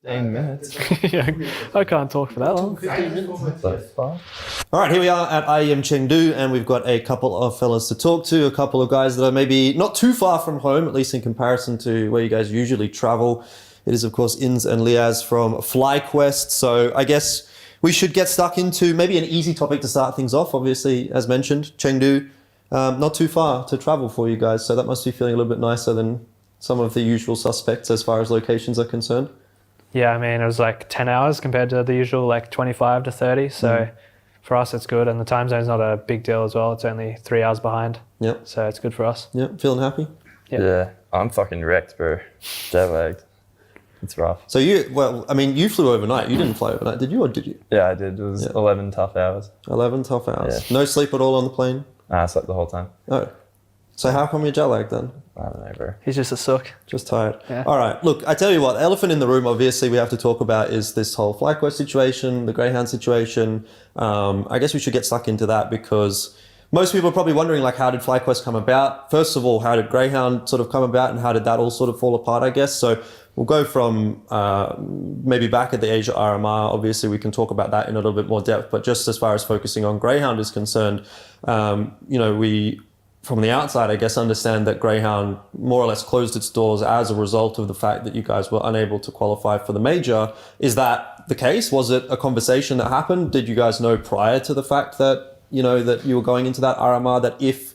minutes. Yeah, I can't talk for that long. 15 minutes. So far. All right, here we are at IEM Chengdu, and we've got a couple of fellas to talk to, a couple of guys that are maybe not too far from home, at least in comparison to where you guys usually travel. It is, of course, Ins and Liaz from FlyQuest. So I guess we should get stuck into maybe an easy topic to start things off. Obviously, as mentioned, Chengdu, not too far to travel for you guys, so that must be feeling a little bit nicer than some of the usual suspects as far as locations are concerned. Yeah, I mean, it was like 10 hours compared to the usual like 25 to 30. So for us, it's good. And the time zone's not a big deal as well. It's only 3 hours behind. Yep. So it's good for us. Yep. Feeling happy? Yep. Yeah, I'm fucking wrecked, bro. Jet lagged. It's rough. So you flew overnight. You didn't fly overnight, did you, or did you? Yeah, I did. It was 11 tough hours. 11 tough hours. Yeah. No sleep at all on the plane? I slept the whole time. Oh. So how come you're jet lagged then? I don't know, bro. He's just a sook. Just tired. Yeah. All right. Look, I tell you what, the elephant in the room, obviously, we have to talk about is this whole FlyQuest situation, the Greyhound situation. I guess we should get stuck into that because most people are probably wondering, like, how did FlyQuest come about? First of all, how did Greyhound sort of come about and how did that all sort of fall apart, I guess? So we'll go from maybe back at the Asia RMR. Obviously, we can talk about that in a little bit more depth. But just as far as focusing on Greyhound is concerned, we, from the outside, I guess, understand that Greyhound more or less closed its doors as a result of the fact that you guys were unable to qualify for the major. Is that the case? Was it a conversation that happened? Did you guys know prior to the fact that, that you were going into that RMR, that if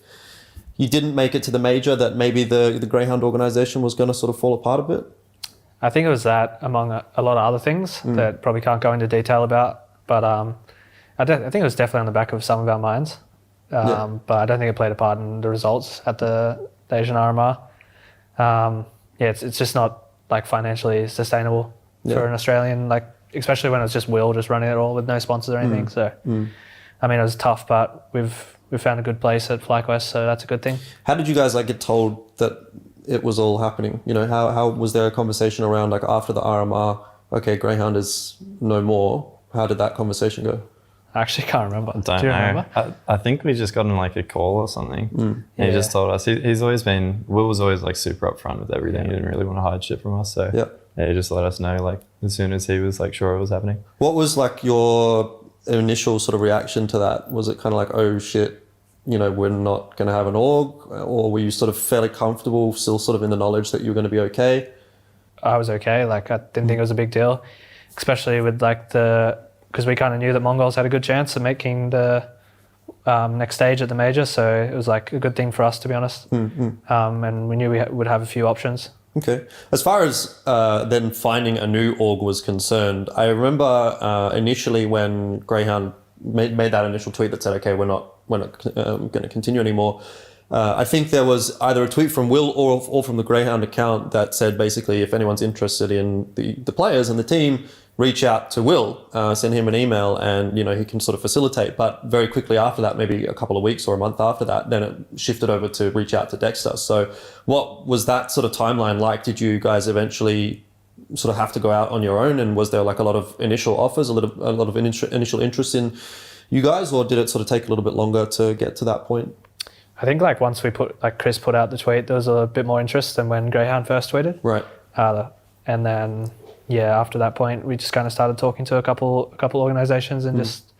you didn't make it to the major, that maybe the Greyhound organization was going to sort of fall apart a bit? I think it was that among a lot of other things that probably can't go into detail about. But I think it was definitely on the back of some of our minds. But I don't think it played a part in the results at the Asian RMR. It's just not like financially sustainable for an Australian, like especially when it's just Will just running it all with no sponsors or anything. So I mean, it was tough, but we've found a good place at FlyQuest, so that's a good thing. How did you guys get told that it was all happening? How was there a conversation around, like, after the RMR, okay, Greyhound is no more? How did that conversation go? I actually can't remember. Do you remember? I think we just got in like a call or something. He just told us. Will was always like super upfront with everything. He didn't really want to hide shit from us. So he just let us know like as soon as he was like sure it was happening. What was like your initial sort of reaction to that? Was it kind of like, oh shit, we're not going to have an org? Or were you sort of fairly comfortable, still sort of in the knowledge that you were going to be okay? I was okay. Like I didn't think it was a big deal, especially with like because we kind of knew that Mongols had a good chance of making the next stage at the major, so it was like a good thing for us, to be honest. And we knew we would have a few options. Okay. As far as then finding a new org was concerned, I remember initially when Greyhound made that initial tweet that said, okay, we're not going to continue anymore. I think there was either a tweet from Will or from the Greyhound account that said basically if anyone's interested in the players and the team, reach out to Will, send him an email, and he can sort of facilitate. But very quickly after that, maybe a couple of weeks or a month after that, then it shifted over to reach out to Dexter. So what was that sort of timeline like? Did you guys eventually sort of have to go out on your own, and was there like a lot of initial offers, a lot of initial interest in you guys, or did it sort of take a little bit longer to get to that point? I think like once Chris put out the tweet, there was a bit more interest than when Greyhound first tweeted. Right. And then after that point, we just kind of started talking to a couple organizations and just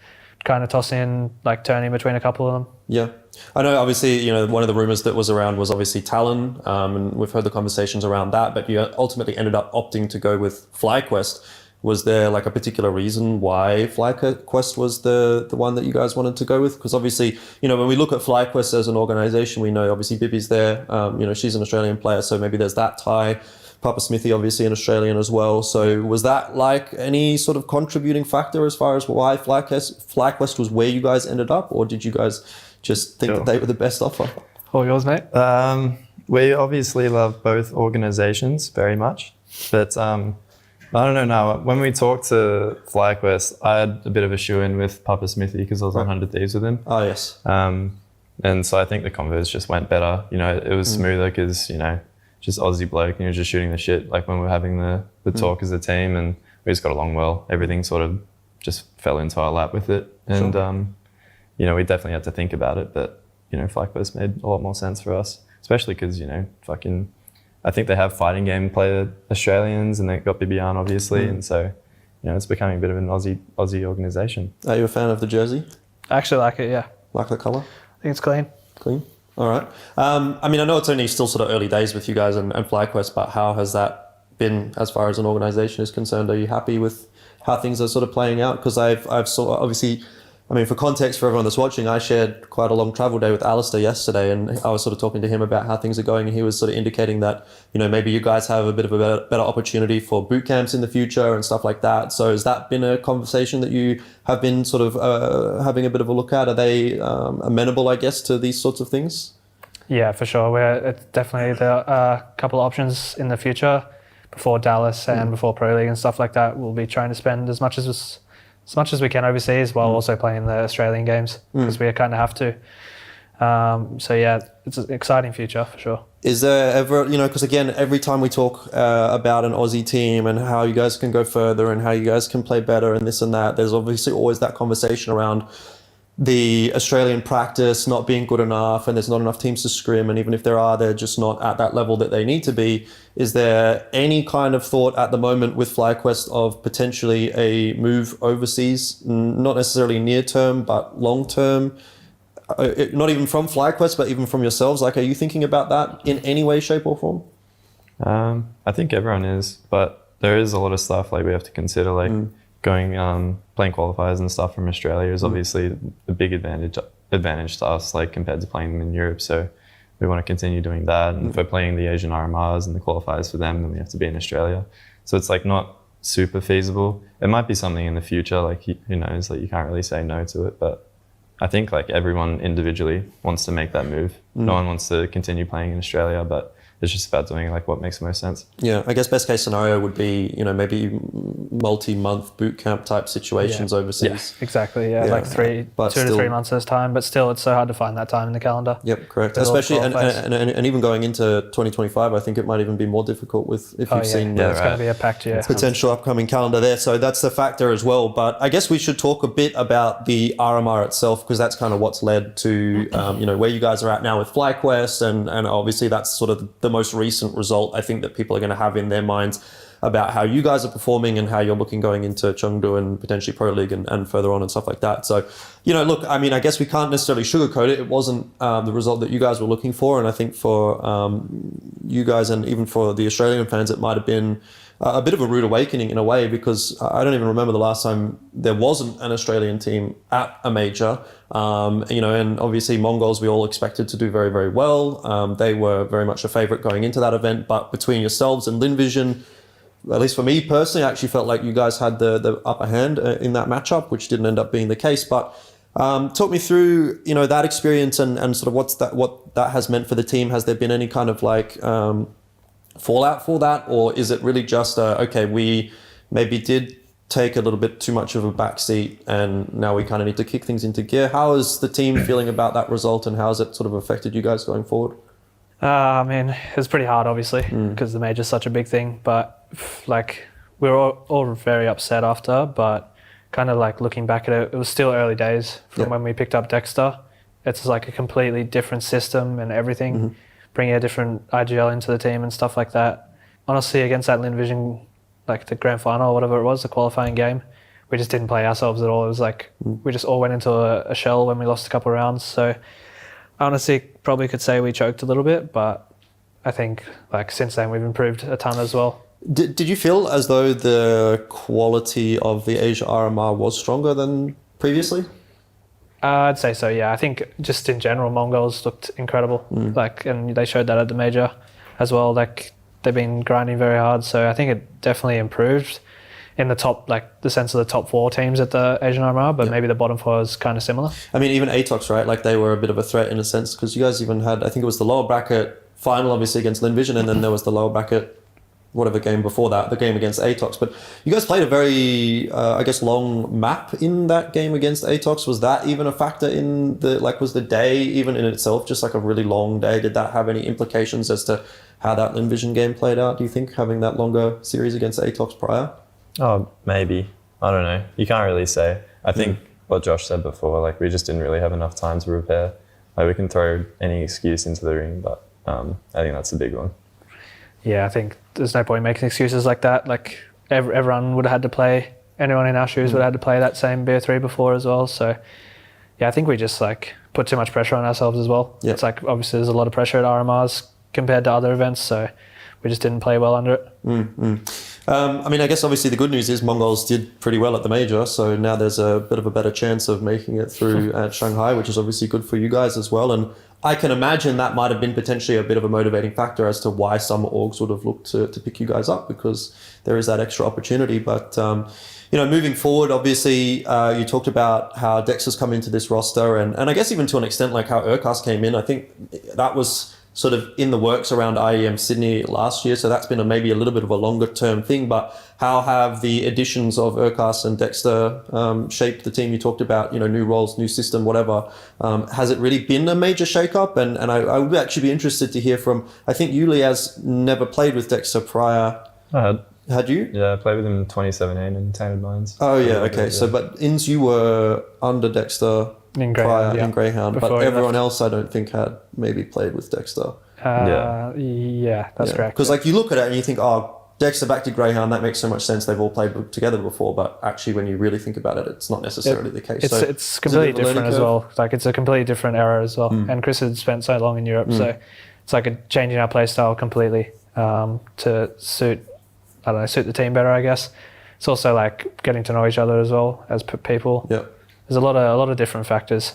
kind of tossing turning between a couple of them. Yeah. I know obviously, one of the rumors that was around was obviously Talon, and we've heard the conversations around that, but you ultimately ended up opting to go with FlyQuest. Was there like a particular reason why FlyQuest was the one that you guys wanted to go with? Because obviously, when we look at FlyQuest as an organization, we know obviously Bibi's there, she's an Australian player, so maybe there's that tie. Papa Smithy, obviously an Australian as well. So was that like any sort of contributing factor as far as why FlyQuest was where you guys ended up, or did you guys just think that they were the best offer? All yours, mate. We obviously love both organizations very much, but I don't know now. When we talked to FlyQuest, I had a bit of a shoe-in with Papa Smithy because I was on 100 Thieves with him. Oh, yes. And so I think the convos just went better. It was smoother because, just Aussie bloke, and you're just shooting the shit like when we were having the talk as a team, and we just got along well. Everything sort of just fell into our lap with it. And, we definitely had to think about it, but, FlyQuest made a lot more sense for us, especially because, I think they have fighting game player Australians, and they got Bibian obviously, and so it's becoming a bit of an Aussie organisation. Are you a fan of the jersey? I actually like it, yeah. Like the colour? I think it's clean. Clean. All right. I know it's only still sort of early days with you guys and FlyQuest, but how has that been as far as an organisation is concerned? Are you happy with how things are sort of playing out? Because I've obviously. For context for everyone that's watching, I shared quite a long travel day with Alistair yesterday, and I was sort of talking to him about how things are going, and he was sort of indicating that, maybe you guys have a bit of a better opportunity for boot camps in the future and stuff like that. So has that been a conversation that you have been sort of having a bit of a look at? Are they amenable, I guess, to these sorts of things? Yeah, for sure. It's definitely there are a couple of options in the future before Dallas and before Pro League and stuff like that. We'll be trying to spend as much as we can overseas while also playing the Australian games, because we kind of have to. It's an exciting future for sure. Is there ever, because again, every time we talk about an Aussie team and how you guys can go further and how you guys can play better and this and that, there's obviously always that conversation around the Australian practice not being good enough, and there's not enough teams to scrim, and even if there are, they're just not at that level that they need to be. Is there any kind of thought at the moment with FlyQuest of potentially a move overseas, not necessarily near term, but long term? Not even from FlyQuest, but even from yourselves. Like, are you thinking about that in any way, shape or form? I think everyone is, but there is a lot of stuff like we have to consider, like going playing qualifiers and stuff from Australia is obviously a big advantage to us, like compared to playing them in Europe. So we want to continue doing that, and if we're playing the Asian RMRs and the qualifiers for them, then we have to be in Australia. So it's like not super feasible. It might be something in the future, like who knows, like you can't really say no to it, but I think like everyone individually wants to make that move. No one wants to continue playing in Australia, but it's just about doing like what makes the most sense. Yeah, I guess best case scenario would be, maybe multi-month boot camp type situations overseas. Yeah, exactly. Yeah, like 2 to 3 months at a time, but still it's so hard to find that time in the calendar. Yep, correct. Especially and even going into 2025, I think it might even be more difficult if you've seen it's going to be a packed year. Potential upcoming calendar there. So that's the factor as well. But I guess we should talk a bit about the RMR itself, because that's kind of what's led to where you guys are at now with FlyQuest, and obviously that's sort of the most recent result I think that people are going to have in their minds about how you guys are performing and how you're looking going into Chengdu and potentially Pro League and further on and stuff like that. So, look, I guess we can't necessarily sugarcoat it. It wasn't the result that you guys were looking for. And I think for you guys and even for the Australian fans, it might have been a bit of a rude awakening in a way, because I don't even remember the last time there wasn't an Australian team at a major. And obviously Mongols, we all expected to do very, very well. They were very much a favourite going into that event, but between yourselves and Lynn Vision, at least for me personally, I actually felt like you guys had the upper hand in that matchup, which didn't end up being the case. But talk me through, that experience and sort of what that has meant for the team. Has there been any kind of like fallout for that, or is it really just okay, we maybe did take a little bit too much of a backseat, and now we kind of need to kick things into gear. How is the team feeling about that result, and how has it sort of affected you guys going forward? I mean, it was pretty hard, obviously, because the major's such a big thing. But like, we were all very upset after. But kind of like looking back at it, it was still early days from when we picked up Dexter. It's like a completely different system and everything, bringing a different IGL into the team and stuff like that. Honestly, against that Lynn Vision, like the grand final or whatever it was, the qualifying game, we just didn't play ourselves at all. It was like we just all went into a shell when we lost a couple of rounds. So honestly, probably could say we choked a little bit, but I think like since then we've improved a ton as well. Did you feel as though the quality of the Asia RMR was stronger than previously? I'd say so, yeah. I think just in general, Mongols looked incredible. Like, and they showed that at the major as well. Like, they've been grinding very hard, so I think it definitely improved in the top, like the sense of the top 4 teams at the Asian RMR, but maybe the bottom 4 is kind of similar. I mean, even ATOX, right? Like, they were a bit of a threat in a sense, because you guys even had, I think it was the lower bracket final, obviously, against Lynn Vision, and then there was the lower bracket, whatever game before that, the game against ATOX. But you guys played a very, I guess, long map in that game against ATOX. Was that even a factor in the, like, was the day even in itself just like a really long day? Did that have any implications as to how that Lynn Vision game played out, do you think, having that longer series against ATOX prior? Oh, maybe. I don't know. You can't really say. I think what Josh said before, like, we just didn't really have enough time to prepare. Like, we can throw any excuse into the ring, but I think that's a big one. Yeah, I think there's no point making excuses like that. Like, everyone would have had to play, anyone in our shoes would have had to play that same BO3 before as well. So, yeah, I think we just, like, put too much pressure on ourselves as well. Yep. It's like, obviously, there's a lot of pressure at RMRs compared to other events, so we just didn't play well under it. I mean, I guess obviously the good news is Mongols did pretty well at the major, so now there's a bit of a better chance of making it through at Shanghai, which is obviously good for you guys as well. And I can imagine that might have been potentially a bit of a motivating factor as to why some orgs would have looked to pick you guys up, because there is that extra opportunity. But you know, moving forward, obviously, you talked about how Dexter's come into this roster, and I guess even to an extent like how Urkas came in. I think that was sort of in the works around IEM Sydney last year, so that's been maybe a little bit of a longer term thing. But how have the additions of Urkas and Dexter shaped the team? You talked about, you know, new roles, new system, whatever. Has it really been a major shake-up? And I would actually be interested to hear from, I think Yuli has never played with Dexter prior. Had you? Yeah, I played with him in 2017 in Tainted Minds. Oh yeah, okay. So, but Inns, you were under Dexter in Greyhound, in Greyhound, before but everyone else I don't think had maybe played with Dexter. Yeah, that's correct. Because like you look at it and you think, oh, Dexter back to Greyhound, that makes so much sense. They've all played together before, but actually when you really think about it, it's not necessarily the case. It's completely different as well. Like, it's a completely different era as well. And Chris had spent so long in Europe, so it's like a changing our play style completely to suit the team better, I guess. It's also like getting to know each other as well as people. Yeah. There's a lot of different factors.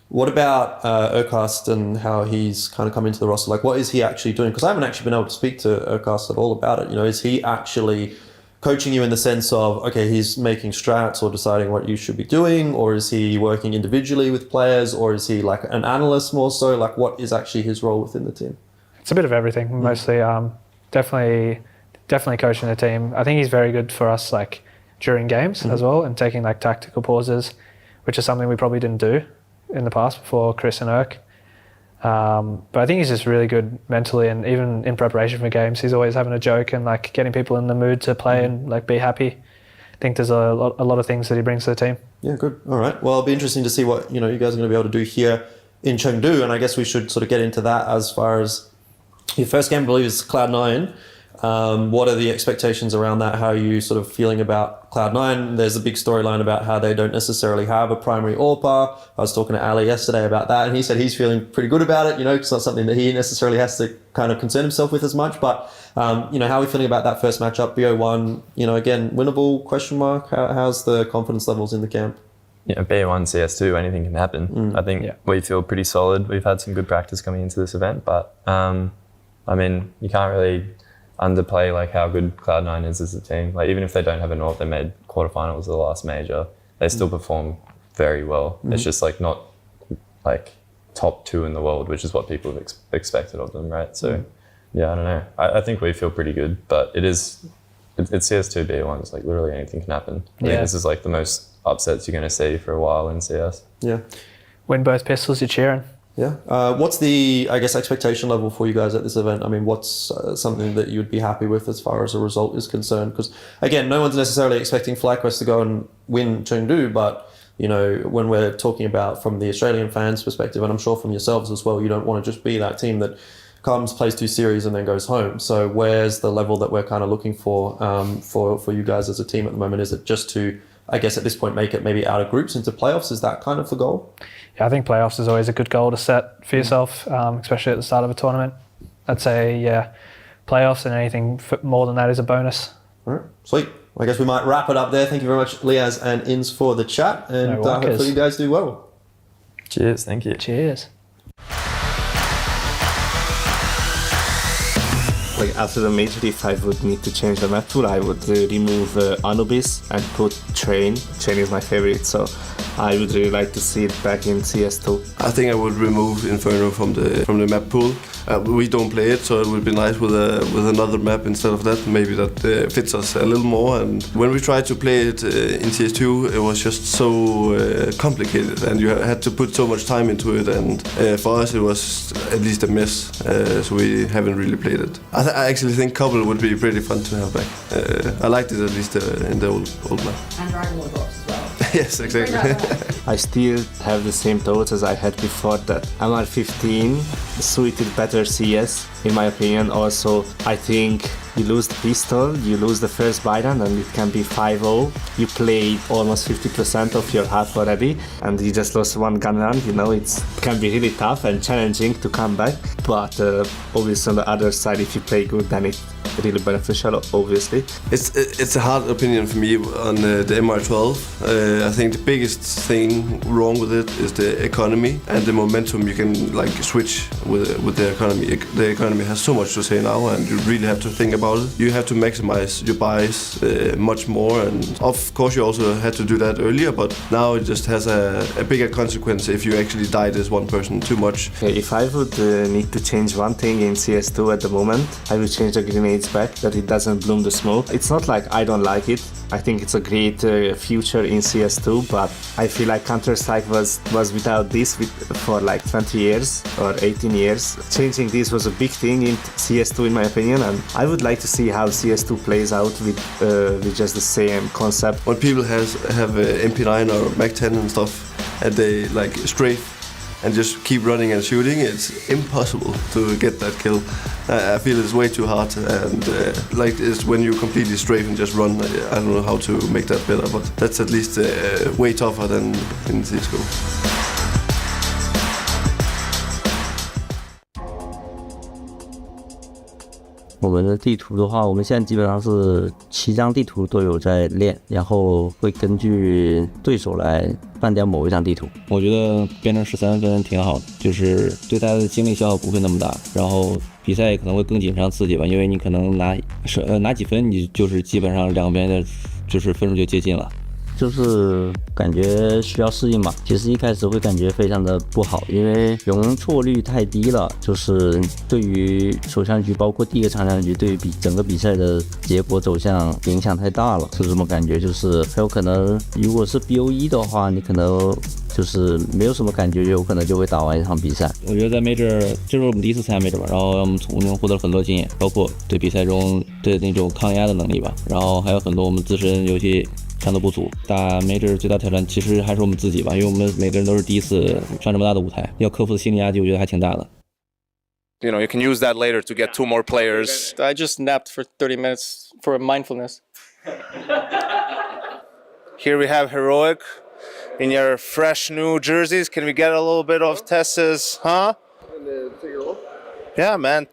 What about Urkast and how he's kind of come into the roster? Like, what is he actually doing? Because I haven't actually been able to speak to Urkast at all about it. You know, is he actually coaching you in the sense of, okay, he's making strats or deciding what you should be doing, or is he working individually with players, or is he like an analyst more so? Like, what is actually his role within the team? It's a bit of everything, mostly. Definitely coaching the team. I think he's very good for us, like, during games as well, and taking like tactical pauses, which is something we probably didn't do in the past before Chris and Urk. But I think he's just really good mentally, and even in preparation for games, he's always having a joke and like getting people in the mood to play and like be happy. I think there's a lot of things that he brings to the team. Yeah, good. All right. Well, it'll be interesting to see what, you know, you guys are going to be able to do here in Chengdu, and I guess we should sort of get into that as far as your first game, I believe, is Cloud9. What are the expectations around that? How are you sort of feeling about Cloud9? There's a big storyline about how they don't necessarily have a primary AWPer. I was talking to Ali yesterday about that, and he said he's feeling pretty good about it. You know, it's not something that he necessarily has to kind of concern himself with as much. But you know, how are we feeling about that first matchup? BO1, you know, again, winnable? Question mark. How's the confidence levels in the camp? Yeah, BO1, CS2, anything can happen. I think we feel pretty solid. We've had some good practice coming into this event, but I mean, you can't really underplay like how good Cloud9 is as a team. Like, even if they don't have an AWP, they made quarterfinals of the last major, they still perform very well. It's just like not like top 2 in the world, which is what people have expected of them, right? So yeah, I don't know. I think we feel pretty good, but it is it's CS2 day one. It's like literally anything can happen. I think this is like the most upsets you're going to see for a while in CS. Yeah. Win both pistols, you're cheering. Yeah. What's the, I guess, expectation level for you guys at this event? I mean, what's something that you would be happy with as far as a result is concerned? Because, again, no one's necessarily expecting FlyQuest to go and win Chengdu, but, you know, when we're talking about from the Australian fans' perspective, and I'm sure from yourselves as well, you don't want to just be that team that comes, plays 2 series, and then goes home. So where's the level that we're kind of looking for you guys as a team at the moment? Is it just to, I guess at this point, make it maybe out of groups into playoffs? Is that kind of the goal? Yeah, I think playoffs is always a good goal to set for yourself, especially at the start of a tournament. I'd say, playoffs, and anything more than that is a bonus. All right, sweet. I guess we might wrap it up there. Thank you very much, Liaz and Ins, for the chat, and hopefully you guys do well. Cheers, thank you. Cheers. Like after the major, if I would need to change the map tool, I would remove Anubis and put Train. Train is my favorite, so I would really like to see it back in CS2. I think I would remove Inferno from the map pool. We don't play it, so it would be nice with another map instead of that. Maybe that fits us a little more. And when we tried to play it in CS2, it was just so complicated, and you had to put so much time into it. And for us, it was at least a mess. So we haven't really played it. I actually think Couple would be pretty fun to have back. I liked it at least in the old map. And Dragon Ball Drops as well. Yes, exactly. I still have the same thoughts as I had before, that MR15 suited better CS, in my opinion. Also, I think you lose the pistol, you lose the first Byron, and it can be 5-0. You played almost 50% of your half already, and you just lost one gun round. You know, it can be really tough and challenging to come back. But obviously, on the other side, if you play good, then it's really beneficial, obviously. It's a hard opinion for me on the MR12. I think the biggest thing wrong with it is the economy and the momentum you can like switch with the economy. The economy has so much to say now, and you really have to think about it. You have to maximize your buys much more, and of course you also had to do that earlier, but now it just has a bigger consequence if you actually died as one person too much. If I would need to change one thing in CS2 at the moment, I would change the grenades back, that it doesn't bloom the smoke. It's not like I don't like it. I think it's a great future in CS2, but I feel like Counter-Strike was without this for like 20 years or 18 years. Changing this was a big thing in CS2 in my opinion, and I would like to see how CS2 plays out with just the same concept. When people have MP9 or Mac-10 and stuff, and they like strafe and just keep running and shooting, it's impossible to get that kill. I feel it's way too hard, and like it's when you completely strafe and just run. I don't know how to make that better, but that's at least way tougher than in CSGO. 我们的地图的话，我们现在基本上是7张地图都有在练，然后会根据对手来放掉某一张地图。我觉得变成13分挺好的，就是对他的精力消耗不会那么大，然后比赛可能会更紧张刺激吧，因为你可能拿几分，你就是基本上两边的就是分数就接近了。就是感觉需要适应嘛，其实一开始会感觉非常的不好，因为容错率太低了，就是对于首枪局包括第一个长枪局对于整个比赛的结果走向影响太大了，是这么感觉。就是很有可能如果是 BO1 的话，你可能就是没有什么感觉，有可能就会打完一场比赛。我觉得在 Major 这是我们第一次参加 Major 吧，然后我们从中获得了很多经验，包括对比赛中的那种抗压的能力吧，然后还有很多我们自身游戏上的不足。打 Major 最大挑战其实还是我们自己吧，因为我们每个人都是第一次上这么大的舞台，要克服的心理压力我觉得还挺大的。You know, you can use that later to get 2 more players. I just napped for 30 minutes for mindfulness. Here we have Heroic in your fresh new jerseys. Can we get a little bit of Tess's, huh? Take it off? Yeah, man.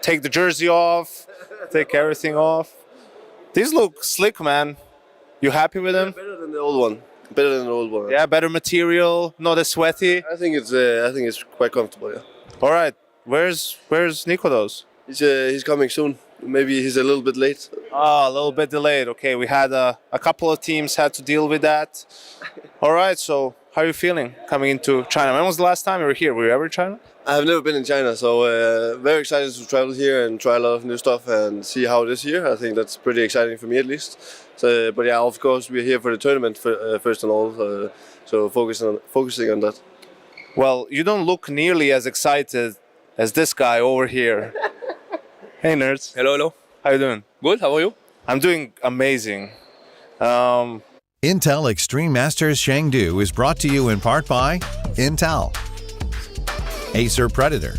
Take the jersey off, take everything off. These look slick, man. You happy with them? Better than the old one. Better than the old one. Yeah, better material, not as sweaty. I think it's quite comfortable. Yeah. All right. Where's Nikodos? He's coming soon. maybe he's a little bit late. Oh, a little bit delayed. Okay, we had a couple of teams had to deal with that. All right, so how are you feeling coming into China? When was the last time you were here? Were you ever in China? I've never been in China, so very excited to travel here and try a lot of new stuff and see how it is here. I think that's pretty exciting for me at least. So, but yeah, of course, we're here for the tournament first and all, so focusing on that. Well, you don't look nearly as excited as this guy over here. Hey, nerds. Hello, hello. How you doing? Good, how are you? I'm doing amazing. Intel Extreme Masters Chengdu is brought to you in part by Intel, Acer Predator,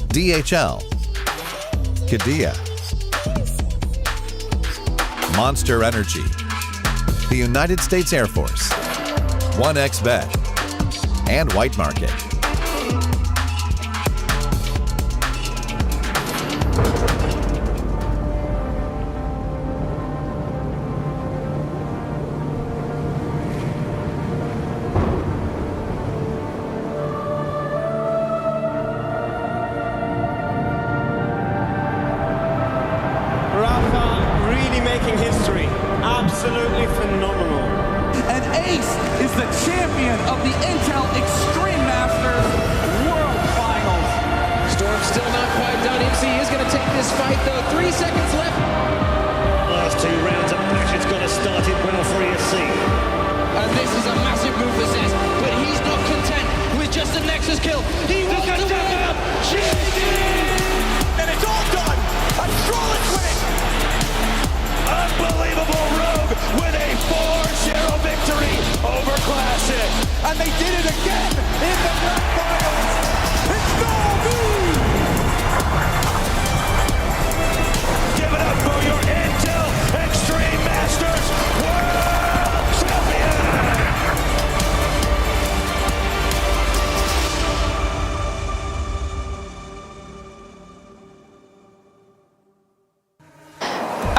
DHL, Qiddiya, Monster Energy, the United States Air Force, 1xBet, and White Market. Absolutely phenomenal. And Ace is the champion of the Intel Extreme Masters World Finals. Storm's still not quite done. MC is going to take this fight, though. 3 seconds left. Last 2 rounds of match, it's got to start it well for ESC. And this is a massive move for Zez, but he's not content with just a Nexus kill. He wants to win. And it's all done. A flawless win. Unbelievable Rogue with a 4-0 victory over Classic. And they did it again in the grand finals. It's Chengdu! Give it up for your Intel Extreme Masters World Champion!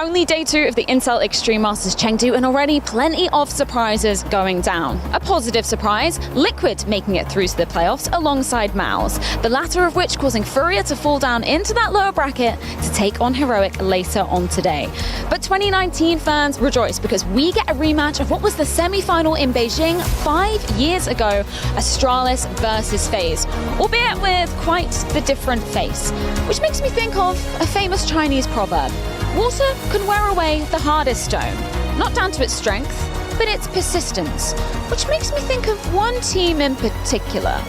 Only day 2 of the Intel Extreme Masters Chengdu, and already plenty of surprises going down. A positive surprise, Liquid making it through to the playoffs alongside Mouse, the latter of which causing Furia to fall down into that lower bracket to take on Heroic later on today. But 2019 fans rejoice because we get a rematch of what was the semi-final in Beijing 5 years ago, Astralis versus FaZe, albeit with quite the different face, which makes me think of a famous Chinese proverb. Water can wear away the hardest stone, not down to its strength, but its persistence, which makes me think of one team in particular.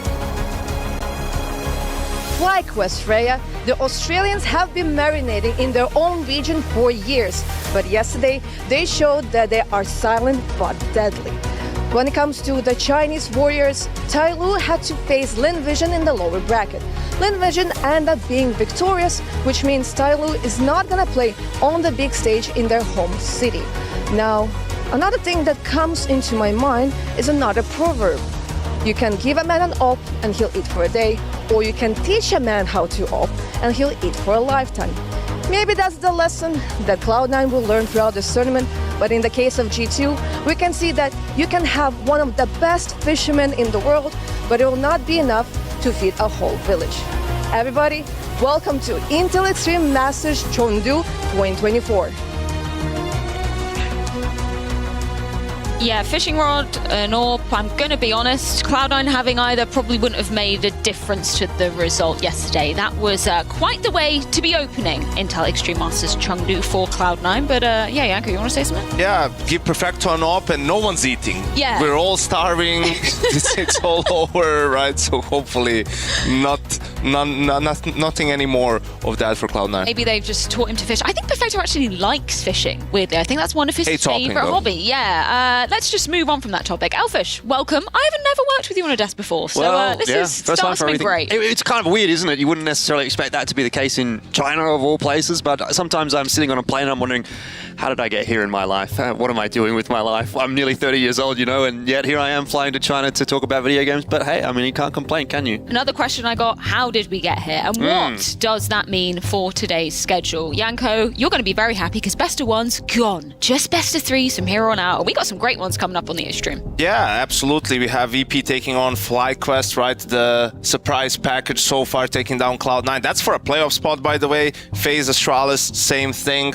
FlyQuest, Freya, the Australians have been marinating in their own region for years, but yesterday they showed that they are silent but deadly. When it comes to the Chinese Warriors, Tai Lu had to face Lynn Vision in the lower bracket. Lynn Vision ended up being victorious, which means Tai Lu is not gonna play on the big stage in their home city. Now, another thing that comes into my mind is another proverb. You can give a man an op and he'll eat for a day, or you can teach a man how to op and he'll eat for a lifetime. Maybe that's the lesson that Cloud9 will learn throughout this tournament, but in the case of G2, we can see that you can have one of the best fishermen in the world, but it will not be enough to feed a whole village. Everybody, welcome to Intel Extreme Masters Chengdu 2024. Yeah, fishing rod and AWP, I'm going to be honest, Cloud9 having either probably wouldn't have made a difference to the result yesterday. That was quite the way to be opening Intel Extreme Masters Chengdu for Cloud9. But yeah, Janko, you want to say something? Yeah, give Perfecto an op and no one's eating. Yeah. We're all starving. It's all over, right? So hopefully nothing anymore of that for Cloud9. Maybe they've just taught him to fish. I think Perfecto actually likes fishing, weirdly. I think that's one of his favourite hobby. Yeah. Let's just move on from that topic. Elfish, welcome. I haven't never worked with you on a desk before, so this is starting to be great. It's kind of weird, isn't it? You wouldn't necessarily expect that to be the case in China, of all places, but sometimes I'm sitting on a plane and I'm wondering, how did I get here in my life? What am I doing with my life? I'm nearly 30 years old, you know, and yet here I am flying to China to talk about video games. But hey, I mean, you can't complain, can you? Another question I got, how did we get here? And what does that mean for today's schedule? Yanko, you're going to be very happy because best of one's gone. Just best of threes from here on out. And we got some great ones coming up on the stream. Yeah, absolutely. We have VP taking on FlyQuest, right? The surprise package so far, taking down Cloud9. That's for a playoff spot, by the way. FaZe Astralis, same thing,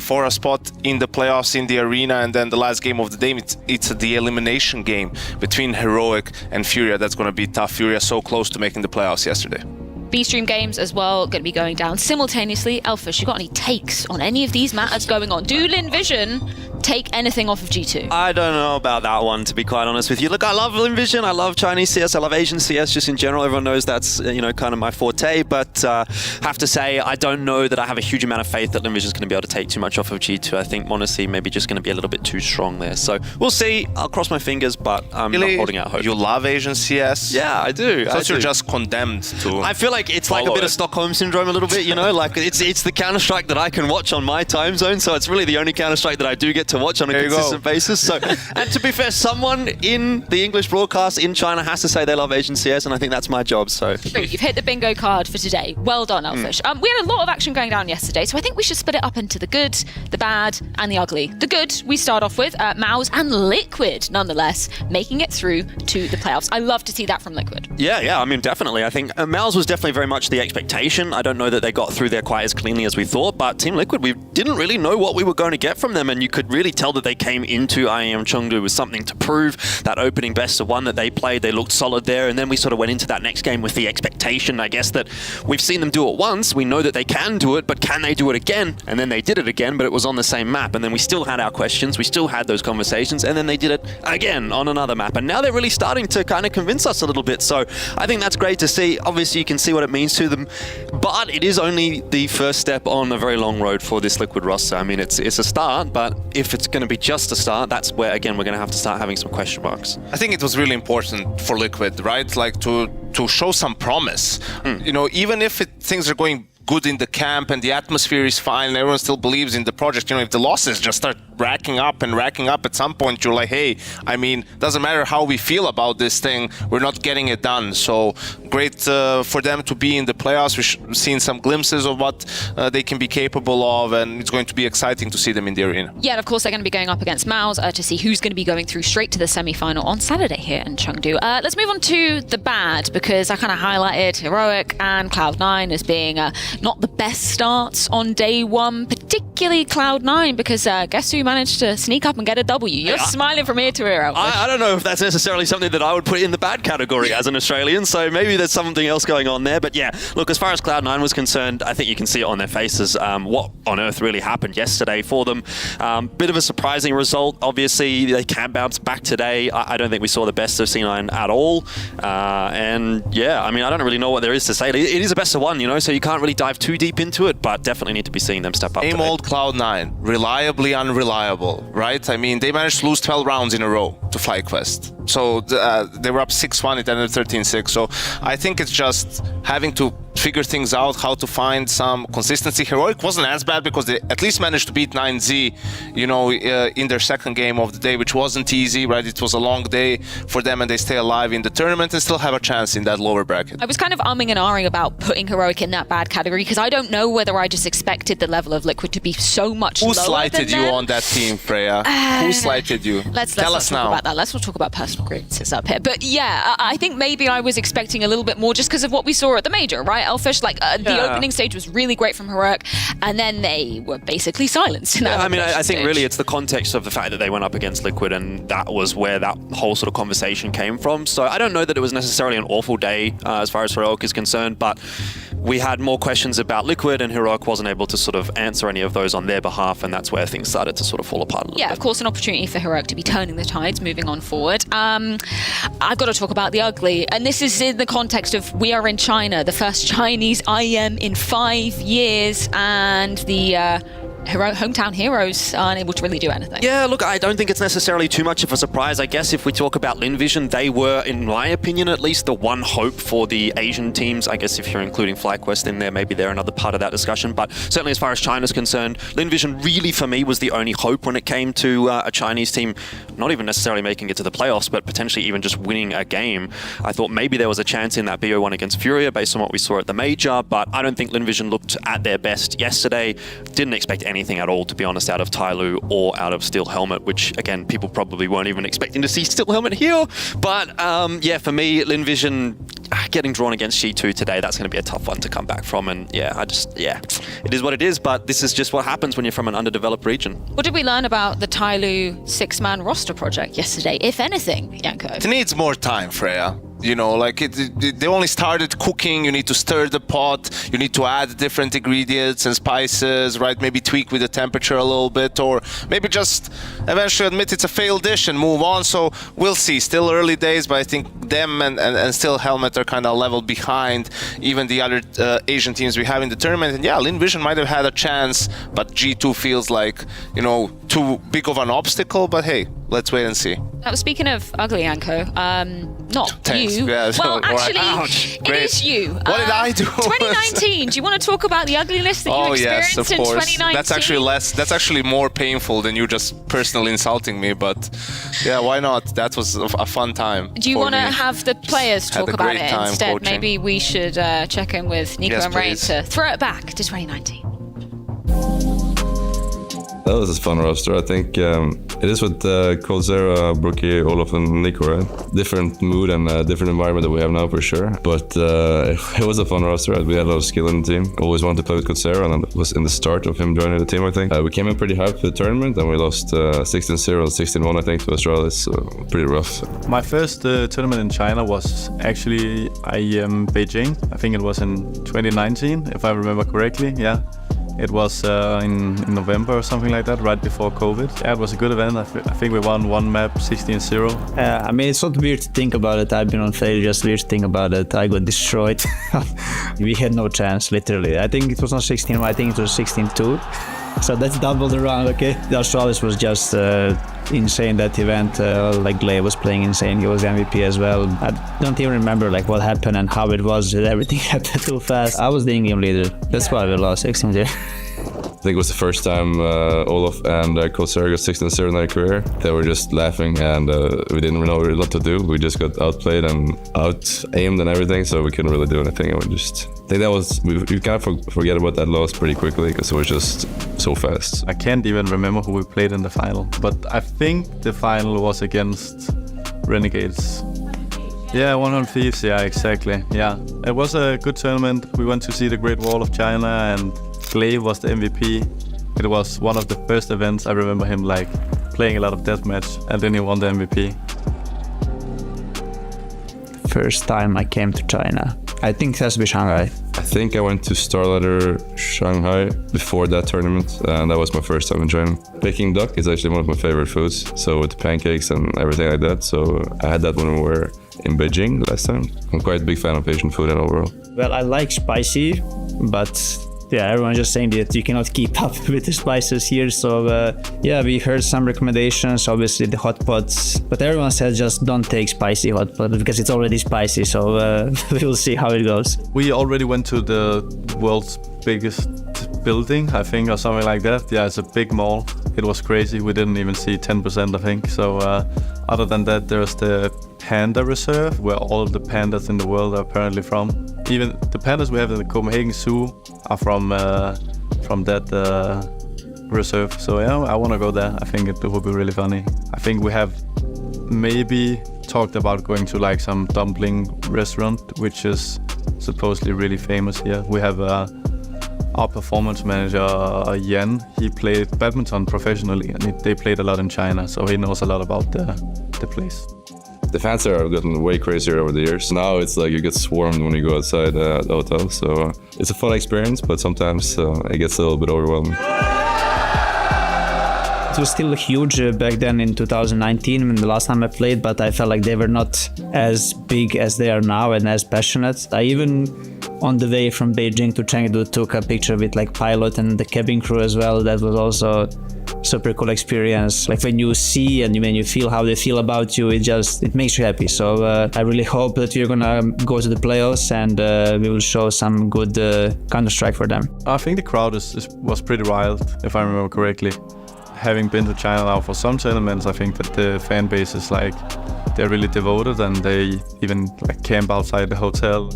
for a spot in the playoffs in the arena. And then the last game of the day, it's the elimination game between Heroic and Furia. That's going to be tough. Furia so close to making the playoffs yesterday. B-Stream games as well, going to be going down simultaneously. Elfish, you got any takes on any of these matters going on? Do Lynn Vision take anything off of G2? I don't know about that one, to be quite honest with you. Look, I love Lynn Vision, I love Chinese CS, I love Asian CS just in general. Everyone knows that's, you know, kind of my forte, but have to say, I don't know that I have a huge amount of faith that Lynn Vision's going to be able to take too much off of G2. I think Monacy maybe just going to be a little bit too strong there. So we'll see. I'll cross my fingers, but I'm not holding out hope. You love Asian CS? Yeah, I do. So you're just condemned to. I feel like it's like a bit of Stockholm syndrome a little bit, you know, like it's the Counter-Strike that I can watch on my time zone, so it's really the only Counter-Strike that I do get to watch on a consistent basis. So, and to be fair, someone in the English broadcast in China has to say they love Asian CS, and I think that's my job. So you've hit the bingo card for today. Well done, Elfish. We had a lot of action going down yesterday, so I think we should split it up into the good, the bad, and the ugly. The good, we start off with Mouse and Liquid, nonetheless, making it through to the playoffs. I love to see that from Liquid. Yeah, I mean, definitely. I think Mouse was definitely very much the expectation. I don't know that they got through there quite as cleanly as we thought, but Team Liquid, we didn't really know what we were going to get from them, and you could really tell that they came into IEM Chengdu with something to prove. That opening best of one that they played, they looked solid there, and then we sort of went into that next game with the expectation, I guess, that we've seen them do it once, we know that they can do it, but can they do it again? And then they did it again, but it was on the same map, and then we still had our questions, we still had those conversations, and then they did it again on another map, and now they're really starting to kind of convince us a little bit, so I think that's great to see. Obviously, you can see what it means to them, but it is only the first step on a very long road for this Liquid roster. I mean, it's a start, but if it's going to be just a start, that's where, again, we're going to have to start having some question marks. I think it was really important for Liquid, right? Like to show some promise. You know, even if things are going good in the camp and the atmosphere is fine and everyone still believes in the project, you know, if the losses just start racking up at some point, you're like, hey, I mean, doesn't matter how we feel about this thing, we're not getting it done. So great for them to be in the playoffs. We've seen some glimpses of what they can be capable of, and it's going to be exciting to see them in the arena. Yeah, and of course they're going to be going up against Maus to see who's going to be going through straight to the semi-final on Saturday here in Chengdu. Let's move on to the bad, because I kind of highlighted Heroic and Cloud9 as being not the best starts on day one, particularly Cloud9, because guess who managed to sneak up and get a W? You're smiling from ear to ear. I don't know if that's necessarily something that I would put in the bad category as an Australian, so maybe there's something else going on there. But yeah, look, as far as Cloud9 was concerned, I think you can see it on their faces what on earth really happened yesterday for them. Bit of a surprising result. Obviously, they can bounce back today. I don't think we saw the best of C9 at all. And yeah, I mean, I don't really know what there is to say. It is a best of one, you know, so you can't really dive too deep into it, but definitely need to be seeing them step up. Same old Cloud9, reliably unreliable, right? I mean, they managed to lose 12 rounds in a row to FlyQuest. So they were up 6-1, it ended 13-6. So I think it's just having to figure things out, how to find some consistency. Heroic wasn't as bad because they at least managed to beat 9Z, you know, in their second game of the day, which wasn't easy, right? It was a long day for them, and they stay alive in the tournament and still have a chance in that lower bracket. I was kind of umming and ahhing about putting Heroic in that bad category because I don't know whether I just expected the level of Liquid to be so much lower than them. Who slighted you on that team, Freya? Who slighted you? Let's Tell not us talk now. about that. Let's not talk about personal grievances up here. But yeah, I think maybe I was expecting a little bit more just because of what we saw at the major, right, Elfish? Like the opening stage was really great from Heroic, and then they were basically silenced in that I mean, I think stage. really it's the context of the fact that they went up against Liquid, and that was where that whole sort of conversation came from. So I don't know that it was necessarily an awful day as far as Heroic is concerned, but we had more questions about Liquid, and Heroic wasn't able to sort of answer any of those on their behalf, and that's where things started to sort of fall apart a little bit. Of course, an opportunity for Heroic to be turning the tides moving on forward. I've got to talk about the ugly, and this is in the context of we are in China, the first Chinese IEM in 5 years, and the hometown heroes aren't able to really do anything. Yeah, look, I don't think it's necessarily too much of a surprise. I guess if we talk about Lynn Vision, they were, in my opinion at least, the one hope for the Asian teams. I guess if you're including FlyQuest in there, maybe they're another part of that discussion. But certainly as far as China's concerned, Lynn Vision really, for me, was the only hope when it came to a Chinese team, not even necessarily making it to the playoffs, but potentially even just winning a game. I thought maybe there was a chance in that BO1 against Furia based on what we saw at the major, but I don't think Lynn Vision looked at their best yesterday. Didn't expect anything at all, to be honest, out of Tyloo or out of Steel Helmet, which again, people probably weren't even expecting to see Steel Helmet here. But yeah, for me, Lynn Vision getting drawn against G2 today, that's going to be a tough one to come back from. And yeah, it is what it is, but this is just what happens when you're from an underdeveloped region. What did we learn about the Tyloo 6-man roster project yesterday, if anything, Janko? It needs more time, Freya. You know, like they only started cooking. You need to stir the pot. You need to add different ingredients and spices, right? Maybe tweak with the temperature a little bit, or maybe just eventually admit it's a failed dish and move on. So we'll see. Still early days, but I think them and Steel Helmet are kind of level behind even the other Asian teams we have in the tournament. And yeah, Lynn Vision might have had a chance, but G2 feels like, you know, too big of an obstacle. But hey, let's wait and see. Now, speaking of ugly, Janko, not Thanks. you. Yeah, well, actually, ouch. it is you. What did I do? 2019. Do you want to talk about the ugliness that you experienced yes, of in course. 2019? That's actually more painful than you just personally insulting me. But yeah, why not? That was a fun time. Do you want to have the players talk about it instead? Coaching. Maybe we should check in with Nico and Ray to throw it back to 2019. That was a fun roster. I think it is with Coldzera, Brookie, Olof, and Nico, right? Different mood and different environment that we have now for sure. But it was a fun roster. Right? We had a lot of skill in the team. Always wanted to play with Coldzera, and it was in the start of him joining the team, I think. We came in pretty hyped for the tournament, and we lost 16-0 and 16-1, I think, to Australis. So pretty rough. My first tournament in China was actually IEM Beijing. I think it was in 2019, if I remember correctly. Yeah. It was in November or something like that, right before COVID. Yeah, it was a good event. I think we won one map, 16-0. I mean, it's not weird to think about it. I've been on failure, just weird to think about it. I got destroyed. We had no chance, literally. I think it was not 16-1, I think it was 16-2. So that's double the round, okay? The Australis was just insane, that event. Like Glay was playing insane. He was MVP as well. I don't even remember like what happened and how it was. Everything happened too fast. I was the in-game leader. That's why we lost 16-0. I think it was the first time Olof and Coldzera got 16-0 in their career. They were just laughing, and we didn't know really what to do. We just got outplayed and out-aimed and everything, so we couldn't really do anything. And I think that was, we kind of forget about that loss pretty quickly because it was just so fast. I can't even remember who we played in the final, but I think the final was against Renegades. Yeah, 100 Thieves, yeah, exactly. Yeah, it was a good tournament. We went to see the Great Wall of China, and Glay was the MVP. It was one of the first events. I remember him like playing a lot of deathmatch, and then he won the MVP. First time I came to China, I think it has to be Shanghai. I think I went to Starlighter Shanghai before that tournament, and that was my first time in China. Peking duck is actually one of my favorite foods, so with the pancakes and everything like that. So I had that when we were in Beijing last time. I'm quite a big fan of Asian food and overall. Well, I like spicy, but yeah, everyone's just saying that you cannot keep up with the spices here. So yeah, we heard some recommendations, obviously the hot pots, but everyone says just don't take spicy hot pot because it's already spicy. So we'll see how it goes. We already went to the world's biggest building, I think, or something like that. Yeah, it's a big mall. It was crazy. We didn't even see 10%, I think. So other than that, there's the Panda Reserve, where all of the pandas in the world are apparently from. Even the pandas we have in the Copenhagen Zoo are from that reserve. So yeah, I want to go there. I think it would be really funny. I think we have maybe talked about going to like some dumpling restaurant, which is supposedly really famous here. We have our performance manager, Yen. He played badminton professionally, and they played a lot in China, so he knows a lot about the place. The fans there have gotten way crazier over the years. Now it's like you get swarmed when you go outside the hotel. So it's a fun experience, but sometimes it gets a little bit overwhelming. It was still huge back then in 2019 when the last time I played, but I felt like they were not as big as they are now and as passionate. I even on the way from Beijing to Chengdu took a picture with like pilot and the cabin crew as well. That was also super cool experience. Like when you see and when you feel how they feel about you, it makes you happy. So I really hope that we're gonna go to the playoffs and we will show some good Counter-Strike for them. I think the crowd was pretty wild, if I remember correctly. Having been to China now for some tournaments, I think that the fan base is like, they're really devoted and they even like camp outside the hotel.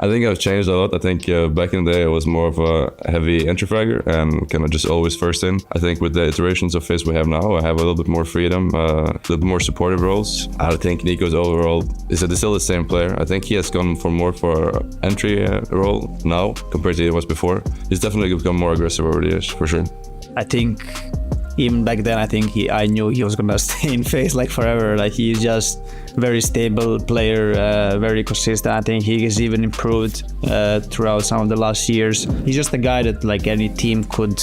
I think I've changed a lot. I think back in the day I was more of a heavy entry fragger and kind of just always first in. I think with the iterations of FaZe we have now, I have a little bit more freedom, a little bit more supportive roles. I think Nico's overall is still the same player. I think he has gone for entry role now compared to he was before. He's definitely become more aggressive over the years, for sure. I think even back then, I knew he was gonna stay in FaZe like forever. Like he's just very stable player, very consistent. I think he has even improved throughout some of the last years. He's just a guy that like any team could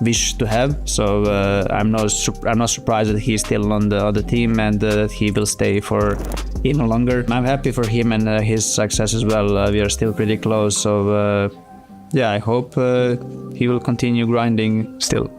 wish to have. So I'm not surprised that he's still on the other team and that he will stay for even longer. I'm happy for him and his success as well. We are still pretty close. So yeah, I hope he will continue grinding still.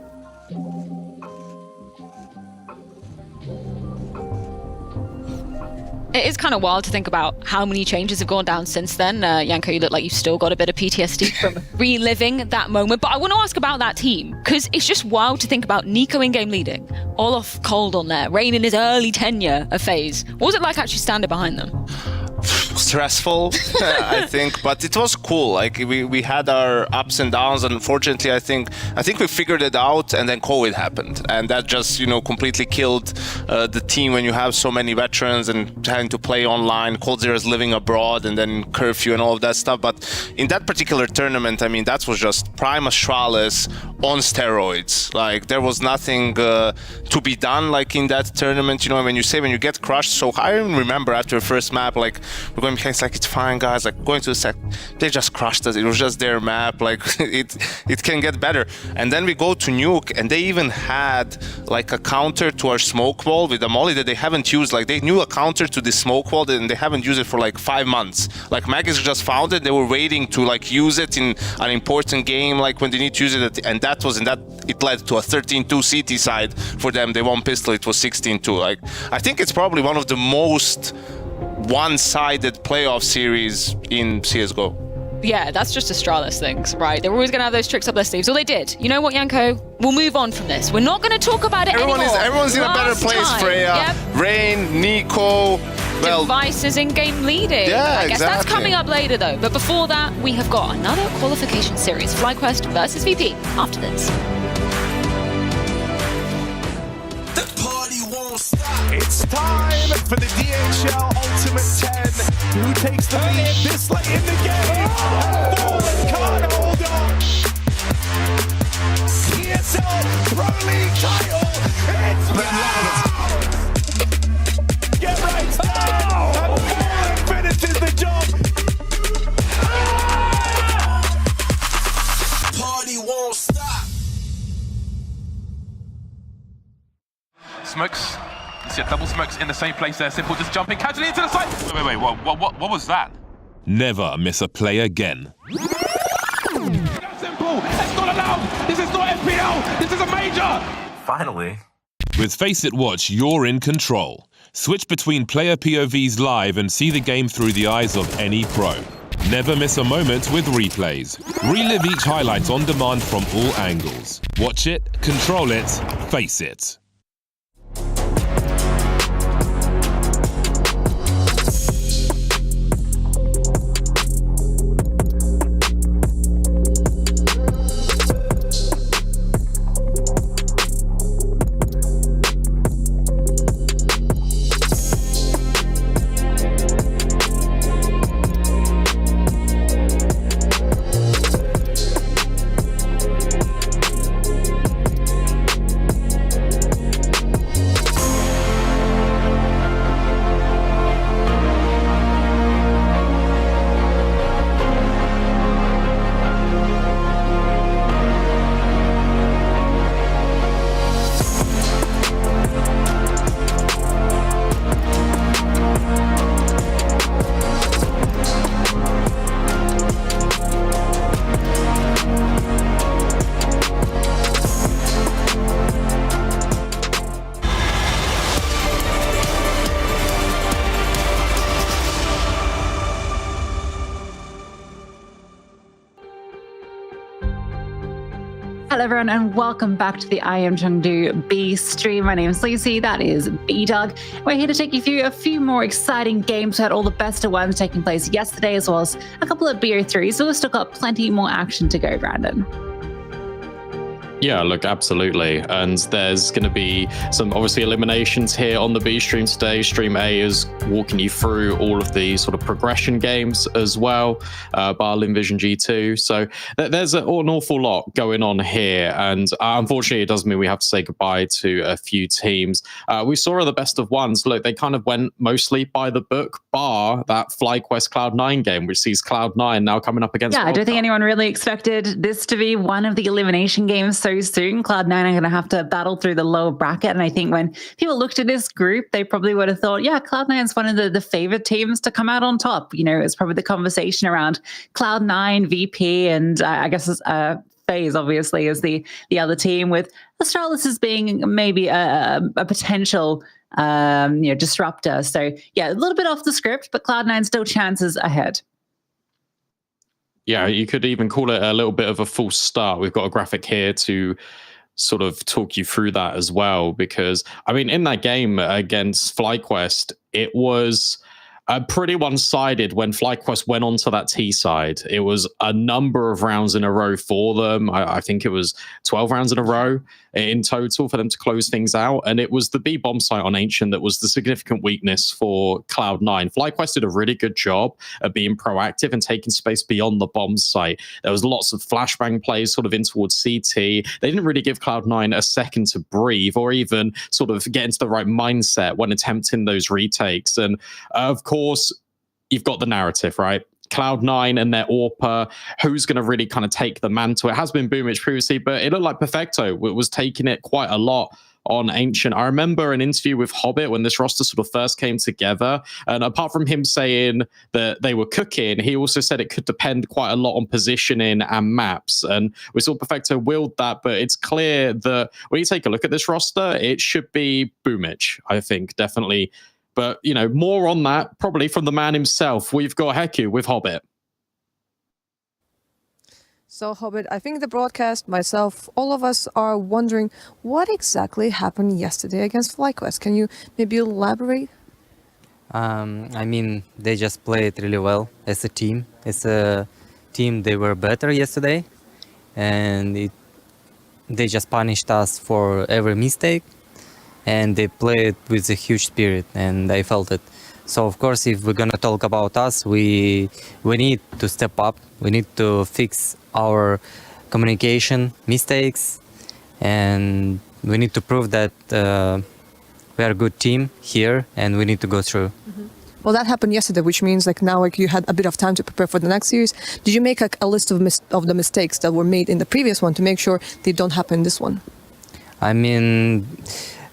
It is kind of wild to think about how many changes have gone down since then. Janko, you look like you've still got a bit of PTSD from reliving that moment. But I want to ask about that team, because it's just wild to think about Nico in-game leading, Olof cold on there, Rain in his early tenure of FaZe. What was it like actually standing behind them? Stressful, I think, but it was cool. Like we had our ups and downs. Unfortunately, I think we figured it out, and then COVID happened, and that just completely killed the team. When you have so many veterans and having to play online, Coldzera is living abroad, and then curfew and all of that stuff. But in that particular tournament, I mean, that was just Prime Astralis on steroids. Like there was nothing to be done. Like in that tournament, when you get crushed so high. I even remember after the first map, like we're going behind, it's like, it's fine guys, like going to the set, they just crushed us. It was just their map, like it can get better. And then we go to Nuke, and they even had like a counter to our smoke wall with a molly that they haven't used. Like they knew a counter to the smoke wall and they haven't used it for like 5 months. Like Magic just found it, they were waiting to like use it in an important game, like when they need to use it, and that it led to a 13-2 CT side for them. They won pistol, it was 16-2. Like I think it's probably one of the most one-sided playoff series in CSGO. Yeah, that's just Astralis things, right? They're always going to have those tricks up their sleeves. Well, they did. You know what, Janko? We'll move on from this. We're not going to talk about it anymore. Everyone's in a better place, Freya. Yep. Rain, Nico. Well, Devices in-game leading. Yeah, I guess exactly. That's coming up later, though. But before that, we have got another qualification series, FlyQuest versus VP, after this. It's time for the DHL Ultimate 10. Who takes the lead this late in the game? Fallen can't hold on. ESL Pro League title. It's Mouse. Get right now. And Fallen finishes the job. Party won't stop. Smokes. You see a double smokes in the same place there. Simple just jumping casually into the side. Wait. What was that? Never miss a play again. Simple. That's not allowed. This is not FPL. This is a major. Finally. With Faceit Watch, you're in control. Switch between player POVs live and see the game through the eyes of any pro. Never miss a moment with replays. Relive each highlight on demand from all angles. Watch it, control it, face it. everyone, and welcome back to the IEM Chengdu B stream. My name is Lucy, that is B-Dog. We're here to take you through a few more exciting games. We had all the best of ones taking place yesterday, as well as a couple of BO3s, so we've still got plenty more action to go, Brandon. Yeah, look, absolutely. And there's going to be some obviously eliminations here on the B stream today. Stream A is walking you through all of the sort of progression games as well, bar Lynn Vision G2. So there's an awful lot going on here. And unfortunately, it does mean we have to say goodbye to a few teams. We saw the best of ones. Look, they kind of went mostly by the book, bar that FlyQuest Cloud9 game, which sees Cloud9 now coming up against. Yeah, I don't think anyone really expected this to be one of the elimination games so soon. Cloud9 are going to have to battle through the lower bracket. And I think when people looked at this group, they probably would have thought, yeah, Cloud9 is one of the favorite teams to come out on top. You know, it's probably the conversation around Cloud9, VP, and I guess FaZe obviously is the other team, with Astralis as being maybe a potential disruptor. So yeah, a little bit off the script, but Cloud9 still chances ahead. Yeah, you could even call it a little bit of a false start. We've got a graphic here to sort of talk you through that as well, because I mean, in that game against FlyQuest, it was pretty one-sided when FlyQuest went onto that T side. It was a number of rounds in a row for them. I think it was 12 rounds in a row in total for them to close things out. And it was the B bomb site on Ancient that was the significant weakness for Cloud9. FlyQuest did a really good job of being proactive and taking space beyond the bomb site. There was lots of flashbang plays sort of in towards CT. They didn't really give Cloud9 a second to breathe or even sort of get into the right mindset when attempting those retakes. And of course, you've got the narrative, right? Cloud9 and their AWPer, who's going to really kind of take the mantle? It has been Boomich previously, but it looked like Perfecto was taking it quite a lot on Ancient. I remember an interview with Hobbit when this roster sort of first came together, and apart from him saying that they were cooking, he also said it could depend quite a lot on positioning and maps, and we saw Perfecto wield that, but it's clear that when you take a look at this roster, it should be Boomich, I think, definitely. But, you know, more on that, probably from the man himself. We've got Heku with Hobbit. So, Hobbit, I think the broadcast, myself, all of us are wondering what exactly happened yesterday against FlyQuest. Can you maybe elaborate? I mean, they just played really well as a team. As a team, they were better yesterday. And they just punished us for every mistake. And they played with a huge spirit, and I felt it. So of course, if we're gonna talk about us, we need to step up. We need to fix our communication mistakes, and we need to prove that we are a good team here, and we need to go through. Mm-hmm. Well, that happened yesterday, which means now you had a bit of time to prepare for the next series. Did you make a list of the mistakes that were made in the previous one to make sure they don't happen in this one? I mean,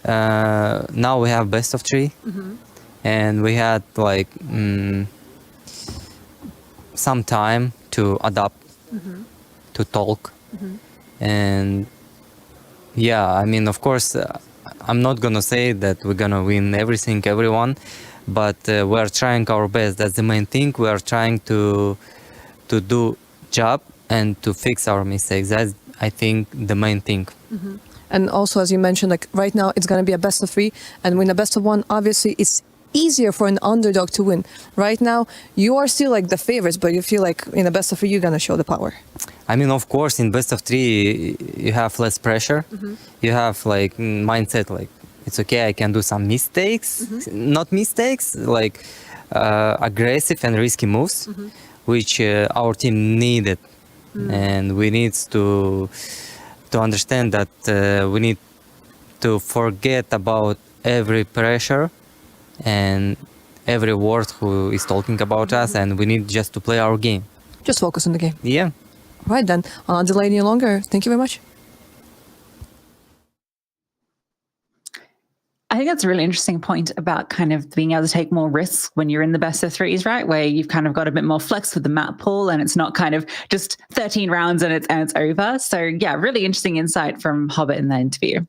now we have best of 3, and we had like some time to adapt, to talk, and yeah, I mean, of course, I'm not gonna say that we're gonna win everything, everyone, but we're trying our best. That's the main thing. We are trying to do job and to fix our mistakes. That's, I think, the main thing. And also, as you mentioned, like right now it's going to be a best of 3, and win a best of 1, obviously it's easier for an underdog to win. Right now, you are still like the favorites, but you feel like in a best of 3 you're going to show the power. I mean, of course, in best of 3 you have less pressure. You have like mindset like it's okay, I can do some mistakes, not mistakes, like aggressive and risky moves, which our team needed, and we need to understand that we need to forget about every pressure and every word who is talking about us, and we need just to play our game. Just focus on the game. Yeah. Right then, I'll not delay any longer. Thank you very much. I think that's a really interesting point about kind of being able to take more risks when you're in the best of 3s, right? Where you've kind of got a bit more flex with the map pool, and it's not kind of just 13 rounds and it's over. So yeah, really interesting insight from Hobbit in the interview.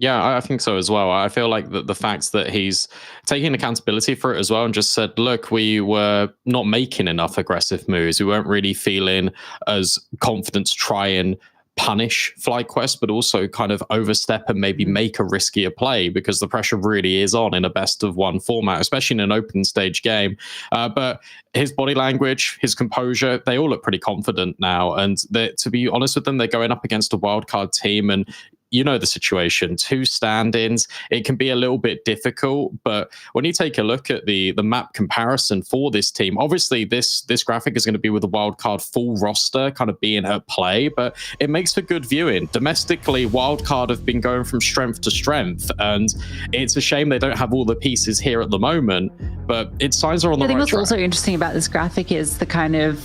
Yeah, I think so as well. I feel like the fact that he's taking accountability for it as well and just said, look, we were not making enough aggressive moves. We weren't really feeling as confident to try and punish FlyQuest, but also kind of overstep and maybe make a riskier play because the pressure really is on in a best of one format, especially in an open stage game. But his body language, his composure, they all look pretty confident now. And to be honest with them, they're going up against a wildcard team, and you know the situation, 2 stand-ins, it can be a little bit difficult. But when you take a look at the map comparison for this team, obviously this graphic is going to be with a wildcard full roster kind of being at play, but it makes for good viewing. Domestically, wildcard have been going from strength to strength, and it's a shame they don't have all the pieces here at the moment, but its signs are on the right track. I think what's also interesting about this graphic is the kind of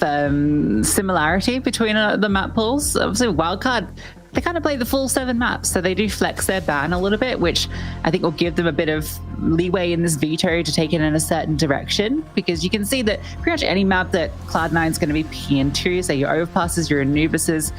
similarity between the map pools. Obviously, wildcard, they kind of play the full 7 maps, so they do flex their ban a little bit, which I think will give them a bit of leeway in this veto to take it in a certain direction, because you can see that pretty much any map that Cloud9 is going to be P into, say your Overpasses, your Anubises,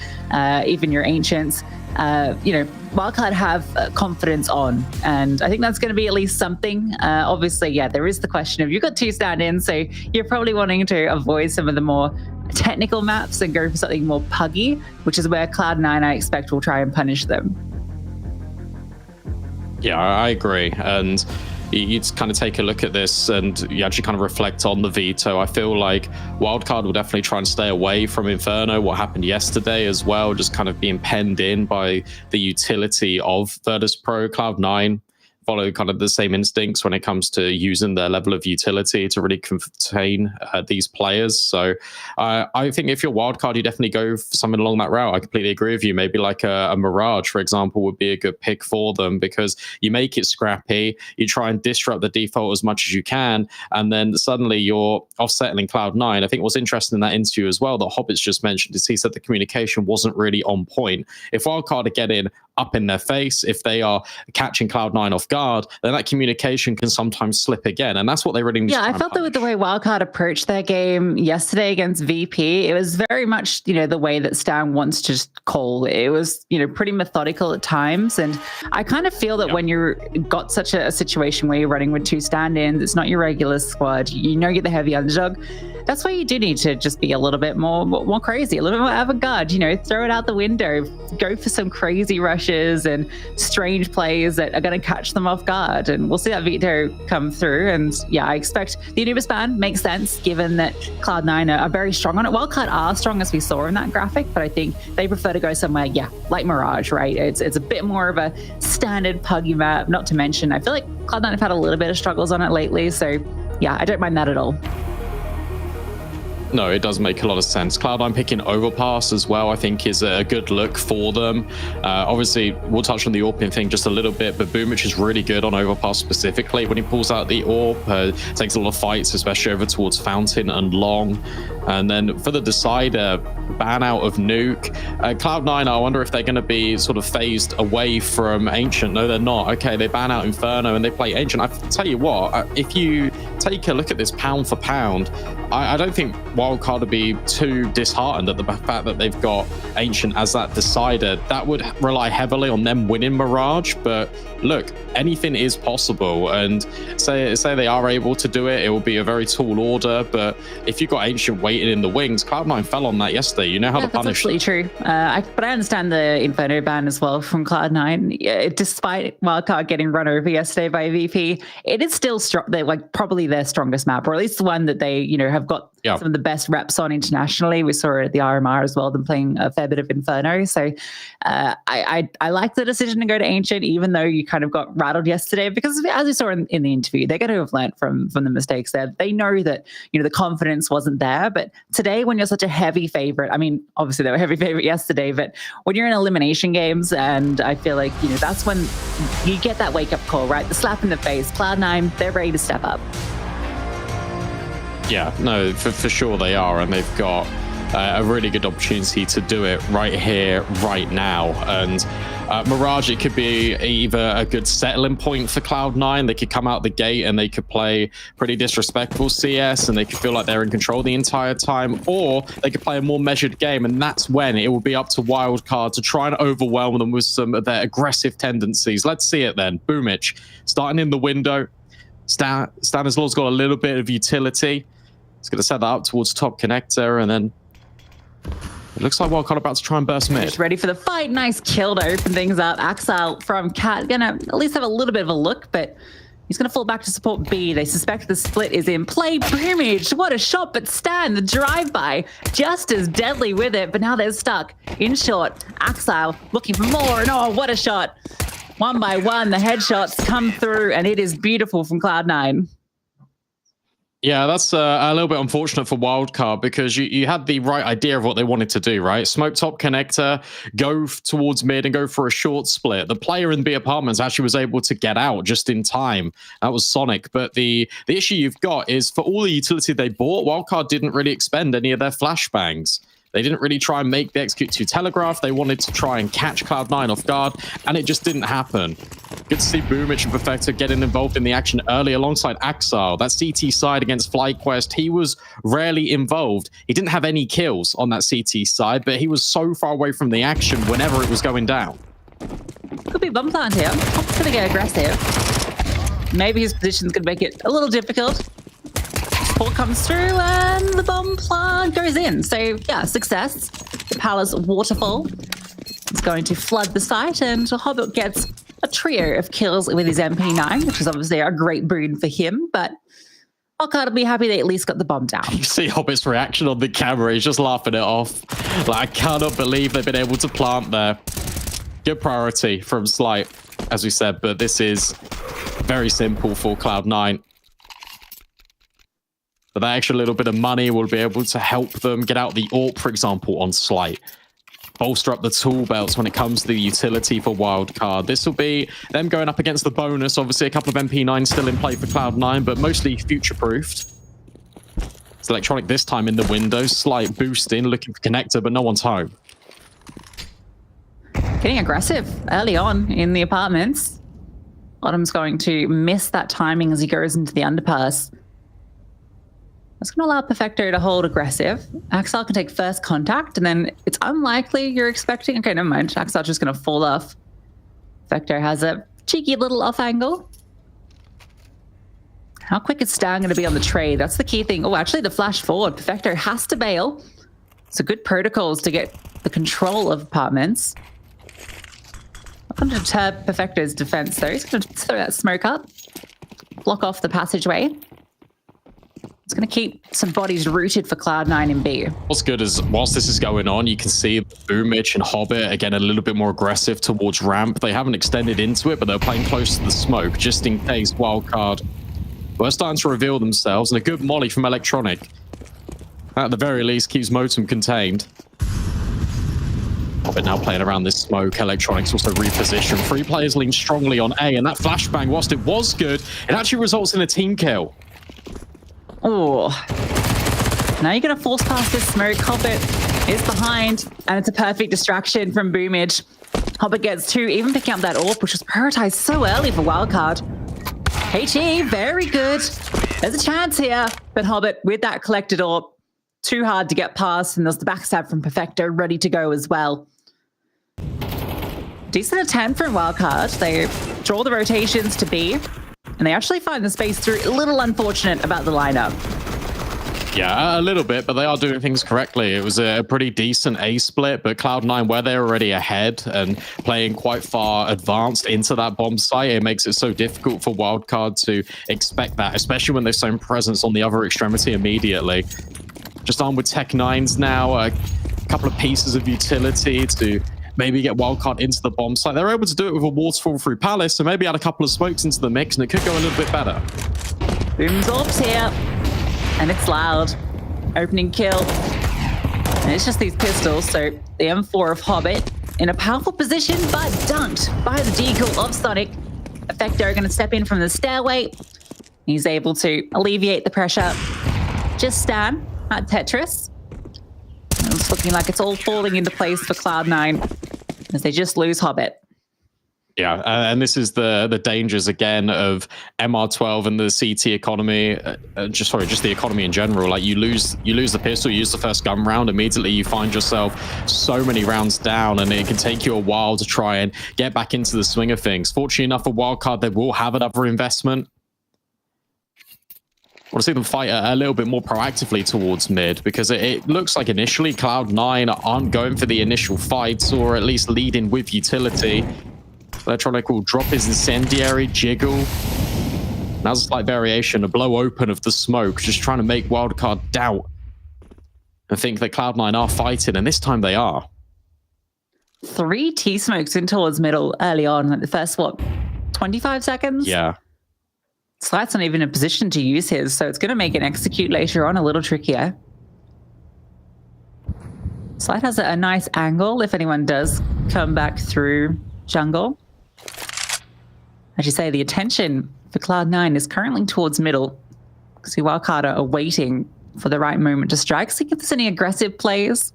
even your Ancients, Wildcard have confidence on, and I think that's going to be at least something. Obviously, yeah, there is the question of you've got 2 stand-ins, so you're probably wanting to avoid some of the more technical maps and go for something more puggy, which is where Cloud9, I expect, will try and punish them. Yeah, I agree. And you kind of take a look at this and you actually kind of reflect on the veto. I feel like Wildcard will definitely try and stay away from Inferno, what happened yesterday as well, just kind of being penned in by the utility of Virtus Pro. Cloud9 follow kind of the same instincts when it comes to using their level of utility to really contain these players. So I think if you're Wildcard, you definitely go for something along that route. I completely agree with you. Maybe like a Mirage, for example, would be a good pick for them, because you make it scrappy, you try and disrupt the default as much as you can, and then suddenly you're offsetting Cloud9. I think what's interesting in that interview as well that Hobbits just mentioned is he said the communication wasn't really on point. If Wildcard are getting up in their face, if they are catching Cloud9 off guard, then that communication can sometimes slip again, and that's what they really need. Yeah, I felt that with the way Wildcard approached their game yesterday against VP, it was very much, the way that Stan wants to call. It was, pretty methodical at times, and I kind of feel that when you're got such a situation where you're running with 2 stand-ins, it's not your regular squad, you're the heavy underdog. That's why you do need to just be a little bit more crazy, a little bit more avant-garde, throw it out the window, go for some crazy rushes and strange plays that are going to catch them off guard. And we'll see that veto come through. And yeah, I expect the Anubis ban makes sense given that Cloud9 are very strong on it. Wildcard are strong, as we saw in that graphic, but I think they prefer to go somewhere, like Mirage, right? It's a bit more of a standard puggy map, not to mention, I feel like Cloud9 have had a little bit of struggles on it lately. So yeah, I don't mind that at all. No, it does make a lot of sense. Cloud9 picking Overpass as well, I think, is a good look for them. Obviously, we'll touch on the AWPing thing just a little bit, but Boomich is really good on Overpass specifically. When he pulls out the AWP, takes a lot of fights, especially over towards Fountain and Long. And then for the decider, ban out of Nuke. Cloud9, I wonder if they're going to be sort of phased away from Ancient. No, they're not. Okay, they ban out Inferno and they play Ancient. I tell you what, if you take a look at this pound for pound, I don't think Wildcard would be too disheartened at the fact that they've got Ancient as that decider. That would rely heavily on them winning Mirage, but look, anything is possible, and say they are able to do it, it will be a very tall order, but if you've got Ancient waiting in the wings, Cloud9 fell on that yesterday. You know how to punish them. That's absolutely true. But I understand the Inferno ban as well from Cloud9. Despite Wildcard getting run over yesterday by VP, it is still probably their strongest map, or at least the one that they have got some of the best reps on internationally. We saw it at the RMR as well, them playing a fair bit of Inferno. So I like the decision to go to Ancient, even though you kind of got rattled yesterday, because as we saw in the interview, they're going to have learned from the mistakes there. They know that the confidence wasn't there, but today when you're such a heavy favorite, I mean, obviously they were heavy favorite yesterday, but when you're in elimination games, and I feel like that's when you get that wake up call, right? The slap in the face. Cloud9, they're ready to step up. Yeah, no, for sure they are, and they've got a really good opportunity to do it right here, right now. And Mirage, it could be either a good settling point for Cloud9. They could come out the gate and they could play pretty disrespectful CS and they could feel like they're in control the entire time, or they could play a more measured game, and that's when it will be up to Wildcard to try and overwhelm them with some of their aggressive tendencies. Let's see it then. Boomich starting in the window. Stanislaw's got a little bit of utility. He's going to set that up towards top connector, and then it looks like Wildcard about to try and burst mid. Just ready for the fight. Nice kill to open things up. Axel from Cat gonna at least have a little bit of a look, but he's gonna fall back to support B. They suspect the split is in play. Boomage, what a shot, but Stan, the drive-by, just as deadly with it, but now they're stuck. In short, Axel looking for more, and oh, what a shot. One by one, the headshots come through, and it is beautiful from Cloud9. Yeah, that's a little bit unfortunate for Wildcard because you had the right idea of what they wanted to do, right? Smoke top connector, go towards mid and go for a short split. The player in B apartments actually was able to get out just in time. That was Sonic. But the issue you've got is for all the utility they bought, Wildcard didn't really expend any of their flashbangs. They didn't really try and make the Execute 2 telegraph. They wanted to try and catch Cloud9 off guard, and it just didn't happen. Good to see Boomich and Perfecto getting involved in the action early alongside Axel. That CT side against FlyQuest, he was rarely involved. He didn't have any kills on that CT side, but he was so far away from the action whenever it was going down. Could be bomb plant here. He's going to get aggressive. Maybe his position's going to make it a little difficult. Support comes through and the bomb plant goes in. So yeah, success. The Palace waterfall is going to flood the site, and Hobbit gets a trio of kills with his MP9, which is obviously a great boon for him, but Wildcard will be happy they at least got the bomb down. You see Hobbit's reaction on the camera. He's just laughing it off. Like, I cannot believe they've been able to plant there. Good priority from Slight, as we said, but this is very simple for Cloud9. But that extra little bit of money will be able to help them get out the AWP, for example, on Slight. Bolster up the tool belts when it comes to the utility for Wildcard. This will be them going up against the bonus. Obviously, a couple of MP9s still in play for Cloud9, but mostly future-proofed. It's Electronic this time in the window. Slight boosting, looking for connector, but no one's home. Getting aggressive early on in the apartments. Autumn's going to miss that timing as he goes into the underpass. That's going to allow Perfecto to hold aggressive. Axel can take first contact, and then it's unlikely you're expecting... Okay, never mind. Axel's just going to fall off. Perfecto has a cheeky little off angle. How quick is Stan going to be on the trade? That's the key thing. Oh, actually, the flash forward. Perfecto has to bail. So good protocols to get the control of apartments. Not going to deter Perfecto's defense, though. He's going to throw that smoke up. Block off the passageway. It's going to keep some bodies rooted for Cloud9 and B. What's good is, whilst this is going on, you can see Boomich and Hobbit, again, a little bit more aggressive towards ramp. They haven't extended into it, but they're playing close to the smoke, just in case Wildcard were starting to reveal themselves. And a good molly from Electronic. At the very least, keeps Motum contained. Hobbit now playing around this smoke. Electronics also reposition. 3 players lean strongly on A, and that flashbang, whilst it was good, it actually results in a team kill. Oh, now you're going to force past this smoke. Hobbit is behind, and it's a perfect distraction from Boomage. Hobbit gets 2, even picking up that AWP, which was prioritized so early for Wildcard. HE, very good. There's a chance here, but Hobbit with that collected AWP, too hard to get past, and there's the backstab from Perfecto ready to go as well. Decent attempt from Wildcard. They draw the rotations to B. And they actually find the space through. A little unfortunate about the lineup. Yeah, a little bit, but they are doing things correctly. It was a pretty decent A split, but Cloud9, where they're already ahead and playing quite far advanced into that bomb site, it makes it so difficult for Wildcard to expect that, especially when they've shown presence on the other extremity immediately. Just armed with Tech 9s now, a couple of pieces of utility to maybe get Wildcard into the bomb site. They're able to do it with a waterfall through Palace, so maybe add a couple of smokes into the mix, and it could go a little bit better. Boom's AWP's here, and it's loud. Opening kill. And it's just these pistols, so the M4 of Hobbit in a powerful position, but dunked by the decoy of Sonic. Effecto are going to step in from the stairway. He's able to alleviate the pressure. Just Stan at Tetris. looking like it's all falling into place for Cloud9 as they just lose Hobbit. Yeah, and this is the dangers again of MR12 and the CT economy. Just the economy in general. Like you lose the pistol, you use the first gun round, immediately you find yourself so many rounds down, and it can take you a while to try and get back into the swing of things. Fortunately enough for Wildcard, they will have another investment. I want to see them fight a little bit more proactively towards mid, because it looks like initially Cloud9 aren't going for the initial fights, or at least leading with utility. Electronic will drop his incendiary, jiggle. Now's a slight variation, a blow open of the smoke, just trying to make Wildcard doubt and think that Cloud9 are fighting, and this time they are. 3 T-smokes in towards middle early on, like the first, 25 seconds? Yeah. Slight's not even in a position to use his, so it's going to make an execute later on a little trickier. Slight has a nice angle if anyone does come back through jungle. As you say, the attention for Cloud9 is currently towards middle, because the Wildcard are waiting for the right moment to strike. See if there's any aggressive plays.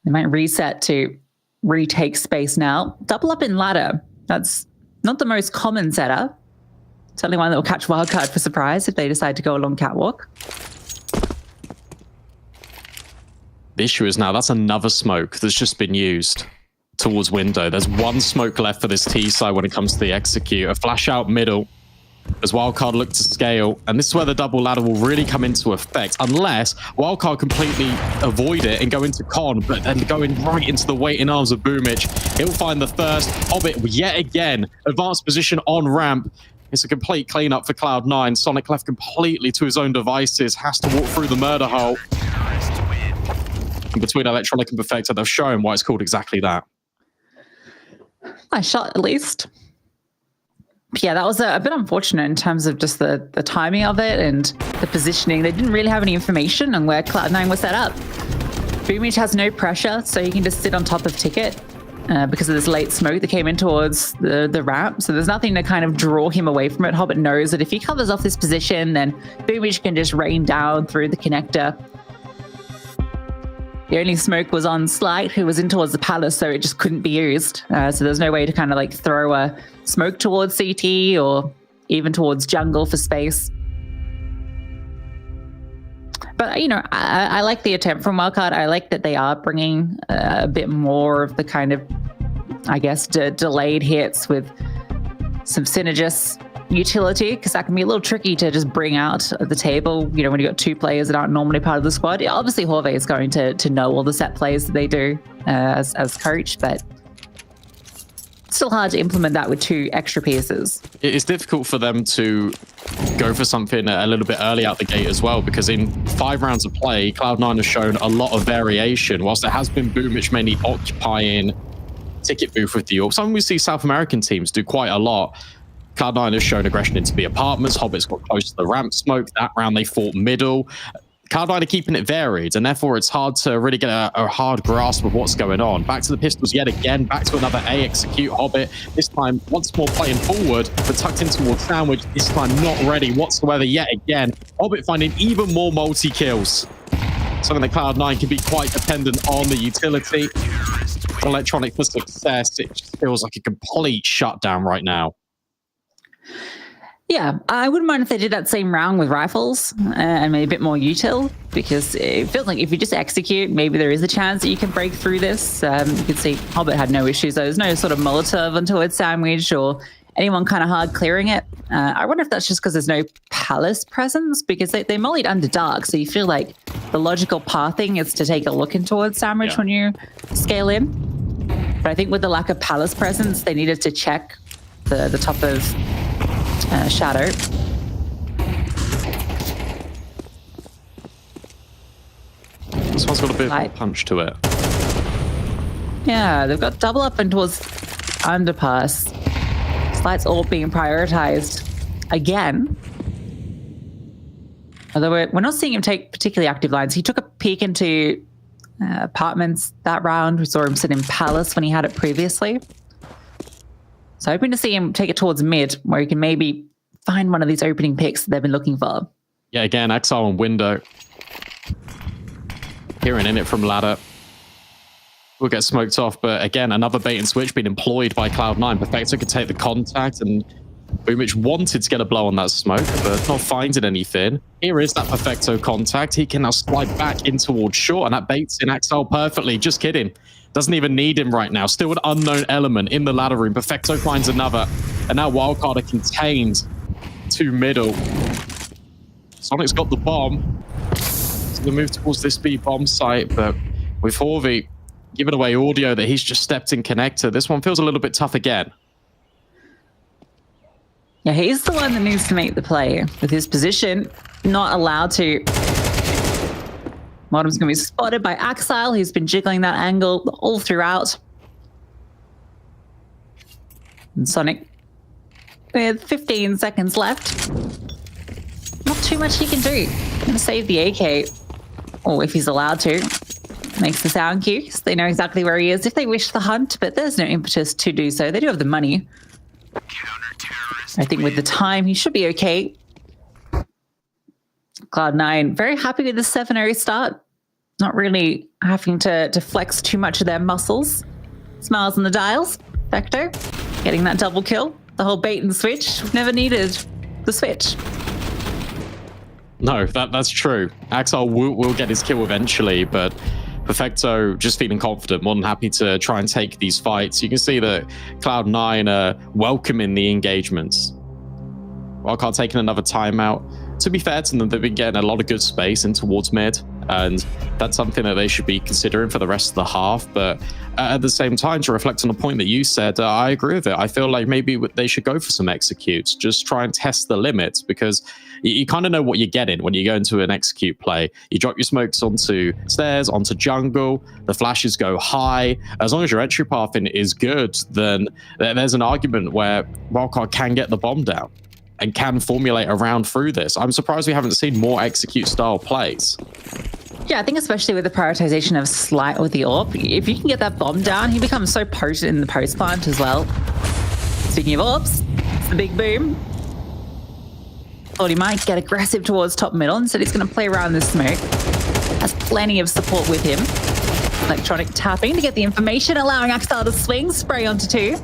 They might reset to retake space now. Double up in ladder. That's not the most common setup. Certainly one that will catch Wildcard for surprise if they decide to go along catwalk. The issue is now that's another smoke that's just been used towards window. There's 1 smoke left for this T side when it comes to the execute. A flash out middle as Wildcard look to scale, and this is where the double ladder will really come into effect, unless Wildcard completely avoid it and go into con, but then going right into the waiting arms of Boomich. He'll find the first. Hobbit yet again, advanced position on ramp. It's a complete cleanup for Cloud9. Sonic left completely to his own devices, has to walk through the murder hole. And between Electronic and Perfecto, they've shown why it's called exactly that. Nice shot, at least. Yeah, that was a bit unfortunate in terms of just the timing of it and the positioning. They didn't really have any information on where Cloud9 was set up. Boomich has no pressure, so he can just sit on top of Ticket because of this late smoke that came in towards the ramp. So there's nothing to kind of draw him away from it. Hobbit knows that if he covers off this position, then Boomich can just rain down through the connector. The only smoke was on Slight, who was in towards the palace, so it just couldn't be used. So there's no way to kind of like throw a smoke towards CT or even towards jungle for space. But, you know, I like the attempt from Wildcard. I like that they are bringing a bit more of the kind of, I guess, delayed hits with some synergist utility, because that can be a little tricky to just bring out at the table, you know, when you've got 2 players that aren't normally part of the squad. Yeah, obviously Horvath is going to know all the set plays that they do as coach, but it's still hard to implement that with 2 extra pieces. It's difficult for them to go for something a little bit early out the gate as well, because in 5 rounds of play, Cloud9 has shown a lot of variation. Whilst there has been Boomich mainly occupying ticket booth with the AWP, something we see South American teams do quite a lot. Cloud9 has shown aggression into the apartments. Hobbit's got close to the ramp smoke. That round they fought middle. Cloud9 are keeping it varied, and therefore it's hard to really get a hard grasp of what's going on. Back to the pistols yet again. Back to another A execute. Hobbit, this time once more playing forward, but tucked in towards Sandwich. This time not ready whatsoever yet again. Hobbit finding even more multi-kills. Something that Cloud9 can be quite dependent on the utility. Electronic for success. It just feels like a complete shutdown right now. Yeah, I wouldn't mind if they did that same round with rifles and maybe a bit more util, because it feels like if you just execute, maybe there is a chance that you can break through this. You can see Hobbit had no issues. There's no sort of Molotov until it's sandwiched or anyone kind of hard clearing it. I wonder if that's just because there's no palace presence, because they mollied under dark, so you feel like the logical pathing is to take a look in towards sandwich when you scale in. But I think with the lack of palace presence, they needed to check the top of Shadow. This one's got a bit of punch to it. Yeah, they've got double up and towards underpass. Slight's all being prioritized again. Although we're not seeing him take particularly active lines. He took a peek into apartments that round. We saw him sit in Palace when he had it previously. So hoping to see him take it towards mid, where he can maybe find one of these opening picks that they've been looking for. Yeah, again, Exile and Window. Hearing in it from ladder. Will get smoked off, but again, another bait and switch being employed by Cloud9. Perfecto could take the contact, and Boomich wanted to get a blow on that smoke, but not finding anything. Here is that Perfecto contact. He can now slide back in towards short, and that baits in Axel perfectly. Just kidding. Doesn't even need him right now. Still an unknown element in the ladder room. Perfecto finds another, and now Wildcard are contained to middle. Sonic's got the bomb. So they move towards this B bomb site, but with Horvey giving away audio that he's just stepped in connector, this one feels a little bit tough again. Yeah, he's the one that needs to make the play. With his position, not allowed to. Modem's going to be spotted by Axile, who's been jiggling that angle all throughout. And Sonic, with 15 seconds left, not too much he can do. Going to save the AK, or if he's allowed to. Makes the sound cue, so they know exactly where he is if they wish to hunt, but there's no impetus to do so. They do have the money. I think with the time, he should be okay. Cloud9, very happy with the 7-0 start. Not really having to flex too much of their muscles. Smiles on the dials. Vector, getting that double kill. The whole bait and switch. Never needed the switch. No, that's true. Axel will get his kill eventually, but Perfecto just feeling confident, more than happy to try and take these fights. You can see that Cloud9 are welcoming the engagements. Wildcard taking another timeout. To be fair to them, they've been getting a lot of good space in towards mid, and that's something that they should be considering for the rest of the half. But at the same time, to reflect on the point that you said, I agree with it. I feel like maybe they should go for some executes, just try and test the limits, because you kind of know what you're getting when you go into an execute play. You drop your smokes onto stairs, onto jungle, the flashes go high. As long as your entry path is good, then there's an argument where Wildcard can get the bomb down and can formulate around through this. I'm surprised we haven't seen more execute style plays. Yeah, I think especially with the prioritization of Slight with the AWP, if you can get that bomb down, he becomes so potent in the post plant as well. Speaking of AWPs, it's the big boom. Thought he might get aggressive towards top middle, instead he's going to play around this smoke. Has plenty of support with him. Electronic tapping to get the information, allowing Axel to swing, spray onto 2.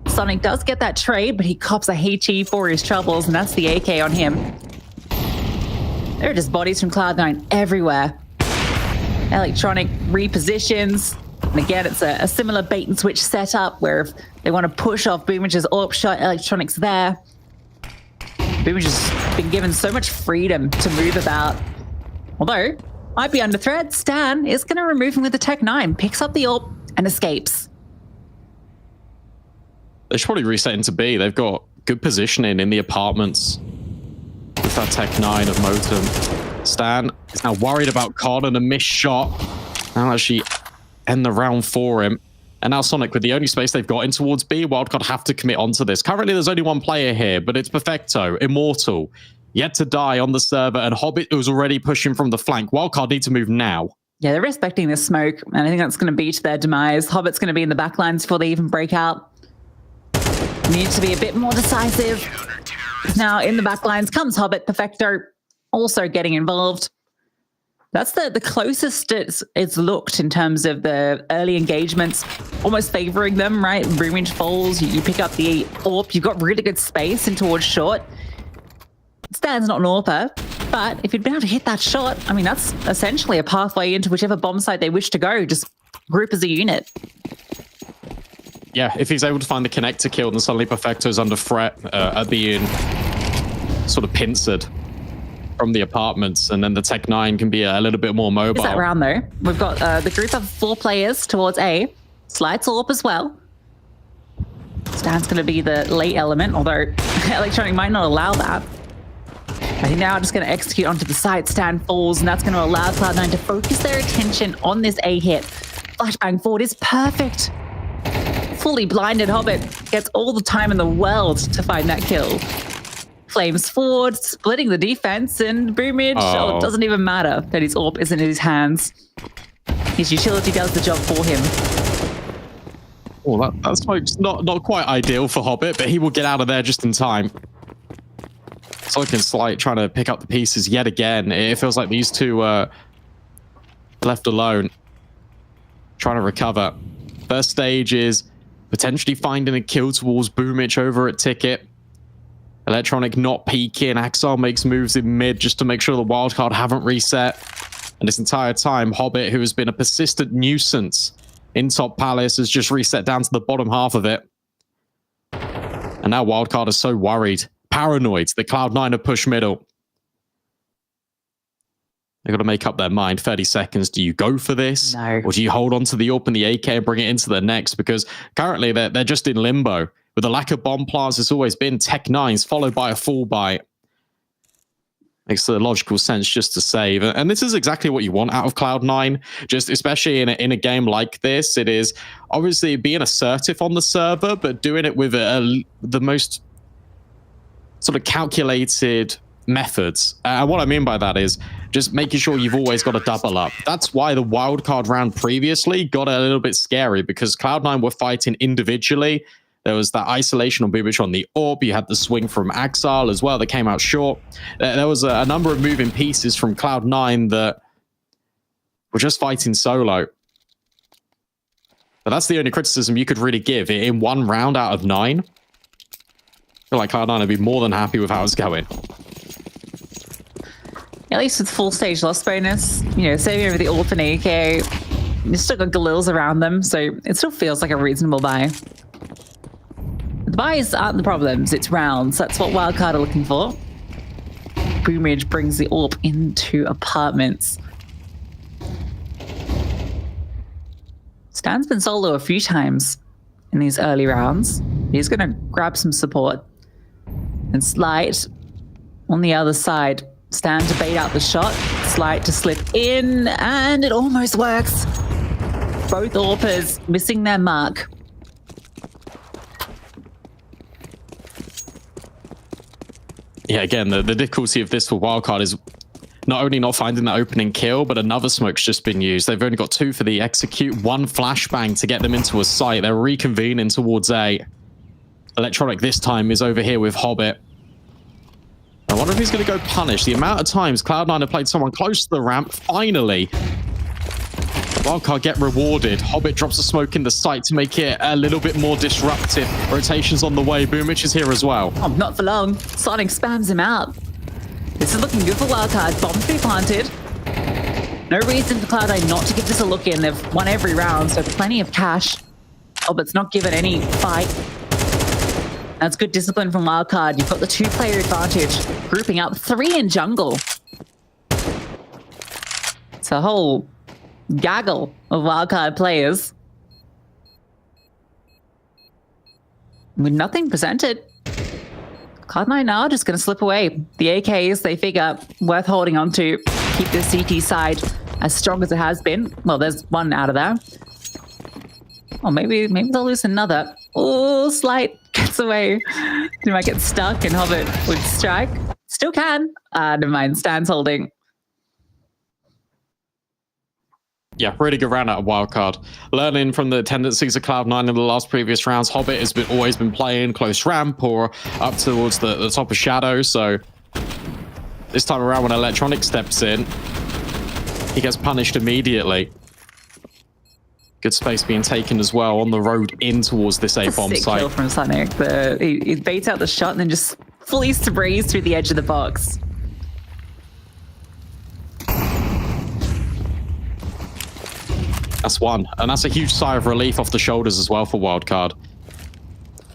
Sonic does get that trade, but he cops a HE for his troubles, and that's the AK on him. There are just bodies from Cloud9 everywhere. Electronic repositions. And again, it's a similar bait and switch setup where if they want to push off Boomich's AWP shot, Electronic's there. Boomich has been given so much freedom to move about. Although, might be under threat, Stan is going to remove him with the Tech 9, picks up the AWP and escapes. They should probably reset into B. They've got good positioning in the apartments with that Tech 9 of Motum. Stan is now worried about Con and a missed shot. Now actually end the round for him. And now Sonic, with the only space they've got in towards B, Wildcard have to commit onto this. Currently, there's only one player here, but it's Perfecto, Immortal, yet to die on the server, and Hobbit, who's already pushing from the flank. Wildcard need to move now. Yeah, they're respecting this smoke, and I think that's going to be to their demise. Hobbit's going to be in the backlines before they even break out. Need to be a bit more decisive. Now in the backlines comes Hobbit. Perfecto also getting involved. That's the closest it's looked in terms of the early engagements, almost favoring them, right? Boomich falls, you pick up the AWP, you've got really good space in towards short. Stan's not an AWPer, but if you'd been able to hit that shot, I mean, that's essentially a pathway into whichever bomb site they wish to go, just group as a unit. Yeah, if he's able to find the connector kill, then suddenly Perfecto's under threat at being sort of pincered from the apartments, and then the Tech 9 can be a little bit more mobile. Is that round though? We've got the group of 4 players towards A. Slides AWP as well. Stan's going to be the late element, although Electronic might not allow that. I think now just going to execute onto the site. Stan falls, and that's going to allow Cloud9 to focus their attention on this A hit. Flashbang forward is perfect. Fully blinded Hobbit gets all the time in the world to find that kill. Flames forward, splitting the defense, and Boomich, it doesn't even matter that his AWP isn't in his hands. His utility does the job for him. Well, that's not quite ideal for Hobbit, but he will get out of there just in time. Sonic and Slight trying to pick up the pieces yet again. It feels like these two left alone, trying to recover. First stage is potentially finding a kill towards Boomich over at Ticket. Electronic not peeking. Axel makes moves in mid just to make sure the wildcard haven't reset. And this entire time, Hobbit, who has been a persistent nuisance in top Palace, has just reset down to the bottom half of it. And now wildcard is so worried, paranoid that Cloud9 have pushed middle. They've got to make up their mind. 30 seconds. Do you go for this? No. Or do you hold on to the AWP and the AK and bring it into the next? Because currently they're just in limbo. With the lack of bomb plants, it's always been Tech 9s followed by a full buy. Makes the logical sense just to save. And this is exactly what you want out of Cloud9. Just especially in a game like this, it is obviously being assertive on the server, but doing it with the most sort of calculated methods. And what I mean by that is just making sure you've always got a double up. That's why the wildcard round previously got a little bit scary, because Cloud9 were fighting individually. There was that isolation on Boomich on the AWP. You had the swing from Axal as well that came out short. There was a number of moving pieces from Cloud9 that were just fighting solo. But that's the only criticism you could really give in one round out of 9. I feel like Cloud9 would be more than happy with how it's going. At least with full stage loss bonus, saving over the AWP and AK, you've still got Galils around them, so it still feels like a reasonable buy. The buys aren't the problems, it's rounds. That's what Wildcard are looking for. Boomage brings the AWP into apartments. Stan's been solo a few times in these early rounds. He's going to grab some support. And Slight on the other side. Stan to bait out the shot. Slight to slip in, and it almost works. Both AWPers missing their mark. Yeah, again, the difficulty of this for Wildcard is not only not finding that opening kill, but another smoke's just been used. They've only got 2 for the execute, 1 flashbang to get them into a site. They're reconvening towards A. Electronic this time is over here with Hobbit. I wonder if he's going to go punish. The amount of times Cloud9 have played someone close to the ramp, finally, Wildcard get rewarded. Hobbit drops a smoke in the site to make it a little bit more disruptive. Rotations on the way. Boomich is here as well. Oh, not for long. Sonic spams him out. This is looking good for Wildcard. Bombs be planted. No reason for Cloud9 not to give this a look in. They've won every round, so plenty of cash. Hobbit's not given any fight. That's good discipline from Wildcard. You've got the 2-player advantage. Grouping up 3 in jungle. It's a whole gaggle of Wildcard players. With nothing presented. Cloud9 now just going to slip away. The AKs, they figure, worth holding on to. Keep this CT side as strong as it has been. Well, there's one out of there. Oh, maybe they'll lose another. Oh, Slight gets away. He might get stuck and Hobbit would strike. Still can. Never mind. Stan's holding. Yeah, really good round out of Wildcard. Learning from the tendencies of Cloud9 in the last previous rounds, Hobbit has always been playing close ramp or up towards the top of Shadow. So this time around when Electronic steps in, he gets punished immediately. Good space being taken as well on the road in towards this A-bomb Sick site. kill from Sonic. He baits out the shot and then just flees to breeze through the edge of the box. That's one. And that's a huge sigh of relief off the shoulders as well for Wildcard.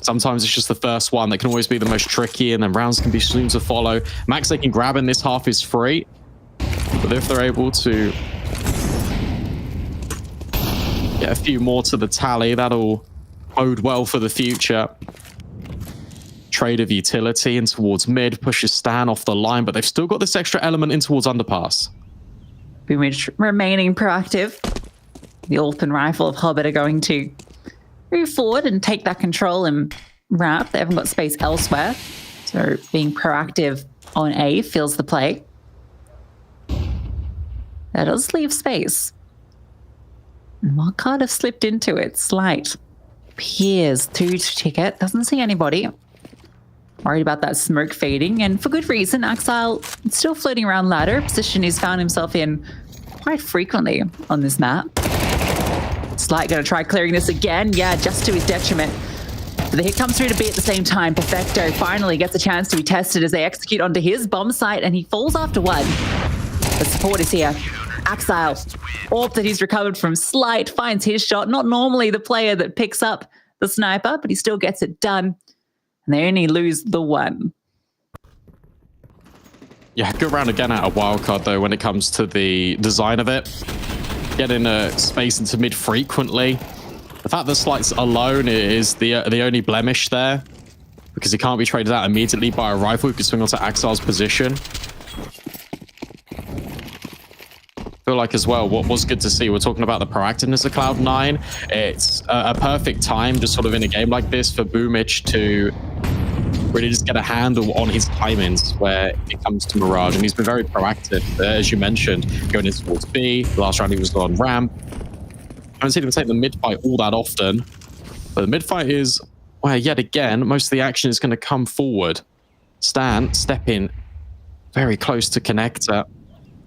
Sometimes it's just the first one that can always be the most tricky, and then rounds can be soon to follow. Max they can grab in this half is free. But if they're able to get a few more to the tally, that'll bode well for the future. Trade of utility in towards mid, pushes Stan off the line, but they've still got this extra element in towards underpass. Boomage remaining proactive. The open rifle of Hobbit are going to move forward and take that control and ramp. They haven't got space elsewhere. So being proactive on A feels the play. That does leave space. Wildcard have slipped into it. Slight. Peers to Ticket. Doesn't see anybody. Worried about that smoke fading. And for good reason. Axile still floating around ladder. Position he's found himself in quite frequently on this map. Slight going to try clearing this again. Yeah, just to his detriment. But the hit comes through to B at the same time. Perfecto finally gets a chance to be tested as they execute onto his bomb site, and he falls after one. The support is here. Axile, orb that he's recovered from Slight, finds his shot. Not normally the player that picks up the sniper, but he still gets it done. And they only lose the one. Yeah, good round again out of wildcard, though, when it comes to the design of it. Getting space into mid frequently. The fact that Slight's alone is the only blemish there, because he can't be traded out immediately by a rifle who can swing onto Axile's position. I feel like as well, what was good to see, we're talking about the proactiveness of Cloud9. It's a perfect time, just sort of in a game like this, for Boomich to really just get a handle on his timings where it comes to Mirage. And he's been very proactive, as you mentioned, going in towards B. The last round he was on ramp. I haven't seen him take the mid fight all that often. But the mid fight is where, yet again, most of the action is going to come forward. Stan stepping very close to connector.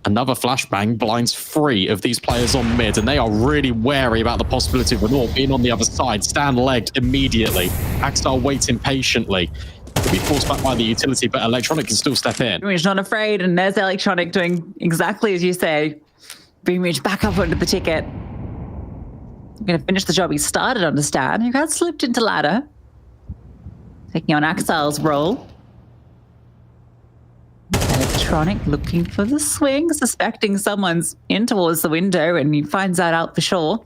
Another flashbang blinds 3 of these players on mid, and they are really wary about the possibility of an AWP being on the other side. Stan legged immediately. Axel waiting patiently. Could be forced back by the utility, but Electronic can still step in. Boomich not afraid, and there's Electronic doing exactly as you say. Boomich back up onto the ticket. Going to finish the job he started on Stan, who got slipped into ladder. Taking on Axel's role. Electronic looking for the swing, suspecting someone's in towards the window, and he finds that out for sure.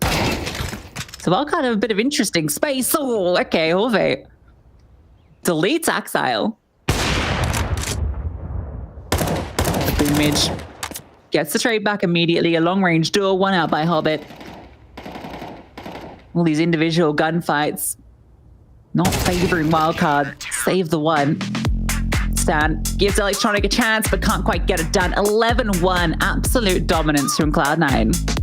So I'll kind of a bit of interesting space. Oh, okay, Hove deletes Axile. The Boomage gets the trade back immediately. A long-range duel, one out by Hobbit. All these individual gunfights not favoring wildcard. Save the one. Stan gives Electronic a chance, but can't quite get it done. 11-1, absolute dominance from Cloud9.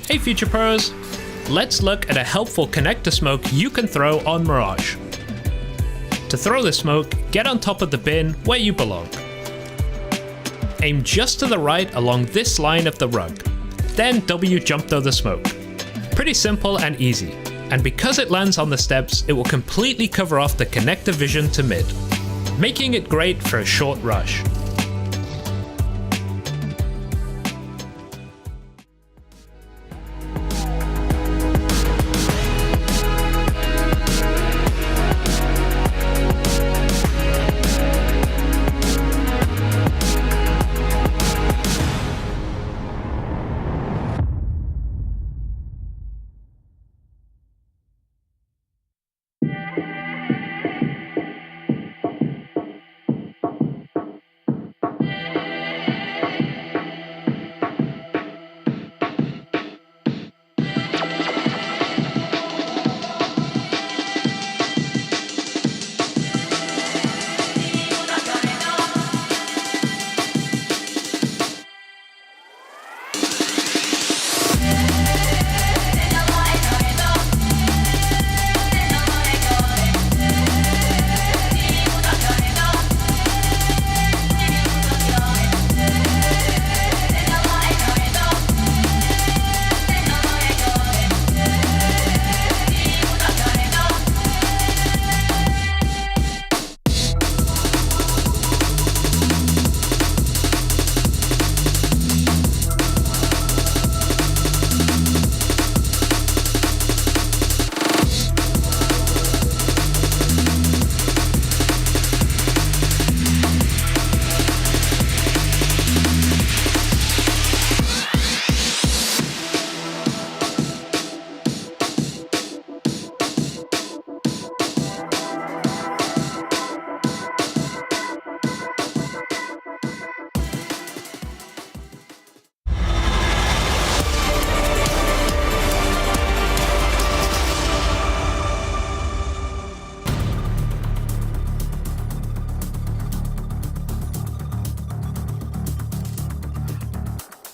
Hey Future Pros, let's look at a helpful connector smoke you can throw on Mirage. To throw the smoke, get on top of the bin where you belong. Aim just to the right along this line of the rug, then W jump throw the smoke. Pretty simple and easy, and because it lands on the steps, it will completely cover off the connector vision to mid, making it great for a short rush.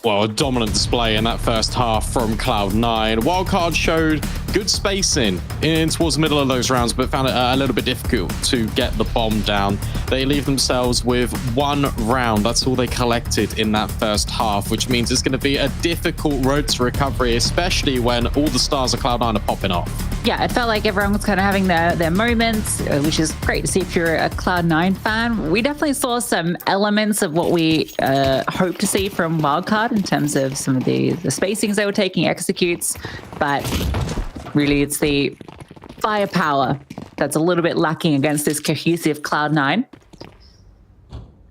Well, a dominant display in that first half from Cloud9. Wildcard showed good spacing in towards the middle of those rounds, but found it a little bit difficult to get the bomb down. They leave themselves with 1 round. That's all they collected in that first half, which means it's going to be a difficult road to recovery, especially when all the stars of Cloud9 are popping off. Yeah, it felt like everyone was kind of having their moments, which is great to see if you're a Cloud9 fan. We definitely saw some elements of what we hope to see from Wildcard in terms of some of the spacings they were taking, executes, but really it's the firepower that's a little bit lacking against this cohesive Cloud9.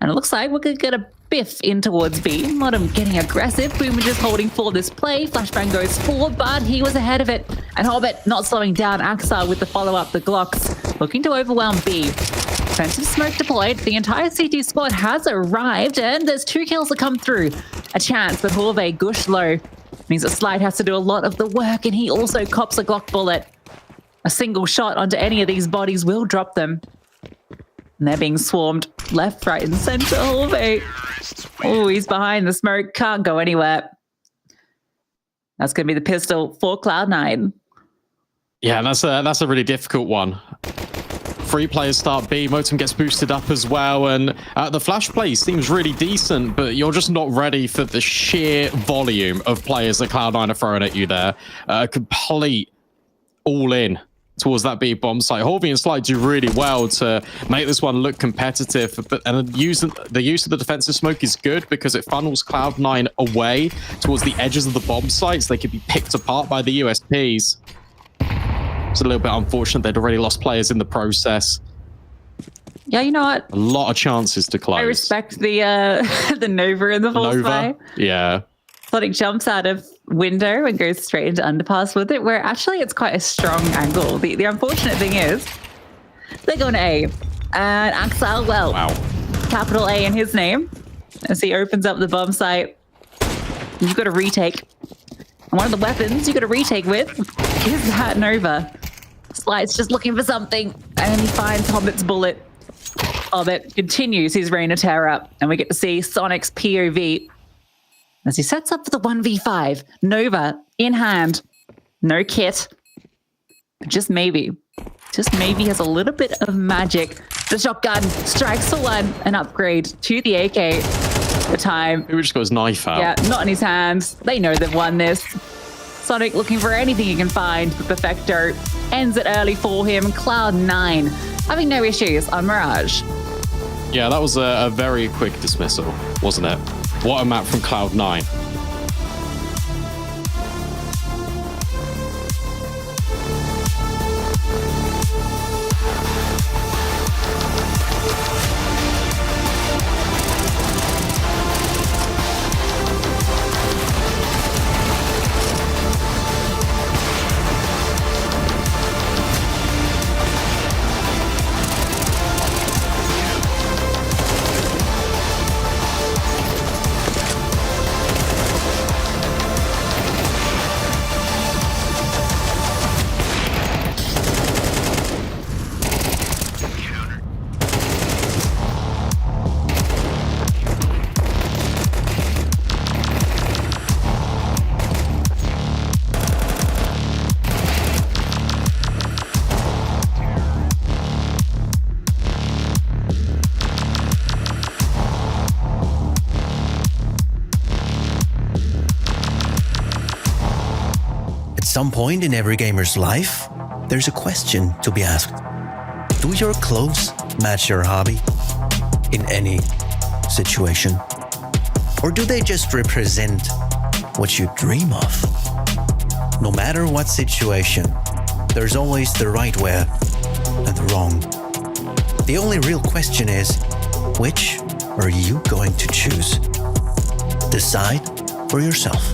And it looks like we're going to get a biff in towards B. Not him getting aggressive. We were just holding for this play. Flashbang goes forward, but he was ahead of it. And Hobbit not slowing down. Axar with the follow-up. The Glocks looking to overwhelm B. Defensive smoke deployed. The entire CT squad has arrived, and there's 2 kills to come through. A chance, but Horve gush low. Means that Slide has to do a lot of the work, and he also cops a Glock bullet. A single shot onto any of these bodies will drop them. And they're being swarmed left, right, and center. Horve. Oh, he's behind the smoke. Can't go anywhere. That's going to be the pistol for Cloud9. Yeah, that's a really difficult one. 3 players start B. Motum gets boosted up as well, and the flash play seems really decent, but you're just not ready for the sheer volume of players that Cloud9 are throwing at you there. Complete all-in towards that B bomb site. Horvey and Slide do really well to make this one look competitive, and the use of the defensive smoke is good because it funnels Cloud9 away towards the edges of the bomb sites. They could be picked apart by the USPs. It's a little bit unfortunate they'd already lost players in the process. Yeah, you know what? A lot of chances to close. I respect the the Nova in the false play. Yeah. Sonic jumps out of window and goes straight into underpass with it, where actually it's quite a strong angle. The unfortunate thing is they're going to A. And Axel, well, capital A in his name, as he opens up the bomb site. You've got to retake. And one of the weapons you got to retake with is that Nova. Slide's just looking for something, and he finds Hobbit's bullet. Hobbit continues his reign of terror, and we get to see Sonic's POV as he sets up for the 1v5. Nova in hand, no kit, but just maybe has a little bit of magic. The shotgun strikes for one, an upgrade to the AK. The time. He just got his knife out. Yeah, not in his hands. They know they've won this. Sonic looking for anything he can find, but Perfecto ends it early for him. Cloud9 having no issues on Mirage. Yeah, that was a very quick dismissal, wasn't it? What a map from Cloud9. At some point in every gamer's life, there's a question to be asked. Do your clothes match your hobby in any situation? Or do they just represent what you dream of? No matter what situation, there's always the right wear and the wrong. The only real question is, which are you going to choose? Decide for yourself.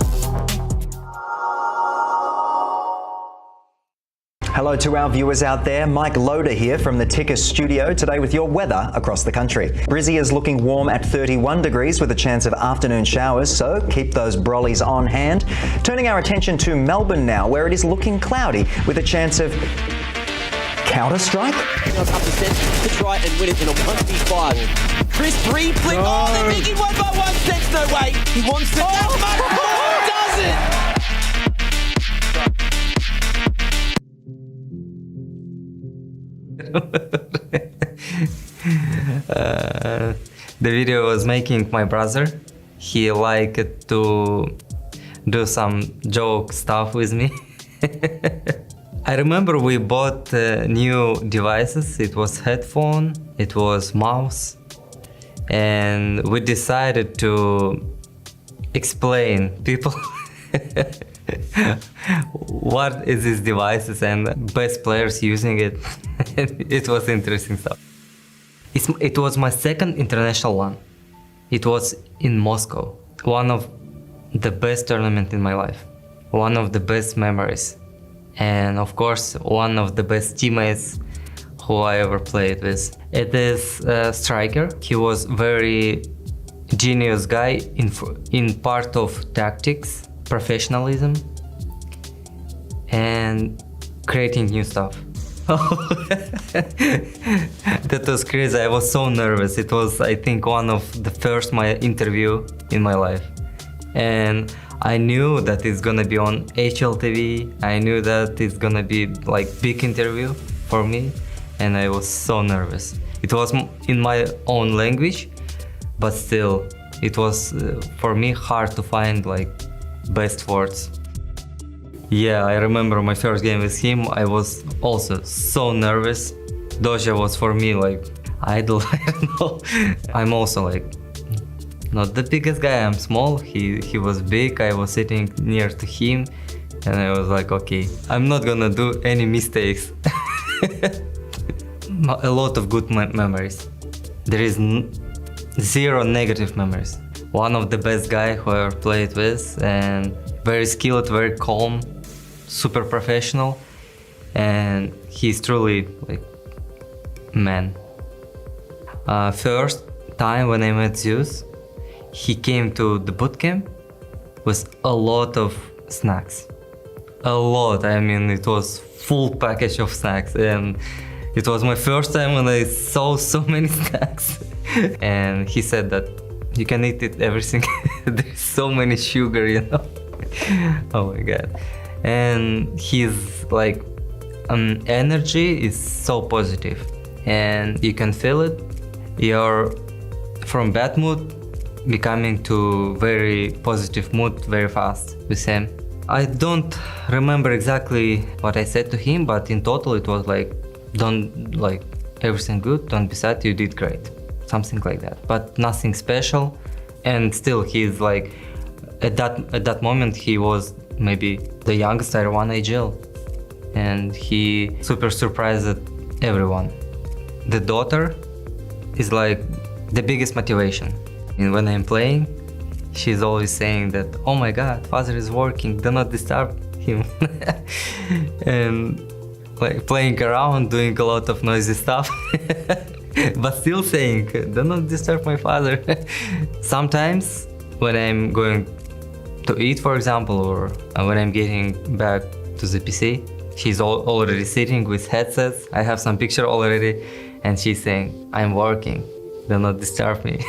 Hello to our viewers out there. Mike Loader here from the Ticker Studio, today with your weather across the country. Brizzy is looking warm at 31 degrees with a chance of afternoon showers, so keep those brollies on hand. Turning our attention to Melbourne now, where it is looking cloudy with a chance of Counter-Strike? Up the sense to try and win it in a 1v5. Chris 3 flick. Oh, they're making 1 by 1 sense. No way. He wants to. Oh my God, does it? The video was making my brother. He liked to do some joke stuff with me. I remember we bought new devices. It was headphone, it was mouse, and we decided to explain people what is these devices and best players using it. It was interesting stuff. It was my second international one. It was in Moscow. One of the best tournament in my life. One of the best memories. And of course, one of the best teammates who I ever played with. It is a striker. He was very genius guy in part of tactics, professionalism, and creating new stuff. That was crazy. I was so nervous. It was, I think, one of the first my interview in my life. And I knew that it's gonna be on HLTV. I knew that it's gonna be like big interview for me. And I was so nervous. It was in my own language, but still, it was for me hard to find like best words. Yeah, I remember my first game with him. I was also so nervous. Doja was for me like idol. I don't know. I'm also like not the biggest guy. I'm small. He was big. I was sitting near to him, and I was like, okay, I'm not gonna do any mistakes. A lot of good memories. There is zero negative memories. One of the best guy who I ever played with, and very skilled, very calm, super professional, and he's truly like man. First time when I met Zeus, he came to the bootcamp with a lot of snacks. A lot, I mean, it was full package of snacks, and it was my first time when I saw so many snacks. And he said that you can eat it everything. There's so many sugar, you know. Oh my god. And his like energy is so positive, and you can feel it. You're from bad mood becoming to very positive mood very fast with him. I don't remember exactly what I said to him, but in total it was like, don't like everything good, don't be sad, you did great, something like that, but nothing special. And still he's like at that moment he was maybe the youngest Tier 1 AGL, and he super surprised everyone. The daughter is like the biggest motivation. And when I'm playing, she's always saying that, oh my god, father is working, do not disturb him. And like playing around, doing a lot of noisy stuff, but still saying, do not disturb my father. Sometimes when I'm going to eat, for example, or when I'm getting back to the PC, she's already sitting with headsets. I have some picture already, and she's saying, I'm working, do not disturb me.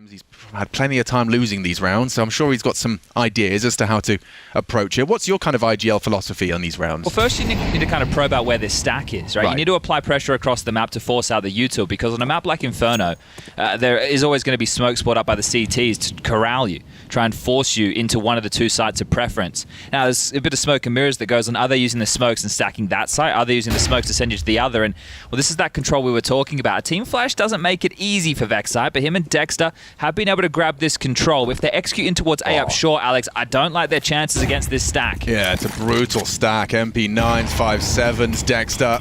He's had plenty of time losing these rounds, so I'm sure he's got some ideas as to how to approach it. What's your kind of IGL philosophy on these rounds? Well, first you need to kind of probe out where this stack is, right? You need to apply pressure across the map to force out the util, because on a map like Inferno, there is always going to be smoke spot up by the CTs to corral you, try and force you into one of the two sites of preference. Now, there's a bit of smoke and mirrors that goes on. Are they using the smokes and stacking that site? Are they using the smokes to send you to the other? And, well, this is that control we were talking about. Team Flash doesn't make it easy for Vexite, but him and Dexter have been able to grab this control. If they're executing towards A up short, Alex, I don't like their chances against this stack. Yeah, it's a brutal stack. MP9s, 5.7s, Dexter.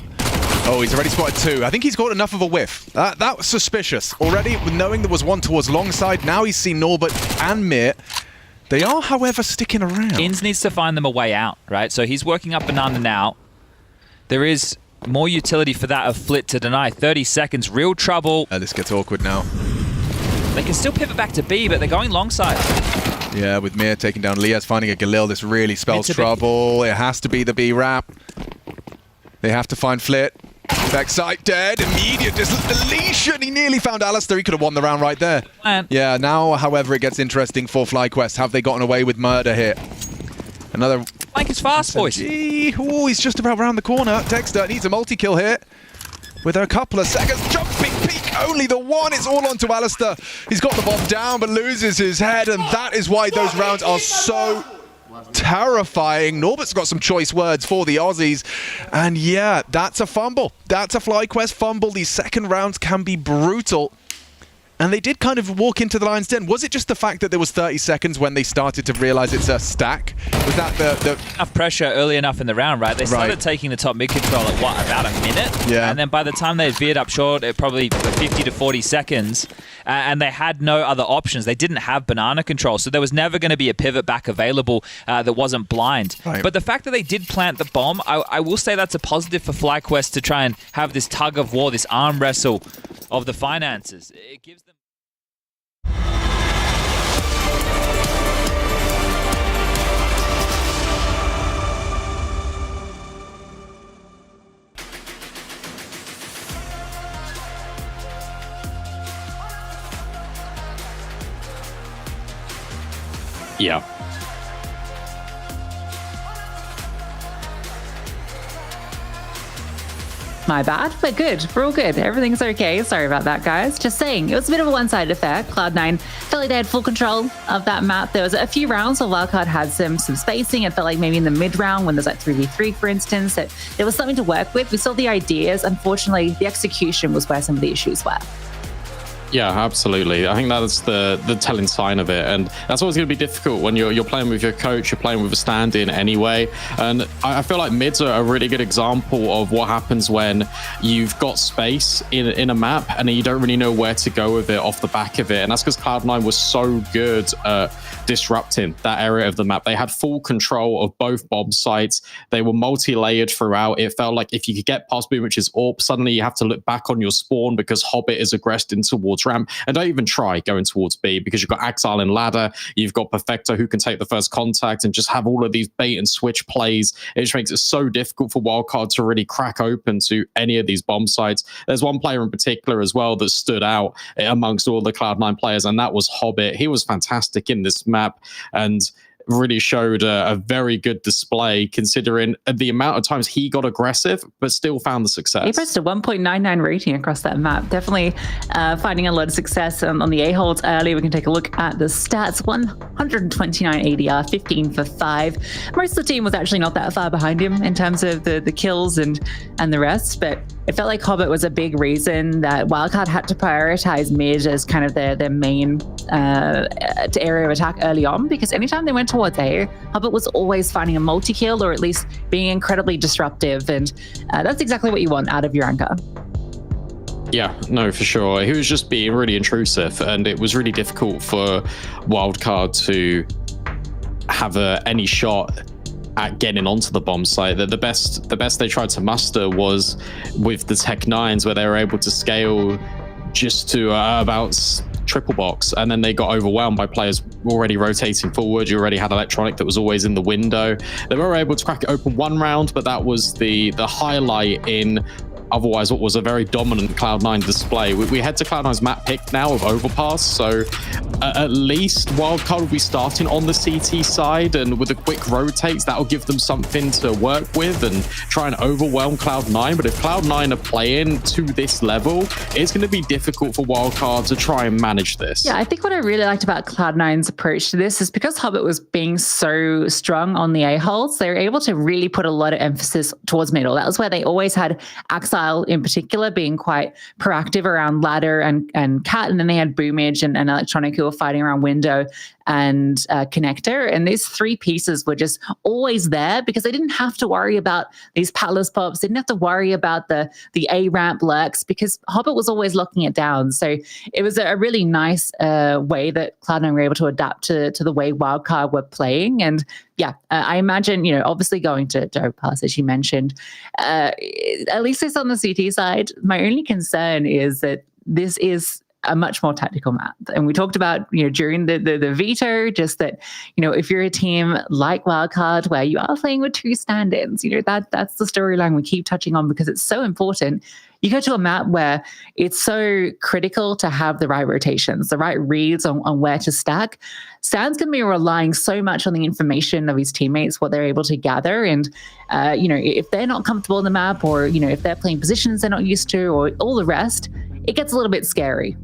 Oh, he's already spotted two. I think he's got enough of a whiff. That was suspicious. Already, knowing there was one towards long side, now he's seen Norbert and Mir. They are, however, sticking around. Inns needs to find them a way out, right? So he's working up Banana now. There is more utility for that of Flit to deny. 30 seconds, real trouble. This gets awkward now. They can still pivot back to B, but they're going long side. Yeah, with Mir taking down Liaz, finding a Galil, this really spells trouble. It has to be the B-Rap. They have to find Flit. Backside dead, immediate deletion. He nearly found Alistair. He could have won the round right there. Yeah, now, however, it gets interesting for FlyQuest. Have they gotten away with murder here? Another... Like is fast, boys. Oh, he's just about round the corner. Dexter needs a multi-kill here. With a couple of seconds. Jumping peak, only the one. It's all onto Alistair. He's got the bomb down, but loses his head. And that is why those rounds are so... terrifying. Norbert's got some choice words for the Aussies. And yeah, that's a fumble. That's a FlyQuest fumble. These second rounds can be brutal. And they did kind of walk into the lion's den. Was it just the fact that there was 30 seconds when they started to realize it's a stack? Was that the... Enough pressure early enough in the round, right? They started taking the top mid control at, what, about a minute? Yeah. And then by the time they veered up short, it probably 50 to 40 seconds. And they had no other options. They didn't have banana control. So there was never going to be a pivot back available that wasn't blind. Right. But the fact that they did plant the bomb, I will say that's a positive for FlyQuest to try and have this tug of war, this arm wrestle of the finances. It gives them... Yeah. My bad, but good. We're all good. Everything's okay. Sorry about that, guys. Just saying, it was a bit of a one-sided affair. Cloud9 felt like they had full control of that map. There was a few rounds where Wildcard had some spacing. It felt like maybe in the mid-round when there's like 3v3, for instance, that there was something to work with. We saw the ideas. Unfortunately, the execution was where some of the issues were. Yeah, absolutely. I think that's the telling sign of it, and that's always going to be difficult when you're playing with your coach, you're playing with a stand-in anyway. And I feel like mids are a really good example of what happens when you've got space in a map and you don't really know where to go with it off the back of it. And that's because Cloud9 was so good at disrupting that area of the map. They had full control of both bomb sites. They were multi-layered throughout. It felt like if you could get past Boom, which is AWP, suddenly you have to look back on your spawn because Hobbit is aggressed in towards ramp. And don't even try going towards B because you've got Axile and Ladder. You've got Perfecto who can take the first contact and just have all of these bait and switch plays. It just makes it so difficult for Wildcard to really crack open to any of these bomb sites. There's one player in particular as well that stood out amongst all the Cloud9 players, and that was Hobbit. He was fantastic in this map and really showed a very good display considering the amount of times he got aggressive but still found the success. He posted a 1.99 rating across that map. Definitely finding a lot of success on the A-holds early. We can take a look at the stats. 129 ADR, 15 for 5. Most of the team was actually not that far behind him in terms of the kills and the rest, but it felt like Hobbit was a big reason that Wildcard had to prioritize mid as kind of their main area of attack early on, because anytime they went towards A, Hobbit was always finding a multi-kill or at least being incredibly disruptive, and that's exactly what you want out of your anchor. Yeah, no, for sure. He was just being really intrusive, and it was really difficult for Wildcard to have any shot at getting onto the bomb site. The best they tried to muster was with the Tech 9s, where they were able to scale just to about triple box, and then they got overwhelmed by players already rotating forward. You already had Electronic that was always in the window. They were able to crack it open one round, but that was the highlight in otherwise what was a very dominant Cloud9 display. We head to Cloud9's map pick now of Overpass, so at least Wildcard will be starting on the CT side, and with a quick rotates, that'll give them something to work with and try and overwhelm Cloud9. But if Cloud9 are playing to this level, it's going to be difficult for Wildcard to try and manage this. Yeah, I think what I really liked about Cloud9's approach to this is because Hobbit was being so strong on the A-holes, they were able to really put a lot of emphasis towards middle. That was where they always had Axile in particular being quite proactive around Ladder and Cat, and then they had Boomage and Electronic who were fighting around Window and Connector, and these three pieces were just always there because they didn't have to worry about these palace pops, they didn't have to worry about the A ramp lurks because Hobbit was always locking it down. So it was a really nice way that Cloud9 were able to adapt to the way Wildcard were playing. And yeah, I imagine, obviously going to Overpass, as you mentioned, at least it's on the CT side. My only concern is that this is a much more tactical map. And we talked about, during the veto, just that, if you're a team like Wildcard where you are playing with two stand-ins, that's the storyline we keep touching on because it's so important. You go to a map where it's so critical to have the right rotations, the right reads on where to stack. Stan's going to be relying so much on the information of his teammates, what they're able to gather. And, if they're not comfortable in the map or, if they're playing positions they're not used to or all the rest, it gets a little bit scary.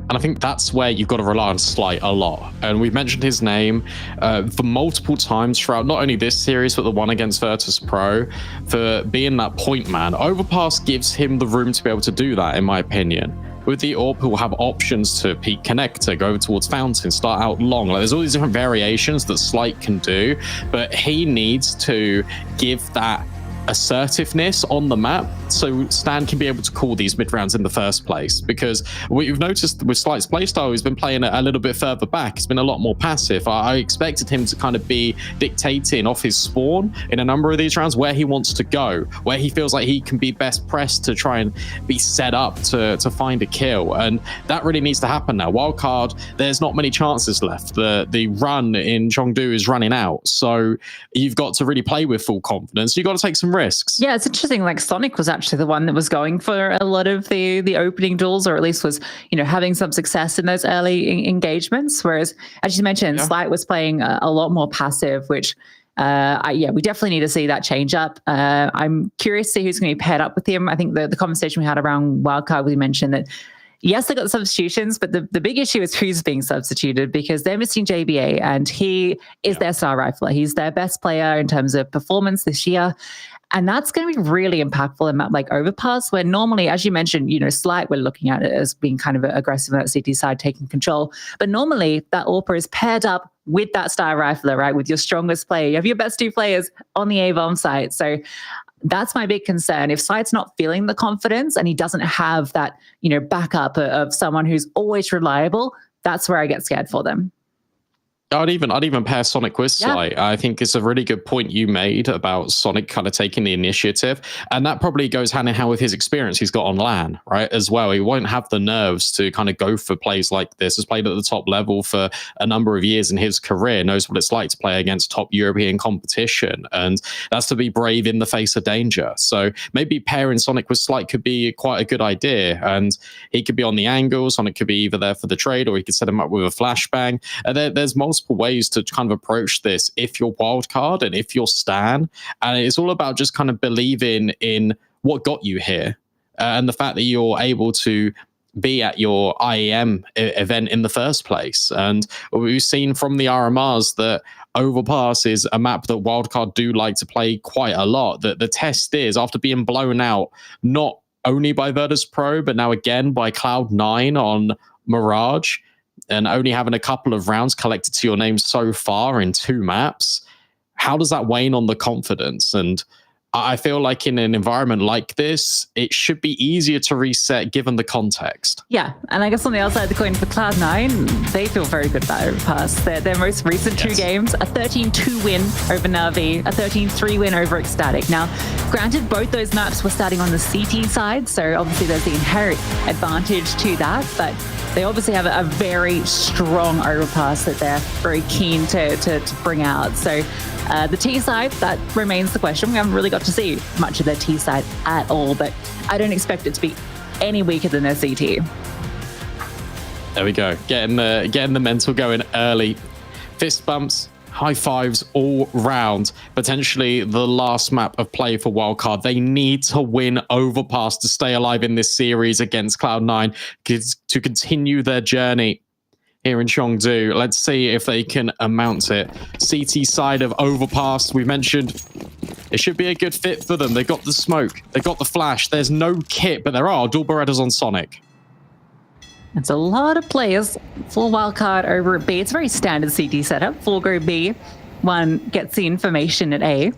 And I think that's where you've got to rely on Slight a lot. And we've mentioned his name for multiple times throughout not only this series, but the one against Virtus Pro, for being that point man. Overpass gives him the room to be able to do that, in my opinion. With the AWP, he'll have options to peek connector, go over towards Fountain, start out long. There's all these different variations that Slight can do, but he needs to give that assertiveness on the map so Stan can be able to call these mid rounds in the first place. Because what you've noticed with Slight's playstyle, he's been playing a little bit further back. It's been a lot more passive. I expected him to kind of be dictating off his spawn in a number of these rounds where he wants to go, where he feels like he can be best pressed to try and be set up to find a kill. And that really needs to happen now. Wildcard, there's not many chances left. The run in Chengdu is running out. So you've got to really play with full confidence. You've got to take some risks. Yeah, it's interesting. Like Sonic was actually the one that was going for a lot of the opening duels, or at least was, having some success in those early engagements. Whereas, as you mentioned, Slight was playing a lot more passive, which we definitely need to see that change up. I'm curious to see who's going to be paired up with him. I think the conversation we had around Wildcard, we mentioned that yes, they got substitutions, but the big issue is who's being substituted, because they're missing JBA and he is their star rifler. He's their best player in terms of performance this year. And that's going to be really impactful in map like Overpass, where normally, as you mentioned, Slight, we're looking at it as being kind of aggressive on that CT side, taking control. But normally that AWPer is paired up with that star rifler, right? With your strongest player. You have your best two players on the A-bomb site. So that's my big concern. If Sight's not feeling the confidence and he doesn't have that, backup of someone who's always reliable, that's where I get scared for them. I'd even pair Sonic with Slight. I think it's a really good point you made about Sonic kind of taking the initiative, and that probably goes hand in hand with his experience he's got on LAN, right, as well. He won't have the nerves to kind of go for plays like this. Has played at the top level for a number of years in his career, knows what it's like to play against top European competition, and that's to be brave in the face of danger. So maybe pairing Sonic with Slight could be quite a good idea, and he could be on the angle. Sonic could be either there for the trade, or he could set him up with a flashbang. There's multiple ways to kind of approach this if you're Wildcard and if you're Stan, and it's all about just kind of believing in what got you here, and the fact that you're able to be at your IEM event in the first place. And we've seen from the RMRs that Overpass is a map that Wildcard do like to play quite a lot. That the test is, after being blown out not only by Virtus Pro but now again by Cloud9 on Mirage, and only having a couple of rounds collected to your name so far in 2 maps, how does that wane on the confidence? And I feel like in an environment like this, it should be easier to reset given the context. Yeah, and I guess on the other side of the coin for Cloud9, they feel very good about Overpass. Their most recent 2 games, a 13-2 win over Na'Vi, a 13-3 win over Ecstatic. Now, granted, both those maps were starting on the CT side, so obviously there's the inherent advantage to that, but they obviously have a very strong Overpass that they're very keen to bring out. So the T side, that remains the question. We haven't really got to see much of their T side at all, but I don't expect it to be any weaker than their CT. There we go. Getting the mental going early. Fist bumps, high fives all round. Potentially the last map of play for Wildcard. They need to win Overpass to stay alive in this series against Cloud9 to continue their journey here in Chengdu. Let's see if they can amount it. CT side of Overpass, we mentioned it should be a good fit for them. They got the smoke, they got the flash. There's no kit, but there are dual Berettas on Sonic. It's a lot of players for Wildcard over at B. It's a very standard CT setup. 4 go B, 1 gets the information at A.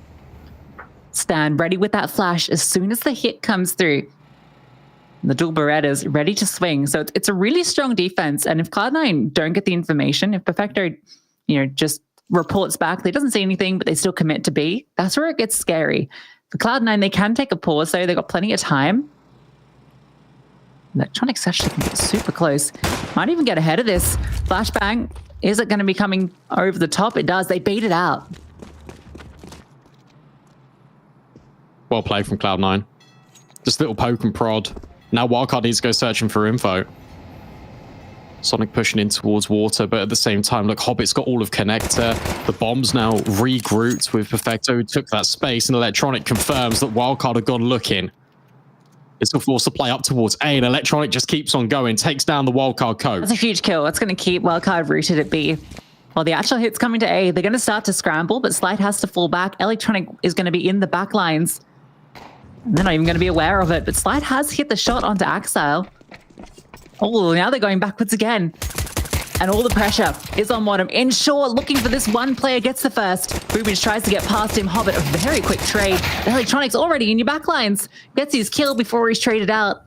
Stand ready with that flash as soon as the hit comes through. The dual Berettas ready to swing. So it's a really strong defense. And if Cloud9 don't get the information, if Perfecto, just reports back, they doesn't see anything, but they still commit to B, that's where it gets scary. For Cloud9, they can take a pause, though. They've got plenty of time. Electronics actually super close. Might even get ahead of this. Flashbang. Is it going to be coming over the top? It does. They beat it out. Well played from Cloud9. Just a little poke and prod. Now Wildcard needs to go searching for info. Sonic pushing in towards water, but at the same time, look, Hobbit's got all of Connector. The bomb's now regrouped with Perfecto, who took that space, and Electronic confirms that Wildcard have gone looking. It's a force to play up towards A, and Electronic just keeps on going, takes down the Wildcard coach. That's a huge kill. That's going to keep Wildcard rooted at B. While the actual hit's coming to A, they're going to start to scramble, but Slight has to fall back. Electronic is going to be in the back lines. And they're not even going to be aware of it, but Slight has hit the shot onto Axile. Oh, now they're going backwards again. And all the pressure is on Wadham. Inshore looking for this one player, gets the first. Boobage tries to get past him. Hobbit, a very quick trade. Electronics already in your backlines. Gets his kill before he's traded out.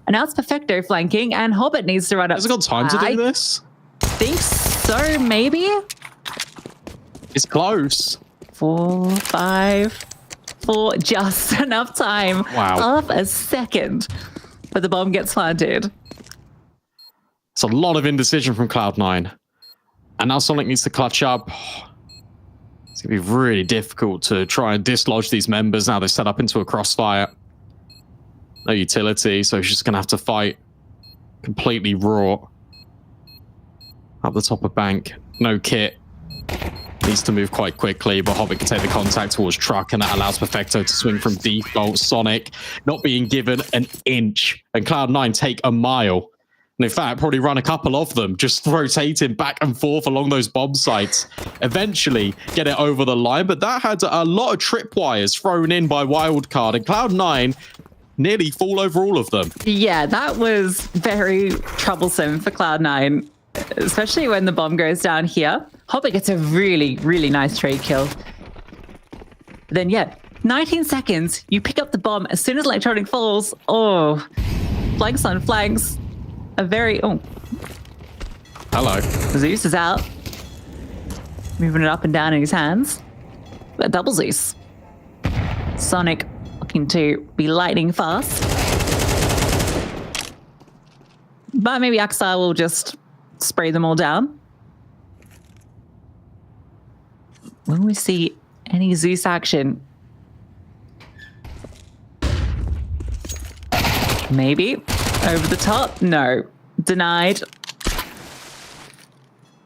And now it's Perfecto flanking, and Hobbit needs to run up. Has it got time to do this? I think so, maybe? It's close. 4, 5, 4, just enough time. Wow. Half a second. But the bomb gets planted. It's a lot of indecision from Cloud9. And now Sonic needs to clutch up. It's going to be really difficult to try and dislodge these members now they're set up into a crossfire. No utility, so he's just going to have to fight completely raw. Up the top of bank. No kit. Needs to move quite quickly, but Hobbit can take the contact towards truck, and that allows Perfecto to swing from default. Sonic not being given an inch, and Cloud9 take a mile. And in fact, probably run a couple of them, just rotating back and forth along those bomb sites. Eventually get it over the line, but that had a lot of tripwires thrown in by Wildcard, and Cloud9 nearly fall over all of them. Yeah, that was very troublesome for Cloud9, especially when the bomb goes down here. Hobbit gets a really, really nice trade kill. Then, yeah, 19 seconds, you pick up the bomb as soon as Electronic falls. Oh, flanks on flanks. A very... Oh. Hello. Zeus is out. Moving it up and down in his hands. A double Zeus. Sonic looking to be lightning fast. But maybe Axile will just spray them all down. When we see any Zeus action. Maybe. Over the top? No. Denied.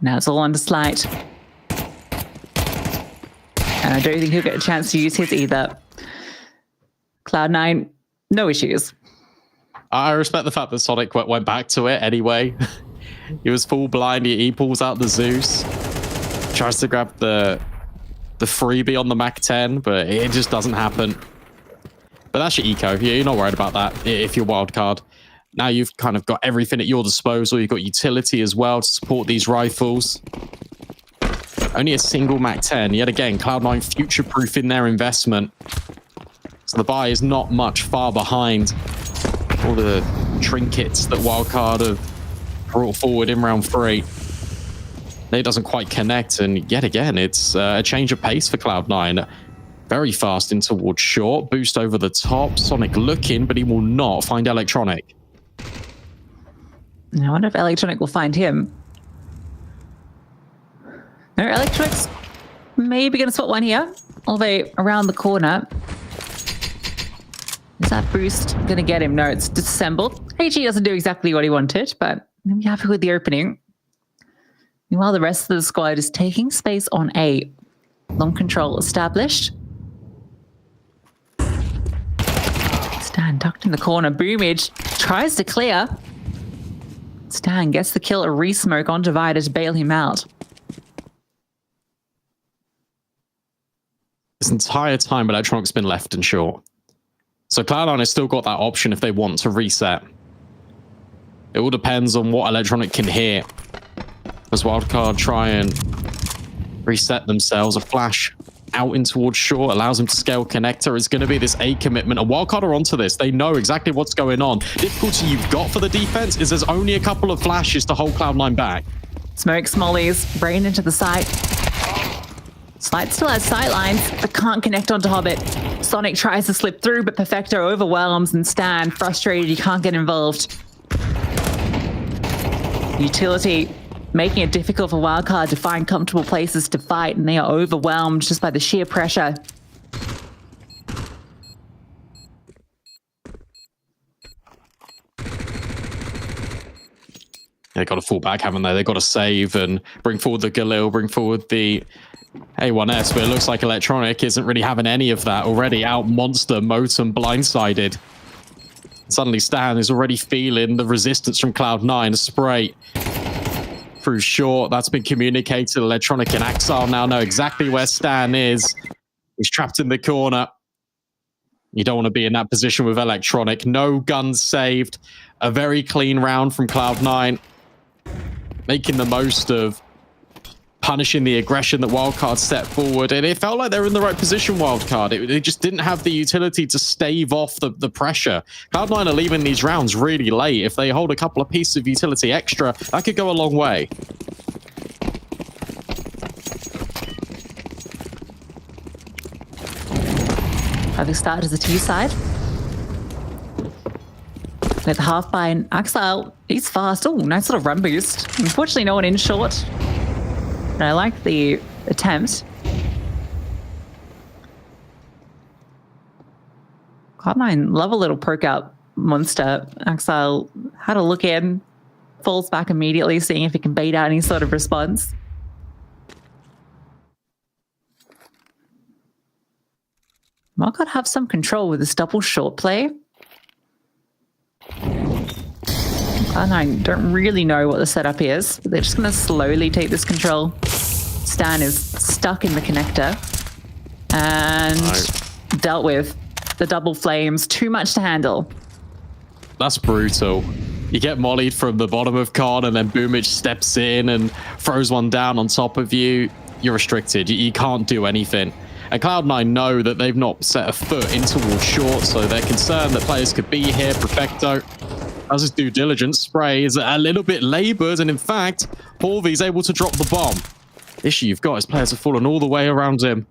Now it's all on to Slight. And I don't think he'll get a chance to use his either. Cloud9, no issues. I respect the fact that Sonic went back to it anyway. He was full blind. He pulls out the Zeus. Tries to grab the freebie on the Mac 10, but it just doesn't happen. But that's your eco. You're not worried about that if you're Wildcard. Now you've kind of got everything at your disposal. You've got utility as well to support these rifles. Only a single Mac 10. Yet again, Cloud9 future-proofing their investment. So the buy is not much far behind all the trinkets that Wildcard have brought forward in round 3. It doesn't quite connect, and yet again, it's a change of pace for Cloud9. Very fast in towards short. Boost over the top. Sonic looking, but he will not find Electronic. I wonder if Electronic will find him. No, Electronic's maybe going to spot one here. All the way around the corner. Is that boost going to get him? No, it's disassembled. HE doesn't do exactly what he wanted, but I'm happy with the opening. Meanwhile, the rest of the squad is taking space on A. Long control established. Stan tucked in the corner. Boomage tries to clear. Stan gets the kill, a re-smoke on Divider to bail him out. This entire time, Electronic's been left and short. So Cloud9 has still got that option if they want to reset. It all depends on what Electronic can hear. As Wildcard try and reset themselves, a flash out in towards short allows him to scale connector. It's going to be this A commitment. And Wildcard are onto this. They know exactly what's going on. Difficulty you've got for the defense is there's only a couple of flashes to hold Cloud9 back. Smoke smollies, brain into the site. Slight still has sight lines, but can't connect onto Hobbit. Sonic tries to slip through, but Perfecto overwhelms, and Stan, frustrated, he can't get involved. Utility making it difficult for Wildcard to find comfortable places to fight, and they are overwhelmed just by the sheer pressure. They've got to fall back, haven't they? They've got to save and bring forward the Galil, bring forward the A1S, but it looks like Electronic isn't really having any of that already. Out Monster, Motum blindsided. Suddenly Stan is already feeling the resistance from Cloud9. Spray through short. That's been communicated. Electronic and Axile now know exactly where Stan is. He's trapped in the corner. You don't want to be in that position with Electronic. No guns saved. A very clean round from Cloud9. Making the most of punishing the aggression that Wildcard set forward. And it felt like they were in the right position, Wildcard. They just didn't have the utility to stave off the pressure. Cloud9 are leaving these rounds really late. If they hold a couple of pieces of utility extra, that could go a long way. Having started as a T side. With the half by an Axile, he's fast. Oh, nice little run boost. Unfortunately, no one in short. But I like the attempt. Cloud9 love a little perk out monster. Axile had a look in, falls back immediately, seeing if he can bait out any sort of response. Wildcard have some control with this double short play. Cloud9 don't really know what the setup is. They're just going to slowly take this control. Stan is stuck in the connector and dealt with. The double flames, too much to handle. That's brutal. You get mollied from the bottom of Con, and then Boomich steps in and throws one down on top of you. You're restricted. You can't do anything. And Cloud9 know that they've not set a foot in towards short, so they're concerned that players could be here. Perfecto does his due diligence. Spray is a little bit laboured, and in fact, Horvy's able to drop the bomb. The issue you've got is players have fallen all the way around him.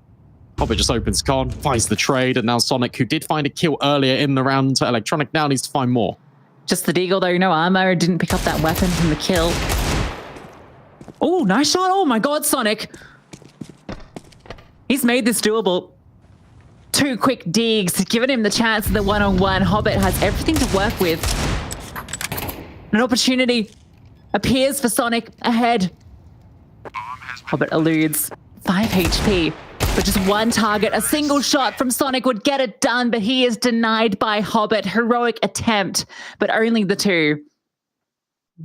Hobbit just opens Con, finds the trade, and now Sonic, who did find a kill earlier in the round to Electronic, now needs to find more. Just the Deagle though, no armor, didn't pick up that weapon from the kill. Oh, nice shot. Oh my god, Sonic. He's made this doable. 2 quick digs, giving him the chance of the one-on-one. Hobbit has everything to work with. An opportunity appears for Sonic ahead. Hobbit eludes. 5 HP. But just one target, a single shot from Sonic would get it done, but he is denied by Hobbit. Heroic attempt, but only the 2.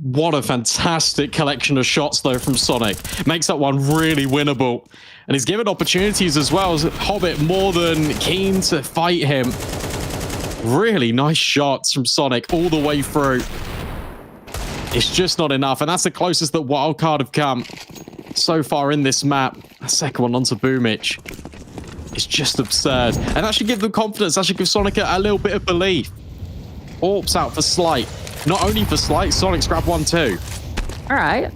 What a fantastic collection of shots, though, from Sonic. Makes that one really winnable. And he's given opportunities as well. As Hobbit more than keen to fight him. Really nice shots from Sonic all the way through. It's just not enough, and that's the closest that Wildcard have come so far in this map. A second one onto Boomich. It's just absurd. And that should give them confidence. That should give Sonic a little bit of belief. Orps out for Slight. Not only for Slight, Sonic's grabbed one too. All right.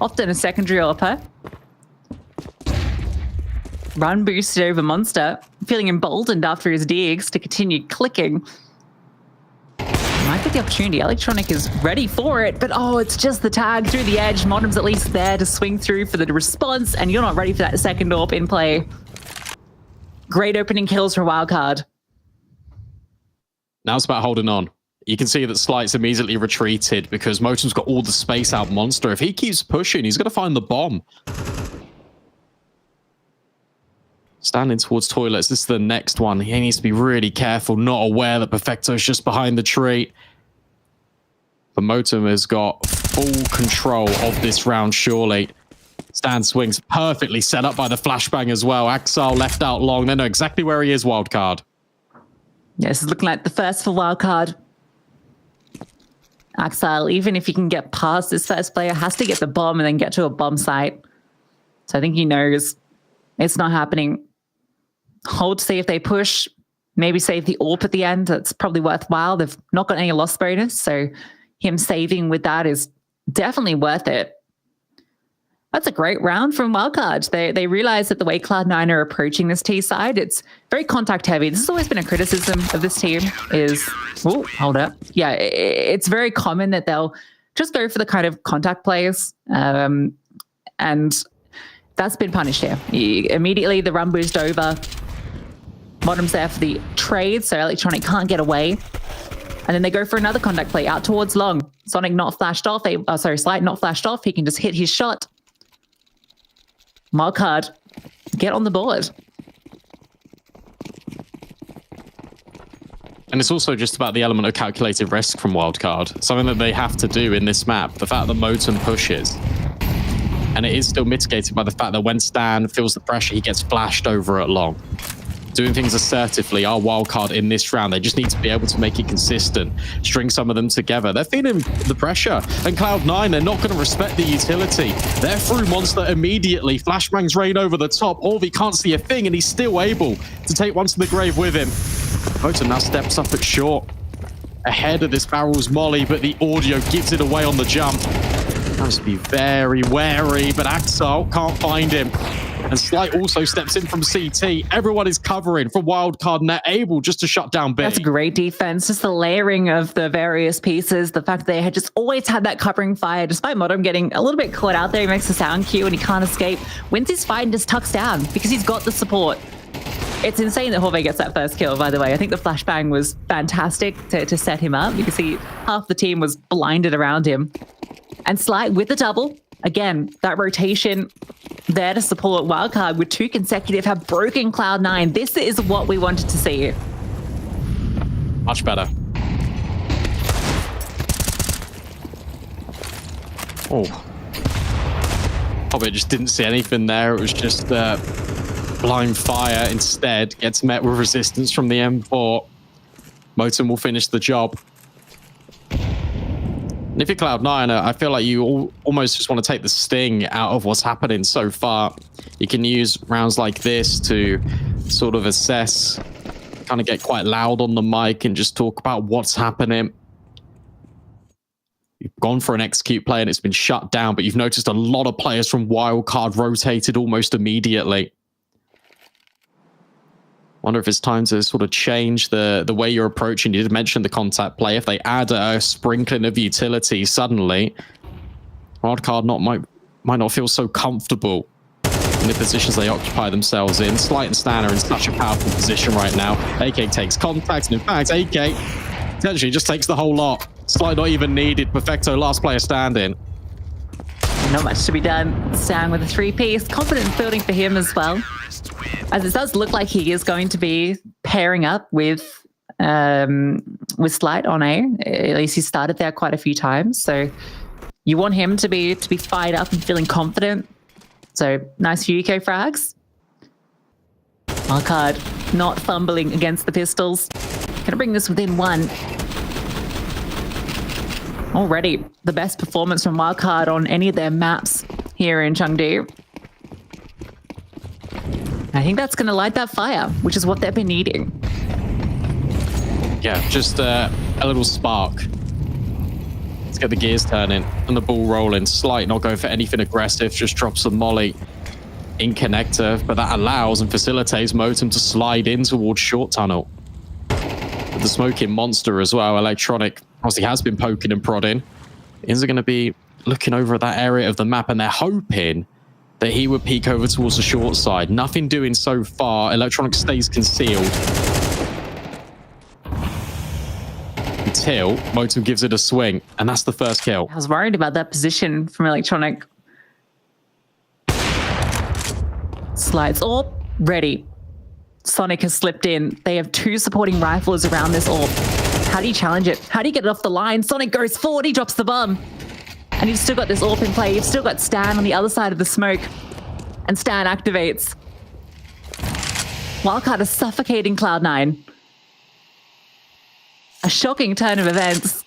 Often a secondary AWPer. Run boosted over Monster. Feeling emboldened after his digs to continue clicking. Might get the opportunity. Electronic is ready for it, but oh, it's just the tag through the edge. Modem's at least there to swing through for the response, and you're not ready for that second AWP in play. Great opening kills for Wildcard. Now it's about holding on. You can see that Slight's immediately retreated because Motum's got all the space out Monster. If he keeps pushing, he's going to find the bomb. Standing towards toilets. This is the next one. He needs to be really careful, not aware that Perfecto's just behind the tree. But Motum has got full control of this round, surely. Stan swings perfectly set up by the flashbang as well. Axile left out long. They know exactly where he is, Wildcard. Yeah, this is looking like the first for Wildcard. Axile, even if he can get past this first player, has to get the bomb and then get to a bomb site. So I think he knows it's not happening. Hold to see if they push. Maybe save the AWP at the end. That's probably worthwhile. They've not got any loss bonus, so him saving with that is definitely worth it. That's a great round from Wildcard. They realize that the way Cloud9 are approaching this T side, it's very contact heavy. This has always been a criticism of this team is, oh, hold up. Yeah, it's very common that they'll just go for the kind of contact plays. And that's been punished here. Immediately the run boost over. Bottom's there for the trade, so Electronic can't get away. And then they go for another contact play out towards long. Sonic not flashed off. Slight not flashed off. He can just hit his shot. Wildcard, get on the board. And it's also just about the element of calculated risk from Wildcard. Something that they have to do in this map. The fact that Motum pushes. And it is still mitigated by the fact that when Stan feels the pressure, he gets flashed over at long. Doing things assertively are Wildcard in this round. They just need to be able to make it consistent, string some of them together. They're feeling the pressure. And Cloud9, they're not going to respect the utility. They're through Monster immediately. Flashbangs rain over the top. Orvi can't see a thing, and he's still able to take one to the grave with him. Motum now steps up at short. Ahead of this barrel's molly, but the audio gives it away on the jump. Has to be very wary, but Axel can't find him. And Slight also steps in from CT. Everyone is covering from Wildcard, and they're able just to shut down B. That's great defense. Just the layering of the various pieces. The fact that they had just always had that covering fire, despite Modem getting a little bit caught out there. He makes a sound cue and he can't escape. Wins his fight and just tucks down because he's got the support. It's insane that Jorge gets that first kill, by the way. I think the flashbang was fantastic to set him up because half the team was blinded around him. And Slight with the double. Again, that rotation there to support Wildcard with 2 consecutive have broken Cloud9. This is what we wanted to see. Much better. Oh. Probably just didn't see anything there. It was just blind fire. Instead, gets met with resistance from the M4. Motum will finish the job. And if you're Cloud9, I feel like you almost just want to take the sting out of what's happening so far. You can use rounds like this to sort of assess, kind of get quite loud on the mic and just talk about what's happening. You've gone for an execute play and it's been shut down, but you've noticed a lot of players from Wildcard rotated almost immediately. Wonder if it's time to sort of change the way you're approaching. You did mention the contact play. If they add a sprinkling of utility suddenly, Wildcard might not feel so comfortable in the positions they occupy themselves in. Slight and Stan are in such a powerful position right now. AK takes contact, and in fact, AK potentially just takes the whole lot. Slight not even needed. Perfecto, last player standing. Not much to be done. Stan with a 3-piece. Confidence building for him as well. As it does look like he is going to be pairing up with Slight on A. At least he started there quite a few times. So you want him to be fired up and feeling confident. So nice few UK frags. Wildcard not fumbling against the pistols. Gonna bring this within 1. Already the best performance from Wildcard on any of their maps here in Chengdu. I think that's going to light that fire, which is what they've been needing. Yeah, just a little spark. Let's get the gears turning and the ball rolling. Slight not going for anything aggressive, just drops a molly in connector, but that allows and facilitates Motum to slide in towards short tunnel. With the smoking monster as well, Electronic obviously has been poking and prodding. Is it going to be looking over at that area of the map, and they're hoping that he would peek over towards the short side. Nothing doing so far. Electronic stays concealed until Motum gives it a swing, and that's the first kill. I was worried about that position from Electronic. Slides orb, ready. Sonic has slipped in. They have 2 supporting rifles around this orb. How do you challenge it? How do you get it off the line? Sonic goes forward, he drops the bomb. And you've still got this AWP in play. You've still got Stan on the other side of the smoke. And Stan activates. Wildcard is suffocating Cloud9. A shocking turn of events.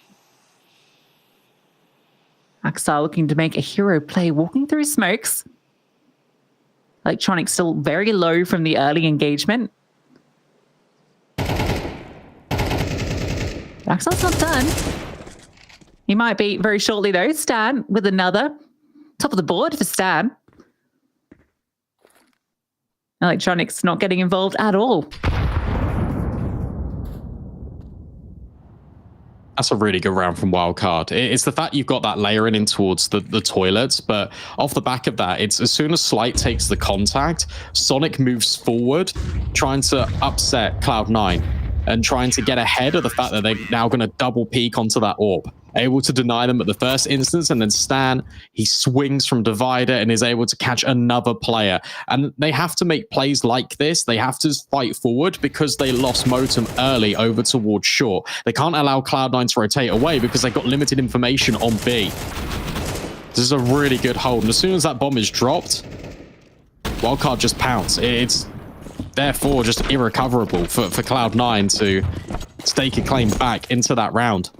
Axar looking to make a hero play, walking through smokes. Electronic still very low from the early engagement. Axar's not done. He might be very shortly though. Stan with another. Top of the board for Stan. Electronics not getting involved at all. That's a really good round from Wildcard. It's the fact you've got that layering in towards the toilets, but off the back of that, it's as soon as Slight takes the contact, Sonic moves forward, trying to upset Cloud9 and trying to get ahead of the fact that they're now going to double peek onto that orb. Able to deny them at the first instance, and then Stan, he swings from Divider and is able to catch another player. And they have to make plays like this. They have to fight forward because they lost Motum early over towards short. They can't allow Cloud9 to rotate away because they've got limited information on B. This is a really good hold. And as soon as that bomb is dropped, Wildcard just pounce. It's therefore just irrecoverable for Cloud9 to stake a claim back into that round.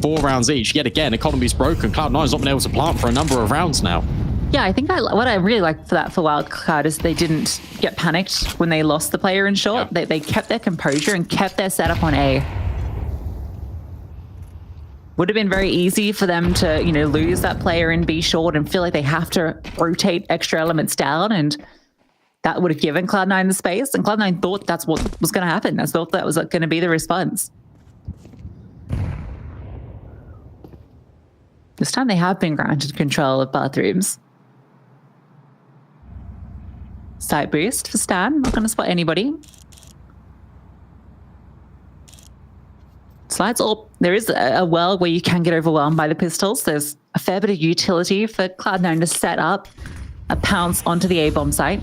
4 rounds each. Yet again, economy's broken. Cloud9's not been able to plant for a number of rounds now. Yeah, I think what I really liked for Wildcard is they didn't get panicked when they lost the player in short. Yeah. They kept their composure and kept their setup on A. Would have been very easy for them to, lose that player in B short and feel like they have to rotate extra elements down, and that would have given Cloud9 the space. And Cloud9 thought that's what was going to happen. They thought that was going to be the response. This time they have been granted control of bathrooms. Side boost for Stan. Not going to spot anybody. Slides up. There is a world where you can get overwhelmed by the pistols. There's a fair bit of utility for Cloud9 to set up a pounce onto the A-bomb site.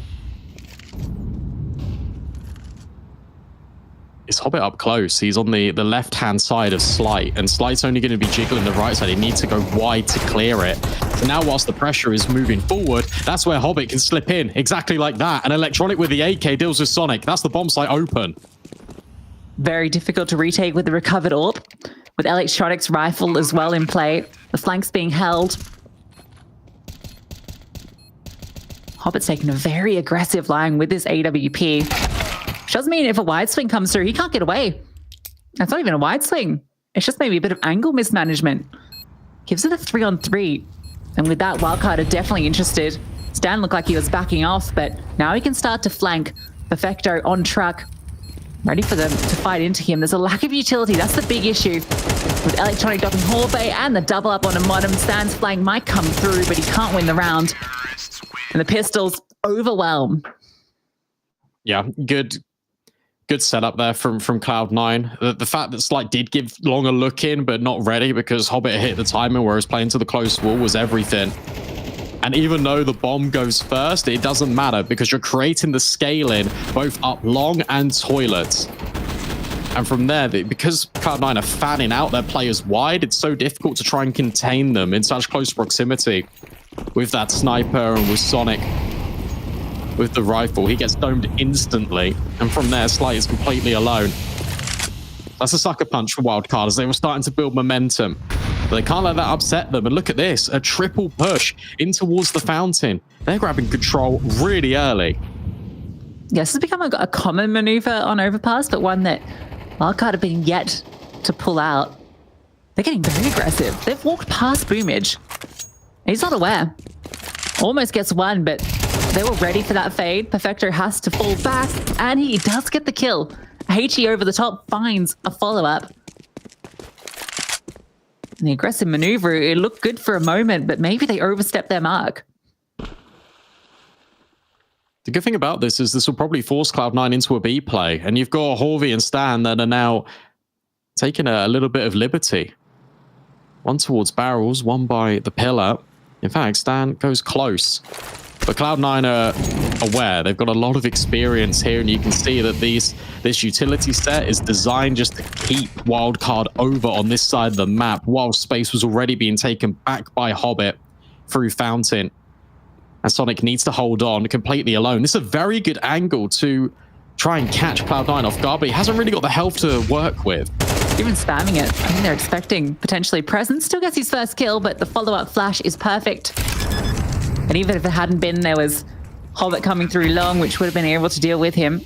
Is Hobbit up close? He's on the left-hand side of Slight, and Slight's only going to be jiggling the right side. He needs to go wide to clear it. So now whilst the pressure is moving forward, that's where Hobbit can slip in, exactly like that. And Electronic with the AK deals with Sonic. That's the bomb site open. Very difficult to retake with the recovered AWP. With Electronic's rifle as well in play. The flanks being held. Hobbit's taking a very aggressive line with this AWP. Which doesn't mean if a wide swing comes through, he can't get away. That's not even a wide swing. It's just maybe a bit of angle mismanagement. Gives it a 3-on-3. And with that, Wildcard are definitely interested. Stan looked like he was backing off, but now he can start to flank. Perfecto on track. Ready for them to fight into him. There's a lack of utility. That's the big issue. With Electronic dropping Horbay and the double up on a Modem, Stan's flank might come through, but he can't win the round. And the pistols overwhelm. Yeah, good setup there from Cloud9. The fact that Slight did give Long a look in, but not ready because Hobbit hit the timing, whereas playing to the close wall was everything. And even though the bomb goes first, it doesn't matter because you're creating the scaling both up long and toilets. And from there, because Cloud9 are fanning out their players wide, it's so difficult to try and contain them in such close proximity with that sniper and with Sonic. With the rifle, he gets domed instantly, and from there, Slight is completely alone. That's a sucker punch for Wildcard as they were starting to build momentum. But they can't let that upset them, and look at this, a triple push in towards the fountain. They're grabbing control really early. Yes, it's become a common maneuver on Overpass, but one that Wildcard have been yet to pull out. They're getting very aggressive. They've walked past Boomage. He's not aware. Almost gets one, but they were ready for that fade. Perfecto has to fall back, and he does get the kill. HE over the top finds a follow-up. And the aggressive maneuver, it looked good for a moment, but maybe they overstepped their mark. The good thing about this is this will probably force Cloud9 into a B play, and you've got Horvey and Stan that are now taking a little bit of liberty. One towards barrels, one by the pillar. In fact, Stan goes close. But Cloud9 are aware. They've got a lot of experience here, and you can see that this utility set is designed just to keep Wildcard over on this side of the map, while space was already being taken back by Hobbit through Fountain. And Sonic needs to hold on completely alone. This is a very good angle to try and catch Cloud9 off guard, but he hasn't really got the health to work with. Even spamming it. I think they're expecting potentially Presence. Still gets his first kill, but the follow-up flash is perfect. And even if it hadn't been, there was Hobbit coming through long, which would have been able to deal with him.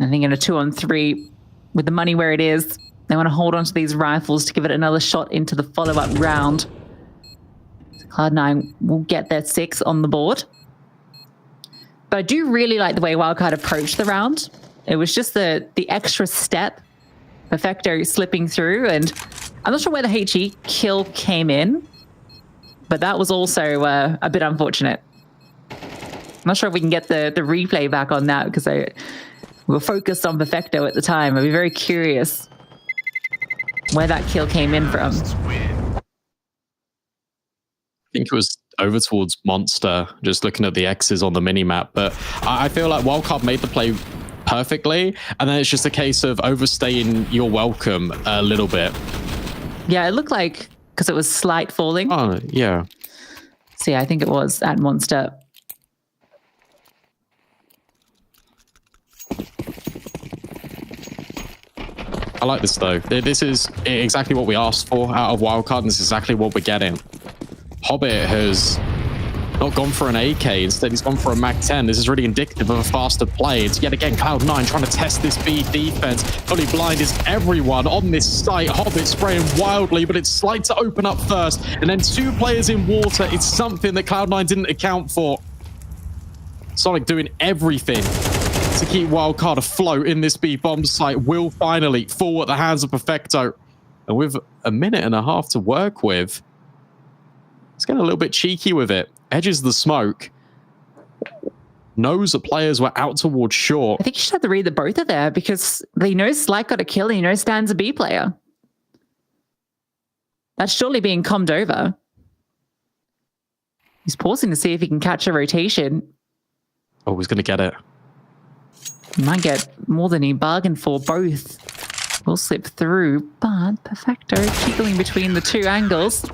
I think in a 2-on-3, with the money where it is, They want to hold on to these rifles to give it another shot into the follow-up round. Cloud9 will get their 6 on the board. But I do really like the way Wildcard approached the round. It was just the extra step. Perfecto slipping through, and I'm not sure where the HE kill came in, but that was also a bit unfortunate. I'm not sure if we can get the replay back on that because we were focused on Perfecto at the time. I'd be very curious where that kill came in from. I think it was over towards Monster, just looking at the X's on the minimap. But I feel like Wildcard made the play perfectly, and then it's just a case of overstaying your welcome a little bit. Yeah, it looked like, because it was slight falling. Oh, yeah. So yeah, I think it was at Monster. I like this though. This is exactly what we asked for out of Wildcard, and this is exactly what we're getting. Hobbit has not gone for an AK, instead he's gone for a Mag-10. This is really indicative of a faster play. It's yet again Cloud9 trying to test this B defense. Fully blind is everyone on this site. Hobbit spraying wildly, but it's Slight to open up first. And then 2 players in water. It's something that Cloud9 didn't account for. Sonic doing everything to keep Wildcard afloat in this B bomb site. Will finally fall at the hands of Perfecto. And with a minute and a half to work with, it's getting a little bit cheeky with it. Edges the smoke. Knows that players were out towards short. I think you should have to read the both of there because they know Slight got a kill and he knows Stan's a B player. That's surely being commed over. He's pausing to see if he can catch a rotation. Oh, he's going to get it. He might get more than he bargained for. Both will slip through, but Perfecto jiggling between the 2 angles.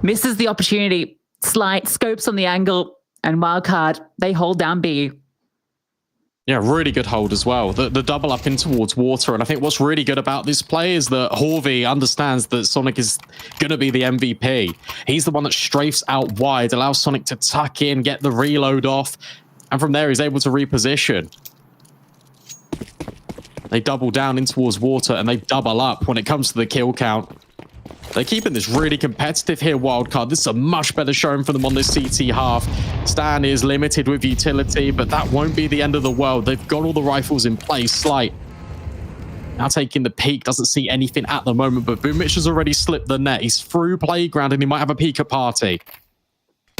Misses the opportunity. Slight scopes on the angle, and Wildcard, they hold down B. Yeah, really good hold as well. The double up in towards water. And I think what's really good about this play is that Horvey understands that Sonic is going to be the MVP. He's the one that strafes out wide, allows Sonic to tuck in, get the reload off. And from there, he's able to reposition. They double down in towards water, and they double up when it comes to the kill count. They're keeping this really competitive here, Wildcard. This is a much better showing for them on this CT half. Stan is limited with utility, but that won't be the end of the world. They've got all the rifles in place. Slight now taking the peek. Doesn't see anything at the moment, but Boomich has already slipped the net. He's through playground, and he might have a peek at party.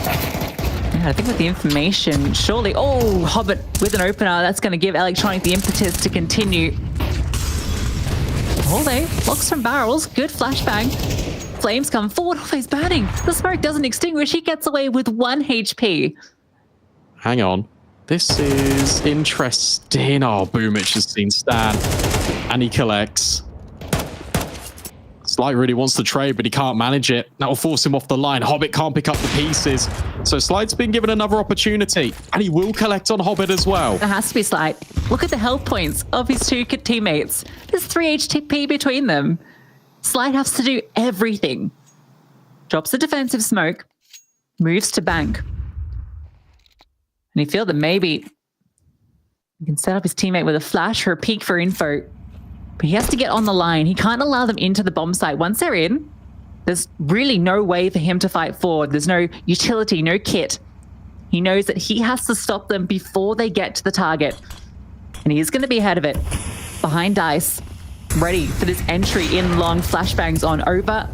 Yeah, I think with the information, surely... Oh, Hobbit with an opener. That's going to give Electronic the impetus to continue. Hallway, locks from barrels, good flashbang. Flames come forward, he's burning. The smoke doesn't extinguish, he gets away with 1 HP. Hang on. This is interesting. Oh, Boomich has seen Stan. And he collects. Slight really wants to trade, but he can't manage it. That will force him off the line. Hobbit can't pick up the pieces. So Slight's been given another opportunity. And he will collect on Hobbit as well. It has to be Slight. Look at the health points of his 2 teammates. There's 3 HP between them. Slight has to do everything. Drops the defensive smoke. Moves to bank. And he feels that maybe he can set up his teammate with a flash or a peek for info. But he has to get on the line. He can't allow them into the bomb site. Once they're in, there's really no way for him to fight forward. There's no utility, no kit. He knows that he has to stop them before they get to the target. And he is going to be ahead of it. Behind Dice. Ready for this entry in long. Flashbangs on over.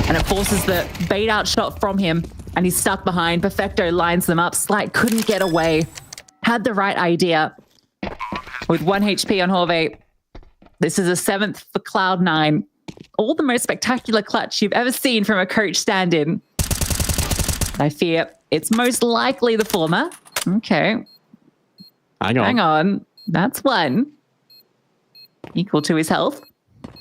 And it forces the bait out shot from him. And he's stuck behind. Perfecto lines them up. Slight couldn't get away. Had the right idea. With 1 HP on Horvey. This is a 7th for Cloud9. All the most spectacular clutch you've ever seen from a coach stand-in. I fear it's most likely the former. Okay. Hang on. That's 1. Equal to his health. But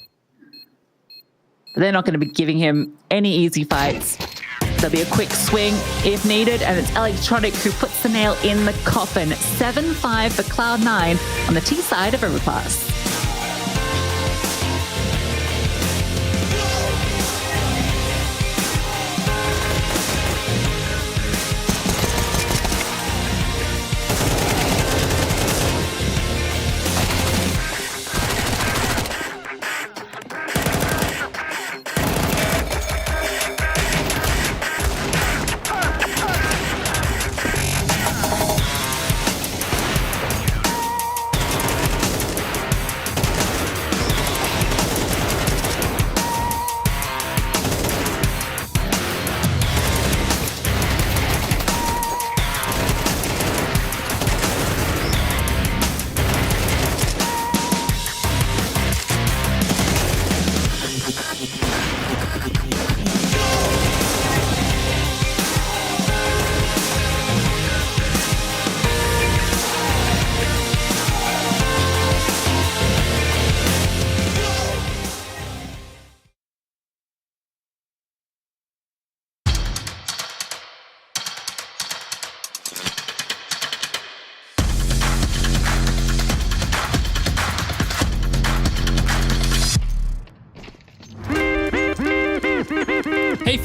they're not going to be giving him any easy fights. There'll be a quick swing if needed, and it's Electronic who puts the nail in the coffin. 7-5 for Cloud9 on the T side of Overpass.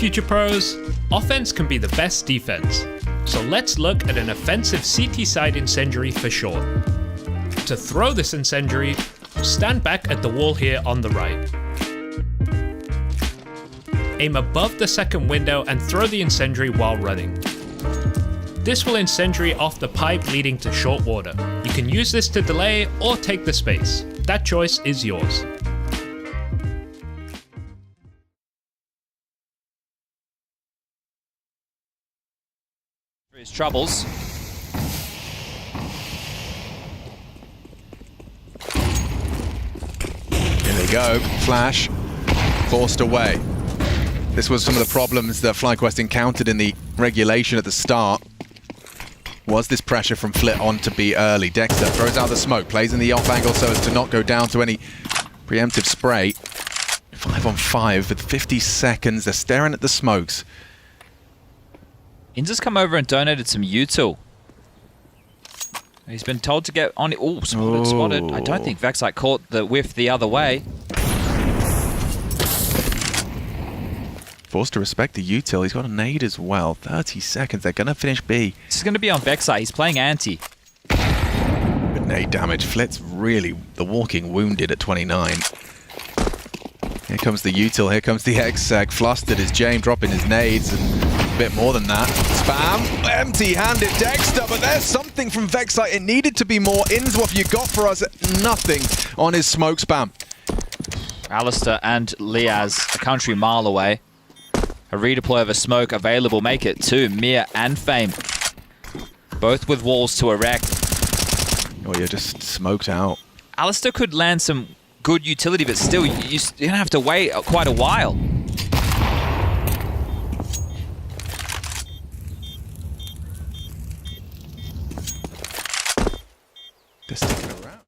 Future Pros, offense can be the best defense. So let's look at an offensive CT side incendiary for short. To throw this incendiary, stand back at the wall here on the right. Aim above the second window and throw the incendiary while running. This will incendiary off the pipe leading to short water. You can use this to delay or take the space. That choice is yours. His troubles. Here they go. Flash. Forced away. This was some of the problems that FlyQuest encountered in the regulation at the start. Was this pressure from Flit on to be early? Dexter throws out the smoke, plays in the off angle so as to not go down to any preemptive spray. 5 on 5 with 50 seconds. They're staring at the smokes. Inza's come over and donated some util. He's been told to get on it. Oh, spotted. I don't think Vexite caught the whiff the other way. Forced to respect the util. He's got a nade as well. 30 seconds. They're going to finish B. This is going to be on Vexite. He's playing anti. Good nade damage. Flit's really the walking wounded at 29. Here comes the util. Here comes the exec. Flustered is Jane dropping his nades and a bit more than that. Spam. Empty-handed Dexter, but there's something from Vexite. It needed to be more. Inz, what have you got for us? Nothing on his smoke spam. Alistair and Liaz a country mile away. A redeploy of a smoke available make it to Mir and Fame. Both with walls to erect. Oh, you're just smoked out. Alistair could land some good utility, but still, you're going to have to wait quite a while. They're sticking around.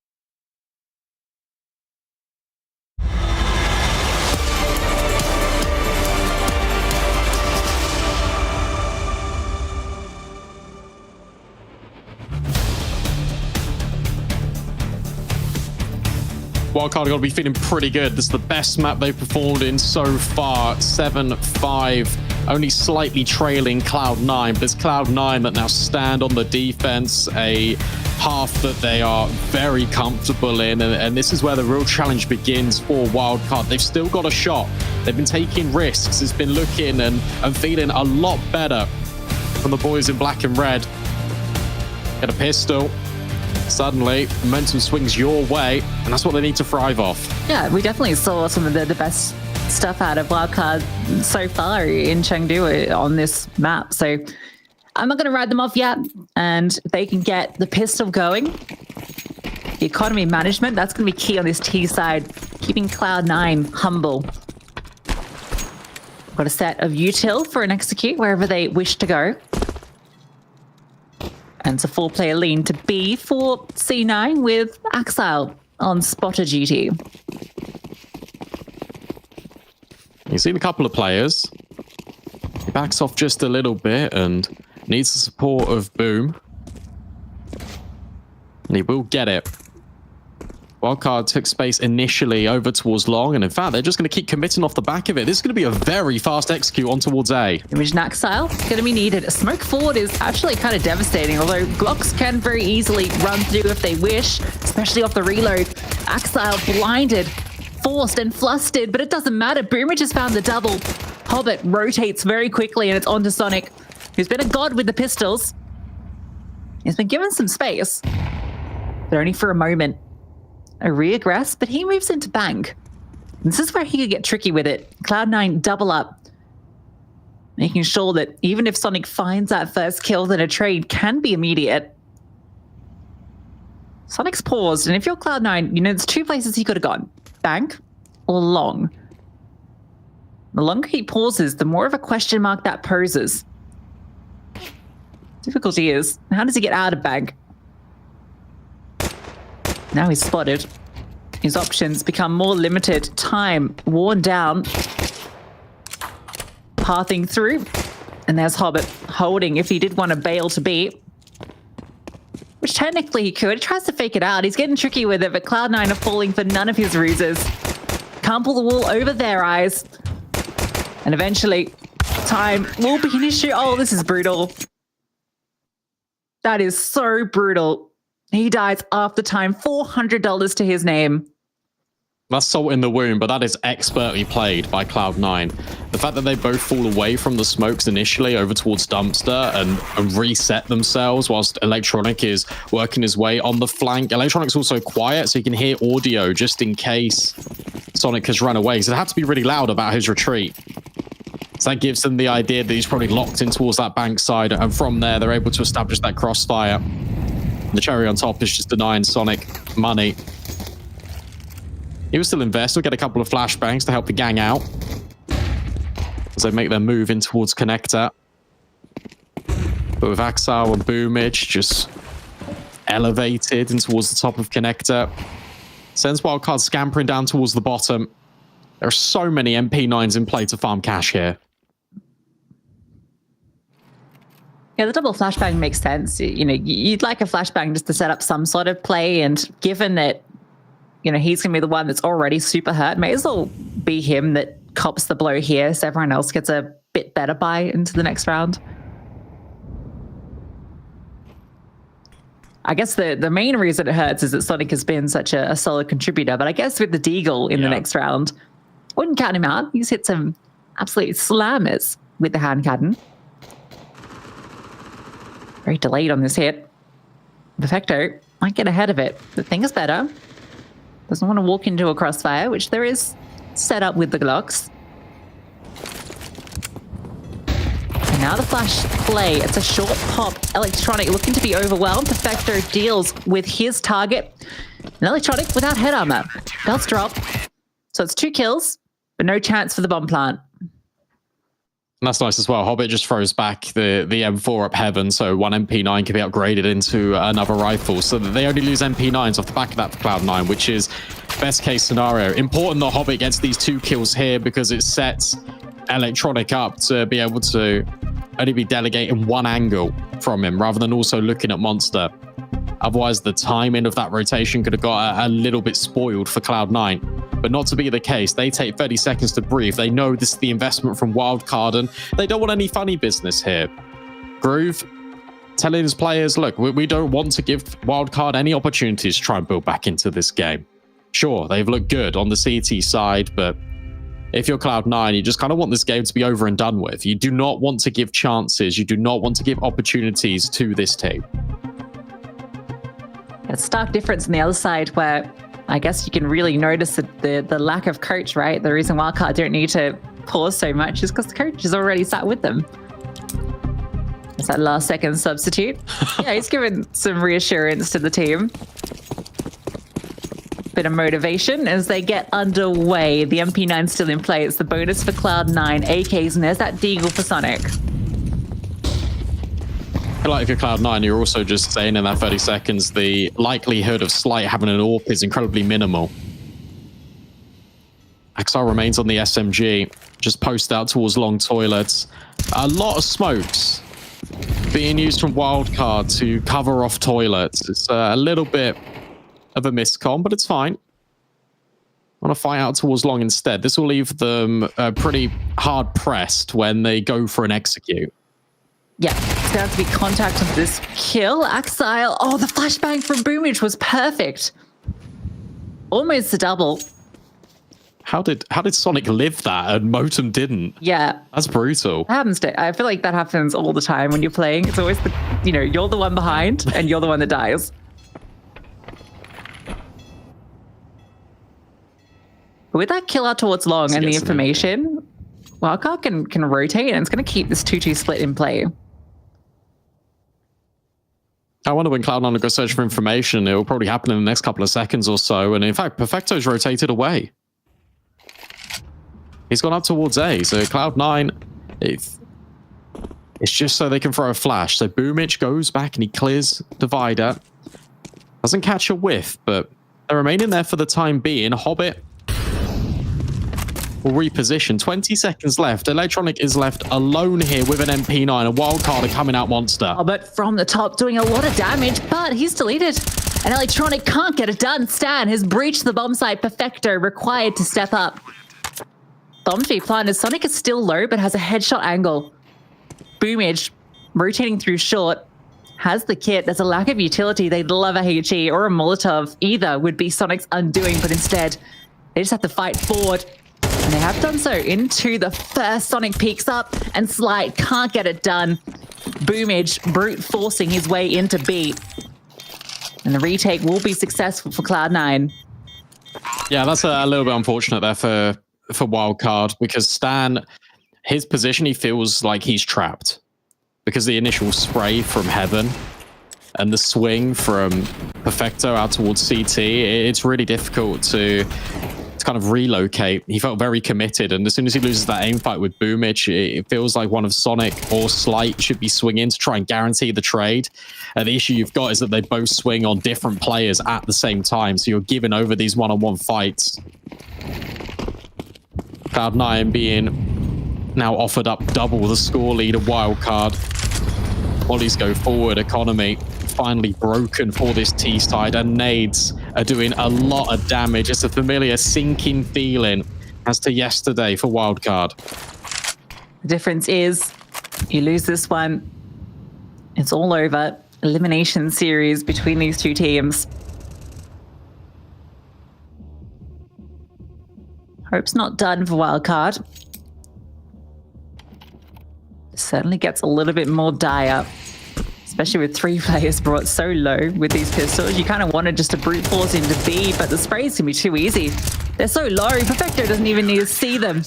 Wildcard got to be feeling pretty good. This is the best map they've performed in so far. 7-5, only slightly trailing Cloud9, but it's Cloud9 that now stand on the defense, a half that they are very comfortable in, and this is where the real challenge begins for Wildcard. They've still got a shot. They've been taking risks. It's been looking and feeling a lot better from the boys in black and red. Get a pistol. Suddenly, momentum swings your way, and that's what they need to thrive off. Yeah, we definitely saw some of the best stuff out of Wildcard so far in Chengdu on this map. So I'm not going to ride them off yet, and they can get the pistol going. The economy management, that's going to be key on this T side, keeping Cloud9 humble. Got a set of util for an execute wherever they wish to go. And it's a 4-player lean to B for C9 with Axile on spotter duty. You've seen a couple of players. He backs off just a little bit and needs the support of Boom. And he will get it. Wildcard took space initially over towards Long, and in fact, they're just going to keep committing off the back of it. This is going to be a very fast execute on towards A. Image and Axile going to be needed. A smoke forward is actually kind of devastating, although Glocks can very easily run through if they wish, especially off the reload. Axile blinded, forced and flustered, but it doesn't matter. Boomer just found the double. Hobbit rotates very quickly, and it's onto Sonic, who's been a god with the pistols. He's been given some space, but only for a moment. A reaggress, but he moves into bank. This is where he could get tricky with it. Cloud9 double up, making sure that even if Sonic finds that first kill, that a trade can be immediate. Sonic's paused, and if you're Cloud9, you know there's two places he could have gone. Bank or Long. The longer he pauses, the more of a question mark that poses. Difficulty is, how does he get out of bank? Now he's spotted. His options become more limited. Time worn down. Pathing through. And there's Hobbit holding if he did want to bail to B. Which technically he could. He tries to fake it out. He's getting tricky with it, but Cloud9 are falling for none of his ruses. Can't pull the wall over their eyes. And eventually, time will be an issue. Oh, this is brutal. That is so brutal. He dies after time. $400 to his name. That's salt in the wound, but that is expertly played by Cloud9. The fact that they both fall away from the smokes initially over towards Dumpster and reset themselves whilst Electronic is working his way on the flank. Electronic's also quiet, so you can hear audio just in case Sonic has run away. So they have to be really loud about his retreat. So that gives them the idea that he's probably locked in towards that bank side, and from there they're able to establish that crossfire. The cherry on top is just denying Sonic money. He was still invested. We'll get a couple of flashbangs to help the gang out as they make their move in towards Connector. But with Axel and Boomage just elevated in towards the top of Connector, sends Wildcard scampering down towards the bottom. There are so many MP9s in play to farm cash here. Yeah, the double flashbang makes sense. You know, you'd like a flashbang just to set up some sort of play, and given that, you know, he's going to be the one that's already super hurt, may as well be him that cops the blow here so everyone else gets a bit better buy into the next round. I guess the main reason it hurts is that Sonic has been such a solid contributor, but I guess with the Deagle in the next round, wouldn't count him out. He's hit some absolute slammers with the hand cannon. Very delayed on this hit. Perfecto might get ahead of it. The thing is better. Doesn't want to walk into a crossfire, which there is set up with the Glocks. And now the flash play. It's a short pop. Electronic looking to be overwhelmed. Perfecto deals with his target. And Electronic without head armor. Does drop. So it's 2 kills, but no chance for the bomb plant. And that's nice as well. Hobbit just throws back the M4 up heaven, so one MP9 can be upgraded into another rifle, so that they only lose MP9s off the back of that for Cloud9, which is best case scenario. Important that Hobbit gets these 2 kills here because it sets Electronic up to be able to only be delegating one angle from him rather than also looking at Monster. Otherwise, the timing of that rotation could have got a little bit spoiled for Cloud9. But not to be the case. They take 30 seconds to breathe. They know this is the investment from Wildcard, and they don't want any funny business here. Groove telling his players, look, we don't want to give Wildcard any opportunities to try and build back into this game. Sure, they've looked good on the CT side, but if you're Cloud9, you just kind of want this game to be over and done with. You do not want to give chances. You do not want to give opportunities to this team. A stark difference on the other side where I guess you can really notice the lack of coach, right? The reason Wildcard don't need to pause so much is because the coach is already sat with them. It's that last second substitute. Yeah, he's given some reassurance to the team. Bit of motivation as they get underway. The MP9 still in play. It's the bonus for Cloud9. AKs, and there's that Deagle for Sonic. I feel like if you're Cloud9, you're also just saying in that 30 seconds, the likelihood of Slight having an AWP is incredibly minimal. Axel remains on the SMG, just post out towards long toilets. A lot of smokes being used from Wildcard to cover off toilets. It's a little bit of a miscom, but it's fine. I want to fight out towards long instead. This will leave them pretty hard pressed when they go for an execute. Yeah, it's going to have to be contact on this kill. Axile. Oh, the flashbang from Boomage was perfect. Almost a double. How did Sonic live that and Motum didn't? Yeah. That's brutal. That happens I feel like that happens all the time when you're playing. It's always you're the one behind and you're the one that dies. But with that kill out towards long and the information, Wildcard can rotate and it's going to keep this 2-2 split in play. I wonder when Cloud9 will go search for information. It will probably happen in the next couple of seconds or so. And in fact, Perfecto's rotated away. He's gone up towards A. So Cloud9, it's just so they can throw a flash. So Boomich goes back and he clears Divider. Doesn't catch a whiff, but they're remaining there for the time being. Hobbit will reposition. 20 seconds left. Electronic is left alone here with an MP9. A Wildcard are coming out Monster. Hobbit from the top doing a lot of damage, but he's deleted. And Electronic can't get it done. Stan has breached the bomb site. Perfecto required to step up. Bomb to be planted. Sonic is still low, but has a headshot angle. Boomage rotating through short. Has the kit. There's a lack of utility. They'd love a HE or a Molotov. Either would be Sonic's undoing, but instead, they just have to fight forward. And they have done so into the first. Sonic peeks up, and Slight can't get it done. Boomage brute forcing his way into B. And the retake will be successful for Cloud9. Yeah, that's a little bit unfortunate there for Wildcard, because Stan, his position, he feels like he's trapped. Because the initial spray from Heaven and the swing from Perfecto out towards CT, it's really difficult to kind of relocate. He felt very committed, and as soon as he loses that aim fight with Boomage, it feels like one of Sonic or Slight should be swinging to try and guarantee the trade. The issue you've got is that they both swing on different players at the same time, so you're giving over these one-on-one fights. Cloud9 being now offered up double the score lead of Wildcard. Volleys go forward, economy finally broken for this T side, and nades are doing a lot of damage. It's a familiar sinking feeling as to yesterday for Wildcard. The difference is you lose this one, it's all over. Elimination series between these two teams. Hope's not done for Wildcard. Certainly gets a little bit more dire, especially with 3 players brought so low with these pistols. You kind of wanted just to brute force into B, but the sprays can be too easy. They're so low, Perfecto doesn't even need to see them.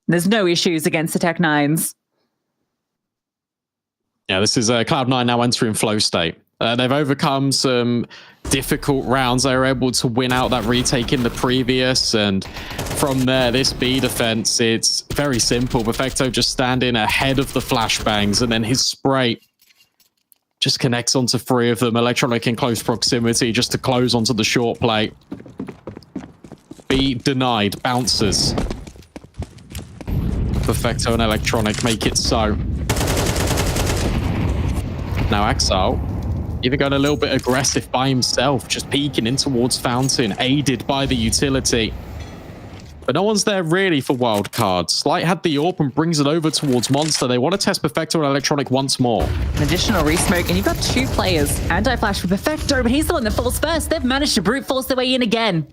There's no issues against the Tech Nines. Yeah, this is Cloud9 now entering flow state. They've overcome some difficult rounds. They were able to win out that retake in the previous, and from there, this B defense, it's very simple. Perfecto just standing ahead of the flashbangs, and then his spray just connects onto 3 of them. Electronic in close proximity just to close onto the short plate. B denied, bounces. Perfecto and Electronic make it so. Now Axel even going a little bit aggressive by himself, just peeking in towards Fountain, aided by the utility. But no one's there really for Wildcard. Slight had the AWP and brings it over towards Monster. They want to test Perfecto and Electronic once more. An additional resmoke, and you've got 2 players. Anti-flash for Perfecto, but he's the one that falls first. They've managed to brute force their way in again.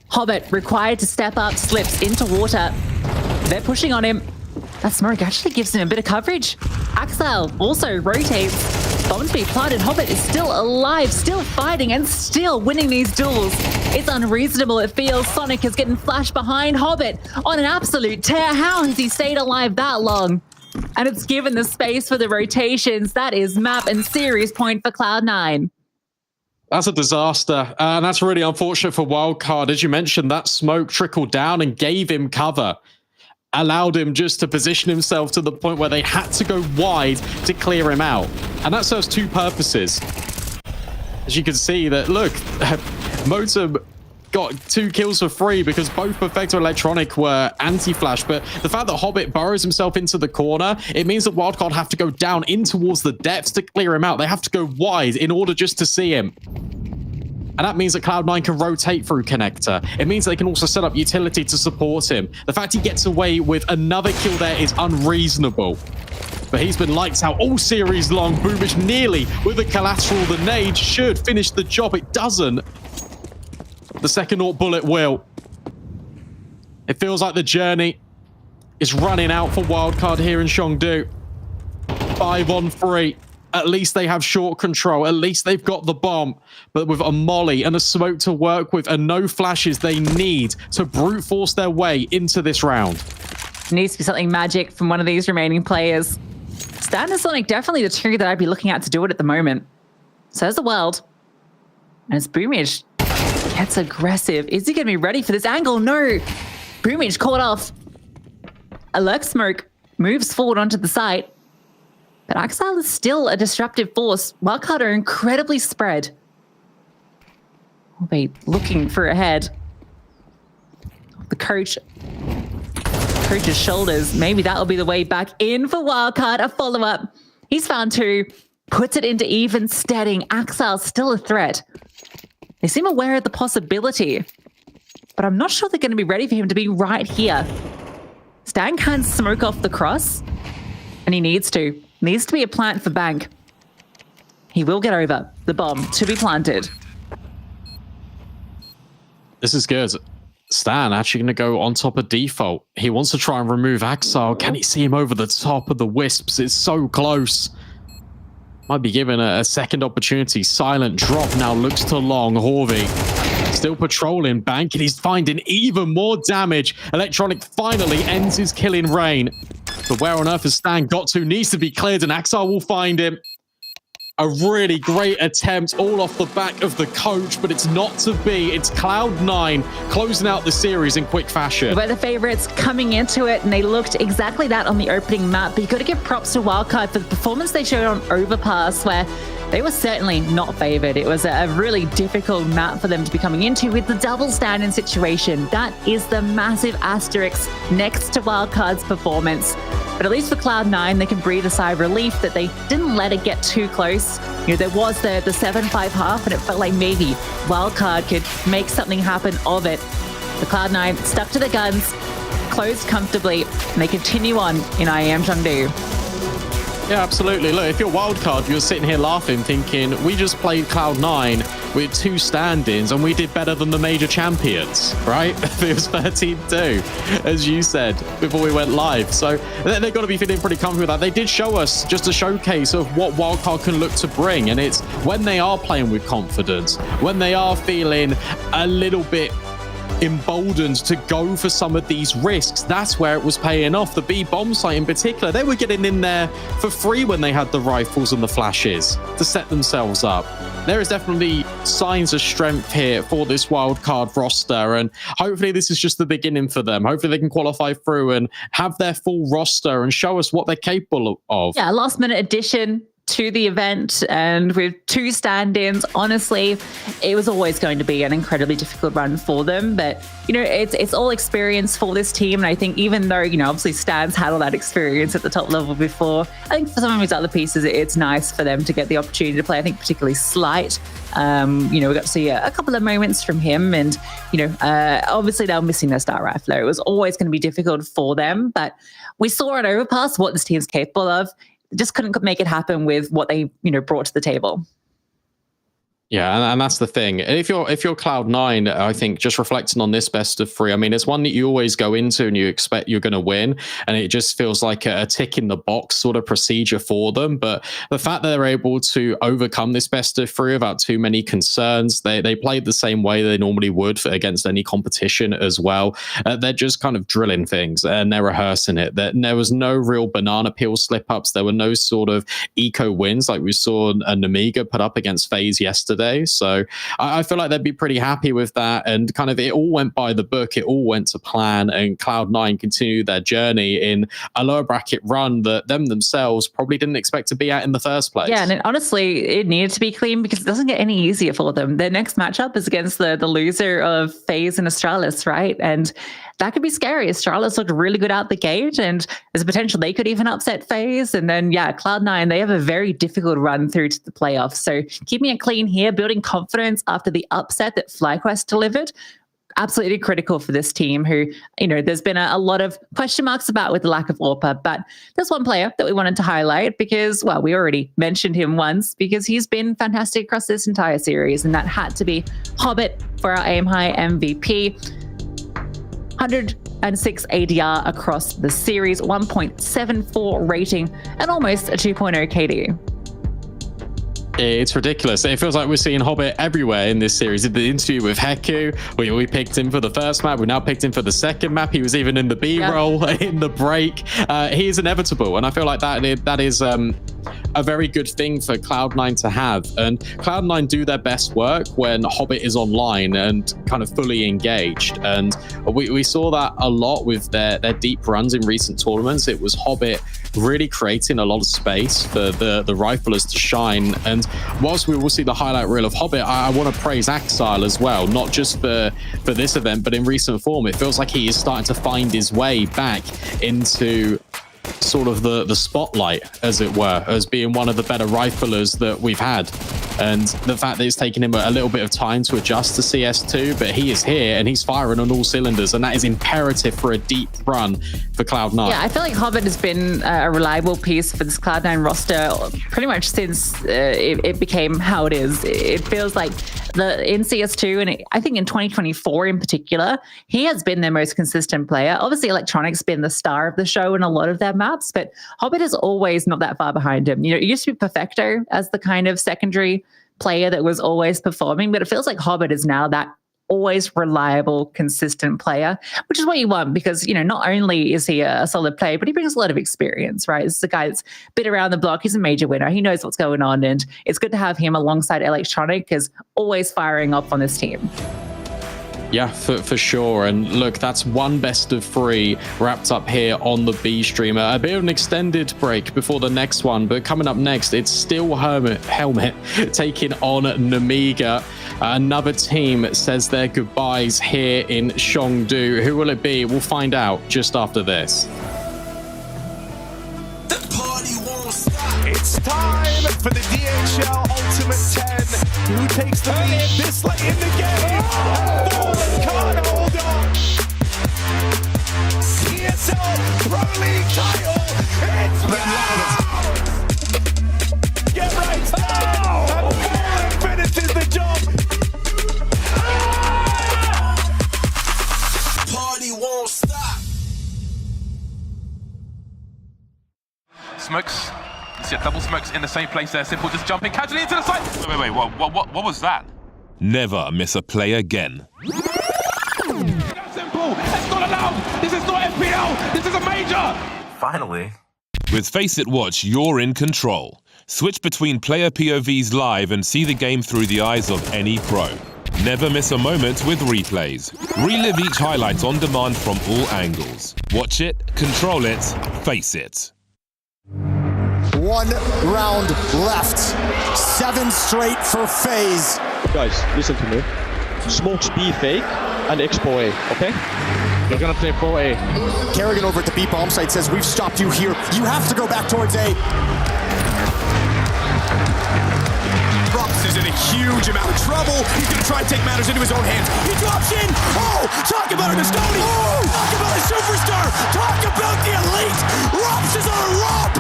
Hobbit, required to step up, slips into water. They're pushing on him. That smoke actually gives him a bit of coverage. Axel also rotates. Bomb to be planted. Hobbit is still alive, still fighting, and still winning these duels. It's unreasonable, it feels. Sonic is getting flashed behind Hobbit on an absolute tear. How has he stayed alive that long? And it's given the space for the rotations. That is map and series point for Cloud9. That's a disaster, and that's really unfortunate for Wildcard. As you mentioned, that smoke trickled down and gave him cover. Allowed him just to position himself to the point where they had to go wide to clear him out. And that serves 2 purposes. As you can see that, look, Motum got 2 kills for free because both Perfecto and Electronic were anti-flash. But the fact that Hobbit burrows himself into the corner, it means that Wildcard have to go down in towards the depths to clear him out. They have to go wide in order just to see him. And that means that Cloud9 can rotate through Connector. It means they can also set up utility to support him. The fact he gets away with another kill there is unreasonable. But he's been lights out all series long. Boomage nearly with a collateral. The nade should finish the job. It doesn't. The second AWP bullet will. It feels like the journey is running out for Wildcard here in Chengdu. 5-on-3. At least they have short control. At least they've got the bomb. But with a molly and a smoke to work with and no flashes, they need to brute force their way into this round. Needs to be something magic from one of these remaining players. Stan and Sonic definitely the 2 that I'd be looking at to do it at the moment. Says the world. And as Boomage gets aggressive. Is he going to be ready for this angle? No. Boomage caught off. A lurk smoke moves forward onto the site. But Axel is still a disruptive force. Wildcard are incredibly spread. Will be looking for a head. The coach's shoulders. Maybe that'll be the way back in for Wildcard. A follow-up. He's found 2. Puts it into even steading. Axel still a threat. They seem aware of the possibility but I'm not sure they're going to be ready for him to be right here. Stan can't smoke off the cross, and he needs to. Needs to be a plant for Bank. He will get over the bomb to be planted. This is good. Stan actually going to go on top of default. He wants to try and remove Axile. Can he see him over the top of the Wisps? It's so close. Might be given a second opportunity. Silent drop now looks to long. Horvey still patrolling Bank, and he's finding even more damage. Electronic finally ends his killing reign. But where on earth has Stan got to? Needs to be cleared, and Axile will find him. A really great attempt all off the back of the coach, but it's not to be. It's Cloud9 closing out the series in quick fashion. They were the favorites coming into it, and they looked exactly that on the opening map. But you got to give props to Wildcard for the performance they showed on Overpass, where they were certainly not favored. It was a really difficult map for them to be coming into with the double stand-in situation. That is the massive asterisk next to Wildcard's performance. But at least for Cloud9, they can breathe a sigh of relief that they didn't let it get too close. You know, there was the 7-5 half, and it felt like maybe Wildcard could make something happen of it. The Cloud9 stuck to their guns, closed comfortably, and they continue on in IEM Chengdu. Yeah, absolutely. Look, if you're Wildcard, you're sitting here laughing, thinking, we just played Cloud9 with 2 stand-ins and we did better than the major champions, right? It was 13-2, as you said, before we went live. So they've got to be feeling pretty comfortable with that. They did show us just a showcase of what Wildcard can look to bring, and it's when they are playing with confidence, when they are feeling a little bit emboldened to go for some of these risks, that's where it was paying off. The B bomb site in particular, they were getting in there for free when they had the rifles and the flashes to set themselves up. There is definitely signs of strength here for this wildcard roster, and hopefully this is just the beginning for them. Hopefully they can qualify through and have their full roster and show us what they're capable of. Yeah, last minute addition to the event, and with 2 stand-ins, honestly, it was always going to be an incredibly difficult run for them. But, you know, it's all experience for this team. And I think even though, you know, obviously Stan's had all that experience at the top level before, I think for some of his other pieces, it's nice for them to get the opportunity to play. I think particularly Slight, you know, we got to see a couple of moments from him, and, you know, obviously they were missing their star rifler. It was always going to be difficult for them, but we saw at Overpass what this team's capable of. Just couldn't make it happen with what they, you know, brought to the table. Yeah, and that's the thing. If you're Cloud9, I think just reflecting on this best of 3, I mean, it's one that you always go into and you expect you're going to win, and it just feels like a tick in the box sort of procedure for them. But the fact that they're able to overcome this best of 3 without too many concerns, they played the same way they normally would against any competition as well. They're just kind of drilling things and they're rehearsing it. There was no real banana peel slip-ups. There were no sort of eco wins like we saw a Namiga put up against FaZe yesterday. So I feel like they'd be pretty happy with that, and kind of it all went by the book, it all went to plan, and Cloud9 continued their journey in a lower bracket run that them themselves probably didn't expect to be at in the first place. Yeah, and honestly, it needed to be clean because it doesn't get any easier for them. Their next matchup is against the loser of FaZe and Astralis, right? And that could be scary. Astralis looked really good out the gate, and there's a potential they could even upset FaZe. And then, yeah, Cloud9, they have a very difficult run through to the playoffs. So keeping it clean here, building confidence after the upset that FlyQuest delivered, absolutely critical for this team who, you know, there's been a lot of question marks about with the lack of AWPA, but there's one player that we wanted to highlight because, well, we already mentioned him once because he's been fantastic across this entire series, and that had to be Hobbit for our Aim High MVP. 106 ADR across the series, 1.74 rating, and almost a 2.0 KD. It's ridiculous. It feels like we're seeing Hobbit everywhere in this series. In the interview with Heku, we picked him for the first map. We now picked him for the second map. He was even in the B-roll in the break. He is inevitable, and I feel like that is a very good thing for Cloud9 to have. And Cloud9 do their best work when Hobbit is online and kind of fully engaged. And we saw that a lot with their deep runs in recent tournaments. It was Hobbit really creating a lot of space for the riflers to shine. And whilst we will see the highlight reel of Hobbit, I want to praise Axile as well, not just for this event, but in recent form. It feels like he is starting to find his way back into sort of the spotlight, as it were, as being one of the better riflers that we've had. And the fact that it's taken him a little bit of time to adjust to CS2, but he is here and he's firing on all cylinders, and that is imperative for a deep run for Cloud9. Yeah, I feel like Hobbit has been a reliable piece for this Cloud9 roster pretty much since it became how it is. It feels like in CS2, and I think in 2024 in particular, he has been their most consistent player. Obviously, Electronic's been the star of the show in a lot of their maps, but Hobbit is always not that far behind him. You know, it used to be Perfecto as the kind of secondary player that was always performing, but it feels like Hobbit is now that always reliable, consistent player, which is what you want because, you know, not only is he a solid player, but he brings a lot of experience, right? This is a guy that's been around the block. He's a major winner. He knows what's going on, and it's good to have him alongside Electronic because always firing up on this team. Yeah, for sure. And look, that's one best of 3 wrapped up here on the B stream. A bit of an extended break before the next one, but coming up next, it's still Helmet taking on Namiga. Another team says their goodbyes here in Chengdu. Who will it be? We'll find out just after this. The party won't stop. It's time for the DHL Ultimate 10. Who takes the lead this late in the game? Fallen can't hold on. DSL Pro League title. It's now. Get right now. And Fallen finishes the job. Party won't stop. Smokes. You see double smokes in the same place there. Simple just jumping casually into the side. Wait. What was that? Never miss a play again. Simple. It's not allowed. This is not FPL. This is a major. Finally. With Face It Watch, you're in control. Switch between player POVs live and see the game through the eyes of any pro. Never miss a moment with replays. Relive each highlight on demand from all angles. Watch it, control it, face it. 1 round left. 7 straight for FaZe. Guys, listen to me. Smokes B fake and Expo A, okay? They're gonna play Pro A. Kerrigan over at the B bomb site says, we've stopped you here. You have to go back towards A. Rups is in a huge amount of trouble. He's gonna try and take matters into his own hands. He drops in. Oh, talk about a Gastoni. Oh, talk about a superstar. Talk about the elite. Rups is on a rope.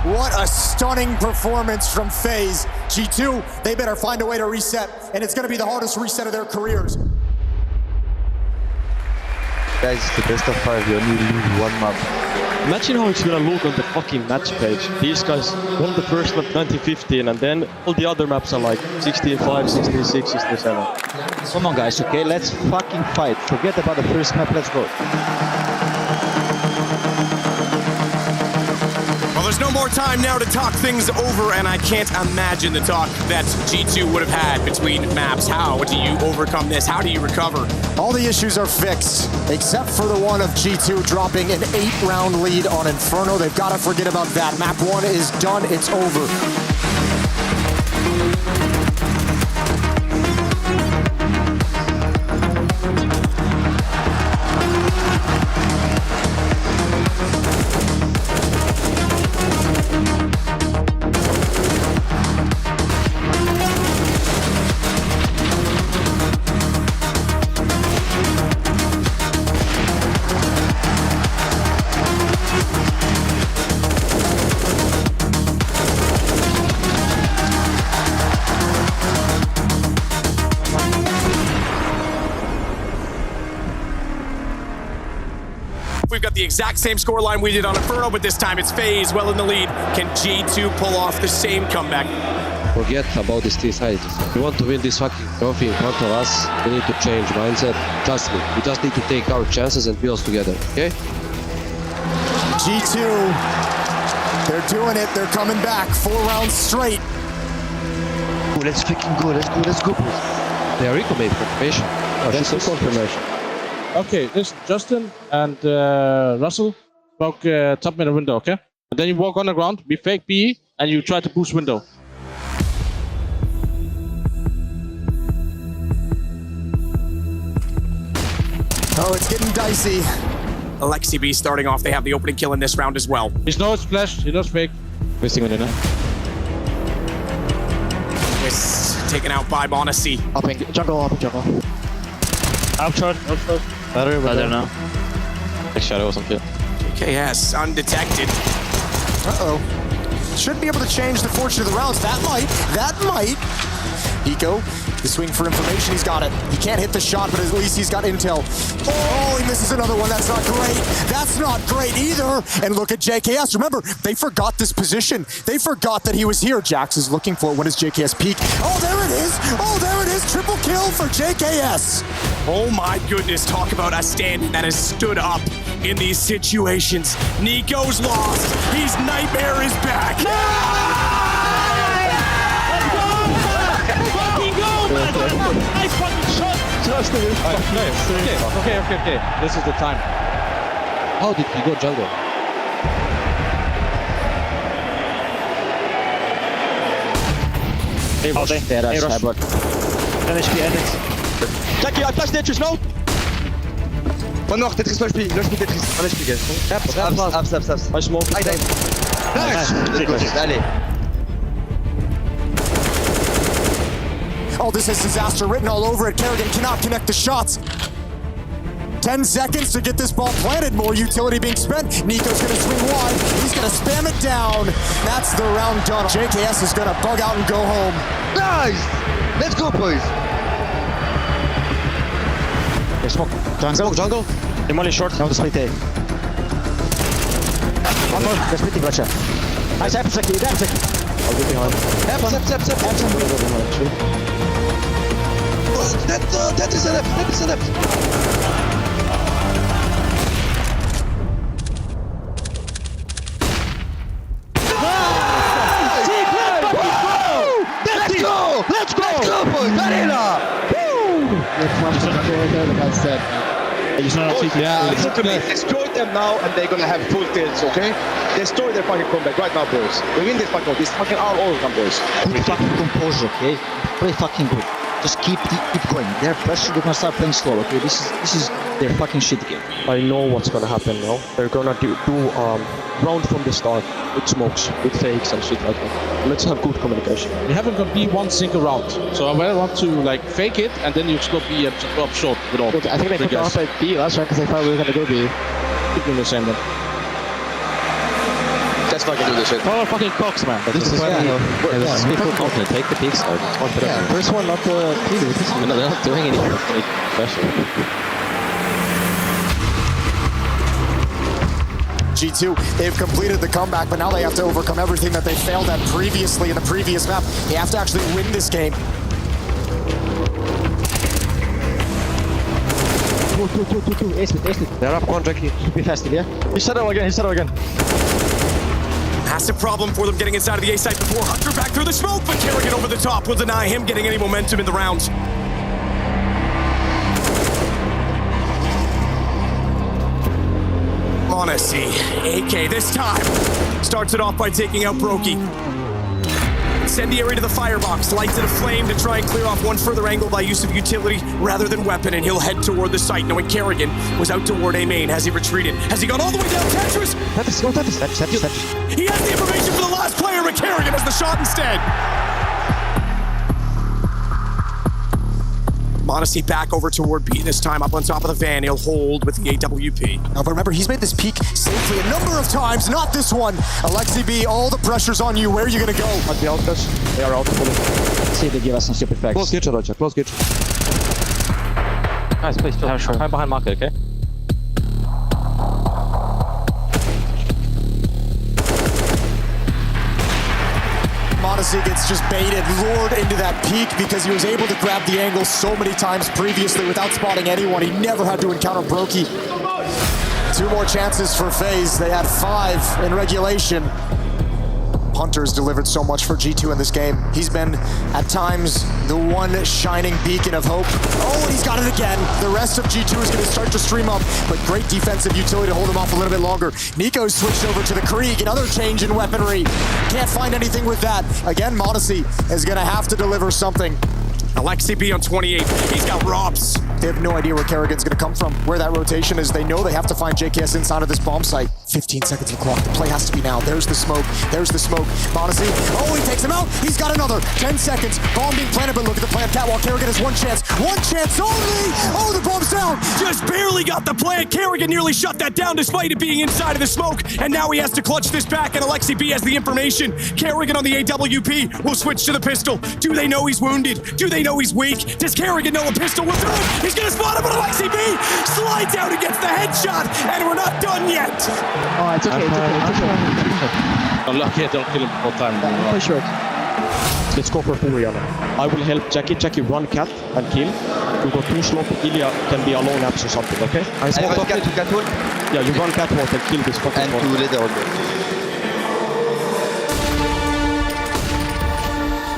What a stunning performance from FaZe. G2, they better find a way to reset, and it's gonna be the hardest reset of their careers. Guys, it's the best of 5. You only lose 1 map. Imagine how it's gonna look on the fucking match page. These guys won the first map 1915, and then all the other maps are like 16-5, 16-6, 16-7. Come on guys, okay? Let's fucking fight. Forget about the first map, let's go. Well, there's no more time now to talk things over, and I can't imagine the talk that G2 would have had between maps. How do you overcome this? How do you recover? All the issues are fixed, except for the one of G2 dropping an 8-round lead on Inferno. They've got to forget about that. Map 1 is done. It's over. We've got the exact same scoreline we did on Inferno, but this time it's FaZe well in the lead. Can G2 pull off the same comeback? Forget about these team sizes. If we want to win this fucking trophy in front of us, we need to change mindset. Trust me, we just need to take our chances and build together, okay? G2, they're doing it. They're coming back 4 rounds straight. Ooh, let's fucking go. Let's go, please. They are recon maybe confirmation. Oh, that's a confirmation. Okay, listen, Justin and Russell walk top middle window, okay? And then you walk on the ground, be fake PE, and you try to boost window. Oh, it's getting dicey. Alexi B starting off. They have the opening kill in this round as well. He's no splash, he knows fake. Wasting on it now. Twist taken out by Monacy. Upping jungle. Out short. Better now. Next shadow or something. JKS undetected. Uh-oh. Should be able to change the fortune of the rounds. That might. Nico, the swing for information, he's got it. He can't hit the shot, but at least he's got intel. Oh, he misses another one. That's not great. That's not great either. And look at JKS. Remember, they forgot this position. They forgot that he was here. Jax is looking for it. When does JKS peak? Oh, there it is. Triple kill for JKS. Oh my goodness. Talk about a stand that has stood up in these situations. Nico's lost. He's Nightmare is back. Nice fucking shot! Just okay. This is the time. How did he go jungle? Hey, rush. Finish the edit. Jackie, I flash Tetris, no? One more, Tetris, lâche Tetris. Un HP, guys. Abs. I smoke. I dive. Nice! Allez. Oh, this is disaster written all over it. Kerrigan cannot connect the shots. 10 seconds to get this ball planted. More utility being spent. Nico's gonna swing wide. He's gonna spam it down. That's the round done. JKS is gonna bug out and go home. Nice! Let's go, boys. Okay, smoke. Jungle. Demoli short. Now the split A. One more. The split gotcha. Nice, Apps. I'll be behind. Tetris and left. Let's go, boys! Arena! Listen to me. Destroy them now, and they're gonna have full tilts, okay? Destroy their fucking comeback right now, boys. We win this fucking. This fucking our overcome, boys. Good fucking composure, okay? Play fucking good. Just keep going. They're pressure. They're gonna start playing slow, okay? This is their fucking shit game. I know what's gonna happen now. They're gonna do round from the start with smokes, with fakes and shit like that. Let's have good communication. We haven't got B one single round, so I really want to like fake it and then you explode B and go up short with all. Okay, I think they put off at B last round because they thought we were gonna go B. Keep doing the same then. Let's fucking do this shit. Power fucking cocks, man. This is people confident. Take the peaks out. Yeah, first one, not the previous. No, they're not doing anything. Pressure. G2, they've completed the comeback, but now they have to overcome everything that they failed at previously in the previous map. They have to actually win this game. Two. Ace it. They're up one, Jackie. Be fast, yeah? He settled again. Massive problem for them getting inside of the A site before Hunter back through the smoke, but Kerrigan over the top will deny him getting any momentum in the round. Monacy, AK this time, starts it off by taking out Brokey. Incendiary to the firebox, lights it aflame to try and clear off one further angle by use of utility rather than weapon, and he'll head toward the site, knowing Kerrigan was out toward A main. Has he retreated? Has he gone all the way down Tetris? Tetris. He has the information for the last player, but Kerrigan has the shot instead. Monacy back over toward B, this time up on top of the van. He'll hold with the AWP. Now, but remember, he's made this peak safely a number of times, not this one. Alexi B, all the pressure's on you. Where are you going to go? At the outpost, they are out fully. Let's see if they give us some stupid facts. Close kitchen, Roger. Close kitchen. Guys, please, I'm behind market, okay? Monacy gets just baited, lured into that peak because he was able to grab the angle so many times previously without spotting anyone. He never had to encounter Brokey. 2 more chances for FaZe. They had 5 in regulation. Hunter's delivered so much for G2 in this game. He's been, at times, the one shining beacon of hope. Oh, and he's got it again. The rest of G2 is going to start to stream up, but great defensive utility to hold him off a little bit longer. Nico's switched over to the Krieg, another change in weaponry. Can't find anything with that. Again, Monacy is going to have to deliver something. Alexi B on 28. He's got Robs. They have no idea where Kerrigan's going to come from, where that rotation is. They know they have to find JKS inside of this bomb site. 15 seconds of the clock. The play has to be now. There's the smoke. There's the smoke. Monacy. Oh, he takes him out. He's got another. 10 seconds. Bomb being planted, but look at the plant catwalk. Kerrigan has one chance. One chance only. Oh, the bomb's down. Just barely got the plant. Kerrigan nearly shut that down despite it being inside of the smoke. And now he has to clutch this back, and Alexi B has the information. Kerrigan on the AWP will switch to the pistol. Do they know he's wounded? Do they know he's weak? Does Kerrigan know a pistol will do it? He's going to spot him, but Alexi B slides out and gets the headshot, and we're not done yet. Oh, it's okay. I'm lucky I don't kill him all time. Play short. Let's go for Furiana. I will help Jackie. Jackie, run cat and kill. You go too slow. Ilya can be alone apps or something, okay? I run cat to catwalk. Yeah, you run catwalk and kill this fucking and one. to leader also.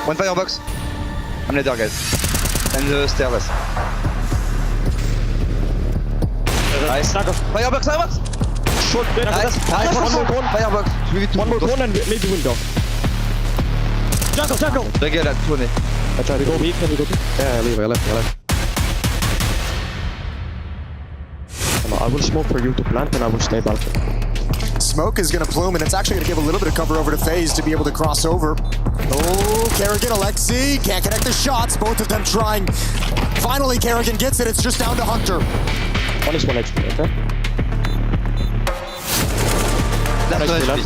One firebox. I'm leader, guys. And the stairless. Nice. Firebox, firebox! Short bit. Nice. One more cone. Firebox. One more cone and maybe window. Jungle. They get that 20. I try to go weak, can you go? Yeah, leave. I left. I will smoke for you to plant and I will stay back. Smoke is going to plume, and it's actually going to give a little bit of cover over to FaZe to be able to cross over. Oh, Kerrigan, Alexi can't connect the shots. Both of them trying. Finally, Kerrigan gets it. It's just down to Hunter. One is 1 HP, okay? That's nice HP.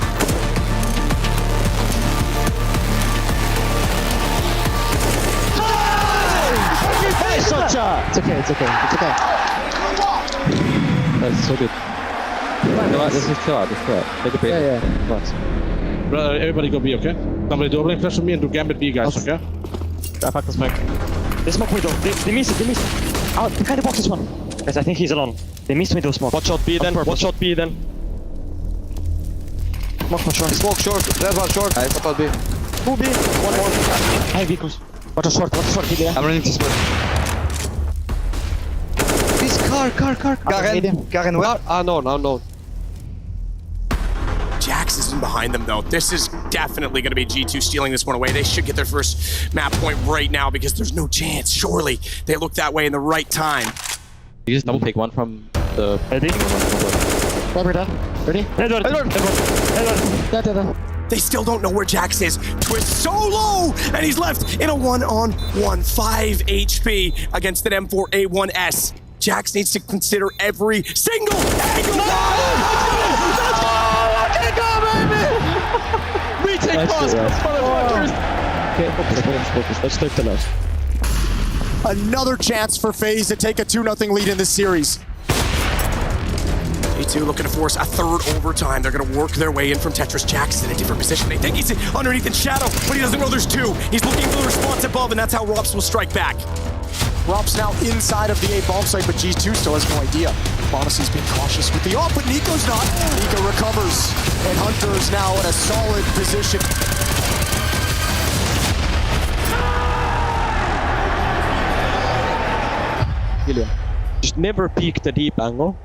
It's okay. That's so good. This is chill out. Take a break. Yeah. Nice. Everybody go B, okay? Somebody do opening flash for me and do Gambit B, guys, okay? I fuck the smoke. They smoke window. They miss it. Oh, the kind of box is one. Guys, I think he's alone. They missed window smoke. Watch out B then. Smoke for short. Smoke short. There's one short. I thought B. 2B. One more. High vehicles. Watch a short. Yeah. I'm running to smoke. This car. Karen, where? No. Jax is in behind them, though. This is definitely going to be G2 stealing this one away. They should get their first map point right now because there's no chance. Surely they look that way in the right time. You just double pick one from the... Ready? Robert done. Ready? Edward. They still don't know where Jax is. Twist so low, and he's left in a 1-on-1. 5 HP against an M4A1S. Jax needs to consider every single angle. Retake cross, motherfuckers! Okay, focus. Let's take the last. Another chance for FaZe to take a 2-0 lead in this series. G2 looking to force a third overtime. They're going to work their way in from Tetris. Jax in a different position. They think he's underneath in shadow, but he doesn't know there's two. He's looking for the response above, and that's how Rops will strike back. Rops now inside of the A bomb site, but G2 still has no idea. Bonacy's being cautious with the off, but Nico's not. Nico recovers, and Hunter is now in a solid position. Just never peek the deep angle.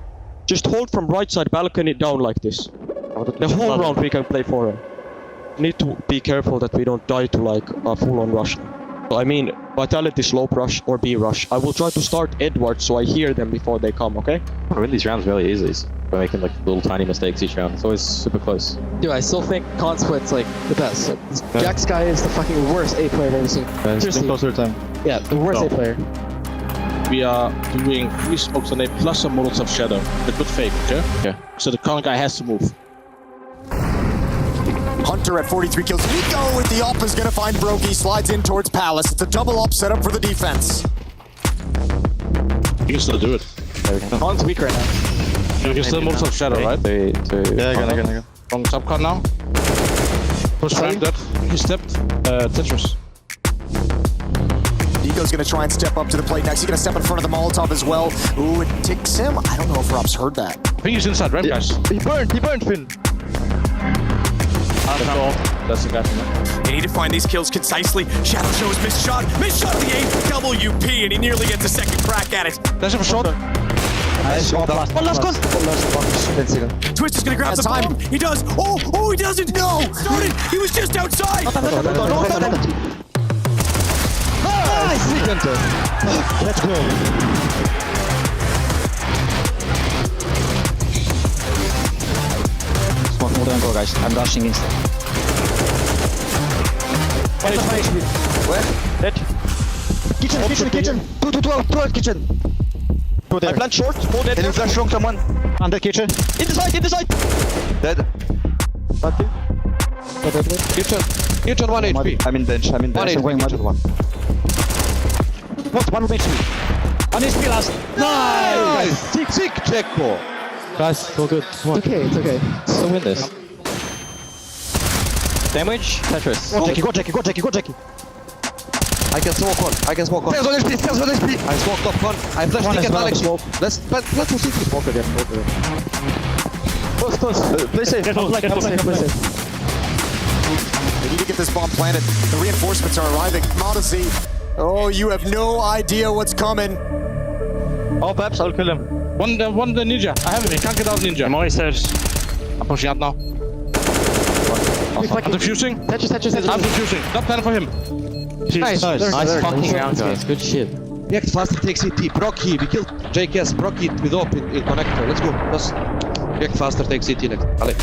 Just hold from right side balcony down like this. The whole round we can play for him. Need to be careful that we don't die to like a full-on rush. I mean, Vitality slope rush or B rush. I will try to start Edward so I hear them before they come, okay? I win these rounds really easily by making like little tiny mistakes each round. It's always super close. Dude, I still think Consplit's like the best. Jax guy is the fucking worst A player I've ever seen. It's been closer to time. Yeah, the worst A player. We are doing 3 smokes on A plus a Molotov Shadow. The good fake, okay? Yeah. So the con guy has to move. Hunter at 43 kills. Nico with the up is going to find Brokey. Slides in towards Palace. It's a double up setup for the defense. You can still do it. Con's weak right now. You can still Molotov Shadow, right? Yeah, I can. Wrong top con now. Push ramp that. He stepped. Tetris. Nico's going to try and step up to the plate next. He's going to step in front of the Molotov as well. Ooh, it ticks him. I don't know if Rob's heard that. I think he's inside ramp, guys. He burned, Finn. That's the guy from that. They need to find these kills concisely. Shadow shows missed shot of the AWP, and he nearly gets a second crack at it. That's him for short. One last course. Twist is going to grab the bomb. He does. Oh, he doesn't. No. Started. He was just outside. Nice! Let's go. Smoke more than go, guys. I'm rushing inside. Where? Dead. Kitchen. 2 kitchen. Go there. I plant short. Can you flash long someone? Under kitchen. In the side. Dead. Kitchen 1 HP. I'm in bench. 1 HP. Kitchen 1. What? 1 HP. 1 HP last. Nice! Sick checkpoint. Guys, so good. It's okay. So win this. Damage, Tetris. Go, Jackie. I can smoke one. Stairs 1 HP. I smoked up one. I flashed ticket Alex. Let's go see. Smoke again. Close. Play safe. Play safe. They need to get this bomb planted. The reinforcements are arriving. Odyssey. Oh, you have no idea what's coming. Oh, perhaps I'll kill him. One the ninja. I have him. He can't get out ninja. I'm always stairs. I'm pushing out now. I'm defusing. Tetris. I'm defusing. Not planning for him. Nice fucking round, guys. Good shit. Next faster take CT. Brocky. We killed JKS. Brocky with op in connector. Let's go. Let's get faster take CT next. Allez.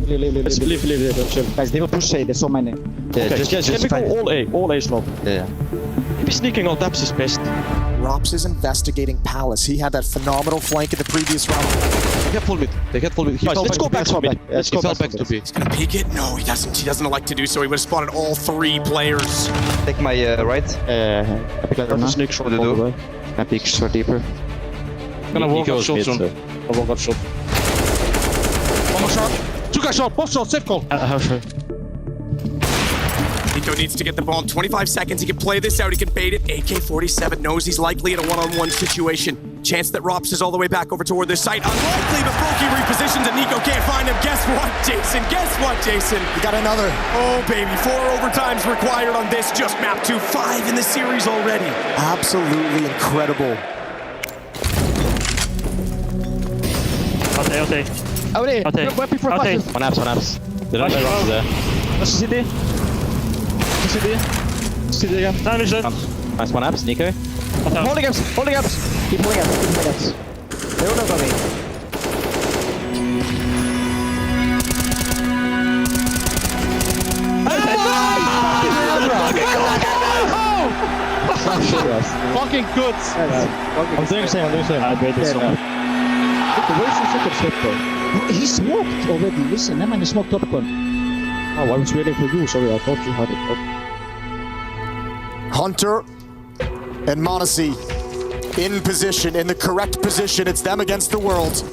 Leave. Guys, they will push A. There's so many. Yeah, Okay, just can we fight. go all A slow? Yeah. Maybe sneaking on taps is best. Rops is investigating Palace. He had that phenomenal flank in the previous round. They get full mid. Let's go back to mid. Let's go back to B. He's gonna peek it. No, he doesn't. He doesn't like to do so. He would have spotted all 3 players. Take my right. Sneak short all the way. I peek short deeper. I'm gonna walk up short soon. I'll walk up short. One more shot. 2 guys short. Both short. Safe call. Nico needs to get the ball in 25 seconds. He can play this out. He can bait it. AK-47 knows he's likely in a one-on-one situation. Chance that Rops is all the way back over toward this site. Unlikely, but Brokey repositions and Nico can't find him. Guess what, Jason? We got another. Oh, baby. 4 overtimes required on this. Just map 2. 5 in the series already. Absolutely incredible. Okay. One apps. They don't play Rops there. Let's see again. Nice one apps, Nico. Holding ups. Keep holding ups. They will not go me. Fucking good. I'm doing the same. I made this so much. Where's the second shot though? He smoked already. Listen, that man smoked top gun. Oh, I was waiting for you. Sorry, I thought you had it. Hunter and Monacy in position, in the correct position. It's them against the world.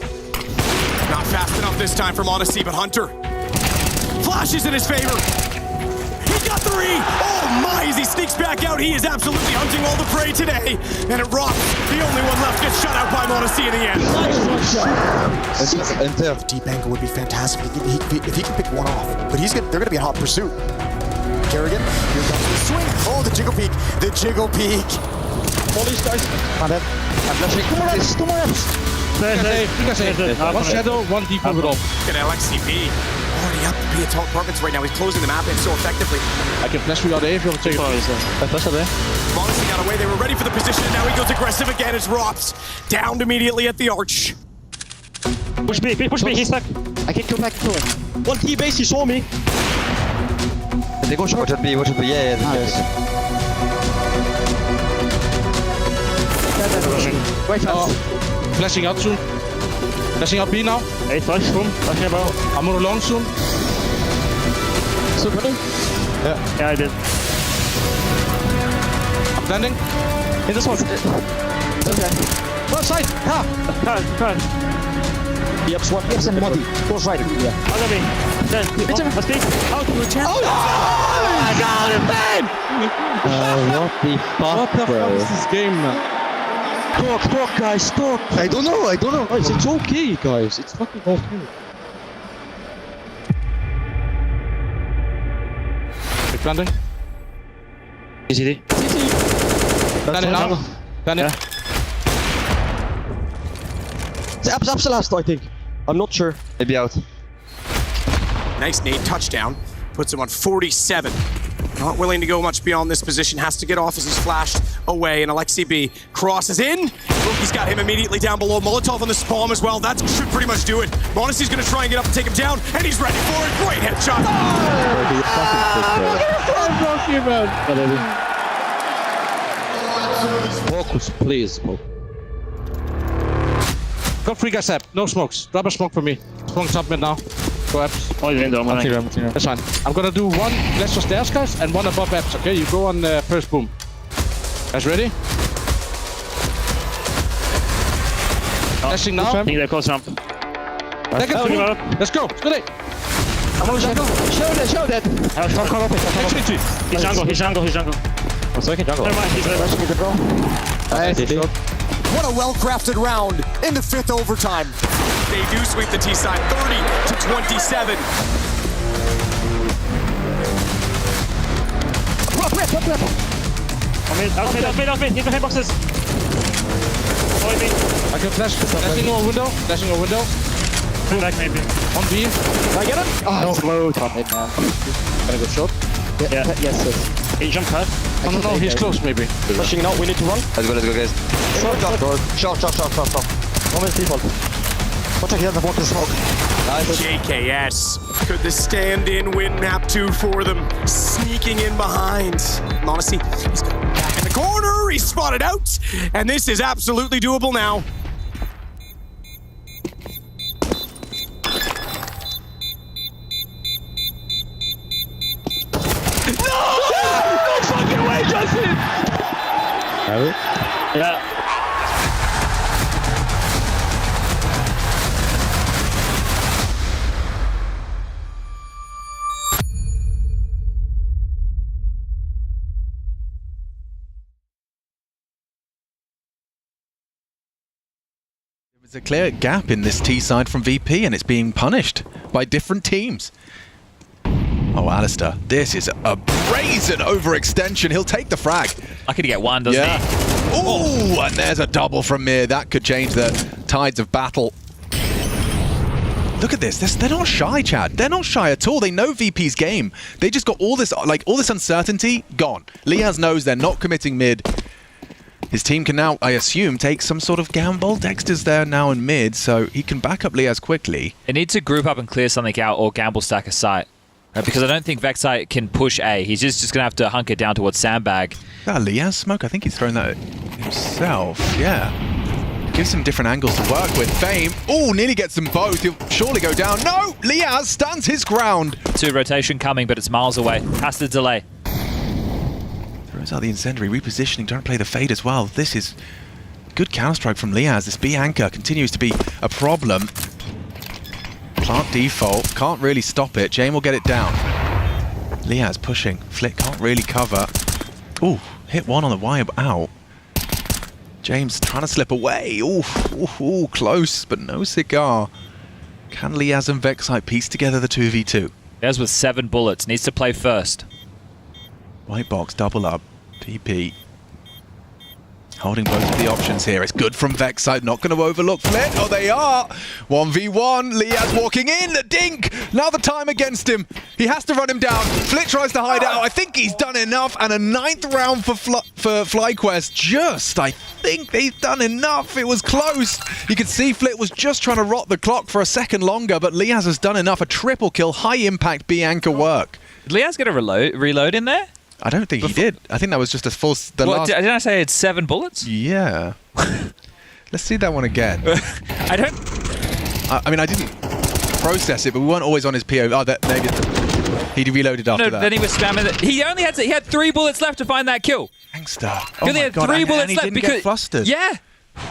Not fast enough this time for Monacy, but Hunter flashes in his favor. He got 3. Oh my, as he sneaks back out, he is absolutely hunting all the prey today. And it rocks. The only one left gets shut out by Monacy in the end. Enter. Deep angle would be fantastic if he can pick one off. But they're going to be in hot pursuit. Kerrigan, here comes the swing. Oh, the jiggle peek. Molly's guys. I'm flashing. 2 more ups. One shadow, 1 deep over all. Look at LXCP. Already up the Piatal apartments right now. He's closing the map in so effectively. I can flash you out A if you want to take it. Monacy got away. They were ready for the position, and now he goes aggressive again as Rops downed immediately at the arch. Push me, he's stuck. I can't go back to it. 1 T base, he saw me. They go short. Watch at B. Yeah. Wait, Flashing out soon. Flashing out B now. Hey, flash room. Flashing about. I'm more long soon. Super. Yeah, I did. I'm landing. In this one. Okay. Left side. Can't. Yep, swap. Yes, and Modi. Goes right. Yeah. Follow me. Then. Let's speak. Out. Oh, I got him, man! What the fuck, bro? What is this game, man? Talk, guys, talk. I don't know. Guys, it's okay, guys. It's fucking okay. Big landing. Easy. Landing now. Landing. The apps last, I think. I'm not sure. Maybe out. Nice nade touchdown. Puts him on 47. Not willing to go much beyond this position. Has to get off as he's flashed away. And Alexi B crosses in. Rookie's got him immediately down below. Molotov on the spawn as well. That should pretty much do it. Monasty's going to try and get up and take him down. And he's ready for it. Great headshot. Focus, please. Smoke. Go free guys up. No smokes. Drop a smoke for me. Smoke top mid now. Go apps. Oh, you're in there. That's fine. I'm gonna do one left of stairs, guys, and one above apps, okay? You go on first boom. Guys ready? Flashing now. I think they're close jump. Second boom. Let's go. Let's go. I'm on jungle. Show that. Actually, He's jungle. I'm second jungle. Never mind, he's What a well-crafted round in the 5th overtime. They do sweep the T-side 30-27. Rep. Outmid. He's behind boxes. I can flash. Flashing over window. Pull back maybe. On B. Did I get him? Oh, no. Slow top mid, man. Gonna go short. Yeah. Yes. He jump cut. No, he's close maybe. Pushing now, we need to run. Let's go, guys. Short. Moment default. Watch out here, the water smoke. Nice. JKS. Could the stand-in win map 2 for them? Sneaking in behind. Monacy, he's got back in the corner. He's spotted out. And this is absolutely doable now. Yeah. There's a clear gap in this T side from VP, and it's being punished by different teams. Oh, Alistair, this is a brazen overextension. He'll take the frag. Lucky to get one, doesn't he? Oh, and there's a double from Mir. That could change the tides of battle. Look at this. They're not shy, Chad. They're not shy at all. They know VP's game. They just got all this uncertainty gone. Liaz knows they're not committing mid. His team can now, I assume, take some sort of gamble. Dexter's there now in mid, so he can back up Liaz quickly. It needs to group up and clear something out or gamble stack a site. Because I don't think Vexite can push A. He's just going to have to hunker down towards Sandbag. That Liaz smoke? I think he's thrown that himself. Yeah. Gives him different angles to work with. Fame. Oh, nearly gets them both. He'll surely go down. No! Liaz stands his ground. 2 rotation coming, but it's miles away. Has to delay. Throws out the incendiary, repositioning, trying to play the fade as well. This is good counter-strike from Liaz. This B anchor continues to be a problem. Plant default, can't really stop it. Jame will get it down. Liaz pushing. Flick can't really cover. Ooh, hit one on the wire out. James trying to slip away. Ooh, close, but no cigar. Can Liaz and Vexite piece together the 2v2? There's with 7 bullets. Needs to play first. White box, double up. PP. Holding both of the options here. It's good from Vexite. Not going to overlook Flit. Oh, they are. 1v1. Liaz walking in. Dink. Now the time against him. He has to run him down. Flit tries to hide out. I think he's done enough. And a 9th round for FlyQuest. I think they've done enough. It was close. You could see Flit was just trying to rot the clock for a second longer. But Liaz has done enough. A triple kill. High impact B anchor work. Did Liaz get a reload in there? I don't think he did. I think that was just a full... Didn't I say it's 7 bullets? Yeah. Let's see that one again. I don't... I mean, I didn't process it, but we weren't always on his POV. Oh, that maybe he reloaded after that. Then he was spamming it. He only had he had 3 bullets left to find that kill. Gangster. He only had 3 bullets he left didn't because get flustered. Yeah.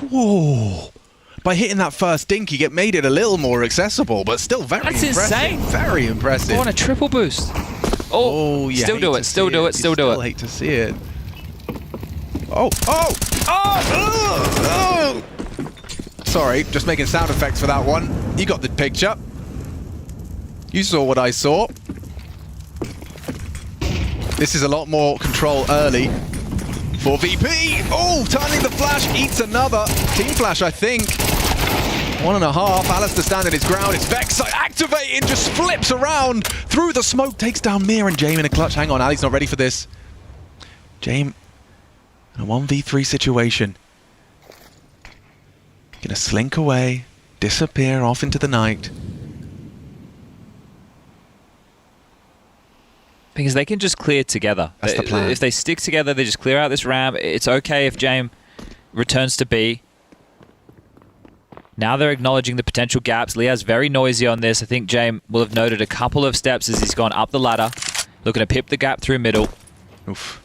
Whoa. By hitting that first dink, it made it a little more accessible, but still very impressive. That's insane. Very impressive. I want a triple boost. Oh, yeah. Still do it. Still do it. Still do it. I hate to see it. Oh. Sorry, just making sound effects for that one. You got the picture. You saw what I saw. This is a lot more control early for VP. Oh, turning the flash, eats another. Team flash, I think. 1.5. Alistair standing his ground. It's Vexite activating, just flips around through the smoke, takes down Mir and Jame in a clutch. Hang on, Ali's not ready for this. Jame in a 1v3 situation. Gonna slink away, disappear off into the night. Because they can just clear together. That's the plan. If they stick together, they just clear out this ramp. It's okay if Jame returns to B. Now they're acknowledging the potential gaps. Leah's very noisy on this. I think Jame will have noted a couple of steps as he's gone up the ladder. Looking to pip the gap through middle. Oof.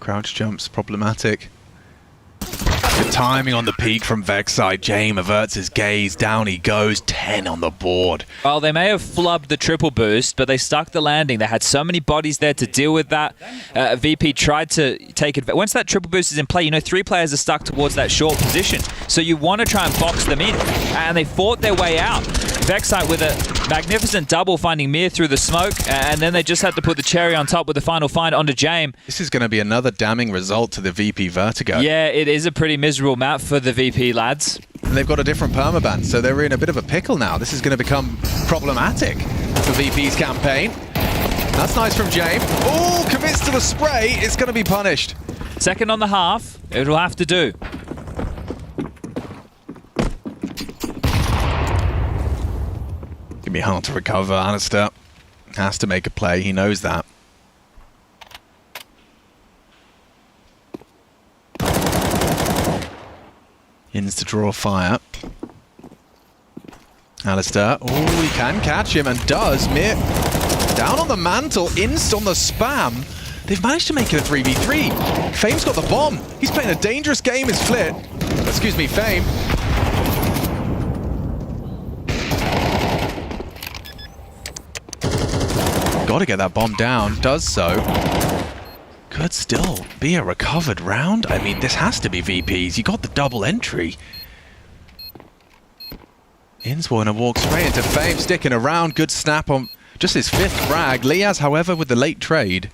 Crouch jumps problematic. Good timing on the peak from Vexite. Jame averts his gaze. Down he goes. 10 on the board. Well, they may have flubbed the triple boost, but they stuck the landing. They had so many bodies there to deal with that. VP tried to take it. Once that triple boost is in play, you know 3 players are stuck towards that short position. So you want to try and box them in. And they fought their way out. Vexite with a magnificent double, finding Mir through the smoke. And then they just had to put the cherry on top with the final find onto Jame. This is going to be another damning result to the VP Vertigo. Yeah, it is a pretty miserable map for the VP lads. And they've got a different permaban, so they're in a bit of a pickle now. This is going to become problematic for VP's campaign. That's nice from Jame. Oh, commits to the spray. It's going to be punished. Second on the half. It will have to do. Gonna be hard to recover. Alistair has to make a play. He knows that. Ins to draw fire. Alistair. Oh, he can catch him and does. Mir down on the mantle. Inst on the spam. They've managed to make it a 3v3. Fame's got the bomb. He's playing a dangerous game as Flit. Excuse me, Fame. Got to get that bomb down. Does so. Could still be a recovered round. I mean, this has to be VP's. You got the double entry. Inswarner walks straight into Fame, sticking around. Good snap on just his 5th frag. Liaz, however, with the late trade.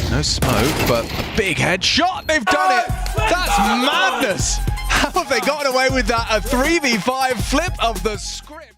No smoke, but a big headshot. They've done it. That's madness. How have they gotten away with that? A 3v5 flip of the script.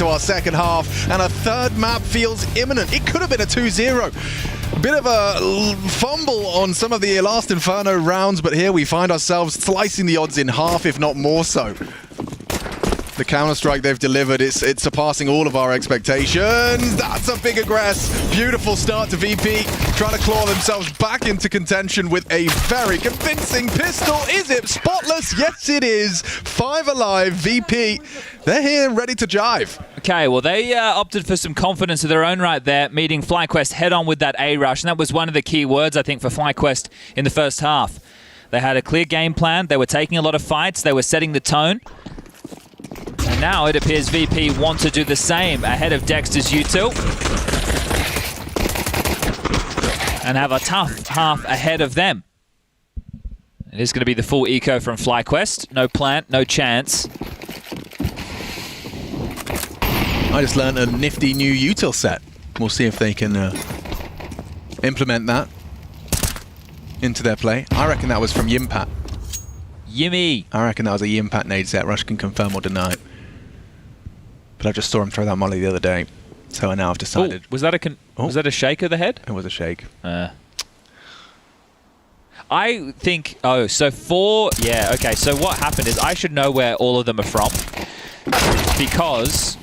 into our second half, and a third map feels imminent. It could have been a 2-0. Bit of a fumble on some of the last Inferno rounds, but here we find ourselves slicing the odds in half, if not more so. The counter-strike they've delivered, it's surpassing all of our expectations. That's a big aggress. Beautiful start to VP, trying to claw themselves back into contention with a very convincing pistol. Is it spotless? Yes, it is. 5 alive, VP. They're here ready to jive. Okay, well, they opted for some confidence of their own right there, meeting FlyQuest head-on with that A-rush, and that was one of the key words, I think, for FlyQuest in the first half. They had a clear game plan. They were taking a lot of fights. They were setting the tone. And now it appears VP want to do the same ahead of Dexter's util. And have a tough half ahead of them. It is going to be the full eco from FlyQuest. No plant, no chance. I just learned a nifty new util set. We'll see if they can implement that into their play. I reckon that was from Yimpat. Yimmy. I reckon that was a Yimpat nade set. Rush can confirm or deny. But I just saw him throw that molly the other day, so I now have decided. Ooh, was that a shake of the head? It was a shake. I think. Oh, so yeah. Okay. So what happened is I should know where all of them are from because.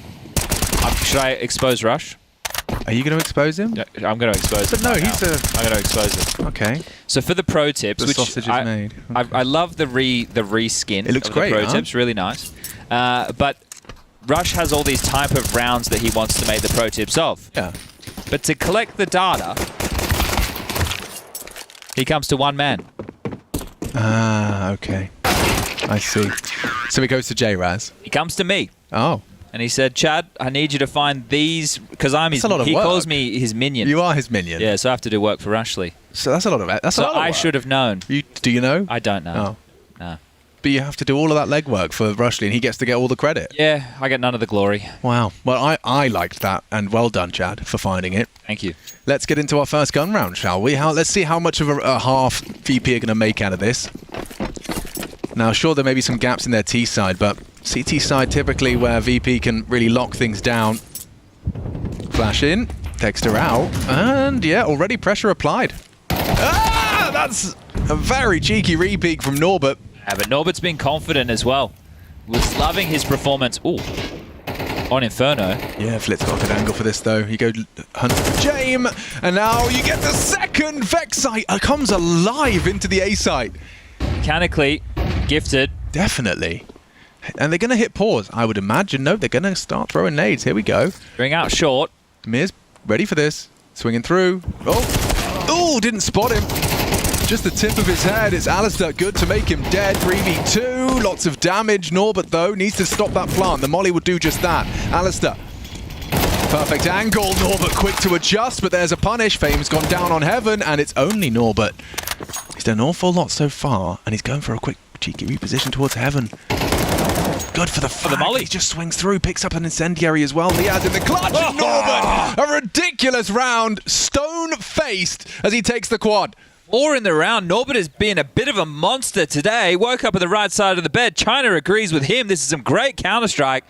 Should I expose Rush? Are you going to expose him? Yeah, I'm going to expose him. But no, right he's now. a. I'm going to expose him. Okay. So for the pro tips, The which sausage is made. Okay. I love the reskin. It looks of great, The pro huh? tips, really nice. But Rush has all these type of rounds that he wants to make the pro tips of. Yeah. But to collect the data, he comes to one man. Ah, okay. I see. So he goes to J-Raz. He comes to me. Oh. And he said, Chad, I need you to find these, because I'm his. That's a lot of he work. calls me his minion. You are his minion. Yeah, so I have to do work for Ashley. So that's a lot of it. That's a lot of I work. should have known. Do you know? I don't know. Oh. No. But you have to do all of that legwork for Rushley, and he gets to get all the credit. Yeah, I get none of the glory. Wow. Well, I liked that, and well done, Chad, for finding it. Thank you. Let's get into our first gun round, shall we? Let's see how much of a half VP are going to make out of this. Now, sure, there may be some gaps in their T side, but CT side typically where VP can really lock things down. Flash in, Dexter out, and yeah, already pressure applied. Ah, that's a very cheeky re-peek from Norbert. Yeah, but Norbert's been confident as well. Was loving his performance. Ooh, on Inferno. Yeah, Flit's got a good angle for this though. You go hunt for Jame, and now you get the second Vex site. Comes alive into the A site. Mechanically gifted. Definitely. And they're going to hit pause, I would imagine. No, they're going to start throwing nades. Here we go. Bring out short. Miz, ready for this. Swinging through. Oh, didn't spot him. Just the tip of his head. It's Alistair good to make him dead. 3v2, lots of damage. Norbert, though, needs to stop that plant. The molly would do just that. Alistair. Perfect angle. Norbert quick to adjust, but there's a punish. Fame's gone down on Heaven, and it's only Norbert. He's done an awful lot so far, and he's going for a quick cheeky reposition towards Heaven. Good for the molly. He just swings through, picks up an incendiary as well. Liaz in the clutch, and Norbert, a ridiculous round, stone-faced as he takes the quad. 4 in the round. Norbert has been a bit of a monster today. Woke up at the right side of the bed. China agrees with him. This is some great Counter-Strike.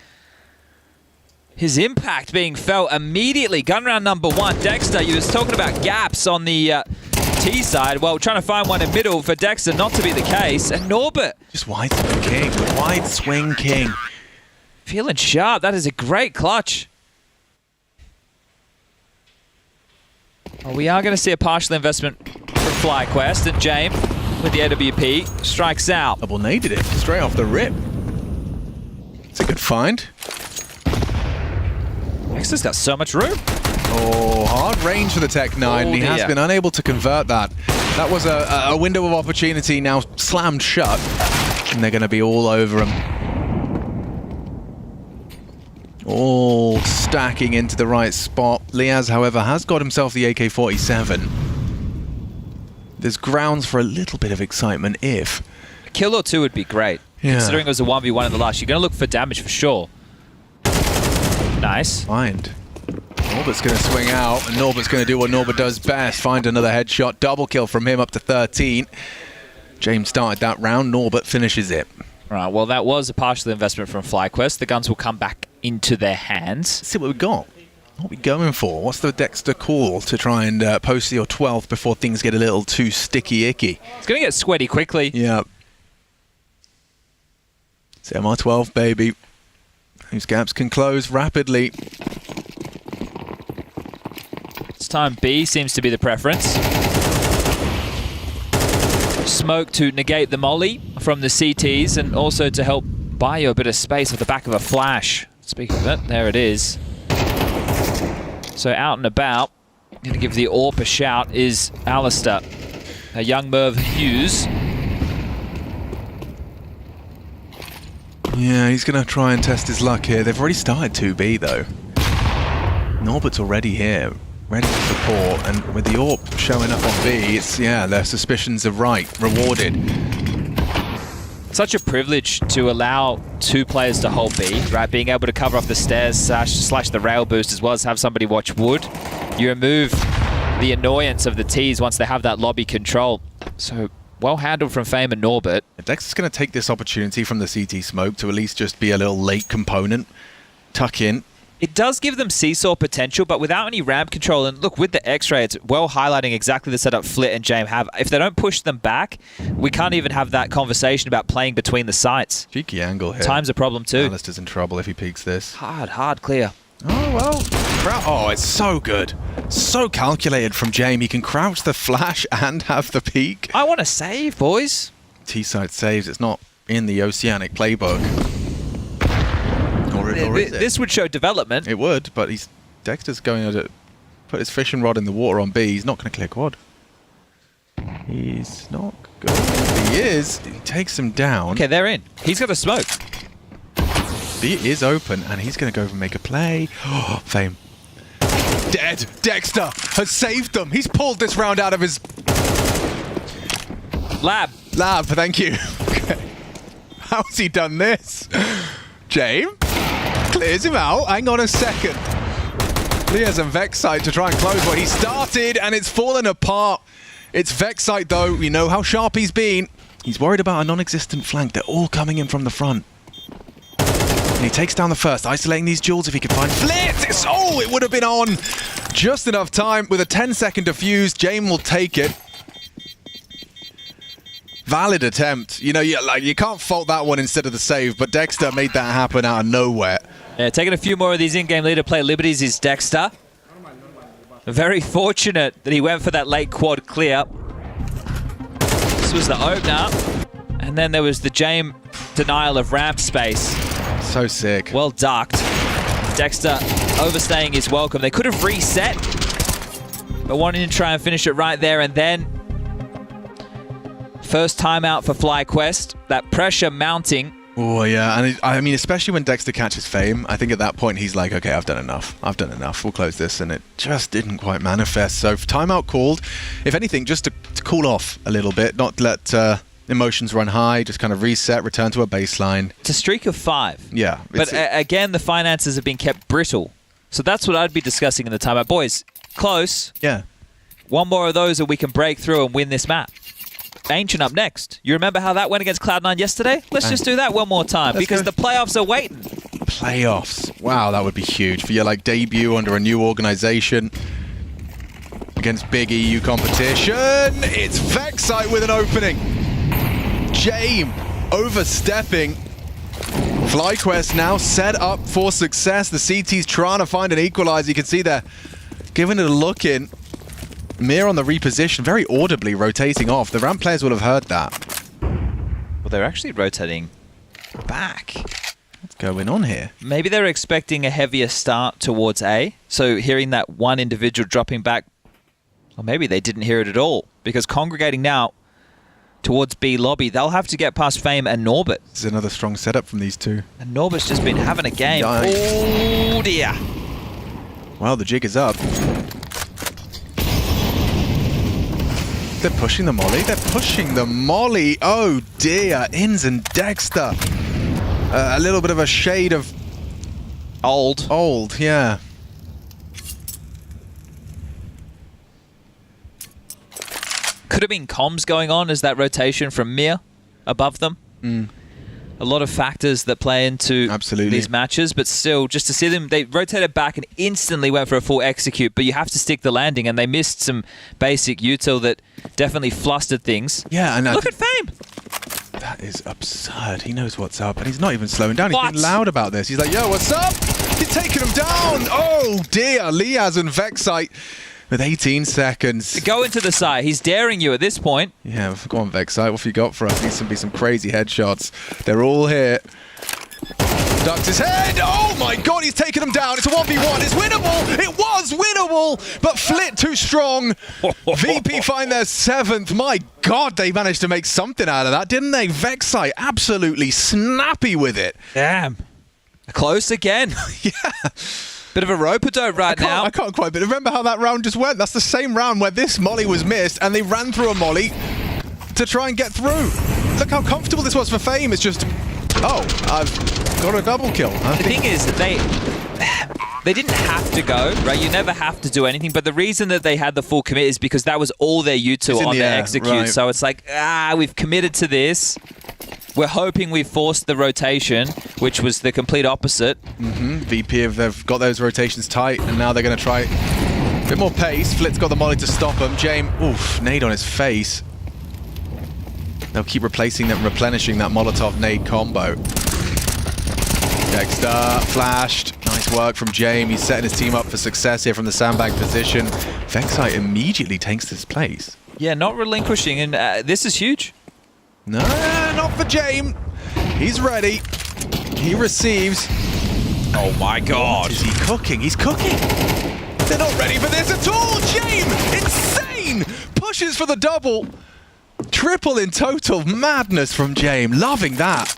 His impact being felt immediately. Gun round number 1. Dexter, you was talking about gaps on the T side. Well, trying to find one in middle for Dexter not to be the case. And Norbert. Just wide swing king. Wide swing king. Feeling sharp. That is a great clutch. Well, we are going to see a partial investment from FlyQuest, and James with the AWP strikes out. Double naded it straight off the rip. It's a good find. Dexter's got so much room. Oh, hard range for the Tech 9. Oh, he has been unable to convert that. That was a window of opportunity now slammed shut, and they're going to be all over him. All stacking into the right spot. Liaz, however, has got himself the AK-47. There's grounds for a little bit of excitement if... A kill or two would be great. Yeah. Considering it was a 1v1 in the last, you're going to look for damage for sure. Nice. Find. Norbert's going to swing out, and Norbert's going to do what Norbert does best. Find another headshot. Double kill from him up to 13. James started that round. Norbert finishes it. Right, well, that was a partial investment from FlyQuest. The guns will come back into their hands. See what we got. What are we going for? What's the Dexter call to try and post your 12th before things get a little too sticky icky? It's going to get sweaty quickly. Yeah. It's MR12, baby. These gaps can close rapidly. This time B seems to be the preference. Smoke to negate the molly from the CTs and also to help buy you a bit of space at the back of a flash. Speaking of it, there it is. So out and about, going to give the AWP a shout is Alistair, a young Merv Hughes. Yeah, he's going to try and test his luck here. They've already started 2B though. Norbert's already here, ready to support, and with the AWP showing up on B, it's, yeah, their suspicions are right, rewarded. Such a privilege to allow two players to hold B, right? Being able to cover off the stairs slash the rail boost, as well as have somebody watch wood. You remove the annoyance of the T's once they have that lobby control. So well handled from Fame and Norbert. Dex is going to take this opportunity from the CT smoke to at least just be a little late component. Tuck in. It does give them seesaw potential, but without any ramp control. And look, with the X-ray, it's well highlighting exactly the setup Flit and James have. If they don't push them back, we can't even have that conversation about playing between the sites. Cheeky angle here. Time's a problem too. Alistair's in trouble if he peeks this. Hard clear. Oh, well. Oh, it's so good. So calculated from James. He can crouch the flash and have the peek. I want to save, boys. T-side saves. It's not in the Oceanic playbook. Or is it? This would show development. It would, but Dexter's going to put his fishing rod in the water on B. He's not going to clear quad. He's not going to. He is. He takes him down. Okay, they're in. He's got a smoke. B is open, and he's going to go and make a play. Oh, Fame. Dead. Dexter has saved them. He's pulled this round out of his... Lab, thank you. Okay. How's he done this? James clears him out. Hang on a second. He has a Vexite to try and close what he started, and it's fallen apart. It's Vexite, though. We know how sharp he's been. He's worried about a non-existent flank. They're all coming in from the front. And he takes down the first, isolating these duels if he can find Flit. Oh, it would have been on. Just enough time with a 10-second defuse. James will take it. Valid attempt. You know, you can't fault that one instead of the save, but Dexter made that happen out of nowhere. Yeah, taking a few more of these in-game leader play liberties is Dexter. Very fortunate that he went for that late quad clear. This was the opener. And then there was the James denial of ramp space. So sick. Well ducked. Dexter overstaying his welcome. They could have reset, but wanting to try and finish it right there and then. First timeout for FlyQuest. That pressure mounting. Oh, yeah. And I mean, especially when Dexter catches Fame, I think at that point he's like, okay, I've done enough. We'll close this. And it just didn't quite manifest. So timeout called. If anything, just to cool off a little bit, not let emotions run high, just kind of reset, return to a baseline. It's a streak of 5. Yeah. But again, the finances have been kept brittle. So that's what I'd be discussing in the timeout. Boys, close. Yeah. One more of those and we can break through and win this map. Ancient up next. You remember how that went against Cloud9 yesterday? Let's just do that one more time because the playoffs are waiting. Playoffs. Wow, that would be huge for your debut under a new organization against big EU competition. It's Vexite with an opening. James overstepping. FlyQuest now set up for success. The CT's trying to find an equalizer. You can see they're giving it a look in. Mir on the reposition, very audibly rotating off. The ramp players will have heard that. Well, they're actually rotating back. What's going on here? Maybe they're expecting a heavier start towards A. So hearing that one individual dropping back, or maybe they didn't hear it at all. Because congregating now towards B lobby, they'll have to get past Fame and Norbert. This is another strong setup from these two. And Norbert's just been having a game. Oh dear. Well, the jig is up. They're pushing the molly. Oh dear. Inns and Dexter. A little bit of a shade of... Old, yeah. Could have been comms going on as that rotation from Mir above them. a lot of factors that play into these matches, but still, just to see them, they rotated back and instantly went for a full execute, but you have to stick the landing, and they missed some basic util that definitely flustered things. Yeah, and look at Fame! That is absurd. He knows what's up, and he's not even slowing down. He's being loud about this. He's like, yo, what's up? He's taking him down! Oh dear, Liaz and Vexite with 18 seconds. Go into the side. He's daring you at this point. Yeah, go on, Vexite. What have you got for us? Needs to be some crazy headshots. They're all here. Ducks his head. Oh my god, he's taking him down. It's a 1v1. It's winnable. It was winnable, but Flit too strong. VP find their 7th. My god, they managed to make something out of that, didn't they? Vexite absolutely snappy with it. Damn. Close again. Yeah. Bit of a rope-a-dope now. I can't quite, but remember how that round just went? That's the same round where this molly was missed, and they ran through a molly to try and get through. Look how comfortable this was for Fame. It's just, oh, I've got a double kill. The thing is that they didn't have to go, right? You never have to do anything, but the reason that they had the full commit is because that was all their util on their execute. Right. So it's like, we've committed to this. We're hoping we've forced the rotation, which was the complete opposite. VP, they've got those rotations tight, and now they're going to try a bit more pace. Flit's got the molly to stop him. James, oof, nade on his face. They'll keep replacing that, replenishing that Molotov nade combo. Dexter flashed. Nice work from James. He's setting his team up for success here from the sandbag position. Vexite immediately takes this place. Yeah, not relinquishing, and this is huge. No, not for James. He's ready. He receives. Oh my god. What is he cooking? He's cooking. They're not ready for this at all. James, insane. Pushes for the double. Triple in total. Madness from James. Loving that.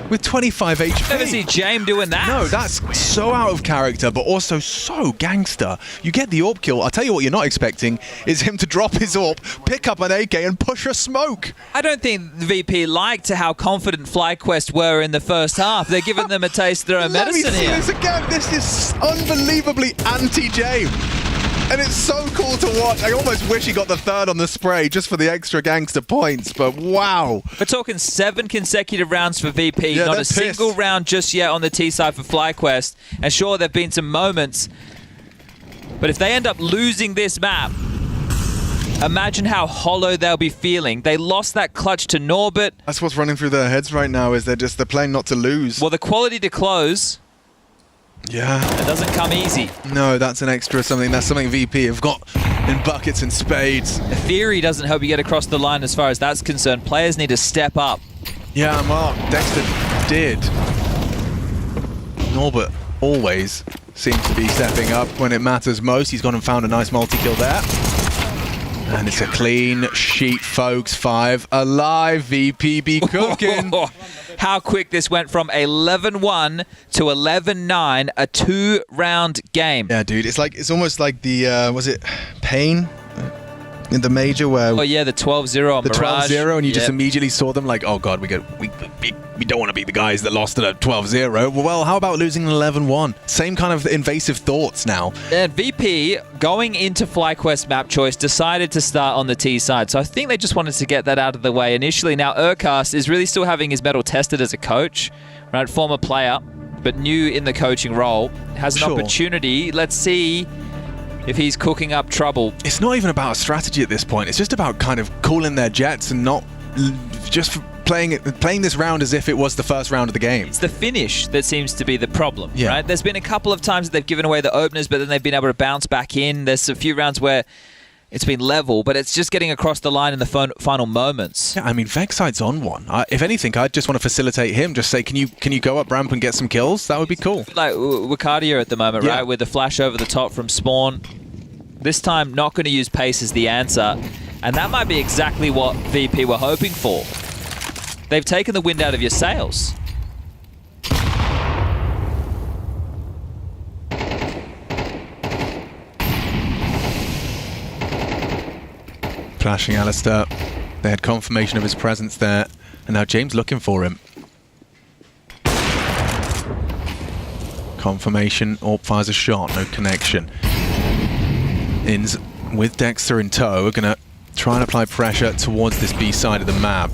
With 25 HP. Never see James doing that. No, that's so out of character, but also so gangster. You get the AWP kill. I'll tell you what you're not expecting is him to drop his AWP, pick up an AK, and push a smoke. I don't think the VP liked how confident FlyQuest were in the first half. They're giving them a taste of their own medicine here. Let me see this again. This is unbelievably anti-James. And it's so cool to watch. I almost wish he got the 3rd on the spray just for the extra gangster points, but wow. We're talking 7 consecutive rounds for VP. Yeah, not a single round just yet on the T side for FlyQuest. And sure, there have been some moments, but if they end up losing this map, imagine how hollow they'll be feeling. They lost that clutch to Norbert. That's what's running through their heads right now, is they're playing not to lose. Well, the quality to close... Yeah. It doesn't come easy. No, that's an extra something. That's something VP have got in buckets and spades. The theory doesn't help you get across the line as far as that's concerned. Players need to step up. Yeah, Mark, Dexter did. Norbert always seems to be stepping up when it matters most. He's gone and found a nice multi-kill there. And it's a clean sheet, folks. 5 alive. VP be cooking. How quick this went from 11-1 to 11-9, a 2-round game. Yeah, dude. It's almost like the, was it Pain? In the major where... Oh, yeah, the 12-0 on the Mirage. 12-0, and you just immediately saw them like, oh, God, we don't want to be the guys that lost at a 12-0. Well, how about losing an 11-1? Same kind of invasive thoughts now. And VP, going into FlyQuest map choice, decided to start on the T side. So I think they just wanted to get that out of the way initially. Now, Urcast is really still having his mettle tested as a coach, right? Former player, but new in the coaching role. Has an opportunity. Let's see if he's cooking up trouble. It's not even about a strategy at this point. It's just about kind of cooling their jets and not just playing this round as if it was the first round of the game. It's the finish that seems to be the problem, right? There's been a couple of times that they've given away the openers, but then they've been able to bounce back in. There's a few rounds where it's been level, but it's just getting across the line in the final moments. Yeah, I mean, Vexite's on one. If anything, I'd just want to facilitate him. Just say, can you go up ramp and get some kills? That would be cool. Like Wicardia at the moment, right? With the flash over the top from Spawn. This time, not going to use pace as the answer. And that might be exactly what VP were hoping for. They've taken the wind out of your sails. Flashing Alistair. They had confirmation of his presence there. And now James looking for him. Confirmation. AWP fires a shot. No connection. Inns with Dexter in tow are going to try and apply pressure towards this B side of the map.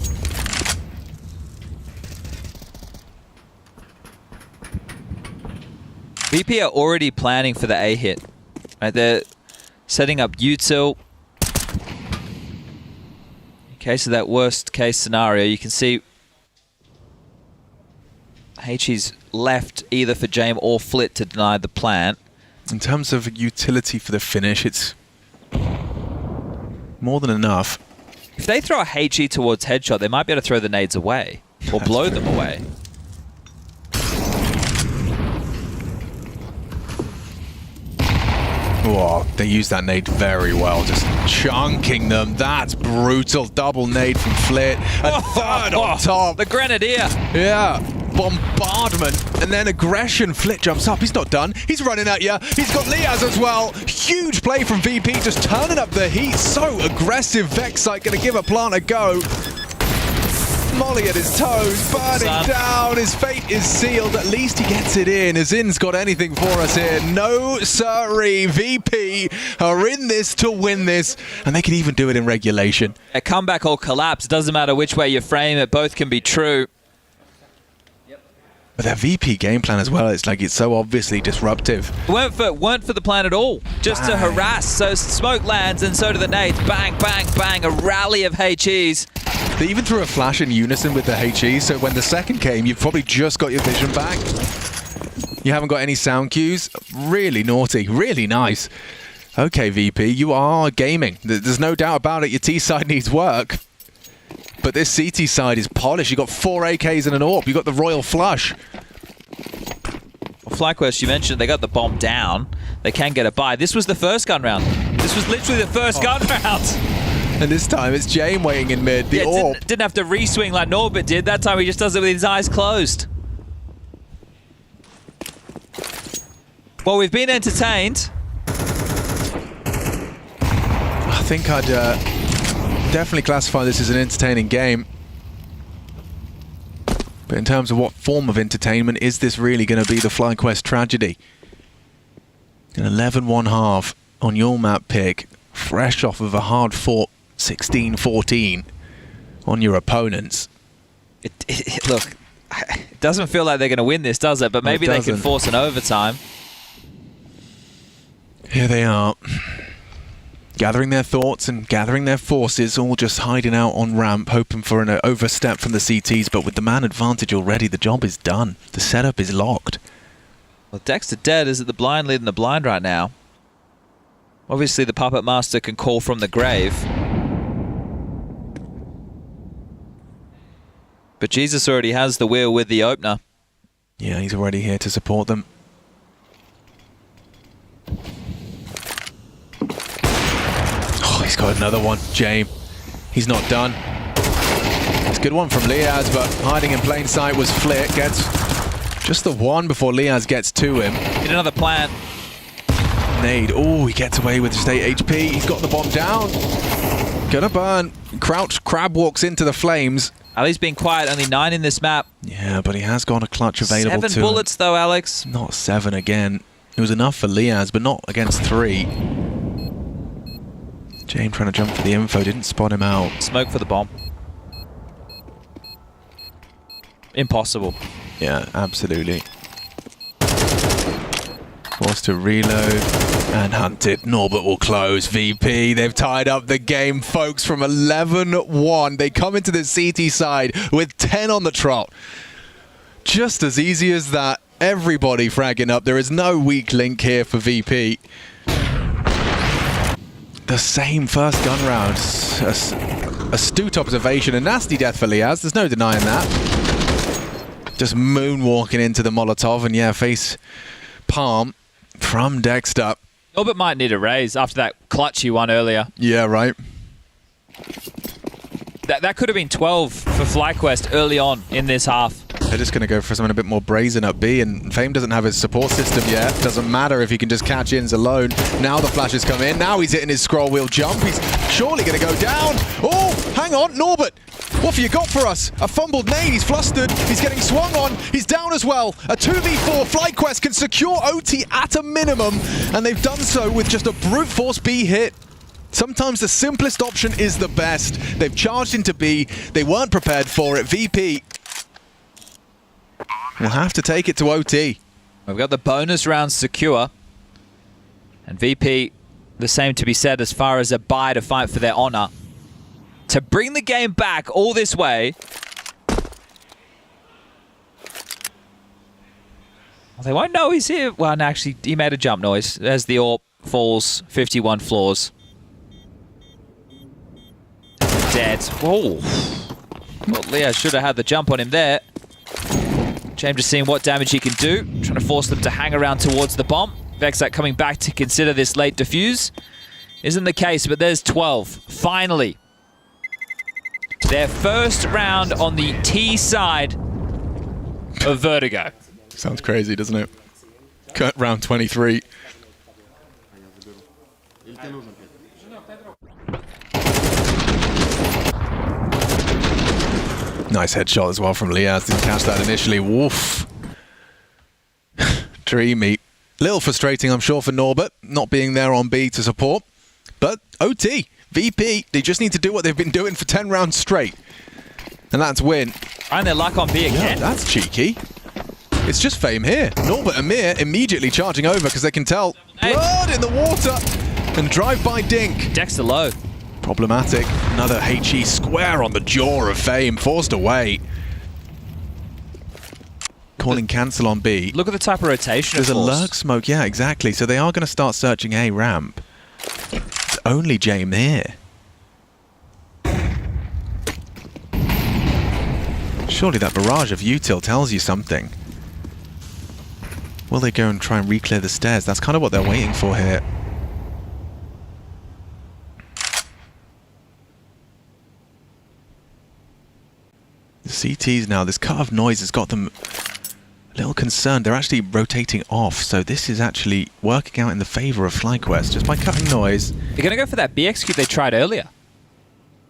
VP are already planning for the A hit. Right, they're setting up util. In case of that worst case scenario, you can see HE's left either for Jame or Flit to deny the plant. In terms of utility for the finish, it's more than enough. If they throw a HE towards headshot, they might be able to throw the nades away or blow them away. Oh, they use that nade very well, just chunking them. That's brutal. Double nade from Flit. A third on top. The Grenadier. Yeah. Bombardment. And then aggression. Flit jumps up. He's not done. He's running at you. He's got Liaz as well. Huge play from VP, just turning up the heat. So aggressive. Vexite going to give a plant a go. Molly at his toes, burning down. His fate is sealed. At least he gets it in. Azin's got anything for us here. No siree. VP are in this to win this, and they can even do it in regulation. A comeback or collapse. Doesn't matter which way you frame it. Both can be true. But their VP game plan as well, it's like it's so obviously disruptive. Weren't for the plan at all. Just to harass. So smoke lands and so do the nades. Bang, bang, bang. A rally of HEs. They even threw a flash in unison with the HE, so when the second came, you've probably just got your vision back. You haven't got any sound cues. Really naughty. Really nice. Okay, VP, you are gaming. There's no doubt about it. Your T side needs work. But this CT side is polished. You've got 4 AKs and an AWP. You've got the Royal Flush. Well, FlyQuest, you mentioned they got the bomb down. They can get a buy. This was the first gun round. This was literally the first gun round. And this time it's Jame waiting in mid. The AWP. Didn't have to re-swing like Norbert did. That time he just does it with his eyes closed. Well, we've been entertained. I think I'd definitely classify this as an entertaining game. But in terms of what form of entertainment, is this really going to be the FlyQuest tragedy? An 11-1 half on your map pick, fresh off of a hard-fought 16-14 on your opponents. Look, it doesn't feel like they're going to win this, does it? But maybe they can force an overtime. Here they are, gathering their thoughts and gathering their forces, all just hiding out on ramp, hoping for an overstep from the CTs. But with the man advantage already, the job is done. The setup is locked. Well, Dexter Dead is at the blind leading the blind right now. Obviously, the Puppet Master can call from the grave. But Jesus already has the wheel with the opener. Yeah, he's already here to support them. Oh, he's got another one. Jame. He's not done. It's a good one from Liaz, but hiding in plain sight was Flit. Gets just the one before Liaz gets to him. Need another plant. Nade. Oh, he gets away with just 8 HP. He's got the bomb down. Gonna burn. Crouch Crab walks into the flames. Ali's been quiet, only 9 in this map. Yeah, but he has got a clutch available to him. 7 bullets though, Alex. Not 7 again. It was enough for Liaz, but not against 3. Jame trying to jump for the info, didn't spot him out. Smoke for the bomb. Impossible. Yeah, absolutely. Forced to reload and hunted. Norbert will close. VP, they've tied up the game, folks, from 11-1. They come into the CT side with 10 on the trot. Just as easy as that. Everybody fragging up. There is no weak link here for VP. The same first gun round. Astute observation. A nasty death for Liaz. There's no denying that. Just moonwalking into the Molotov. And yeah, face palm from Dexter. Norbert might need a raise after that clutch he won earlier. Yeah, right. That could have been 12 for FlyQuest early on in this half. They're just going to go for something a bit more brazen up B, and Fame doesn't have his support system yet. Doesn't matter if he can just catch ins alone. Now the flashes come in. Now he's hitting his scroll wheel jump. He's surely going to go down. Oh, hang on, Norbert. What have you got for us? A fumbled nade. He's flustered. He's getting swung on. He's down as well. A 2v4. FlyQuest can secure OT at a minimum, and they've done so with just a brute force B hit. Sometimes the simplest option is the best. They've charged into B. They weren't prepared for it. VP will have to take it to OT. We've got the bonus round secure. And VP, the same to be said as far as a bye to fight for their honor. To bring the game back all this way. They won't know he's here. Well, no, actually, he made a jump noise as the AWP falls 51 floors. Dead. Whoa. Well, Leo should have had the jump on him there. James just seeing what damage he can do. Trying to force them to hang around towards the bomb. Vexat coming back to consider this late defuse. Isn't the case, but there's 12. Finally. Their first round on the T side of Vertigo. Sounds crazy, doesn't it? Cut round 23. Nice headshot as well from Liaz. Didn't catch that initially. Woof. Dreamy. Little frustrating, I'm sure, for Norbert, not being there on B to support. But OT, VP, they just need to do what they've been doing for 10 rounds straight. And that's win. And their luck on B again. Yeah, that's cheeky. It's just fame here. Norbert and Mir immediately charging over because they can tell blood in the water. And drive-by dink. Dexter low. Problematic. Another HE square on the jaw of fame. Forced away. Calling cancel on B. Look at the type of rotation. There's a lurk smoke. Yeah, exactly. So they are going to start searching A ramp. It's only James here. Surely that barrage of util tells you something. Will they go and try and re-clear the stairs? That's kind of what they're waiting for here. The CTs now, this cut of noise has got them a little concerned. They're actually rotating off, so this is actually working out in the favour of FlyQuest just by cutting noise. They're going to go for that B execute they tried earlier,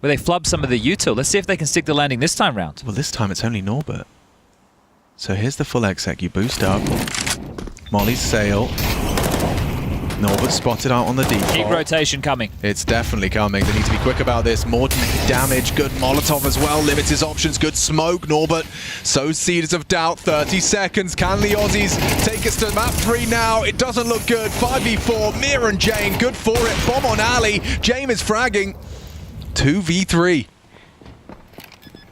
where they flubbed some of the util. Let's see if they can stick the landing this time round. Well, this time it's only Norbert. So here's the full exec. You boost up. Molly's sail. Norbert spotted out on the default. Big rotation coming. It's definitely coming. They need to be quick about this. More damage. Good Molotov as well. Limits his options. Good smoke. Norbert sows seeds of doubt. 30 seconds. Can the Aussies take us to map 3 now? It doesn't look good. 5v4. Mir and Jane. Good for it. Bomb on Ali. Jane is fragging. 2v3.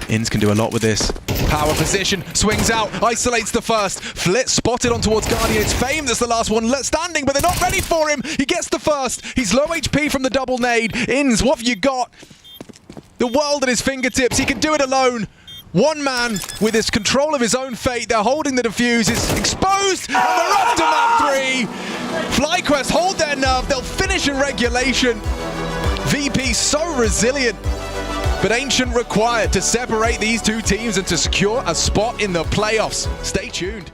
Inns can do a lot with this. Power position, swings out, isolates the first. Flit spotted on towards Guardian. It's Fame that's the last one standing, but they're not ready for him. He gets the first. He's low HP from the double nade. Inns, what have you got? The world at his fingertips. He can do it alone. One man with his control of his own fate. They're holding the defuse. It's exposed, and they're up to map 3. FlyQuest hold their nerve. They'll finish in regulation. VP so resilient. But Ancient required to separate these two teams and to secure a spot in the playoffs. Stay tuned.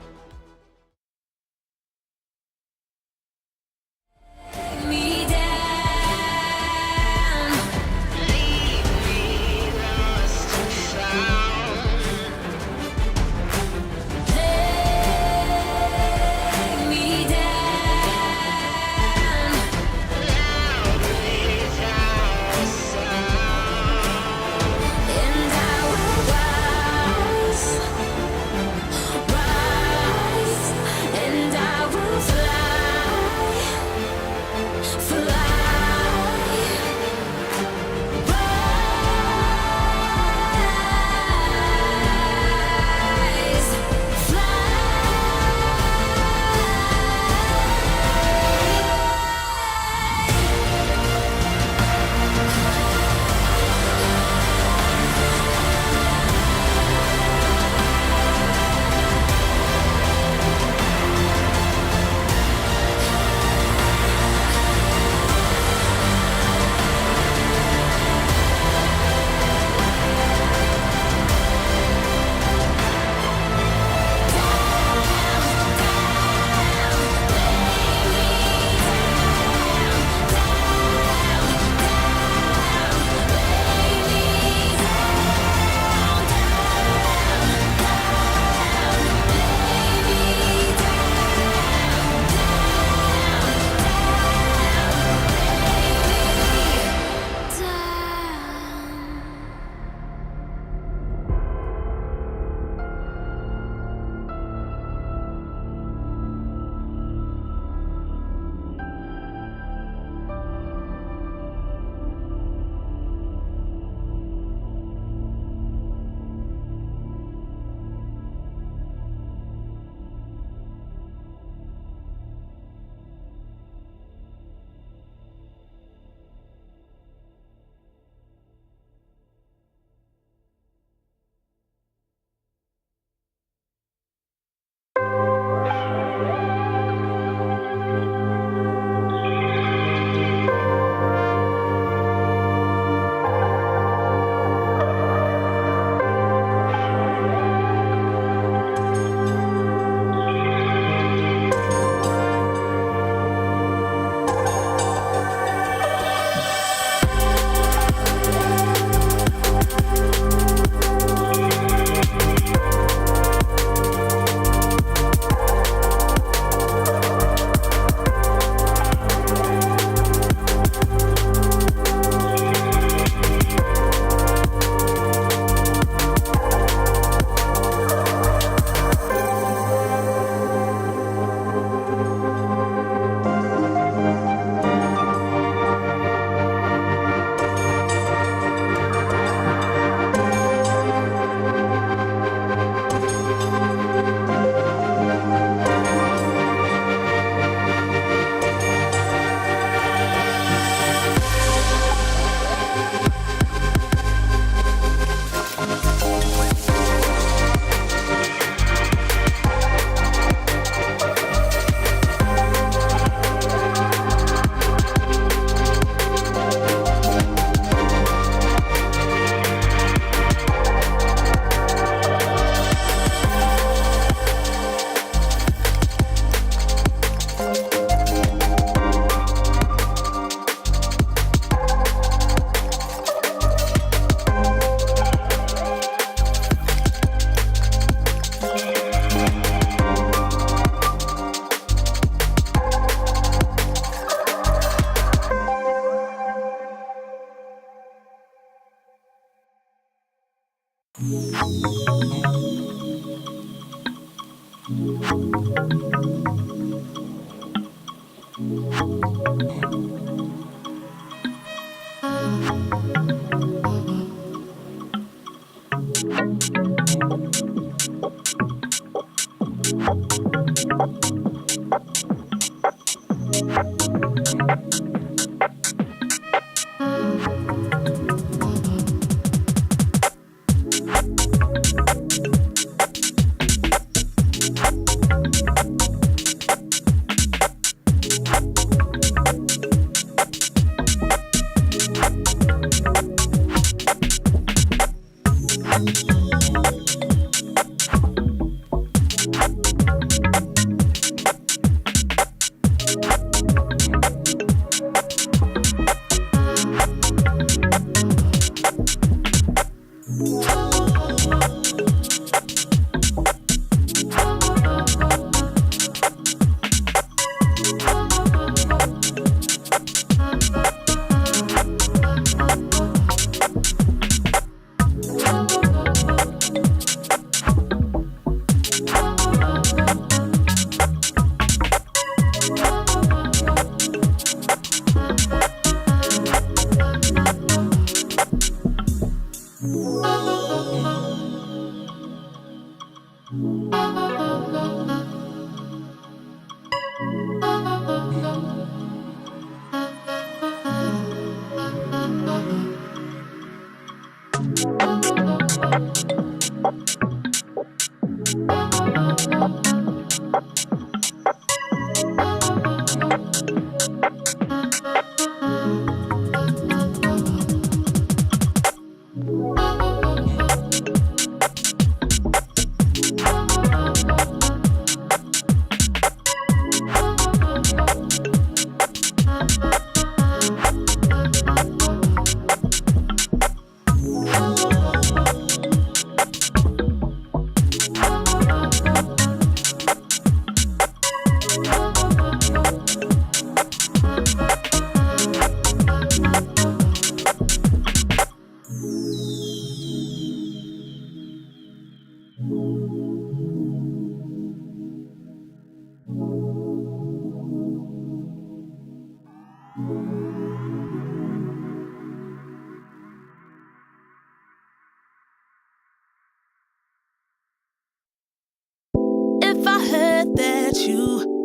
If I heard that you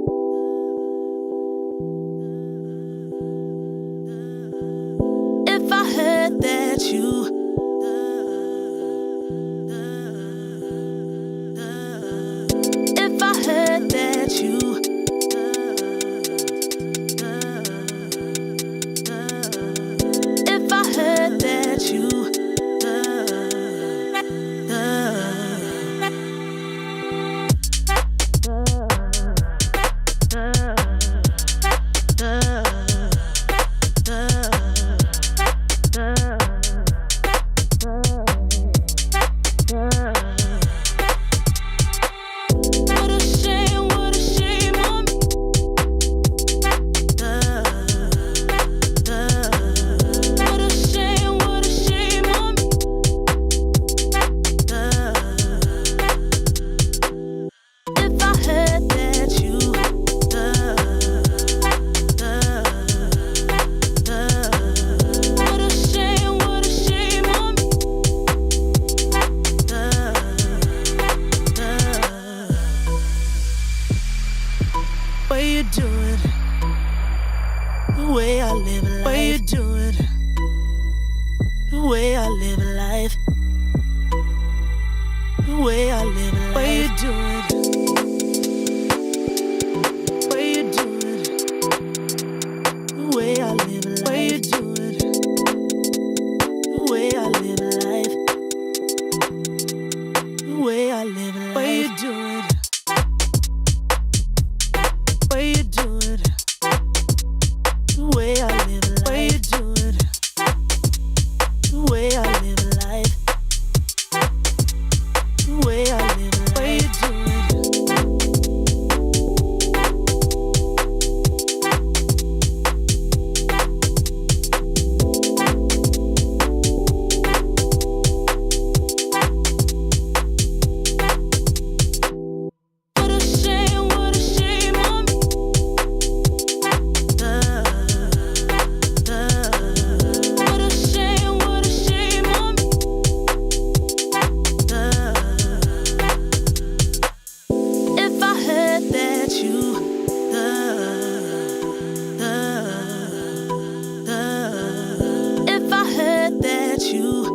If I heard that you If I heard that you If I heard that you way I live you.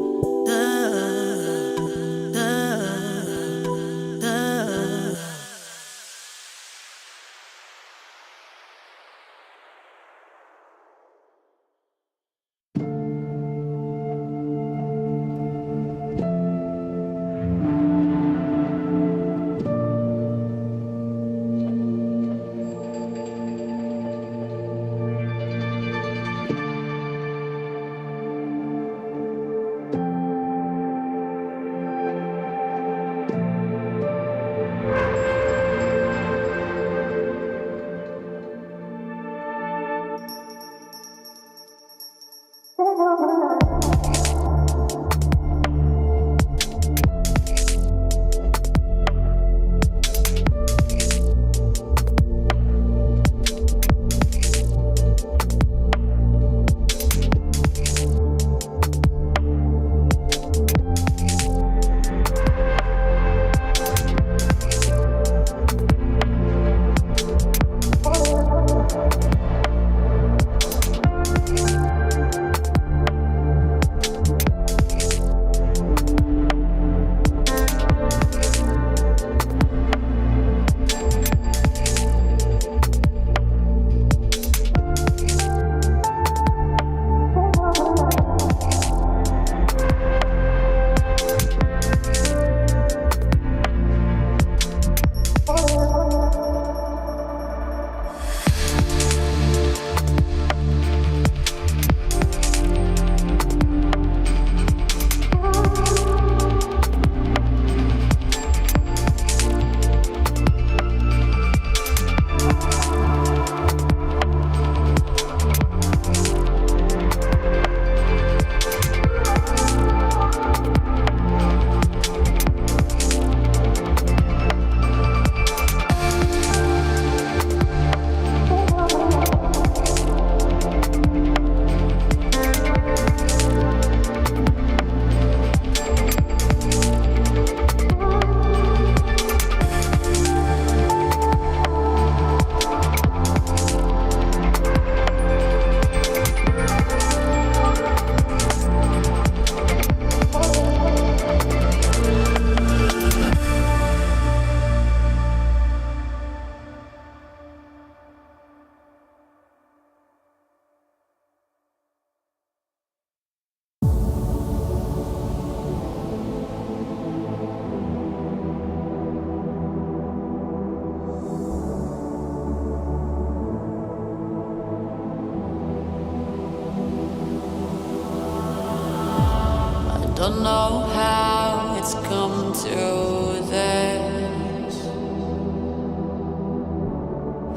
Don't know how it's come to this.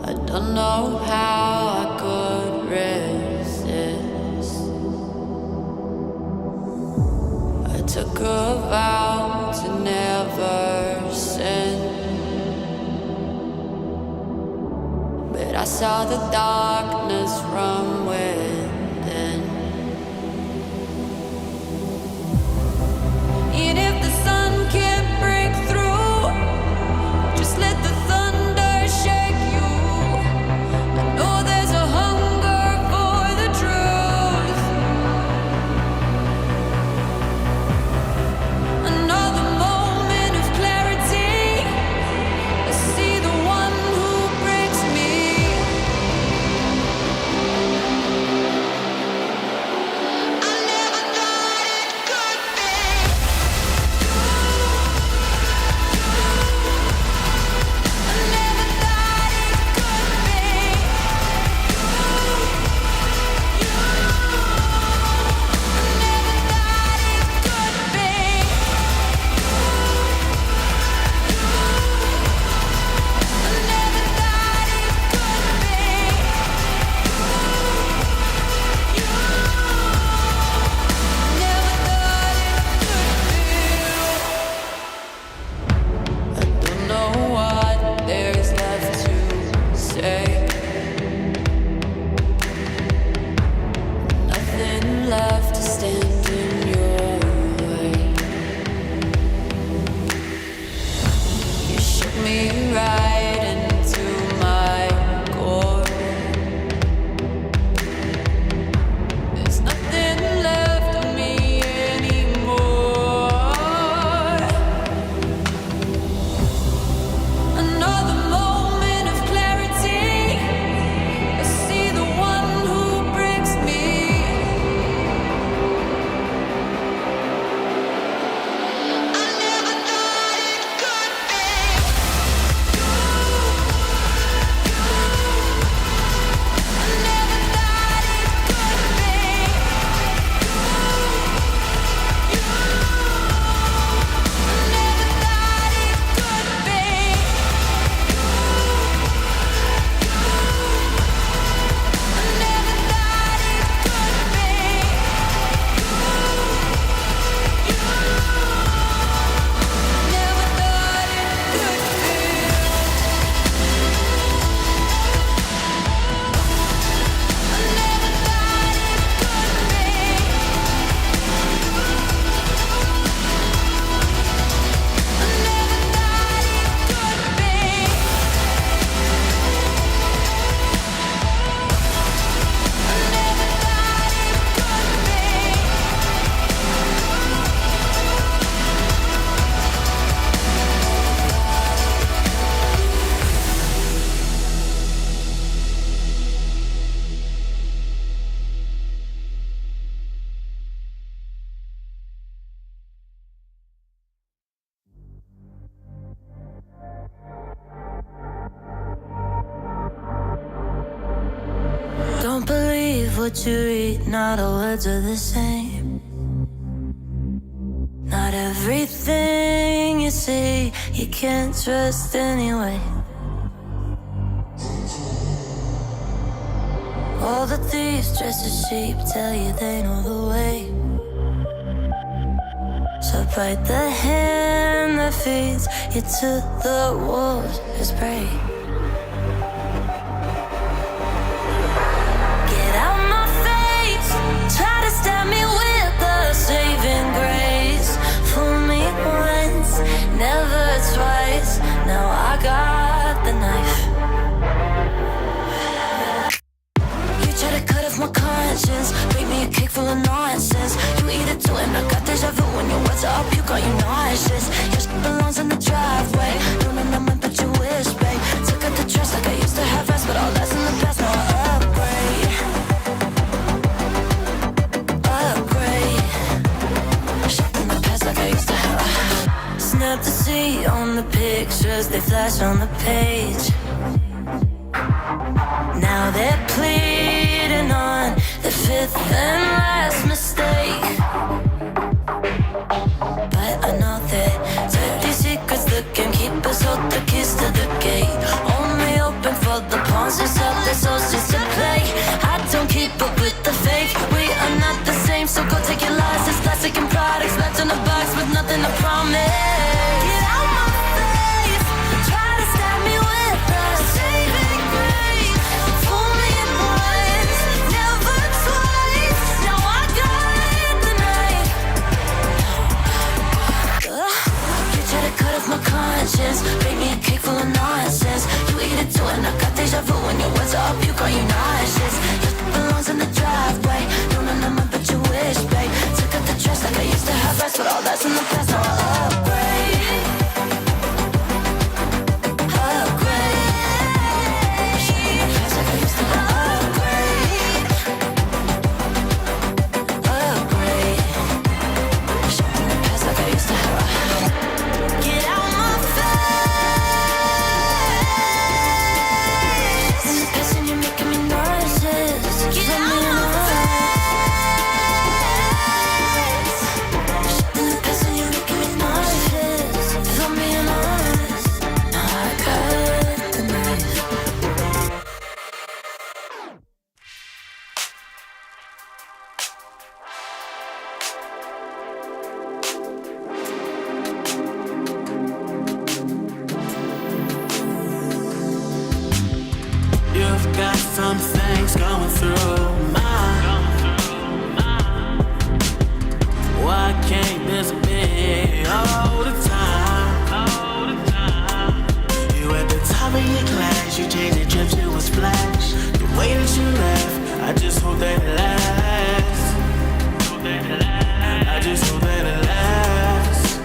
I don't know how I could resist. I took a vow to never sin, but I saw the darkness from within. And if the sun can't break through, just let the thunder shake you. I know there's a hunger for the truth. Another moment of clarity. I see the one who breaks me. what you read, not all words are the same. Not everything you see, you can't trust anyway. All the thieves dressed as sheep tell you they know the way. So bite the hand that feeds you to the wolves as prey. Get out my face, try to stab me with a saving grace. Fool me once, never twice, now I got the knife. You try to cut off my conscience, bake me a cake full of nonsense. You eat it too and I got deja vu when your words are up, you got you nauseous. Your shit belongs in the driveway, don't know but you wish, babe. Took out the trash like I used to have rest, but all that's in the past, now I upgrade. Upgrade. Shit in the past like I used to have. Snap the C on the pictures, they flash on the page. Now they're pleading on the fifth and last mistake. But I know that dirty secrets the gamekeepers hold the keys to the gate. Only open for the pawns who sell their souls just to play. I don't keep up with the fake. We are not the same, so go take your license. Plastic and products left in a box with nothing to promise. Get out my face, try to stab me with a saving grace. Fool me once, never twice, now I got the knife. You try to cut off my conscience, bake me a cake full of nonsense. You eat it too and I got deja vu when your words are up, you got you nauseous. Your shit belongs in the driveway, don't know but you wish, babe. Took out the trash like I used to have rest, but all that's in the past, now I upgrade. Upgrade. Shit in the past like I used to upgrade. Upgrade. Shit in the past like I used to have. Get out my face. Passing, you're making me nauseous. Get out my face. Shit in the past, and you're making me nauseous. If I'm being honest, now I got the knife. You've got some things going through mine. Why can't this be all the time? You at the top of your class, you changed the drip to a splash. The way that you left, I just hope that it lasts. I just hope that it lasts.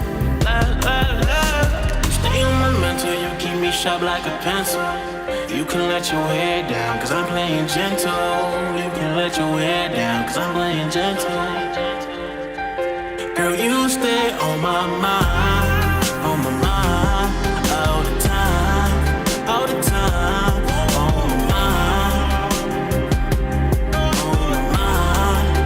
You stay on my mental, you keep me sharp like a pencil. You can let your hair down, cause I'm playing gentle. You can let your hair down, cause I'm playing gentle. Girl, you stay on my mind, all the time, all the time, on my mind.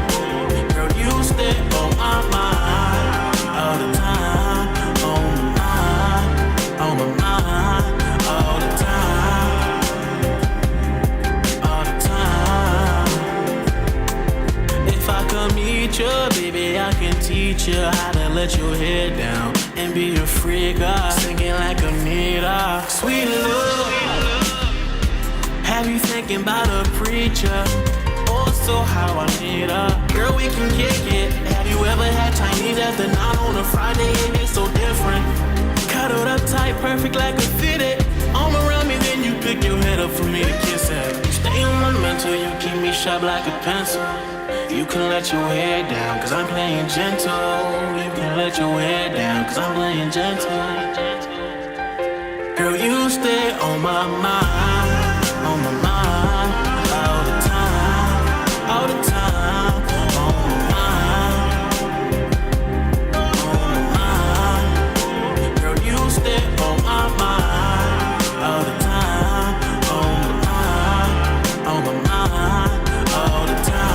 Girl, you stay on my mind, all the time, on my mind, all the time. If I come meet you, baby, I can teach you how to let your head down and be a freak, singing like a meter. Sweet love, have you thinking about a preacher? Also, how I need her. Girl, we can kick it. Have you ever had Chinese after 9 on a Friday? It is so different. Cuddled up tight, perfect like a fitted. Arm around me, then you pick your head up for me to kiss it. You stay on my mental, you keep me sharp like a pencil. You can let your hair down, cause I'm playing gentle. You can let your hair down, cause I'm playing gentle. Girl, you stay on my mind, all the time, all the time, on my mind. Girl, you stay on my mind, all the time, on my mind, all the time.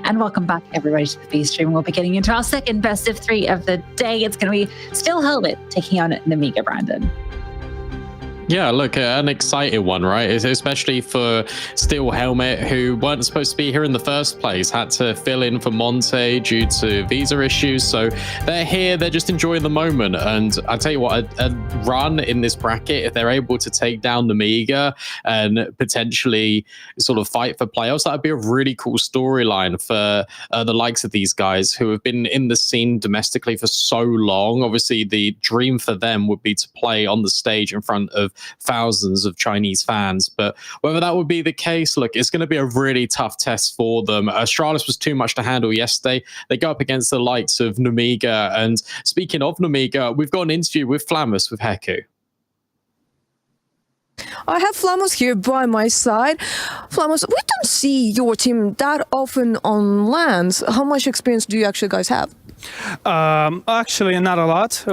And welcome back, everybody, to the B stream. We'll be getting into our second best of 3 of the day. It's going to be Still Helmet taking on Namiga, Brandon. Yeah, look, an exciting one, right? Especially for Steel Helmet, who weren't supposed to be here in the first place, had to fill in for Monte due to visa issues. So they're here, they're just enjoying the moment. And I tell you what, a run in this bracket, if they're able to take down Namiga and potentially sort of fight for playoffs, that would be a really cool storyline for the likes of these guys who have been in the scene domestically for so long. Obviously, the dream for them would be to play on the stage in front of thousands of Chinese fans, but whether that would be the case, look, it's going to be a really tough test for them. Astralis was too much to handle yesterday. They go up against the likes of Namiga, and speaking of Namiga, we've got an interview with Flamus with Heku. I have Flamus here by my side. Flamus, we don't see your team that often on lands. How much experience do you actually guys have? Actually, not a lot.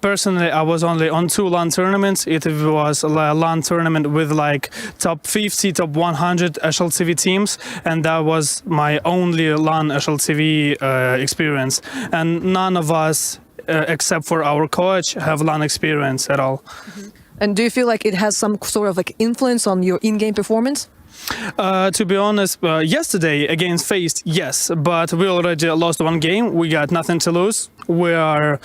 Personally, I was only on 2 LAN tournaments. It was a LAN tournament with like top 50, top 100 HLTV teams, and that was my only LAN HLTV experience. And none of us, except for our coach, have LAN experience at all. Mm-hmm. And do you feel like it has some sort of like influence on your in-game performance? To be honest, yesterday against FaZe, yes, but we already lost 1 game. We got nothing to lose. We're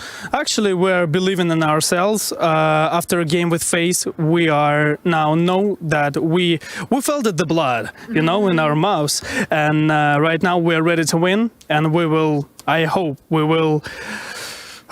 believing in ourselves. After a game with FaZe, we are now know that we felt the blood, in our mouths, and right now we're ready to win, and we will. I hope we will.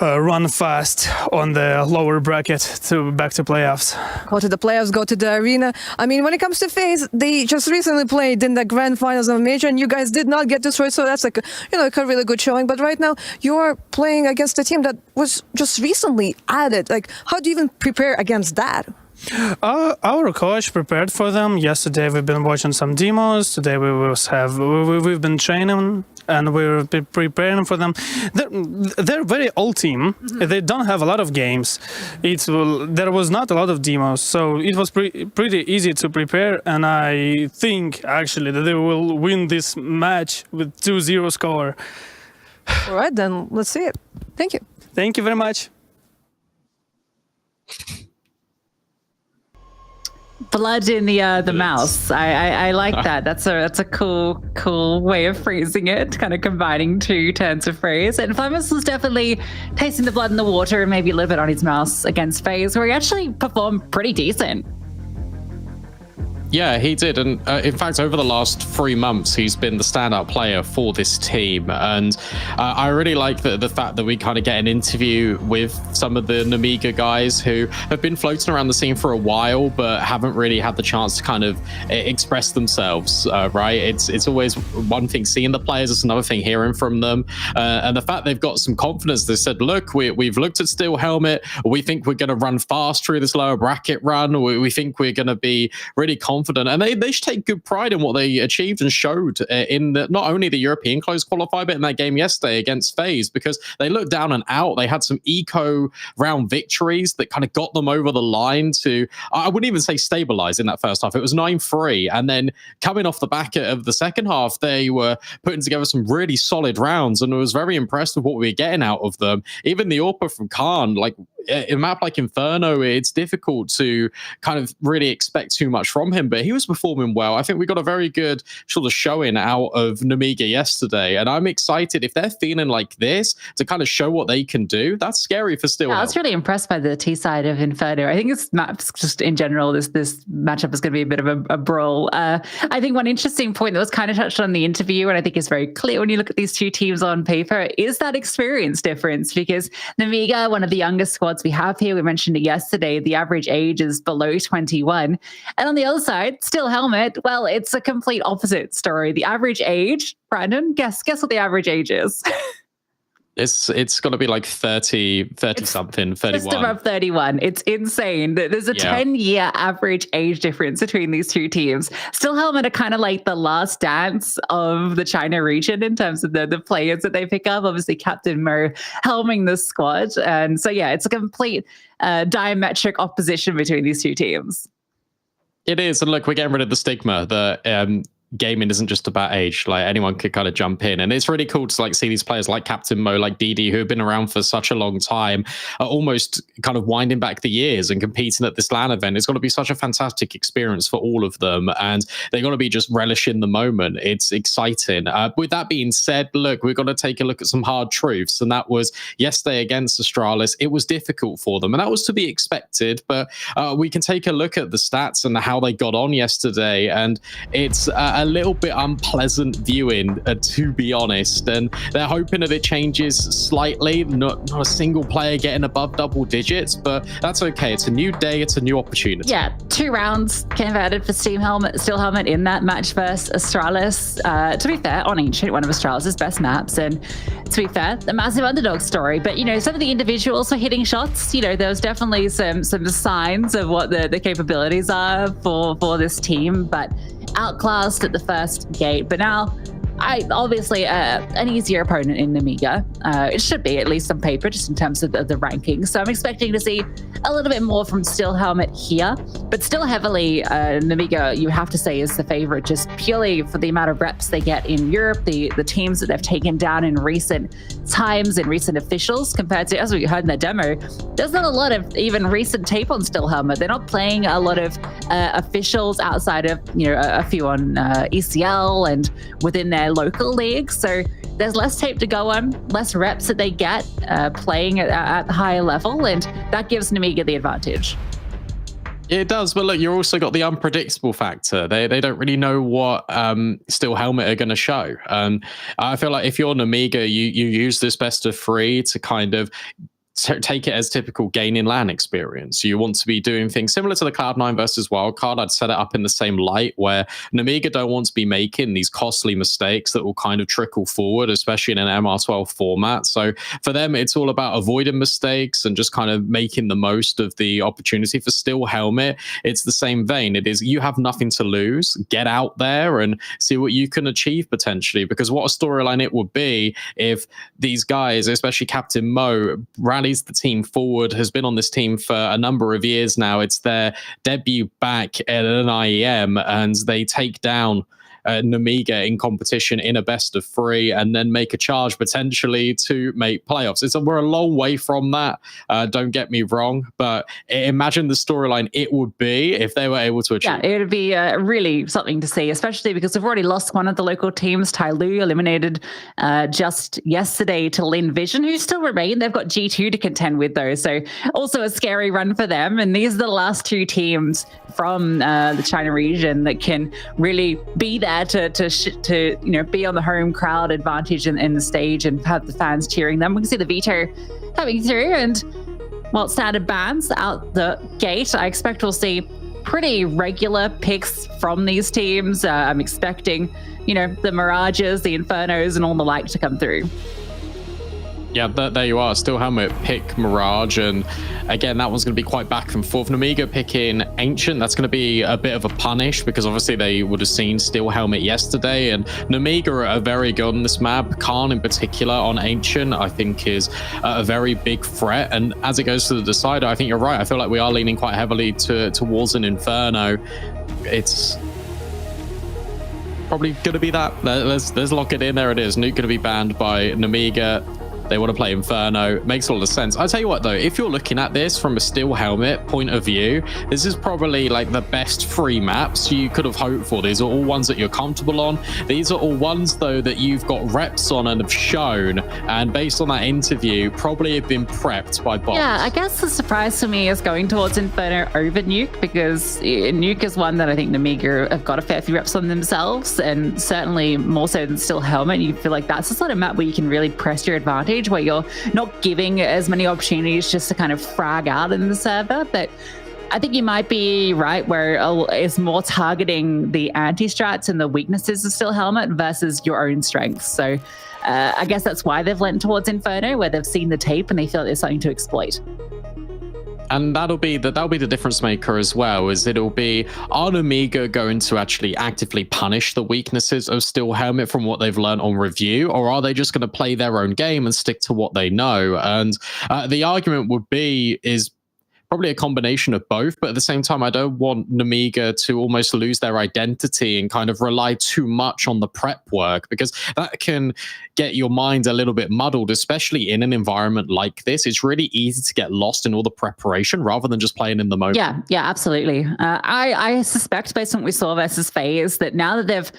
Run fast on the lower bracket to back to playoffs. Go to the playoffs, go to the arena. I mean, when it comes to FaZe, they just recently played in the grand finals of Major, and you guys did not get destroyed, so that's like a really good showing. But right now, you're playing against a team that was just recently added. Like, how do you even prepare against that? Our coach prepared for them. Yesterday we've been watching some demos. Today we've been training and we're preparing for them. They're very old team. Mm-hmm. They don't have a lot of games. There was not a lot of demos, so it was pretty easy to prepare. And I think actually that they will win this match with 2-0 score. All right, then let's see it. Thank you. Thank you very much. Blood in the mouse. I like that. That's a cool way of phrasing it, kind of combining 2 turns of phrase. And Flamus was definitely tasting the blood in the water and maybe a little bit on his mouse against FaZe, where he actually performed pretty decent. Yeah, he did. And in fact, over the last 3 months, he's been the standout player for this team. And I really like the fact that we kind of get an interview with some of the Namiga guys who have been floating around the scene for a while, but haven't really had the chance to kind of express themselves, right? It's always one thing seeing the players, it's another thing hearing from them. And the fact they've got some confidence, they said, look, we've looked at Steel Helmet. We think we're going to run fast through this lower bracket run. We think we're going to be really confident, and they should take good pride in what they achieved and showed in not only the European close qualifier, but in that game yesterday against FaZe, because they looked down and out. They had some eco round victories that kind of got them over the line to, I wouldn't even say stabilize in that first half. It was 9-3, and then coming off the back of the second half, they were putting together some really solid rounds, and I was very impressed with what we were getting out of them. Even the AWPer from Khan, like in a map like Inferno, it's difficult to kind of really expect too much from him, but he was performing well. I think we got a very good sort of showing out of Namiga yesterday, and I'm excited if they're feeling like this to kind of show what they can do. That's scary for Steel. I was really impressed by the T side of Inferno. I think this maps just in general, this matchup is going to be a bit of a brawl. I think one interesting point that was kind of touched on in the interview, and I think is very clear when you look at these 2 teams on paper, is that experience difference, because Namiga, one of the youngest squads we have here, we mentioned it yesterday, the average age is below 21. And on the other side, Steel Helmet, well, it's a complete opposite story. The average age, Brandon, guess what the average age is. It's got to be like 30 something, 31. Just above 31. It's insane. There's a 10-year average age difference between these 2 teams. Steel Helmet are kind of like the last dance of the China region in terms of the players that they pick up. Obviously, Captain Mo helming the squad. And so, yeah, it's a complete diametric opposition between these 2 teams. It is. And look, we're getting rid of the stigma that gaming isn't just about age. Like anyone could kind of jump in, and it's really cool to like see these players like Captain Mo, like DD, who have been around for such a long time, almost kind of winding back the years and competing at this LAN event. It's going to be such a fantastic experience for all of them, and they're going to be just relishing the moment. It's exciting. With that being said, look, we're going to take a look at some hard truths, and that was yesterday against Astralis. It was difficult for them, and that was to be expected, but we can take a look at the stats and how they got on yesterday, and it's a little bit unpleasant viewing, to be honest, and they're hoping that it changes slightly. Not a single player getting above double digits, but that's okay. It's a new day, it's a new opportunity. Yeah, 2 rounds converted for Steel Helmet in that match versus Astralis. To be fair, on Ancient, one of Astralis' best maps, and to be fair, a massive underdog story. But, you know, some of the individuals were hitting shots. You know, there was definitely some signs of what the capabilities are for this team, but outclassed at the first gate. But now, obviously an easier opponent in Namiga. It should be, at least on paper, just in terms of the rankings. So I'm expecting to see a little bit more from Steel Helmet here, but still heavily Namiga, you have to say, is the favorite, just purely for the amount of reps they get in Europe, the teams that they've taken down in recent times and recent officials, compared to, as we heard in the demo, there's not a lot of even recent tape on Steel Helmet. They're not playing a lot of officials outside of, you know, a few on ECL and within their local league. So there's less tape to go on, less reps that they get playing at the higher level, and that gives Namiga the advantage. It does, but look, you also got the unpredictable factor. They don't really know what Steel Helmet are going to show. I feel like if you're Namiga, you use this best of 3 to kind of take it as typical gaining LAN experience. You want to be doing things similar to the Cloud9 versus Wildcard. I'd set it up in the same light, where Namiga don't want to be making these costly mistakes that will kind of trickle forward, especially in an MR12 format. So for them, it's all about avoiding mistakes and just kind of making the most of the opportunity. For Steel Helmet, it's the same vein. It is, you have nothing to lose. Get out there and see what you can achieve potentially, because what a storyline it would be if these guys, especially Captain Mo, rallies the team forward, has been on this team for a number of years now. It's their debut back at an IEM, and they take down Namiga in competition in a best of 3 and then make a charge potentially to make playoffs. We're a long way from that, don't get me wrong, but imagine the storyline it would be if they were able to achieve. Yeah, it would be really something to see, especially because we've already lost one of the local teams. Tyloo eliminated just yesterday to Lynn Vision, who still remain. They've got G2 to contend with, though, so also a scary run for them. And these are the last 2 teams from the China region that can really be there to you know, be on the home crowd advantage in the stage and have the fans cheering them. We can see the veto coming through, and well, standard bans out the gate. I expect we'll see pretty regular picks from these teams. I'm expecting, you know, the Mirages, the Infernos, and all the like to come through. Yeah, there you are. Steel Helmet pick Mirage, and again, that one's going to be quite back and forth. Namiga picking Ancient, that's going to be a bit of a punish, because obviously they would have seen Steel Helmet yesterday, and Namiga are very good on this map. Khan in particular on Ancient, I think, is a very big threat, and as it goes to the decider, I think you're right. I feel like we are leaning quite heavily towards an Inferno. It's probably going to be that. Let's lock it in. There it is. Nuke going to be banned by Namiga. They want to play Inferno. Makes a lot of sense. I'll tell you what, though, if you're looking at this from a Steel Helmet point of view, this is probably like the best 3 maps you could have hoped for. These are all ones that you're comfortable on. These are all ones, though, that you've got reps on and have shown, and based on that interview, probably have been prepped by bots. Yeah, I guess the surprise for me is going towards Inferno over Nuke, because Nuke is one that I think Namiga have got a fair few reps on themselves, and certainly more so than Steel Helmet. You feel like that's the sort of map where you can really press your advantage, where you're not giving as many opportunities just to kind of frag out in the server. But I think you might be right, where it's more targeting the anti-strats and the weaknesses of Steel Helmet versus your own strengths. So I guess that's why they've lent towards Inferno, where they've seen the tape and they feel there's something to exploit. And that'll be the difference maker as well, is it'll be, are Namiga going to actually actively punish the weaknesses of Steel Helmet from what they've learned on review, or are they just going to play their own game and stick to what they know? And the argument would be, is probably a combination of both, but at the same time, I don't want Nemiga to almost lose their identity and kind of rely too much on the prep work, because that can get your mind a little bit muddled, especially in an environment like this. It's really easy to get lost in all the preparation rather than just playing in the moment. Yeah, absolutely. I suspect, based on what we saw versus FaZe, that now that they've,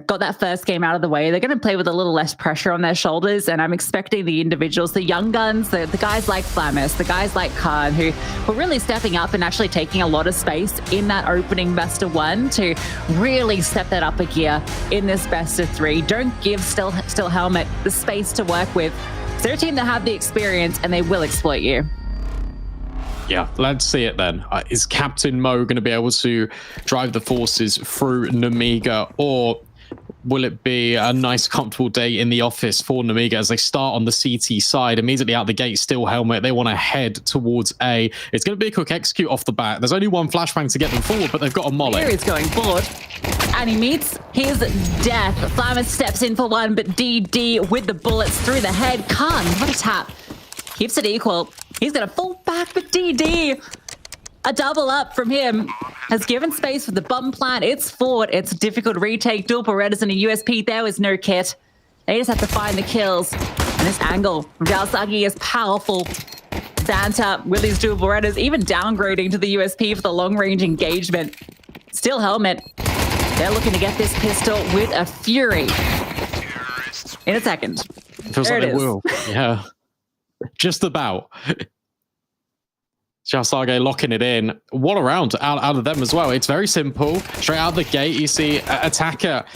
got that first game out of the way, they're going to play with a little less pressure on their shoulders. And I'm expecting the individuals, the young guns, the guys like Flamus, the guys like Khan, who were really stepping up and actually taking a lot of space in that opening best of one to really step that up a gear in this best of three. Don't give Still Helmet the space to work with. They're a team that have the experience and they will exploit you. Yeah, let's see it then. Is Captain Mo going to be able to drive the forces through Nemiga, or will it be a nice, comfortable day in the office for Nemiga as they start on the CT side? Immediately out the gate, Still Helmet, they want to head towards A. It's going to be a quick execute off the bat. There's only one flashbang to get them forward, but they've got a molly. Here he's going forward, and he meets his death. Flamus steps in for one, but DD with the bullets through the head. Khan, what a tap. Keeps it equal. He's going to fall back with DD. A double up from him has given space for the bomb plant. It's fought. It's a difficult retake. Dual Berettas and a USP. There was no kit. They just have to find the kills. And this angle from Jalsagi is powerful. Xanta with his dual Berettas, even downgrading to the USP for the long-range engagement. Still Helmet. They're looking to get this pistol with a fury. In a second. Feels there like it they is. will. Yeah. Just about. Jalsagi locking it in. What a round out of them as well. It's very simple. Straight out the gate, you see Attacker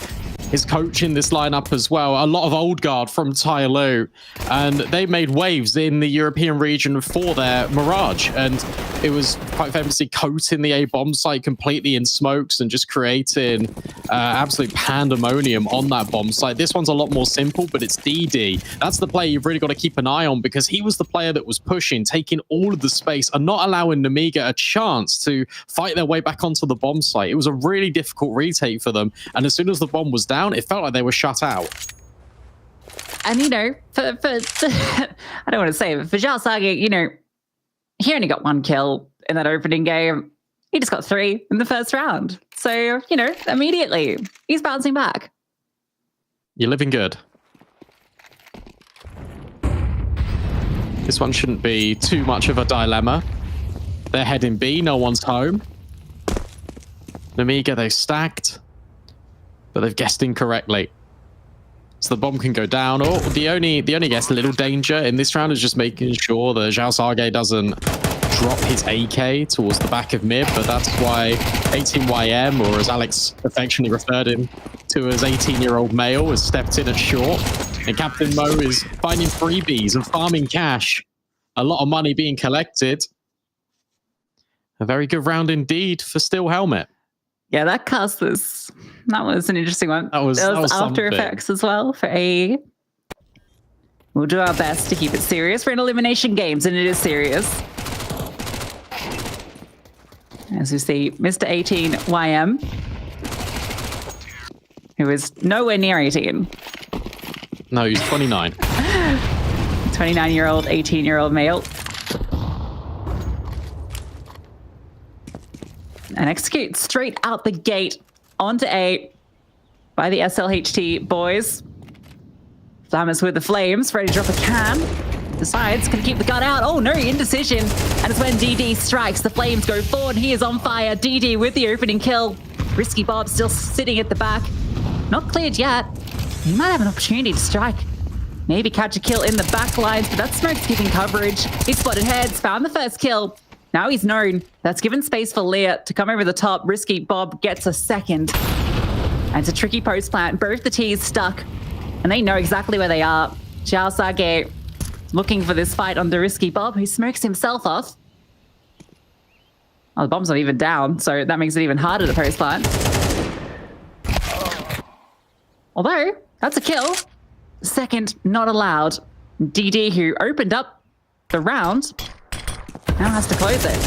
is coaching this lineup as well. A lot of old guard from Tyloo, and they made waves in the European region for their Mirage, and it was quite famously coating the A bomb site completely in smokes and just creating absolute pandemonium on that bomb site. This one's a lot more simple, but it's DD. That's the player you've really got to keep an eye on, because he was the player that was pushing, taking all of the space and not allowing Nemiga a chance to fight their way back onto the bomb site. It was a really difficult retake for them, and as soon as the bomb was down, it felt like they were shut out. And, for I don't want to say it, but for Jalsagi, he only got one kill in that opening game. He just got 3 in the first round. So, immediately he's bouncing back. You're living good. This one shouldn't be too much of a dilemma. They're heading B, no one's home. Nemiga, they stacked, but they've guessed incorrectly. So the bomb can go down. Or the only guess, little danger in this round is just making sure that Jalsagi doesn't drop his AK towards the back of mid, but that's why 18YM, or as Alex affectionately referred him to as 18-year-old male, has stepped in at short. And Captain Mo is finding freebies and farming cash. A lot of money being collected. A very good round indeed for Still Helmet. Yeah, that was an interesting one. That was After something. Effects as well for AE. We'll do our best to keep it serious. We're in elimination games, and it is serious. As we see, Mr. 18YM, who is nowhere near 18. No, he's 29. 29-year-old, 18-year-old male. And execute straight out the gate onto A by the SLHT boys. Flamus with the flames, ready to drop a can. Decides, can keep the gun out. Oh no, indecision. And it's when DD strikes, the flames go forward. He is on fire. DD with the opening kill. Risky Bob still sitting at the back. Not cleared yet. He might have an opportunity to strike. Maybe catch a kill in the back lines, but that smoke's giving coverage. He spotted heads, found the first kill. Now he's known. That's given space for Leah to come over the top. Risky Bob gets a second. And it's a tricky post plant. Both the T's stuck. And they know exactly where they are. Jalsagi looking for this fight on the Risky Bob, who smokes himself off. Oh, the bomb's not even down, so that makes it even harder to post plant. Although, that's a kill. Second, not allowed. DD, who opened up the round, now has to close it.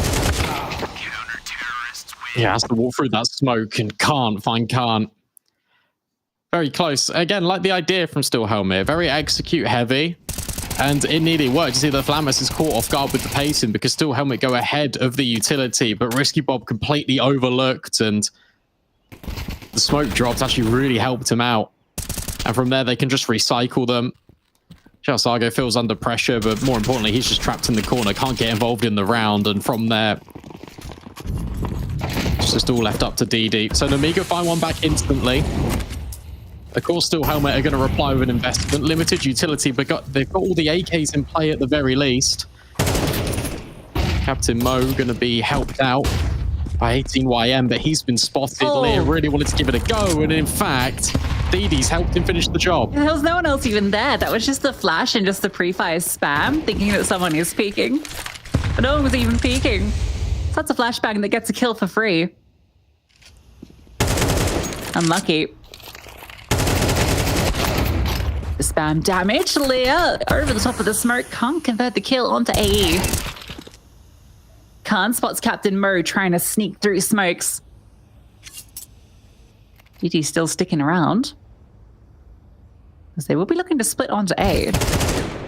Yeah, has to walk through that smoke and can't. Very close. Again, like the idea from Still Helmet, very execute heavy. And it nearly worked. You see that Flamus is caught off guard with the pacing because Still Helmet go ahead of the utility, but Risky Bob completely overlooked, and the smoke drops actually really helped him out. And from there, they can just recycle them. Xiaosago feels under pressure, but more importantly, he's just trapped in the corner, can't get involved in the round, and from there, it's just all left up to DD. So Namiga find one back instantly. Of course, Still Helmet are going to reply with an investment. Limited utility, but they've got all the AKs in play at the very least. Captain Mo going to be helped out by 18YM, but he's been spotted. Lear really wanted to give it a go, and in fact, DD's helped him finish the job. There was no one else even there. That was just the flash and just the pre-fire spam, thinking that someone is peeking. But no one was even peeking. So that's a flashbang that gets a kill for free. Unlucky. The spam damage. Leah over the top of the smoke, can't convert the kill onto AE. Khan spots Captain Mo trying to sneak through smokes. DD's still sticking around, as they will be looking to split onto A.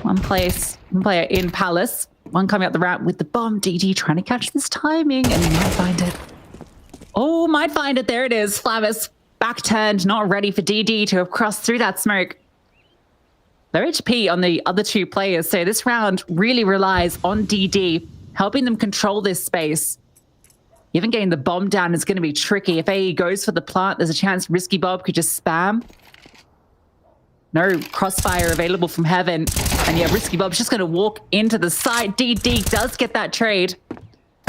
One player in Palace, one coming up the ramp with the bomb. DD trying to catch this timing, and he might find it. Oh, might find it. There it is. Flavis back turned, not ready for DD to have crossed through that smoke. Low HP on the other two players, so this round really relies on DD, helping them control this space. Even getting the bomb down is going to be tricky. If AE goes for the plant, there's a chance Risky Bob could just spam. No crossfire available from heaven. And yeah, Risky Bob's just going to walk into the site. DD does get that trade.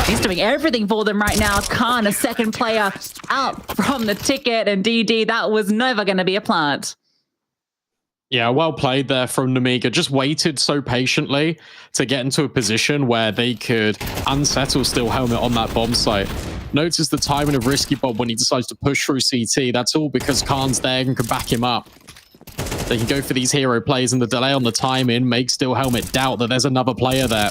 He's doing everything for them right now. Khan, a second player, out from the ticket. And DD, that was never going to be a plant. Yeah, well played there from Namiga. Just waited so patiently to get into a position where they could unsettle Still Helmet on that bomb site. Notice the timing of Risky Bob when he decides to push through CT. That's all because Khan's there and can back him up. They can go for these hero plays, and the delay on the timing makes Still Helmet doubt that there's another player there.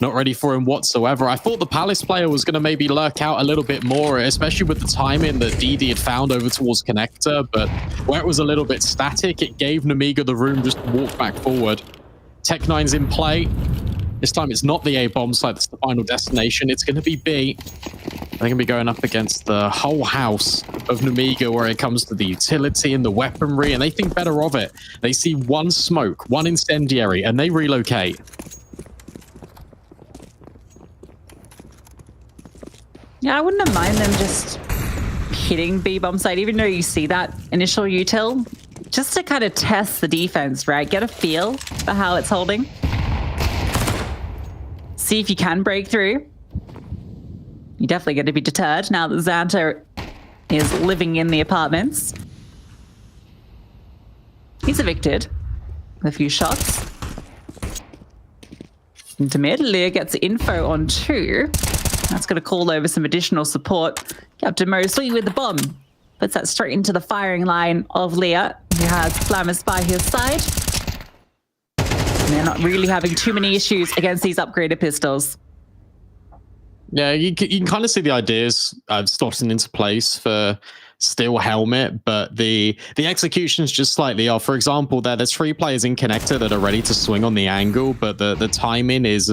Not ready for him whatsoever. I thought the Palace player was going to maybe lurk out a little bit more, especially with the timing that DD had found over towards Connector, but where it was a little bit static, it gave Namiga the room just to walk back forward. Tech9's in play. This time it's not the A bomb site that's the final destination. It's going to be B. They're going to be going up against the whole house of Namiga where it comes to the utility and the weaponry, and they think better of it. They see one smoke, one incendiary, and they relocate. Yeah, I wouldn't mind them just hitting B bomb site, even though you see that initial util, just to kind of test the defense, right? Get a feel for how it's holding. See if you can break through. You're definitely going to be deterred now that Xanta is living in the apartments. He's evicted with a few shots. Into mid, Lear gets info on 2. That's going to call over some additional support. Captain Mo swinging with the bomb. Puts that straight into the firing line of Leah, who has Flamus by his side. And they're not really having too many issues against these upgraded pistols. Yeah, you can kind of see the ideas slotting into place for Still Helmet, but the execution's just slightly off. For example, there's 3 players in Connector that are ready to swing on the angle, but the timing is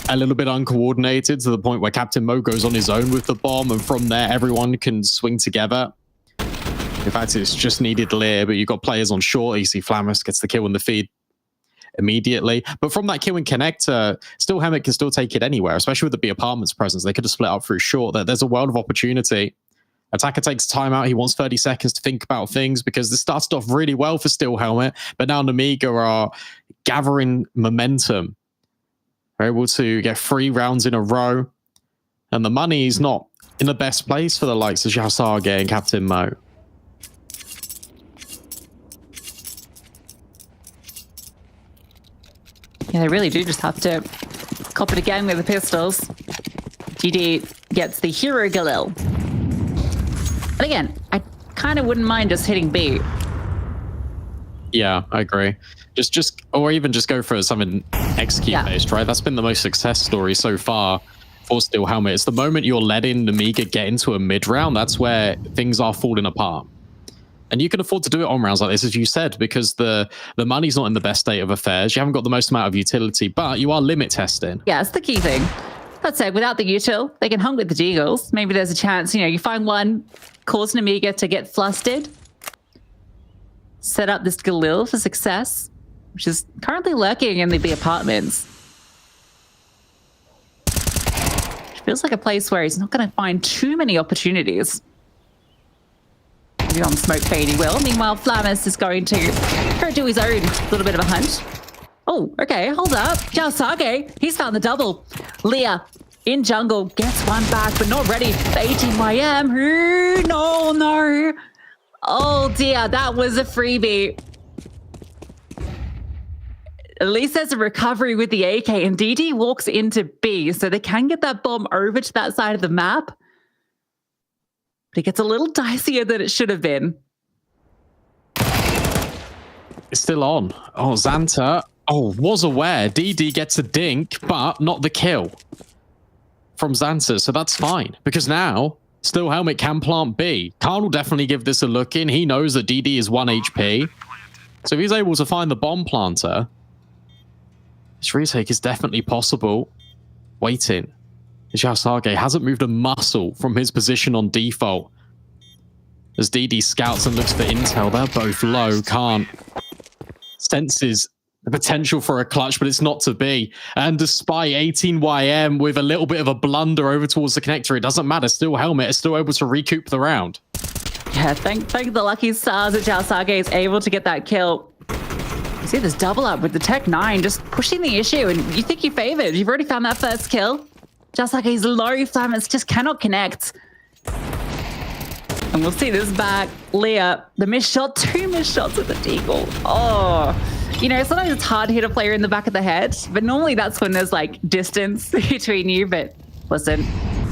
a little bit uncoordinated to the point where Captain Mo goes on his own with the bomb, and from there everyone can swing together. In fact, it's just needed Lear, but you've got players on short. You see Flamus gets the kill in the feed immediately. But from that kill in Connector, Still Helmet can still take it anywhere, especially with the B Apartments presence. They could have split up through short. There's a world of opportunity. Attacker takes time out. He wants 30 seconds to think about things because this started off really well for Still Helmet, but now Namiga are gathering momentum. They're able to get 3 rounds in a row, and the money is not in the best place for the likes of Xiaosage and Captain Mo. Yeah, they really do just have to cop it again with the pistols. GD gets the hero Galil. And again, I kind of wouldn't mind just hitting B. Yeah, I agree. Or even just go for something execute-based, right? That's been the most success story so far for Still Helmet. It's the moment you're letting Namiga get into a mid-round, that's where things are falling apart. And you can afford to do it on rounds like this, as you said, because the money's not in the best state of affairs. You haven't got the most amount of utility, but you are limit testing. Yeah, it's the key thing. That said, without the util, they can hunt with the deagles. Maybe there's a chance, you find one, cause an Amiga to get flustered. Set up this Galil for success, which is currently lurking in the apartments. Which feels like a place where he's not going to find too many opportunities. Maybe on smoke fade he will. Meanwhile, Flamus is going to go do his own little bit of a hunt. Oh, okay, hold up. Zhao Sage, he's found the double. Leah in jungle gets one back, but not ready. 18YM. No. Oh dear, that was a freebie. At least there's a recovery with the AK, and DD walks into B, so they can get that bomb over to that side of the map. But it gets a little dicier than it should have been. It's still on. Oh, Xanta. Oh, was aware. DD gets a dink, but not the kill from Xanta, so that's fine. Because now, Still Helmet can plant B. Khan will definitely give this a look in. He knows that DD is 1 HP. So if he's able to find the bomb planter, this retake is definitely possible. Waiting. Zhao Sage hasn't moved a muscle from his position on default. As DD scouts and looks for intel, they're both low. Khan senses the potential for a clutch, but it's not to be. And despite 18YM with a little bit of a blunder over towards the connector, it doesn't matter. Still Helmet is still able to recoup the round. Yeah, thank the lucky stars that Zhao Sage is able to get that kill. You see this double up with the Tech 9 just pushing the issue, and you think you're favored. You've already found that first kill. Zhao Sage's low, Flamus just cannot connect. And we'll see this back. Leah, the missed shot, 2 missed shots with the deagle. Oh, sometimes it's hard to hit a player in the back of the head, but normally that's when there's like distance between you. But listen,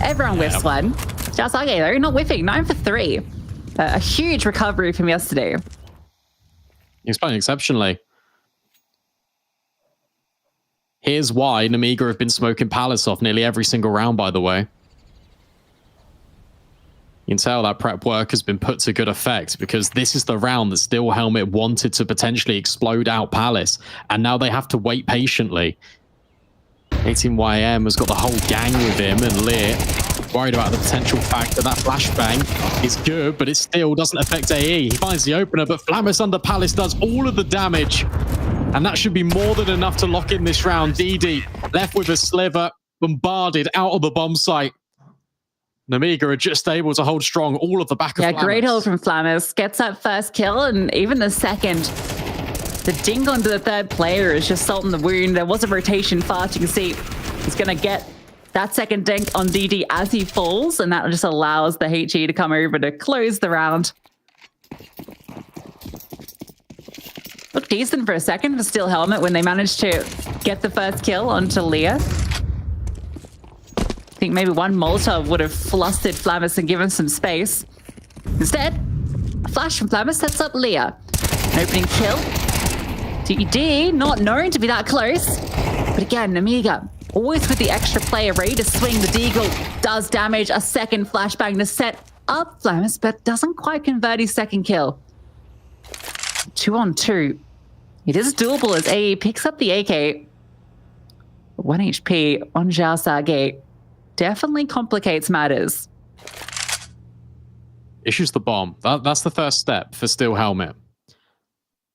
everyone whiffs one. Zhao Sage, though, not whiffing, 9 for 3. A huge recovery from yesterday. He's playing exceptionally. Here's why Namiga have been smoking Palace off nearly every single round, by the way. You can tell that prep work has been put to good effect, because this is the round that Steel Helmet wanted to potentially explode out Palace, and now they have to wait patiently. 18YM has got the whole gang with him, and Lear worried about the potential fact that that flashbang is good, but it still doesn't affect AE. He finds the opener, but Flamus under Palace does all of the damage, and that should be more than enough to lock in this round. DD left with a sliver, bombarded out of the bomb site. Namiga are just able to hold strong all of the back of Flamus. Yeah, great hold from Flamus. Gets that first kill, and even the second. The dink onto the third player is just salting the wound. There was a rotation fast. You can see he's going to get that second dink on DD as he falls, and that just allows the HE to come over to close the round. Looked decent for a second for Steel Helmet when they managed to get the first kill onto Leah. I think maybe one Molotov would have flustered Flamus and given some space. Instead, a flash from Flamus sets up Leah. An opening kill. DD, not known to be that close. But again, Amiga, always with the extra player ready to swing. The deagle does damage. A second flashbang to set up Flamus, but doesn't quite convert his second kill. 2 on 2. It is doable as AE picks up the AK. 1 HP on Zhao Sage. Definitely complicates matters. Issues the bomb. That's the first step for Steel Helmet.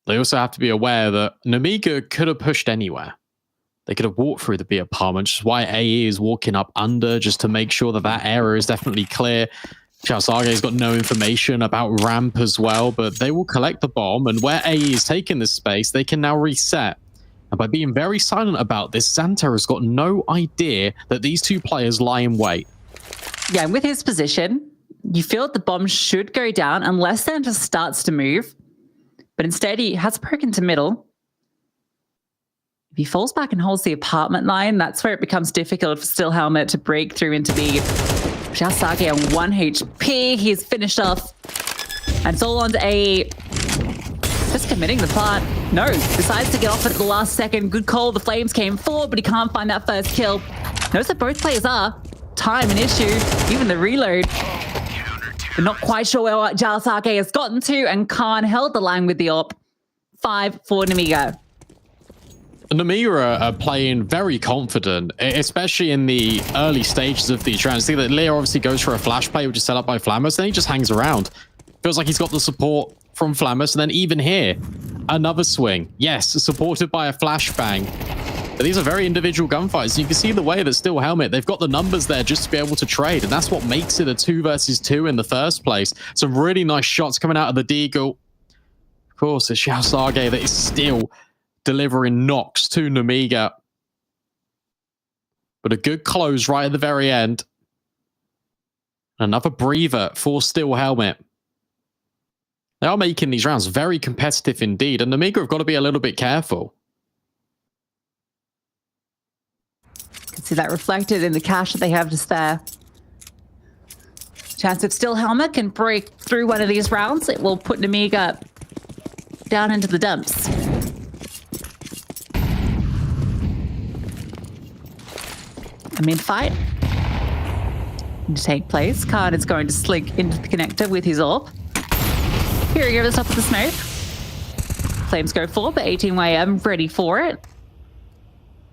They also have to be aware that Namiga could have pushed anywhere. They could have walked through the B apartment, which is why AE is walking up under, just to make sure that that area is definitely clear. Zhao Sage's got no information about ramp as well, but they will collect the bomb, and where AE is taking this space, they can now reset. And by being very silent about this, Xanta has got no idea that these two players lie in wait. Yeah, and with his position, you feel that the bomb should go down unless Xanta starts to move. But instead, he has broken to middle. If he falls back and holds the apartment line, that's where it becomes difficult for Steel Helmet to break through into B. Zhao Sage on 1 HP. He's finished off. And it's all on to AE. Just committing the plant. No, decides to get off at the last second. Good call. The flames came forward, but he can't find that first kill. Notice that both players are. Time an issue. Even the reload. We're not quite sure where Jalasake has gotten to, and Khan held the line with the AWP. 5 for Namigo. Namiga are playing very confident, especially in the early stages of these rounds. See that Leo obviously goes for a flash play, which is set up by Flamus, then he just hangs around. Feels like he's got the support from Flamus, and then even here, another swing. Yes, supported by a flashbang. But these are very individual gunfights. You can see the way that Steel Helmet, they've got the numbers there just to be able to trade, and that's what makes it a 2 versus 2 in the first place. Some really nice shots coming out of the Deagle. Of course, it's Xiao Sage that is still delivering knocks to Namiga. But a good close right at the very end. Another breather for Steel Helmet. They are making these rounds very competitive indeed, and Namiga have got to be a little bit careful. You can see that reflected in the cash that they have to spare. Chance if Steel Helmet can break through one of these rounds, it will put Namiga down into the dumps. I mean, fight to take place. Khan is going to slink into the connector with his AWP. Peering over the top of the smoke. Flames go forward, but 18YM ready for it.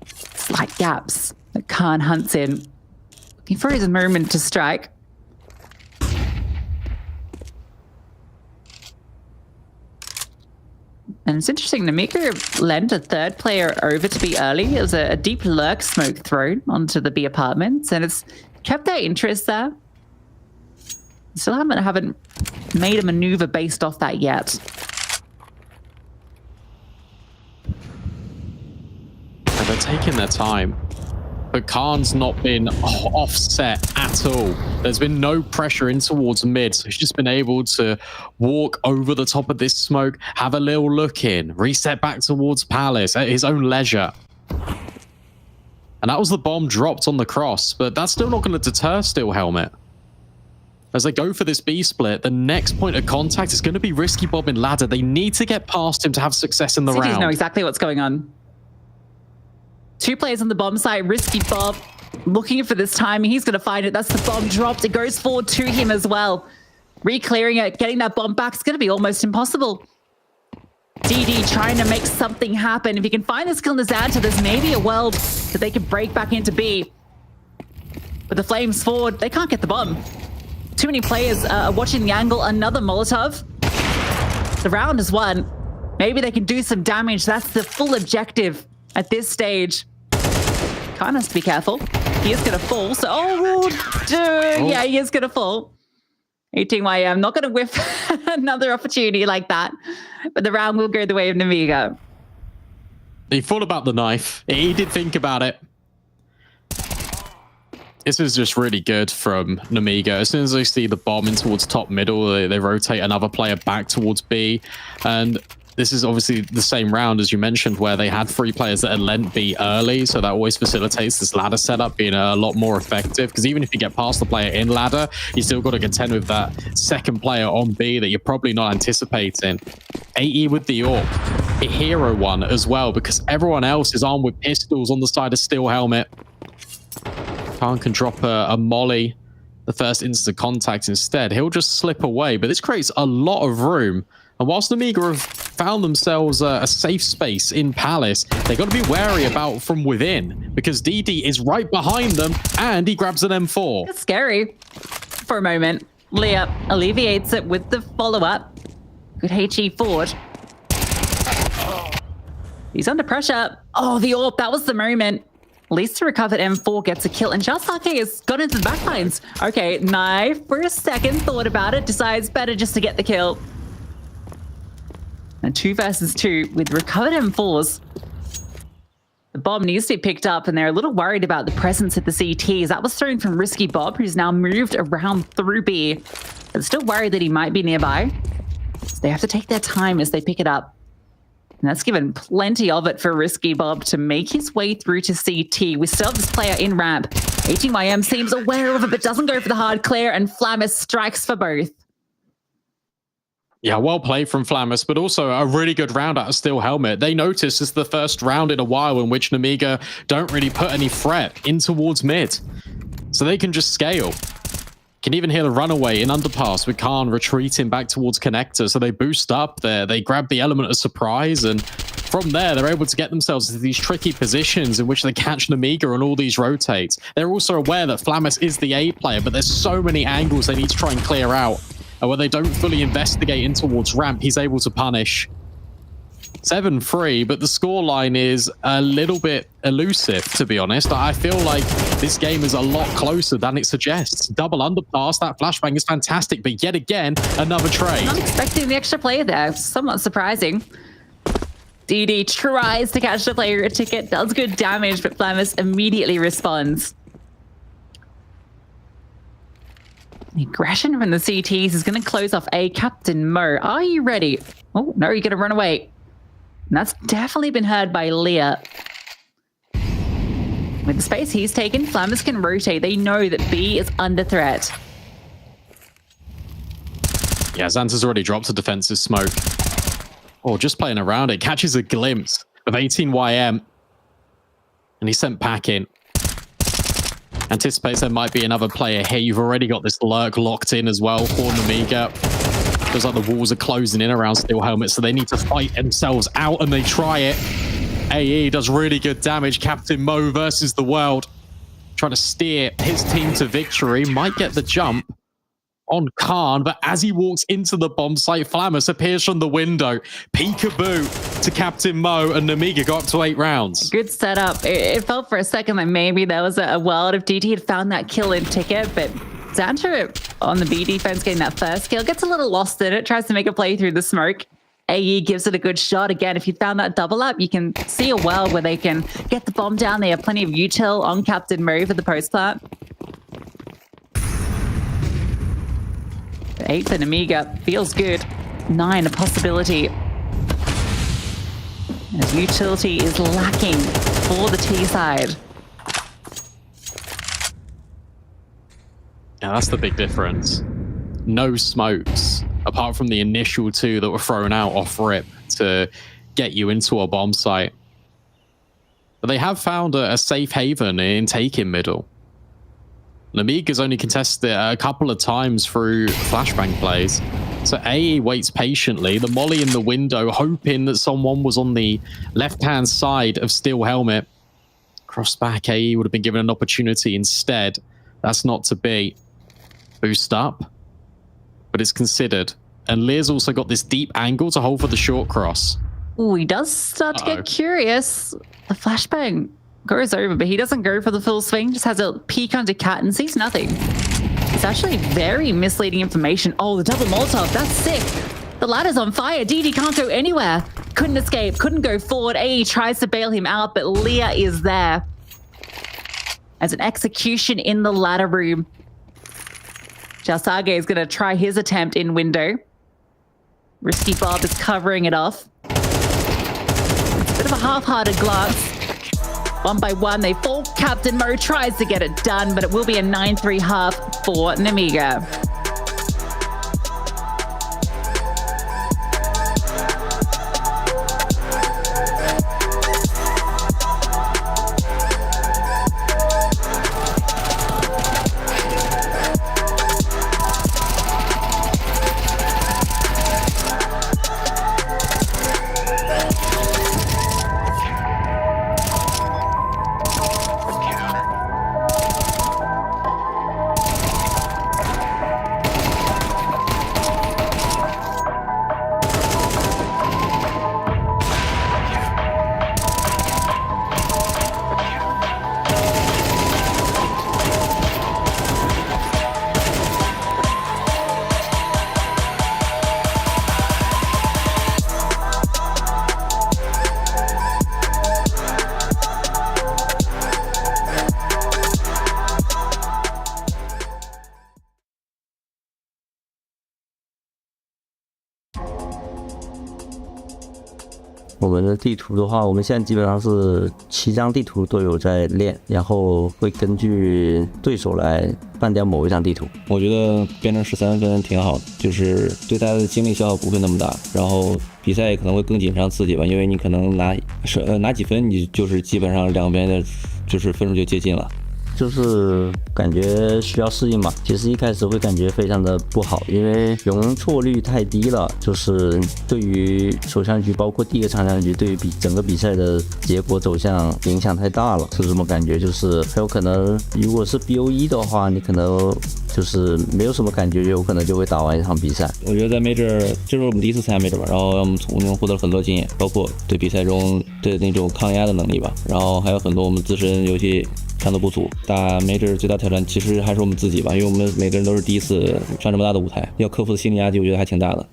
Slight gaps that Khan hunts in. Looking for his moment to strike. And it's interesting, Namika lent a third player over to be early as a deep lurk smoke thrown onto the B apartments, and it's kept their interest there. Still haven't made a maneuver based off that yet. And they're taking their time. But Khan's not been offset at all. There's been no pressure in towards mid, so he's just been able to walk over the top of this smoke, have a little look in, reset back towards Palace at his own leisure. And that was the bomb dropped on the cross, but that's still not going to deter Steel Helmet. As they go for this B split, the next point of contact is going to be Risky Bob in ladder. They need to get past him to have success in the Cities round. know exactly what's going on. 2 players on the bomb site. Risky Bob looking for this time. He's going to find it. That's the bomb dropped. It goes forward to him as well. Re-clearing it, getting that bomb back is going to be almost impossible. DD trying to make something happen. If he can find this kill in the Xanta, there's maybe a world that they can break back into B. But the Flames forward, they can't get the bomb. Too many players are watching the angle. Another Molotov. The round is won. Maybe they can do some damage. That's the full objective at this stage. Khan has to be careful. He is going to fall. So, yeah, he is going to fall. 18YM, not going to whiff another opportunity like that. But the round will go the way of Namiga. He thought about the knife. He did think about it. This is just really good from Namiga. As soon as they see the bomb in towards top middle, they rotate another player back towards B. And this is obviously the same round as you mentioned, where they had 3 players that had lent B early. So that always facilitates this ladder setup being a lot more effective. Because even if you get past the player in ladder, you still got to contend with that second player on B that you're probably not anticipating. AE with the AWP. A hero one as well, because everyone else is armed with pistols on the side of Steel Helmet. Khan can drop a molly the first instance of contact instead. He'll just slip away, but this creates a lot of room. And whilst Namiga have found themselves a safe space in Palace, they've got to be wary about from within, because DD is right behind them, and he grabs an M4. It's scary for a moment. Leah alleviates it with the follow-up. Good HE forward. He's under pressure. Oh, the AWP, that was the moment. At least to recover M4 gets a kill, and Jasake has got into the backlines. Okay, Knife for a second thought about it, decides better just to get the kill. And 2 versus 2 with recovered M4s. The bomb needs to be picked up, and they're a little worried about the presence of the CTs. That was thrown from Risky Bob, who's now moved around through B. But still worried that he might be nearby. So they have to take their time as they pick it up. And that's given plenty of it for Risky Bob to make his way through to CT. We still have this player in ramp. 18YM seems aware of it, but doesn't go for the hard clear, and Flamus strikes for both. Yeah, well played from Flamus, but also a really good round out of Steel Helmet. They notice this is the first round in a while in which Namiga don't really put any threat in towards mid. So they can just scale. Can even hear the runaway in underpass with Khan retreating back towards connector. So they boost up there. They grab the element of surprise, and from there, they're able to get themselves into these tricky positions in which they catch Nemiga on all these rotates. They're also aware that Flamus is the A player, but there's so many angles they need to try and clear out. And when they don't fully investigate in towards ramp, he's able to punish. 7-3, but the scoreline is a little bit elusive, to be honest. I feel like this game is a lot closer than it suggests. Double underpass, that flashbang is fantastic, but yet again, another trade. Not expecting the extra play there. Somewhat surprising. DD tries to catch the player ticket, does good damage, but Flamus immediately responds. The aggression from the CTs is going to close off A. Captain Mo, are you ready? Oh, no, you're going to run away. And that's definitely been heard by Leah. With the space he's taken, Flamus can rotate. They know that B is under threat. Yeah, Xanta's already dropped a defensive smoke. Oh, just playing around it. Catches a glimpse of 18YM. And he's sent packing. Anticipates there might be another player here. You've already got this lurk locked in as well for Nemiga. Feels like the walls are closing in around Steel Helmet, so they need to fight themselves out, and they try it. AE does really good damage. Captain Mo versus the world. Trying to steer his team to victory. Might get the jump on Khan, but as he walks into the bomb site, Flamus appears from the window. Peekaboo to Captain Mo, and Nemiga got up to 8 rounds. Good setup. It felt for a second like maybe there was a world if DT had found that kill in ticket, but Xanta on the B defense getting that first kill, gets a little lost in it, tries to make a play through the smoke. AE gives it a good shot. Again, if you found that double up, you can see a world where they can get the bomb down. They have plenty of util on Captain Mo for the post plant. 8 for Nemiga. Feels good. 9 a possibility. As utility is lacking for the T side. Now that's the big difference. No smokes, apart from the initial 2 that were thrown out off rip to get you into a bomb site. But they have found a safe haven in taking middle. Nemiga's only contested it a couple of times through flashbang plays. So AE waits patiently, the molly in the window, hoping that someone was on the left-hand side of Steel Helmet. Cross back, AE would have been given an opportunity instead. That's not to be. Boost up, but it's considered. And Lear's also got this deep angle to hold for the short cross. Ooh, he does start to get curious. The flashbang goes over, but he doesn't go for the full swing, just has a peek under cat and sees nothing. It's actually very misleading information. Oh, the double Molotov, that's sick. The ladder's on fire. DD can't go anywhere. Couldn't escape, couldn't go forward. AE tries to bail him out, but Leah is there. As an execution in the ladder room. Jalsage is going to try his attempt in window. Risky Bob is covering it off. It's a bit of a half-hearted glance. 1 by 1, they fall. Captain Mo tries to get it done, but it will be a 9-3 half for Nemiga.我们的地图的话，我们现在基本上是7张地图都有在练，然后会根据对手来办掉某一张地图。我觉得变成13分挺好的，就是对他的精力消耗不会那么大，然后比赛可能会更紧张刺激吧，因为你可能拿几分，你就是基本上两边的就是分数就接近了。就是感觉需要适应嘛。其实一开始会感觉非常的不好，因为容错率太低了，就是对于首枪局包括第一个长枪局对于整个比赛的结果走向影响太大了，是这么感觉。就是很有可能如果是 BO1 的话，你可能就是没有什么感觉，有可能就会打完一场比赛。我觉得在 Major 这是我们第一次参加 Major 吧，然后我们从中获得了很多经验，包括对比赛中的那种抗压的能力吧，然后还有很多我们自身游戏上的不足。打 Major 最大挑战其实还是我们自己吧，因为我们每个人都是第一次上这么大的舞台，要克服的心理压力我觉得还挺大的。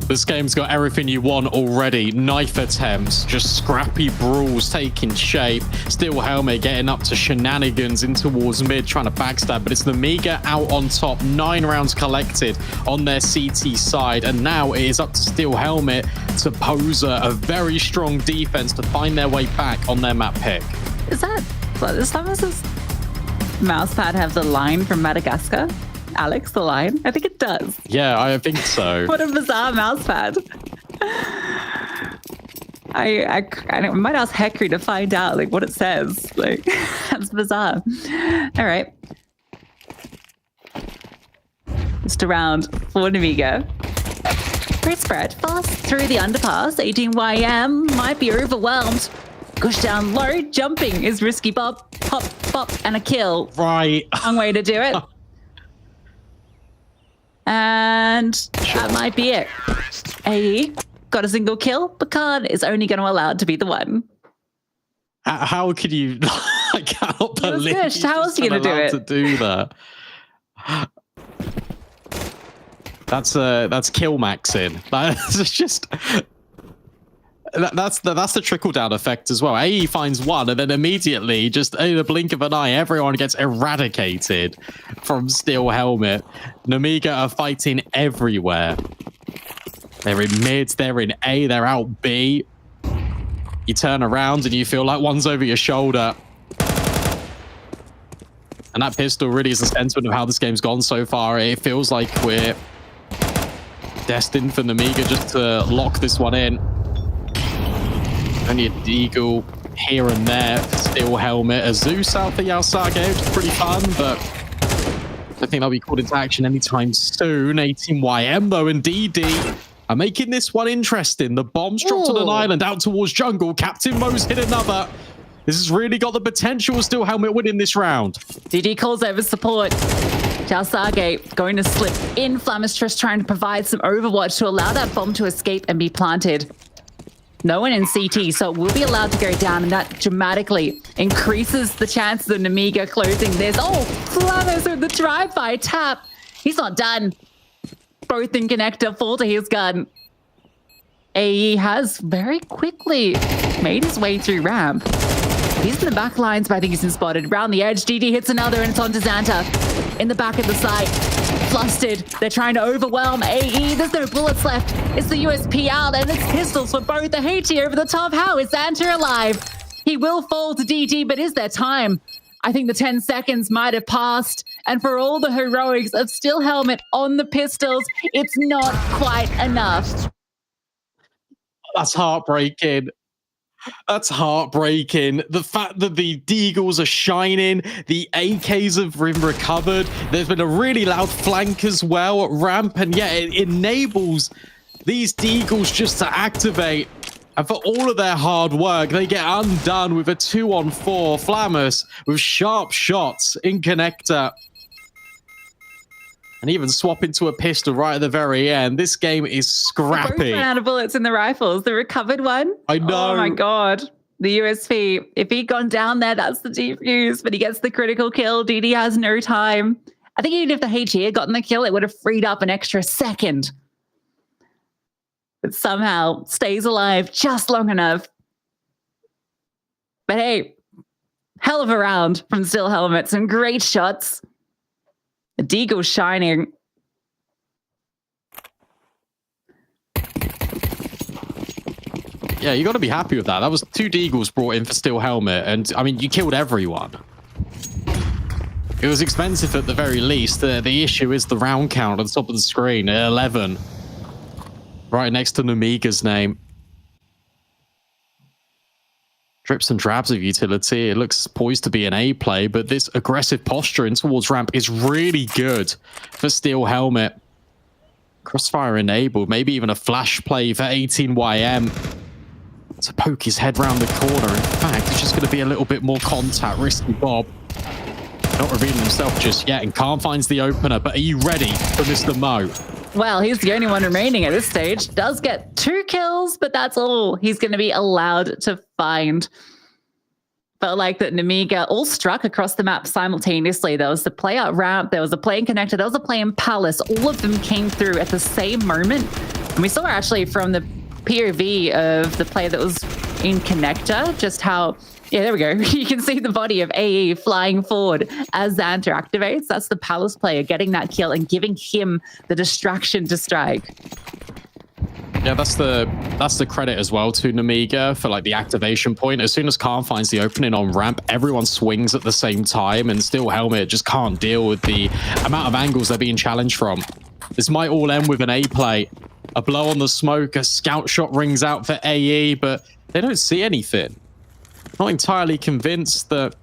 This game's got everything you want already. Knife attempts, just scrappy brawls taking shape. Steel Helmet getting up to shenanigans in towards mid, trying to backstab, but it's Namiga out on top. 9 rounds collected on their CT side, and now it is up to Steel Helmet to pose a very strong defense to find their way back on their map pick. Is that... Does Thomas's mousepad have the line from Madagascar? Alex, the line? I think it does. Yeah, I think so. What a bizarre mousepad. I might ask Hecry to find out like what it says. Like, that's bizarre. All right. Just around for Namiga. Great spread. Fast through the underpass. 18 IEM might be overwhelmed. Push down low. Jumping is risky. Pop, pop, and a kill. Right. Wrong way to do it. And that might be it. AE got a single kill. Picard is only going to allow it to be the one. How could you? I cannot believe he's How else are you going to do it? To do that. That's kill maxing. That's just. That's the trickle-down effect as well. AE finds one, and then immediately, just in a blink of an eye, everyone gets eradicated from Steel Helmet. Namiga are fighting everywhere. They're in mid, they're in A, they're out B. You turn around and you feel like one's over your shoulder. And that pistol really is the sentiment of how this game's gone so far. It feels like we're destined for Namiga just to lock this one in. Only a deagle here and there for Steel Helmet. A Zeus out for Yasage, which is pretty fun, but I don't think they'll be called into action anytime soon. 18 YM though, and DD are making this one interesting. The bomb's dropped on an island out towards jungle. Captain Mo's hit another. This has really got the potential of Steel Helmet winning this round. DD calls over support. Yasage going to slip in. Flamistress trying to provide some overwatch to allow that bomb to escape and be planted. No one in CT, so it will be allowed to go down, and that dramatically increases the chances of Namiga closing this. Oh, Flammers with the drive-by tap. He's not done. Both in connector, fall to his gun. AE has very quickly made his way through ramp. He's in the back lines, but I think he's been spotted. Around the edge, DD hits another, and it's on to Xanta. In the back of the site, flustered. They're trying to overwhelm AE. There's no bullets left. It's the USP out, and it's pistols for both. The HT over the top. How is Xanter alive? He will fall to DD, but is there time? I think the 10 seconds might have passed. And for all the heroics of Steel Helmet on the pistols, it's not quite enough. That's heartbreaking. That's heartbreaking. The fact that the Deagles are shining, the AKs have been recovered. There's been a really loud flank as well at ramp, and yet it enables these Deagles just to activate. And for all of their hard work, they get undone with a 2-on-4. Flamus with sharp shots in connector. And even swap into a pistol right at the very end. This game is scrappy. Both ran out of bullets in the rifles. The recovered one. I know. Oh my God. The USP. If he'd gone down there, that's the defuse. But he gets the critical kill. DD has no time. I think even if the HE had gotten the kill, it would have freed up an extra second. But somehow stays alive just long enough. But hey, hell of a round from Steel Helmet. Some great shots. The Deagle's shining. Yeah, you got to be happy with that. That was 2 Deagles brought in for Steel Helmet, and I mean, you killed everyone. It was expensive at the very least. The issue is the round count at the top of the screen at 11. Right next to Namiga's name. Drips and drabs of utility. It looks poised to be an A play, but this aggressive posturing towards ramp is really good for Steel Helmet. Crossfire enabled, maybe even a flash play for 18YM to poke his head round the corner. In fact, it's just going to be a little bit more contact. Risky Bob. Not revealing himself just yet, and Khan finds the opener, but are you ready for Mr. Mo? Well, he's the only one remaining at this stage. Does get 2 kills, but that's all he's going to be allowed to find. Felt like that Namiga all struck across the map simultaneously. There was the play out ramp, there was a play in connector, there was a play in palace. All of them came through at the same moment. And we saw actually from the POV of the play that was in connector, just how, yeah, there we go. You can see the body of AE flying forward as Xanter activates. That's the palace player getting that kill and giving him the distraction to strike. Yeah, that's the credit as well to Namiga for like the activation point. As soon as Khan finds the opening on ramp, everyone swings at the same time, and Steel Helmet just can't deal with the amount of angles they're being challenged from. This might all end with an A play. A blow on the smoke, a scout shot rings out for AE, but they don't see anything. Not entirely convinced that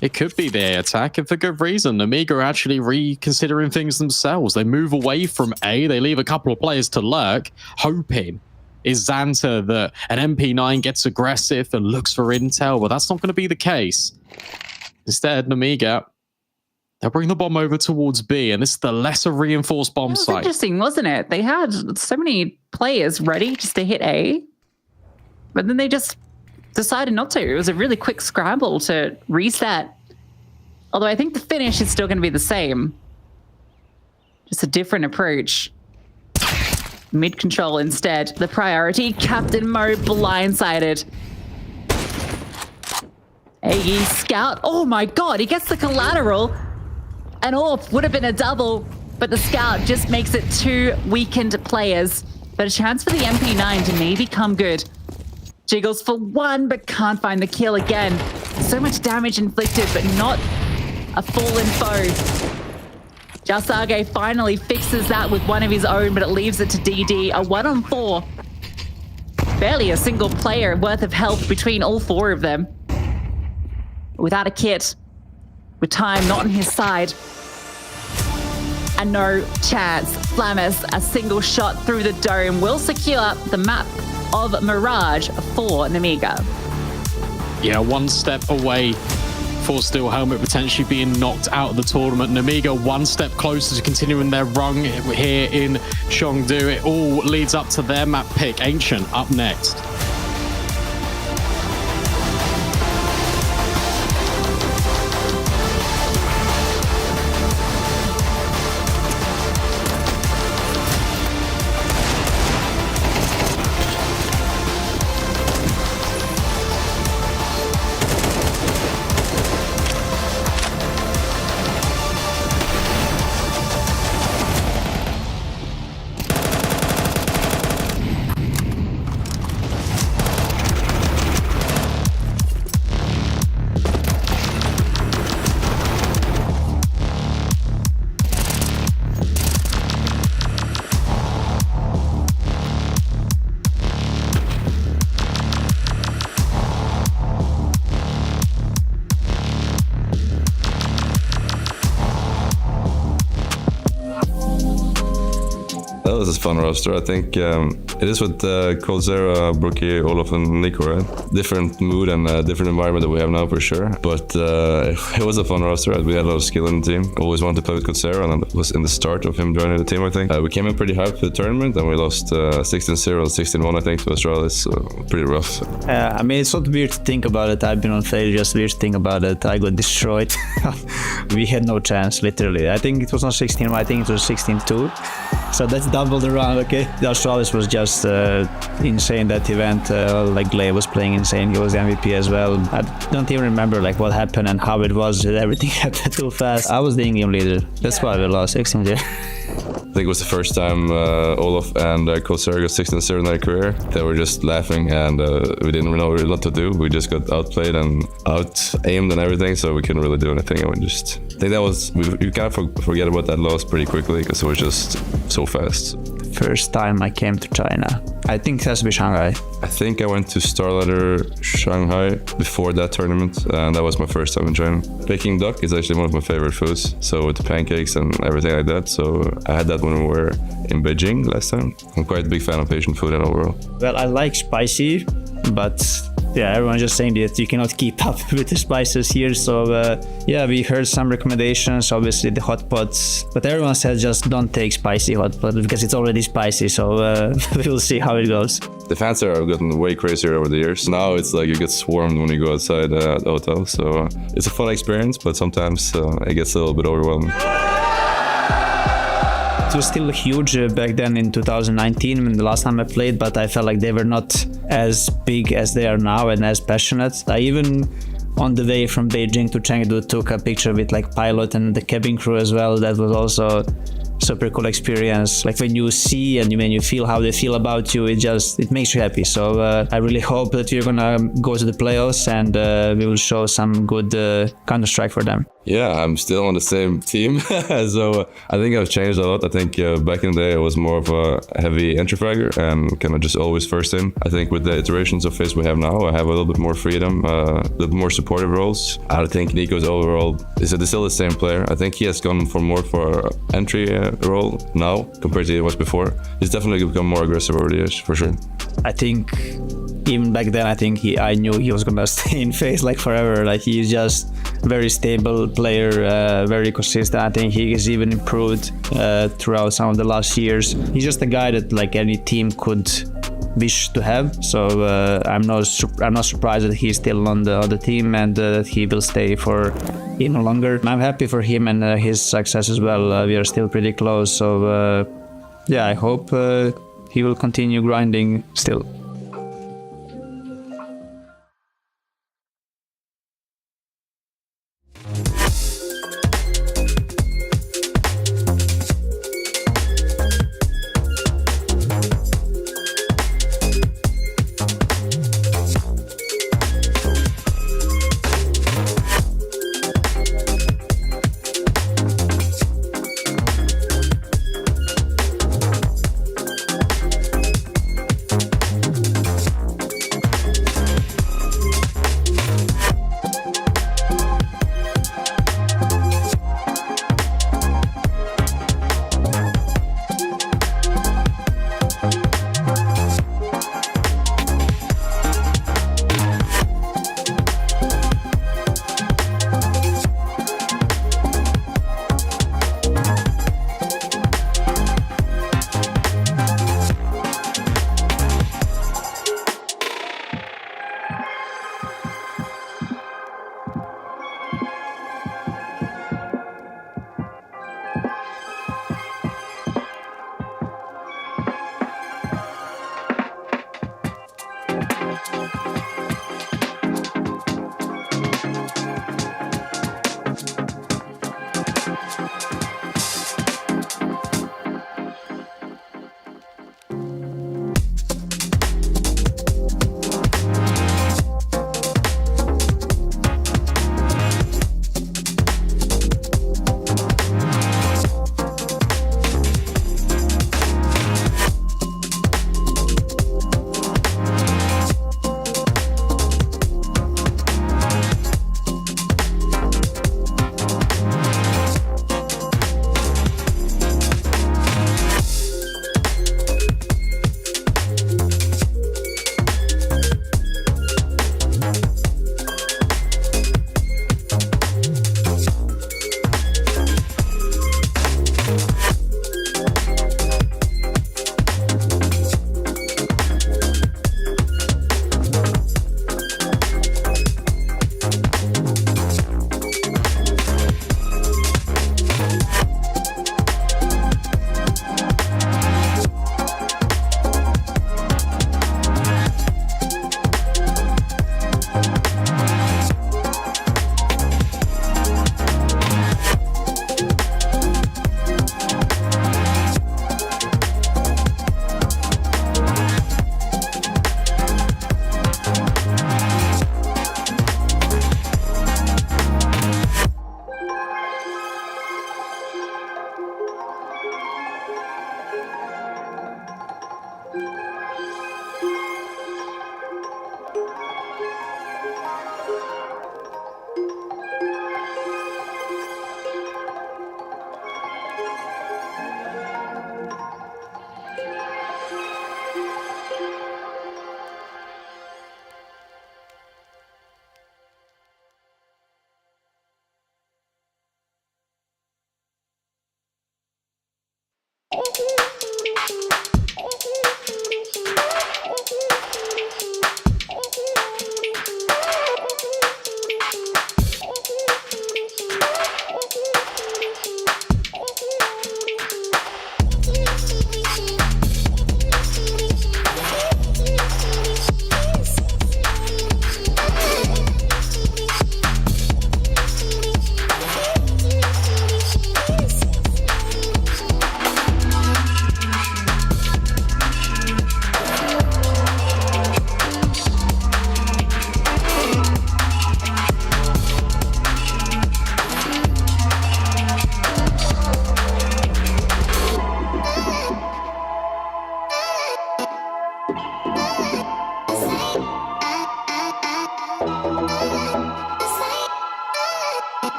it could be the A attack, and for good reason. Namiga are actually reconsidering things themselves. They move away from A. They leave a couple of players to lurk, hoping is Xanter that an MP9 gets aggressive and looks for intel, but that's not going to be the case. Instead, Namiga, they'll bring the bomb over towards B, and this is the lesser reinforced bomb site. Interesting, wasn't it? They had so many players ready just to hit A, but then they just decided not to. It was a really quick scramble to reset. Although I think the finish is still going to be the same. Just a different approach. Mid control instead. The priority. Captain Mo blindsided. AE scout. Oh my god, he gets the collateral. And AWP would have been a double, but the scout just makes it 2 weakened players. But a chance for the MP9 to maybe come good. Jiggles for 1, but can't find the kill again. So much damage inflicted, but not a fallen foe. Jasage finally fixes that with one of his own, but it leaves it to DD. A 1-on-4. Barely a single player worth of health between all 4 of them. Without a kit. With time not on his side. And no chance. Flamus, a single shot through the dome, will secure the map of Mirage for Namiga. Yeah, 1 step away for Steel Helmet potentially being knocked out of the tournament. Namiga 1 step closer to continuing their run here in Chengdu. It all leads up to their map pick. Ancient up next. a fun roster. I think it is with Coldzera, Brookie, Olof, and Nico, right? Different mood and different environment that we have now for sure. But it was a fun roster. We had a lot of skill in the team. Always wanted to play with Coldzera, and it was in the start of him joining the team, I think. We came in pretty high for the tournament, and we lost 16-0 and 16-1, I think, to Australis. So pretty rough. I mean, it's not weird to think about it. I've been on FaZe, just weird to think about it. I got destroyed. We had no chance, literally. I think it was not 16-1, I think it was 16-2. So that's double the round, okay? The Australis was just insane, that event. Like Glay was playing insane. He was the MVP as well. I don't even remember like what happened and how it was. Everything happened too fast. I was the in-game leader. That's why we lost 16-0. I think it was the first time Olof and Coldzera got 16-0 in their career. They were just laughing, and we didn't know what to do. We just got outplayed and out-aimed and everything, so we couldn't really do anything. And I think that was, you kind of forget about that loss pretty quickly because it was just so fast. First time I came to China, I think it has to be Shanghai. I think I went to Starlighter Shanghai before that tournament, and that was my first time in China. Peking duck is actually one of my favorite foods, so with the pancakes and everything like that. So I had that when we were in Beijing last time. I'm quite a big fan of Asian food in overall. Well, I like spicy, but yeah, everyone's just saying that you cannot keep up with the spices here. So yeah, we heard some recommendations, obviously the hot pots, but everyone says just don't take spicy hot pot because it's already spicy. So we'll see how it goes. The fans have gotten way crazier over the years. Now it's like you get swarmed when you go outside the hotel. So it's a fun experience, but sometimes it gets a little bit overwhelming. It was still huge back then in 2019 when the last time I played, but I felt like they were not as big as they are now and as passionate. I even on the way from Beijing to Chengdu took a picture with like pilot and the cabin crew as well. That was also super cool experience. Like when you see and when you feel how they feel about you, it makes you happy. So I really hope that we're gonna go to the playoffs and we will show some good Counter-Strike for them. Yeah, I'm still on the same team, so I think I've changed a lot. I think back in the day I was more of a heavy entry fragger and kind of just always first in. I think with the iterations of FaZe we have now, I have a little bit more freedom, a little more supportive roles. I don't think Nico's overall is still the same player. I think he has gone more for entry role now compared to he was before. He's definitely become more aggressive over the years, for sure. I think even back then, I knew he was gonna stay in FaZe like forever. Like he's just very stable player, very consistent. I think he has even improved throughout some of the last years. He's just a guy that like any team could wish to have. So I'm not surprised that he's still on the team and that he will stay for even longer. I'm happy for him and his success as well. We are still pretty close. So yeah, I hope he will continue grinding still.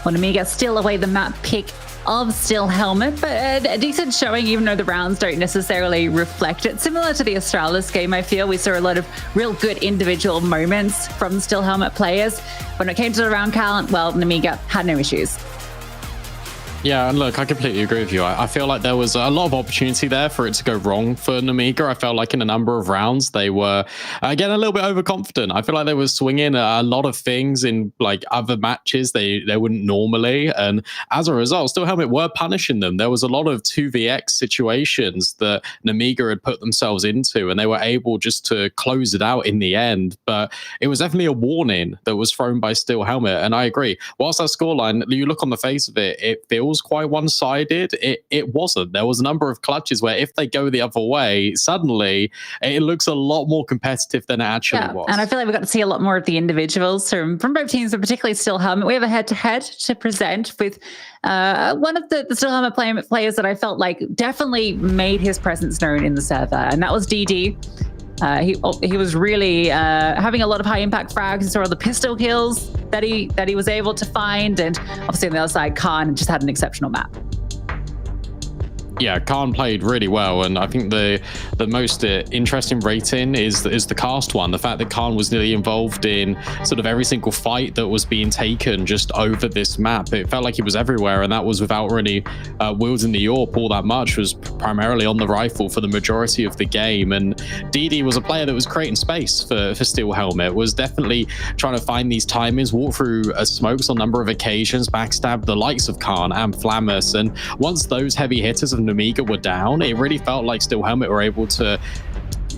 Well, Namiga still away the map pick of Still Helmet, but a decent showing, even though the rounds don't necessarily reflect it. Similar to the Astralis game, I feel we saw a lot of real good individual moments from Still Helmet players. When it came to the round count, well, Namiga had no issues. Yeah, and look, I completely agree with you. I feel like there was a lot of opportunity there for it to go wrong for Namiga. I felt like in a number of rounds, they were, again, a little bit overconfident. I feel like they were swinging a lot of things in like other matches they wouldn't normally. And as a result, Still Helmet were punishing them. There was a lot of 2vx situations that Namiga had put themselves into, and they were able just to close it out in the end. But it was definitely a warning that was thrown by Still Helmet. And I agree. Whilst that scoreline, you look on the face of it, it feels quite one-sided. It wasn't. There was a number of clutches where if they go the other way, suddenly it looks a lot more competitive than it actually was. And I feel like we got to see a lot more of the individuals from both teams, but particularly Still Helmet. We have a head-to-head to present with one of the Still Helmet players that I felt like definitely made his presence known in the server, and that was DD. He was really having a lot of high impact frags. He saw all the pistol kills that he was able to find, and obviously on the other side, Khan just had an exceptional map. Yeah, Khan played really well, and I think the most interesting rating is the cast one. The fact that Khan was nearly involved in sort of every single fight that was being taken just over this map. It felt like he was everywhere, and that was without really wielding the AWP all that much. Was primarily on the rifle for the majority of the game. And DD was a player that was creating space for Steel Helmet. Was definitely trying to find these timings, walk through smokes on a number of occasions, backstab the likes of Khan and Flammus. And once those heavy hitters of Namiga were down, it really felt like Still Helmet were able to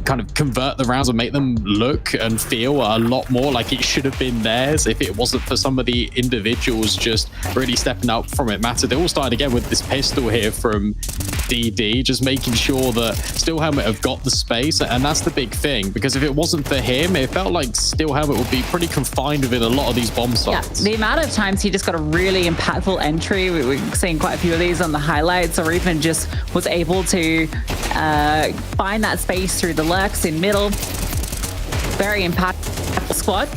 kind of convert the rounds and make them look and feel a lot more like it should have been theirs if it wasn't for some of the individuals just really stepping up from it. Mattered. It all started again with this pistol here from DD, just making sure that Still Helmet have got the space, and that's the big thing, because if it wasn't for him, it felt like Still Helmet would be pretty confined within a lot of these bomb sites. Yeah, the amount of times he just got a really impactful entry, we've seen quite a few of these on the highlights, or even just was able to find that space through the lurks in middle. Very impactful squad.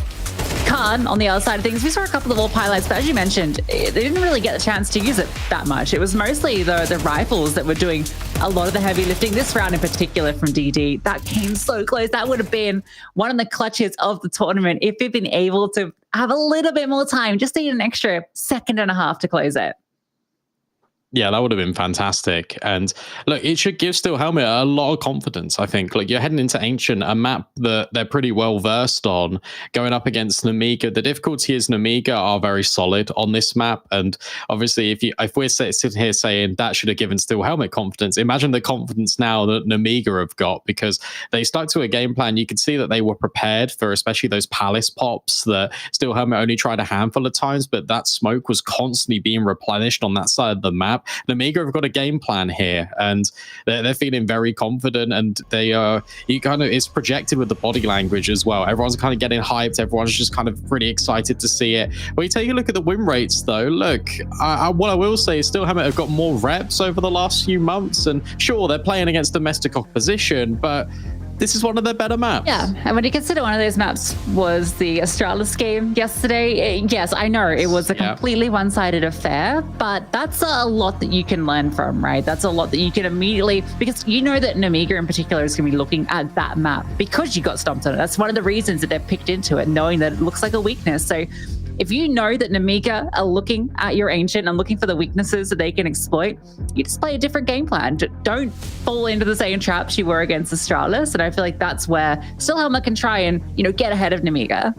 Khan, on the other side of things, we saw a couple of AWP highlights, but as you mentioned, they didn't really get the chance to use it that much. It was mostly the rifles that were doing a lot of the heavy lifting. This round in particular from DD, that came so close. That would have been one of the clutches of the tournament if we'd been able to have a little bit more time, just need an extra second and a half to close it. Yeah, that would have been fantastic. And look, it should give Steel Helmet a lot of confidence, I think. Like, you're heading into Ancient, a map that they're pretty well versed on, going up against Namiga. The difficulty is Namiga are very solid on this map. And obviously, if we're sitting here saying that should have given Steel Helmet confidence, imagine the confidence now that Namiga have got, because they stuck to a game plan. You could see that they were prepared for especially those Palace pops that Steel Helmet only tried a handful of times, but that smoke was constantly being replenished on that side of the map. Namiga have got a game plan here, and they're feeling very confident, and it's projected with the body language as well. Everyone's kind of getting hyped. Everyone's just kind of really excited to see it. When you take a look at the win rates, though, look, what I will say is Still Helmet have got more reps over the last few months, and sure, they're playing against domestic opposition, but this is one of their better maps. Yeah, and when you consider one of those maps was the Astralis game yesterday, yes, I know it was a completely one-sided affair, but that's a lot that you can learn from, right? That's a lot that you can immediately, because you know that Namiga in particular is going to be looking at that map because you got stomped on it. That's one of the reasons that they've picked into it, knowing that it looks like a weakness. So if you know that Namiga are looking at your Ancient and looking for the weaknesses that they can exploit, you just play a different game plan. Don't fall into the same traps you were against Astralis. And I feel like that's where Still Helmet can try and, get ahead of Namiga.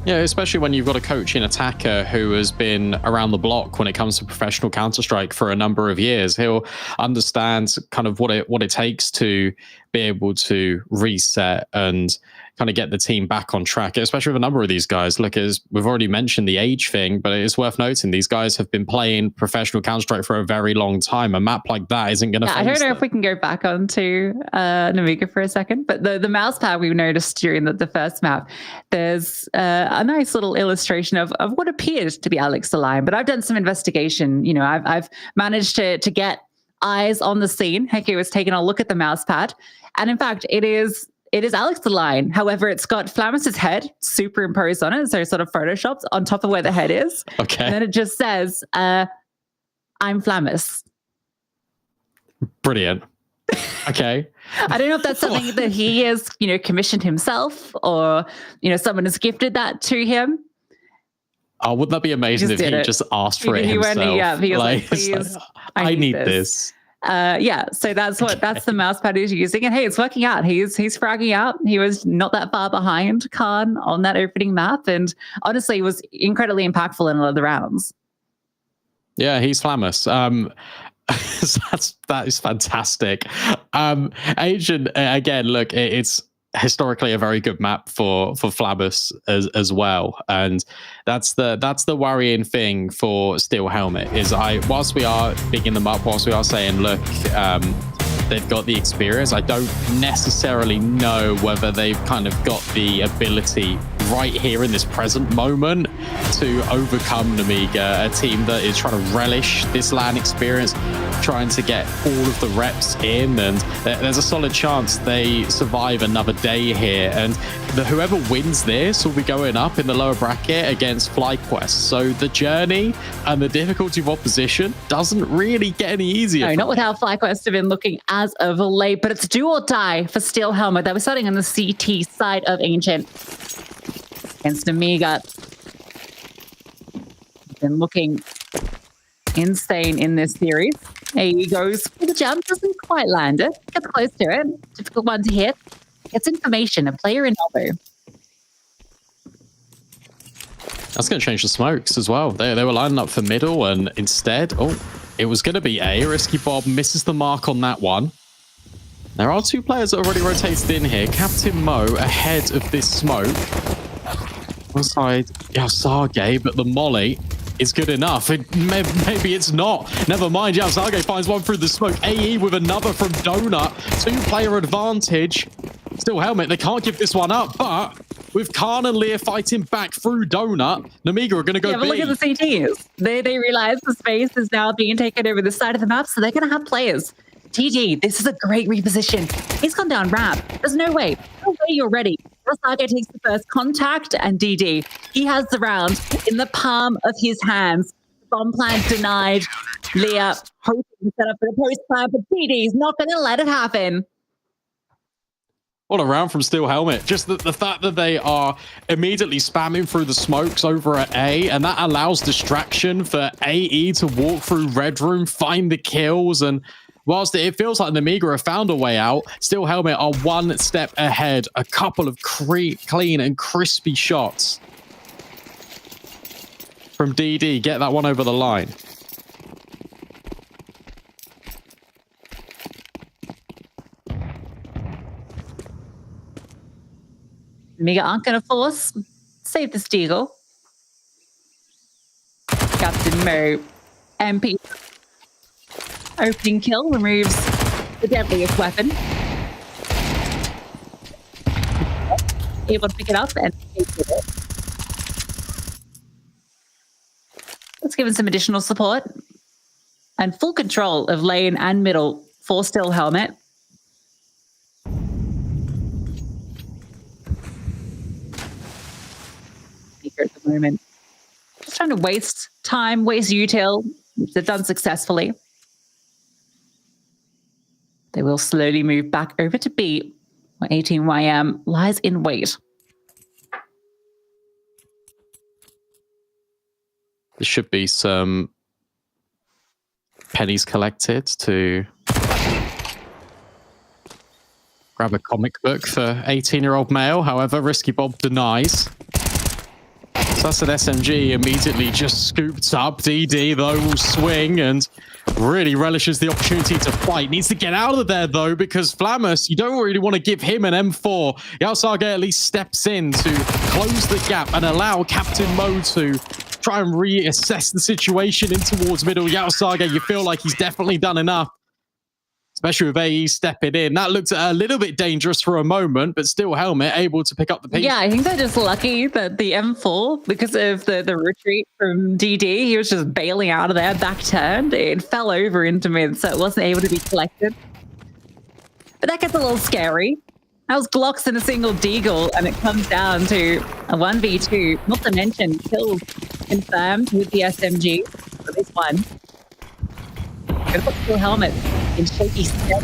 Yeah, especially when you've got a coaching attacker who has been around the block when it comes to professional Counter-Strike for a number of years. He'll understand kind of what it takes to be able to reset and kind of get the team back on track, especially with a number of these guys. Look, as we've already mentioned the age thing, but it's worth noting these guys have been playing professional Counter-Strike for a very long time. A map like that isn't going to I don't know if we can go back onto Namiga for a second, but the mouse pad we noticed during the first map, there's a nice little illustration of what appears to be Alex the Lion, but I've done some investigation. I've managed to get eyes on the scene. Heike was taking a look at the mouse pad, and in fact, it is it is Alex the Lion. However, it's got Flamus's head superimposed on it, so sort of photoshopped on top of where the head is. Okay. And then it just says, I'm Flamus. Brilliant. Okay. I don't know if that's something that he has, commissioned himself, or, someone has gifted that to him. Oh, wouldn't that be amazing if he just asked for it himself? He was like, it's please, I need this. So that's the mouse pad he's using, and hey, it's working out. He's fragging out. He was not that far behind Khan on that opening map, and honestly, was incredibly impactful in a lot of the rounds. Yeah, he's Flamus. That is fantastic. Agent, again, look, it's historically a very good map for Flamus as well, and that's the worrying thing for Steel Helmet is whilst we are bigging them up, whilst we are saying, look, they've got the experience, I don't necessarily know whether they've kind of got the ability right here in this present moment to overcome Namiga, a team that is trying to relish this LAN experience, trying to get all of the reps in, and there's a solid chance they survive another day here, and whoever wins this will be going up in the lower bracket against FlyQuest. So the journey and the difficulty of opposition doesn't really get any easier. No, not with how FlyQuest have been looking as of late, but it's do or die for Steel Helmet. They were starting on the CT side of Ancient against Amiga. Been looking insane in this series. He goes for the jump, doesn't quite land it, gets close to it. Difficult one to hit. Gets information, a player in elbow. That's going to change the smokes as well. They were lining up for middle, and instead, it was going to be A. Risky Bob misses the mark on that one. There are two players that already rotated in here. Captain Mo ahead of this smoke. One side, Sage, but the molly is good enough. Maybe it's not. Never mind. Sage finds one through the smoke. AE with another from Donut. 2-player advantage. Steel Helmet, they can't give this one up, but with Khan and Lear fighting back through Donut, Namiga are going to go big. But look at the CTs. They realize the space is now being taken over the side of the map, so they're going to have players. TG, this is a great reposition. He's gone down ramp. There's no way. No way you're ready. Rosage takes the first contact, and DD, he has the round in the palm of his hands. Bomb plan denied. Leah hoping to set up for the post plan, but DD's not going to let it happen. What a round from Steel Helmet. Just the fact that they are immediately spamming through the smokes over at A, and that allows distraction for AE to walk through Red Room, find the kills, and whilst it feels like Namiga have found a way out, Steel Helmet are one step ahead. A couple of clean and crispy shots from DD. Get that one over the line. Namiga aren't going to force. Save the Steagle. Captain Mo. MP. Opening kill removes the deadliest weapon. Able to pick it up and take with it. Let's give him some additional support. And full control of lane and middle for Steel Helmet. At the moment. Just trying to waste time, waste util, which they've done successfully. They will slowly move back over to B, where 18YM lies in wait. There should be some pennies collected to grab a comic book for 18-year-old male. However, Risky Bob denies. So that's an SMG immediately just scooped up. DD, though, will swing and really relishes the opportunity to fight. Needs to get out of there, though, because Flamus, you don't really want to give him an M4. Yalsage at least steps in to close the gap and allow Captain Mo to try and reassess the situation in towards middle. Yalsage, you feel like he's definitely done enough, especially with AE stepping in. That looked a little bit dangerous for a moment, but still Helmet able to pick up the piece. Yeah, I think they're just lucky that the M4, because of the retreat from DD, he was just bailing out of there, back turned. It fell over into mid, so it wasn't able to be collected. But that gets a little scary That was Glocks and a single Deagle, and it comes down to a 1v2. Not to mention kills confirmed with the SMG for this one. Gonna put Steel Helmet in shaky step.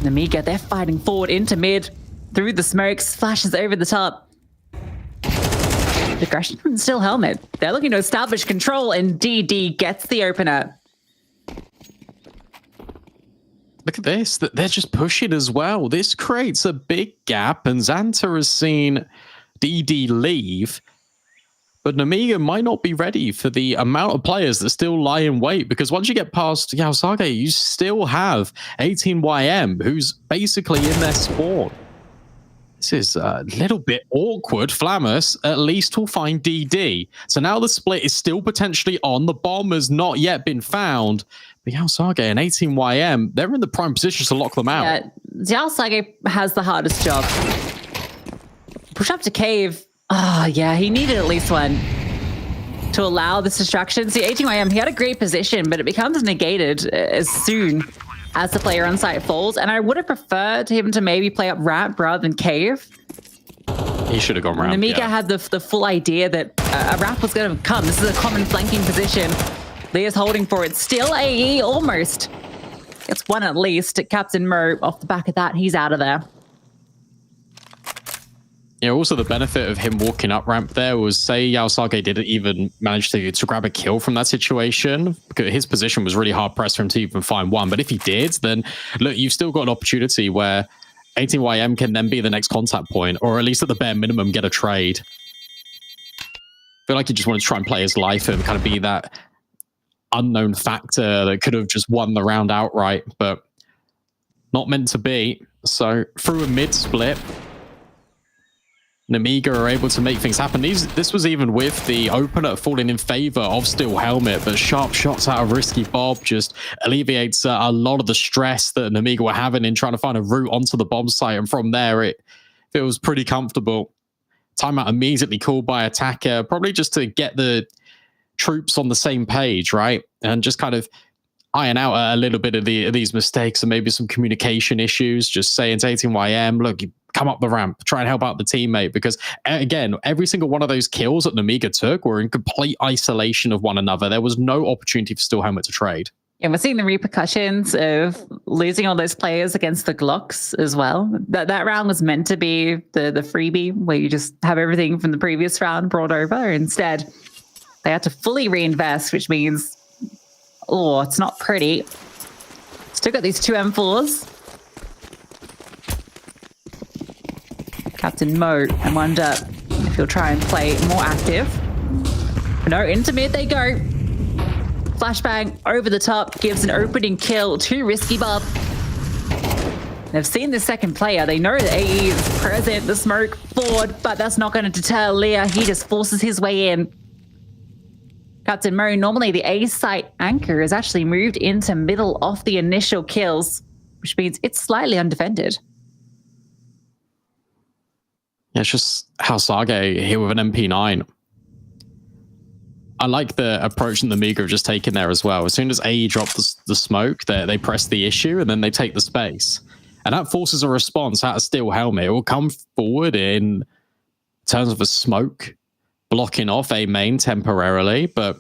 Namiga, they're fighting forward into mid through the smokes, flashes over the top. Aggression from Steel Helmet. They're looking to establish control, and DD gets the opener. Look at this. They're just pushing as well. This creates a big gap, and Xanta has seen DD leave. But Namiga might not be ready for the amount of players that still lie in wait, because once you get past Yaosage, you still have 18YM, who's basically in their spawn. This is a little bit awkward. Flammus at least will find DD. So now the split is still potentially on. The bomb has not yet been found. But Yaosage and 18YM, they're in the prime position to lock them out. Yeah, Yaosage has the hardest job. Push up to cave. Oh, yeah, he needed at least one to allow this distraction. See, 18YM, he had a great position, but it becomes negated as soon as the player on site falls. And I would have preferred him to maybe play up ramp rather than cave. He should have gone ramp. Namiga had the full idea that a ramp was going to come. This is a common flanking position. Leah's holding for it. Still AE almost. Gets one at least. Captain Mo, off the back of that, he's out of there. Yeah, also the benefit of him walking up ramp there was, say Yaosage didn't even manage to grab a kill from that situation, because his position was really hard pressed for him to even find one. But if he did, then look, you've still got an opportunity where 18YM can then be the next contact point, or at least at the bare minimum get a trade. I feel like he just wanted to try and play his life and kind of be that unknown factor that could have just won the round outright, but not meant to be. So through a mid split, Namiga are able to make things happen. This was even with the opener falling in favor of Steel Helmet, but sharp shots out of Risky Bob just alleviates a lot of the stress that Namiga were having in trying to find a route onto the bomb site, and from there it feels pretty comfortable. Timeout immediately called by Attacker, probably just to get the troops on the same page, right? And just kind of iron out a little bit of these mistakes and maybe some communication issues. Just saying to 18YM, look, you come up the ramp, try and help out the teammate, because again, every single one of those kills that Namiga took were in complete isolation of one another. There was no opportunity for Steel Helmet to trade. And we're seeing the repercussions of losing all those players against the Glocks as well. That round was meant to be the freebie where you just have everything from the previous round brought over. Instead, they had to fully reinvest, which means, oh, it's not pretty. Still got these two M4s. Captain Mo, I wonder if he'll try and play more active. No, into mid they go. Flashbang over the top gives an opening kill to Risky Bob. They've seen the second player. They know that AE is present, the smoke forward, but that's not going to deter Leah. He just forces his way in. Captain Mo, normally the A site anchor is actually moved into middle of the initial kills, which means it's slightly undefended. Yeah, it's just Yaosage here with an MP9. I like the approach that the Namiga have just taken there as well. As soon as AE drop the smoke, they press the issue and then they take the space. And that forces a response out of Steel Helmet. It will come forward in terms of a smoke, blocking off A main temporarily, but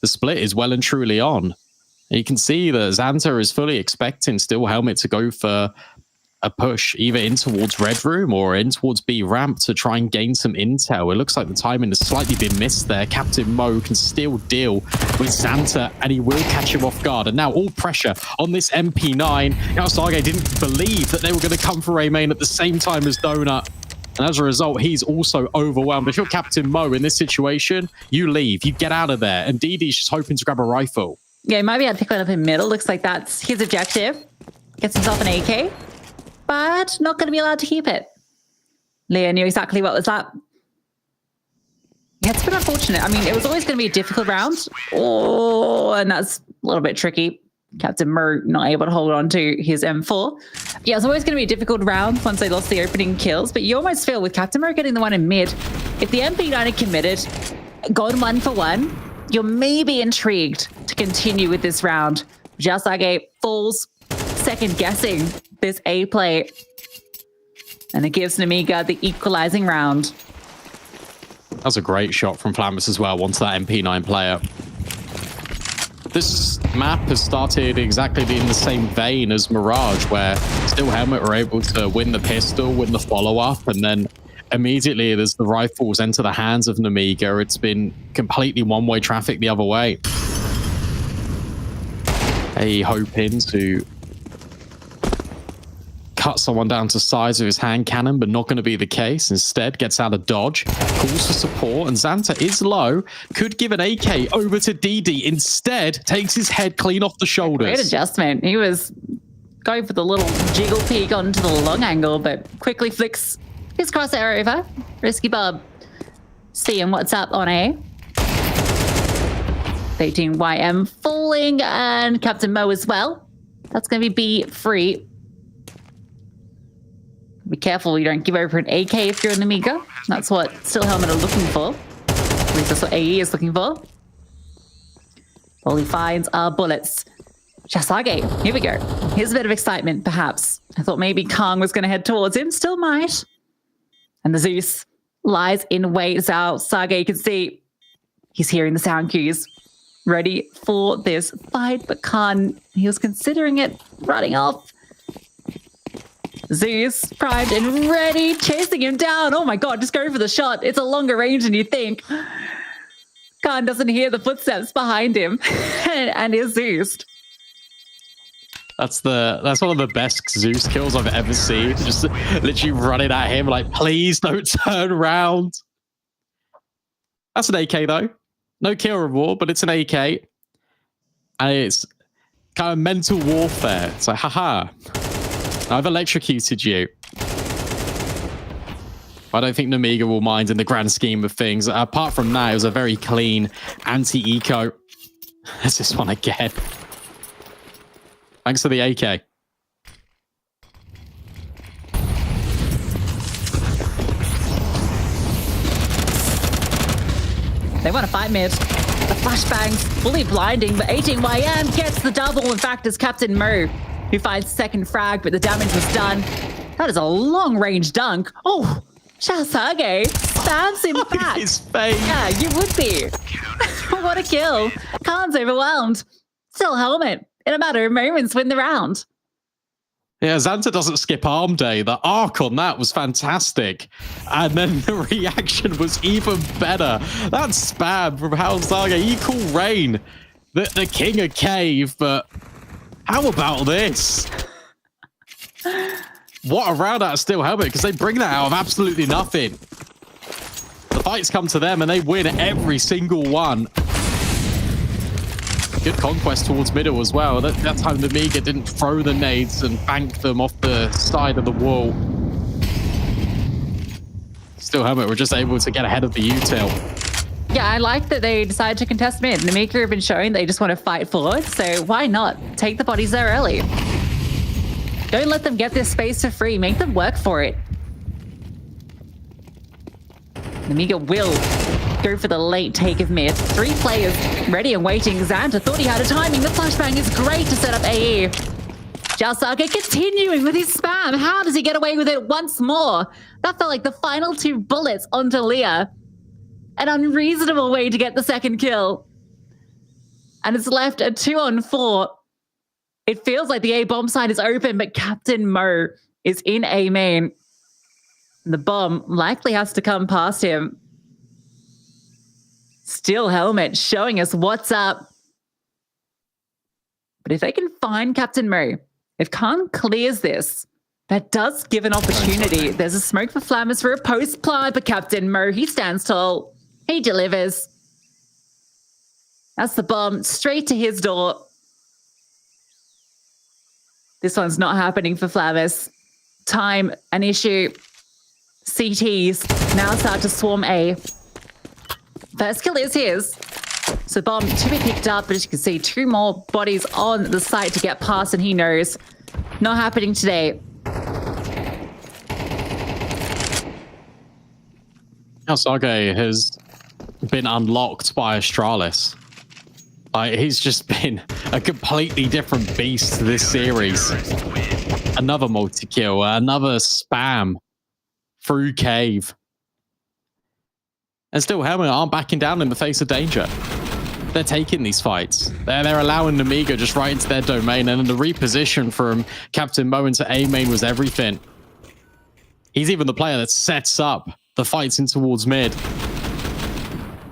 the split is well and truly on. And you can see that Xanta is fully expecting Steel Helmet to go for a push either in towards Red Room or in towards B ramp to try and gain some intel. It looks like the timing has slightly been missed there. Captain Mo can still deal with Xanta and he will catch him off guard. And now all pressure on this MP9. Yaosage didn't believe that they were going to come for A main at the same time as Donut. And as a result, he's also overwhelmed. If you're Captain Mo in this situation, you leave, you get out of there. And DD's just hoping to grab a rifle. Yeah, he might be able to pick one up in middle. Looks like that's his objective. Gets himself an AK. But not going to be allowed to keep it. Leah knew exactly what was up. Yeah, it's been unfortunate. I mean, it was always going to be a difficult round. Oh, and that's a little bit tricky. Captain Mer not able to hold on to his M4. Yeah, it's always going to be a difficult round once they lost the opening kills, but you almost feel with Captain Mer getting the one in mid, if the MP9 had committed, gone 1-for-1, you're maybe intrigued to continue with this round. Yaosage falls second guessing this A play. And it gives Namiga the equalizing round. That was a great shot from Flamus as well, onto that MP9 player. This map has started exactly in the same vein as Mirage, where Steel Helmet were able to win the pistol, win the follow-up, and then immediately as the rifles enter the hands of Namiga, it's been completely one-way traffic the other way. They hoping to cut someone down to size of his hand cannon, but not going to be the case. Instead, gets out of dodge, calls for support, and Xanta is low. Could give an AK over to DD. Instead, takes his head clean off the shoulders. Great adjustment. He was going for the little jiggle peek onto the long angle, but quickly flicks his crosshair over. Risky Bob seeing what's up on A. 18 YM falling, and Captain Mo as well. That's going to be B free. Be careful you don't give over an AK if you're an Amiga. That's what Steel Helmet are looking for. At least that's what AE is looking for. All he finds are bullets. Shasage, here we go. Here's a bit of excitement, perhaps. I thought maybe Kang was going to head towards him. Still might. And the Zeus lies in wait. Zhao Sage can see he's hearing the sound cues. Ready for this fight, but Khan, he was considering it, running off. Zeus primed and ready, chasing him down. Oh my god, just go for the shot. It's a longer range than you think. Khan doesn't hear the footsteps behind him and is Zeus. That's one of the best Zeus kills I've ever seen. Just literally running at him like, please don't turn around. That's an AK though. No kill reward, but it's an AK. And it's kind of mental warfare. It's like, haha, I've electrocuted you. I don't think Namiga will mind in the grand scheme of things. Apart from that, it was a very clean anti-eco. There's this one again. Thanks for the AK. They want to fight mid. The flashbangs fully blinding, but 18YM gets the double. In fact, it's Captain Mo who finds second frag, but the damage was done. That is a long-range dunk. Oh, Shasage spams him back. His face. Yeah, you would be. What a kill. Khan's overwhelmed. Still Helmet. In a matter of moments, win the round. Yeah, Xanta doesn't skip arm day. The arc on that was fantastic. And then the reaction was even better. That spam from Halsaga, equal reign. The king of cave, but how about this? What a round out of Steel Helmet, because they bring that out of absolutely nothing. The fights come to them and they win every single one. Good conquest towards middle as well. That time the Namiga didn't throw the nades and bank them off the side of the wall. Steel Helmet were just able to get ahead of the util. Yeah, I like that they decided to contest mid. Namiga have been showing they just want to fight forward, so why not take the bodies there early? Don't let them get this space for free. Make them work for it. Namiga will go for the late take of mid. 3 players ready and waiting. Xanta thought he had a timing. The flashbang is great to set up AE. Jalsaga continuing with his spam. How does he get away with it once more? That felt like the final 2 bullets onto Leah. An unreasonable way to get the second kill. And it's left a 2-on-4. It feels like the A bomb side is open, but Captain Mo is in A main. The bomb likely has to come past him. Steel Helmet showing us what's up. But if they can find Captain Mo, if Khan clears this, that does give an opportunity. There's a smoke for Flammers for a post plant, but Captain Mo, he stands tall. He delivers. That's the bomb straight to his door. This one's not happening for Flammers. Time, an issue. CTs now start to swarm A. First kill is his. So bomb to be picked up, but as you can see, 2 more bodies on the site to get past, and he knows. Not happening today. Sage has been unlocked by Astralis. He's just been a completely different beast to this series. Another multi-kill, another spam through cave. And still, Helmet aren't backing down in the face of danger. They're taking these fights. They're allowing Nemiga just right into their domain, and then the reposition from Captain Mo into A main was everything. He's even the player that sets up the fights in towards mid.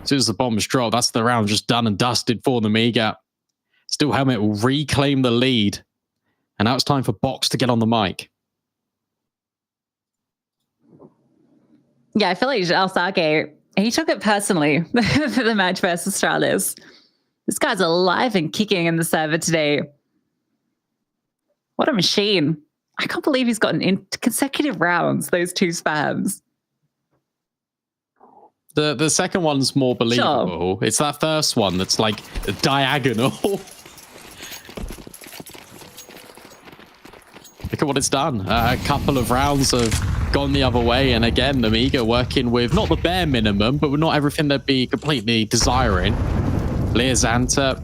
As soon as the bombs drop, that's the round just done and dusted for Nemiga. Still, Helmet will reclaim the lead. And now it's time for Box to get on the mic. Yeah, I feel like Alsake, he took it personally for the match versus Astralis. This guy's alive and kicking in the server today. What a machine. I can't believe he's gotten in consecutive rounds, those two spams. The second one's more believable. Sure. It's that first one that's like diagonal. Look at what it's done. A couple of rounds have gone the other way. And again, Nemiga working with not the bare minimum, but with not everything they'd be completely desiring. Leazanta,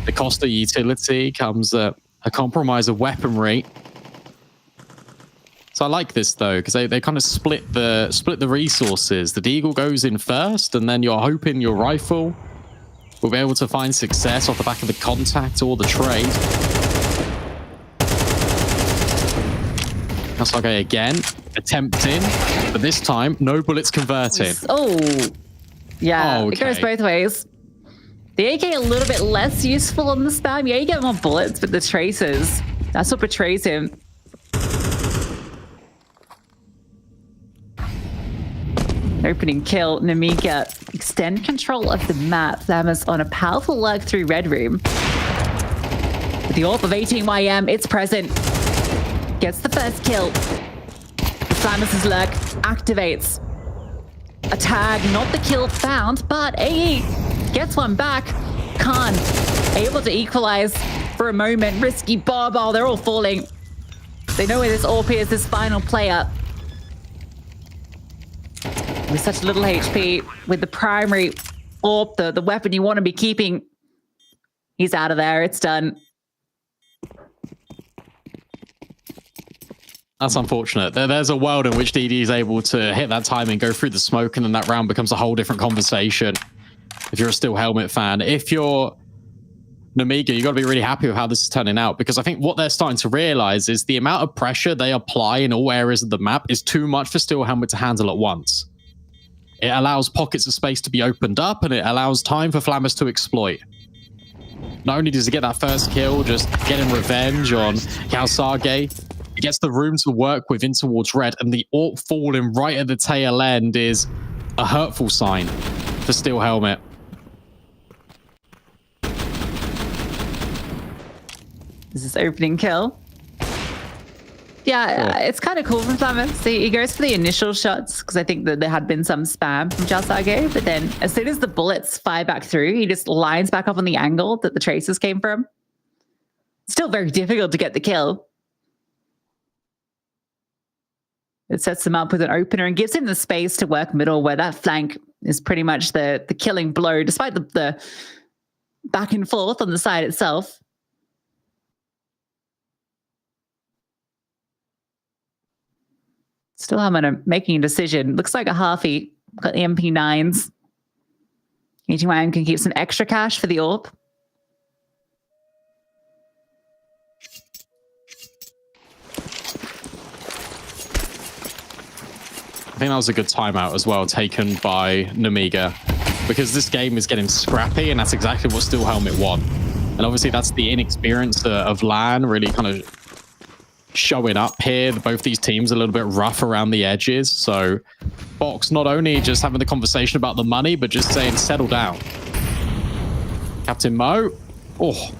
the cost of utility comes a compromise of weaponry. So I like this though, because they kind of split the resources. The Deagle goes in first, and then you're hoping your rifle will be able to find success off the back of the contact or the trade. That's okay again, attempting, but this time no bullets converting. Oh, yeah, okay. It goes both ways. The AK a little bit less useful on the spam. Yeah, you get more bullets, but the traces, that's what betrays him. Opening kill, Nemiga extend control of the map. Thamus on a powerful lurk through Red Room. With the AWP of 18 IEM, it's present. Gets the first kill. Thamus's lurk activates. A tag, not the kill found, but AE gets one back. Khan able to equalize for a moment. Risky Bob, oh, they're all falling. They know where this AWP is, this final player. With such little HP, with the primary AWP, the weapon you want to be keeping, he's out of there. It's done. That's unfortunate. There's a world in which DD is able to hit that time and go through the smoke, and then that round becomes a whole different conversation. If you're a Steel Helmet fan, if you're Nemiga, you got to be really happy with how this is turning out, because I think what they're starting to realize is the amount of pressure they apply in all areas of the map is too much for Steel Helmet to handle at once. It allows pockets of space to be opened up, and it allows time for Flammers to exploit. Not only does he get that first kill, just getting revenge on Kalsage, he gets the room to work with in towards red, and the AWP falling right at the tail end is a hurtful sign for Steel Helmet. This is opening kill. Yeah, it's kind of cool from Flammers. See, he goes for the initial shots because I think that there had been some spam from Jalsage, but then as soon as the bullets fire back through, he just lines back up on the angle that the traces came from. Still very difficult to get the kill. It sets him up with an opener and gives him the space to work middle, where that flank is pretty much the killing blow, despite the back and forth on the side itself. Still haven't making a decision. Looks like a halfie. Got the MP9s. EGYM can keep some extra cash for the AWP. I think that was a good timeout as well, taken by Nemiga, because this game is getting scrappy, and that's exactly what Steel Helmet want. And obviously that's the inexperience of LAN really kind of showing up here. Both these teams are a little bit rough around the edges, so Box not only just having the conversation about the money, but just saying settle down. Captain Mo, oh,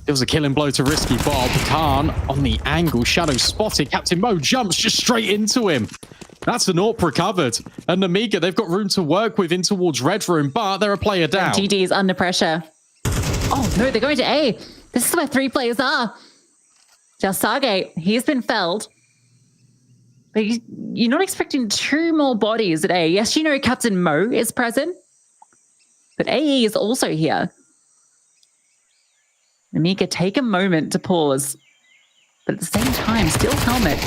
it was a killing blow to Risky Bob. Khan on the angle, shadow spotted. Captain Mo jumps just straight into him. That's an AWP recovered. And Nemiga, they've got room to work with in towards red room, but they're a player down. GD is under pressure. Oh no, they're going to A. This is where 3 players are. Jalsage, he's been felled. But you're not expecting 2 more bodies at A. Yes, you know Captain Mo is present. But AE is also here. Namika take a moment to pause. But at the same time, still Helmet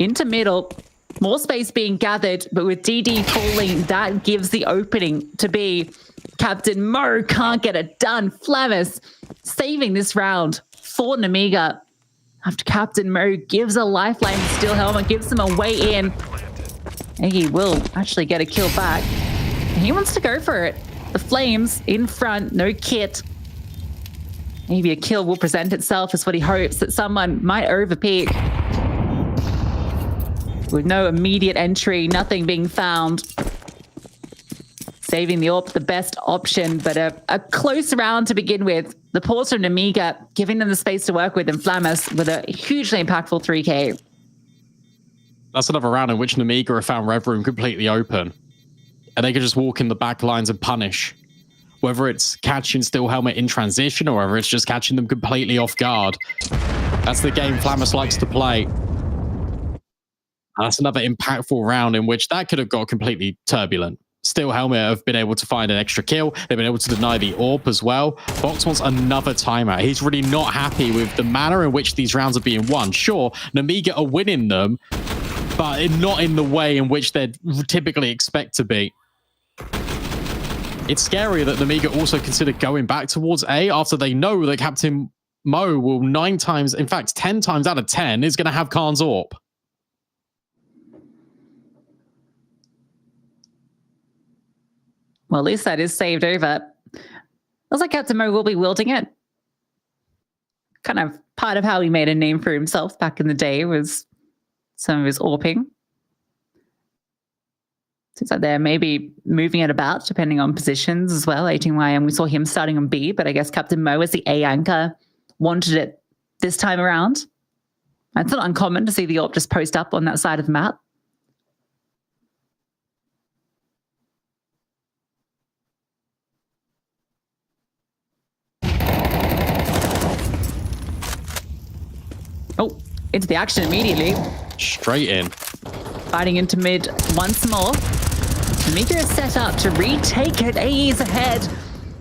into middle. More space being gathered, but with DD falling, that gives the opening to be Captain Mo can't get it done. Flamus saving this round for Namiga. After Captain Mo gives a lifeline to Steel Helmet, gives him a way in. And he will actually get a kill back. And he wants to go for it. The Flames in front, no kit. Maybe a kill will present itself as what he hopes, that someone might overpeak. With no immediate entry, nothing being found. Saving the AWP the best option, but a close round to begin with. The pause from Namiga, giving them the space to work with, and Flamus with a hugely impactful 3K. That's another round in which Namiga have found Red Room completely open. And they can just walk in the back lines and punish. Whether it's catching Steel Helmet in transition or whether it's just catching them completely off guard. That's the game Flamus likes to play. And that's another impactful round in which that could have got completely turbulent. Steel Helmet have been able to find an extra kill. They've been able to deny the AWP as well. Fox wants another timeout. He's really not happy with the manner in which these rounds are being won. Sure, Namiga are winning them, but not in the way in which they'd typically expect to be. It's scary that Namiga also consider going back towards A after they know that Captain Mo will 9 times, in fact 10 times out of 10, is going to have Khan's AWP. Well, at least that is saved over. Looks like Captain Mo will be wielding it. Kind of part of how he made a name for himself back in the day was some of his AWPing. Seems like they're maybe moving it about depending on positions as well. 18YM, we saw him starting on B, but I guess Captain Mo as the A anchor wanted it this time around. It's not uncommon to see the AWP just post up on that side of the map. Oh, into the action immediately. Straight in. Fighting into mid once more. Namiga is set up to retake it. AE's ahead.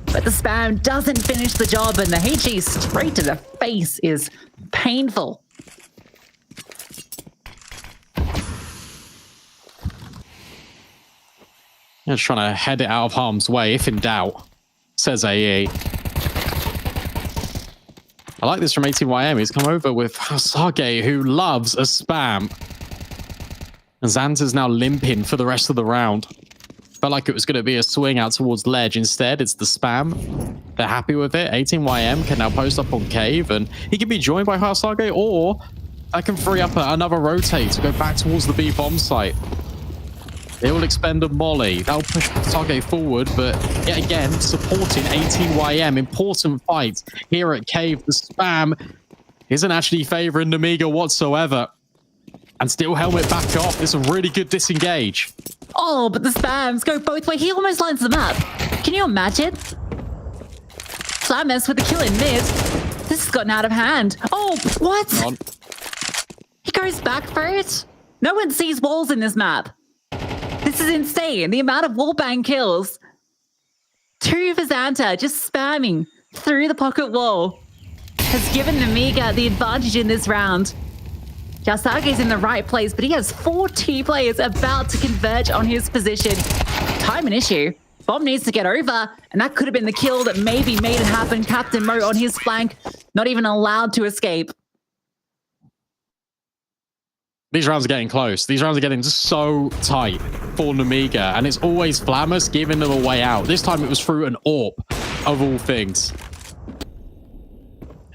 But the spam doesn't finish the job, and the HE straight to the face is painful. Just trying to head it out of harm's way, if in doubt, says AE. I like this from 18YM. He's come over with Sage, who loves a spam. And Xanta's now limping for the rest of the round. Felt like it was going to be a swing out towards ledge. Instead, it's the spam. They're happy with it. 18YM can now post up on Cave, and he can be joined by Sage, or I can free up another rotate to go back towards the B bomb site. They will expend a molly. That'll push Sage forward, but yet again, supporting 18YM. Important fight here at Cave. The spam isn't actually favoring Namiga whatsoever. And Steel Helmet back off. This is a really good disengage. Oh, but the spams go both ways. He almost lines them up. Can you imagine? Flamus with a kill in mid. This has gotten out of hand. Oh, what? He goes back for it? No one sees walls in this map. This is insane. The amount of wallbang kills. 2 for Xanta, just spamming through the pocket wall, has given Namiga the advantage in this round. Yasage's in the right place, but he has 4 T players about to converge on his position. Time an issue. Bomb needs to get over, and that could have been the kill that maybe made it happen. Captain Mo on his flank, not even allowed to escape. These rounds are getting close. These rounds are getting so tight for Namiga, and it's always Flamus giving them a way out. This time it was through an AWP, of all things.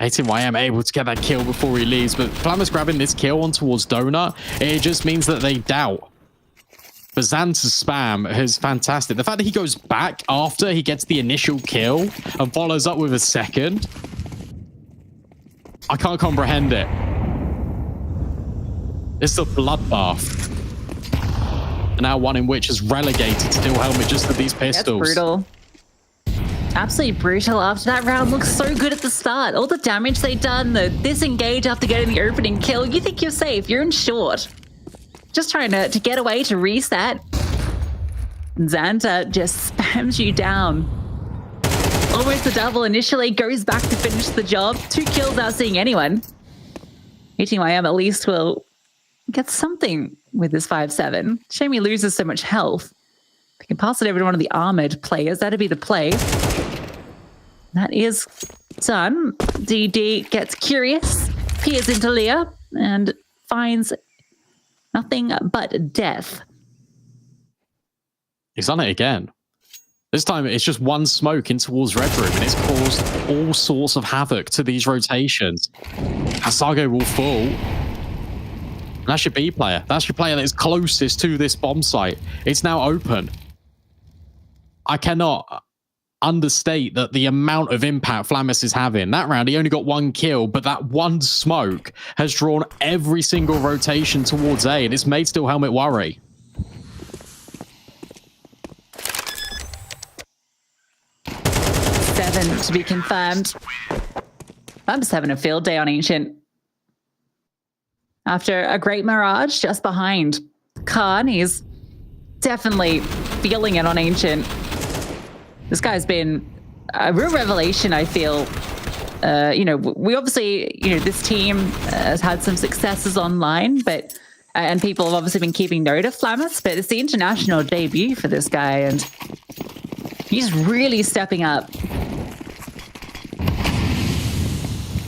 18YM able to get that kill before he leaves, but Flamus grabbing this kill on towards Donut, it just means that they doubt. But Xanta's spam is fantastic. The fact that he goes back after he gets the initial kill and follows up with a second, I can't comprehend it. It's a bloodbath. And now one in which is relegated Steel Helmet just to these pistols. That's brutal. Absolutely brutal. After that round looks so good at the start. All the damage they've done, the disengage after getting the opening kill. You think you're safe. You're in short. Just trying to get away to reset. Xanta just spams you down. Almost a double initially, goes back to finish the job. 2 kills without seeing anyone. IEM at least will get something with this 5-7. Shame he loses so much health. He can pass it over to one of the armored players. That'd be the play. That is done. DD gets curious, peers into Leah, and finds nothing but death. He's done it again. This time it's just one smoke in towards Red Room, and it's caused all sorts of havoc to these rotations. Hasage will fall. And that's your B player. That's your player that is closest to this bomb site. It's now open. I cannot understate that the amount of impact Flammus is having. That round, he only got 1 kill, but that one smoke has drawn every single rotation towards A, and it's made Steel Helmet worry. To be confirmed. I'm just having a field day on Ancient. After a great Mirage just behind Khan, he's definitely feeling it on Ancient. This guy's been a real revelation, I feel. We obviously, this team has had some successes online, but and people have obviously been keeping note of Flammus, but it's the international debut for this guy, and he's really stepping up.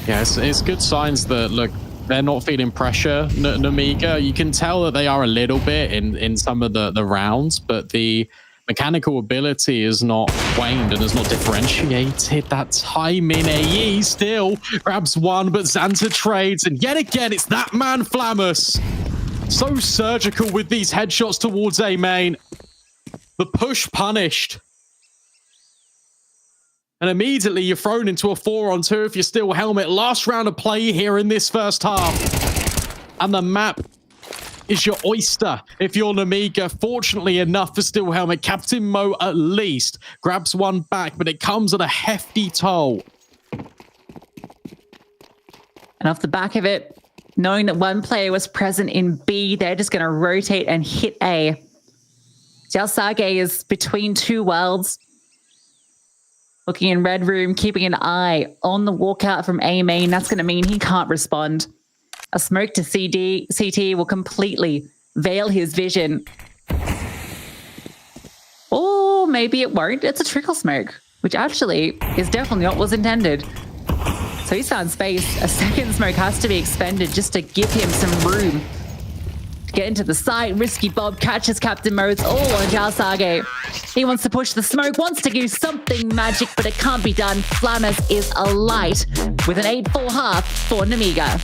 Yeah, it's good signs that, look, they're not feeling pressure, Namiga. You can tell that they are a little bit in some of the rounds, but the mechanical ability is not waned and is not differentiated. That time in AE still grabs one, but Xanta trades, and yet again, it's that man Flammus. So surgical with these headshots towards A main. The push punished. And immediately you're thrown into a 4-on-2 if you're Steel Helmet. Last round of play here in this first half. And the map is your oyster if you're Namiga. Fortunately enough for Steel Helmet, Captain Mo at least grabs one back, but it comes at a hefty toll. And off the back of it, knowing that one player was present in B, they're just going to rotate and hit A. Jalsage is between 2 worlds. Looking in Red Room, keeping an eye on the walkout from A main. That's going to mean he can't respond. A smoke to CT will completely veil his vision. Or maybe it won't. It's a trickle smoke, which actually is definitely what was intended. So he's found space. A second smoke has to be expended just to give him some room to get into the site. Risky Bob catches Captain Mo. It's all on Jalsage. He wants to push the smoke, wants to do something magic, but it can't be done. Flammus is alight with an 8-4 half for Namiga.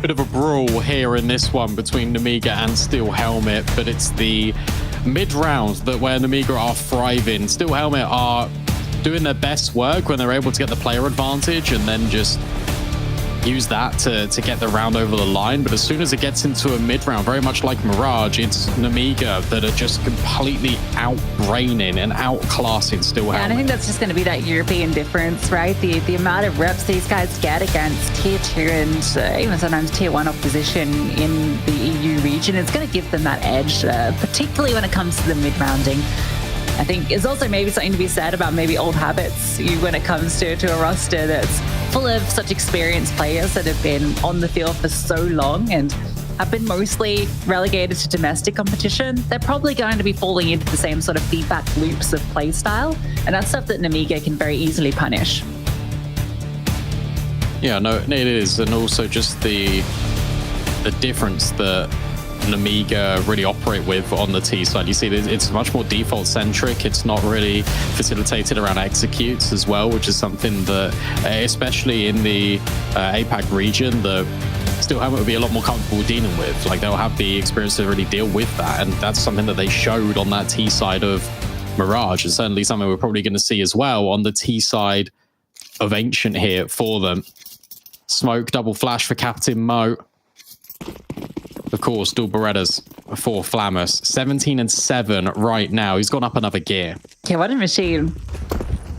Bit of a brawl here in this one between Nemiga and Steel Helmet, but it's the mid-round that where Nemiga are thriving. Steel Helmet are doing their best work when they're able to get the player advantage and then just use that to get the round over the line. But as soon as it gets into a mid-round, very much like Mirage, it's Nemiga that are just completely outbraining and outclassing Steel Helmet. And I think that's just going to be that European difference, right? The amount of reps these guys get against tier 2 and even sometimes tier 1 opposition in the EU region is going to give them that edge, particularly when it comes to the mid-rounding. I think it's also maybe something to be said about maybe old habits when it comes to a roster that's full of such experienced players that have been on the field for so long and have been mostly relegated to domestic competition. They're probably going to be falling into the same sort of feedback loops of play style, and that's stuff that Nemiga can very easily punish. Yeah, no, it is. And also just the difference that Nemiga really operate with on the T side. You see, it's much more default centric. It's not really facilitated around executes as well, which is something that, especially in the APAC region, the Steel Helmet would be a lot more comfortable dealing with. Like, they'll have the experience to really deal with that, and that's something that they showed on that T side of Mirage, and certainly something we're probably going to see as well on the T side of Ancient here for them. Smoke, double flash for Captain Mo. Of course, dual Berettas for Flammus. 17 and 7 right now. He's gone up another gear. Okay, what a machine.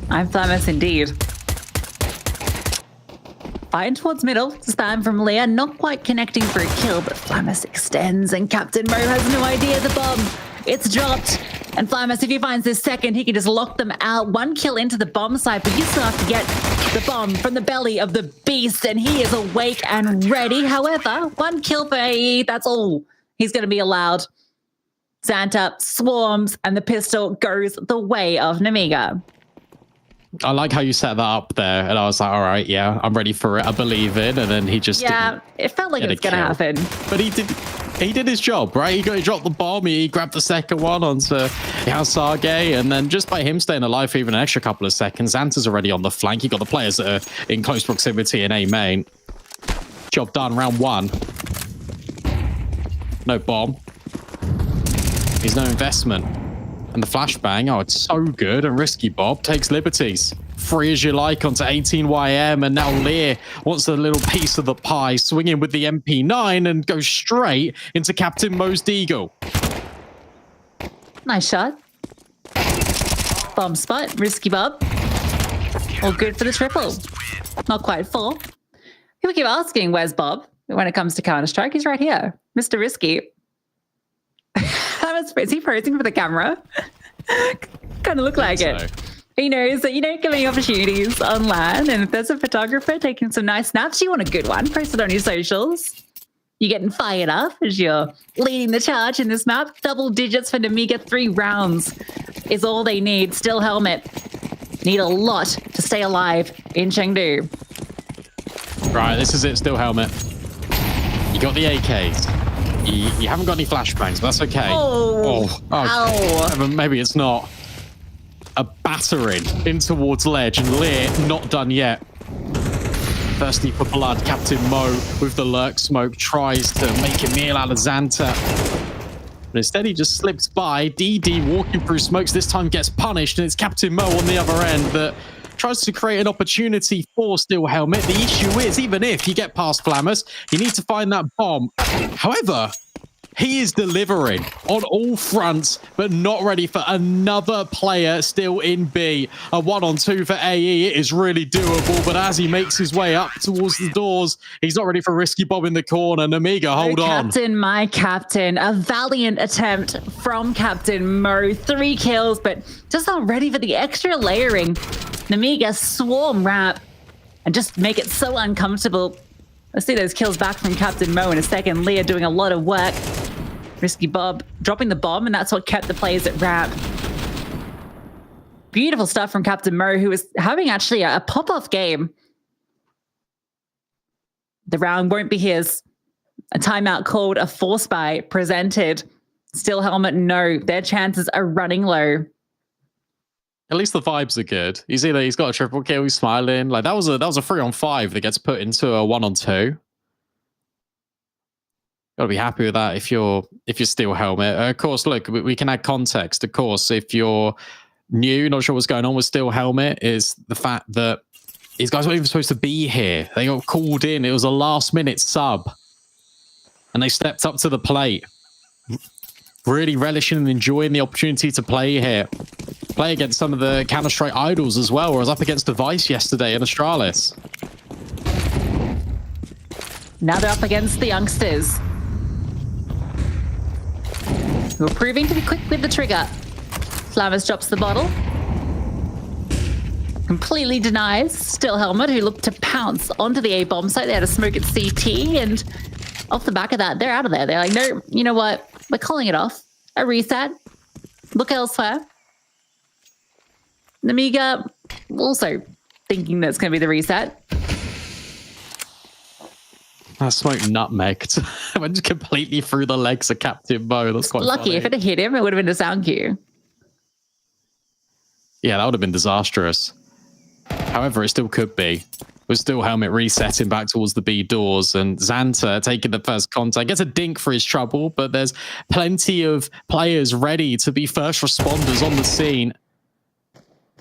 I'm Flammus indeed. Fighting towards middle. Spam from Leah. Not quite connecting for a kill, but Flammus extends and Captain Mo has no idea the bomb. It's dropped. And Flammus, if he finds this second, he can just lock them out. One kill into the bomb site, but you still have to get the bomb from the belly of the beast, and he is awake and ready. However, one kill for AE, that's all he's going to be allowed. Xanta swarms, and the pistol goes the way of Nemiga. I like how you set that up there, and I was like, all right, yeah, I'm ready for it. I believe it. And then he just it felt like it was going to happen. But he did his job, right? He dropped the bomb, he grabbed the second one onto Sage, and then just by him staying alive for even an extra couple of seconds, Xanta's already on the flank. You got the players that are in close proximity in A main. Job done, round 1. No bomb. He's no investment. And the flashbang, oh, it's so good. And Risky Bob takes liberties. Free as you like onto 18 YM, and now Lear wants a little piece of the pie, swinging with the MP9 and goes straight into Captain Mo's Deagle. Nice shot. Bomb spot, Risky Bob. All good for the triple. Not quite full. People keep asking, where's Bob? When it comes to Counter-Strike, he's right here. Mr. Risky. Is he posing for the camera? Kind of look like it. He knows that you don't get many opportunities on LAN, and if there's a photographer taking some nice snaps, you want a good one, post it on your socials. You're getting fired up as you're leading the charge in this map. Double digits for Nemiga. 3 rounds is all they need. Steel Helmet need a lot to stay alive in Chengdu. Right, this is it, Still Helmet. You got the AKs. You haven't got any flashbangs, but that's okay. Ow. Maybe it's not. A battering in towards ledge, and Lear not done yet. Thirsty for blood, Captain Mo with the lurk smoke tries to make a meal out of Xanta. But instead he just slips by. DD walking through smokes, this time gets punished, and it's Captain Mo on the other end that tries to create an opportunity for Steel Helmet. The issue is, even if you get past Flammus, you need to find that bomb. However, he is delivering on all fronts, but not ready for another player still in B. A 1-on-2 for AE. It is really doable, but as he makes his way up towards the doors, he's not ready for Risky Bob in the corner. Namiga, hold on. Captain, my captain. A valiant attempt from Captain Mo. 3 kills, but just not ready for the extra layering. Namiga swarm wrap and just make it so uncomfortable. Let's see those kills back from Captain Mo in a second. Leah doing a lot of work. Risky Bob dropping the bomb, and that's what kept the players at ramp. Beautiful stuff from Captain Mo, who is having actually a pop-off game. The round won't be his. A timeout called, a force buy presented. Still Helmet, no. Their chances are running low. At least the vibes are good. You see that he's got a triple kill, he's smiling. Like that was a 3-on-5 that gets put into a 1-on-2. Gotta be happy with that if you're Steel Helmet. Of course, look, we can add context. Of course, if you're new, not sure what's going on with Steel Helmet, is the fact that these guys weren't even supposed to be here. They got called in. It was a last-minute sub, and they stepped up to the plate, really relishing and enjoying the opportunity to play here. Play against some of the Counter-Strike idols as well. I was up against Device yesterday in Astralis. Now they're up against the youngsters, who are proving to be quick with the trigger. Flammus drops the bottle. Completely denies Still Helmet, who looked to pounce onto the A-bomb site. They had a smoke at CT, and off the back of that, they're out of there. They're like, no, you know what? We're calling it off. A reset. Look elsewhere. Namiga also thinking that's going to be the reset. That smoke nutmegged. Went completely through the legs of Captain Mo. That's quite lucky. funny. If it had hit him, it would have been a sound cue. Yeah, that would have been disastrous. However, it still could be. With Still Helmet resetting back towards the B doors, and Xanta taking the first contact. Gets a dink for his trouble, but there's plenty of players ready to be first responders on the scene.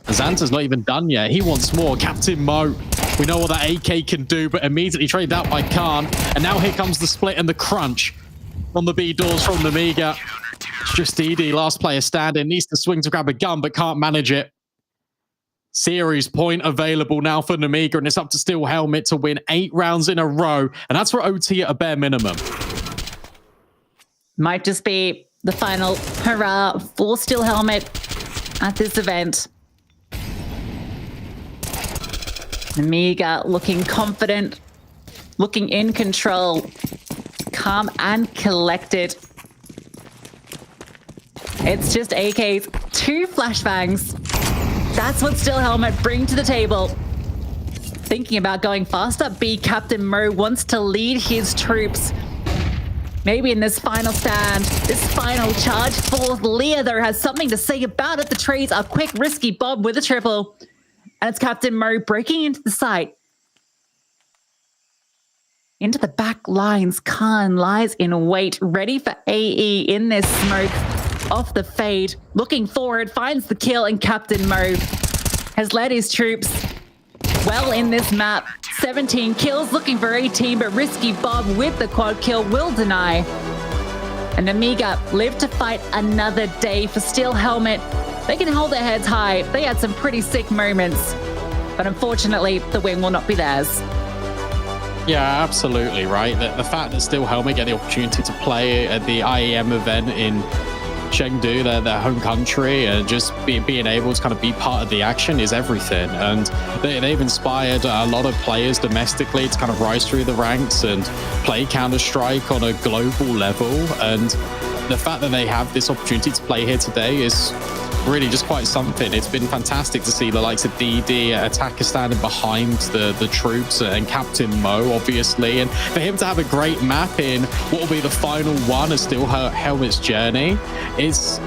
Xanta's not even done yet. He wants more. Captain Mo, we know what that AK can do, but immediately traded out by Khan. And now here comes the split and the crunch on the B doors from Namiga. It's just DD, last player standing. Needs to swing to grab a gun, but can't manage it. Series point available now for Namiga, and it's up to Steel Helmet to win 8 rounds in a row. And that's for OT at a bare minimum. Might just be the final hurrah for Steel Helmet at this event. Namiga looking confident, looking in control, calm and collected. It's just AKs, 2 flashbangs. That's what Steel Helmet bring to the table. Thinking about going faster, B Captain Mo wants to lead his troops. Maybe in this final stand, this final charge. Fourth Leah, though, has something to say about it. The trades are quick. Risky Bob with a triple. And it's Captain Mo breaking into the site. Into the back lines, Khan lies in wait, ready for AE in this smoke. Off the fade, looking forward, finds the kill, and Captain Mo has led his troops well in this map. 17 kills, looking for 18, but Risky Bob with the quad kill will deny. And Namiga live to fight another day. For Steel Helmet, they can hold their heads high. They had some pretty sick moments, but unfortunately, the win will not be theirs. Yeah, absolutely, right? The fact that Steel Helmet get the opportunity to play at the IEM event in Chengdu, their home country, and just being able to kind of be part of the action is everything. And they've inspired a lot of players domestically to kind of rise through the ranks and play Counter-Strike on a global level. And the fact that they have this opportunity to play here today is really just quite something. It's been fantastic to see the likes of DD, Attacker standing behind the troops, and Captain Mo, obviously. And for him to have a great map in what will be the final one of Steel Helmet's journey is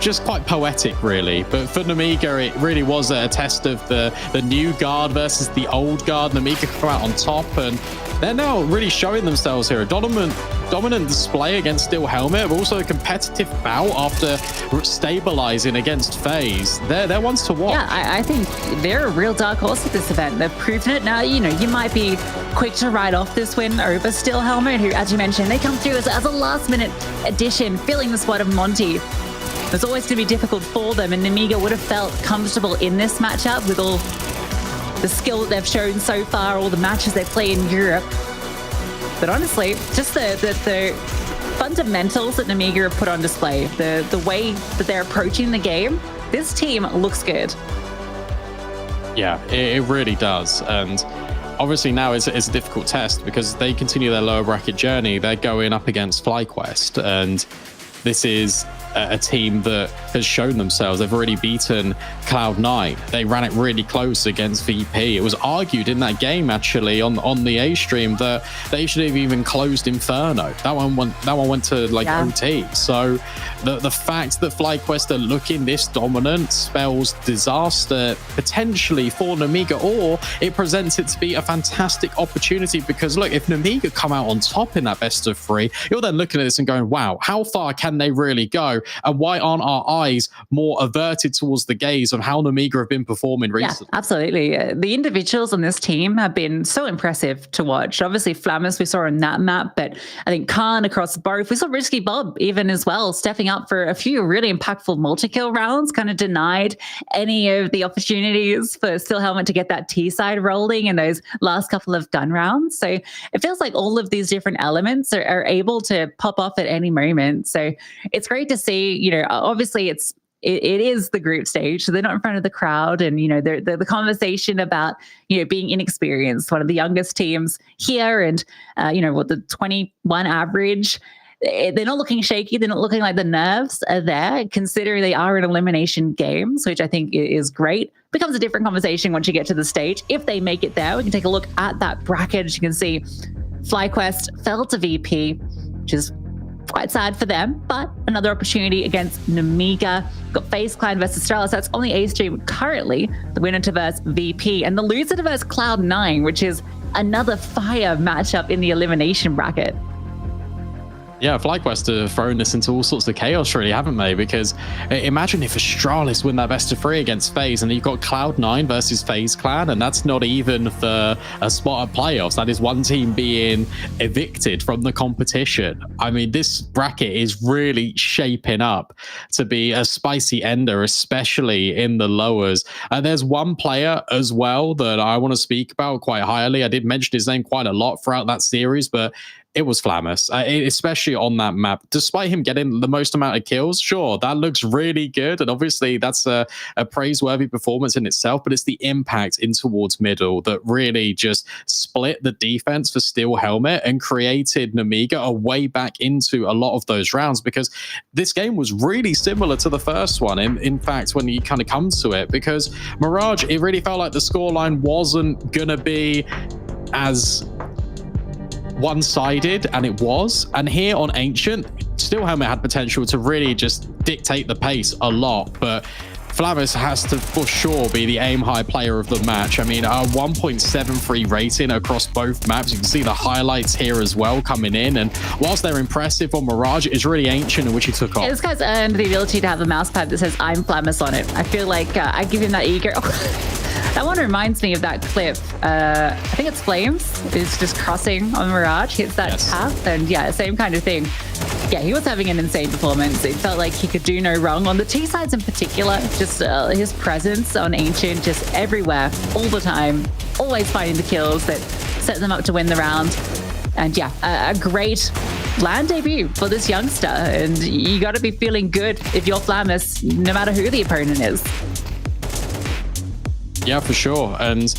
just quite poetic, really. But for Namiga, it really was a test of the new guard versus the old guard. Namiga come out on top, and they're now really showing themselves here. A dominant display against Steel Helmet, but also a competitive bout after stabilizing against FaZe. They're ones to watch. Yeah, I think they're a real dark horse at this event. They've proven it. Now, you know, you might be quick to write off this win over Steel Helmet, who, as you mentioned, they come through as a last-minute addition, filling the squad of Monty. It's always going to be difficult for them, and Namiga would have felt comfortable in this matchup with all the skill that they've shown so far, all the matches they play in Europe. But honestly, just the fundamentals that Namiga have put on display, the way that they're approaching the game, this team looks good. Yeah, it really does. And obviously now it's a difficult test because they continue their lower bracket journey. They're going up against FlyQuest, and this is a team that has shown themselves. They've already beaten Cloud9. They ran it really close against VP. It was argued in that game, actually, on the A stream that they should have even closed Inferno. That one went to like OT. So the fact that FlyQuest are looking this dominant spells disaster potentially for Namiga, or it presents it to be a fantastic opportunity, because look, if Namiga come out on top in that best of 3, you're then looking at this and going, wow, how far can they really go? And why aren't our eyes more averted towards the gaze on how Namiga have been performing recently? Yeah, absolutely. The individuals on this team have been so impressive to watch. Obviously, Flammus we saw on that map, but I think Khan across both. We saw Risky Bob even as well, stepping up for a few really impactful multi-kill rounds, kind of denied any of the opportunities for Steel Helmet to get that T-side rolling in those last couple of gun rounds. So it feels like all of these different elements are able to pop off at any moment. So it's great to see. You know, obviously it is the group stage, so they're not in front of the crowd, and you know, the conversation about, you know, being inexperienced, one of the youngest teams here, and you know, what, the 21 average, they're not looking shaky, they're not looking like the nerves are there, considering they are in elimination games, which I think is great. Becomes a different conversation once you get to the stage. If they make it there, we can take a look at that bracket. As you can see, FlyQuest fell to VP, which is quite sad for them, but another opportunity against Namiga. Got FaZe Clan versus Stralis. That's on the A stream currently. The winner to verse VP, and the loser to verse Cloud9, which is another fire matchup in the elimination bracket. Yeah, FlyQuest have thrown this into all sorts of chaos, really, haven't they? Because imagine if Astralis win that best of 3 against FaZe, and you've got Cloud9 versus FaZe Clan, and that's not even for a spot at playoffs. That is one team being evicted from the competition. I mean, this bracket is really shaping up to be a spicy ender, especially in the lowers. And there's one player as well that I want to speak about quite highly. I did mention his name quite a lot throughout that series, but it was Flammus, especially on that map. Despite him getting the most amount of kills, sure, that looks really good. And obviously that's a praiseworthy performance in itself, but it's the impact in towards middle that really just split the defense for Steel Helmet and created Namiga a way back into a lot of those rounds, because this game was really similar to the first one. In fact, when you kind of come to it, because Mirage, it really felt like the scoreline wasn't going to be as one-sided, and it was. And here on Ancient, Steel Helmet had potential to really just dictate the pace a lot, but Flammus has to for sure be the aim high player of the match. I mean, a 1.73 rating across both maps. You can see the highlights here as well coming in, and whilst they're impressive on Mirage, it's really Ancient in which he took off. Yeah, this guy's earned the ability to have a mouse pad that says I'm Flammus on it. I feel like I give him that ego. That one reminds me of that clip. I think it's Flames is just crossing on Mirage, hits that tap, and yeah, same kind of thing. Yeah, he was having an insane performance. It felt like he could do no wrong on the T-sides in particular. Just his presence on Ancient, just everywhere, all the time, always finding the kills that set them up to win the round. And yeah, a great land debut for this youngster. And you got to be feeling good if you're Flammus, no matter who the opponent is. Yeah, for sure. And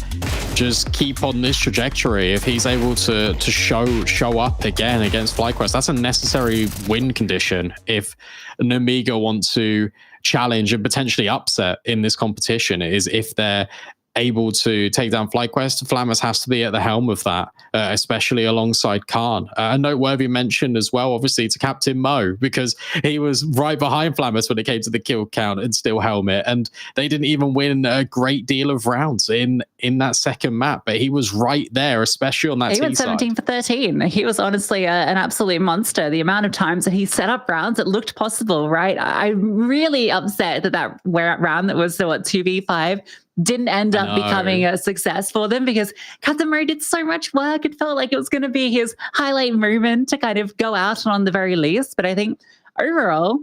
just keep on this trajectory. If he's able to show up again against FlyQuest, that's a necessary win condition if Namiga want to challenge and potentially upset in this competition, is if they're able to take down FlyQuest. Flammers has to be at the helm of that, especially alongside Khan. A noteworthy mention as well, obviously, to Captain Mo, because he was right behind Flammers when it came to the kill count and still helmet, and they didn't even win a great deal of rounds in that second map, but he was right there, especially on that He went T 17 for 13. He was honestly an absolute monster. The amount of times that he set up rounds, it looked possible, right? I'm really upset that round that was, 2v5, didn't end up becoming a success for them, because Captain Mo did so much work. It felt like it was going to be his highlight moment to kind of go out on the very least. But I think overall,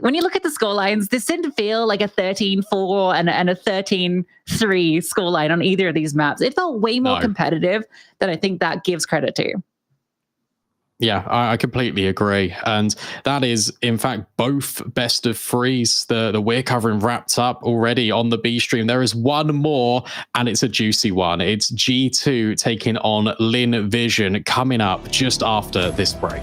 when you look at the scorelines, this didn't feel like a 13-4 and a 13-3 scoreline on either of these maps. It felt way more competitive than I think that gives credit to. Yeah, I completely agree. And that is, in fact, both best of threes that we're covering wrapped up already on the B stream. There is one more, and it's a juicy one. It's G2 taking on Lynn Vision coming up just after this break.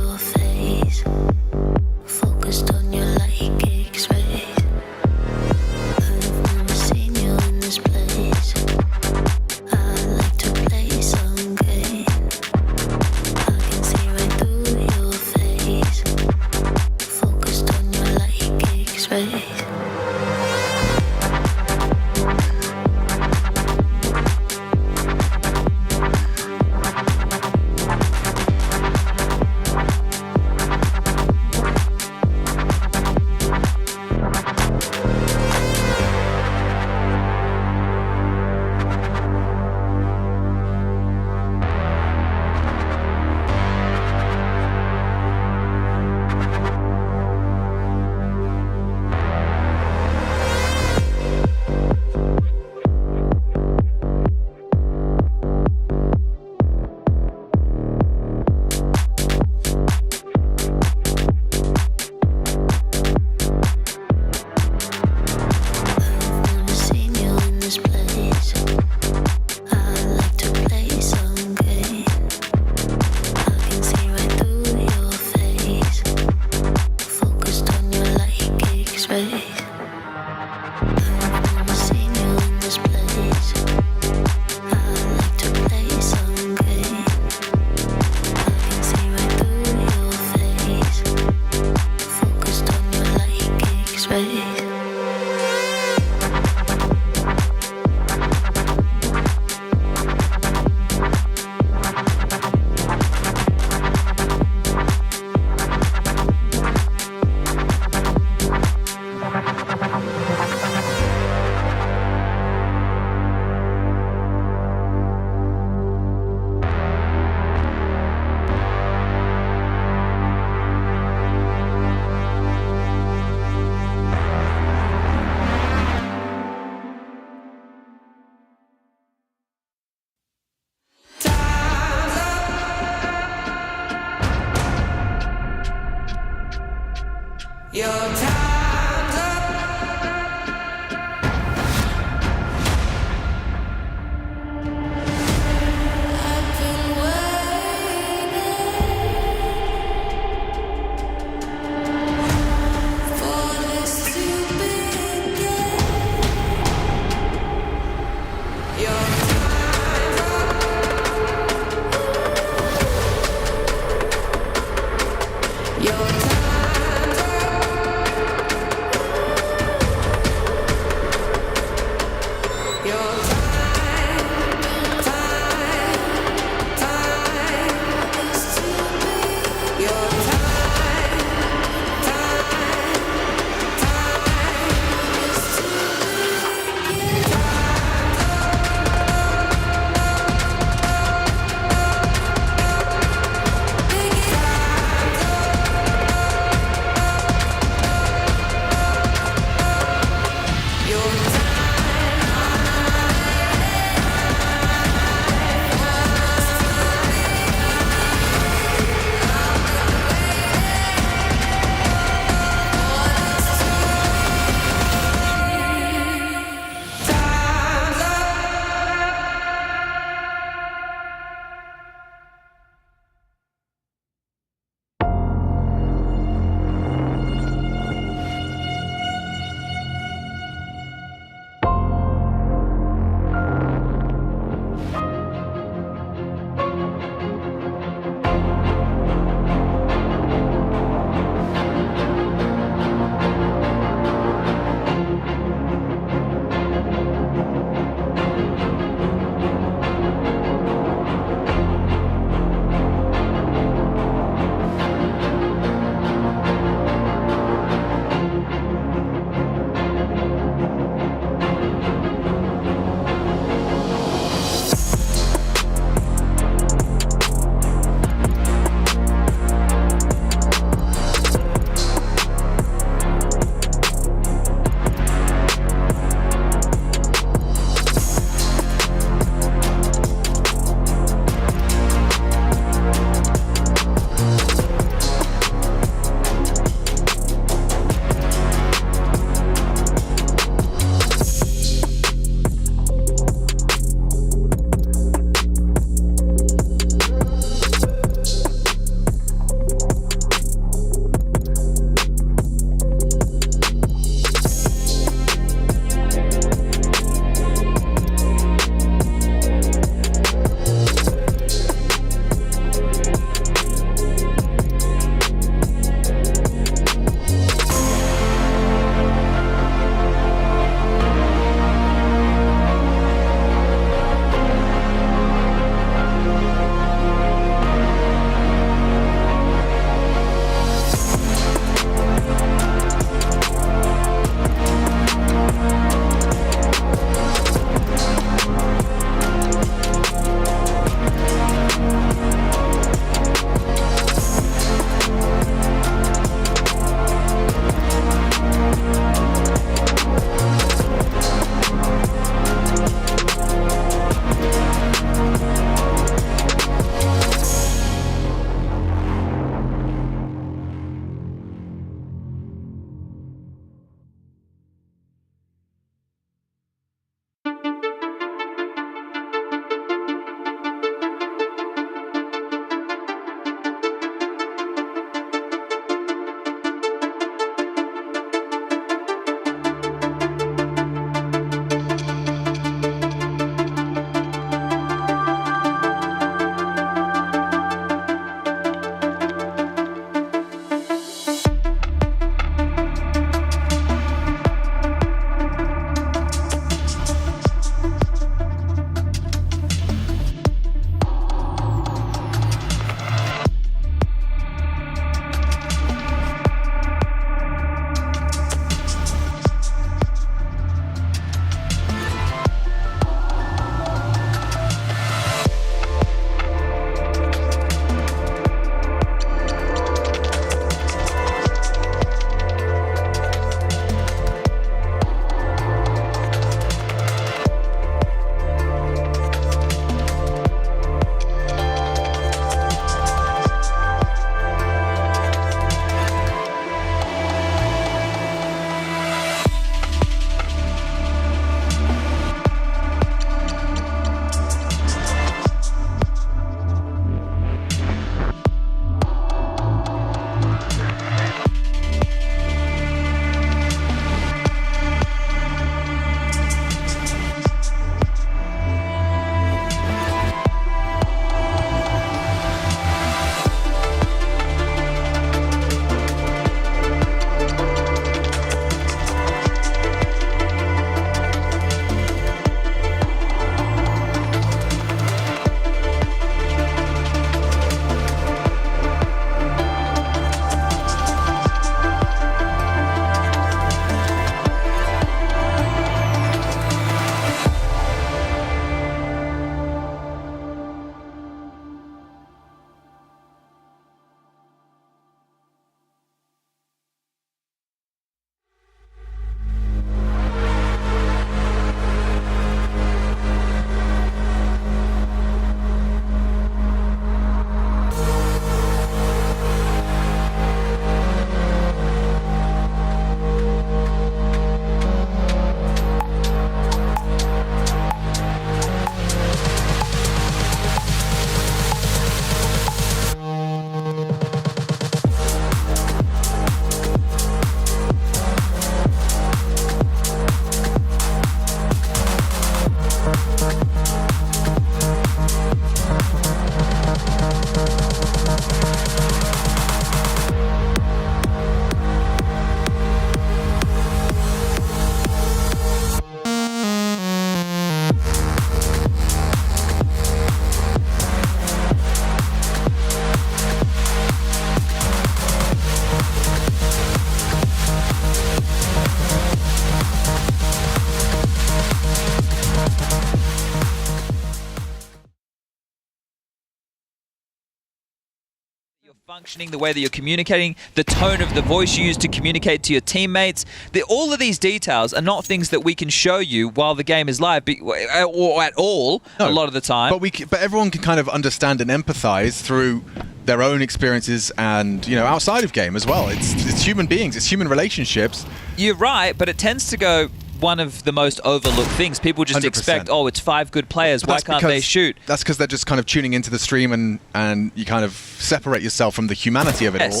Functioning, the way that you're communicating, the tone of the voice you use to communicate to your teammates. All of these details are not things that we can show you while the game is live, or at all, a lot of the time. But everyone can kind of understand and empathize through their own experiences and, you know, outside of game as well. It's human beings, it's human relationships. You're right, but it tends to go one of the most overlooked things. People just 100%. Expect, oh, it's 5 good players, why can't they shoot? That's because they're just kind of tuning into the stream and you kind of separate yourself from the humanity of it all.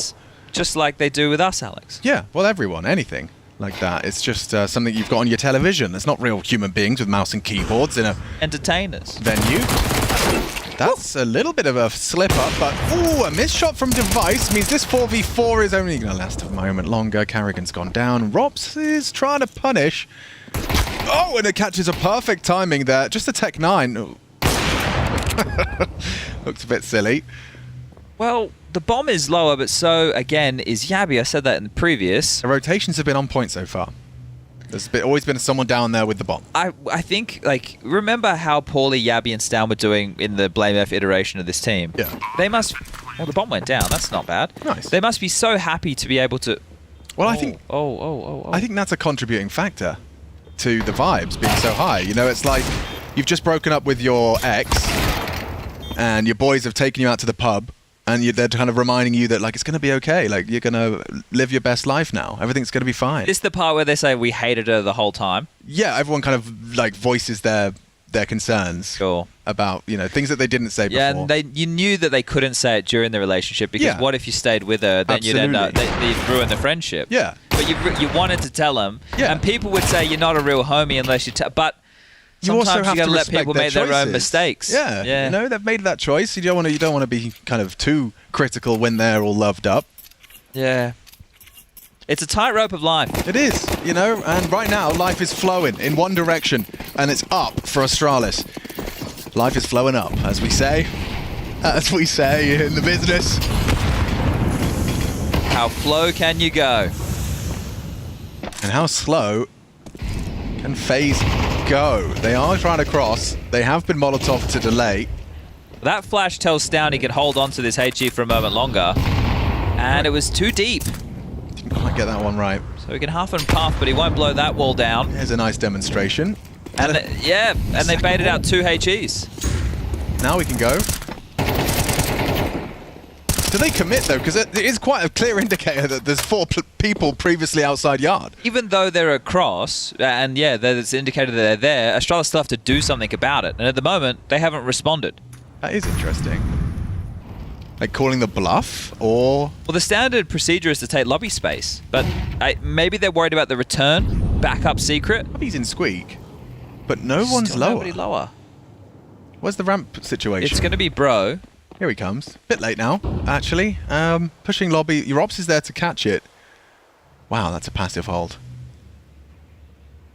Just like they do with us, Alex. Yeah, well, everyone, anything like that. It's just something you've got on your television. It's not real human beings with mouse and keyboards in a entertainers venue. That's a little bit of a slip-up, but ooh, a missed shot from Device means this 4v4 is only going to last a moment longer. Carrigan's gone down. Rops is trying to punish. Oh, and it catches a perfect timing there. Just a Tech 9. Looks a bit silly. Well, the bomb is lower, but so, again, is Yabi. I said that in the previous. The rotations have been on point so far. There's always been someone down there with the bomb. I think, like, remember how poorly Yabi and Stan were doing in the Blame F iteration of this team? Yeah. They must... Well, the bomb went down. That's not bad. Nice. They must be so happy to be able to... Well, I think... I think that's a contributing factor to the vibes being so high. You know, it's like you've just broken up with your ex and your boys have taken you out to the pub and they're kind of reminding you that, like, it's going to be okay. Like, you're going to live your best life now. Everything's going to be fine. Is this the part where they say we hated her the whole time? Yeah, everyone kind of, like, voices their concerns about, you know, things that they didn't say before. Yeah, and you knew that they couldn't say it during the relationship because what if you stayed with her, then you'd end up, they'd ruin the friendship. Yeah. But you wanted to tell them, and people would say you're not a real homie unless you tell, but sometimes also have you got to to let people make their own mistakes. Yeah, you know, they've made that choice. You don't want to be kind of too critical when they're all loved up. Yeah. It's a tightrope of life. It is, you know, and right now life is flowing in one direction, and it's up for Astralis. Life is flowing up, as we say in the business. How flow can you go? And how slow can FaZe go? They are trying to cross. They have been Molotov to delay. That flash tells Stan he can hold on to this HE for a moment longer, and it was too deep. Didn't quite get that one right. So he can huff and puff, but he won't blow that wall down. There's a nice demonstration. And they baited out 2 HEs. Now we can go. Do they commit, though? Because it is quite a clear indicator that there's 4 people previously outside yard. Even though they're across, and that's indicated that they're there, Astralis still have to do something about it. And at the moment, they haven't responded. That is interesting. Like calling the bluff, or... Well, the standard procedure is to take lobby space, but maybe they're worried about the return, backup secret. Lobby's in squeak, but no one's lower. Nobody lower. Where's the ramp situation? It's going to be Bro. Here he comes. Bit late now, actually. Pushing lobby. Your ops is there to catch it. Wow, that's a passive hold.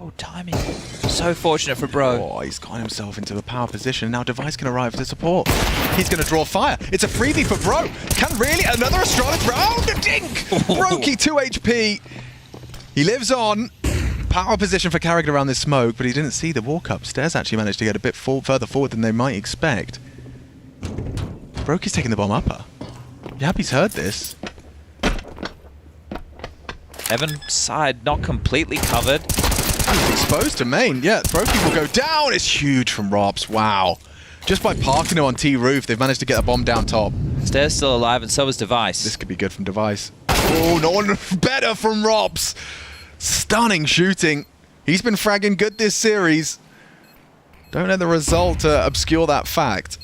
Oh, timing. So fortunate for Bro. Oh, he's got himself into a power position. Now Device can arrive to support. He's going to draw fire. It's a freebie for Bro. Can really another Astralis round? A dink! Brokey 2 HP. He lives on. Power position for Carrigan around this smoke, but he didn't see the walk upstairs. Actually managed to get a bit further forward than they might expect. Brokey's taking the bomb upper. Yabi's heard this. Heaven side not completely covered. He's exposed to main. Yeah, Brokey will go down. It's huge from Robs. Wow. Just by parking him on T-roof, they've managed to get a bomb down top. Stairs still alive, and so is Device. This could be good from Device. Oh, no one better from Robs. Stunning shooting. He's been fragging good this series. Don't let the result obscure that fact.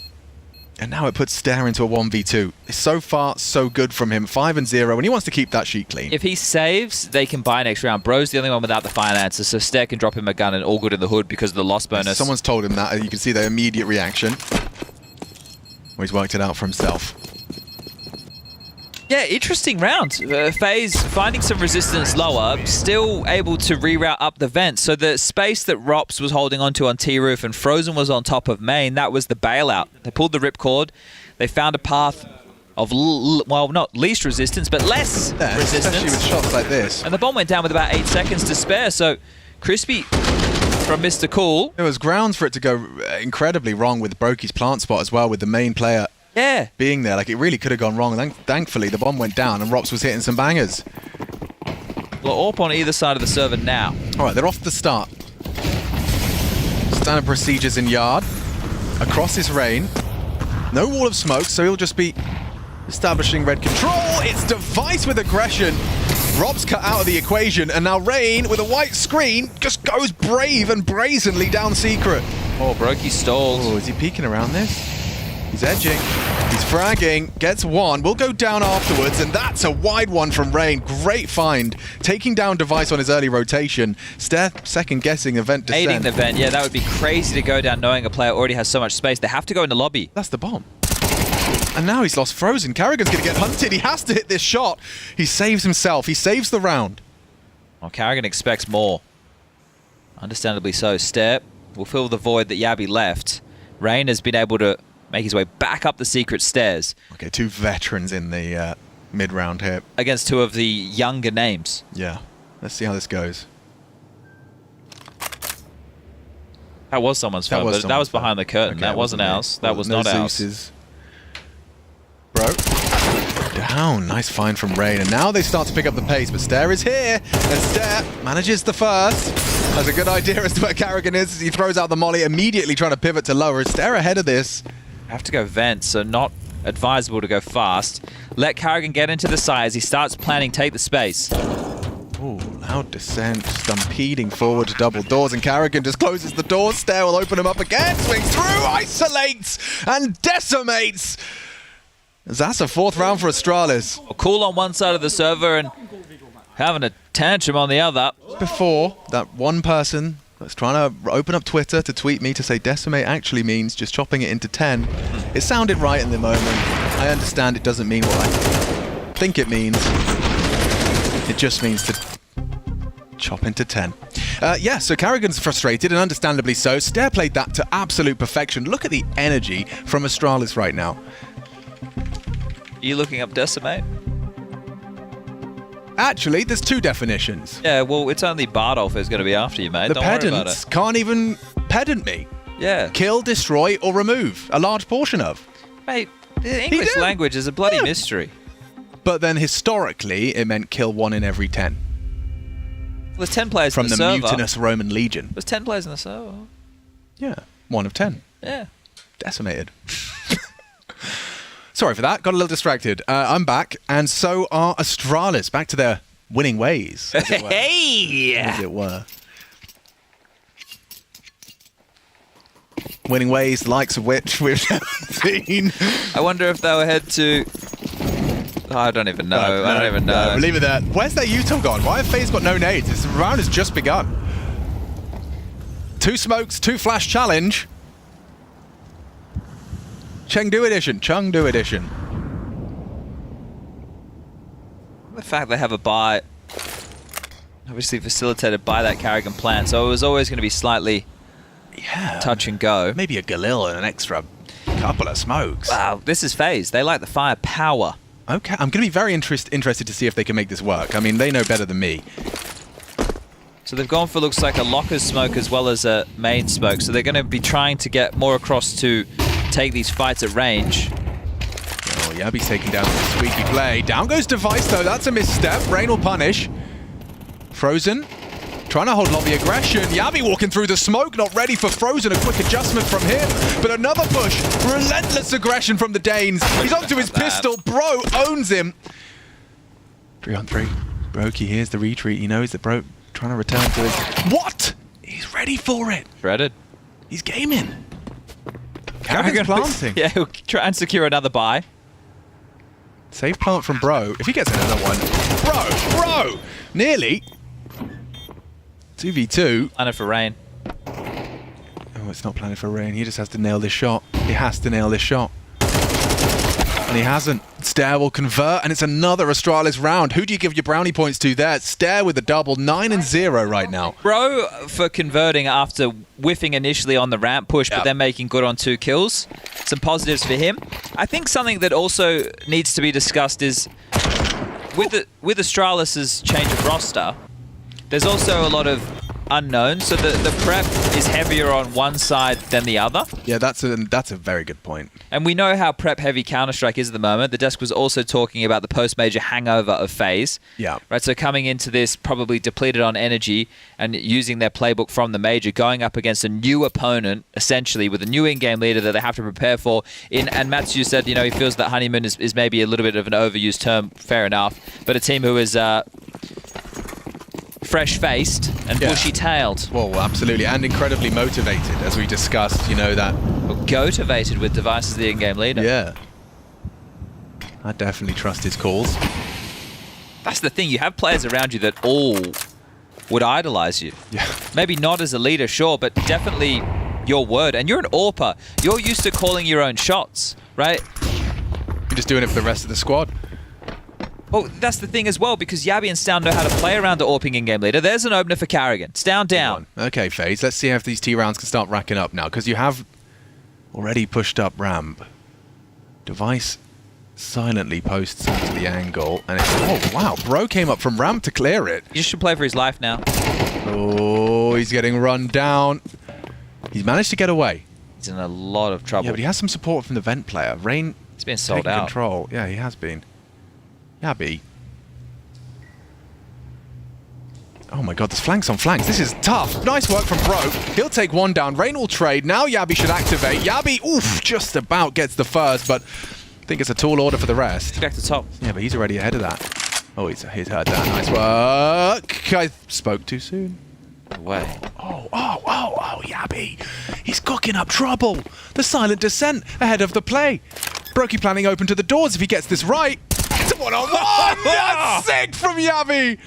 And now it puts Stare into a 1v2. It's so far, so good from him. 5-0, and he wants to keep that sheet clean. If he saves, they can buy next round. Bro's the only one without the finances, so Stare can drop him a gun and all good in the hood because of the loss bonus. Someone's told him that. You can see their immediate reaction. Well, he's worked it out for himself. Yeah, interesting round. FaZe finding some resistance lower, still able to reroute up the vent. So the space that Rops was holding onto on T-roof and Frozen was on top of main, that was the bailout. They pulled the ripcord. They found a path of, well, not least resistance, but less resistance. Especially with shots like this. And the bomb went down with about 8 seconds to spare. So Crispy from Mr. Cool. There was grounds for it to go incredibly wrong with Brokey's plant spot as well, with the main player. being there. Like, it really could have gone wrong. Thankfully, the bomb went down and Rops was hitting some bangers. Well, AWP on either side of the server now. All right, they're off the start. Standard procedures in yard. Across his rain. No wall of smoke, so he'll just be establishing red control. It's Device with aggression. Rob's cut out of the equation, and now Rain, with a white screen, just goes brave and brazenly down secret. Oh, Brokey stalled. Oh, is he peeking around this? He's edging. He's fragging. Gets one. Will go down afterwards, and that's a wide one from Rain. Great find. Taking down Device on his early rotation. Steph second-guessing event descent. Aiding the vent. Yeah, that would be crazy to go down knowing a player already has so much space. They have to go in the lobby. That's the bomb. And now he's lost Frozen. Karrigan's going to get hunted. He has to hit this shot. He saves himself. He saves the round. Well, Karrigan expects more. Understandably so. Step will fill the void that Yabi left. Rain has been able to make his way back up the secret stairs. Okay, 2 veterans in the mid-round here. Against 2 of the younger names. Yeah. Let's see how this goes. That was someone's phone, but that was behind the curtain. Okay, that wasn't ours. That was no not ours. Zeus's. Bro. Down. Nice find from Rain. And now they start to pick up the pace, but Stair is here. And Stair manages the first. Has a good idea as to where Karrigan is. He throws out the molly, immediately trying to pivot to lower. Stair ahead of this. Have to go vent, so not advisable to go fast. Let Karrigan get into the side as he starts planning take the space. Ooh, loud descent, stampeding forward to double doors, and Karrigan just closes the door. Stair will open him up again, swings through, isolates, and decimates. That's a 4th round for Astralis. Cool on one side of the server and having a tantrum on the other. Before, that one person that's trying to open up Twitter to tweet me to say decimate actually means just chopping it into 10. It sounded right in the moment. I understand it doesn't mean what I think it means. It just means to chop into 10. Yeah, so Karrigan's frustrated, and understandably so. Stair played that to absolute perfection. Look at the energy from Astralis right now. Are you looking up decimate? Actually, there's 2 definitions. Yeah, well, it's only Bardolph who's going to be after you, mate. The Don't worry about pedants it. can't even pedant me. Yeah. Kill, destroy, or remove. A large portion of. Mate, the English language is a bloody mystery. But then historically, it meant kill 1 in every 10. There's 10 players from in the the server. mutinous Roman legion. There's 10 players in the server. Yeah, 1 of 10. Yeah. Decimated. Sorry for that. Got a little distracted. I'm back, and so are Astralis. Back to their winning ways, as it were. Hey! As it were. Winning ways, the likes of which we've never seen. I wonder if they'll head to... Oh, I don't even know. I don't even know. Leave it there. Where's their Utah gone? Why have FaZe got no nades? This round has just begun. 2 smokes, 2 flash challenge. Chengdu edition. Chengdu edition. The fact they have a buy, obviously facilitated by that Karrigan plant, so it was always going to be slightly touch and go. Maybe a Galil and an extra couple of smokes. Wow, this is FaZe. They like the firepower. Okay, I'm going to be very interested to see if they can make this work. I mean, they know better than me. So they've gone for, looks like, a locker smoke as well as a main smoke, so they're going to be trying to get more across to take these fights at range. Oh, Yabi's taking down some squeaky play. Down goes Device, though. That's a misstep. Rain will punish. Frozen trying to hold lobby aggression. Yabi walking through the smoke, not ready for Frozen. A quick adjustment from him, but another push. Relentless aggression from the Danes. He's onto his pistol. Bro owns him. 3 on 3. Brokey hears the retreat. He knows that Bro trying to return to his... What? He's ready for it. Shredded. He's gaming. Karrigan's planting. Yeah, he'll try and secure another buy. Safe plant from Bro. If he gets another one. Bro! Nearly. 2v2. Planning for Rain. Oh, it's not planning for Rain. He just has to nail this shot. He has to nail this shot. And he hasn't. Stair will convert, and it's another Astralis round. Who do you give your brownie points to there? Stair with a double, 9-0 right now. Bro for converting after whiffing initially on the ramp push, but then making good on 2 kills. Some positives for him. I think something that also needs to be discussed is with Astralis' change of roster, there's also a lot of unknown, so the prep is heavier on one side than the other. Yeah, that's a very good point. And we know how prep-heavy Counter-Strike is at the moment. The desk was also talking about the post-major hangover of FaZe. Yeah. Right, so coming into this probably depleted on energy and using their playbook from the major, going up against a new opponent, essentially, with a new in-game leader that they have to prepare for. And Matsu said, you know, he feels that honeymoon is maybe a little bit of an overused term, fair enough. But a team who is fresh-faced and bushy-tailed. Well, absolutely, and incredibly motivated, as we discussed, you know, that... Go-tivated with Device as the in-game leader. Yeah. I definitely trust his calls. That's the thing, you have players around you that all would idolize you. Yeah. Maybe not as a leader, sure, but definitely your word. And you're an AWPer. You're used to calling your own shots, right? You're just doing it for the rest of the squad. Well, that's the thing as well, because Yabi and Stown know how to play around the AWPing in-game leader. There's an opener for Carrigan. Stown down. Okay, FaZe, let's see if these T rounds can start racking up now, because you have already pushed up ramp. Device silently posts into the angle, and it's... Oh, wow, Bro came up from ramp to clear it. He should play for his life now. Oh, he's getting run down. He's managed to get away. He's in a lot of trouble. Yeah, but he has some support from the vent player. Rain... He's been sold out. Control. Yeah, he has been. Yabi. Oh my god, there's flanks on flanks. This is tough. Nice work from Bro. He'll take one down. Rain will trade. Now Yabi should activate. Yabi, oof, just about gets the first, but I think it's a tall order for the rest. Back to top. Yeah, but he's already ahead of that. Oh, he's heard that. Nice work. I spoke too soon. Away. Oh, Yabi. He's cooking up trouble. The silent descent ahead of the play. Brokey planning open to the doors if he gets this right. It's a one-on-one! That's sick from Yabi!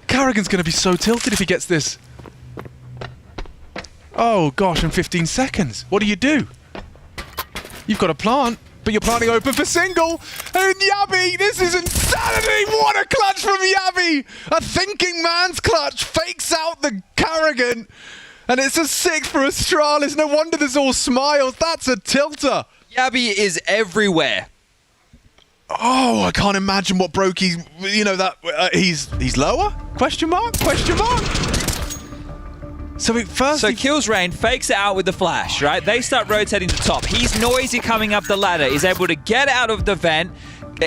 Carrigan's going to be so tilted if he gets this. Oh, gosh, in 15 seconds. What do? You've got a plant, but you're planting open for single. And Yabi, this is insanity! What a clutch from Yabi! A thinking man's clutch fakes out the Carrigan. And it's a 6 for Astralis. No wonder there's all smiles. That's a tilter. Yabi is everywhere. Oh, I can't imagine what Brokey, you know, that he's lower? Question mark? So Kills Rain, fakes it out with the flash, right? They start rotating to top. He's noisy coming up the ladder. He's able to get out of the vent,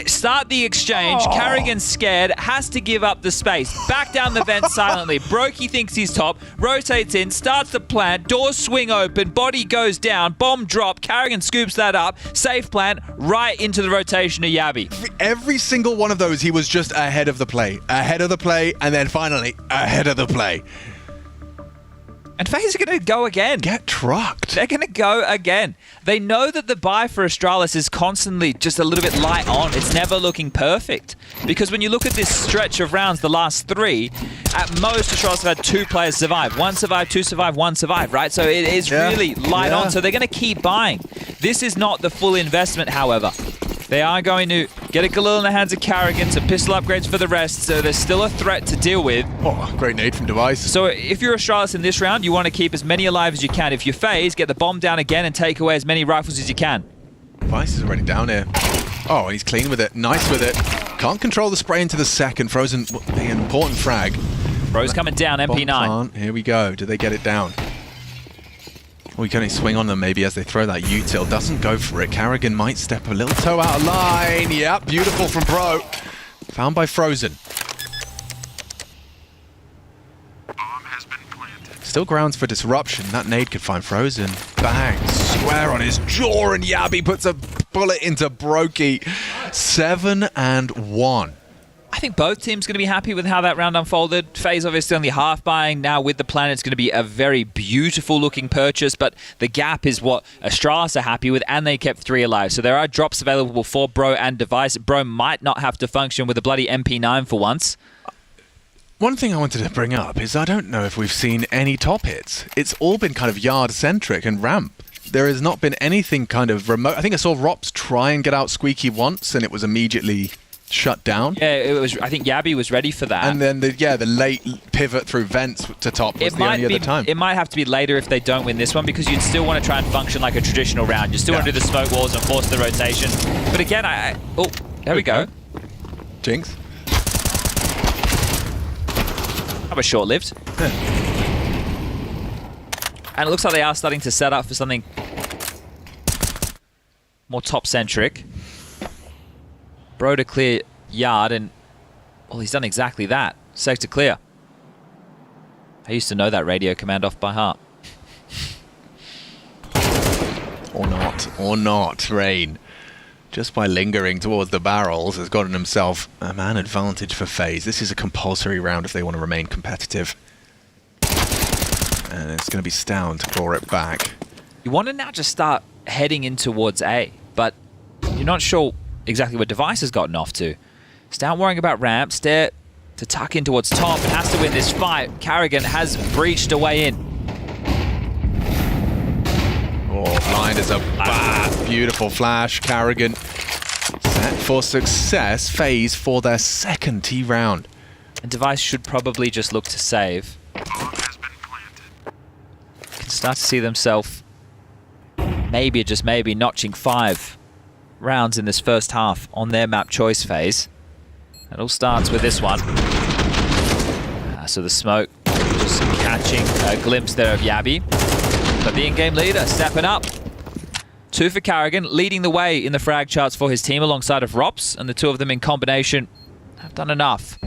start the exchange. Carrigan's scared, has to give up the space. Back down the vent silently. Brokey thinks he's top, rotates in, starts to plant, doors swing open, body goes down, bomb drop, Carrigan scoops that up, safe plant, right into the rotation of Yabi. Every single one of those, he was just ahead of the play, and then finally ahead of the play. And FaZe are going to go again. Get trucked. They're going to go again. They know that the buy for Astralis is constantly just a little bit light on. It's never looking perfect. Because when you look at this stretch of rounds, the last 3, at most Astralis have had 2 players survive. 1 survive, 2 survive, 1 survive, right? So it is really light on. So they're going to keep buying. This is not the full investment, however. They are going to get a Galil in the hands of Carrigan, some pistol upgrades for the rest, so there's still a threat to deal with. Oh, great nade from Device. So if you're Astralis in this round, you want to keep as many alive as you can. If you're FaZe, get the bomb down again and take away as many rifles as you can. Device is already down here. Oh, and he's clean with it. Nice with it. Can't control the spray into the second. Frozen being an important frag. Bro's coming down, MP9. Here we go. Do they get it down? We can only swing on them maybe as they throw that util. Doesn't go for it. Carrigan might step a little toe out of line. Yep, beautiful from Bro. Found by Frozen. Still grounds for disruption. That nade could find Frozen. Bang. Square on his jaw, and Yabi puts a bullet into Brokey. 7-1. I think both teams going to be happy with how that round unfolded. FaZe obviously only half buying. Now with the plan, it's going to be a very beautiful looking purchase, but the gap is what Astralis are happy with, and they kept 3 alive. So there are drops available for Bro and Device. Bro might not have to function with a bloody MP9 for once. One thing I wanted to bring up is I don't know if we've seen any top hits. It's all been kind of yard-centric and ramp. There has not been anything kind of remote. I think I saw Rops try and get out Squeaky once, and it was immediately shut down. Yeah, it was. I think Yabi was ready for that. And then the late pivot through vents to top was the only other time. It might have to be later if they don't win this one, because you'd still want to try and function like a traditional round. You still want to do the smoke walls and force the rotation. But again, oh, there we go. Jinx. That was short-lived. And it looks like they are starting to set up for something more top-centric. Bro to clear yard, and well, he's done exactly that. Sector clear. I used to know that radio command off by heart. Or not, Rain. Just by lingering towards the barrels has gotten himself a man advantage for FaZe. This is a compulsory round if they want to remain competitive. And it's going to be Stown to claw it back. You want to now just start heading in towards A, but you're not sure exactly what Device has gotten off to. Stown worrying about ramp, Stare to tuck in towards top, has to win this fight. Carrigan has breached a way in. Oh, blind as a bat. Beautiful flash. Carrigan set for success. FaZe for their second T round. And Device should probably just look to save. Can start to see themselves maybe, just maybe, notching 5 rounds in this first half on their map choice phase. It all starts with this one. So the smoke just catching a glimpse there of Yabi. But the in-game leader stepping up. 2 for Carrigan, leading the way in the frag charts for his team alongside of Rops, and the two of them in combination have done enough.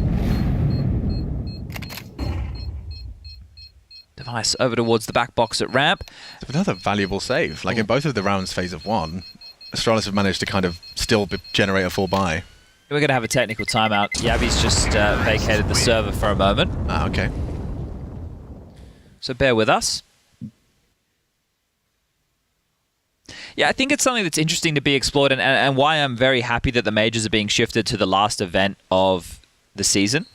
Device over towards the back box at ramp. Another valuable save. Like in both of the rounds FaZe have won, Astralis have managed to kind of still generate a full buy. We're going to have a technical timeout. Yabi's just vacated the server for a moment. Ah, okay. So bear with us. Yeah, I think it's something that's interesting to be explored, and why I'm very happy that the majors are being shifted to the last event of the season.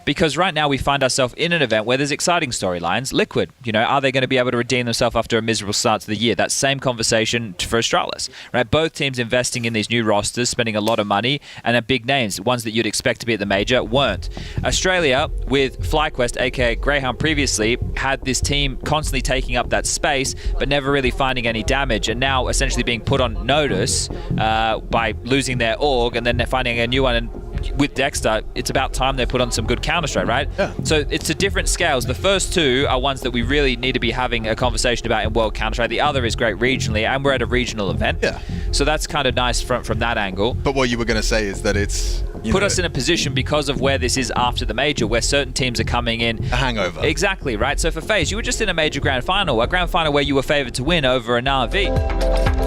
Because right now we find ourselves in an event where there's exciting storylines. Liquid, you know, are they going to be able to redeem themselves after a miserable start to the year? That same conversation for Astralis, right? Both teams investing in these new rosters, spending a lot of money, and are big names, ones that you'd expect to be at the major, weren't. Australia, with FlyQuest, aka Greyhound previously, had this team constantly taking up that space, but never really finding any damage, and now essentially being put on notice by losing their org, and then they're finding a new one. And with Dexter, it's about time they put on some good Counter-Strike, right? Yeah. So it's to different scales. The first two are ones that we really need to be having a conversation about in World Counter-Strike. The other is great regionally, and we're at a regional event. Yeah. So that's kind of nice from that angle. But what you were going to say is that it's... Put us in a position because of where this is after the major, where certain teams are coming in. A hangover. Exactly, right? So for FaZe, you were just in a major grand final where you were favored to win over an RV.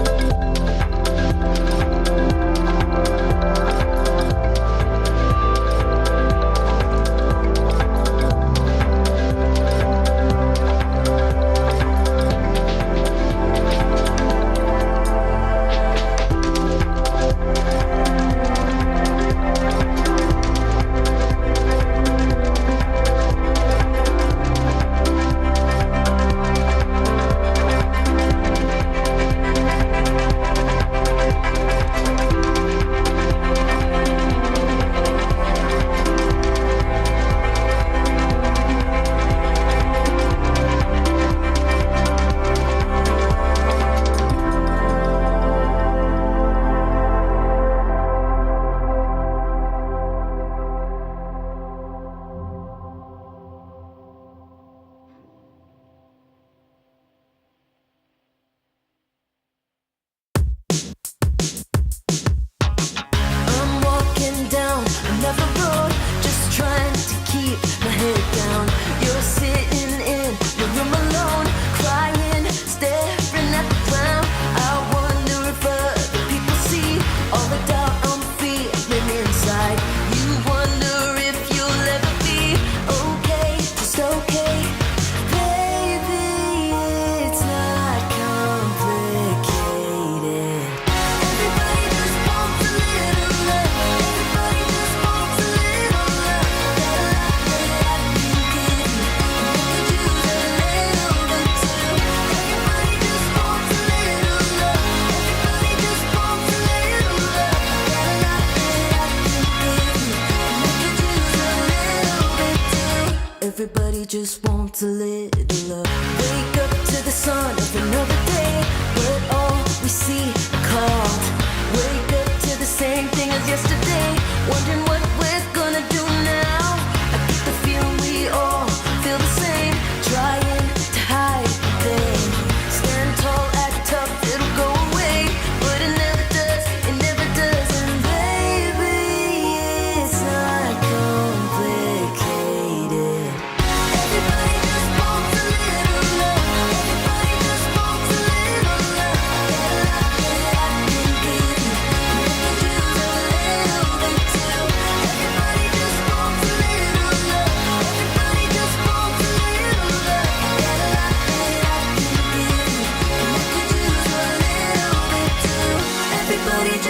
Everybody just wants a little love. Wake up to the sun of another day, but all we see are clouds. Wake up to the same thing as yesterday, wondering what we're gonna do now. I get the feeling we all feel the same, trying to hide the pain.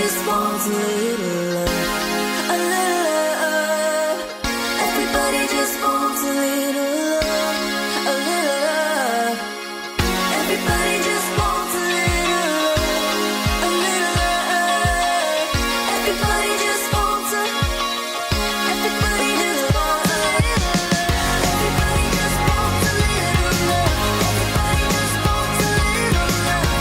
just wants a little love. A little love. Everybody just wants a little love. A little love. Everybody just wants a little love. A little love. Everybody just wants a. Everybody just wants a little love. Everybody just wants a little love. Everybody just wants a little love.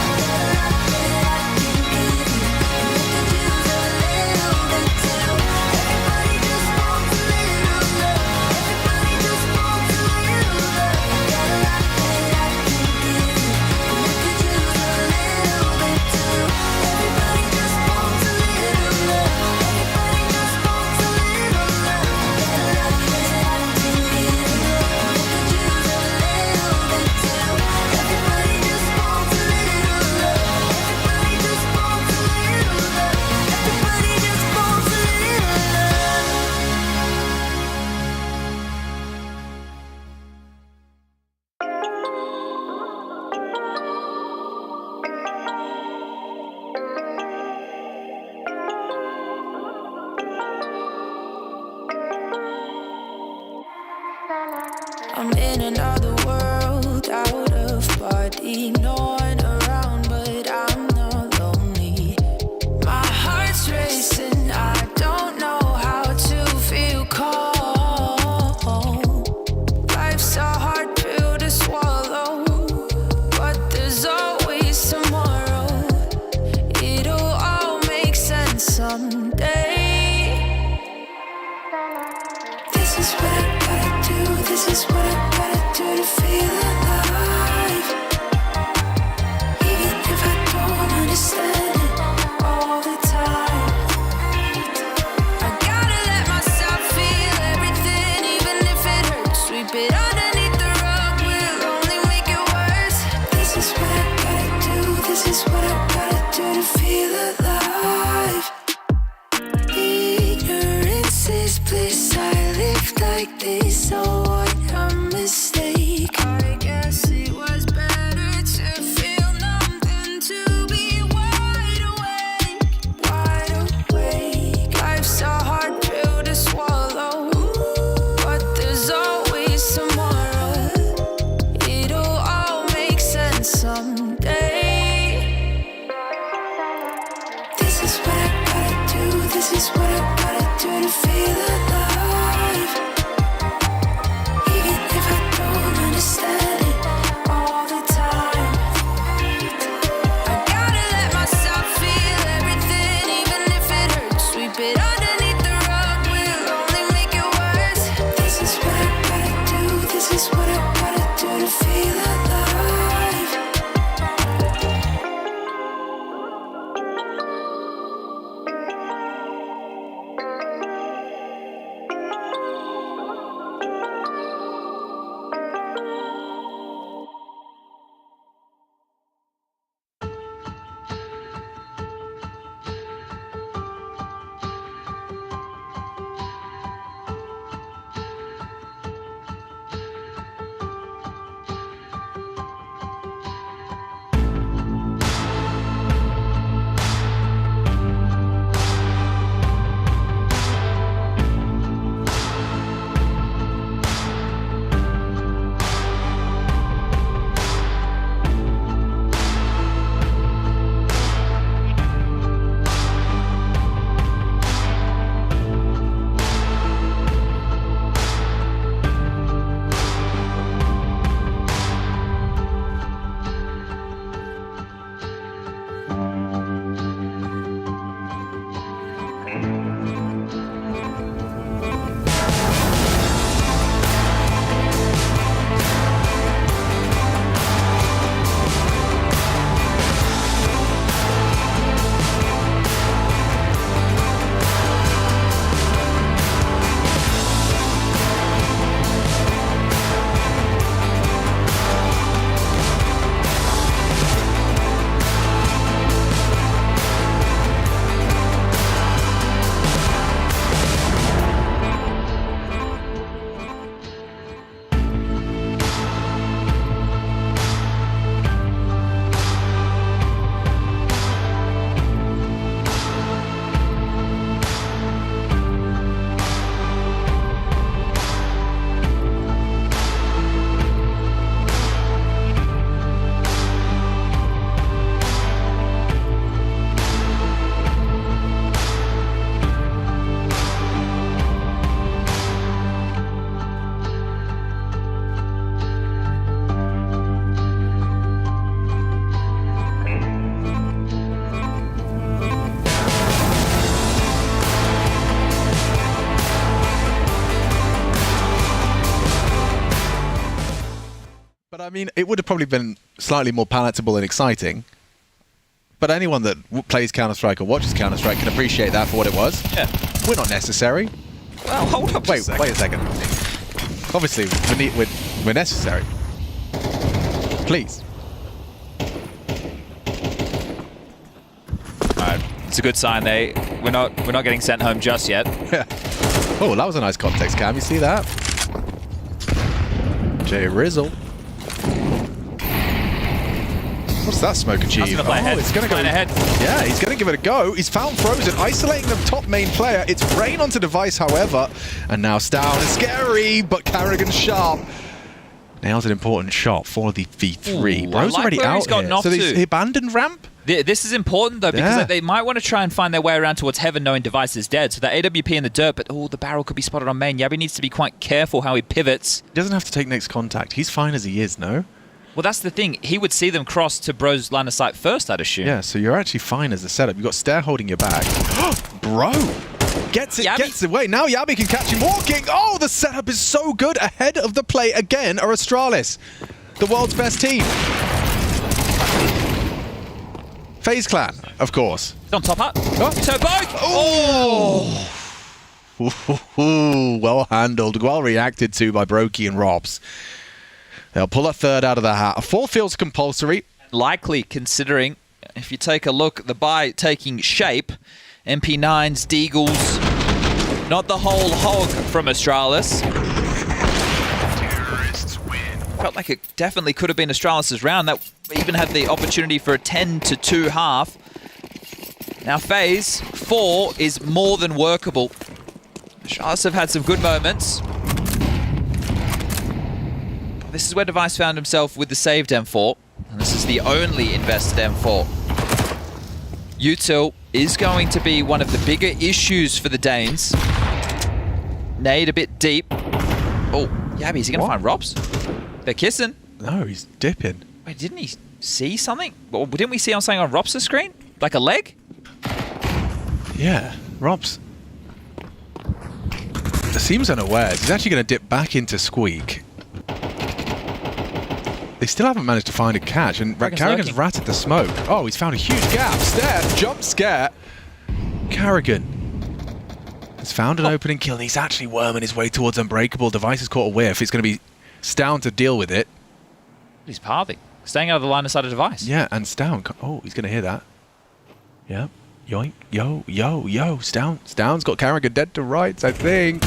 That I can give you, and you can use a little bit too. Everybody just wants a little love. Everybody just wants a little love. Got a lot that I can give you, and you could use a little bit too. Everybody just wants a little love. Everybody just wants a little love. Got a lot that I can give you, and you could use a little bit too. Everybody just wants a little love. Everybody just wants a little love. Everybody just wants a little love. I'm in another world, out of body, no one around, but I'm not lonely. My heart's racing, I don't know how to feel calm. Life's a hard pill to swallow, but there's always tomorrow. It'll all make sense someday. This is what I gotta do, this is what I gotta do to feel alive. Even if I don't understand it all the time, I gotta let myself feel everything, even if it hurts. Sweep it underneath the rug, will only make it worse. This is what I gotta do, this is what I gotta do to feel alive. Ignorance is bliss, I live like this, so what a mistake. I guess it was better to feel numb than to be wide awake. Wide awake. Life's a hard pill to swallow, but there's always tomorrow. It'll all make sense someday. This is what I gotta do, this is what I gotta do to feel alive. Even if I don't understand it all the time, I gotta let myself feel everything, even if it hurts. Sweep it underneath the rug, will only make it worse. This is what I gotta do, this is what I gotta do to feel alive. I mean, it would have probably been slightly more palatable and exciting. But anyone that plays Counter-Strike or watches Counter-Strike can appreciate that for what it was. Yeah. We're not necessary. Well, hold up Wait a second. Obviously, we're necessary. Please. Alright, it's a good sign. We're not getting sent home just yet. Oh, that was a nice context, Cam. You see that? Jay Rizzle. What's that smoke achieve? That's gonna play ahead. It's gonna go ahead. Yeah, he's gonna give it a go. He's found Frozen, isolating the top main player. It's Rain onto Device, however, and now Stown is scary, but Carrigan's sharp. Nails an important shot for the V3. Ooh, Bro's I like already where out he's got here. knocked So to. they abandoned ramp? This is important, though, because Yeah. they might want to try and find their way around towards Heaven, knowing Device is dead. So that AWP in the dirt, but the barrel could be spotted on main. Yabby needs to be quite careful how he pivots. He doesn't have to take next contact. He's fine as he is, no? Well, that's the thing. He would see them cross to Bro's line of sight first, I'd assume. Yeah, so you're actually fine as a setup. You've got Stair holding your back. Bro! Gets away. Now Yabby can catch him walking. Oh, the setup is so good. Ahead of the play again are Astralis, the world's best team. FaZe Clan, of course. He's on top hat. Oh. So both. Ooh, well handled, well reacted to by Brokey and Robs. They'll pull a third out of the hat. A fourth feels compulsory. Likely, considering, if you take a look, the buy taking shape. MP9s, Deagles, not the whole hog from Astralis. Felt like it definitely could have been Astralis' round. That even had the opportunity for a 10-2 half. Now FaZe 4 is more than workable. Astralis have had some good moments. This is where Device found himself with the saved M4. And this is the only invested M4. Util is going to be one of the bigger issues for the Danes. Nade a bit deep. Oh, Yabby, is he going to find Robs? They're kissing. No, he's dipping. Wait, didn't he see something? Well, didn't we see something on Robs' screen? Like a leg? Yeah, Robs seems unaware. He's actually going to dip back into Squeak. They still haven't managed to find a catch, and Carrigan's ratted the smoke. Oh, he's found a huge gap. Stair, jump scare. Carrigan has found an opening kill, and he's actually worming his way towards Unbreakable. Device has caught a whiff. It's going to be Stown to deal with it. He's pathing. Staying out of the line of sight of Device. Yeah, and Stown. Oh, he's going to hear that. Yeah. Yoink. Yo, yo, yo. Stown's got Carrigan dead to rights, I think.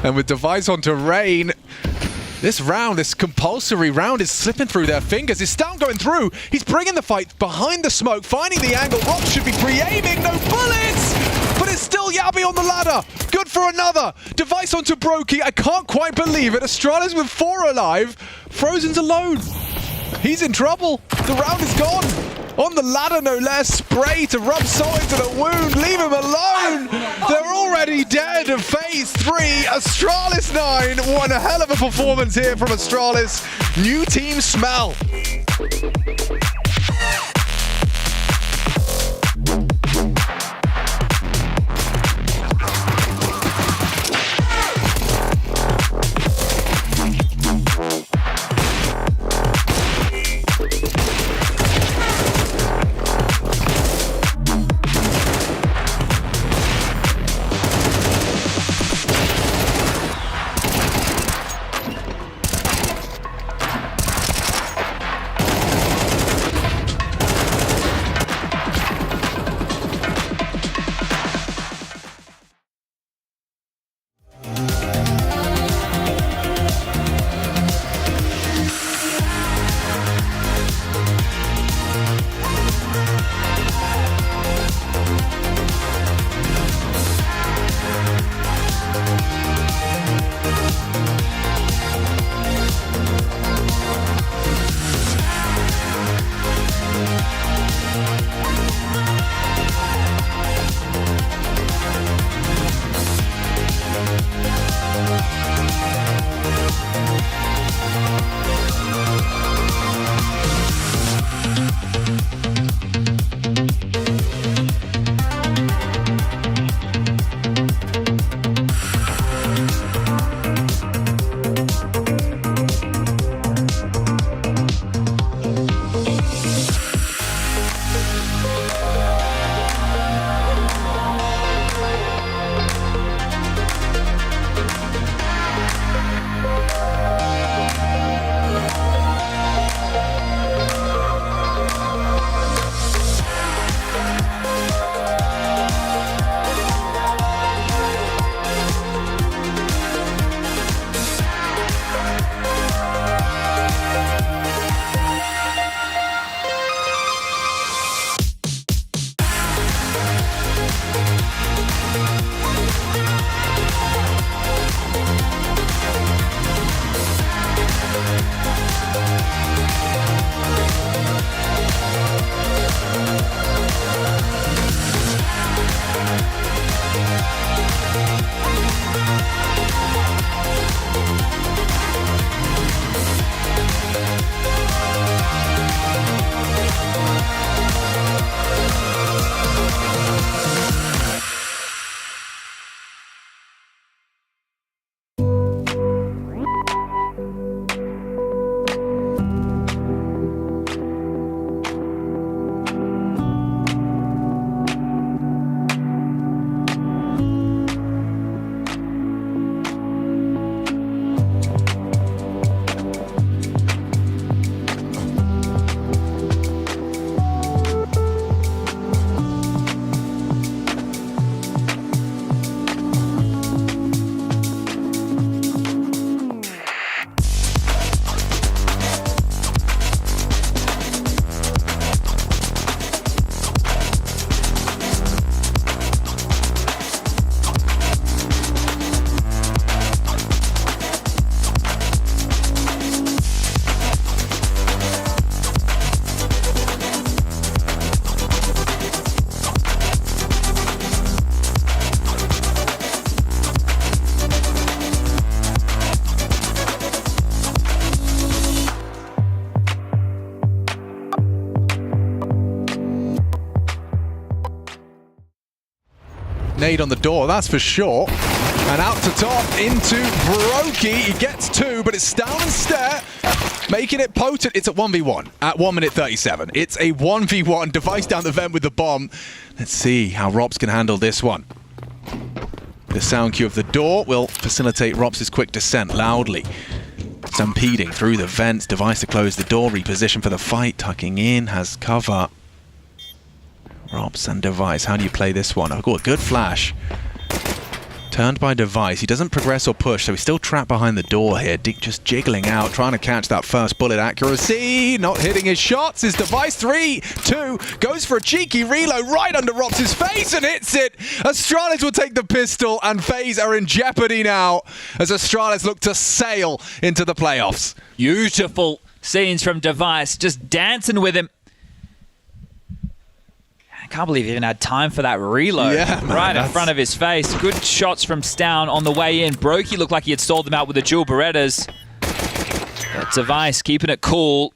And with Device onto Rain, this round, this compulsory round, is slipping through their fingers. Is Stown going through? He's bringing the fight behind the smoke, finding the angle. Rob should be pre-aiming. No bullets! But it's still Yabby on the ladder. Good for another. Device onto Brokey. I can't quite believe it. Astralis with 4 alive. Frozen's alone. He's in trouble. The round is gone. On the ladder, no less. Spray to rub salt into the wound. Leave him alone. They're already dead. FaZe 3, Astralis 9. What a hell of a performance here from Astralis. New team smell. Nade on the door, that's for sure. And out to top into Brokey. He gets 2, but it's down and stare, making it potent. It's at 1v1 at 1 minute 37. It's a 1v1. Device down the vent with the bomb. Let's see how Robs can handle this one. The sound cue of the door will facilitate Robs' quick descent loudly. Stampeding through the vents. Device to close the door. Reposition for the fight. Tucking in. Has cover. Robs and Device. How do you play this one? Oh, good flash. Turned by Device. He doesn't progress or push, so he's still trapped behind the door here. Just jiggling out, trying to catch that first bullet accuracy. Not hitting his shots. His Device 3, 2, goes for a cheeky reload right under Robs' face and hits it. Astralis will take the pistol, and FaZe are in jeopardy now as Astralis look to sail into the playoffs. Beautiful scenes from Device, just dancing with him. I can't believe he even had time for that reload. Yeah, man, right in front of his face. Good shots from Stown on the way in. Brokey looked like he had stalled them out with the dual Berettas. But Device keeping it cool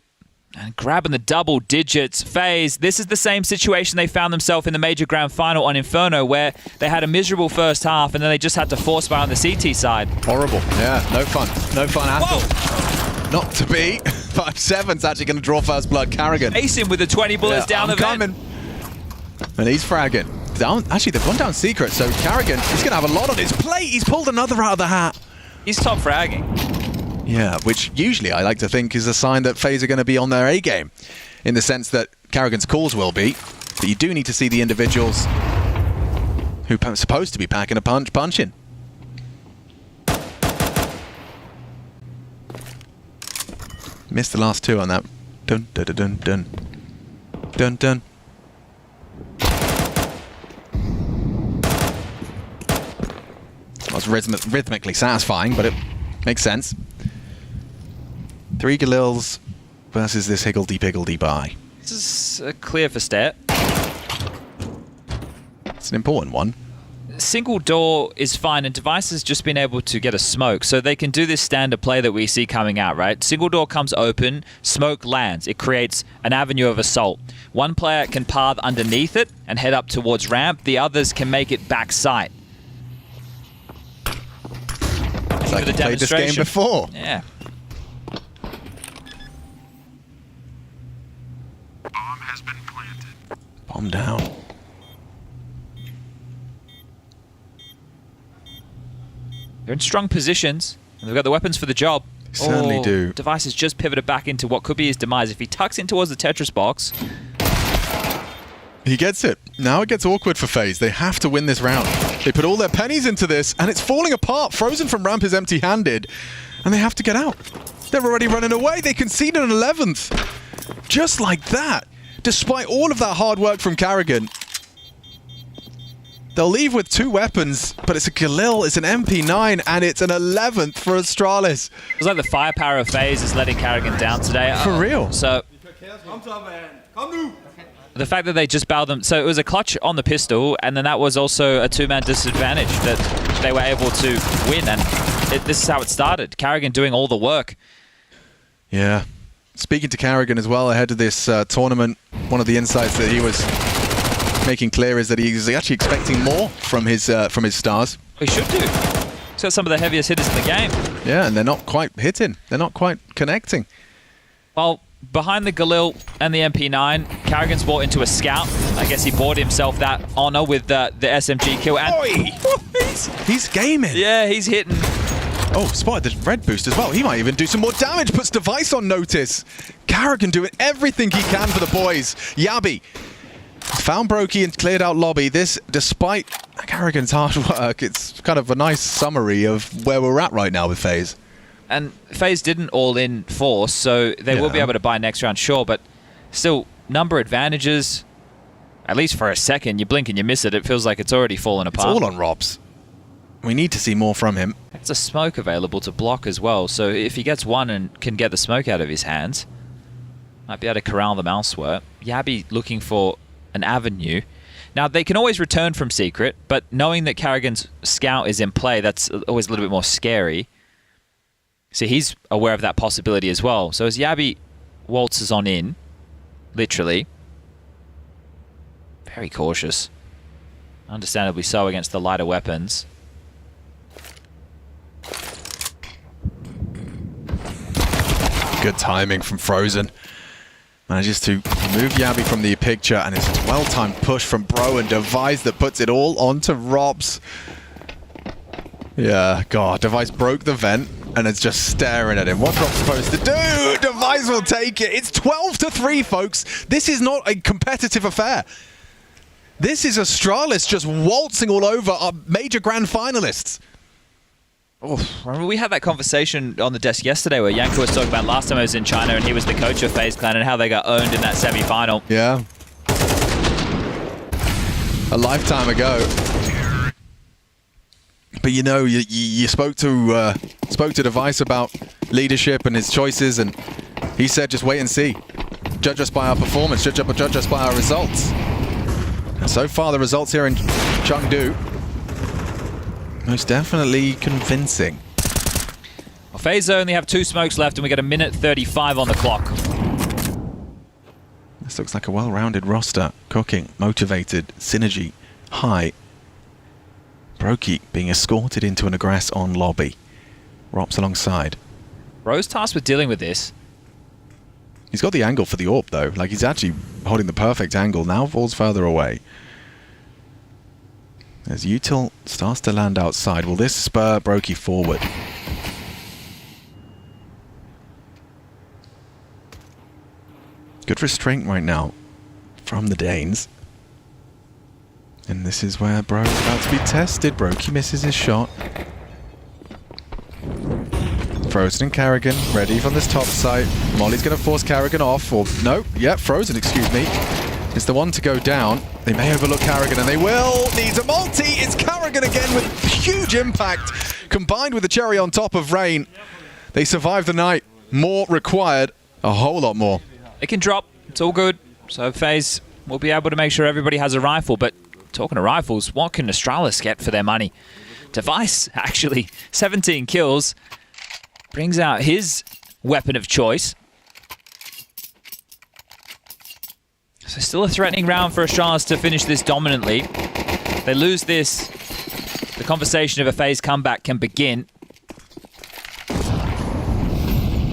and grabbing the double digits. FaZe, this is the same situation they found themselves in the major grand final on Inferno, where they had a miserable first half and then they just had to force fire on the CT side. Horrible. Yeah, no fun. No fun at all. Not to be. 5-7's actually going to draw first blood. Carrigan. Ace him with the 20 bullets down the vent. And he's fragging. Down, actually, they've gone down secret, so Carrigan, he's going to have a lot on his plate. He's pulled another out of the hat. He's top fragging. Yeah, which usually I like to think is a sign that FaZe are going to be on their A game, in the sense that Carrigan's calls will be. But you do need to see the individuals who are supposed to be packing a punch in. Missed the last 2 on that. Dun dun dun dun dun. Dun dun. Well, it's rhythmically satisfying, but it makes sense. 3 Galils versus this higgledy-piggledy buy. This is clear for stat. It's an important one. Single door is fine, and Device has just been able to get a smoke, so they can do this standard play that we see coming out, right? Single door comes open, smoke lands. It creates an avenue of assault. One player can path underneath it and head up towards ramp. The others can make it back sight. Like you played this game before. Yeah. Bomb has been planted. Bomb down. They're in strong positions, and they've got the weapons for the job. Certainly do. Device has just pivoted back into what could be his demise. If he tucks in towards the Tetris box... He gets it. Now it gets awkward for FaZe. They have to win this round. They put all their pennies into this, and it's falling apart. Frozen from ramp is empty-handed, and they have to get out. They're already running away. They conceded an 11th. Just like that. Despite all of that hard work from Carrigan. They'll leave with 2 weapons, but it's a Galil, it's an MP9, and it's an 11th for Astralis. It's like the firepower of FaZe is letting Karrigan down today. For real. So the fact that they just bowed them, so it was a clutch on the pistol, and then that was also a 2-man disadvantage that they were able to win, and this is how it started. Karrigan doing all the work. Yeah. Speaking to Karrigan as well ahead of this tournament, one of the insights that he was making clear is that he's actually expecting more from his stars. He should do. He's got some of the heaviest hitters in the game. Yeah, and they're not quite hitting. They're not quite connecting. Well, behind the Galil and the MP9, Karrigan's bought into a scout. I guess he bought himself that honor with the SMG kill. And he's gaming. Yeah, he's hitting. Oh, spotted the red boost as well. He might even do some more damage. Puts Device on notice. Karrigan doing everything he can for the boys. Yabi found Brokey and cleared out lobby. This, despite Karrigan's hard work, it's kind of a nice summary of where we're at right now with FaZe. And FaZe didn't all-in force, so they will be able to buy next round, sure, but still, number advantages, at least for a second, you blink and you miss it, it feels like it's already fallen apart. It's all on Robs. We need to see more from him. It's a smoke available to block as well, so if he gets one and can get the smoke out of his hands, might be able to corral them elsewhere. Yabi looking for an avenue. Now, they can always return from secret, but knowing that Karrigan's scout is in play, that's always a little bit more scary. So he's aware of that possibility as well. So as Yabi waltzes on in, literally, very cautious. Understandably so against the lighter weapons. Good timing from Frozen. Manages to move Yabi from the picture, and it's a well-timed push from Bro and Device that puts it all onto Robs. Yeah, God, Device broke the vent and it's just staring at him. What's Rob supposed to do? Device will take it. It's 12-3, folks. This is not a competitive affair. This is Astralis just waltzing all over our major grand finalists. Oh, remember we had that conversation on the desk yesterday where Yanko was talking about last time I was in China and he was the coach of FaZe Clan and how they got owned in that semi-final. Yeah. A lifetime ago. But you know, you spoke to Device about leadership and his choices, and he said, just wait and see. Judge us by our performance, judge us by our results. And so far, the results here in Chengdu, most definitely convincing. Well, FaZe only have 2 smokes left, and we got 1:35 on the clock. This looks like a well-rounded roster. Cooking, motivated, synergy, high. Brokey being escorted into an aggress on lobby. Rops alongside. Bro's tasked with dealing with this. He's got the angle for the AWP though. Like, he's actually holding the perfect angle. Now falls further away. As Util starts to land outside. Will this spur Brokey forward? Good restraint right now from the Danes. And this is where Bro is about to be tested. Brokey misses his shot. Frozen and Karrigan ready from this top site. Molly's going to force Karrigan off. Or no, yeah, Frozen, excuse me, is the one to go down. They may overlook Karrigan, and they will. Needs a multi. It's Karrigan again with huge impact. Combined with the cherry on top of Rain. They survive the night. More required. A whole lot more. It can drop. It's all good. So FaZe will be able to make sure everybody has a rifle, but talking of rifles, what can Astralis get for their money? Device, actually, 17 kills. Brings out his weapon of choice. So still a threatening round for Astralis to finish this dominantly. They lose this, the conversation of a FaZe comeback can begin.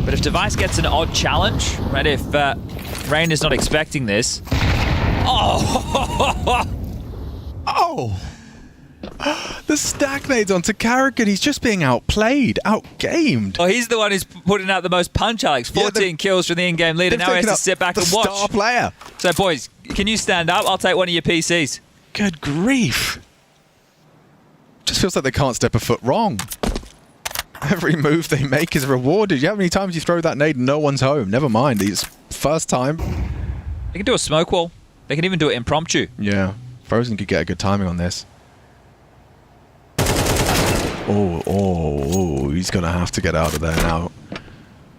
But if Device gets an odd challenge, right, if Rain is not expecting this. Oh! Oh! The stack nades onto Karrigan. He's just being outplayed, outgamed. Oh, he's the one who's putting out the most punch, Alex. 14 kills from the in-game leader. Now he has to sit back and watch. Star player. So, boys, can you stand up? I'll take one of your PCs. Good grief. Just feels like they can't step a foot wrong. Every move they make is rewarded. How many times you throw that nade and no one's home? Never mind. It's first time. They can do a smoke wall. They can even do it impromptu. Yeah. Frozen could get a good timing on this. He's going to have to get out of there now.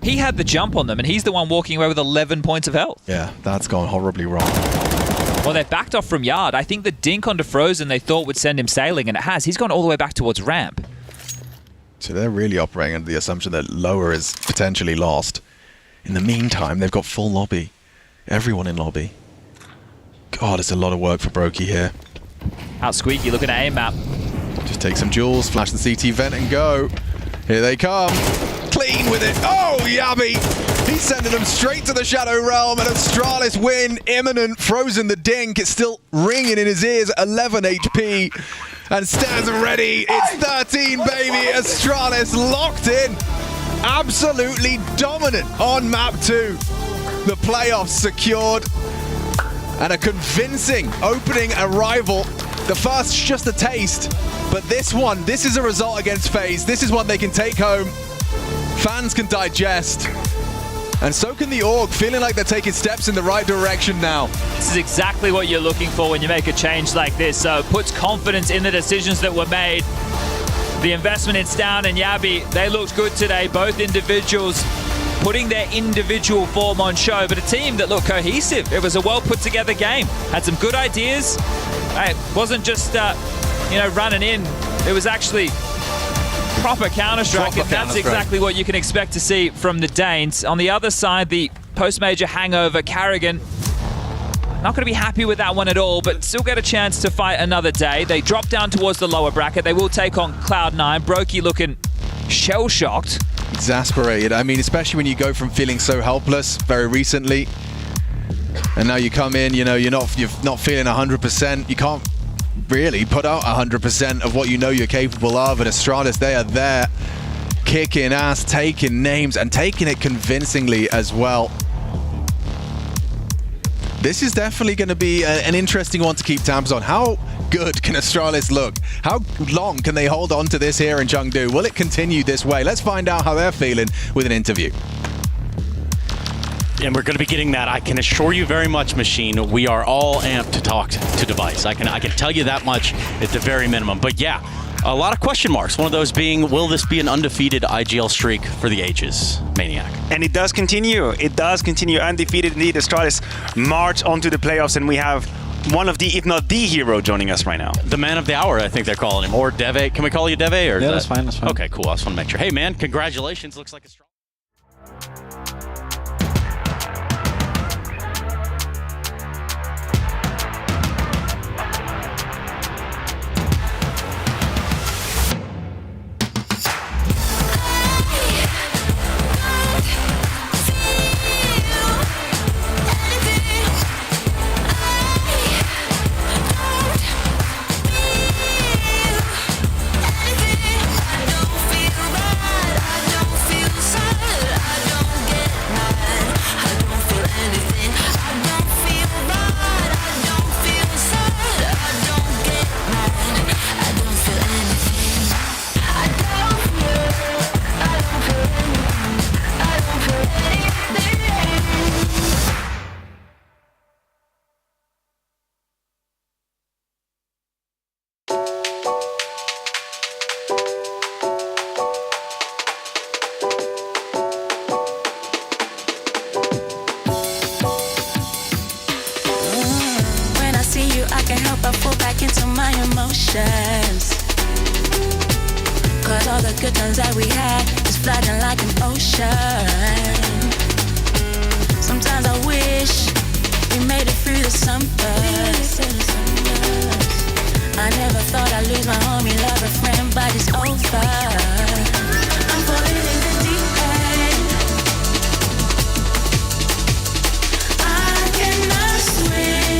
He had the jump on them, and he's the one walking away with 11 points of health. Yeah, that's gone horribly wrong. Well, they backed off from Yard. I think the dink onto Frozen they thought would send him sailing, and it has. He's gone all the way back towards ramp. So they're really operating under the assumption that lower is potentially lost. In the meantime, they've got full lobby. Everyone in lobby. God, it's a lot of work for Brokey here. Out Squeaky looking at aim map. Just take some jewels, flash the CT vent and go. Here they come. Clean with it. Oh, Yabby! He's sending them straight to the Shadow Realm, and Astralis win. Imminent. Frozen the dink. It's still ringing in his ears. 11 HP. And stands ready. It's 13, baby. Astralis locked in. Absolutely dominant on map 2. The playoffs secured. And a convincing opening arrival. The first, just a taste. But this one, this is a result against FaZe. This is one they can take home. Fans can digest. And so can the org, feeling like they're taking steps in the right direction now. This is exactly what you're looking for when you make a change like this. So it puts confidence in the decisions that were made. The investment in Stown and Yabby, they looked good today. Both individuals putting their individual form on show, but a team that looked cohesive. It was a well put together game. Had some good ideas. It wasn't just running in. It was actually proper Counter-Strike, and that's exactly what you can expect to see from the Danes. On the other side, the post-major hangover, Carrigan, not going to be happy with that one at all, but still get a chance to fight another day. They drop down towards the lower bracket. They will take on Cloud9. Brokey looking shell-shocked. Exasperated. I mean, especially when you go from feeling so helpless very recently, and now you come in, you're not feeling 100%. You can't really put out 100% of what you know you're capable of. And Astralis, they are there, kicking ass, taking names, and taking it convincingly as well. This is definitely going to be an interesting one to keep tabs on. How good can Astralis look? How long can they hold on to this here in Chengdu? Will it continue this way? Let's find out how they're feeling with an interview. And we're going to be getting that. I can assure you very much, Machine. We are all amped to talk to Device. I can tell you that much at the very minimum. But yeah, a lot of question marks. One of those being, will this be an undefeated IGL streak for the ages? Maniac. And it does continue. It does continue. Undefeated indeed. Astralis march onto the playoffs, and we have one of the, if not the hero, joining us right now. The man of the hour, I think they're calling him. Or Deve. Can we call you Deve? Or yeah, that's fine. That's fine. Okay, cool. I just want to make sure. Hey, man, congratulations. Looks like a strong... Cause all the good times that we had is flooding like an ocean. Sometimes I wish we made it through the summers. I never thought I'd lose my homie, lover, friend, but it's over. I'm falling in the deep end. I cannot swim.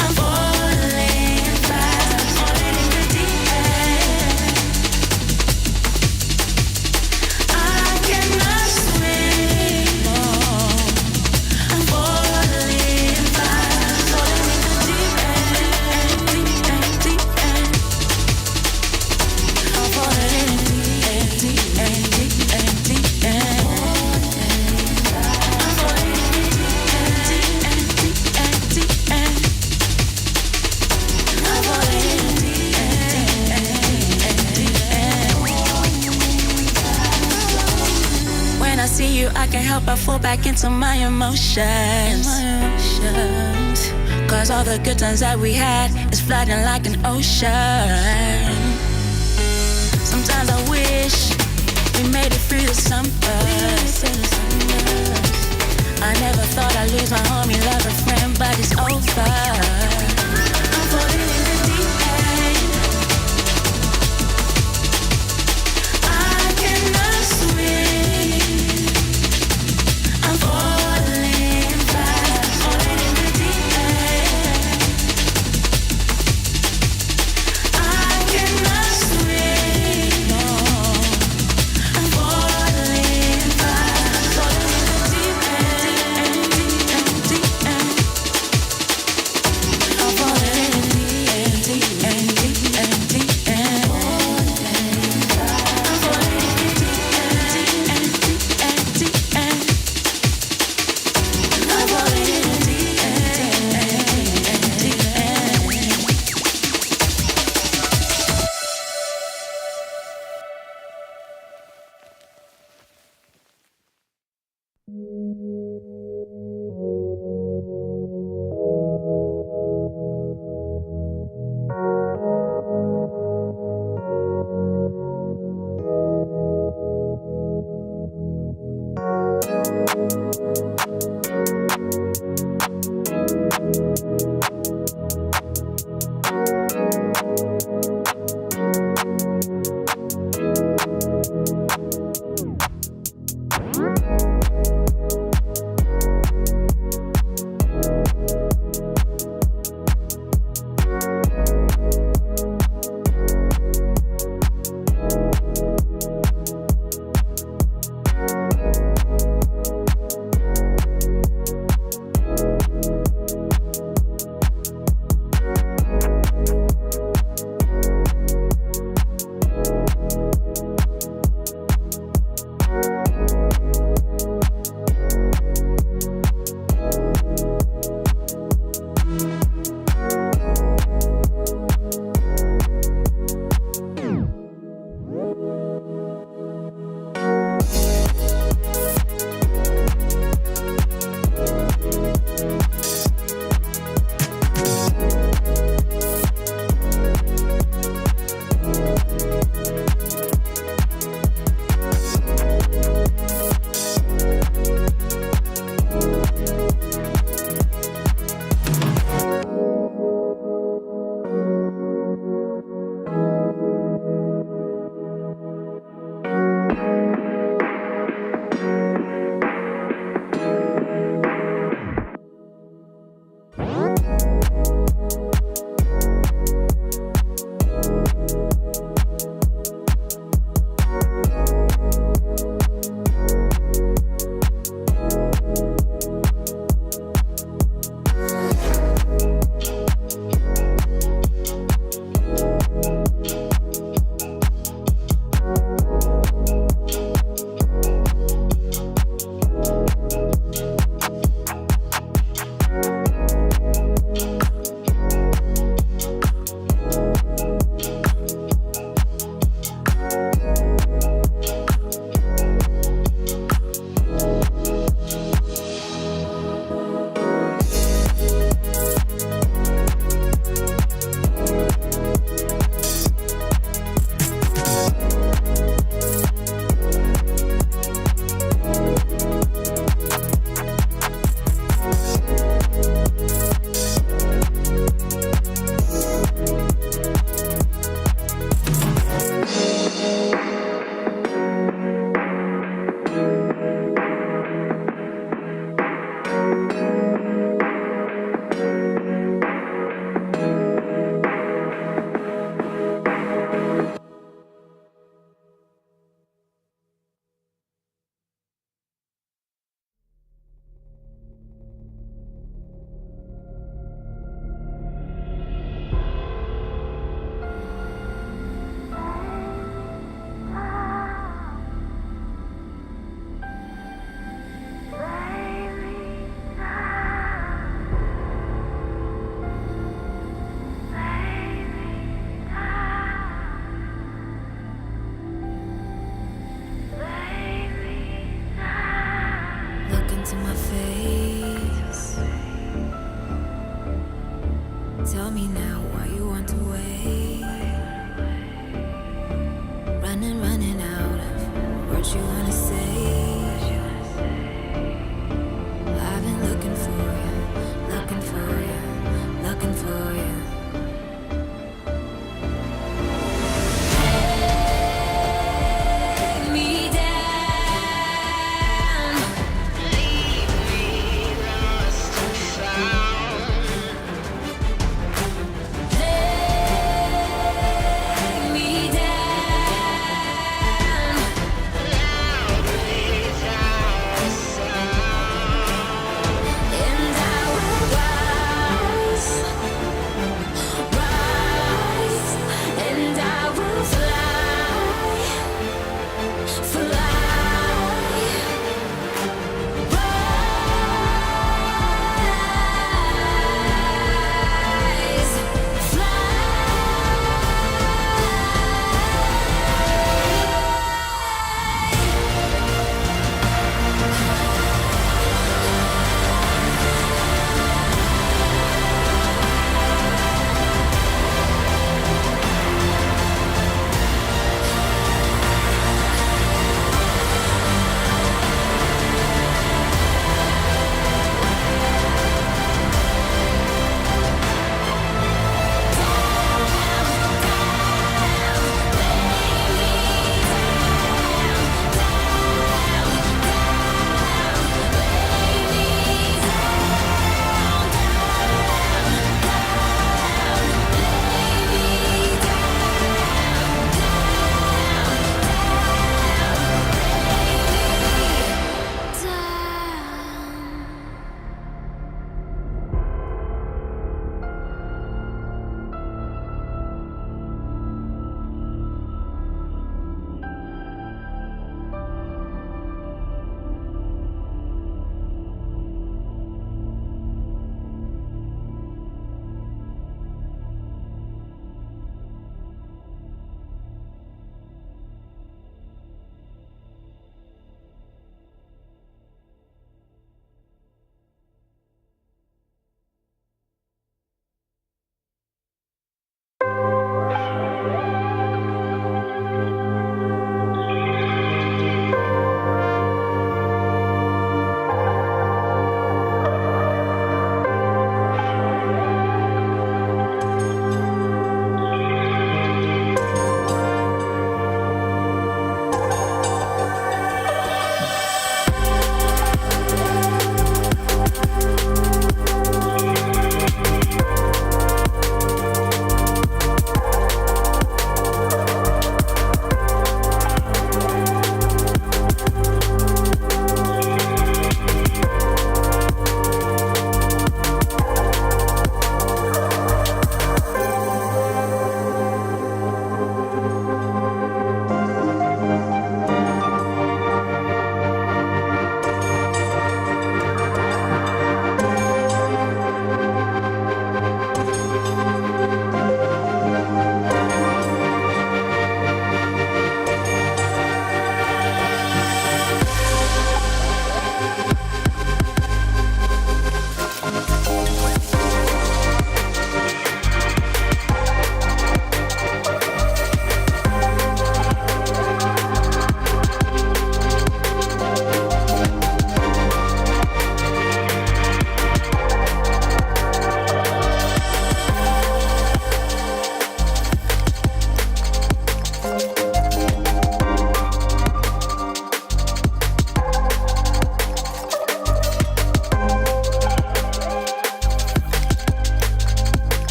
I'm falling fast, falling in the deep end. I cannot swim, no. I'm falling fast, falling in the deep end, deep end, deep end. I can't help but fall back into my emotions. Cause all the good times that we had is flooding like an ocean. Sometimes I wish we made it through the summer. I never thought I'd lose my homie, love a friend, but it's over. I'm falling in the deep end. I cannot swim. I'm falling fast, falling in the deep end. I cannot swim, no. I'm falling fast, falling in the deep end, deep end, deep end.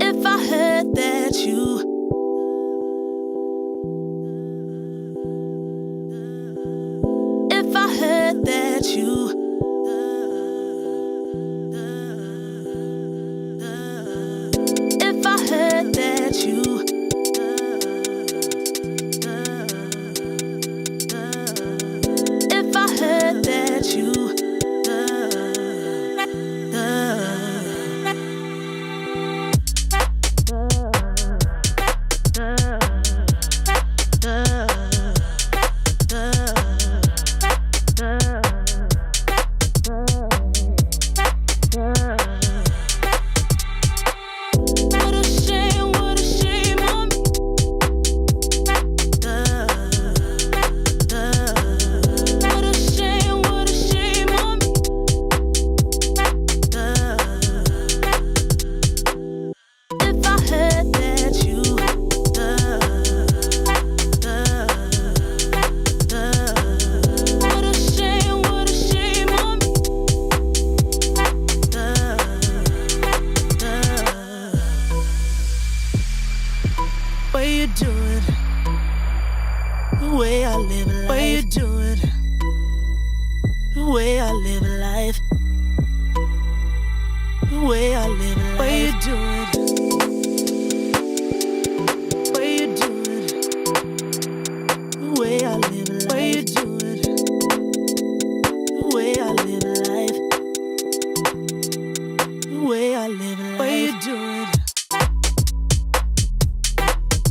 If I heard that you If I heard that you If I heard that you If I heard that you What you doing? The way I live life. What you doing? The way I live life. The way I live life. What you doing? What you doing? The way I live life. What you doing? The way I live life. The way I live life. What you doing?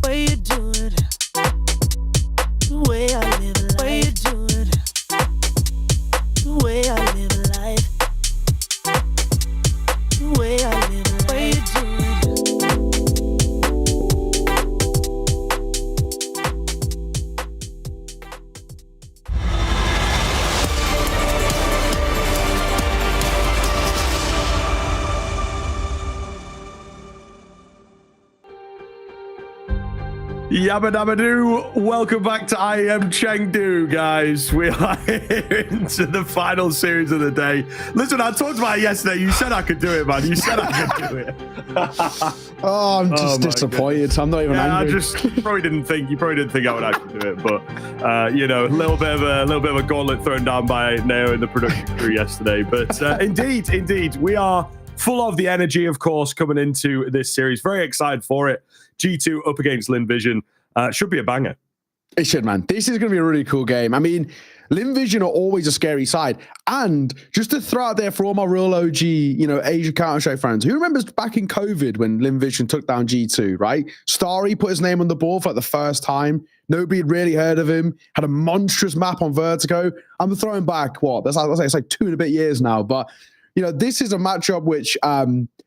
What you doing? The way I live life. What you doing? The way I live life. The way I live life. What you doing? Yabba dabba doo. Welcome back to IEM Chengdu, guys. We are here into the final series of the day. Listen, I talked about it yesterday. You said I could do it, man. You said I could do it. Oh, I'm just disappointed. Goodness. I'm not even angry. You probably didn't think I would actually do it, but you know, a little bit of a gauntlet thrown down by Neo and the production crew yesterday. But indeed, we are full of the energy, of course, coming into this series. Very excited for it. G2 up against Lynn Vision. Should be a banger. It should, man. This is going to be a really cool game. I mean, Lynn Vision are always a scary side. And just to throw out there for all my real OG, Asia Counter-Strike fans, who remembers back in COVID when Lynn Vision took down G2, right? Starry put his name on the board for like the first time. Nobody had really heard of him. Had a monstrous map on Vertigo. I'm throwing back, it's like 2 and a bit years now. But, this is a matchup which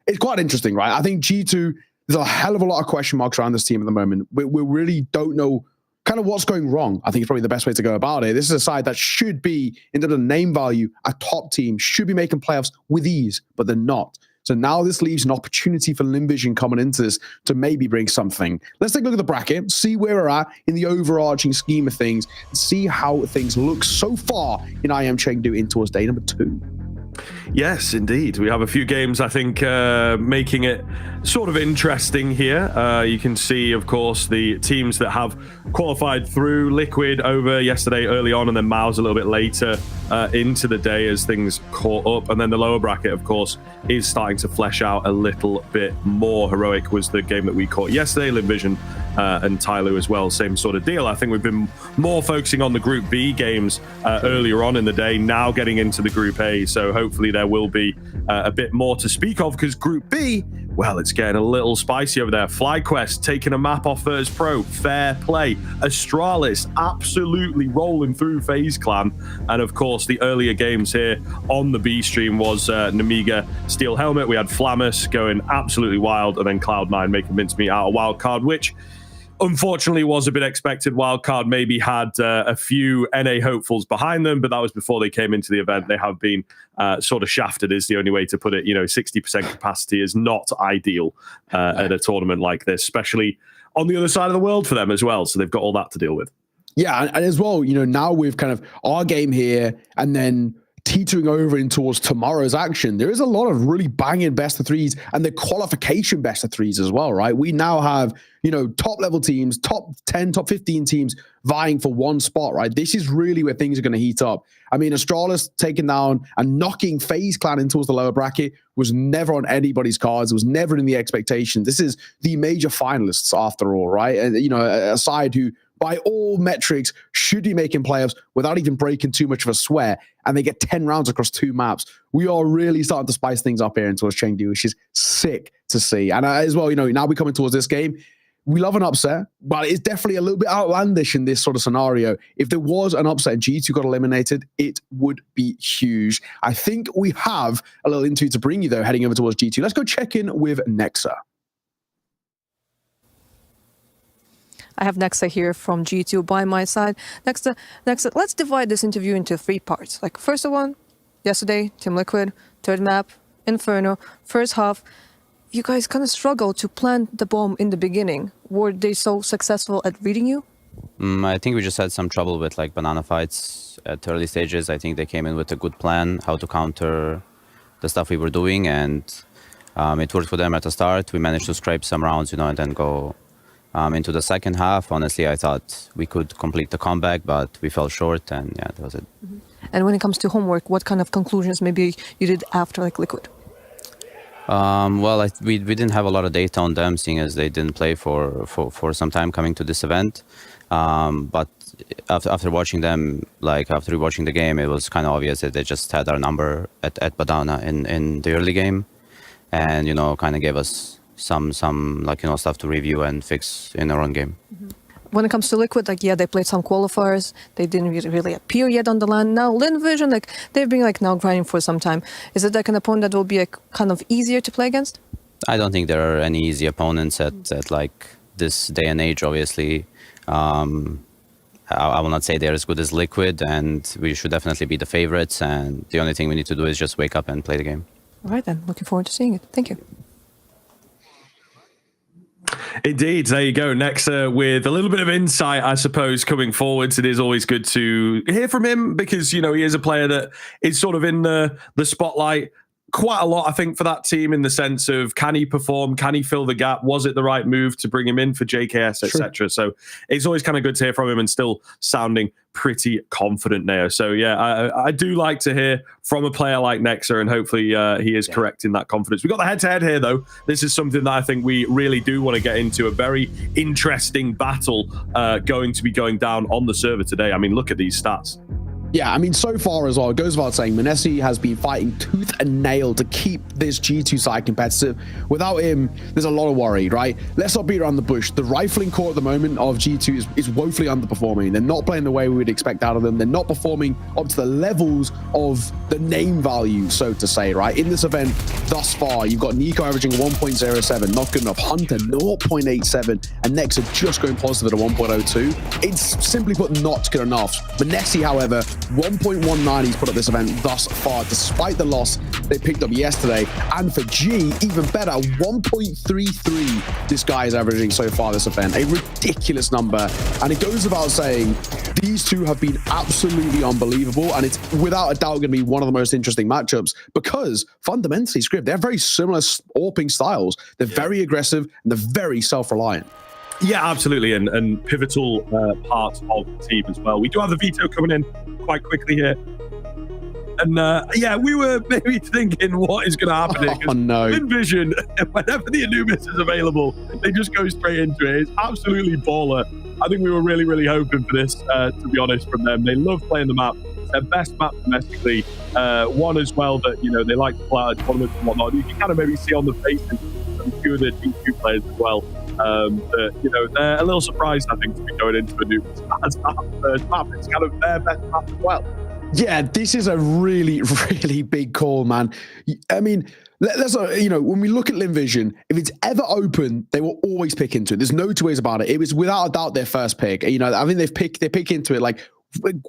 is quite interesting, right? I think G2, there's a hell of a lot of question marks around this team at the moment. We really don't know kind of what's going wrong. I think it's probably the best way to go about it. This is a side that should be, in terms of name value, a top team, should be making playoffs with ease, but they're not. So now this leaves an opportunity for Lynn Vision coming into this to maybe bring something. Let's take a look at the bracket, see where we're at in the overarching scheme of things, and see how things look so far in IEM Chengdu in towards day number 2. Yes, indeed. We have a few games, I think, making it sort of interesting here. You can see, of course, the teams that have qualified through. Liquid over yesterday early on, and then Mouse a little bit later into the day as things caught up. And then the lower bracket, of course, is starting to flesh out a little bit more. Heroic was the game that we caught yesterday. Lynn Vision and Tyloo as well, same sort of deal. I think we've been more focusing on the Group B games earlier on in the day, now getting into the Group A. So hopefully there will be a bit more to speak of, because Group B, well, it's getting a little spicy over there. FlyQuest taking a map off First Pro, fair play. Astralis absolutely rolling through FaZe Clan. And of course, the earlier games here on the B stream was Namiga Steel Helmet. We had Flammus going absolutely wild, and then Cloud9 making mincemeat out of Wildcard, which unfortunately was a bit expected. Wildcard maybe had a few NA hopefuls behind them, but that was before they came into the event. They have been sort of shafted, is the only way to put it. 60% capacity is not ideal at a tournament like this, especially on the other side of the world for them as well. So they've got all that to deal with. Yeah, and as well, now with kind of our game here and then teetering over in towards tomorrow's action, there is a lot of really banging best of threes and the qualification best of threes as well, right? We now have, top level teams, top 10, top 15 teams vying for one spot, right? This is really where things are going to heat up. I mean, Astralis taking down and knocking FaZe Clan in towards the lower bracket was never on anybody's cards. It was never in the expectation. This is the major finalists after all, right? And, a side who, by all metrics, should be making playoffs without even breaking too much of a sweat, and they get 10 rounds across 2 maps. We are really starting to spice things up here in towards Chengdu, which is sick to see. And as well, now we're coming towards this game. We love an upset, but it's definitely a little bit outlandish in this sort of scenario. If there was an upset and G2 got eliminated, it would be huge. I think we have a little interview to bring you, though, heading over towards G2. Let's go check in with Nexa. I have Nexa here from G2 by my side. Nexa, let's divide this interview into 3 parts. Like, first one, yesterday, Team Liquid, third map, Inferno, first half. You guys kind of struggled to plant the bomb in the beginning. Were they so successful at reading you? I think we just had some trouble with banana fights at early stages. I think they came in with a good plan, how to counter the stuff we were doing, and it worked for them at the start. We managed to scrape some rounds, and then go into the second half. Honestly, I thought we could complete the comeback, but we fell short, and yeah, that was it. Mm-hmm. And when it comes to homework, what kind of conclusions maybe you did after Liquid? Well, we didn't have a lot of data on them, seeing as they didn't play for some time coming to this event. But after watching them, after rewatching the game, it was kind of obvious that they just had our number at Badana in the early game, and kind of gave us some stuff to review and fix in our own game. Mm-hmm. When it comes to Liquid, they played some qualifiers. They didn't really appear yet on the land. Now, Lynn Vision, they've been now grinding for some time. Is it an opponent that will be kind of easier to play against? I don't think there are any easy opponents at this day and age, obviously. I will not say they're as good as Liquid, and we should definitely be the favorites. And the only thing we need to do is just wake up and play the game. All right, then. Looking forward to seeing it. Thank you. Indeed, there you go. Nexa with a little bit of insight, I suppose, coming forwards. It is always good to hear from him because, you know, he is a player that is sort of in the spotlight quite a lot, I think, for that team in the sense of can he perform? Can he fill the gap? Was it the right move to bring him in for JKS, etc.? So it's always kind of good to hear from him and still sounding pretty confident now. So yeah, I do like to hear from a player like Nexa, and hopefully he is correct in that confidence. We've got the head-to-head here, though. This is something that I think we really do want to get into. A very interesting battle going to be going down on the server today. I mean, look at these stats. Yeah, I mean, so far as well, it goes without saying, Manesi has been fighting tooth and nail to keep this G2 side competitive. Without him, there's a lot of worry, right? Let's not beat around the bush. The rifling core at the moment of G2 is woefully underperforming. They're not playing the way we would expect out of them. They're not performing up to the levels of the name value, so to say, right? In this event thus far, you've got Nico averaging 1.07, not good enough. Hunter, 0.87, and Nexa just going positive at a 1.02. It's simply put not good enough. Manesi, however, 1.19 he's put up this event thus far, despite the loss they picked up yesterday. And for G, even better, 1.33 this guy is averaging so far this event. A ridiculous number. And it goes without saying, these two have been absolutely unbelievable. And it's without a doubt going to be one of the most interesting matchups because fundamentally, Script, they're very similar AWPing styles. They're very aggressive and they're very self-reliant. Yeah, absolutely. And pivotal part of the team as well. We do have the veto coming in quite quickly here. And yeah, we were maybe thinking what is going to happen here. Oh, no. Vision, whenever the Anubis is available, they just go straight into it. It's absolutely baller. I think we were really, really hoping for this, to be honest, from them. They love playing the map. It's their best map domestically. One as well that, you know, they like to play at tournaments and whatnot. You can kind of maybe see on the faces of a few of the G2 players as well. That, you know, they're a little surprised, I think, to be going into Anubis as that first map. It's kind of their best map as well. Yeah, this is a really, really big call, man. I mean, let's you know, when we look at Lynn Vision, if it's ever open, they will always pick into it. There's no two ways about it. It was without a doubt their first pick. You know, I think they pick into it like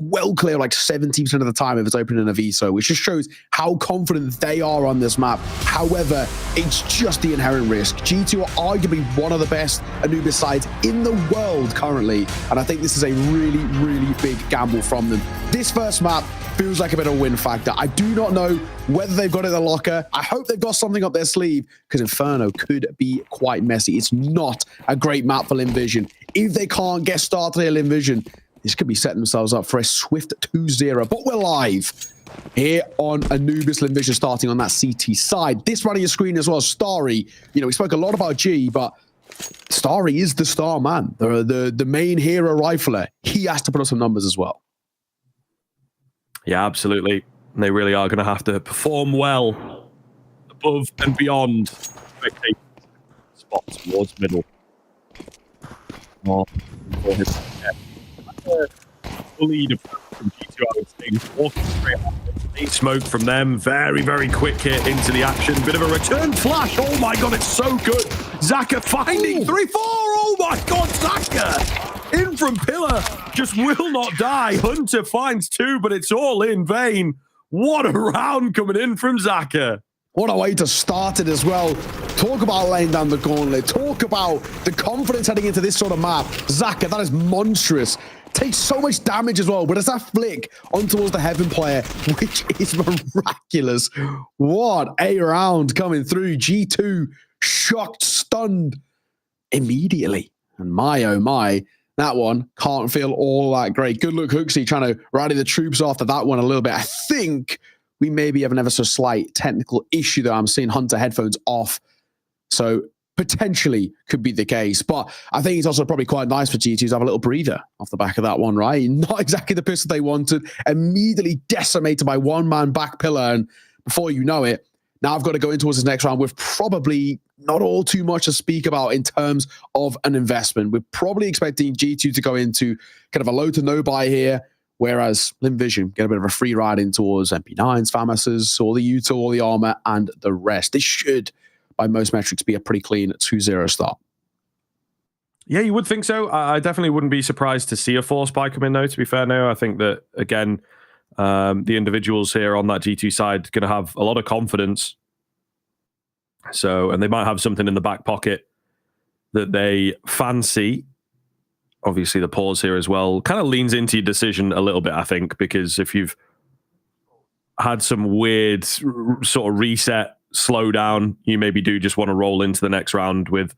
well clear, like 70% of the time if it's open in a VSO, which just shows how confident they are on this map. However, it's just the inherent risk. G2 are arguably one of the best Anubis sides in the world currently, and I think this is a really, really big gamble from them. This first map feels like a bit of a win factor. I do not know whether they've got it in the locker. I hope they've got something up their sleeve because Inferno could be quite messy. It's not a great map for Lynn Vision. If they can't get started at Lynn Vision, this could be setting themselves up for a swift 2-0. But we're live here on Anubis Lynn Vision starting on that CT side. This running your screen as well, Starry. You know, we spoke a lot about G, but Starry is the star man, the main hero rifler. He has to put up some numbers as well. Yeah, absolutely. They really are going to have to perform well above and beyond spots towards middle. More for his lead from G2, I would say. Walking straight after. Smoke from them. Very, very quick hit into the action. Bit of a return flash. Oh my god, it's so good. Zaka finding 3-4. Oh my god, Zaka in from Pillar. Just will not die. Hunter finds 2, but it's all in vain. What a round coming in from Zaka. What a way to start it as well. Talk about laying down the gauntlet. Talk about the confidence heading into this sort of map. Zaka, that is monstrous. Takes so much damage as well, but it's that flick on towards the Heaven player, which is miraculous. What a round coming through. G2 shocked, stunned immediately. And my, oh my, that one can't feel all that great. Good luck, Hooksy, trying to rally the troops after that one a little bit. I think we maybe have an ever so slight technical issue there. I'm seeing Hunter headphones off. So potentially could be the case. But I think it's also probably quite nice for G2 to have a little breather off the back of that one, right? Not exactly the pistol they wanted. Immediately decimated by one-man back pillar. And before you know it, now I've got to go in towards this next round with probably not all too much to speak about in terms of an investment. We're probably expecting G2 to go into kind of a low to no buy here, whereas Lynn Vision get a bit of a free ride in towards MP9s, FAMASs, all the util, all the armor, and the rest. This should, by most metrics, be a pretty clean 2-0 start. Yeah, you would think so. I definitely wouldn't be surprised to see a force buy come in, though, to be fair now. I think that, again, the individuals here on that G2 side going to have a lot of confidence. So, and they might have something in the back pocket that they fancy. Obviously, the pause here as well kind of leans into your decision a little bit, I think, because if you've had some weird sort of reset, slow down, you maybe do just want to roll into the next round with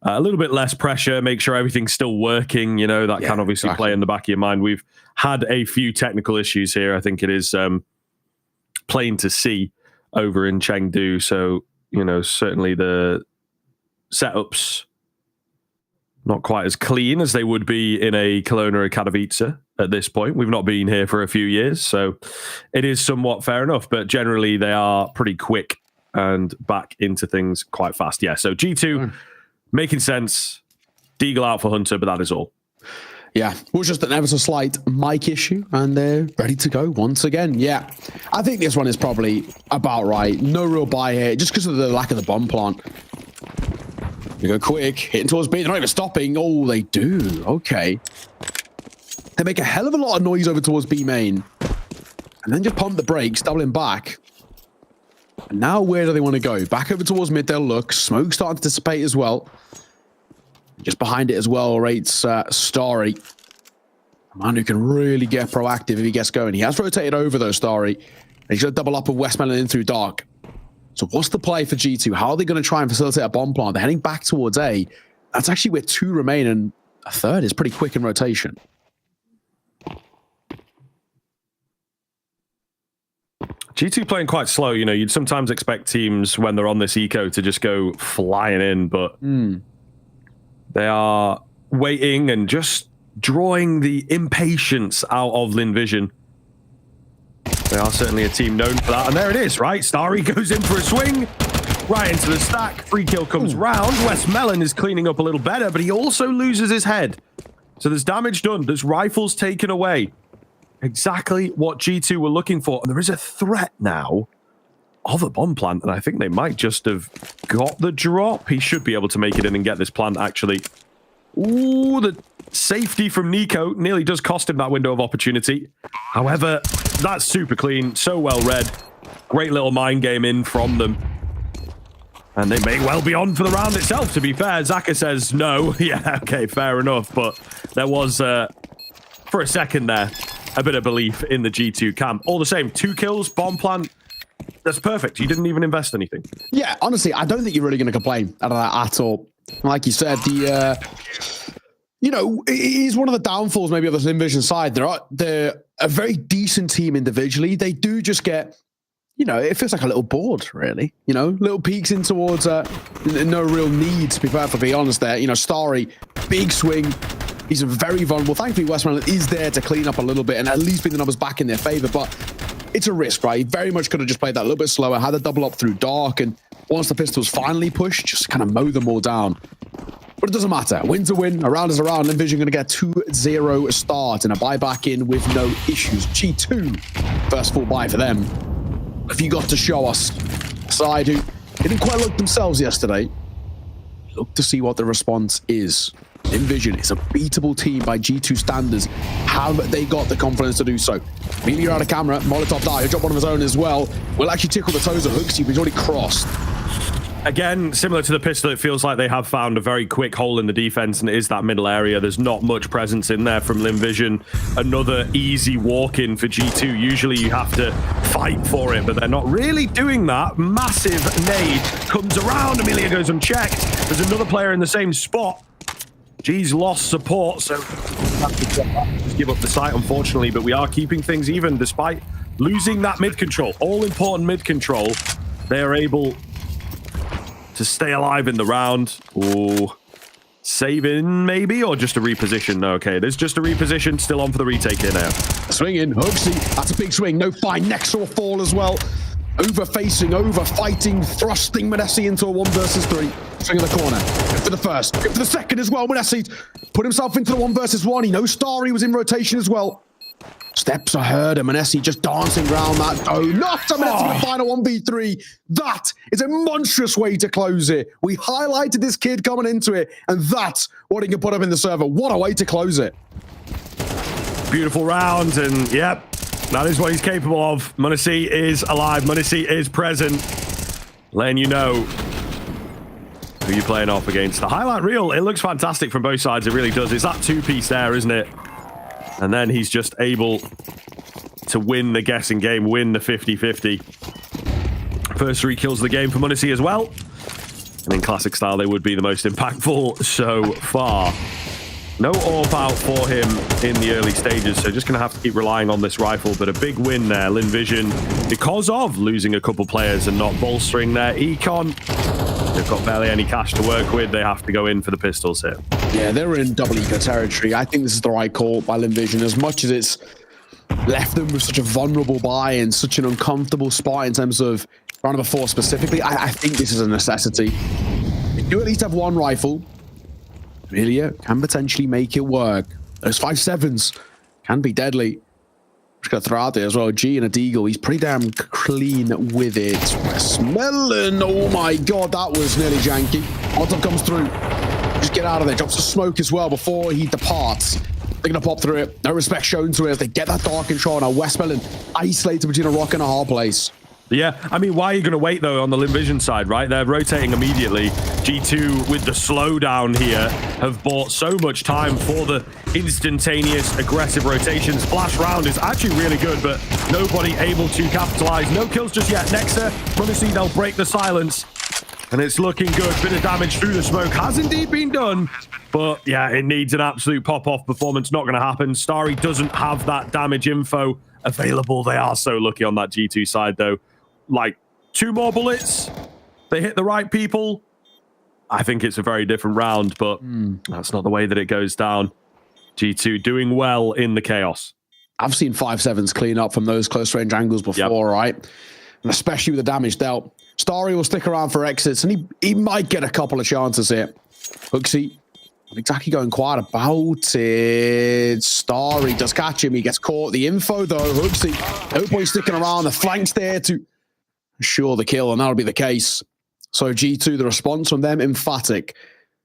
a little bit less pressure, make sure everything's still working. You know, that can obviously play in the back of your mind. We've had a few technical issues here. I think it is plain to see over in Chengdu. So, you know, certainly the setups not quite as clean as they would be in a Cologne or a Katowice at this point. We've not been here for a few years, so it is somewhat fair enough. But generally, they are pretty quick and back into things quite fast. Yeah, so G2 making sense. Deagle out for Hunter, but that is all. Yeah, it was just an ever so slight mic issue, and they're ready to go once again. Yeah, I think this one is probably about right. No real buy here, just because of the lack of the bomb plant. You go quick, hitting towards B. They're not even stopping. Oh, they do. Okay. They make a hell of a lot of noise over towards B main. And then just pump the brakes, doubling back. And now where do they want to go? Back over towards mid, they'll look. Smoke starting to dissipate as well. Just behind it as well rates Starry. A man who can really get proactive if he gets going. He has rotated over though, Starry. He's going to double up with Westmelon in through dark. So what's the play for G2? How are they going to try and facilitate a bomb plant? They're heading back towards A. That's actually where 2 remain, and a third is pretty quick in rotation. G2 playing quite slow. You know, you'd sometimes expect teams when they're on this eco to just go flying in, but they are waiting and just drawing the impatience out of Lynn Vision. They are certainly a team known for that. And there it is, right? Starry goes in for a swing. Right into the stack. Free kill comes round. Westmelon is cleaning up a little better, but he also loses his head. So there's damage done. There's rifles taken away. Exactly what G2 were looking for. And there is a threat now of a bomb plant. And I think they might just have got the drop. He should be able to make it in and get this plant, actually. Ooh, the safety from Nico nearly does cost him that window of opportunity. However, that's super clean, so well read. Great little mind game in from them. And they may well be on for the round itself, to be fair. Zaka says no. Yeah, okay, fair enough. But there was, for a second there, a bit of belief in the G2 camp. All the same, 2 kills, bomb plant. That's perfect. You didn't even invest anything. Yeah, honestly, I don't think you're really going to complain out of that at all. Like you said, you know, it is one of the downfalls maybe of the Lynn Vision side. They're a very decent team individually. They do just get, you know, it feels like a little bored, really. You know, little peeks in towards no real need, to be perfectly honest there. You know, Starry, big swing. He's very vulnerable. Thankfully, Westmelon is there to clean up a little bit and at least bring the numbers back in their favor. But it's a risk, right? He very much could have just played that a little bit slower, had a double up through dark, and once the pistols finally push, just kind of mow them all down. But it doesn't matter. Win's a win. A round is a round. Lynn Vision going to get 2-0 start and a buyback in with no issues. G2, first full buy for them. If you got to show us a side who didn't quite look themselves yesterday, look to see what the response is. Lynn Vision is a beatable team by G2 standards. Have they got the confidence to do so? Melia out of camera. Molotov die. He'll drop one of his own as well. Will actually tickle the toes of Hooksy, but he's already crossed. Again, similar to the pistol, it feels like they have found a very quick hole in the defense, and it is that middle area. There's not much presence in there from Lynn Vision. Another easy walk-in for G2. Usually you have to fight for it, but they're not really doing that. Massive nade comes around. Amelia goes unchecked. There's another player in the same spot. G's lost support, so have to just give up the site, unfortunately, but we are keeping things even despite losing that mid control. All-important mid control. They are able to stay alive in the round. Ooh. Save in, maybe? Or just a reposition? No, okay, it is just a reposition. Still on for the retake here now. Swing in. Hooksy. That's a big swing. No fine. Next or fall as well. Over-facing, over-fighting, thrusting Manesi into a 1 versus 3. Swing in the corner. Go for the first. Go for the second as well. Manesi put himself into the 1 versus 1. He knows Starry was in rotation as well. Steps are heard, and Manesi just dancing around that. Oh, not a Manesi with final 1v3. That is a monstrous way to close it. We highlighted this kid coming into it, and that's what he can put up in the server. What a way to close it. Beautiful round, and yep, that is what he's capable of. Manesi is alive. Manesi is present. Letting you know who you playing off against. The highlight reel, it looks fantastic from both sides. It really does. It's that two-piece there, isn't it? And then he's just able to win the guessing game, win the 50-50. First 3 kills of the game for m0NESY as well. And in classic style, they would be the most impactful so far. No AWP out for him in the early stages, so just going to have to keep relying on this rifle. But a big win there, Lynn Vision, because of losing a couple players and not bolstering their econ. They've got barely any cash to work with. They have to go in for the pistols here. Yeah, they're in double eco territory. I think this is the right call by Lynn Vision. As much as it's left them with such a vulnerable buy and such an uncomfortable spot in terms of round number 4 specifically, I think this is a necessity. They do at least have 1 rifle. Amelia can potentially make it work. Those 5.7s can be deadly. Just got to throw out there as well. G and a Deagle. He's pretty damn clean with it. Melon. Oh my god, that was nearly janky. Molotov comes through. Just get out of there. Drops the smoke as well before he departs. They're going to pop through it. No respect shown to it as they get that dark control. Now Westmelon isolated between a rock and a hard place. Yeah, I mean, why are you going to wait, though, on the Lynn Vision side, right? They're rotating immediately. G2, with the slowdown here, have bought so much time for the instantaneous, aggressive rotations. Flash round is actually really good, but nobody able to capitalize. No kills just yet. Nexa, m0NESY, they'll break the silence. And it's looking good. Bit of damage through the smoke has indeed been done. But, yeah, it needs an absolute pop-off performance. Not going to happen. Starry doesn't have that damage info available. They are so lucky on that G2 side, though. Like 2 more bullets, they hit the right people. I think it's a very different round, but that's not the way that it goes down. G2 doing well in the chaos. I've seen 5.7s clean up from those close range angles before, right? And especially with the damage dealt. Starry will stick around for exits, and he might get a couple of chances here. HooXi, not exactly going quiet about it. Starry does catch him. He gets caught. The info, though, HooXi, no point sticking around. The flank's there to ensure the kill, and that'll be the case. So G2, the response from them, emphatic.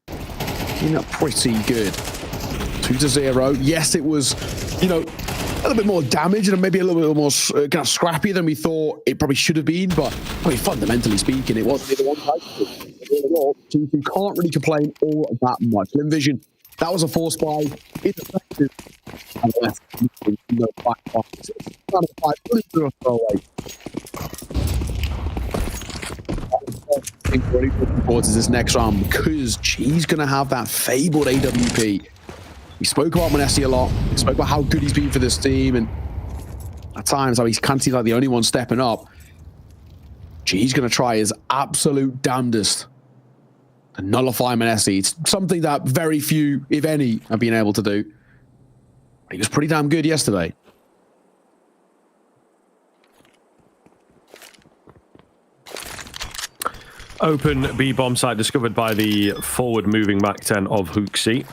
Pretty good. 2-0. Yes, it was, a little bit more damage and maybe a little bit more kind of scrappy than we thought it probably should have been. But fundamentally speaking, it wasn't either one side. G2 can't really complain all that much. Lynn Vision, that was a force buy. It's effective. I think we're really looking forward to this next round because G's going to have that fabled AWP. We spoke about m0NESY a lot. We spoke about how good he's been for this team, and at times how he can't seem like the only one stepping up. G's going to try his absolute damnedest to nullify m0NESY. It's something that very few, if any, have been able to do. He was pretty damn good yesterday. Open B bomb site discovered by the forward moving MAC-10 of HooXi.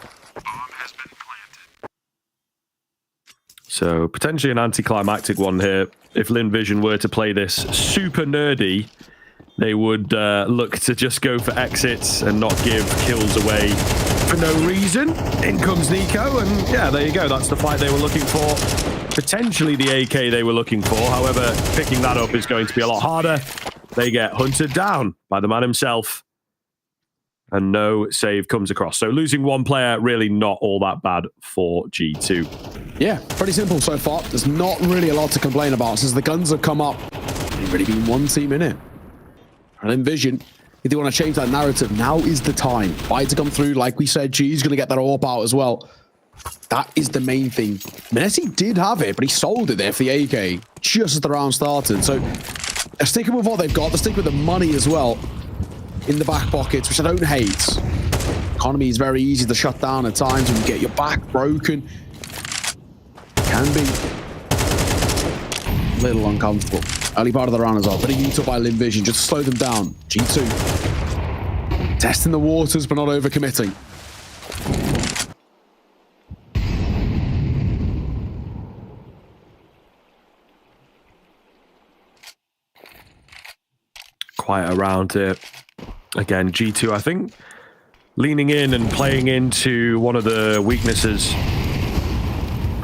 So potentially an anticlimactic one here. If Lynn Vision were to play this super nerdy, they would look to just go for exits and not give kills away for no reason. In comes Nico, and yeah, there you go. That's the fight they were looking for. Potentially the AK they were looking for. However, picking that up is going to be a lot harder. They get hunted down by the man himself. And no save comes across. So losing 1 player, really not all that bad for G2. Yeah, pretty simple so far. There's not really a lot to complain about since the guns have come up. There's really been 1 team in it. And in Vision, if they want to change that narrative, now is the time. Buy to come through. Like we said, G's going to get that AWP out as well. That is the main thing. m0NESY did have it, but he sold it there for the AK just as the round started. So they're sticking with what they've got. They're sticking with the money as well in the back pockets, which I don't hate. Economy is very easy to shut down at times when you get your back broken. Can be a little uncomfortable. Early part of the round as well. But he up by Lynn Vision just to slow them down. G2 testing the waters, but not overcommitting. Quite around it. Again, G2, I think, leaning in and playing into one of the weaknesses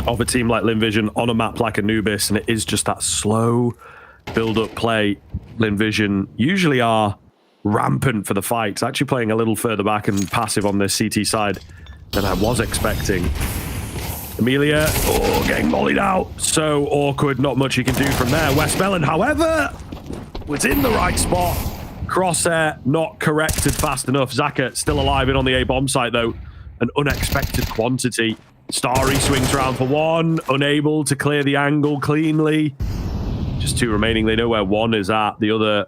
of a team like Lynn Vision on a map like Anubis, and it is just that slow build-up play. Lynn Vision usually are rampant for the fight. It's actually playing a little further back and passive on this CT side than I was expecting. Amelia, getting mollied out. So awkward, not much you can do from there. Westmelon, however, was in the right spot. Crosshair not corrected fast enough. Zaka still alive in on the A-bomb site, though. An unexpected quantity. Starry swings around for one, unable to clear the angle cleanly. Just two remaining. They know where one is at. The other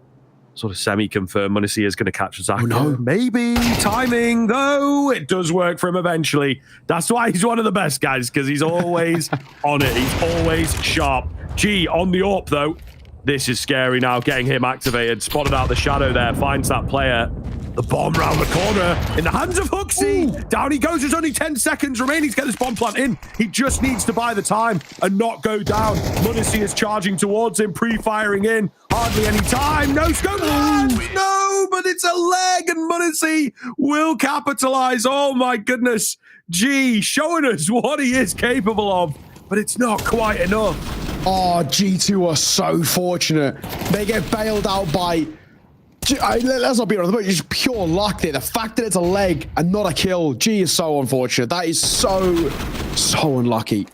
sort of semi-confirmed. Munissi is going to catch Zaka. Oh, no. Maybe. Timing, though. It does work for him eventually. That's why he's one of the best guys, because he's always on it. He's always sharp. G on the AWP, though. This is scary now. Getting him activated. Spotted out the shadow there. Finds that player. The bomb round the corner in the hands of Hooksy. Ooh. Down he goes. There's only 10 seconds remaining to get this bomb plant in. He just needs to buy the time and not go down. Munissi is charging towards him, pre-firing in. Hardly any time. No scope. No, but it's a leg, and Munissi will capitalize. Oh my goodness. G showing us what he is capable of, but it's not quite enough. Oh, G2 are so fortunate. They get bailed out by... let's not be honest, it's just pure luck there. The fact that it's a leg and not a kill, G is so unfortunate. That is so unlucky.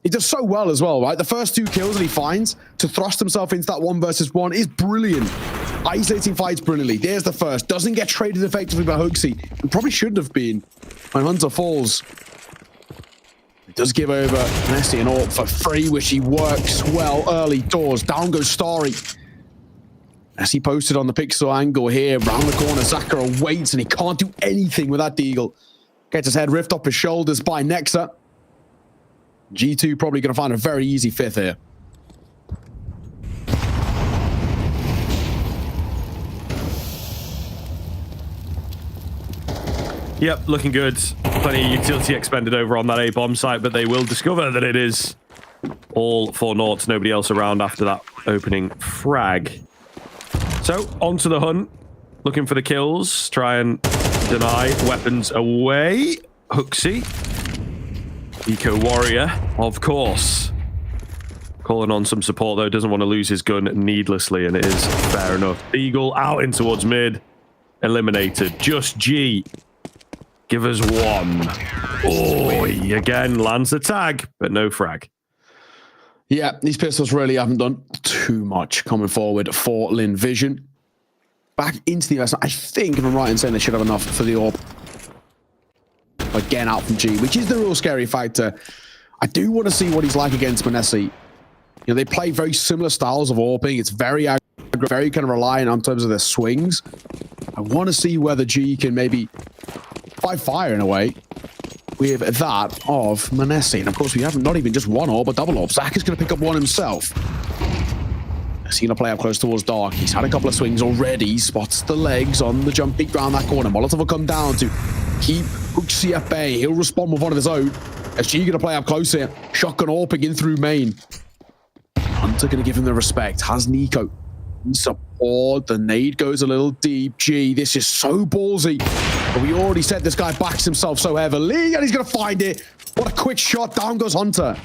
He does so well as well, right? The first 2 kills that he finds to thrust himself into that 1 versus 1 is brilliant. Isolating fights brilliantly. There's the first. Doesn't get traded effectively by Hooksy. And probably shouldn't have been when Hunter falls. Does give over Messi and AWP for free, which he works well early doors. Down goes Starry. Messi posted on the pixel angle here. Round the corner, Zaka waits, and he can't do anything with that deagle. Gets his head ripped off his shoulders by Nexa. G2 probably going to find a very easy 5th here. Yep, looking good. Plenty of utility expended over on that A-bomb site, but they will discover that it is all for naught. Nobody else around after that opening frag. So, onto the hunt. Looking for the kills. Try and deny weapons away. Hooksy. Eco Warrior, of course. Calling on some support, though. Doesn't want to lose his gun needlessly, and it is fair enough. Eagle out in towards mid. Eliminated. Just G. Give us 1. Oh, he again lands the tag, but no frag. Yeah, these pistols really haven't done too much coming forward for Lynn Vision. Back into the investment. I think, if I'm right in saying, they should have enough for the AWP. Again, out from G, which is the real scary factor. I do want to see what he's like against Munissi. You know, they play very similar styles of AWPing. It's very kind of reliant on terms of their swings. I want to see whether G can maybe fight fire in a way with that of Munissi. And of course, we have not even just one AWP, but double AWP. Zach is going to pick up one himself. He's going to play up close towards Dark. He's had a couple of swings already. Spots the legs on the jump peak round that corner. Molotov will come down to keep Hooksy at bay. He'll respond with one of his own. SG going to play up close here. Shotgun AWPing in through main. Hunter going to give him the respect. Has Nico in support. The nade goes a little deep. G, this is so ballsy. But we already said this guy backs himself so heavily, and he's going to find it. What a quick shot. Down goes Hunter.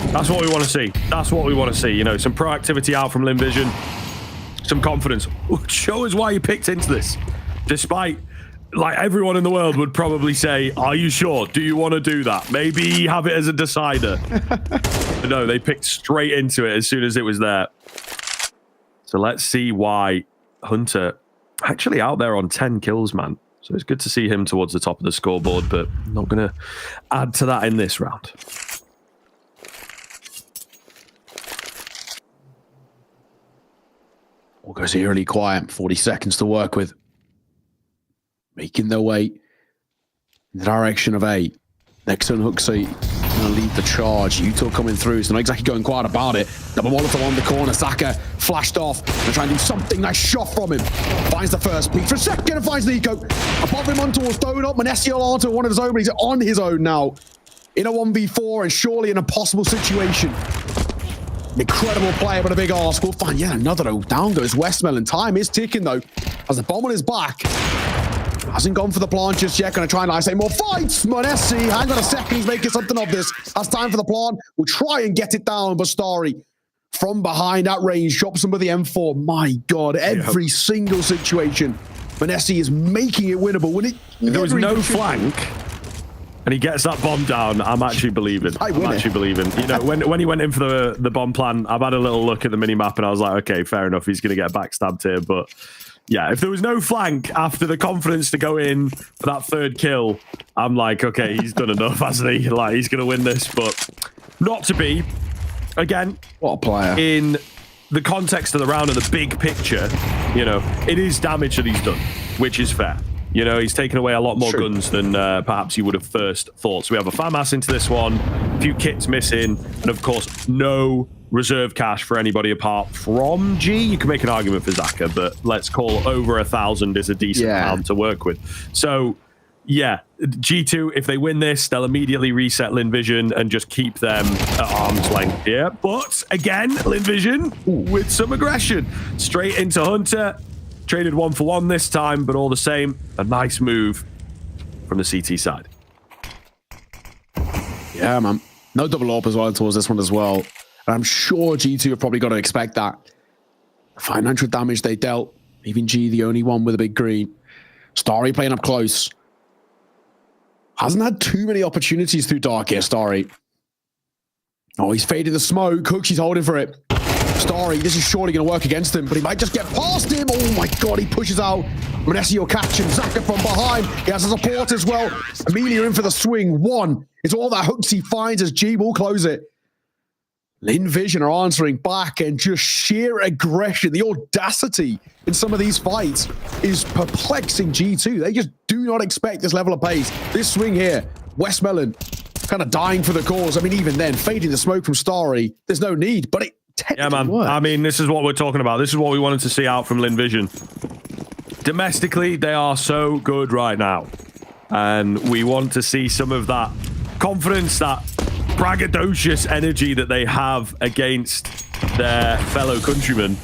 That's what we want to see. That's what we want to see. You know, some proactivity out from Lynn Vision. Some confidence. Show us why you picked into this. Despite, like, everyone in the world would probably say, are you sure? Do you want to do that? Maybe have it as a decider. But no, they picked straight into it as soon as it was there. So let's see why Hunter actually out there on 10 kills, man. So it's good to see him towards the top of the scoreboard, but I'm not going to add to that in this round. All goes eerily quiet. 40 seconds to work with. Making their way in the direction of A. Next on Hooksy going to lead the charge. Utah coming through, so not exactly going quiet about it. Double Molotov on the corner. Zaka flashed off. Going to try and do something. Nice shot from him. Finds the first peek for a second and finds Nico. Above him on towards Donut. Manessiel onto one of his own, but he's on his own now. In a 1v4 and surely an impossible situation. An incredible player, but a big ask. We'll find yet another. Oh, down goes Westmelon. Time is ticking, though. As the bomb on his back. Hasn't gone for the plant just yet. Going to try and isolate more fights. Munissi, hang on a second. He's making something of this. Has time for the plant. We'll try and get it down, but Starry from behind at range, drops them with the M4. My God, every single situation, Manesi is making it winnable. When it if there was no flank and he gets that bomb down, I'm actually believing. I'm actually believing. You know, when he went in for the bomb plan, I've had a little look at the minimap and I was like, okay, fair enough. He's going to get backstabbed here. But yeah, if there was no flank after the confidence to go in for that third kill, I'm like, okay, he's done enough, hasn't he? Like, he's going to win this, but not to be. Again, what a player. In the context of the round and the big picture, you know, it is damage that he's done, which is fair. You know, he's taken away a lot more guns than perhaps you would have first thought. So we have a FAMAS into this one, a few kits missing, and of course, no reserve cash for anybody apart from G. You can make an argument for Zaka, but let's call over 1,000 is a decent amount to work with. So, yeah, G2, if they win this, they'll immediately reset Lynn Vision and just keep them at arm's length here. But again, Lynn Vision with some aggression. Straight into Hunter. Traded 1-for-1 this time, but all the same, a nice move from the CT side. Yeah, man. No double AWP as well towards this one as well. And I'm sure G2 have probably got to expect that. Financial damage they dealt. Even G, the only one with a big green. Starry playing up close. Hasn't had too many opportunities through dark here, Starry. Oh, he's faded the smoke. Cooks, he's holding for it. Starry, this is surely going to work against him, but he might just get past him. Oh my God, he pushes out. Manesi will catch him. Zaka from behind. He has a support as well. Amelia in for the swing. One. It's all that hooks he finds as G will close it. Lynn Vision are answering back, and just sheer aggression, the audacity in some of these fights is perplexing G2. They just do not expect this level of pace. This swing here, Westmelon kind of dying for the cause. I mean, even then, fading the smoke from Starry, there's no need, but it yeah, man. works. I mean, this is what we're talking about. This is what we wanted to see out from Lynn Vision. Domestically, they are so good right now. And we want to see some of that confidence, that braggadocious energy that they have against their fellow countrymen.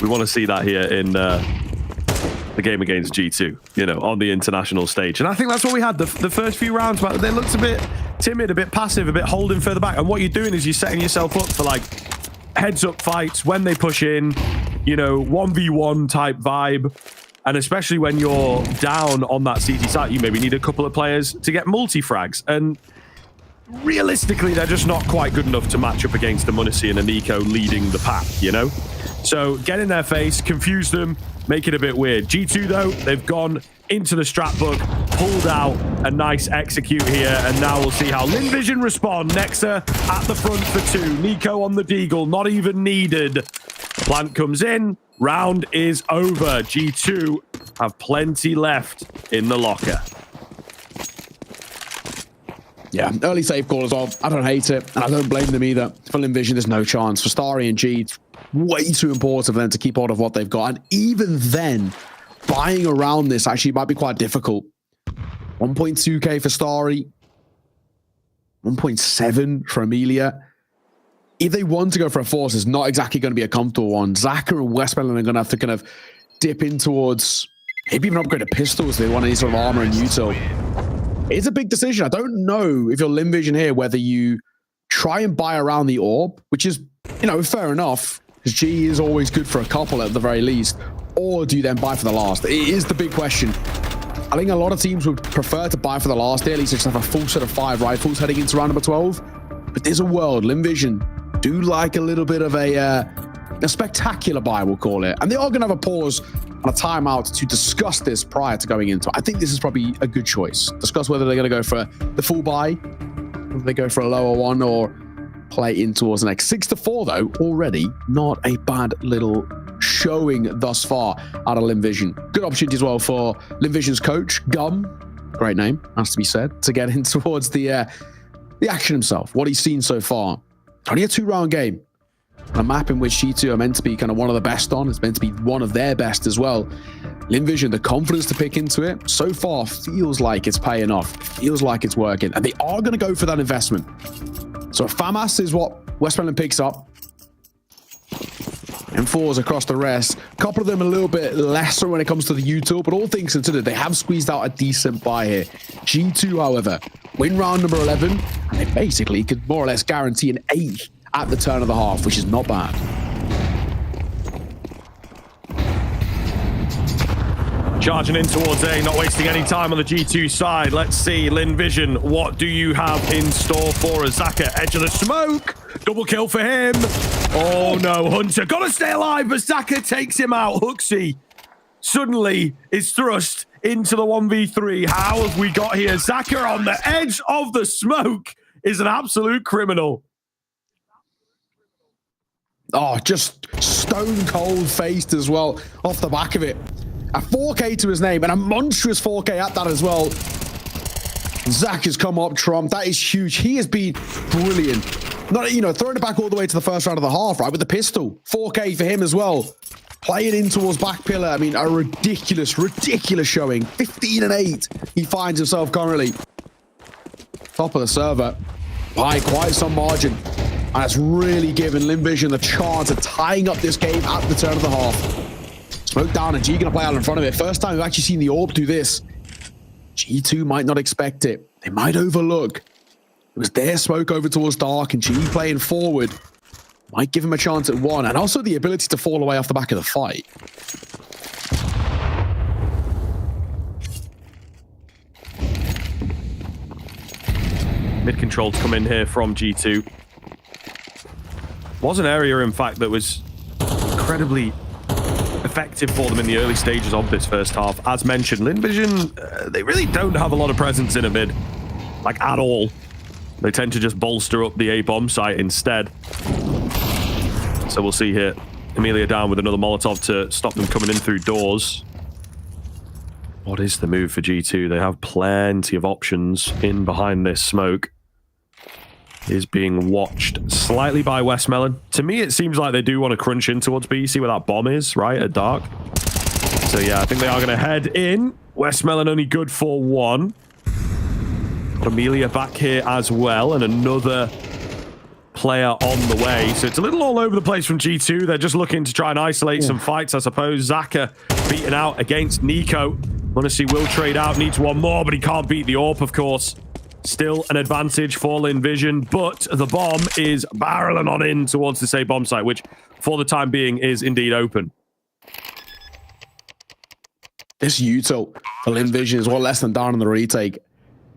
We want to see that here in the game against G2, you know, on the international stage. And I think that's what we had the first few rounds. But they looked a bit timid, a bit passive, a bit holding further back. And what you're doing is you're setting yourself up for like heads-up fights when they push in, you know, 1v1 type vibe. And especially when you're down on that CT site, you maybe need a couple of players to get multi-frags. And realistically, they're just not quite good enough to match up against the Munisi and a Nico leading the pack, you know? So get in their face, confuse them, make it a bit weird. G2, though, they've gone into the strat book, pulled out a nice execute here, and now we'll see how Lynn Vision respond. Nexa at the front for two. Nico on the Deagle, not even needed. Plant comes in, round is over. G2 have plenty left in the locker. Yeah, early save call as well. I don't hate it, and I don't blame them either. For Lynn Vision, there's no chance. For Starry and G, it's way too important for them to keep hold of what they've got. And even then, buying around this actually might be quite difficult. 1.2k for Starry. 1.7 for Amelia. If they want to go for a force, it's not exactly going to be a comfortable one. Zaka and Westmelon are going to have to kind of dip in towards maybe even upgrade to pistols if they want any sort of armor and util. It's a big decision. I don't know if you're Lynn Vision here, whether you try and buy around the orb, which is, you know, fair enough, because G is always good for a couple at the very least, or do you then buy for the last? It is the big question. I think a lot of teams would prefer to buy for the last, at least just have a full set of 5 rifles heading into round number 12. But there's a world, Lynn Vision do like a little bit of a spectacular buy, we'll call it. And they are going to have a pause on a timeout to discuss this prior to going into it. I think this is probably a good choice. Discuss whether they're going to go for the full buy, whether they go for a lower one, or play in towards the next. 6-4, though, already not a bad little showing thus far out of Lynn Vision. Good opportunity as well for Lynn Vision's coach, Gum, great name, has to be said, to get in towards the action himself, what he's seen so far. Only a 2-round game. A map in which G2 are meant to be kind of one of the best on. It's meant to be one of their best as well. Lynn Vision, the confidence to pick into it, so far feels like it's paying off. Feels like it's working. And they are going to go for that investment. So FAMAS is what Westmelon picks up. M4s across the rest. A couple of them a little bit lesser when it comes to the util, but all things considered, they have squeezed out a decent buy here. G2, however, win round number 11, and they basically could more or less guarantee an 8th at the turn of the half, which is not bad. Charging in towards A, not wasting any time on the G2 side. Let's see, Lynn Vision, what do you have in store for us? Zaka, edge of the smoke. Double kill for him. Oh no, Hunter, gotta stay alive, but Zaka takes him out. Hooksy suddenly is thrust into the 1v3. How have we got here? Zaka on the edge of the smoke is an absolute criminal. Oh, just stone cold faced as well off the back of it. A 4K to his name and a monstrous 4K at that as well. Zach has come up trump. That is huge. He has been brilliant. Not, throwing it back all the way to the first round of the half, right? With the pistol. 4K for him as well. Playing in towards back pillar. I mean, a ridiculous showing. 15 and 8. He finds himself currently. Top of the server by quite some margin. And that's really given Lynn Vision the chance of tying up this game at the turn of the half. Smoke down and G gonna play out in front of it. First time we've actually seen the AWP do this. G2 might not expect it. They might overlook. It was their smoke over towards Dark and G playing forward. Might give him a chance at one. And also the ability to fall away off the back of the fight. Mid control to come in here from G2. Was an area, in fact, that was incredibly effective for them in the early stages of this first half. As mentioned, Lynn Vision, they really don't have a lot of presence in a mid, like at all. They tend to just bolster up the A bomb site instead. So we'll see here. Amelia down with another Molotov to stop them coming in through doors. What is the move for G2? They have plenty of options in behind this smoke. Is being watched slightly by Westmelon. To me, it seems like they do want to crunch in towards B. See where that bomb is, right, at Dark. So yeah, I think they are going to head in. Westmelon only good for one. Amelia back here as well, and another player on the way. So it's a little all over the place from G2. They're just looking to try and isolate some fights, I suppose. Zaka beaten out against Nico. Want to see Will trade out, needs one more, but he can't beat the AWP, of course. Still an advantage for Lynn Vision, but the bomb is barreling on in towards the A bomb site, which for the time being is indeed open. This util for Lynn Vision is one less than down on the retake.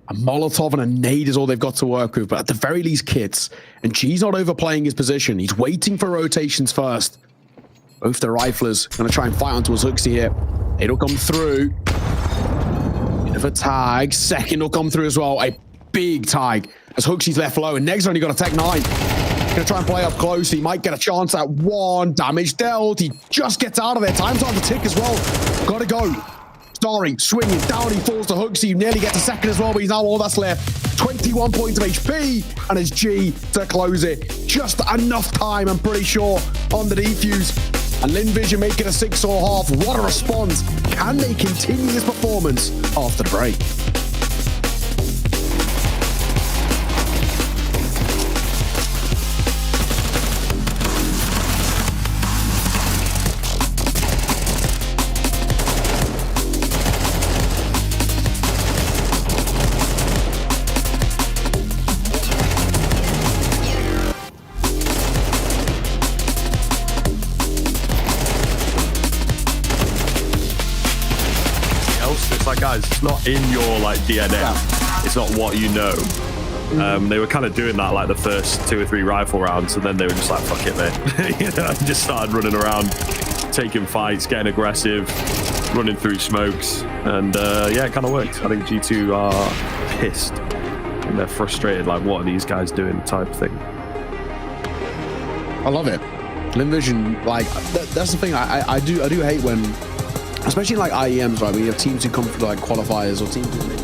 A Molotov and a nade is all they've got to work with, but at the very least, kits. And G's not overplaying his position. He's waiting for rotations first. Both the riflers going to try and fight onto his Hooksy here. It'll come through. Bit of a tag. Second will come through as well. A big tag as Hooksy's left low, and Neg's only got a Tech 9. Gonna try and play up close. He might get a chance at one. Damage dealt. He just gets out of there. Time's on the tick as well. Gotta go. Starry swinging down. He falls to Hooksy. Nearly gets a second as well, but he's now all that's left. 21 points of HP, and it's G to close it. Just enough time, I'm pretty sure, on the defuse. And Lynn Vision make it a 6 or half. What a response. Can they continue this performance after the break? Guys, it's not in your DNA. It's not what you know. They were kind of doing that like the first 2 or 3 rifle rounds, and then they were just like, fuck it, man. Just started running around, taking fights, getting aggressive, running through smokes, and yeah, it kind of worked. I think G2 are pissed and they're frustrated, like, what are these guys doing type thing. I love it. Lynn Vision, like, that's the thing. I do hate when, especially in like IEMs, right, when you have teams who come through like qualifiers or teams who maybe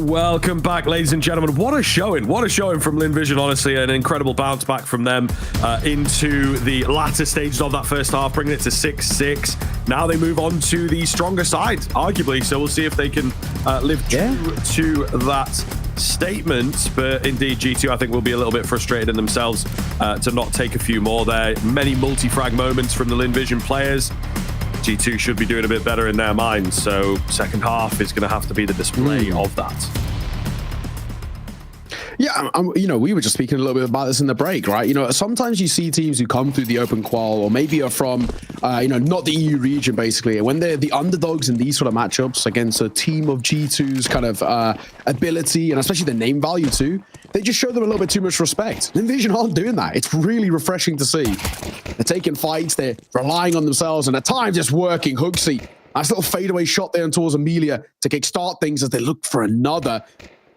Welcome back, ladies and gentlemen. What a showing. What a showing from Lynn Vision, honestly. An incredible bounce back from them into the latter stages of that first half, bringing it to 6-6. Now they move on to the stronger side, arguably. So we'll see if they can live true to that statement. But indeed, G2, I think, will be a little bit frustrated in themselves to not take a few more there. Many multi-frag moments from the Lynn Vision players. G2 should be doing a bit better in their minds, so second half is going to have to be the display of that. Yeah, we were just speaking a little bit about this in the break, right? Sometimes you see teams who come through the open qual, or maybe are from, not the EU region, basically. And when they're the underdogs in these sort of matchups against a team of G2's kind of ability, and especially the name value too, they just show them a little bit too much respect. Lynn Vision aren't doing that. It's really refreshing to see. They're taking fights, they're relying on themselves, and at times just working. Hooksy, nice little fadeaway shot there towards Amelia to kickstart things as they look for another.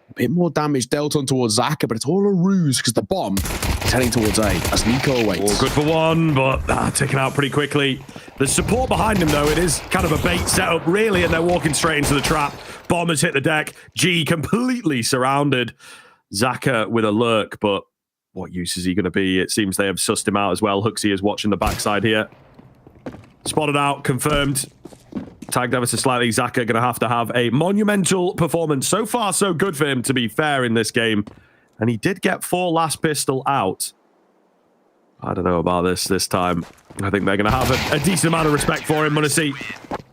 A bit more damage dealt on towards Zaka, but it's all a ruse because the bomb is heading towards A as Nico awaits. All good for one, but taken out pretty quickly. There's support behind him, though. It is kind of a bait setup, really, and they're walking straight into the trap. Bomb has hit the deck. G completely surrounded. Zaka with a lurk, but what use is he going to be? It seems they have sussed him out as well. Hooksy is watching the backside here. Spotted out, confirmed. Tagged ever so slightly. Zaka going to have a monumental performance. So far, so good for him, to be fair, in this game. And he did get 4 last pistol out. I don't know about this time. I think they're going to have a decent amount of respect for him. Munisi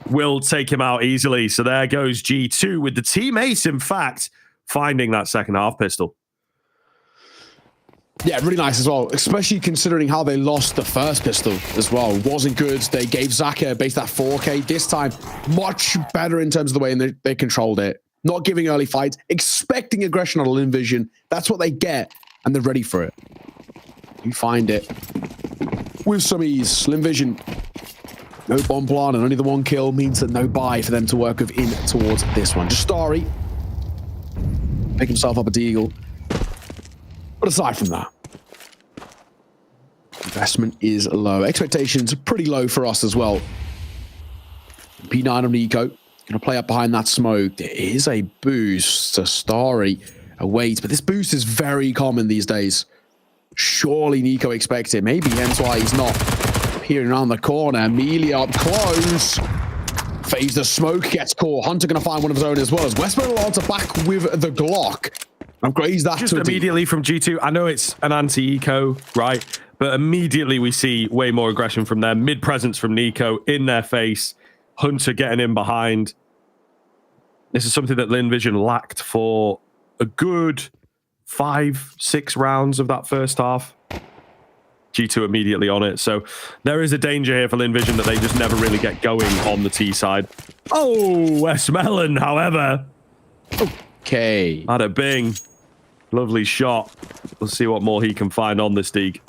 will take him out easily. So there goes G2 with the team ace, in fact, finding that second half pistol. Yeah, really nice as well, especially considering how they lost the first pistol as well. Wasn't good. They gave Zaka base that 4K. This time, much better in terms of the way they controlled it. Not giving early fights, expecting aggression on Lynn Vision. That's what they get, and they're ready for it. You find it with some ease. Lynn Vision, no bomb plant and only the 1 kill means that no buy for them to work with in towards this one. Justari, pick himself up a deagle. But aside from that, investment is low. Expectations are pretty low for us as well. P9 of Nico, going to play up behind that smoke. There is a boost. Starry awaits, but this boost is very common these days. Surely Nico expects it. Maybe hence why he's not peering around the corner. Amelia up close. Phase the smoke, gets caught. Hunter going to find one of his own as well as Westman allowed to back with the Glock. Upgrades that just to immediately from G2. I know it's an anti-eco, right? But immediately we see way more aggression from them. Mid-presence from Nico in their face. Hunter getting in behind. This is something that Lynn Vision lacked for a good 5-6 rounds of that first half. G2 immediately on it. So there is a danger here for Lynn Vision that they just never really get going on the T side. Oh, West Melon, however. Okay. Had a bing. Lovely shot. We'll see what more he can find on this Deeg.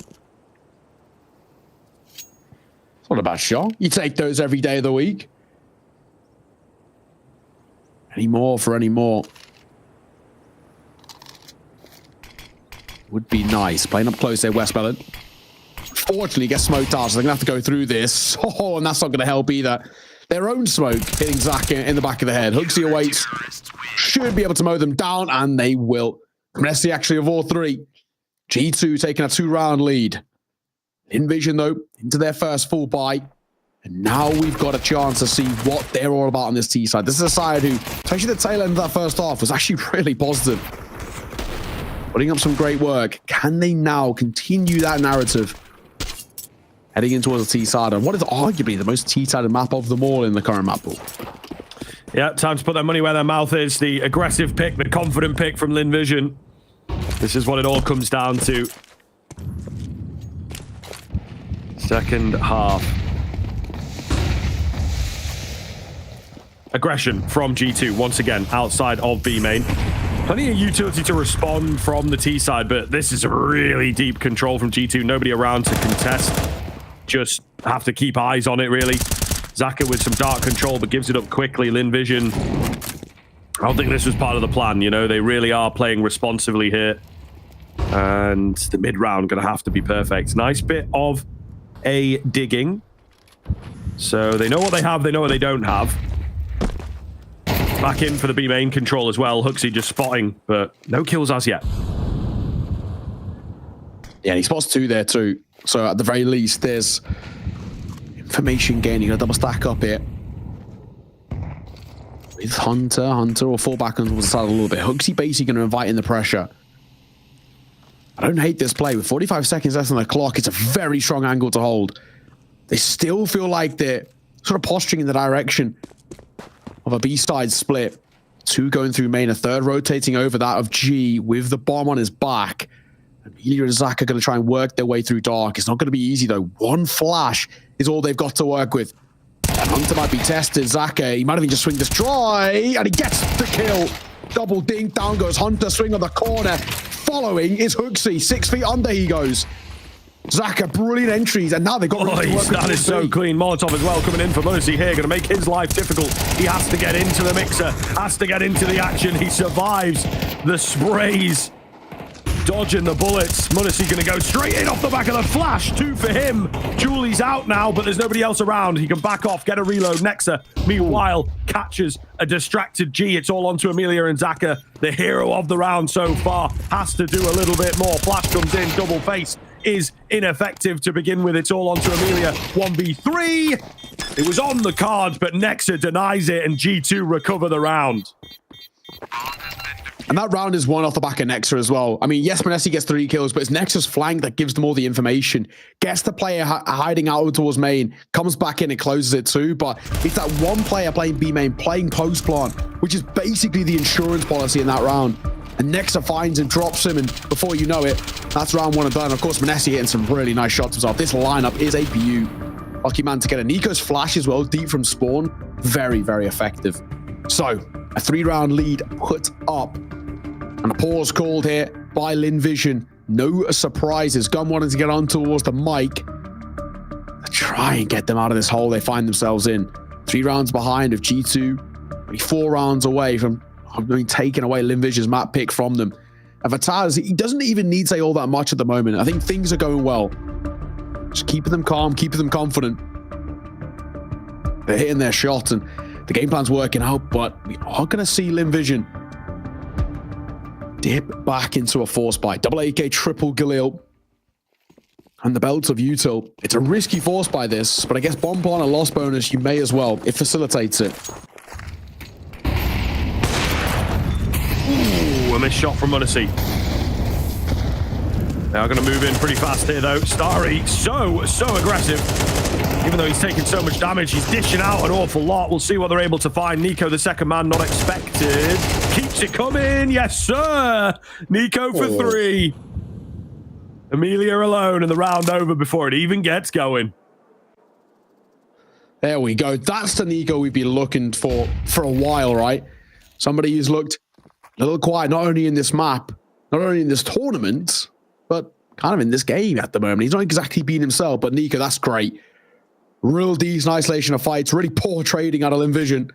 It's not a bad shot. You take those every day of the week. Any more for any more. Would be nice. Playing up close there, Westmelon. Fortunately, gets smoked out, so they're going to have to go through this. Oh, and that's not going to help either. Their own smoke hitting Zach in the back of the head. Hooksy awaits. Should be able to mow them down, and they will. Messi actually of all 3. G2 taking a 2-round lead. Lynn Vision, though, into their first full buy. And now we've got a chance to see what they're all about on this T side. This is a side who, especially the tail end of that first half, was actually really positive. Putting up some great work. Can they now continue that narrative? Heading in towards the T side on what is arguably the most T-sided map of them all in the current map pool. Yeah, time to put their money where their mouth is. The aggressive pick, the confident pick from Lynn Vision. This is what it all comes down to. Second half. Aggression from G2 once again outside of B main. Plenty of utility to respond from the T side, but this is a really deep control from G2. Nobody around to contest. Just have to keep eyes on it, really. Zaka with some dark control, but gives it up quickly. Lynn Vision, I don't think this was part of the plan, you know. They really are playing responsively here. And the mid-round going to have to be perfect. Nice bit of a digging. So they know what they have, they know what they don't have. Back in for the B main control as well. Huxley just spotting, but no kills as yet. Yeah, he spots 2 there too. So at the very least, there's information gaining. A double stack up here. With Hunter will fall back on the side a little bit. Huxley basically going to invite in the pressure. I don't hate this play. With 45 seconds left on the clock, it's a very strong angle to hold. They still feel like they're sort of posturing in the direction of a B-side split. 2 going through main, a 3rd rotating over that of G with the bomb on his back. Amelia and Zach are going to try and work their way through dark. It's not going to be easy though. 1 flash is all they've got to work with. And Hunter might be tested. Zaka, he might even just swing this try, and he gets the kill. Double dink, down goes Hunter, swing on the corner. Following is Huxley, 6 feet under he goes. Zaka, brilliant entries, and now they've got that is so clean. Molotov as well coming in for Mercy here, going to make his life difficult. He has to get into the mixer, has to get into the action. He survives the sprays. Dodging the bullets. Munacy going to go straight in off the back of the flash. 2 for him. Julie's out now, but there's nobody else around. He can back off, get a reload. Nexa, meanwhile, catches a distracted G. It's all onto Amelia and Zaka. The hero of the round so far has to do a little bit more. Flash comes in, double face is ineffective to begin with. It's all onto Amelia. 1v3. It was on the cards, but Nexa denies it, and G2 recover the round. And that round is won off the back of Nexa as well. I mean, yes, Manesi gets 3 kills, but it's Nexa's flank that gives them all the information. Gets the player hiding out towards main, comes back in and closes it too. But it's that one player playing B main, playing post plant, which is basically the insurance policy in that round. And Nexa finds him, drops him, and before you know it, that's round 1 and done. Of course, Manesi hitting some really nice shots himself. This lineup is APU. Lucky man to get a Nico's flash as well, deep from spawn. Very, very effective. So, a 3-round lead put up. And a pause called here by Lynn Vision. No surprises. Gun wanting to get on towards the mic. Try and get them out of this hole they find themselves in. 3 rounds behind of G2. Only 4 rounds away from being taken away Lynn Vision's map pick from them. And Vataz, he doesn't even need to say all that much at the moment. I think things are going well. Just keeping them calm, keeping them confident. They're hitting their shot and the game plan's working out, but we are going to see Lynn Vision dip back into a force buy. Double AK, triple Galil. And the belt of Util. It's a risky force buy this, but I guess bomb on a loss bonus, you may as well. It facilitates it. Ooh, a missed shot from Munacy. They are going to move in pretty fast here though. Starry, so aggressive. Even though he's taking so much damage, he's dishing out an awful lot. We'll see what they're able to find. Nico, the second man, not expected. Keeps it coming. Yes, sir. Nico for 3. Amelia alone and the round over before it even gets going. There we go. That's the Nico we've been looking for a while, right? Somebody who's looked a little quiet, not only in this map, not only in this tournament, but kind of in this game at the moment. He's not exactly been himself, but Nico, that's great. Real decent isolation of fights, really poor trading out of Lynn Vision.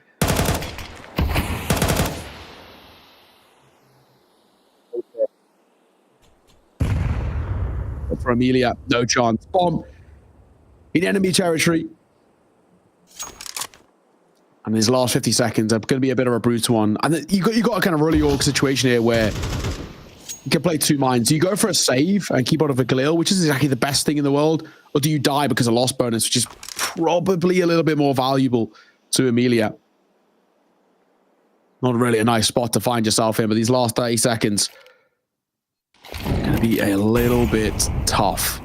For Amelia, no chance. Bomb in enemy territory. And his last 50 seconds are going to be a bit of a brutal one. And you got a kind of really awkward situation here where you can play 2 minds. You go for a save and keep out of a Galil, which is exactly the best thing in the world, or do you die because of loss bonus, which is probably a little bit more valuable to Amelia. Not really a nice spot to find yourself in, but these last 30 seconds are going to be a little bit tough.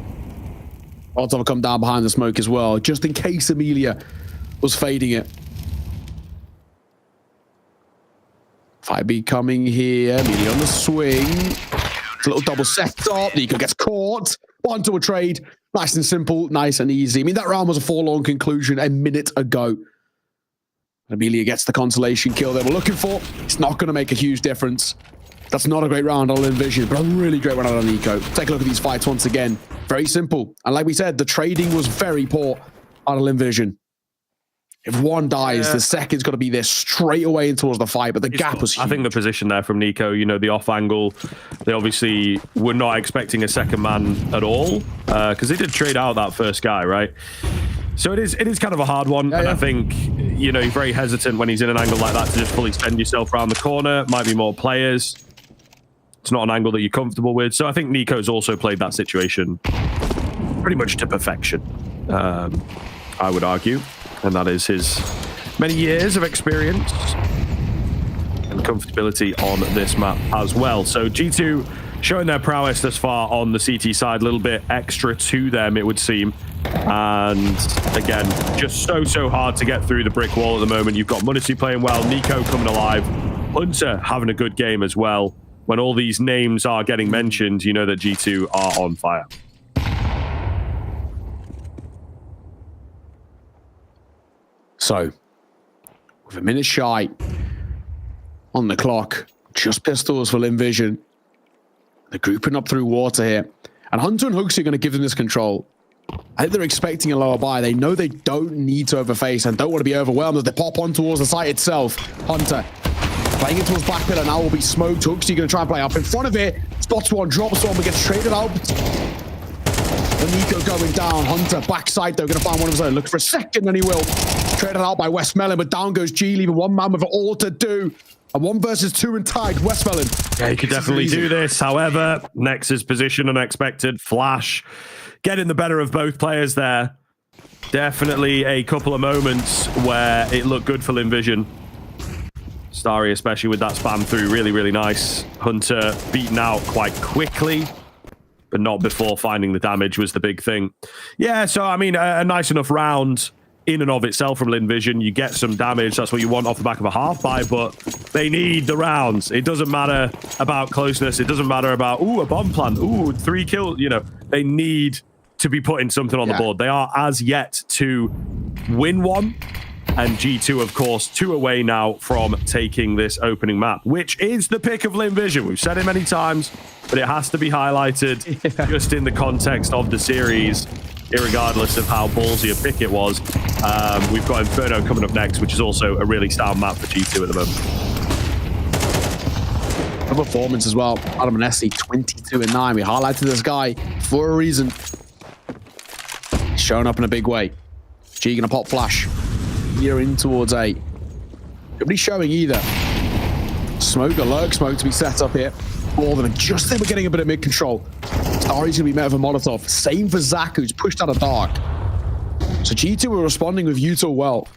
Odds will come down behind the smoke as well, just in case Amelia was fading it. 5B coming here. Amelia on the swing. It's a little double set up. Nico gets caught. Onto a trade. Nice and simple. Nice and easy. I mean, that round was a forlorn conclusion a minute ago. Amelia gets the consolation kill they were looking for. It's not going to make a huge difference. That's not a great round on Lynn Vision, but a really great round on Nico. Take a look at these fights once again. Very simple. And like we said, the trading was very poor on Lynn Vision. If one dies, the second's got to be there straight away in towards the fight, but the gap was huge. I think the position there from Nico, you know, the off angle, they obviously were not expecting a second man at all, because they did trade out that first guy, right? So it is kind of a hard one, and I think, you know, you're very hesitant when he's in an angle like that to just fully spend yourself around the corner. Might be more players. It's not an angle that you're comfortable with. So I think Nico's also played that situation pretty much to perfection, I would argue. And that is his many years of experience and comfortability on this map as well. So G2 showing their prowess thus far on the CT side, a little bit extra to them, it would seem. And again, just so hard to get through the brick wall at the moment. You've got m0NESY playing well, Nico coming alive, Hunter having a good game as well. When all these names are getting mentioned, you know that G2 are on fire. So, with a minute shy on the clock, just pistols for Lynn Vision. They're grouping up through water here. And Hunter and Hooksy are going to give them this control. I think they're expecting a lower buy. They know they don't need to overface and don't want to be overwhelmed as they pop on towards the site itself. Hunter playing it towards back pillar now will be smoked. Hooksy going to try and play up in front of it. Spots one, drops one, but gets traded out. And Nico going down. Hunter backside though, going to find one of his own. Look for a second and he will. Traded out by Westmelon, but down goes G, leaving one man with it all to do. A 1 versus 2 and tied. Westmelon. Yeah, he could definitely do this. However, Nex's position unexpected. Flash getting the better of both players there. Definitely a couple of moments where it looked good for Lynn Vision. Starry, especially with that spam through, really nice. Hunter beaten out quite quickly, but not before finding the damage was the big thing. Yeah, so I mean, a nice enough round in and of itself from Lynn Vision. You get some damage. That's what you want off the back of a half buy, but they need the rounds. It doesn't matter about closeness. It doesn't matter about, ooh, a bomb plant. Ooh, 3 kills. You know, they need to be putting something on the board. They are as yet to win one. And G2, of course, 2 away now from taking this opening map, which is the pick of Lynn Vision. We've said it many times, but it has to be highlighted just in the context of the series, irregardless of how ballsy a pick it was. We've got Inferno coming up next, which is also a really sound map for G2 at the moment. A performance as well. Adam m0NESY, 22 and 9. We highlighted this guy for a reason. He's showing up in a big way. G gonna pop flash. Here in towards A. Nobody's showing either. Smoke, a lurk smoke to be set up here. All of them. Just then we're getting a bit of mid control. Starry's gonna be met with a Molotov. Same for Zach, who's pushed out of dark. So G2 were responding with Utah well.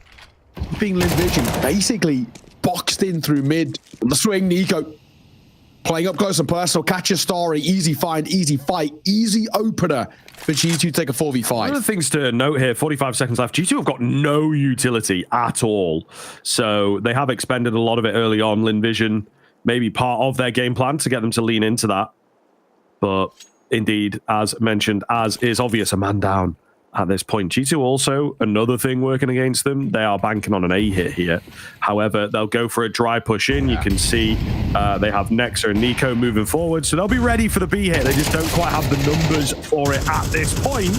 Keeping Lynn Vision basically boxed in through mid. The swing, Nico. Playing up close and personal. Catches Starry. Easy find, easy fight, easy opener for G2 to take a 4v5. One of the things to note here, 45 seconds left. G2 have got no utility at all. So they have expended a lot of it early on. Lynn Vision maybe part of their game plan to get them to lean into that. But indeed, as mentioned, as is obvious, a man down at this point. G2 also, another thing working against them, they are banking on an A hit here. However, they'll go for a dry push in. You can see they have Nexa and Nico moving forward, so they'll be ready for the B hit. They just don't quite have the numbers for it at this point.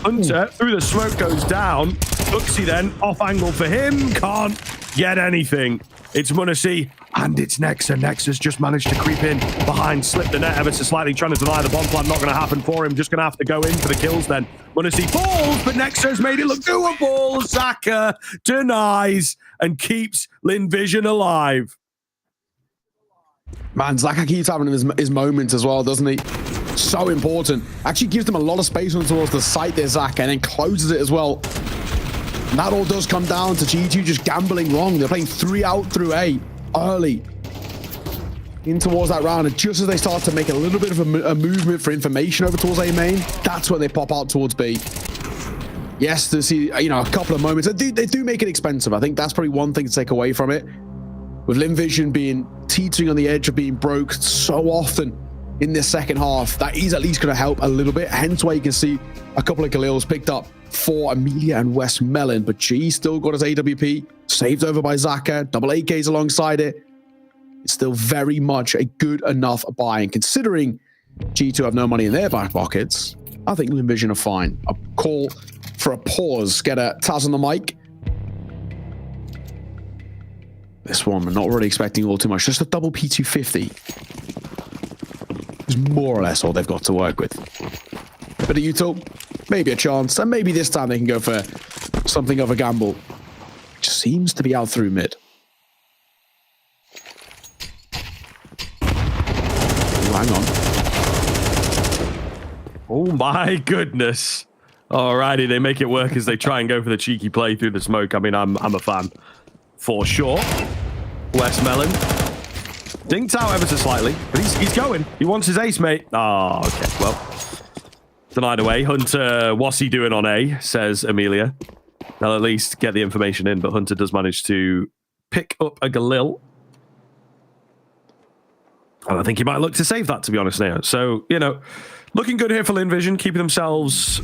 Hunter, through the smoke, goes down. Hooksy then, off angle for him. Can't get anything. It's m0NESY and it's Nexa. Nexa's just managed to creep in behind, slip the net ever so slightly, trying to deny the bomb plant. Not going to happen for him. Just going to have to go in for the kills then. m0NESY falls, but Nexa's made it look doable. Zaka denies and keeps Lynn Vision alive. Man, Zaka keeps having his moments as well, doesn't he? So important. Actually gives them a lot of space on towards the site there, Zaka, and then closes it as well. And that all does come down to G2 just gambling wrong. They're playing 3 out through A early in towards that round. And just as they start to make a little bit of a movement for information over towards A main, that's when they pop out towards B. Yes, to see, you know, a couple of moments. They do make it expensive. I think that's probably one thing to take away from it. With Lynn Vision being teetering on the edge of being broke so often in this second half, that is at least going to help a little bit. Hence why you can see a couple of Galils picked up for Amelia and Westmelon, but G still got his AWP, saved over by Zaka, double AKs alongside it. It's still very much a good enough buy, and considering G2 have no money in their back pockets, I think Lynn Vision are fine. A call for a pause. Get a Taz on the mic. This one, we're not really expecting all too much. Just a double P250 is more or less all they've got to work with. Bit of Utah. maybe a chance, and maybe this time they can go for something of a gamble. Just seems to be out through mid. Oh, hang on. Oh my goodness. Alrighty, they make it work as they try and go for the cheeky play through the smoke. I mean, I'm a fan for sure. West Melon dinked out ever so slightly, but he's going. He wants his ace, mate. Oh, okay. Well, denied away. Hunter, what's he doing on A? Says Amelia. They'll at least get the information in, but Hunter does manage to pick up a Galil. And I think he might look to save that, to be honest, now. So, you know, looking good here for Lynn Vision, keeping themselves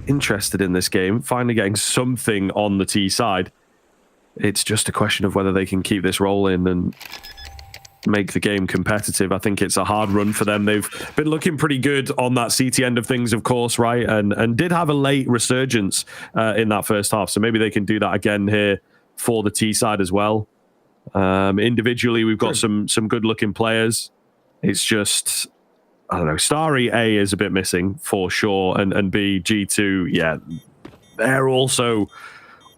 interested in this game, finally getting something on the T side. It's just a question of whether they can keep this rolling and make the game competitive. I think it's a hard run for them. They've been looking pretty good on that CT end of things, of course, right? And did have a late resurgence in that first half. So maybe they can do that again here for the T side as well. Individually, we've got some good looking players. It's just, I don't know, Starry A is a bit missing for sure. And B, G2, yeah, they're also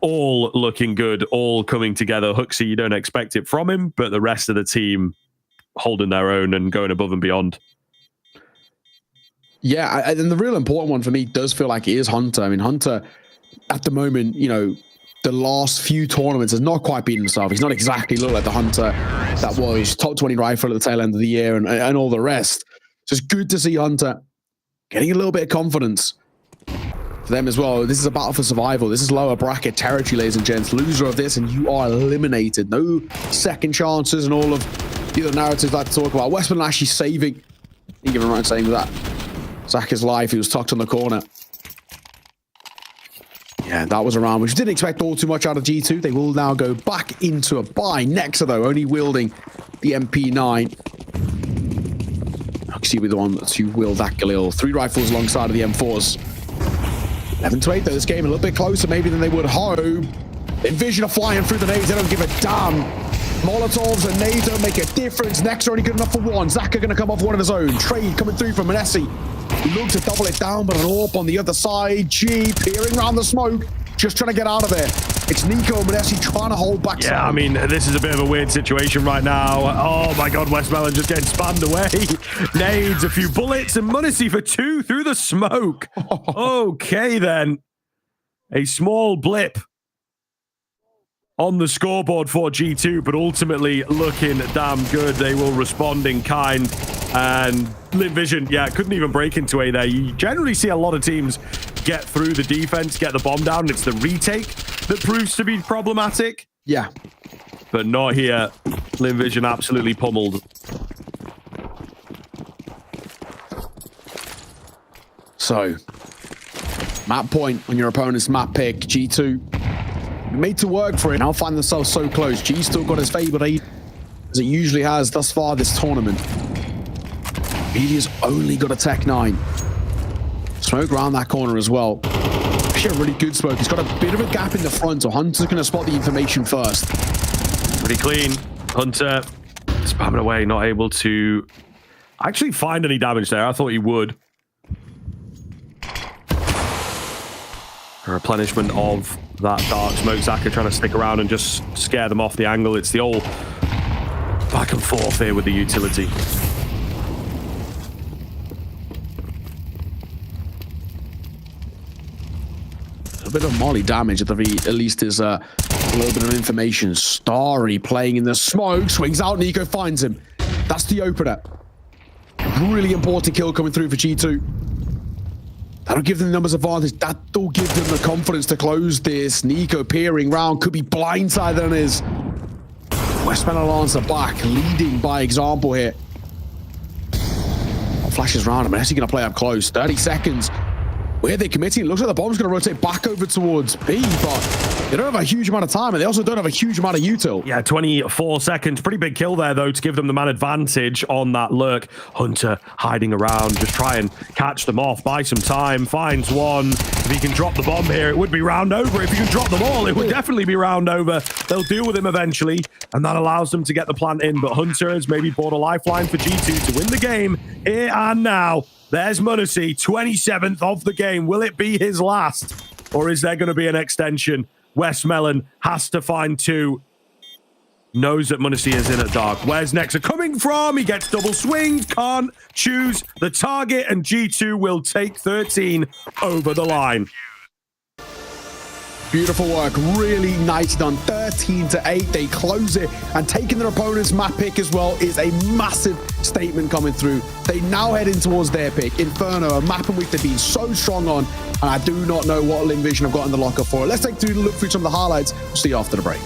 all looking good, all coming together. Hooksy, you don't expect it from him, but the rest of the team holding their own and going above and beyond. Yeah, and the real important one for me does feel like it is Hunter. I mean, Hunter, at the moment, you know, the last few tournaments has not quite beaten himself. He's not exactly looked like the Hunter that was top 20 rifle at the tail end of the year and all the rest. So it's good to see Hunter getting a little bit of confidence for them as well. This is a battle for survival. This is lower bracket territory, ladies and gents. Loser of this and you are eliminated. No second chances and all of the other narratives I like to talk about. Westman actually saving, even right saying that, Zaka's life. He was tucked on the corner. Yeah, that was a round which we didn't expect all too much out of G2. They will now go back into a buy. Nexa, though, only wielding the MP9. Actually, with the one to wield that Galil. 3 rifles alongside of the M4s. 11-8, though. This game a little bit closer maybe than they would hope. Envision are flying through the nades. They don't give a damn. Molotovs and nades don't make a difference. Nexa only good enough for one. Zaka going to come off one of his own. Trade coming through from Manesi. He looks to double it down, but an AWP on the other side. G peering around the smoke, just trying to get out of there. It's Nico and Manesi trying to hold back. Yeah, I mean, this is a bit of a weird situation right now. Oh my God, Westmelon just getting spammed away. Nades, a few bullets, and Manesi for 2 through the smoke. Okay, then. A small blip on the scoreboard for G2, but ultimately looking damn good. They will respond in kind. And Lynn Vision, yeah, couldn't even break into A there. You generally see a lot of teams get through the defense, get the bomb down. It's the retake that proves to be problematic. Yeah. But not here. Lynn Vision absolutely pummeled. So, map point on your opponent's map pick. G2 made to work for it. Now find themselves so close. G's still got his favorite aid, as it usually has thus far this tournament. Media's only got a Tech 9. Smoke around that corner as well. Actually a really good smoke. He's got a bit of a gap in the front, so Hunter's going to spot the information first. Pretty clean. Hunter spamming away, not able to actually find any damage there. I thought he would. A replenishment of that dark smoke. Zaka trying to stick around and just scare them off the angle. It's the old back and forth here with the utility. A bit of molly damage at least is a little bit of information. Starry playing in the smoke, swings out, Nico finds him. That's the opener. Really important kill coming through for G2. That'll give them the numbers advantage. That'll give them the confidence to close this. Nico peering round, could be blindsided on his. Westman answer back, leading by example here. Flashes round him, Messi gonna play up close. 30 seconds. Where are they committing? It looks like the bomb's going to rotate back over towards B, but they don't have a huge amount of time, and they also don't have a huge amount of util. Yeah, 24 seconds. Pretty big kill there, though, to give them the man advantage on that lurk. Hunter hiding around, just try and catch them off, buy some time, finds one. If he can drop the bomb here, it would be round over. If he can drop them all, it would definitely be round over. They'll deal with him eventually, and that allows them to get the plant in, but Hunter has maybe bought a lifeline for G2 to win the game here and now. There's Munacy, 27th of the game. Will it be his last? Or is there going to be an extension? Westmelon has to find 2. Knows that Munacy is in at dark. Where's Nexa coming from? He gets double swinged. Can't choose the target. And G2 will take 13 over the line. Beautiful work. Really nicely done. 13-8. They close it. And taking their opponent's map pick as well is a massive statement coming through. They now head in towards their pick. Inferno, a map in which they've been so strong on. And I do not know what Lynn Vision have got in the locker for it. Let's take a look through some of the highlights. We'll see you after the break.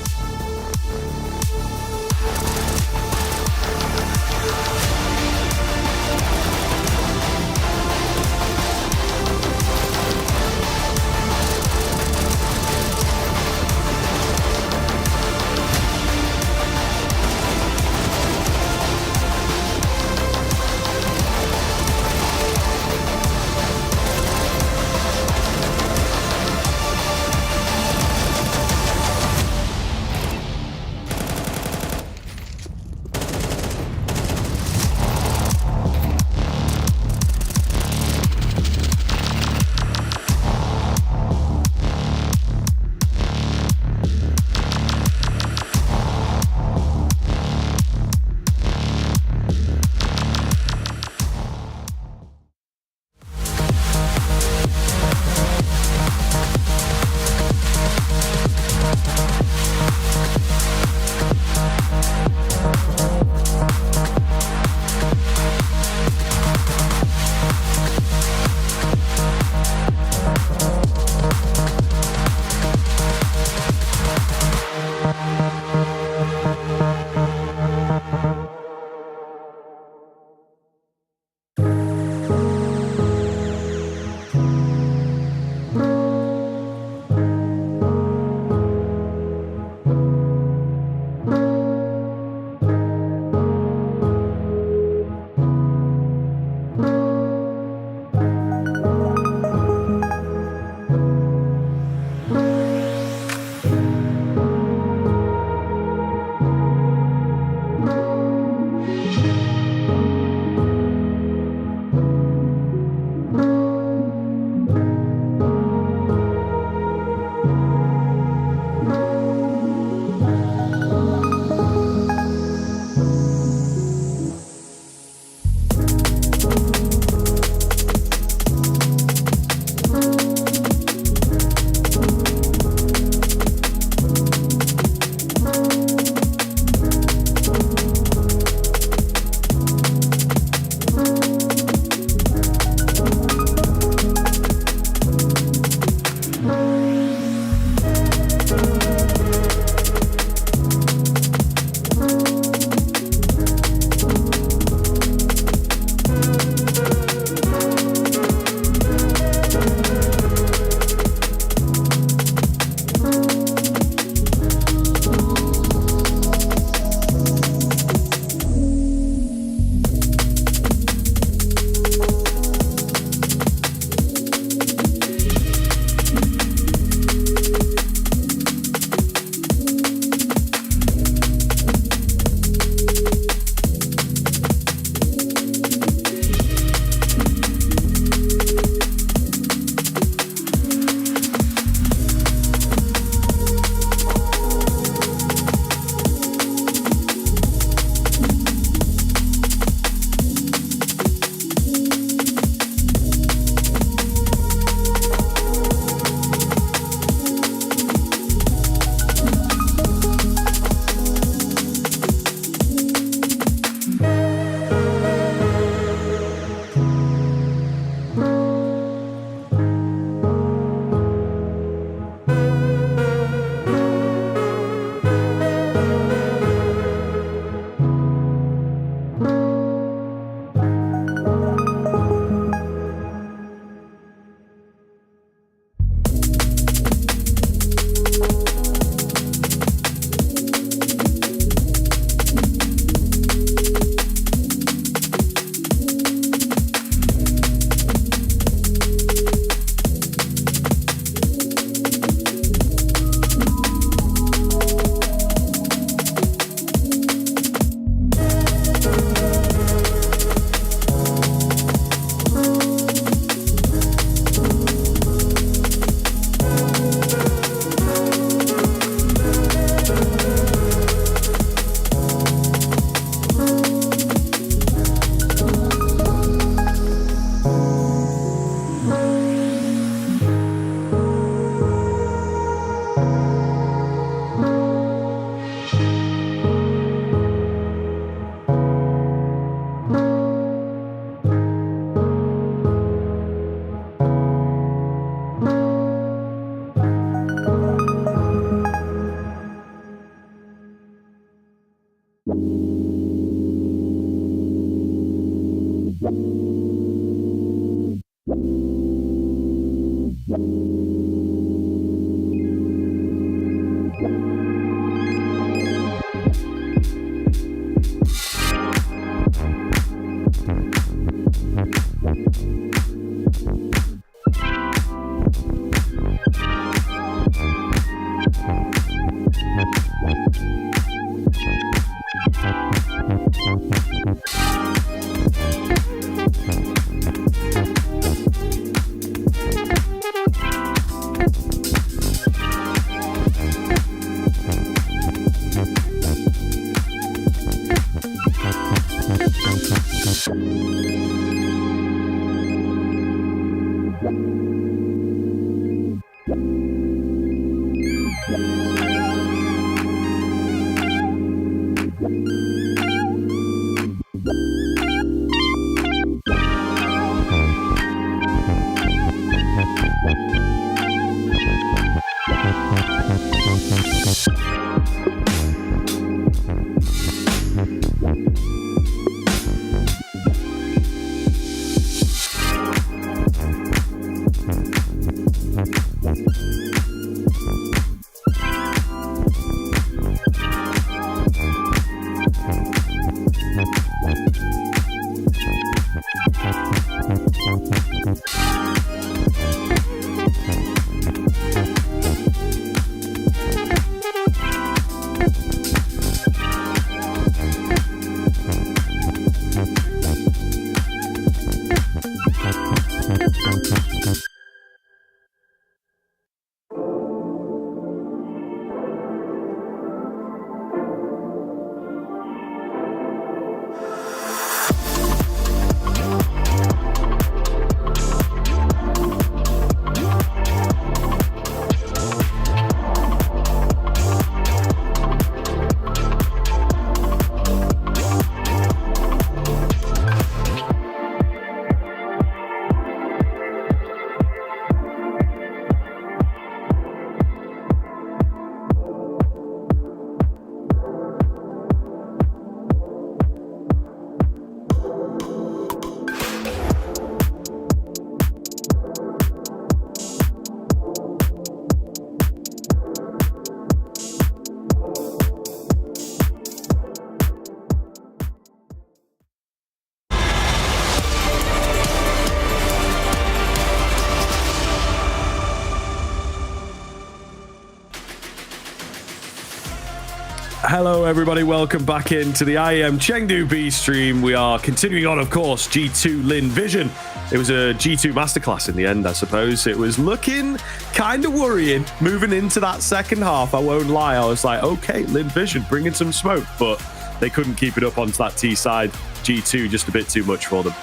Hello, everybody. Welcome back into the IEM Chengdu B stream. We are continuing on, of course, G2 Lynn Vision. It was a G2 masterclass in the end, I suppose. It was looking kind of worrying moving into that second half. I won't lie. I was like, okay, Lynn Vision, bringing some smoke. But they couldn't keep it up onto that T side. G2, just a bit too much for them.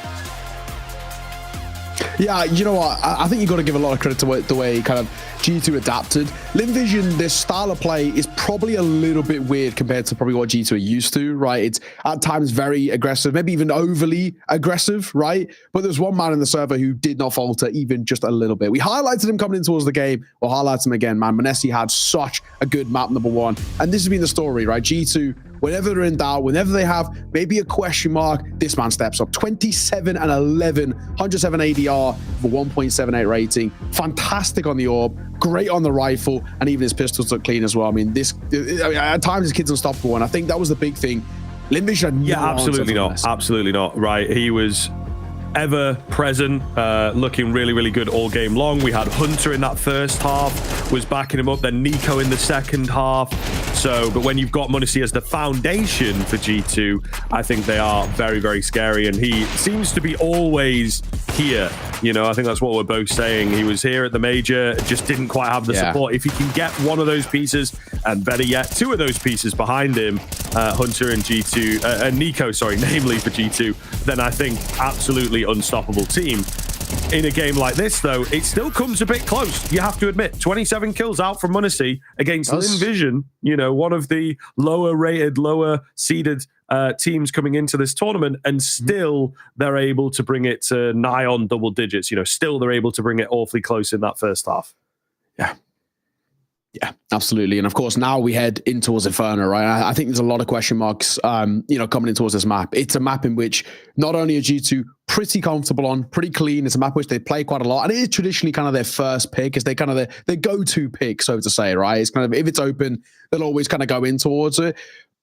Yeah, you know what? I think you've got to give a lot of credit to the way kind of G2 adapted. Lynn Vision, this style of play is probably a little bit weird compared to probably what G2 are used to, right? It's at times very aggressive, maybe even overly aggressive, right? But there's one man in the server who did not falter even just a little bit. We highlighted him coming in towards the game. We'll highlight him again, man. Manesi had such a good map, number one. And this has been the story, right? G2, whenever they're in doubt, whenever they have maybe a question mark, this man steps up. 27 and 11, 107 ADR for 1.78 rating. Fantastic on the orb, great on the rifle, and even his pistols look clean as well. I mean, at times this kid's unstoppable, and I think that was the big thing. Lynn Vision had no absolutely not. Absolutely not. Right. He was ever present, looking really, really good all game long. We had Hunter in that first half, was backing him up, then Nico in the second half. So, but when you've got Munisi as the foundation for G2, I think they are very, very scary. And he seems to be always here. You know, I think that's what we're both saying. He was here at the major, just didn't quite have the support. If he can get one of those pieces, and better yet, two of those pieces behind him, Hunter and G2, Nico, sorry, namely for G2, then I think absolutely unstoppable team. In a game like this, though, it still comes a bit close. You have to admit, 27 kills out from Munisi against Lynn Vision, you know, one of the lower rated, lower seeded teams coming into this tournament, and still they're able to bring it to nigh on double digits. You know, still they're able to bring it awfully close in that first half. Yeah, absolutely. And of course, now we head in towards Inferno, right? I think there's a lot of question marks, you know, coming in towards this map. It's a map in which not only are G2 pretty comfortable on, pretty clean. It's a map which they play quite a lot. And it is traditionally kind of their first pick. It's their kind of their go-to pick, so to say, right? It's kind of, if it's open, they'll always kind of go in towards it.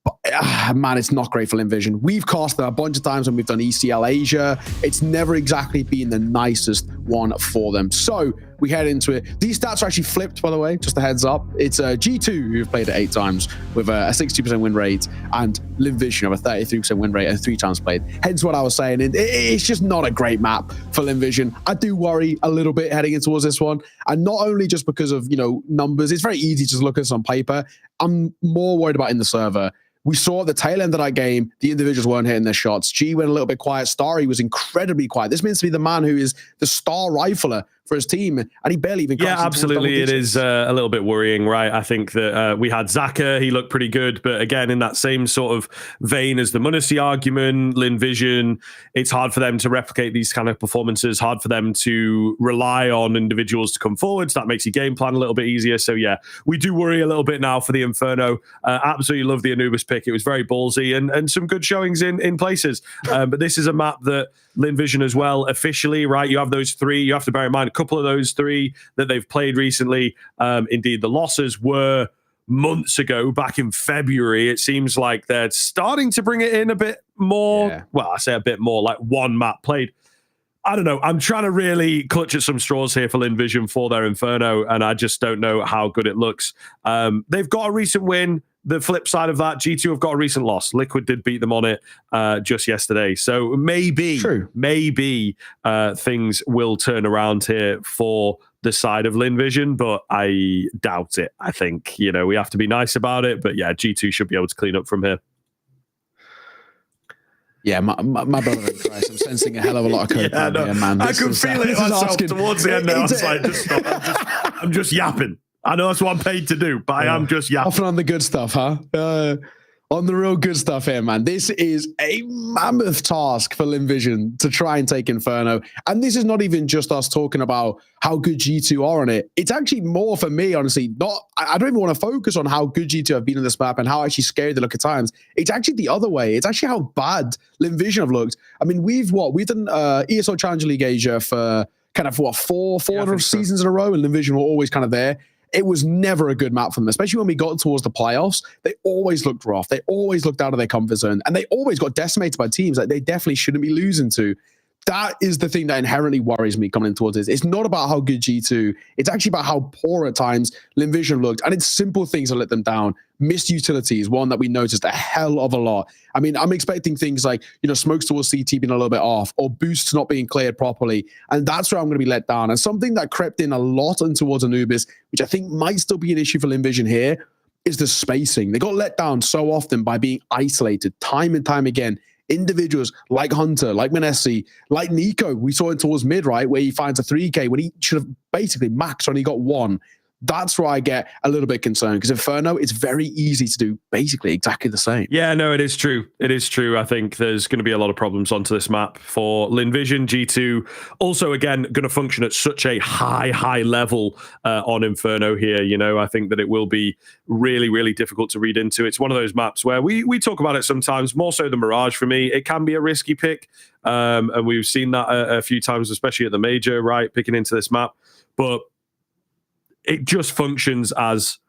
But, man, it's not great for Lynn Vision. We've cast them a bunch of times when we've done ECL Asia. It's never exactly been the nicest one for them. So we head into it. These stats are actually flipped, by the way, just a heads up. It's G2 who've played it 8 times with a 60% win rate, and Lynn Vision have a 33% win rate and 3 times played. Hence what I was saying. It's just not a great map for Lynn Vision. I do worry a little bit heading in towards this one. And not only just because of, you know, numbers. It's very easy to just look at this on paper. I'm more worried about in the server. We saw at the tail end of that game, the individuals weren't hitting their shots. G went a little bit quiet. Starry was incredibly quiet. This means to be the man who is the star rifler for his team, and he barely even. Yeah, absolutely. It is a little bit worrying, right? I think that we had Zaka. He looked pretty good, but again, in that same sort of vein as the Munisi argument, Lynn Vision, it's hard for them to replicate these kind of performances. Hard for them to rely on individuals to come forward. So that makes your game plan a little bit easier. So yeah, we do worry a little bit now for the Inferno. Absolutely love the Anubis pick. It was very ballsy and some good showings in places. But this is a map that Lynn Vision as well, officially, right? You have those three. You have to bear in mind a couple of those three that they've played recently. Indeed, the losses were months ago, back in February. It seems like they're starting to bring it in a bit more. Yeah. Well, I say a bit more, like one map played. I don't know. I'm trying to really clutch at some straws here for Lynn Vision for their Inferno, and I just don't know how good it looks. They've got a recent win. The flip side of that, G2 have got a recent loss. Liquid did beat them on it just yesterday. So maybe things will turn around here for the side of Lynn Vision, but I doubt it. I think, we have to be nice about it. But yeah, G2 should be able to clean up from here. Yeah, my brother in Christ. I'm sensing a hell of a lot of code here, man. I could feel it myself towards the end there. I was like, just stop. I'm just yapping. I know that's what I'm paid to do, but I am just yapping. Often on the good stuff, huh? On the real good stuff here, man. This is a mammoth task for Lynn Vision to try and take Inferno. And this is not even just us talking about how good G2 are on it. It's actually more for me, honestly. I don't even want to focus on how good G2 have been in this map and how actually scary they look at times. It's actually the other way. It's actually how bad Lynn Vision have looked. I mean, we've done ESL Challenger League Asia for kind of four seasons in a row, and Lynn Vision were always kind of there. It was never a good map for them, especially when we got towards the playoffs. They always looked rough. They always looked out of their comfort zone, and they always got decimated by teams that they definitely shouldn't be losing to. That is the thing that inherently worries me coming in towards this. It's not about how good G2. It's actually about how poor at times Lynn Vision looked. And it's simple things that let them down. Missed utility is one that we noticed a hell of a lot. I mean, I'm expecting things like, smokes towards CT being a little bit off or boosts not being cleared properly. And that's where I'm going to be let down. And something that crept in a lot and towards Anubis, which I think might still be an issue for Lynn Vision here, is the spacing. They got let down so often by being isolated time and time again. Individuals like Hunter, like Manesi, like Nico, we saw it towards mid, right, where he finds a 3K when he should have basically maxed when he got one. That's where I get a little bit concerned, because Inferno, it's very easy to do basically exactly the same. Yeah, no, it is true. It is true. I think there's going to be a lot of problems onto this map for Lynn Vision. G2 also, again, going to function at such a high level on Inferno here. I think that it will be really, really difficult to read into. It's one of those maps where we talk about it sometimes, more so than Mirage for me. It can be a risky pick. And we've seen that a few times, especially at the major, right, picking into this map. But it just functions as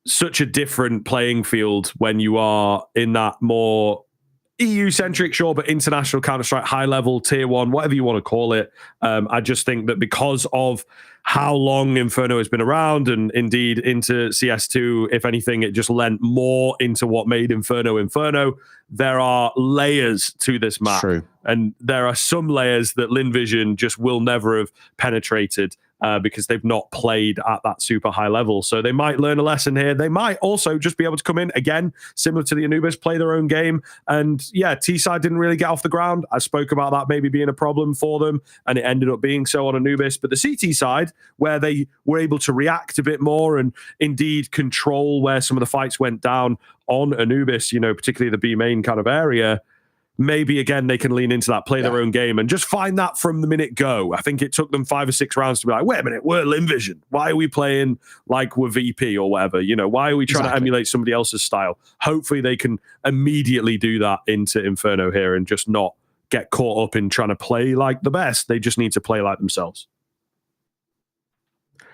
such a different playing field when you are in that more EU-centric, sure, but international Counter-Strike, high-level, tier 1, whatever you want to call it. I just think that because of how long Inferno has been around, and indeed into CS2, if anything, it just lent more into what made Inferno. There are layers to this map. True. And there are some layers that Lynn Vision just will never have penetrated because they've not played at that super high level. So they might learn a lesson here. They might also just be able to come in, again, similar to the Anubis, play their own game. And yeah, T-side didn't really get off the ground. I spoke about that maybe being a problem for them, and it ended up being so on Anubis. But the CT side, where they were able to react a bit more and indeed control where some of the fights went down on Anubis, particularly the B main kind of area, maybe again they can lean into that, play their own game, and just find that from the minute go. I think it took them 5 or 6 rounds to be like, wait a minute, we're Lynn Vision. Why are we playing like we're VP or whatever? Why are we trying to emulate somebody else's style? Hopefully they can immediately do that into Inferno here and just not get caught up in trying to play like the best. They just need to play like themselves.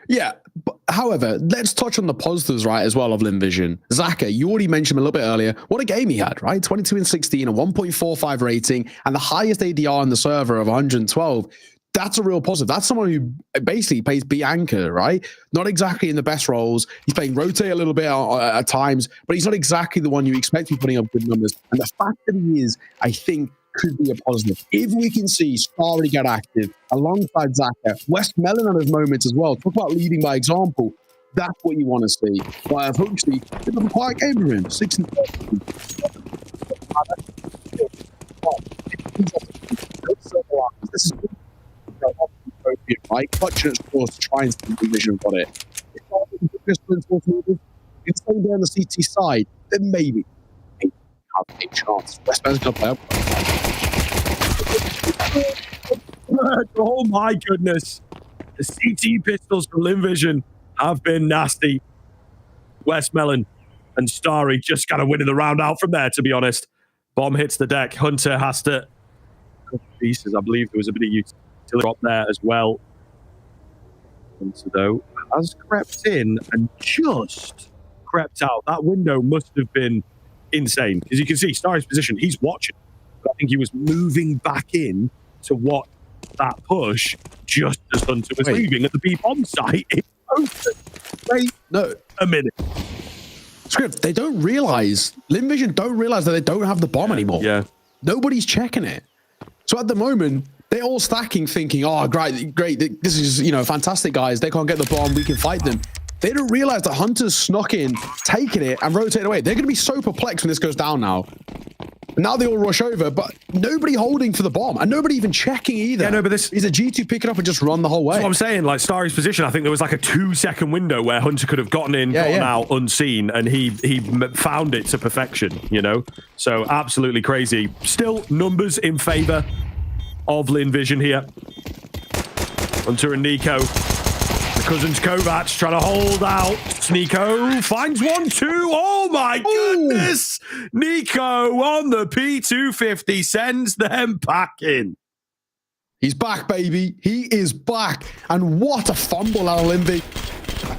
Yeah, but however, let's touch on the positives, right, as well, of Lynn Vision. Zaka, you already mentioned him a little bit earlier. What a game he had, right? 22 and 16, a 1.45 rating, and the highest ADR on the server of 112. That's a real positive. That's someone who basically plays B anchor, right? Not exactly in the best roles. He's playing rotate a little bit at times, but he's not exactly the one you expect to be putting up good numbers. And the fact that he is, I think, could be a positive. If we can see Starry get active alongside Zaka, West Melon on his moments as well, talk about leading by example, that's what you want to see. Well, hopefully, a bit of a quiet game for him. 6 and 13. This is right? Clutching its course to try and see the Vision got it. If not, it's staying there on the CT side, then maybe have a chance. West Melon's going to play up. Oh my goodness. The CT pistols from Lynn Vision have been nasty. West Melon And Starry just kind of winning the round out from there, to be honest. Bomb hits the deck. Hunter has to... Pieces, I believe there was a bit of utility drop there as well. Hunter, though, has crept in and just crept out. That window must have been insane. Because you can see Starry's position. He's watching. But I think he was moving back in to watch that push just as Hunter was leaving at the B-bomb site. It's open. Wait, no, a minute. Script, they don't realize, Lynn Vision don't realize that they don't have the bomb anymore. Yeah. Nobody's checking it. So at the moment, they're all stacking thinking, oh, great. This is, fantastic, guys. They can't get the bomb. We can fight them. They don't realize that Hunter's snuck in, taken it, and rotated away. They're going to be so perplexed when this goes down now. Now they all rush over, but nobody holding for the bomb and nobody even checking either. Yeah, no, but this is a G2 pick it up and just run the whole way. That's what I'm saying. Like Starry's position, I think there was like a 2-second window where Hunter could have gotten in, gotten out unseen, and he found it to perfection, So absolutely crazy. Still numbers in favor of Lynn Vision here. Hunter and Nico. Cousins Kovacs trying to hold out. Nico finds 1-2. Oh my goodness! Nico on the P250 sends them packing. He's back, baby. He is back. And what a fumble out of Lindy.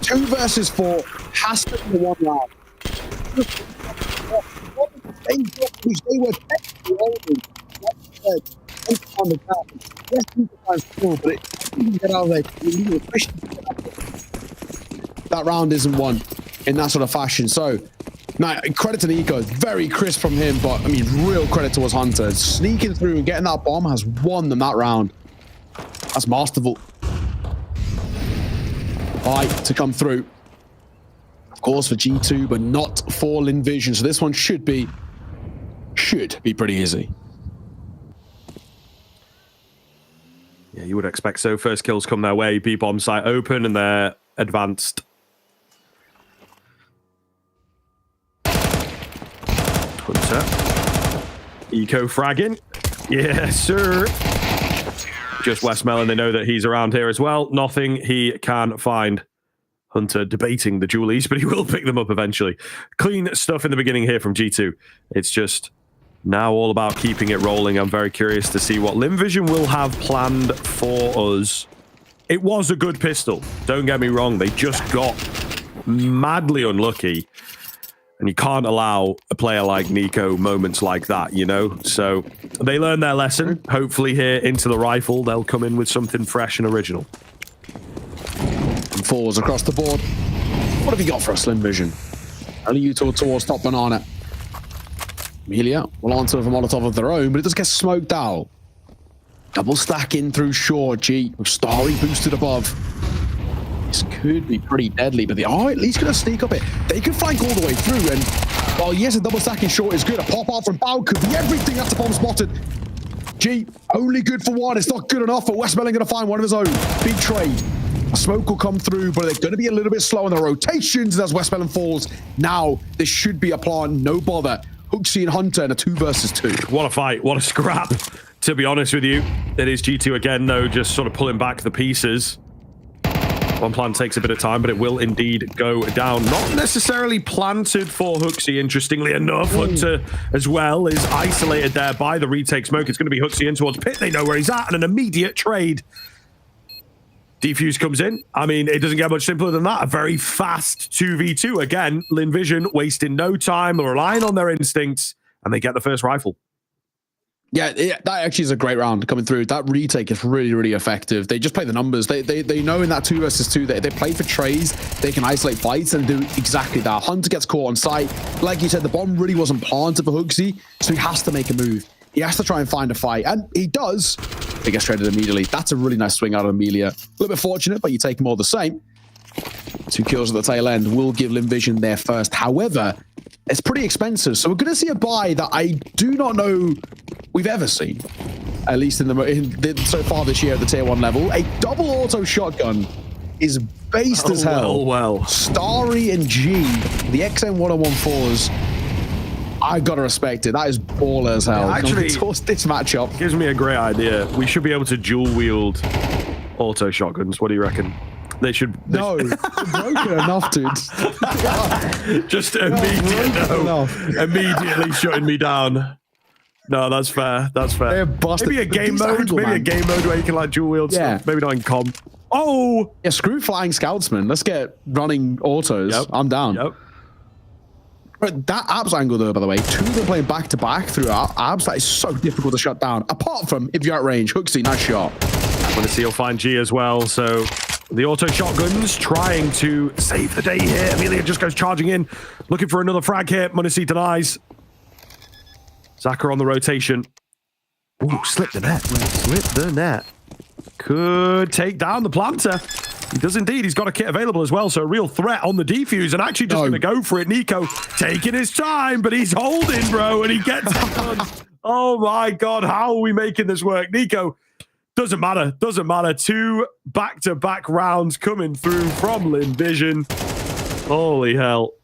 2 versus 4 has to be the one round. They were technically holding. On the ground. Yes, he can score, but it didn't get out of there. That round isn't won in that sort of fashion. So, now, credit to Nico. Very crisp from him, but, real credit towards Hunter. Sneaking through and getting that bomb has won them that round. That's masterful. Fight to come through. Of course, for G2, but not for Lynn Vision. So this one should be pretty easy. Yeah, you would expect so. First kills come their way. B-bomb site open and they're advanced. Hunter. Eco fragging. Yes, sir. Just West Melon. They know that he's around here as well. Nothing he can find. Hunter debating the dualies, but he will pick them up eventually. Clean stuff in the beginning here from G2. It's just now all about keeping it rolling. I'm very curious to see what Lynn Vision will have planned for us. It was a good pistol. Don't get me wrong. They just got madly unlucky. And you can't allow a player like Nico moments like that, So they learned their lesson. Hopefully here into the rifle, they'll come in with something fresh and original. And fours across the board. What have you got for us, Lynn Vision? Only you towards top banana. Amelia will answer with a Molotov of their own, but it does get smoked out. Double stack in through short. G with Starry boosted above. This could be pretty deadly, but they are at least going to sneak up it. They could flank all the way through, and while yes, a double stack in short is good, a pop out from Bao could be everything. That's a bomb spotted. G only good for one. It's not good enough for West Melon. Going to find one of his own. Big trade. A smoke will come through, but they're going to be a little bit slow on the rotations as West Melon falls. Now this should be a plant. No bother. Hooksy and Hunter in a 2 versus 2. What a fight. What a scrap. To be honest with you, it is G2 again, though, just sort of pulling back the pieces. One plan takes a bit of time, but it will indeed go down. Not necessarily planted for Hooksy, interestingly enough. Hunter, as well, is isolated there by the retake smoke. It's going to be Hooksy in towards Pit. They know where he's at, and an immediate trade. Defuse comes in. It doesn't get much simpler than that. A very fast 2v2. Again, Lynn Vision wasting no time. They're relying on their instincts, and they get the first rifle. Yeah, that actually is a great round coming through. That retake is really, really effective. They just play the numbers. They know in that 2 versus 2 they play for trays. They can isolate fights and do exactly that. Hunter gets caught on site. Like you said, the bomb really wasn't planted for Hooksy, so he has to make a move. He has to try and find a fight, and he does. He gets traded immediately. That's a really nice swing out of Amelia. A little bit fortunate, but you take them all the same. 2 kills at the tail end will give Lynn Vision their first. However, it's pretty expensive, so we're going to see a buy that I do not know we've ever seen, at least so far this year at the tier 1 level. A double auto shotgun is based as hell. Well. Starry and G, the XM1014s. I gotta respect it. That is baller as hell. Actually, this matchup gives me a great idea. We should be able to dual wield auto shotguns. What do you reckon? They should. No, they're broken enough, dude. Just immediately shutting me down. No, that's fair. That's fair. They're busted. Maybe a game mode. Angle, maybe man. a game mode where you can like dual wield stuff. Maybe not in com. Oh, yeah. Screw flying scoutsman. Let's get running autos. Yep. I'm down. Yep. But that abs angle though, by the way, 2 of them playing back to back through abs. That is so difficult to shut down. Apart from if you're at range, Hooksy, nice shot. Want to see you'll find G as well. So the auto shotguns trying to save the day here. Amelia just goes charging in, looking for another frag here. Munisi denies. Zaka on the rotation. Ooh, slip the net. Slip the net. Could take down the planter. He does indeed. He's got a kit available as well, so a real threat on the defuse, and actually just going to go for it. Nico taking his time, but he's holding, bro, and he gets it done. Oh my God, how are we making this work? Nico, doesn't matter. 2 back-to-back rounds coming through from Lynn Vision. Holy hell.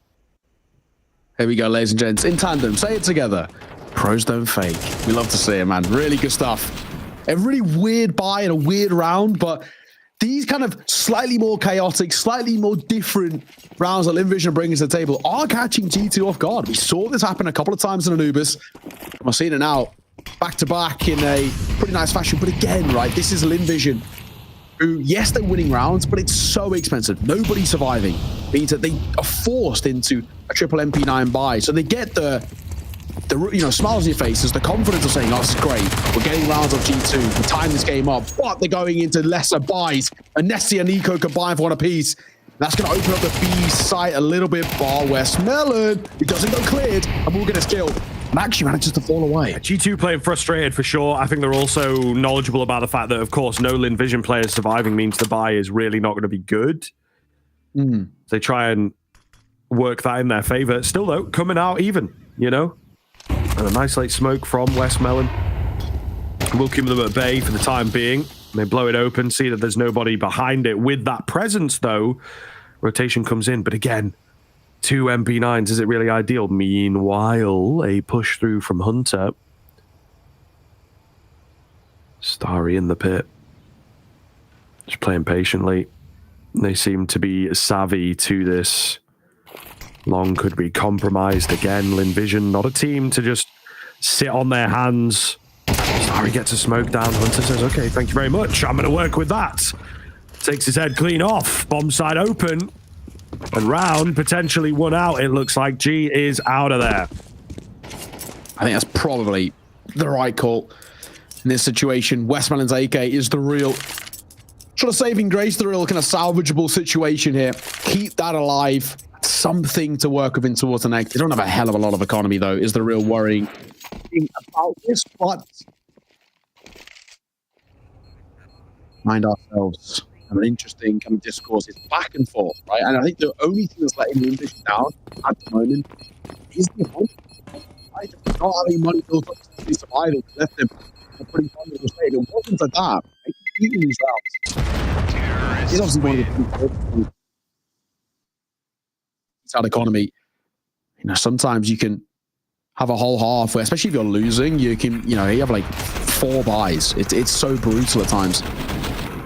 Here we go, ladies and gents. In tandem, say it together. Pros don't fake. We love to see it, man. Really good stuff. A really weird buy and a weird round, but these kind of slightly more chaotic, slightly more different rounds that Lynn Vision are bringing to the table are catching G2 off guard. We saw this happen a couple of times in Anubis. We're seeing it now back to back in a pretty nice fashion. But again, right, this is Lynn Vision, who, yes, they're winning rounds, but it's so expensive. Nobody's surviving. Means that they are forced into a triple MP9 buy. So they get the smiles on your faces, the confidence of saying, oh, this is great. We're getting rounds of G2. We time this game up. But they're going into lesser buys. And Nessie and Nico combine for one apiece. That's going to open up the B site a little bit. Bar Westmelon, he doesn't go cleared, and we'll get his kill. And actually manages to fall away. G2 playing frustrated for sure. I think they're also knowledgeable about the fact that, of course, no Lynn Vision players surviving means the buy is really not going to be good. They try and work that in their favor. Still, though, coming out even, you know? And a nice late smoke from Westmelon. We'll keep them at bay for the time being. They blow it open, see that there's nobody behind it. With that presence, though, rotation comes in. But again, 2 MP9s, is it really ideal? Meanwhile, a push through from Hunter. Starry in the pit. Just playing patiently. They seem to be savvy to this. Long could be compromised again. Lynn Vision, not a team to just sit on their hands. Starry gets a smoke down. Hunter says, okay, thank you very much. I'm going to work with that. Takes his head clean off. Bomb side open. And round potentially 1 out. It looks like G is out of there. I think that's probably the right call in this situation. Westmelon's AK is the real sort of saving grace, the real kind of salvageable situation here. Keep that alive. Something to work with in towards the next. They don't have a hell of a lot of economy, though, is the real worrying thing about this. But mind ourselves. An interesting kind of discourse is back and forth, right? And I think the only thing that's letting the English down at the moment is the economy. Right? Not having money built up to survival left them putting money in the state. It wasn't like that. Right? Eating these rounds. He's obviously one of the that economy. You know, sometimes you can have a whole half where, especially if you're losing, you can, you have like 4 buys. It's so brutal at times.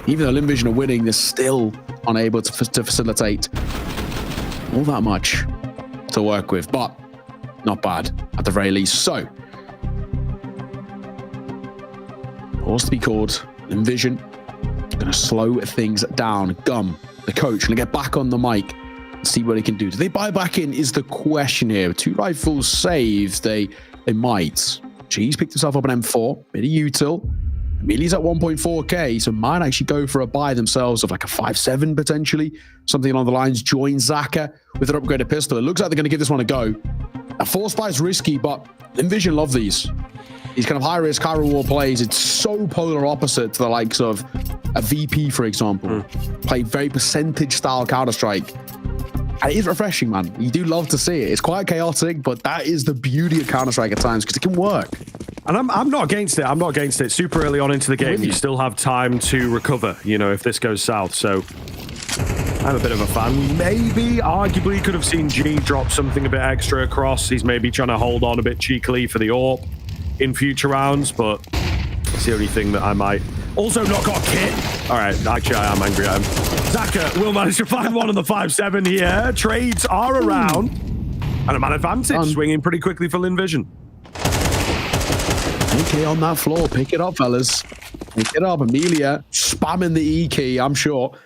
Even though Lynn Vision are winning, they're still unable to facilitate all that much to work with, but not bad at the very least. So, pause to be called. Lynn Vision going to slow things down. Gum, the coach, going to get back on the mic. See what they can do. Do they buy back in is the question here. 2 rifles saved. They might. G's picked himself up an M4. Bit of util. Amelia's at 1.4k, so might actually go for a buy themselves of like a 5.7 potentially. Something along the lines. Join Zaka with an upgraded pistol. It looks like they're going to give this one a go. A 4 spy is risky, but Lynn Vision love these. These kind of high risk, high reward plays. It's so polar opposite to the likes of a VP, for example. Play very percentage style Counter-Strike. And it is refreshing, man. You do love to see it. It's quite chaotic, but that is the beauty of Counter-Strike at times, because it can work. And I'm not against it. I'm not against it. Super early on into the game, you still have time to recover, if this goes south. So I'm a bit of a fan. Maybe, arguably, could have seen G drop something a bit extra across. He's maybe trying to hold on a bit cheekily for the AWP in future rounds, but it's the only thing that I might... Also not got a kit. All right, actually, I am angry at him. Zaka will manage to find one on the 5-7 here. Trades are around. And a man advantage swinging pretty quickly for Lynn Vision. AK on that floor. Pick it up, fellas. Pick it up. Amelia spamming the E key, I'm sure.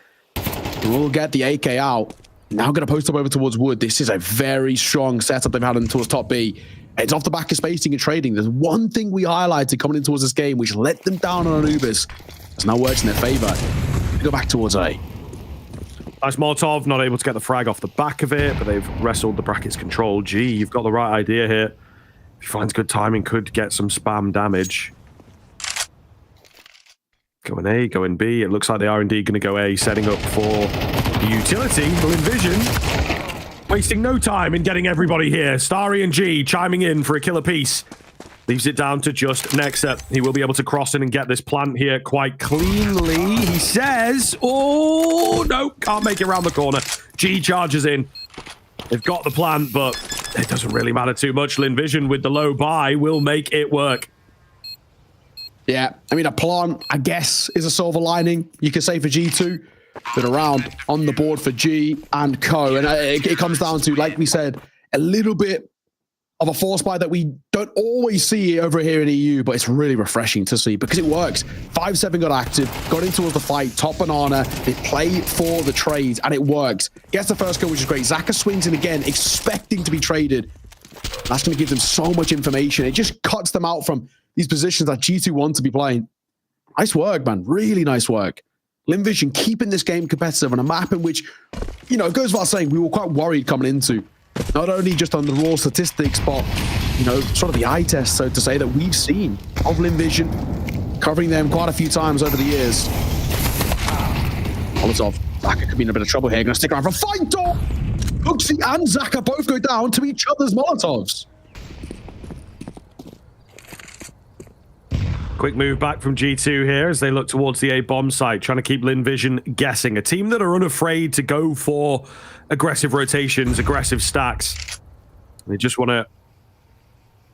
We'll get the AK out. Now going to post up over towards Wood. This is a very strong setup they've had in towards top B. It's off the back of spacing and trading. There's one thing we highlighted coming in towards this game, which let them down on Anubis. It's now works in their favor. We go back towards A. Nice Molotov, not able to get the frag off the back of it, but they've wrestled the brackets control. G, you've got the right idea here. If he finds good timing, could get some spam damage. Going A, going B. It looks like they are indeed going to go A, setting up for the utility. Lynn Vision wasting no time in getting everybody here. Starry and G chiming in for a kill apiece. Leaves it down to just Nexa. He will be able to cross in and get this plant here quite cleanly. He says, oh, no, can't make it around the corner. G charges in. They've got the plant, but it doesn't really matter too much. Lynn Vision with the low buy will make it work. Yeah, I mean, a plant, I guess, is a silver lining, you could say, for G2. But around on the board for G and Co. And it comes down to, like we said, a little bit of a force buy that we don't always see over here in EU, but it's really refreshing to see because it works. 5-7 got active, got in towards the fight, top banana, they play for the trades, and it works. Gets the first kill, which is great. Zaka swings in again, expecting to be traded. That's going to give them so much information. It just cuts them out from these positions that G2 want to be playing. Nice work, man. Really nice work. Lynn Vision keeping this game competitive on a map in which, you know, it goes without saying, we were quite worried coming into. Not only just on the raw statistics, but, you know, sort of the eye test, so to say, that we've seen of Lynn Vision, covering them quite a few times over the years. Molotov. Zaka could be in a bit of trouble here. Going to stick around for a fight, dog! Hooksy and Zaka both go down to each other's Molotovs. Quick move back from G2 here as they look towards the A bomb site, trying to keep Lynn Vision guessing. A team that are unafraid to go for aggressive rotations, aggressive stacks. They just want to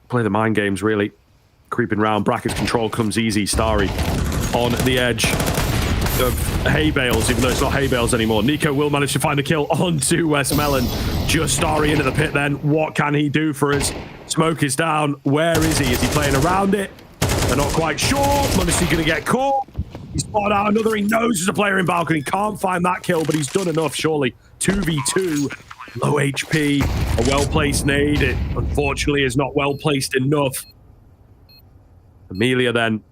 play the mind games, really. Creeping round, brackets control comes easy. Starry on the edge of hay bales, even though it's not hay bales anymore. Nico will manage to find a kill onto Westmelon. Just Starry into the pit then. What can he do for us? Smoke is down. Where is he? Is he playing around it? They're not quite sure. Modesty going to get caught. He's spotted out another. He knows there's a player in balcony. Can't find that kill, but he's done enough, surely. 2v2. Low HP. A well-placed nade. It, unfortunately, is not well-placed enough. Amelia, then,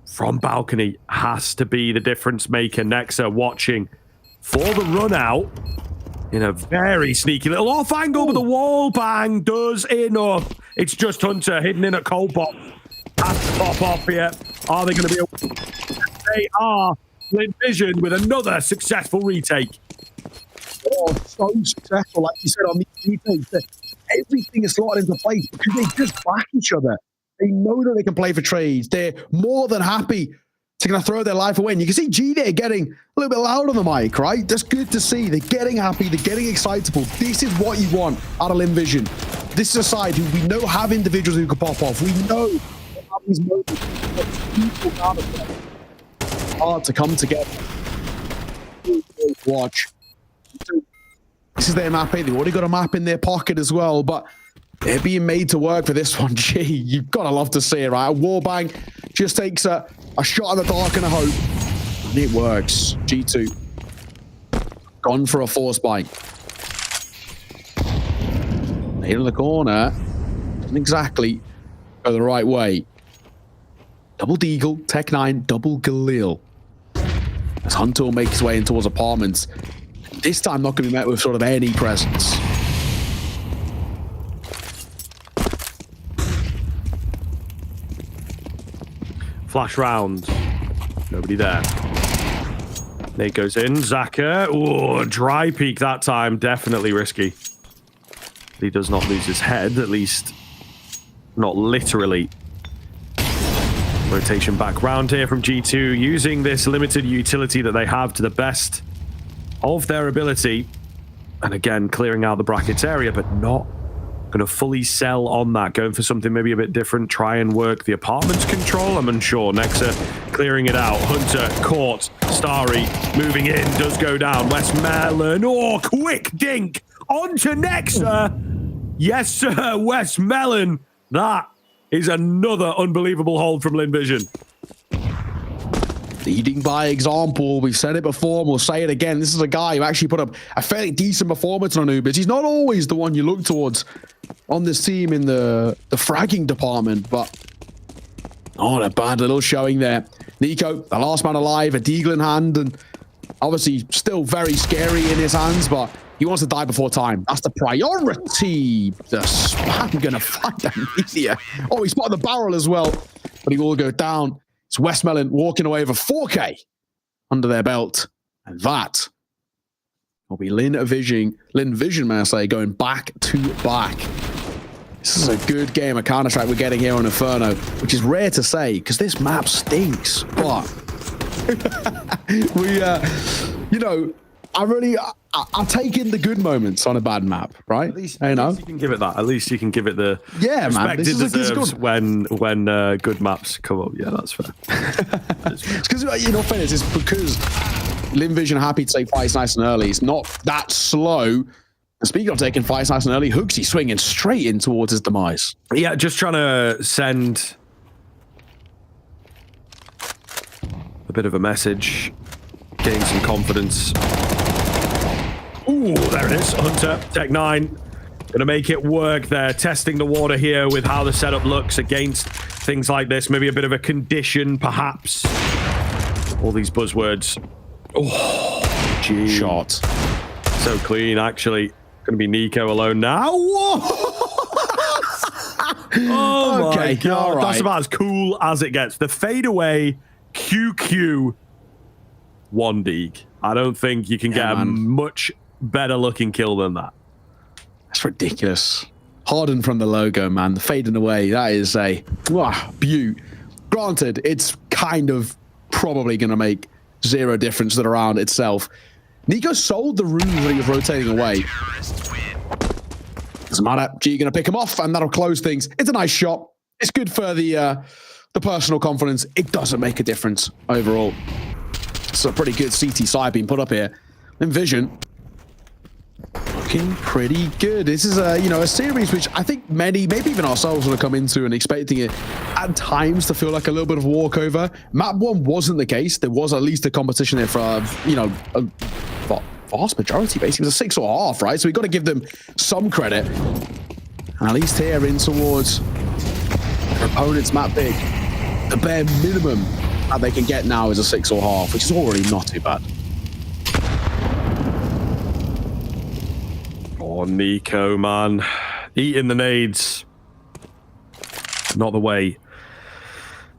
from balcony, has to be the difference maker. Nexa watching for the run out in a very sneaky little off angle, but the wall bang does enough. It's just Hunter hidden in a cold box. Has to pop off here. Are they going to be able to? They are. Lynn Vision with another successful retake. Oh, so successful, like you said, on these retakes. Everything is slotted into place because they just back each other. They know that they can play for trades. They're more than happy to kind of throw their life away. And you can see G there getting a little bit loud on the mic, right? That's good to see. They're getting happy. They're getting excitable. This is what you want out of Lynn Vision. This is a side who we know have individuals who can pop off. We know these moments hard to come together. Watch. This is their map. They already got a map in their pocket as well, but they're being made to work for this one. Gee, you've got to love to see it, right? A warbang just takes a shot in the dark and a hope, and it works. G2 gone for a force bite. In the corner, doesn't exactly go the right way. Double Deagle, Tech9, double Galil. As Hunter will make his way in towards apartments. This time not going to be met with sort of any presence. Flash round. Nobody there. Nate goes in. Zaka. Oh, dry peek that time. Definitely risky. He does not lose his head, at least not literally. Rotation back round here from G2, using this limited utility that they have to the best of their ability. And again, clearing out the brackets area, but not going to fully sell on that, going for something maybe a bit different, try and work the apartment's control. I'm unsure. Nexa clearing it out. Hunter caught. Starry moving in, does go down. Westmelon, oh, quick dink onto Nexa. Yes, sir, Westmelon. That is another unbelievable hold from Lynn Vision. Leading by example. We've said it before and we'll say it again. This is a guy who actually put up a fairly decent performance on Anubis. He's not always the one you look towards on this team in the fragging department, but oh, a bad little showing there. Nico, the last man alive, a deagle in hand, and obviously still very scary in his hands, but he wants to die before time. That's the priority. The spam gonna find Amelia. Oh, he spotted the barrel as well, but he will go down. It's Westmelon walking away with a 4K under their belt. And that will be Lynn Vision, may I say, going back to back. This is a good game of Counter-Strike we're getting here on Inferno, which is rare to say because this map stinks. But we, you know, I'll take in the good moments on a bad map, right? At least you can give it that. At least you can give it the man. respect it deserves when good maps come up. Yeah, that's fair. It's because, you know, fairness, it's because Lynn Vision are happy to take fights nice and early. It's not that slow. And speaking of taking fights nice and early, Hooksy swinging straight in towards his demise. Yeah, just trying to send a bit of a message, gain some confidence. Ooh, there it is. Hunter, Tech 9. Gonna make it work. They're testing the water here with how the setup looks against things like this. Maybe a bit of a condition, perhaps. All these buzzwords. Oh, gee. Shot. So clean, actually. Gonna be Nico alone now. Oh okay, my God. all right. That's about as cool as it gets. The fadeaway QQ 1 Deeg. I don't think you can get a much better looking kill than that. That's ridiculous. Harden from the logo, man. The fading away. That is a beaut. Granted, it's kind of probably going to make zero difference to the round itself. Nico sold the rooms when he was rotating away. Doesn't matter. G going to pick him off, and that'll close things. It's a nice shot. It's good for the personal confidence. It doesn't make a difference overall. It's a pretty good CT side being put up here. And Vision looking pretty good. This is a series which I think many, maybe even ourselves, would have come into and expecting it at times to feel like a little bit of a walkover. Map 1 wasn't the case. There was at least a competition there for a vast majority. Basically, it was a 6.5, right? So we got to give them some credit. And at least here in towards their opponent's map big, the bare minimum that they can get now is a 6.5, which is already not too bad. Oh, Nico, man. Eating the nades. Not the way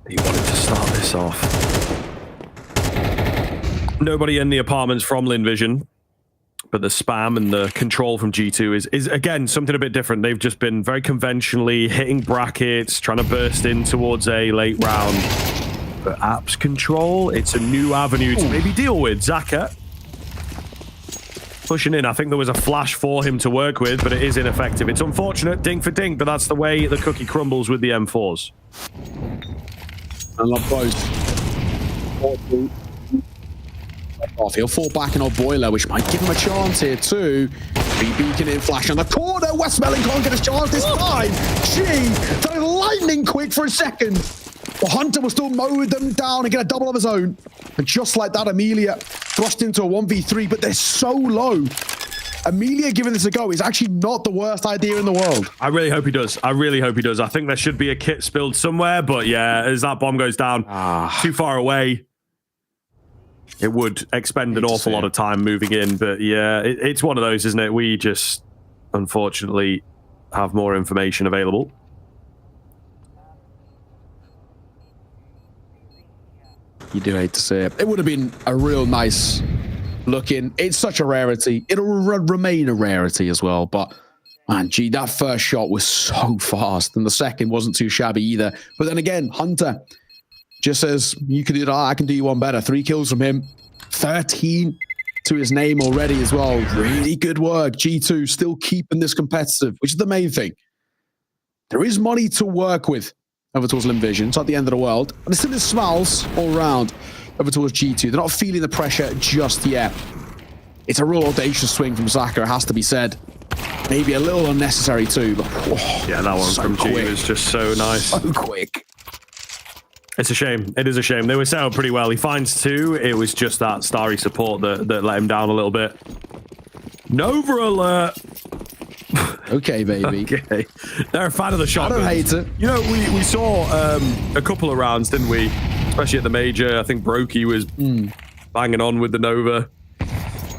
he wanted to start this off. Nobody in the apartments from Lynn Vision, but the spam and the control from G2 is again, something a bit different. They've just been very conventionally hitting brackets, trying to burst in towards a late round. But apps control, it's a new avenue to maybe deal with. Zaka pushing in. I think there was a flash for him to work with, but it is ineffective. It's unfortunate, dink for dink, but that's the way the cookie crumbles with the M4s. And up close. Off. He'll fall back in our boiler, which might give him a chance here too. Beacon in flash on the corner. Westmelon can't get his chance this time. Gee, they're lightning quick for a second. Well, Hunter will still mow them down and get a double of his own. And just like that, Amelia thrust into a 1v3, but they're so low. Amelia giving this a go is actually not the worst idea in the world. I really hope he does. I really hope he does. I think there should be a kit spilled somewhere, but yeah, as that bomb goes down too far away, it would expend an awful lot of time moving in. But yeah, it's one of those, isn't it? We just, unfortunately, have more information available. You do hate to see it. It would have been a real nice looking. It's such a rarity. It'll remain a rarity as well. But man, gee, that first shot was so fast, and the second wasn't too shabby either. But then again, Hunter just says, you can do that, I can do you one better. 3 kills from him, 13 to his name already as well. Really good work. G2 still keeping this competitive, which is the main thing. there is money to work with over towards Lynn Vision. It's not the end of the world. And it still smiles all around over towards G2. They're not feeling the pressure just yet. It's a real audacious swing from Zaka, it has to be said. Maybe a little unnecessary too, but yeah, that one so from G quick. was just so nice. So quick. It's a shame. It is a shame. They were set up pretty well. He finds 2. It was just that Starry support that let him down a little bit. Nova alert. Okay, baby. Okay. They're a fan of the shot. I don't hate it. You know, we saw a couple of rounds, didn't we? Especially at the major. I think Brokey was banging on with the Nova.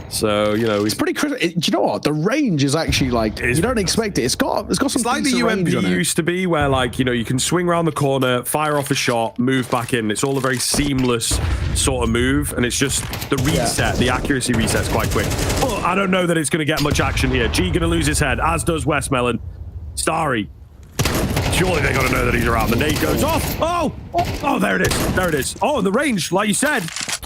So, you know, it's pretty critical. Do you know what? The range is actually like, you don't expect it. It's got some It's like the decent range on UMP it. used to be, where, like, you know, you can swing around the corner, fire off a shot, move back in. It's all a very seamless sort of move, and it's just the reset, the accuracy reset's quite quick. But I don't know that it's going to get much action here. G going to lose his head, as does Westmelon. Starry. Surely they got to know that he's around. The nade goes off. Oh, there it is. There it is. Oh, and the range, like you said.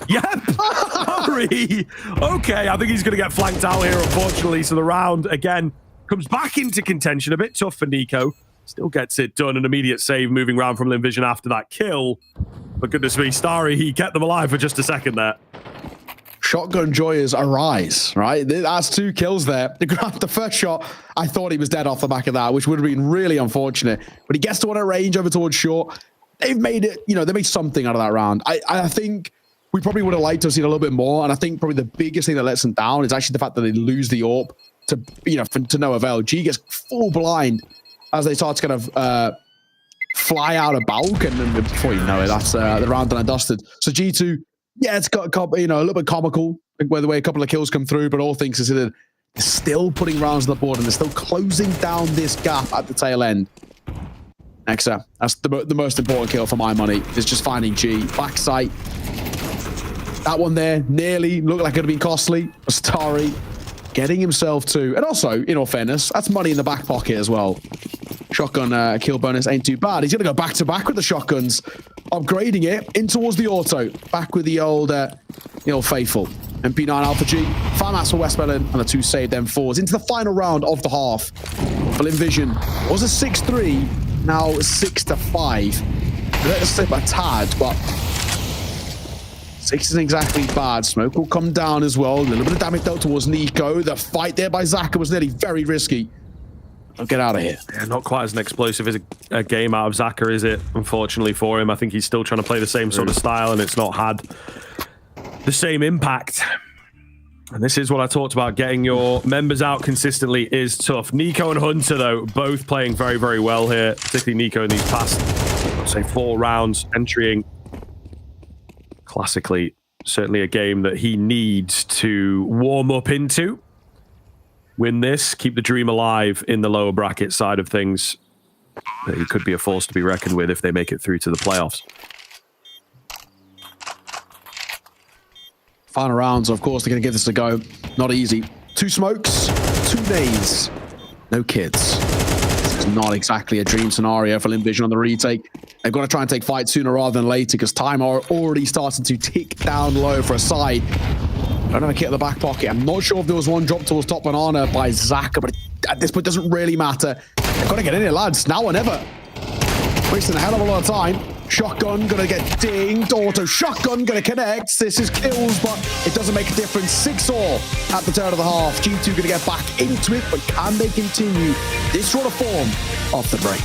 Yep. Sorry. Okay, I think he's going to get flanked out here, unfortunately. So the round, again, comes back into contention. A bit tough for Nico. Still gets it done. An immediate save moving round from Lynn Vision after that kill. But goodness me, Starry, he kept them alive for just a second there. Shotgun joyers arise, right? That's 2 kills there. The first shot, I thought he was dead off the back of that, which would have been really unfortunate. But he gets to one at range over towards short. They've made it, you know, they made something out of that round. I think we probably would have liked to have seen a little bit more. And I think probably the biggest thing that lets them down is actually the fact that they lose the AWP to, you know, to no avail. G gets full blind as they start to kind of fly out of bulk. And then before you know it, that's the round done and dusted. So G2, yeah, it's got, you know, a little bit comical where the way a couple of kills come through, but all things considered, they're still putting rounds on the board and they're still closing down this gap at the tail end. Nexa, that's the most important kill for my money, is just finding G. Backside. That one there nearly looked like it would have been costly. Starry getting himself to, and also, in all fairness, that's money in the back pocket as well. Shotgun kill bonus ain't too bad. He's going to go back to back with the shotguns, upgrading it in towards the auto. Back with the old faithful. MP9 Alpha G, FAMAS for Westmelon, and the 2 saved M4s into the final round of the half. For Lynn Vision, it was a 6-3, now 6-5. Let us slip a tad, but 6 isn't exactly bad. Smoke will come down as well. A little bit of damage dealt towards Nico. The fight there by Zaka was nearly very risky. I'll get out of here. Yeah, not quite as an explosive as a game out of Zaka, is it? Unfortunately for him. I think he's still trying to play the same sort of style, and it's not had the same impact. And this is what I talked about. Getting your members out consistently is tough. Nico and Hunter, though, both playing very, very well here. Particularly Nico in these past, let's say, 4 rounds, entering classically, certainly a game that he needs to warm up into. Win this, keep the dream alive in the lower bracket side of things. He could be a force to be reckoned with if they make it through to the playoffs. Final rounds, of course, they're going to give this a go. Not easy. 2 smokes, 2 nades, no kids. This is not exactly a dream scenario for Lynn Vision on the retake. They've got to try and take fight sooner rather than later because time are already starting to tick down low for a side. Don't have a kit in the back pocket. I'm not sure if there was one drop towards top banana by Zaka, but at this point, it doesn't really matter. They've got to get in here, lads. Now or never. Wasting a hell of a lot of time. Shotgun gonna get dinged. Auto shotgun gonna connect. This is kills, but it doesn't make a difference. 6-all at the turn of the half. G2 gonna get back into it, but can they continue this sort of form off the break?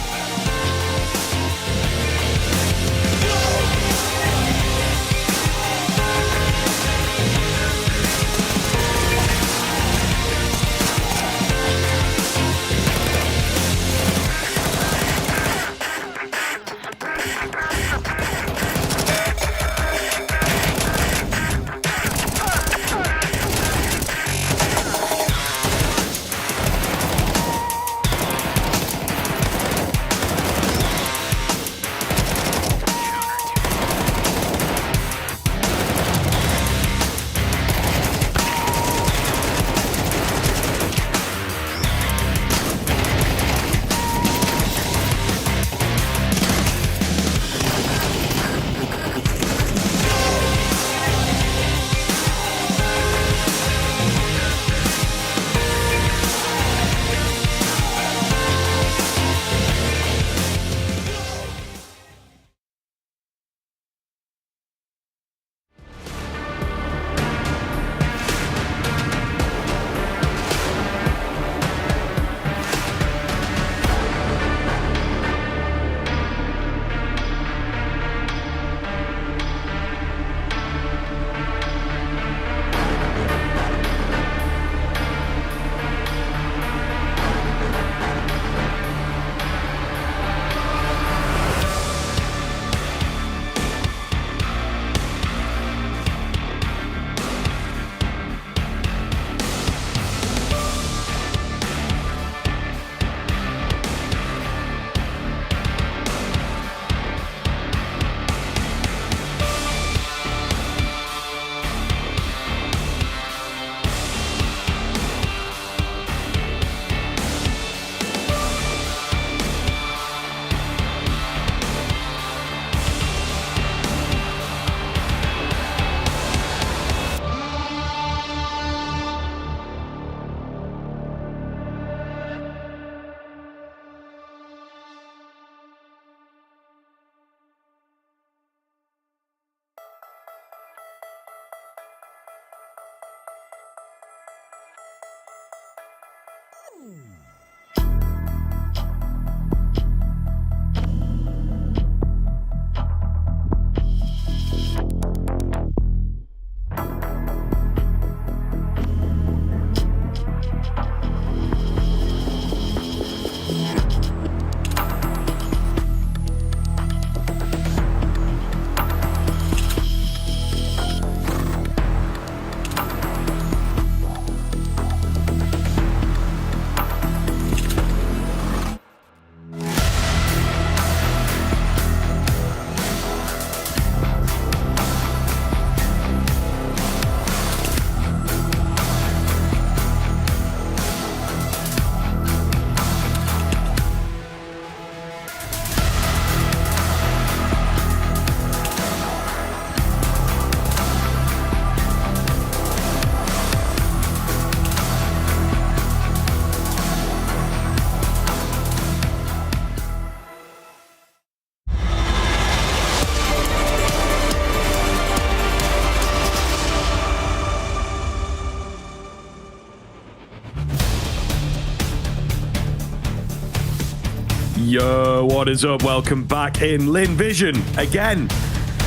Yo, what is up? Welcome back in Lynn Vision. Again,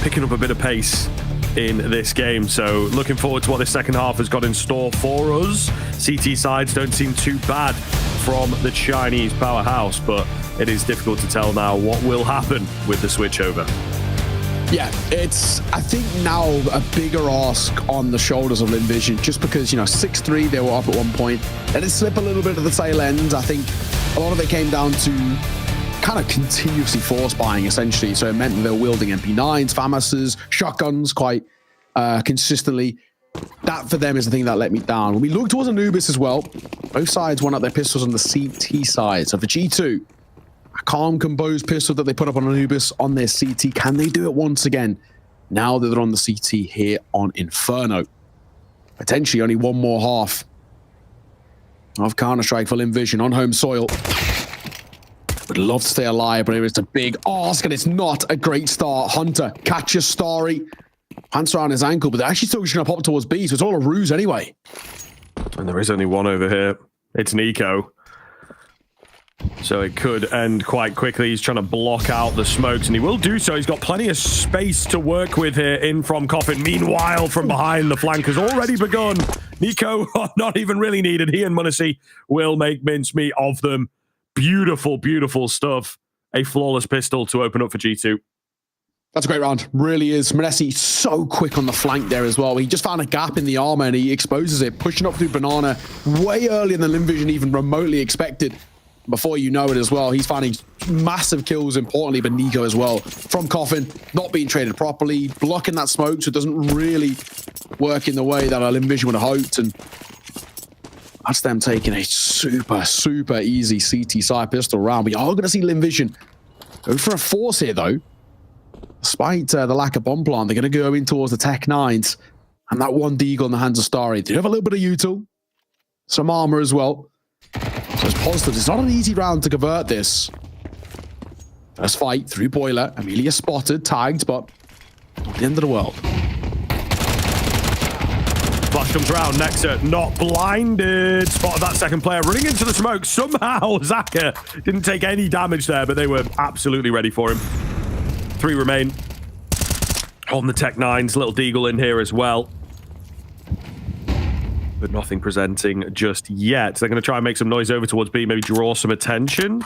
picking up a bit of pace in this game. So looking forward to what this second half has got in store for us. CT sides don't seem too bad from the Chinese powerhouse, but it is difficult to tell now what will happen with the switchover. Yeah, it's, I think, now a bigger ask on the shoulders of Lynn Vision, just because, 6-3, they were up at one point. Let it slip a little bit at the tail end. I think a lot of it came down to kind of continuously force buying, essentially. So it meant that they were wielding MP9s, FAMASs, shotguns quite consistently. That, for them, is the thing that let me down. When we look towards Anubis as well, both sides won up their pistols on the CT side. So for G2, a calm, composed pistol that they put up on Anubis on their CT. Can they do it once again now that they're on the CT here on Inferno? Potentially only one more half of Counter-Strike for Lynn Vision on home soil. Would love to stay alive, but it's a big ask, and it's not a great start. Hunter catches Starry. Pants around his ankle, but they're actually still just going to pop towards B, so it's all a ruse anyway. And there is only one over here. It's Nico. So it could end quite quickly. He's trying to block out the smokes, and he will do so. He's got plenty of space to work with here in from Coffin. Meanwhile, from behind, the flank has already begun. Nico, not even really needed. He and Munacy will make mincemeat of them. Beautiful, beautiful stuff. A flawless pistol to open up for G2. That's a great round. Really is. Munacy so quick on the flank there as well. He just found a gap in the armor, and he exposes it, pushing up through Banana way earlier than Lynn Vision even remotely expected. Before you know it as well, he's finding massive kills, importantly, but Nico as well. From Coffin, not being traded properly, blocking that smoke, so it doesn't really work in the way that Lynn Vision would have hoped. And that's them taking a super, super easy CT side pistol round. We are going to see Lynn Vision go for a force here, though. Despite the lack of bomb plant, they're going to go in towards the Tech 9s. And that one deagle in the hands of Starry. They have a little bit of util, some armor as well. So it's positive. It's not an easy round to convert this. First fight through Boiler. Amelia spotted, tagged, but not the end of the world. Flash comes around. Nexa not blinded. Spotted that second player running into the smoke. Somehow Zaka didn't take any damage there, but they were absolutely ready for him. 3 remain on the Tech 9s. Little Deagle in here as well. But nothing presenting just yet. They're going to try and make some noise over towards B, maybe draw some attention.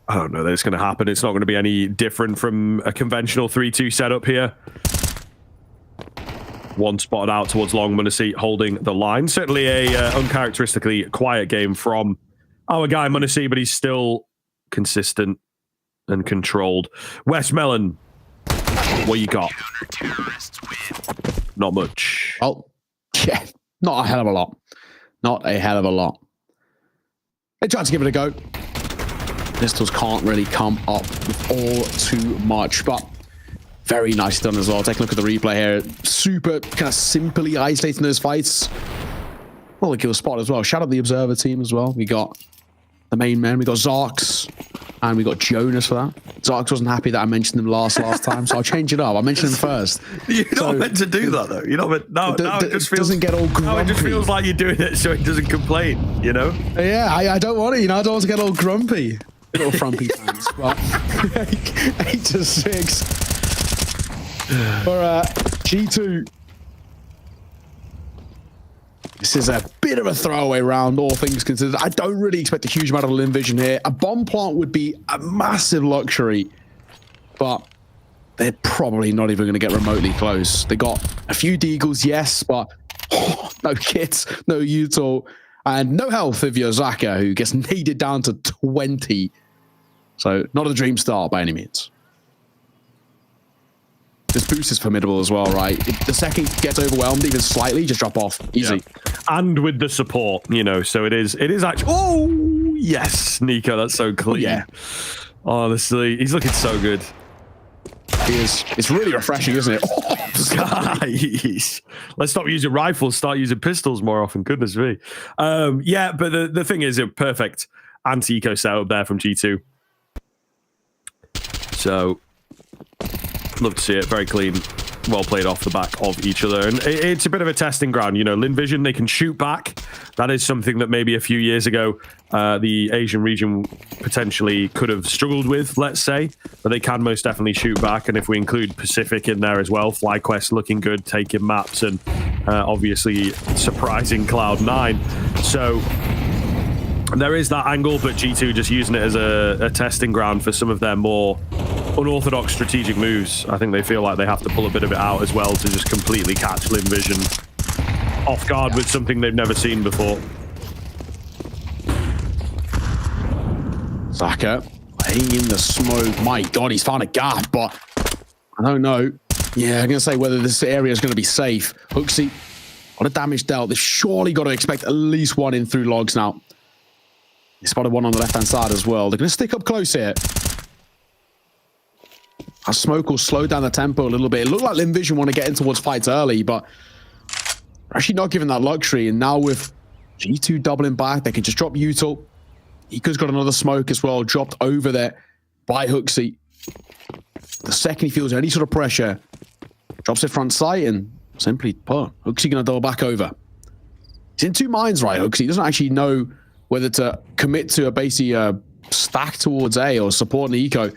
I don't know that it's going to happen. It's not going to be any different from a conventional 3-2 setup here. One spotted out towards long. Munacy holding the line. Certainly a uncharacteristically quiet game from our guy Munacy, but he's still consistent and controlled. West Melon, what you got? Not much. Oh, yeah, not a hell of a lot. Not a hell of a lot. They tried to give it a go. Pistols can't really come up with all too much, but very nice done as well. Take a look at the replay here. Super kind of simply isolating those fights. Well, the kill spot as well. Shout out the Observer team as well. We got the main man. We got Zarks. And we got Jonas for that. Zarks wasn't happy that I mentioned him last time, so I'll change it up. I'll mention him first. You're not meant to do that, though. You're not meant. No, it just feels, doesn't get all grumpy. No, it just feels like you're doing it so it doesn't complain, you know? Yeah, I don't want it, I don't want to get all grumpy. Little frumpy fans. But 8-6 for G2. This is a bit of a throwaway round, all things considered. I don't really expect a huge amount of Lynn vision here. A bomb plant would be a massive luxury, but they're probably not even going to get remotely close. They got a few deagles, yes, but no kits, no util, and no health if you're Zaka, who gets naded down to 20. So not a dream start by any means. This boost is formidable as well, right? If the second gets overwhelmed even slightly, just drop off. Easy. Yeah. And with the support, so it is actually... Oh, yes, Nico, that's so clean. Yeah. Honestly, he's looking so good. He is. It's really refreshing, isn't it? Guys, let's stop using rifles, start using pistols more often. Goodness me. Yeah, but the thing is, a perfect anti-eco setup there from G2. So... love to see it. Very clean. Well played off the back of each other. And it's a bit of a testing ground. Lynn Vision, they can shoot back. That is something that maybe a few years ago, the Asian region potentially could have struggled with, let's say. But they can most definitely shoot back. And if we include Pacific in there as well, FlyQuest looking good, taking maps, and obviously surprising Cloud9. So... there is that angle, but G2 just using it as a testing ground for some of their more unorthodox strategic moves. I think they feel like they have to pull a bit of it out as well to just completely catch Lynn Vision off guard with something they've never seen before. Zaka laying in the smoke. My God, he's found a gap, but I don't know. Yeah, I'm going to say whether this area is going to be safe. Hooksy, a lot of damage dealt. They've surely got to expect at least one in through logs now. They spotted one on the left-hand side as well. They're going to stick up close here. Our smoke will slow down the tempo a little bit. It looked like Lynn Vision want to get in towards fights early, but they're actually not given that luxury. And now with G2 doubling back, they can just drop util. Iko's got another smoke as well, dropped over there by Hooksy. The second he feels any sort of pressure, drops it front sight and simply put, Hooksy going to double back over. He's in two minds, right, Hooksy? He doesn't actually know whether to commit to a basically stack towards A or support an eco.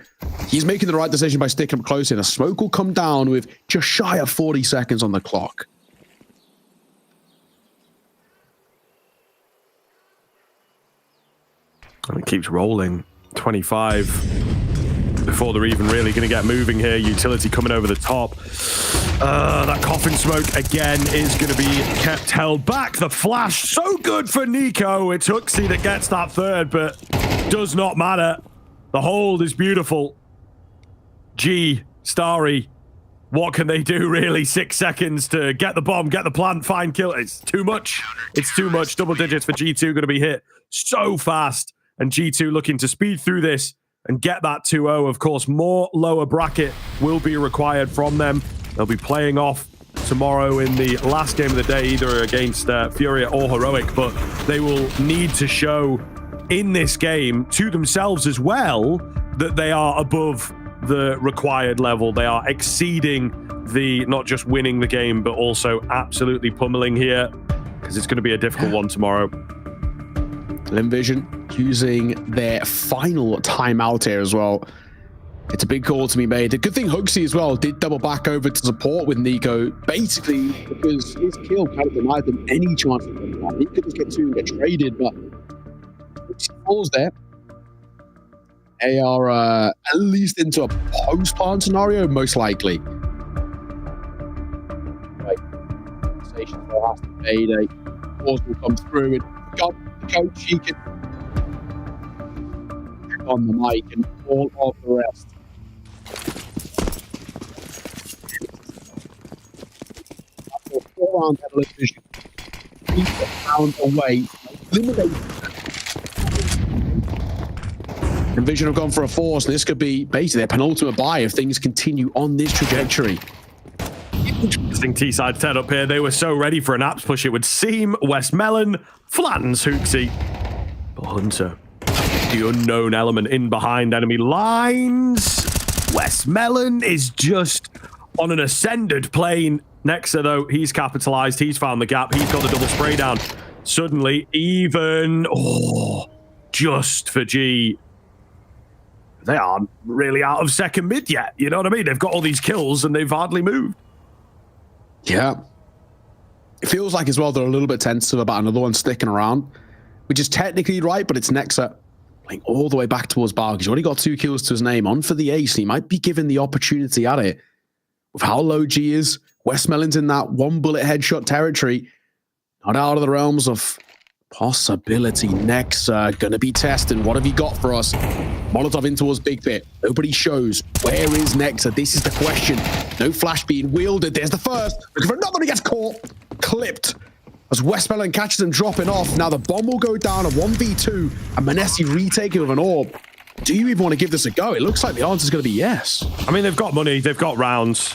He's making the right decision by sticking up close in. The smoke will come down with just shy of 40 seconds on the clock. And it keeps rolling. 25 before they're even really going to get moving here. Utility coming over the top. That coffin smoke again is going to be kept held back. The flash, so good for Nico. It's Hooksy that gets that third, but does not matter. The hold is beautiful. G, Starry, what can they do really? 6 seconds to get the bomb, get the plant, find kill. It's too much. It's too much. Double digits for G2 going to be hit so fast. And G2 looking to speed through this and get that 2-0. Of course, more lower bracket will be required from them. They'll be playing off tomorrow in the last game of the day, either against Furia or Heroic, but they will need to show in this game to themselves as well that they are above the required level. They are exceeding the not just winning the game, but also absolutely pummeling here, because it's going to be a difficult one tomorrow. Lynn Vision using their final timeout here as well. It's a big call to be made. The good thing Hooksy as well did double back over to support with Nico, basically because his kill kind of denied them any chance of winning that. He could just get two and get traded, but Hooksy falls there. They are at least into a post-plant scenario, most likely. Right. Conversation still has to be made. A pause will come through, and the coach, he can on the mic and all of the rest. After a 4-round television, 3 rounds away, eliminated. And Vision have gone for a force. This could be basically their penultimate buy if things continue on this trajectory. Interesting T-side setup here. They were so ready for an apps push, it would seem. West Melon flattens Hooksy. But Hunter the unknown element in behind enemy lines. Westmelon is just on an ascended plane. Nexa, though, he's capitalized. He's found the gap. He's got the double spray down. Suddenly, even... Oh, just for G. They aren't really out of second mid yet. You know what I mean? They've got all these kills and they've hardly moved. Yeah. It feels like as well they're a little bit tentative about another one sticking around, which is technically right, but it's Nexa playing all the way back towards Bar. He's already got 2 kills to his name on for the ace. He might be given the opportunity at it. With how low G is, Westmelon's in that 1 bullet headshot territory. Not out of the realms of possibility. Nexa gonna be testing. What have you got for us? Molotov in towards Big Pit. Nobody shows. Where is Nexa? This is the question. No flash being wielded. There's the first. Looking for another. He gets caught. Clipped. As Westmelon catches him dropping off. Now the bomb will go down. A 1v2. And Manesi retaking with an orb. Do you even want to give this a go? It looks like the answer is going to be yes. I mean, they've got money. They've got rounds.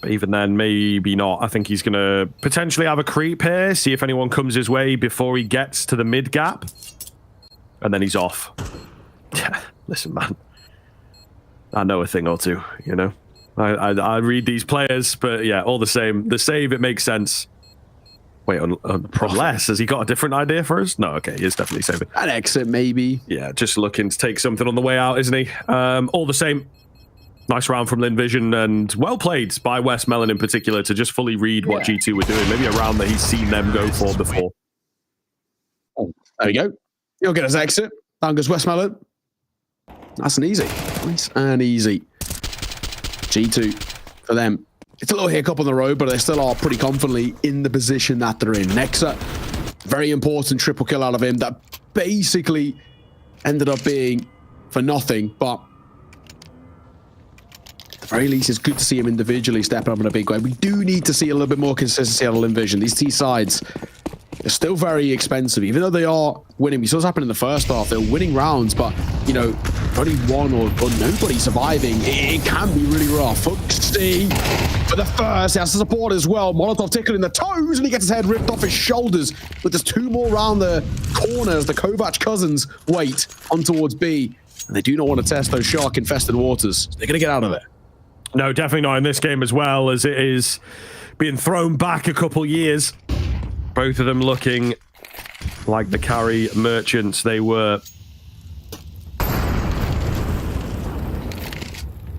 But even then, maybe not. I think he's going to potentially have a creep here. See if anyone comes his way before he gets to the mid gap. And then he's off. Yeah, listen, man. I know a thing or two, you know? I read these players, but yeah, all the same. The save, it makes sense. Wait, unless, has he got a different idea for us? No, okay, he is definitely saving. An exit, maybe. Yeah, just looking to take something on the way out, isn't he? All the same. Nice round from Lynn Vision, and well played by Westmelon in particular to just fully read what G2 were doing. Maybe a round that he's seen them go for before. Oh, there we go. He'll get his exit. Down goes Westmelon. Nice and easy. Nice and easy. G2 for them. It's a little hiccup on the road, but they still are pretty confidently in the position that they're in. Nexa, very important triple kill out of him that basically ended up being for nothing, but at the very least, it's good to see him individually step up in a big way. We do need to see a little bit more consistency out of Lynn Vision. These T sides, they're still very expensive, even though they are winning. We saw this happen in the first half. They're winning rounds, but, you know, only one or nobody surviving. It can be really rough. Fooksy for the first. He has to support as well. Molotov tickling the toes, and he gets his head ripped off his shoulders. But there's 2 more around the corners. The Kovac cousins wait on towards B. And they do not want to test those shark-infested waters. They're going to get out of there. No, definitely not in this game as well, as it is being thrown back a couple years. Both of them looking like the carry merchants they were.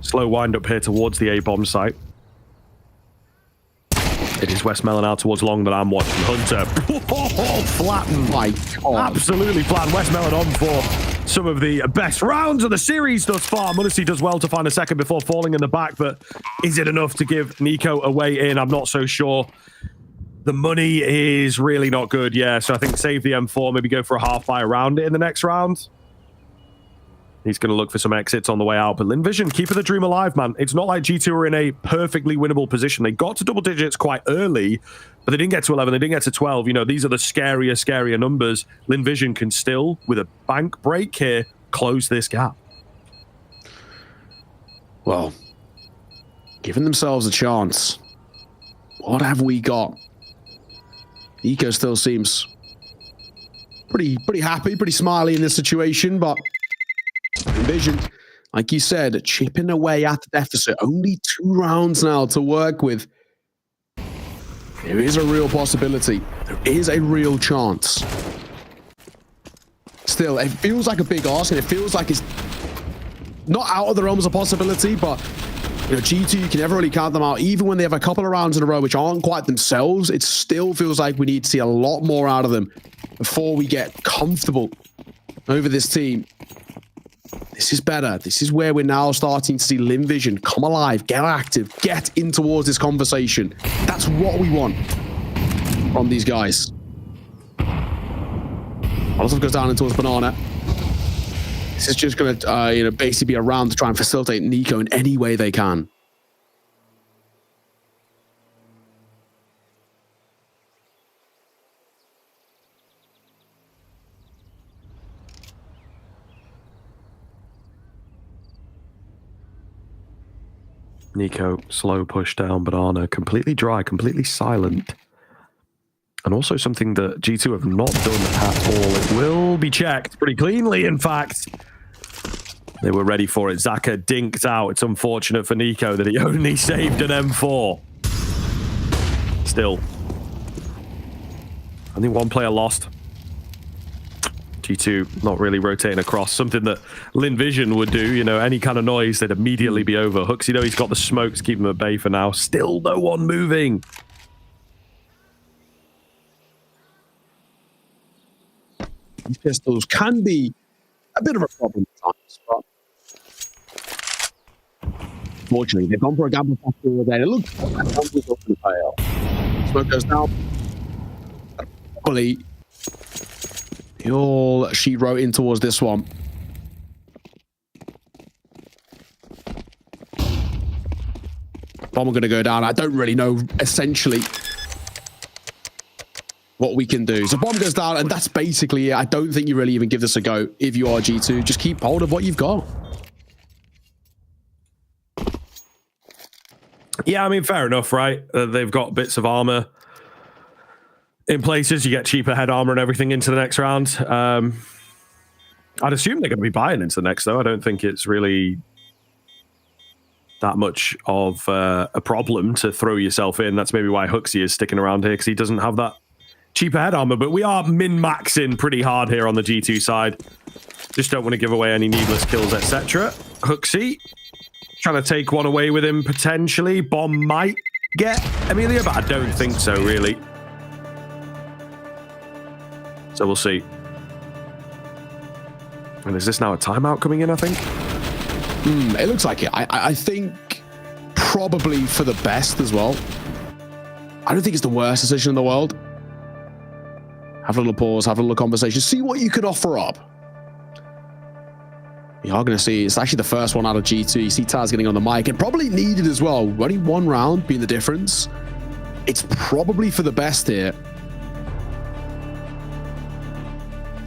Slow wind up here towards the A-bomb site. It is Westmelon out towards long that I'm watching. Hunter, flattened. My God. Absolutely flattened. Westmelon on for some of the best rounds of the series thus far. Munisi does well to find a second before falling in the back, but is it enough to give Nico a way in? I'm not so sure. The money is really not good, yeah, so I think save the M4, maybe go for a half buy around it in the next round. He's going to look for some exits on the way out, but Lynn Vision, keeping the dream alive, man. It's not like G2 were in a perfectly winnable position. They got to double digits quite early, but they didn't get to 11, they didn't get to 12. You know, these are the scarier numbers. Lynn Vision can still, with a bank break here, close this gap. Well, giving themselves a chance. What have we got? Nico still seems pretty happy, pretty smiley in this situation, but Vision, like you said, chipping away at the deficit. Only 2 rounds now to work with. There is a real possibility. There is a real chance. Still, it feels like a big ask, and it feels like it's not out of the realms of possibility, but you know, G2, you can never really count them out. Even when they have a couple of rounds in a row which aren't quite themselves, it still feels like we need to see a lot more out of them before we get comfortable over this team. This is better. This is where we're now starting to see Lynn Vision come alive, get active, get in towards this conversation. That's what we want from these guys. Molotov goes down in towards Banana. This is just going to, basically be a round to try and facilitate Nico in any way they can. Nico, slow push down Banana, completely dry, completely silent. And also something that G2 have not done at all. It will be checked pretty cleanly, in fact. They were ready for it. Zaka dinked out. It's unfortunate for Nico that he only saved an M4. Still. Only one player lost. G2 not really rotating across. Something that Lynn Vision would do. You know, any kind of noise, they'd immediately be over. Huxley, though, he's got the smoke to keep him at bay for now. Still no one moving. These pistols can be a bit of a problem at times, but fortunately, they've gone for a gamble factor over there. It looks like that gamble's up in the tail. Smoke goes down. Probably all she wrote in towards this one. Bomb are going to go down. I don't really know, essentially, what we can do. So bomb goes down, and that's basically it. I don't think you really even give this a go if you are G2. Just keep hold of what you've got. Yeah, I mean, fair enough, right? They've got bits of armor in places. You get cheaper head armor and everything into the next round. I'd assume they're going to be buying into the next, though. I don't think it's really that much of a problem to throw yourself in. That's maybe why Huxley is sticking around here, because he doesn't have that cheaper head armor. But we are min-maxing pretty hard here on the G2 side. Just don't want to give away any needless kills, etc. Huxley trying to take one away with him, potentially. Bomb might get Amelia, but I don't think so, really. So we'll see. And is this now a timeout coming in, I think? It looks like it. I think probably for the best as well. I don't think it's the worst decision in the world. Have a little pause, have a little conversation, see what you can offer up. You are going to see, it's actually the first one out of G2. You see Taz getting on the mic, and probably needed as well. Only one round being the difference. It's probably for the best here.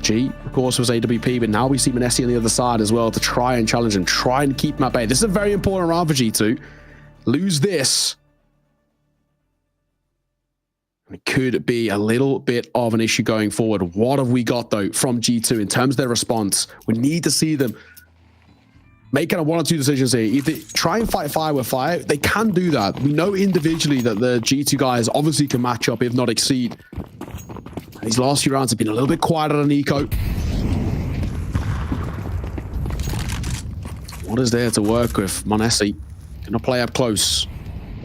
G, of course, was AWP, but now we see Manessi on the other side as well to try and challenge and try and keep him at bay. This is a very important round for G2. Lose this, it could be a little bit of an issue going forward. What have we got, though, from G2 in terms of their response? We need to see them make kind of one or two decisions here. Either try and fight fire with fire. They can do that. We know individually that the G2 guys obviously can match up, if not exceed. These last few rounds have been a little bit quieter on Nico. What is there to work with? Manessi gonna play up close.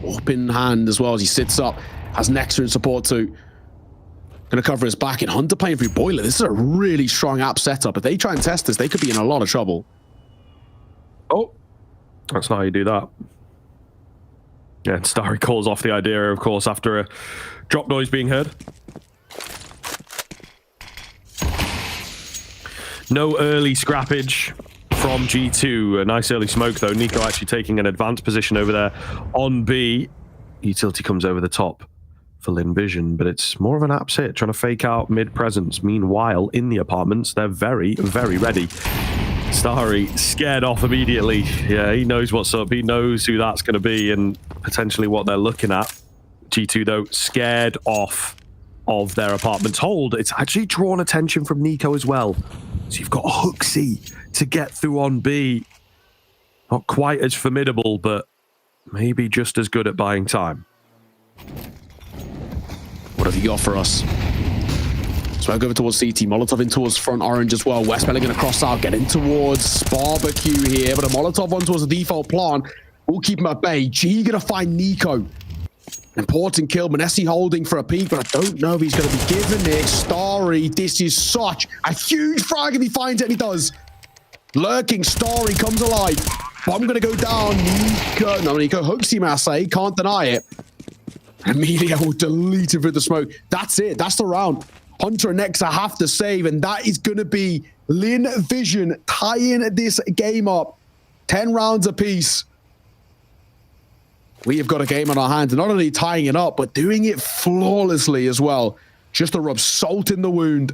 Up in hand as well as he sits up. Has Nexa in support too. Gonna cover his back, and Hunter playing through Boiler. This is a really strong app setup. If they try and test this, they could be in a lot of trouble. Oh, that's not how you do that. Yeah, and Starry calls off the idea, of course, after a drop noise being heard. No early scrappage from G2. A nice early smoke, though. Nico actually taking an advanced position over there on B. Utility comes over the top for Lynn Vision, but it's more of an apps hit, trying to fake out mid-presence. Meanwhile, in the apartments, they're very, very ready. Starry scared off immediately. Yeah, he knows what's up. He knows who that's going to be and potentially what they're looking at. G2, though, scared off of their apartment's hold. It's actually drawn attention from Nico as well. So you've got Huxley to get through on B. Not quite as formidable, but maybe just as good at buying time. What have you got for us? Smoke over towards CT. Molotov in towards front orange as well. West Belly going to cross out, get in towards Barbecue here, but a Molotov one towards the default plan will keep him at bay. G going to find Nico. Important kill. Manessi holding for a peek, but I don't know if he's going to be given it. Starry, this is such a huge frag if he finds it, and he does. Lurking, Starry comes alive. Bomb going to go down. Nico Huxley, may I say, can't deny it. Amelia will delete it through the smoke. That's it. That's the round. Hunter and Nexa have to save, and that is going to be Lynn Vision tying this game up. 10 rounds apiece. We have got a game on our hands, not only tying it up, but doing it flawlessly as well. Just to rub salt in the wound.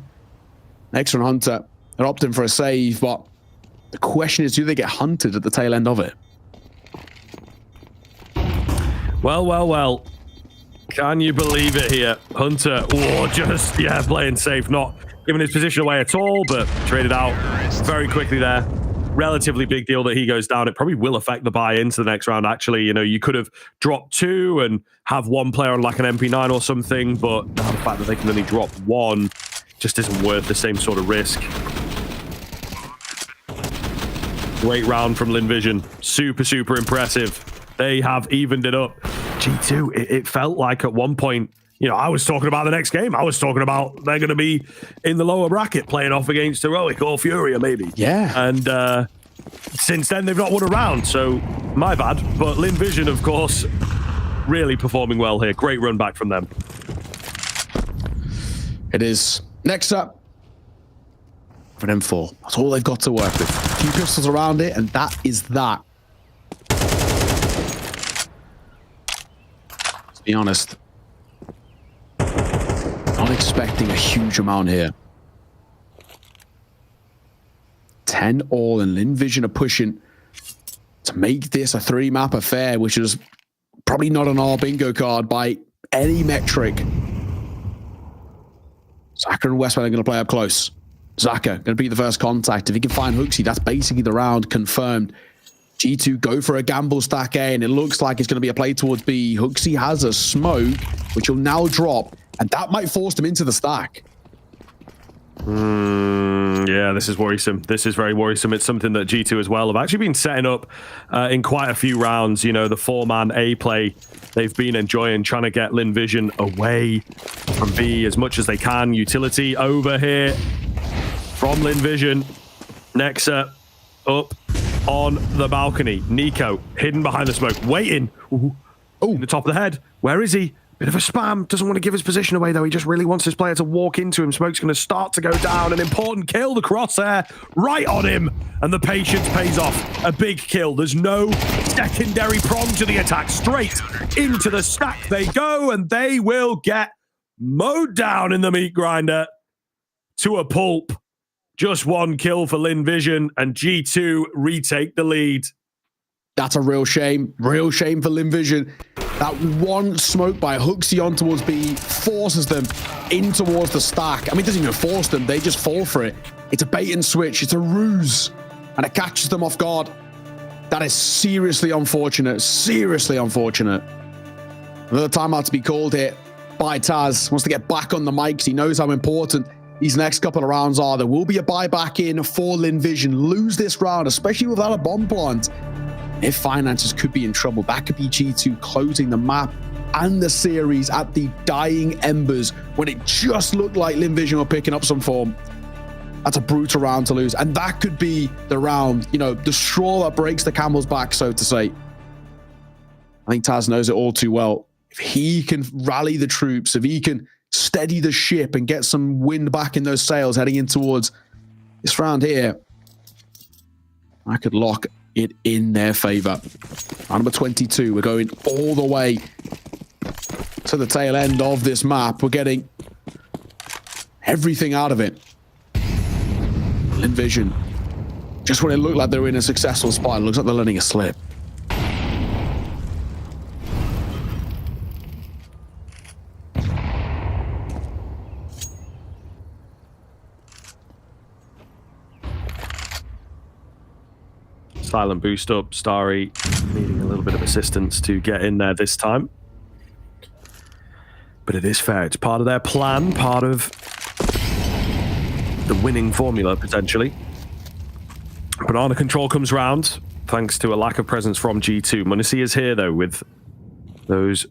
Nexa and Hunter are opting for a save, but the question is, do they get hunted at the tail end of it? Well, well, well. Can you believe it here? Hunter, just, playing safe, not giving his position away at all, but traded out very quickly there. Relatively big deal that he goes down. It probably will affect the buy into the next round, actually. You know, you could have dropped 2 and have one player on like an MP9 or something, but now the fact that they can only drop 1 just isn't worth the same sort of risk. Great round from Lynn Vision. Super, super impressive. They have evened it up. G2, it felt like at one point, you know, I was talking about the next game. I was talking about they're going to be in the lower bracket playing off against Heroic or Furia, maybe. Yeah. And since then, they've not won a round, so my bad. But Lynn Vision, of course, really performing well here. Great run back from them. It is. Next up, for them 4. That's all they've got to work with. A few pistols around it, and that is that. Let's be honest. Not expecting a huge amount here. 10 all, and Lynn Vision are pushing to make this a 3-map affair, which is probably not on our bingo card by any metric. Zaka and Westman are going to play up close. Zaka going to be the first contact. If he can find Hooksy, that's basically the round confirmed. G2 go for a gamble stack A, and it looks like it's going to be a play towards B. Hooksy has a smoke, which will now drop, and that might force them into the stack. Yeah, this is worrisome. This is very worrisome. It's something that G2 as well have actually been setting up in quite a few rounds. You know, the 4-man A play they've been enjoying, trying to get Lynn Vision away from B as much as they can. Utility over here from Lynn Vision. Nexa up on the balcony. Nico hidden behind the smoke, waiting. In the top of the head. Where is he? Bit of a spam. Doesn't want to give his position away, though. He just really wants his player to walk into him. Smoke's going to start to go down. An important kill. The crosshair right on him. And the patience pays off. A big kill. There's no secondary prong to the attack. Straight into the stack they go. And they will get mowed down in the meat grinder to a pulp. Just 1 kill for Lynn Vision. And G2 retake the lead. That's a real shame. Real shame for Lynn Vision. That one smoke by Hooksy on towards B forces them in towards the stack. I mean, it doesn't even force them. They just fall for it. It's a bait and switch. It's a ruse. And it catches them off guard. That is seriously unfortunate. Seriously unfortunate. Another timeout to be called here by Taz. Wants to get back on the mic because he knows how important these next couple of rounds are. There will be a buyback in for Lynn Vision. Lose this round, especially without a bomb plant. If finances could be in trouble, that could be G2 closing the map and the series at the dying embers when it just looked like Lynn Vision were picking up some form. That's a brutal round to lose. And that could be the round, you know, the straw that breaks the camel's back, so to say. I think Taz knows it all too well. If he can rally the troops, if he can steady the ship and get some wind back in those sails heading in towards this round here, I could lock it in their favor. Round number 22, we're going all the way to the tail end of this map. We're getting everything out of it. Lynn Vision, just when it looked like they were in a successful spot, it looks like they're letting a slip. Silent boost up. Starry needing a little bit of assistance to get in there this time. But it is fair. It's part of their plan, part of the winning formula, potentially. Banana control comes round, thanks to a lack of presence from G2. Munisi is here, though, with those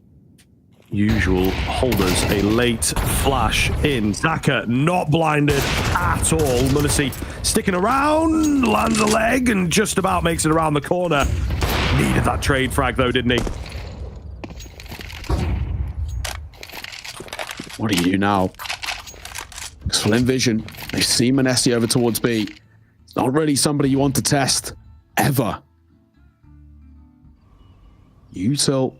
usual holders. A late flash in. Zaka not blinded at all. Munisi sticking around, lands a leg, and just about makes it around the corner. Needed that trade frag, though, didn't he? What do you do now? Because for Lynn Vision, they see Munisi over towards B. It's not really somebody you want to test, ever. Util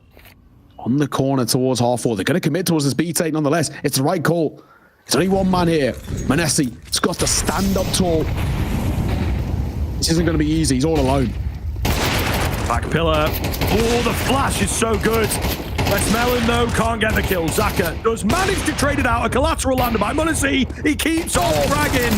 on the corner towards half 4. They're going to commit towards this B take nonetheless. It's the right call. It's only one man here. Munisi has got to stand up tall. This isn't going to be easy. He's all alone. Back pillar. Oh, the flash is so good. Westmelon, though, can't get the kill. Zaka does manage to trade it out. A collateral lander by Munacy. He keeps on dragging.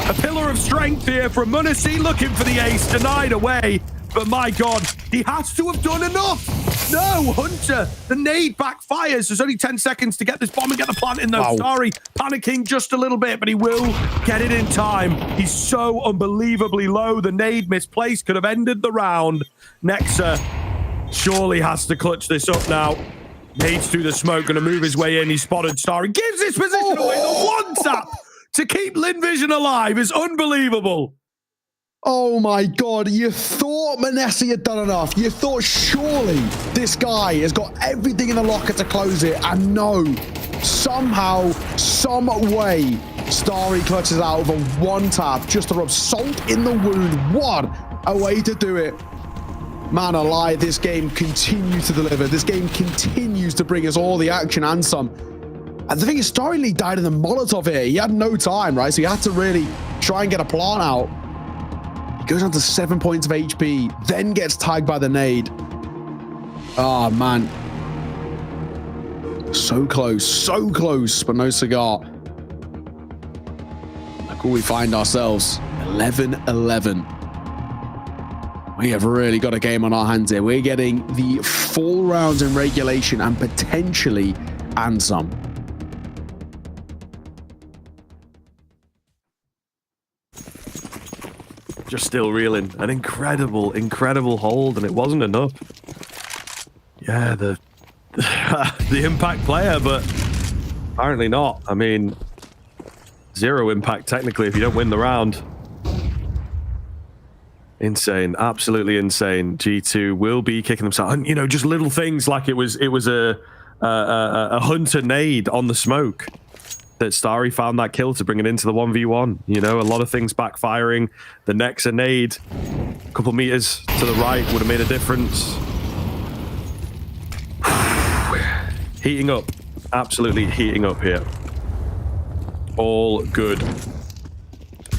A pillar of strength here from Munacy, looking for the ace, denied away. But my God, he has to have done enough. No, Hunter, the nade backfires. There's only 10 seconds to get this bomb and get the plant in, though. Wow. Starry panicking just a little bit, but he will get it in time. He's so unbelievably low. The nade misplaced could have ended the round. Nexa surely has to clutch this up now. Nades through the smoke, going to move his way in. He spotted Starry. Gives his position away. The one tap to keep Lynn Vision alive is unbelievable. Oh my God, you thought Manesi had done enough. You thought surely this guy has got everything in the locker to close it. And no, somehow, some way, Starry clutches out with a one tap just to rub salt in the wound. What a way to do it. Man alive, this game continues to deliver. This game continues to bring us all the action and some. And the thing is, Starry Lee died in the Molotov here. He had no time, right? So he had to really try and get a plant out. Goes on to 7 points of HP, then gets tagged by the nade. Oh, man. So close, but no cigar. Look where we find ourselves. 11-11. We have really got a game on our hands here. We're getting the 4 rounds in regulation and potentially and some. Just still reeling. An incredible hold, and it wasn't enough. Yeah, the impact player, but apparently not. I mean, 0 impact technically if you don't win the round. Insane, absolutely insane. G2 will be kicking themselves, and you know, just little things like it was a Hunter nade on the smoke that Starry found that kill to bring it into the 1v1. You know, a lot of things backfiring. The Nexa nade, a couple meters to the right would have made a difference. Heating up, absolutely heating up here. All good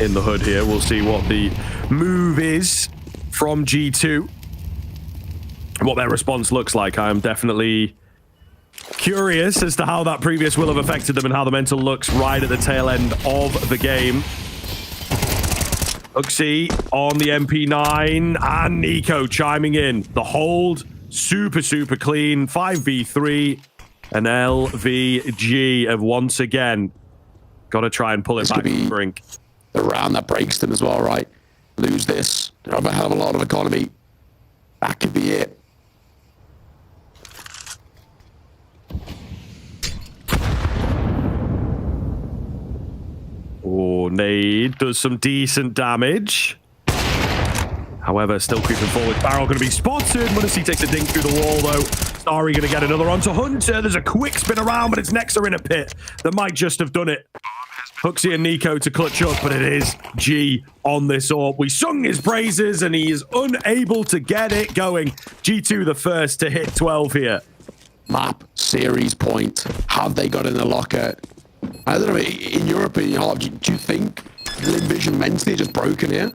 in the hood here. We'll see what the move is from G2. What their response looks like. I am definitely curious as to how that previous will have affected them and how the mental looks right at the tail end of the game. Uxie on the MP9 and Nico chiming in. The hold, super clean. 5v3 and LVG have once again got to try and pull it back to the brink. The round that breaks them as well, right? Lose this. They have a hell of a lot of economy. That could be it. Oh, nade does some decent damage. However, still creeping forward. Barrel going to be spotted. Munacy takes a dink through the wall, though. Starry going to get another onto Hunter. There's a quick spin around, but it's Nexa in a pit that might just have done it. Huxie and Nico to clutch up, but it is G on this AWP. We sung his praises, and he is unable to get it going. G2 the first to hit 12 here. Map, series point. Have they got in the locker? I don't know, in your opinion, do you think Lynn Vision mentally just broken here?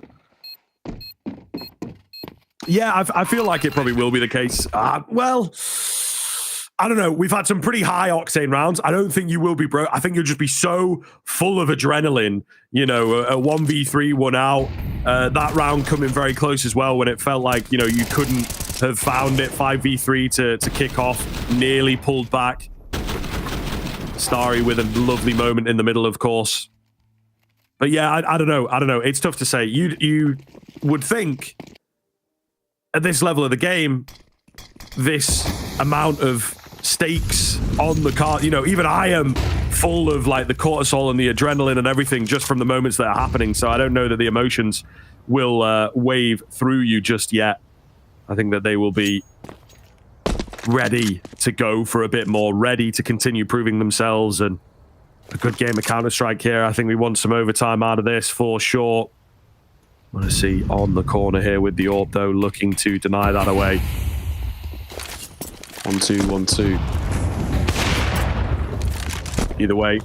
Yeah, I feel like it probably will be the case. Well, I don't know. We've had some pretty high octane rounds. I don't think you will be broke. I think you'll just be so full of adrenaline. You know, a 1v3, 1 out. That round coming very close as well when it felt like, you know, you couldn't have found it. 5v3 to kick off. Nearly pulled back. Starry with a lovely moment in the middle, of course. But yeah, I don't know. It's tough to say. You would think at this level of the game, this amount of stakes on the card, you know, even I am full of like the cortisol and the adrenaline and everything just from the moments that are happening. So I don't know that the emotions will wave through you just yet. I think that they will be ready to go for a bit more, ready to continue proving themselves, and a good game of Counter-Strike here. I think we want some overtime out of this for sure. Want to see on the corner here with the AWP though, looking to deny that away. 1-2, 1-2. Either way,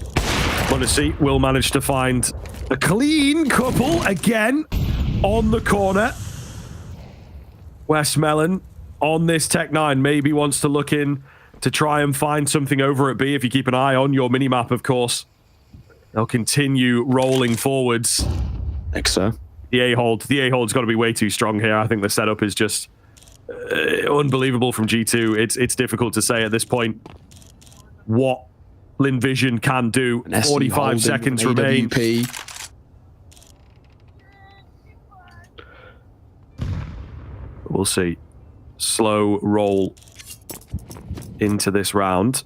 want to see will manage to find a clean couple again on the corner. Westmelon on this Tech 9 maybe wants to look in to try and find something over at B. If you keep an eye on your minimap, of course, they'll continue rolling forwards. Thanks, sir. The A-hold's got to be way too strong here. I think the setup is just unbelievable from G2. It's difficult to say at this point what Lynn Vision can do. 45 seconds remain. We'll see. Slow roll into this round.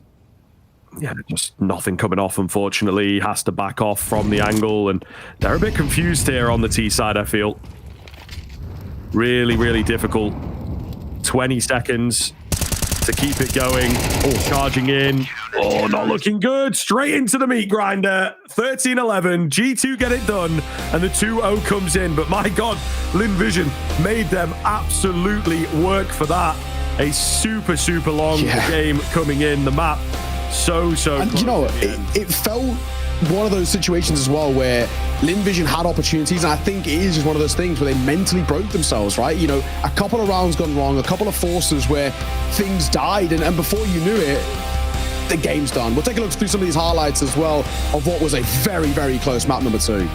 Yeah, just nothing coming off, unfortunately. Has to back off from the angle, and they're a bit confused here on the T side, I feel. Really, really difficult. 20 seconds to keep it going. Oh, charging in. Oh, not looking good. Straight into the meat grinder. 13-11. G2 get it done, and the 2-0 comes in. But my God, Lynn Vision made them absolutely work for that. A super, super long game coming in. The map so and you know, it felt one of those situations as well where Lynn Vision had opportunities, and I think it is just one of those things where they mentally broke themselves, right? You know, a couple of rounds gone wrong, a couple of forces where things died, and before you knew it, the game's done. We'll take a look through some of these highlights as well of what was a very, very close map number 2.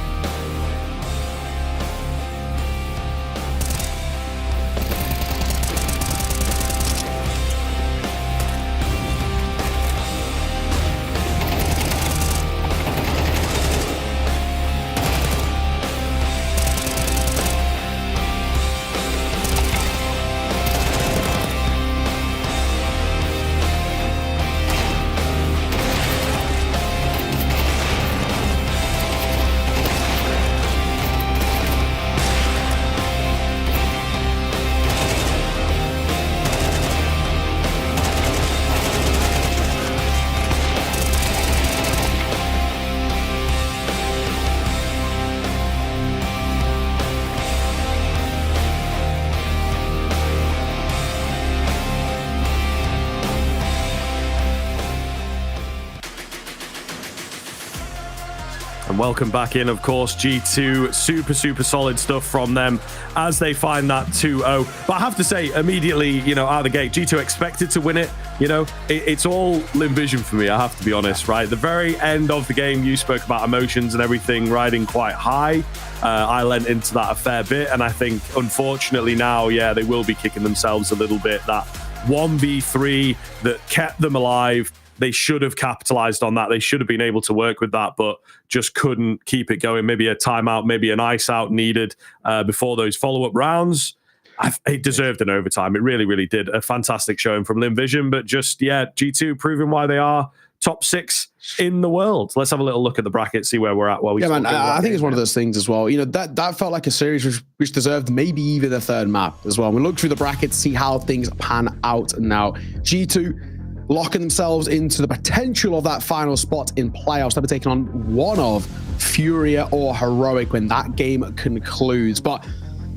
And welcome back in, of course, G2. Super, super solid stuff from them as they find that 2-0. But I have to say, immediately, you know, out of the gate, G2 expected to win it. You know, it's all Lynn Vision for me, I have to be honest, right? The very end of the game, you spoke about emotions and everything riding quite high. I lent into that a fair bit. And I think, unfortunately now, yeah, they will be kicking themselves a little bit. That 1v3 that kept them alive. They should have capitalized on that. They should have been able to work with that, but just couldn't keep it going. Maybe a timeout, maybe an ice out needed before those follow-up rounds. It deserved an overtime. It really, really did. A fantastic showing from Lynn Vision, but just, yeah, G2 proving why they are top 6 in the world. Let's have a little look at the bracket, see where we're at. I think it's one of those things as well. You know, that felt like a series which deserved maybe even a third map as well. We look through the bracket to see how things pan out now. G2 locking themselves into the potential of that final spot in playoffs. They'll be taking on one of Furia or Heroic when that game concludes. But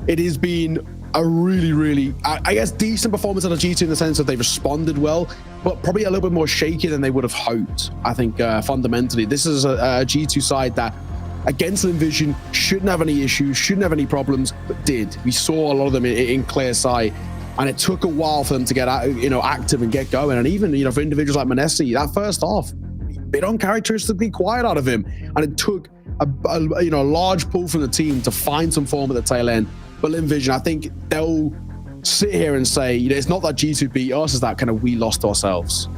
it has been a really, really, I guess, decent performance out of G2 in the sense that they responded well, but probably a little bit more shaky than they would have hoped. I think fundamentally, this is a G2 side that against Lynn Vision shouldn't have any issues, shouldn't have any problems, but did. We saw a lot of them in clear sight. And it took a while for them to get active and get going. And even, for individuals like Manesi, that first half, bit uncharacteristically quiet out of him. And it took a large pull from the team to find some form at the tail end. But Lynn Vision, I think they'll sit here and say, it's not that G2 beat us, it's that kind of we lost ourselves.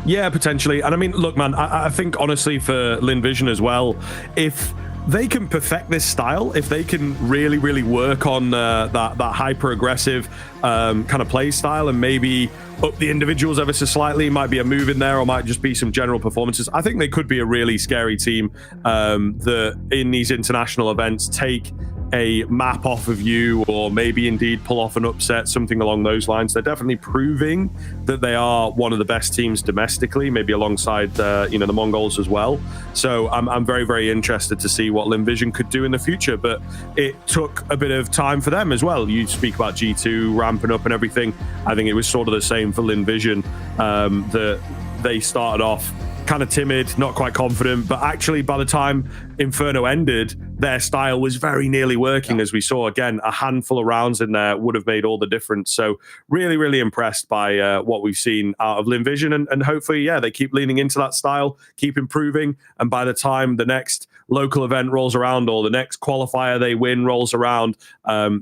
Yeah, potentially. And I mean, look, man, I think honestly for Lynn Vision as well, if they can perfect this style, if they can really, really work on that hyper-aggressive kind of play style and maybe up the individuals ever so slightly, might be a move in there or might just be some general performances. I think they could be a really scary team that in these international events take a map off of you or maybe indeed pull off an upset, something along those lines. They're definitely proving that they are one of the best teams domestically, maybe alongside the Mongols as well. So I'm very, very interested to see what Lynn Vision could do in the future, but it took a bit of time for them as well. You speak about G2 ramping up and everything. I think it was sort of the same for Lynn Vision, that they started off kind of timid, not quite confident. But actually, by the time Inferno ended, their style was very nearly working, as we saw. Again, a handful of rounds in there would have made all the difference. So really, really impressed by what we've seen out of Lynn Vision. And hopefully, yeah, they keep leaning into that style, keep improving. And by the time the next local event rolls around or the next qualifier they win rolls around,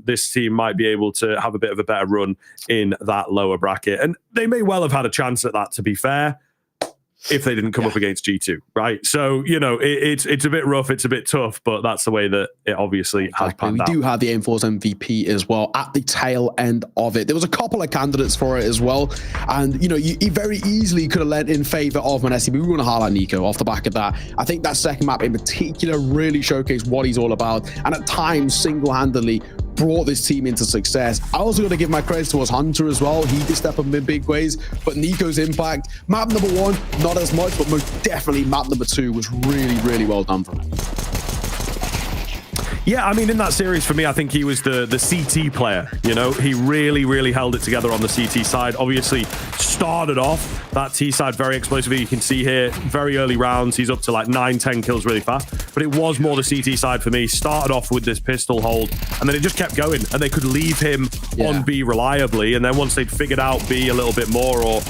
this team might be able to have a bit of a better run in that lower bracket. And they may well have had a chance at that, to be fair, if they didn't come up against G2, right? So, you know, it's a bit rough, it's a bit tough, but that's the way that it obviously has panned out. We do have the Aimforce MVP as well at the tail end of it. There was a couple of candidates for it as well. And, you know, you very easily could have lent in favor of Manesi. We want to highlight Nico off the back of that. I think that second map in particular really showcased what he's all about. And at times, single-handedly brought this team into success. I also got to give my credit towards Hunter as well. He did step up in big ways, but Nico's impact, map number 1, not as much, but most definitely map number 2 was really, really well done from him. Yeah, I mean, in that series, for me, I think he was the CT player, you know? He really, really held it together on the CT side. Obviously, started off that T side very explosively. You can see here, very early rounds, he's up to like 9-10 kills really fast. But it was more the CT side for me. Started off with this pistol hold, and then it just kept going. And they could leave him on B reliably. And then once they'd figured out B a little bit more, or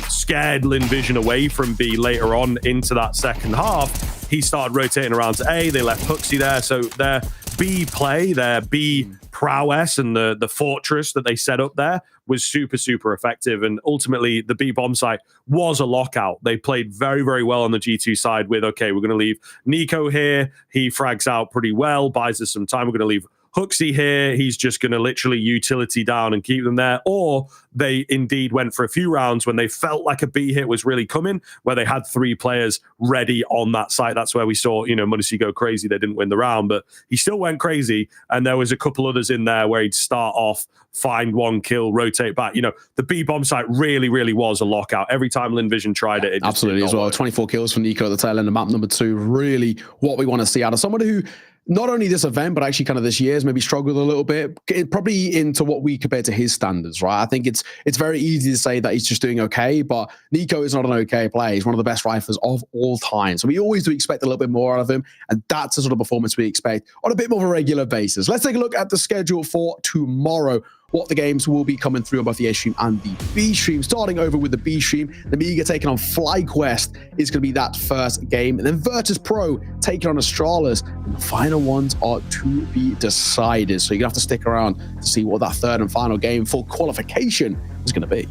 scared Lynn Vision away from B later on into that second half, he started rotating around to A. They left Huxley there. So their B play, their B prowess, and the fortress that they set up there was super, super effective. And ultimately, the B bomb site was a lockout. They played very, very well on the G2 side with, okay, we're going to leave Nico here. He frags out pretty well, buys us some time. We're going to leave Huxley here, he's just going to literally utility down and keep them there. Or they indeed went for a few rounds when they felt like a B hit was really coming, where they had 3 players ready on that site. That's where we saw, you know, Muddisy go crazy. They didn't win the round, but he still went crazy. And there was a couple others in there where he'd start off, find 1 kill, rotate back. You know, the B bomb site really, really was a lockout. Every time Lynn Vision tried it, absolutely as well. Work. 24 kills from Nico at the tail end of map number 2. Really what we want to see out of somebody who, not only this event, but actually kind of this year's maybe struggled a little bit, probably into what we compare to his standards, right? I think it's very easy to say that he's just doing okay, but Nico is not an okay player. He's one of the best riflers of all time. So we always do expect a little bit more out of him, and that's the sort of performance we expect on a bit more of a regular basis. Let's take a look at the schedule for tomorrow. What the games will be coming through on both the A stream and the B stream. Starting over with the B stream, the Mega taking on FlyQuest is going to be that first game. And then Virtus Pro taking on Astralis. And the final ones are to be decided. So you're going to have to stick around to see what that third and final game for qualification is going to be.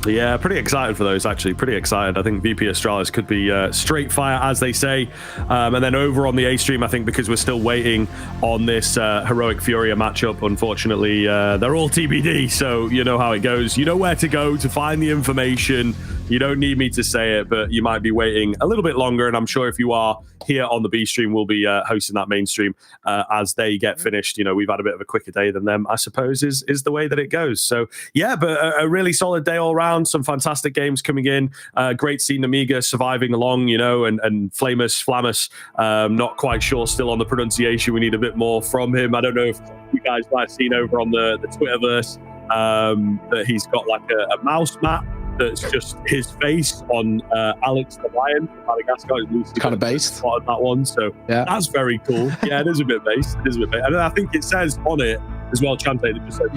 Yeah, pretty excited for those, actually. Pretty excited. I think VP Astralis could be straight fire, as they say. And then over on the A stream, I think because we're still waiting on this Heroic Furia matchup, unfortunately, they're all TBD. So you know how it goes. You know where to go to find the information. You don't need me to say it, but you might be waiting a little bit longer. And I'm sure if you are here on the B stream, we'll be hosting that main stream as they get finished. You know, we've had a bit of a quicker day than them, I suppose, is the way that it goes. So yeah, but a really solid day all around. Some fantastic games coming in. Great seeing Amiga surviving along, you know, and Flamus, not quite sure still on the pronunciation. We need a bit more from him. I don't know if you guys might have seen over on the Twitterverse that he's got like a mouse map that's just his face on Alex the Lion from Madagascar. Kind of based on that one, so yeah, that's very cool. Yeah, it is a bit based. It is a bit based. And I think it says on it as well, Chante, that just says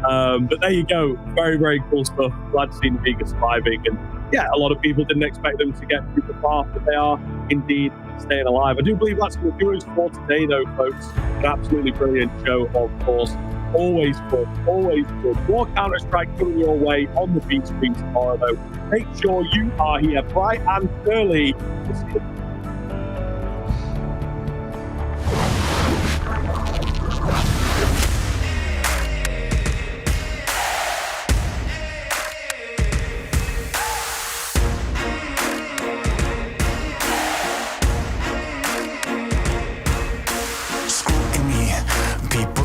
but there you go. Very, very cool stuff. Glad to see Amiga surviving. And yeah, a lot of people didn't expect them to get through the path, but they are indeed staying alive. I do believe that's going to do us for today, though, folks. An absolutely brilliant show, of course. Always good, always good. More Counter-Strike coming your way on the B stream tomorrow, though. Make sure you are here bright and early to see it.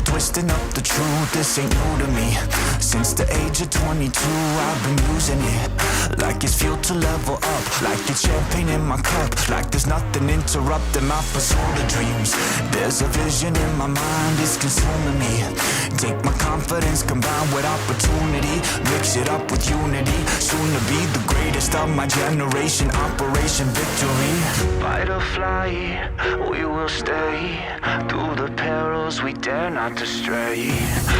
Twisting up the truth, this ain't new to me. Since the age of 22, I've been using it like it's fuel to level up. like it's champagne in my cup, like there's nothing interrupting my pursuit of dreams. There's a vision in my mind, it's consuming me. Take my confidence combined with opportunity, mix it up with unity, soon to be the greatest of my generation. Operation Victory. Fight or fly, we will stay. Through the perils we dare not to stray.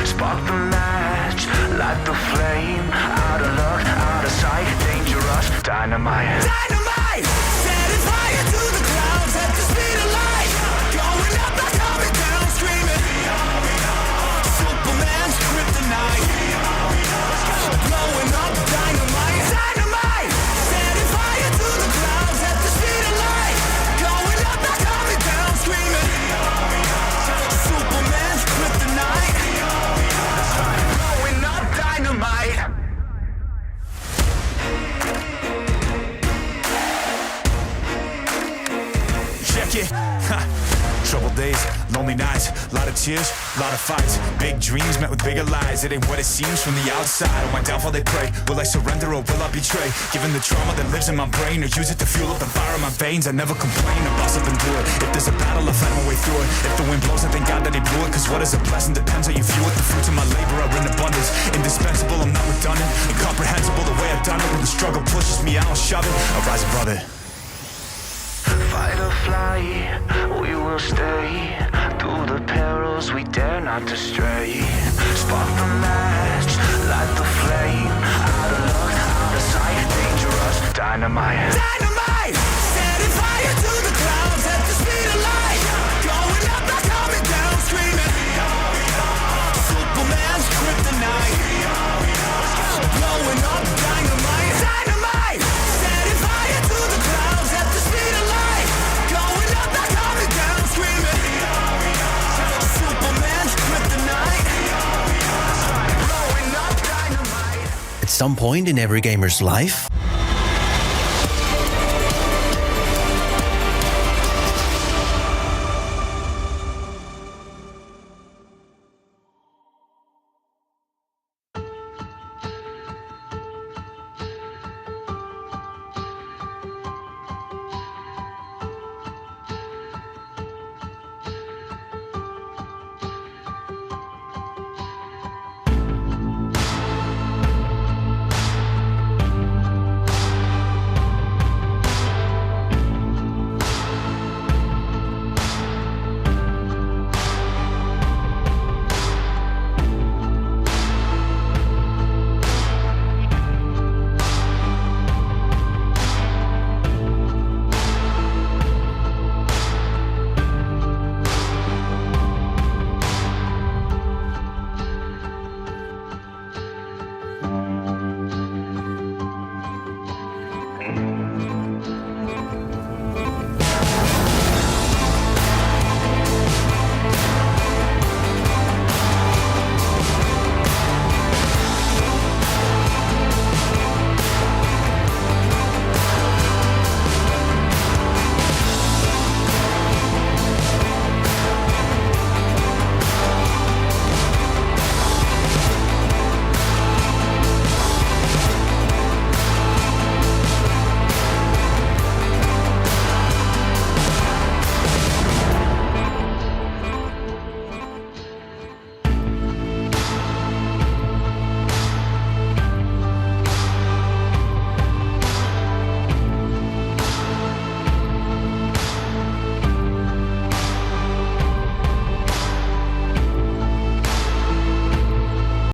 Spark the match, light the flame. Out of luck, out of sight, dangerous, dynamite. Dynamite! Setting fire to the clouds at the speed of light. Going up, not coming down, screaming. Superman's kryptonite. Blowing up, dynamite. Dynamite! Setting fire to the clouds at the speed of light. Going up, not coming down, screaming. Superman's kryptonite. Blowing up, dynamite. Check it. Troubled days, lonely nights, lot of tears, lot of fights. Big dreams met with bigger lies. It ain't what it seems from the outside. On my downfall they pray. Will I surrender or will I betray? Given the trauma that lives in my brain, or use it to fuel up the fire in my veins. I never complain, I boss up and do it. If there's a battle, I fight my way through it. If the wind blows, I thank God that he blew it. Cause what is a blessing depends how you view it. The fruits of my labor are in abundance. Indispensable, I'm not redundant. Incomprehensible the way I've done it. When the struggle pushes me, I'll shove it. I'll rise above it. Fight or fly, we will stay. Through the perils we dare not to stray. Spark the match, light the flame. Out of luck, out of sight, dangerous, dynamite. Dynamite! Setting fire to the clouds at the speed of light. Going up, not coming down, screaming. Superman's kryptonite. Blowing up, dynamite. Dynamite! Setting fire to the clouds at the speed of light. Going up, not coming down, screaming. Superman's kryptonite. Blowing up, dynamite. At some point in every gamer's life,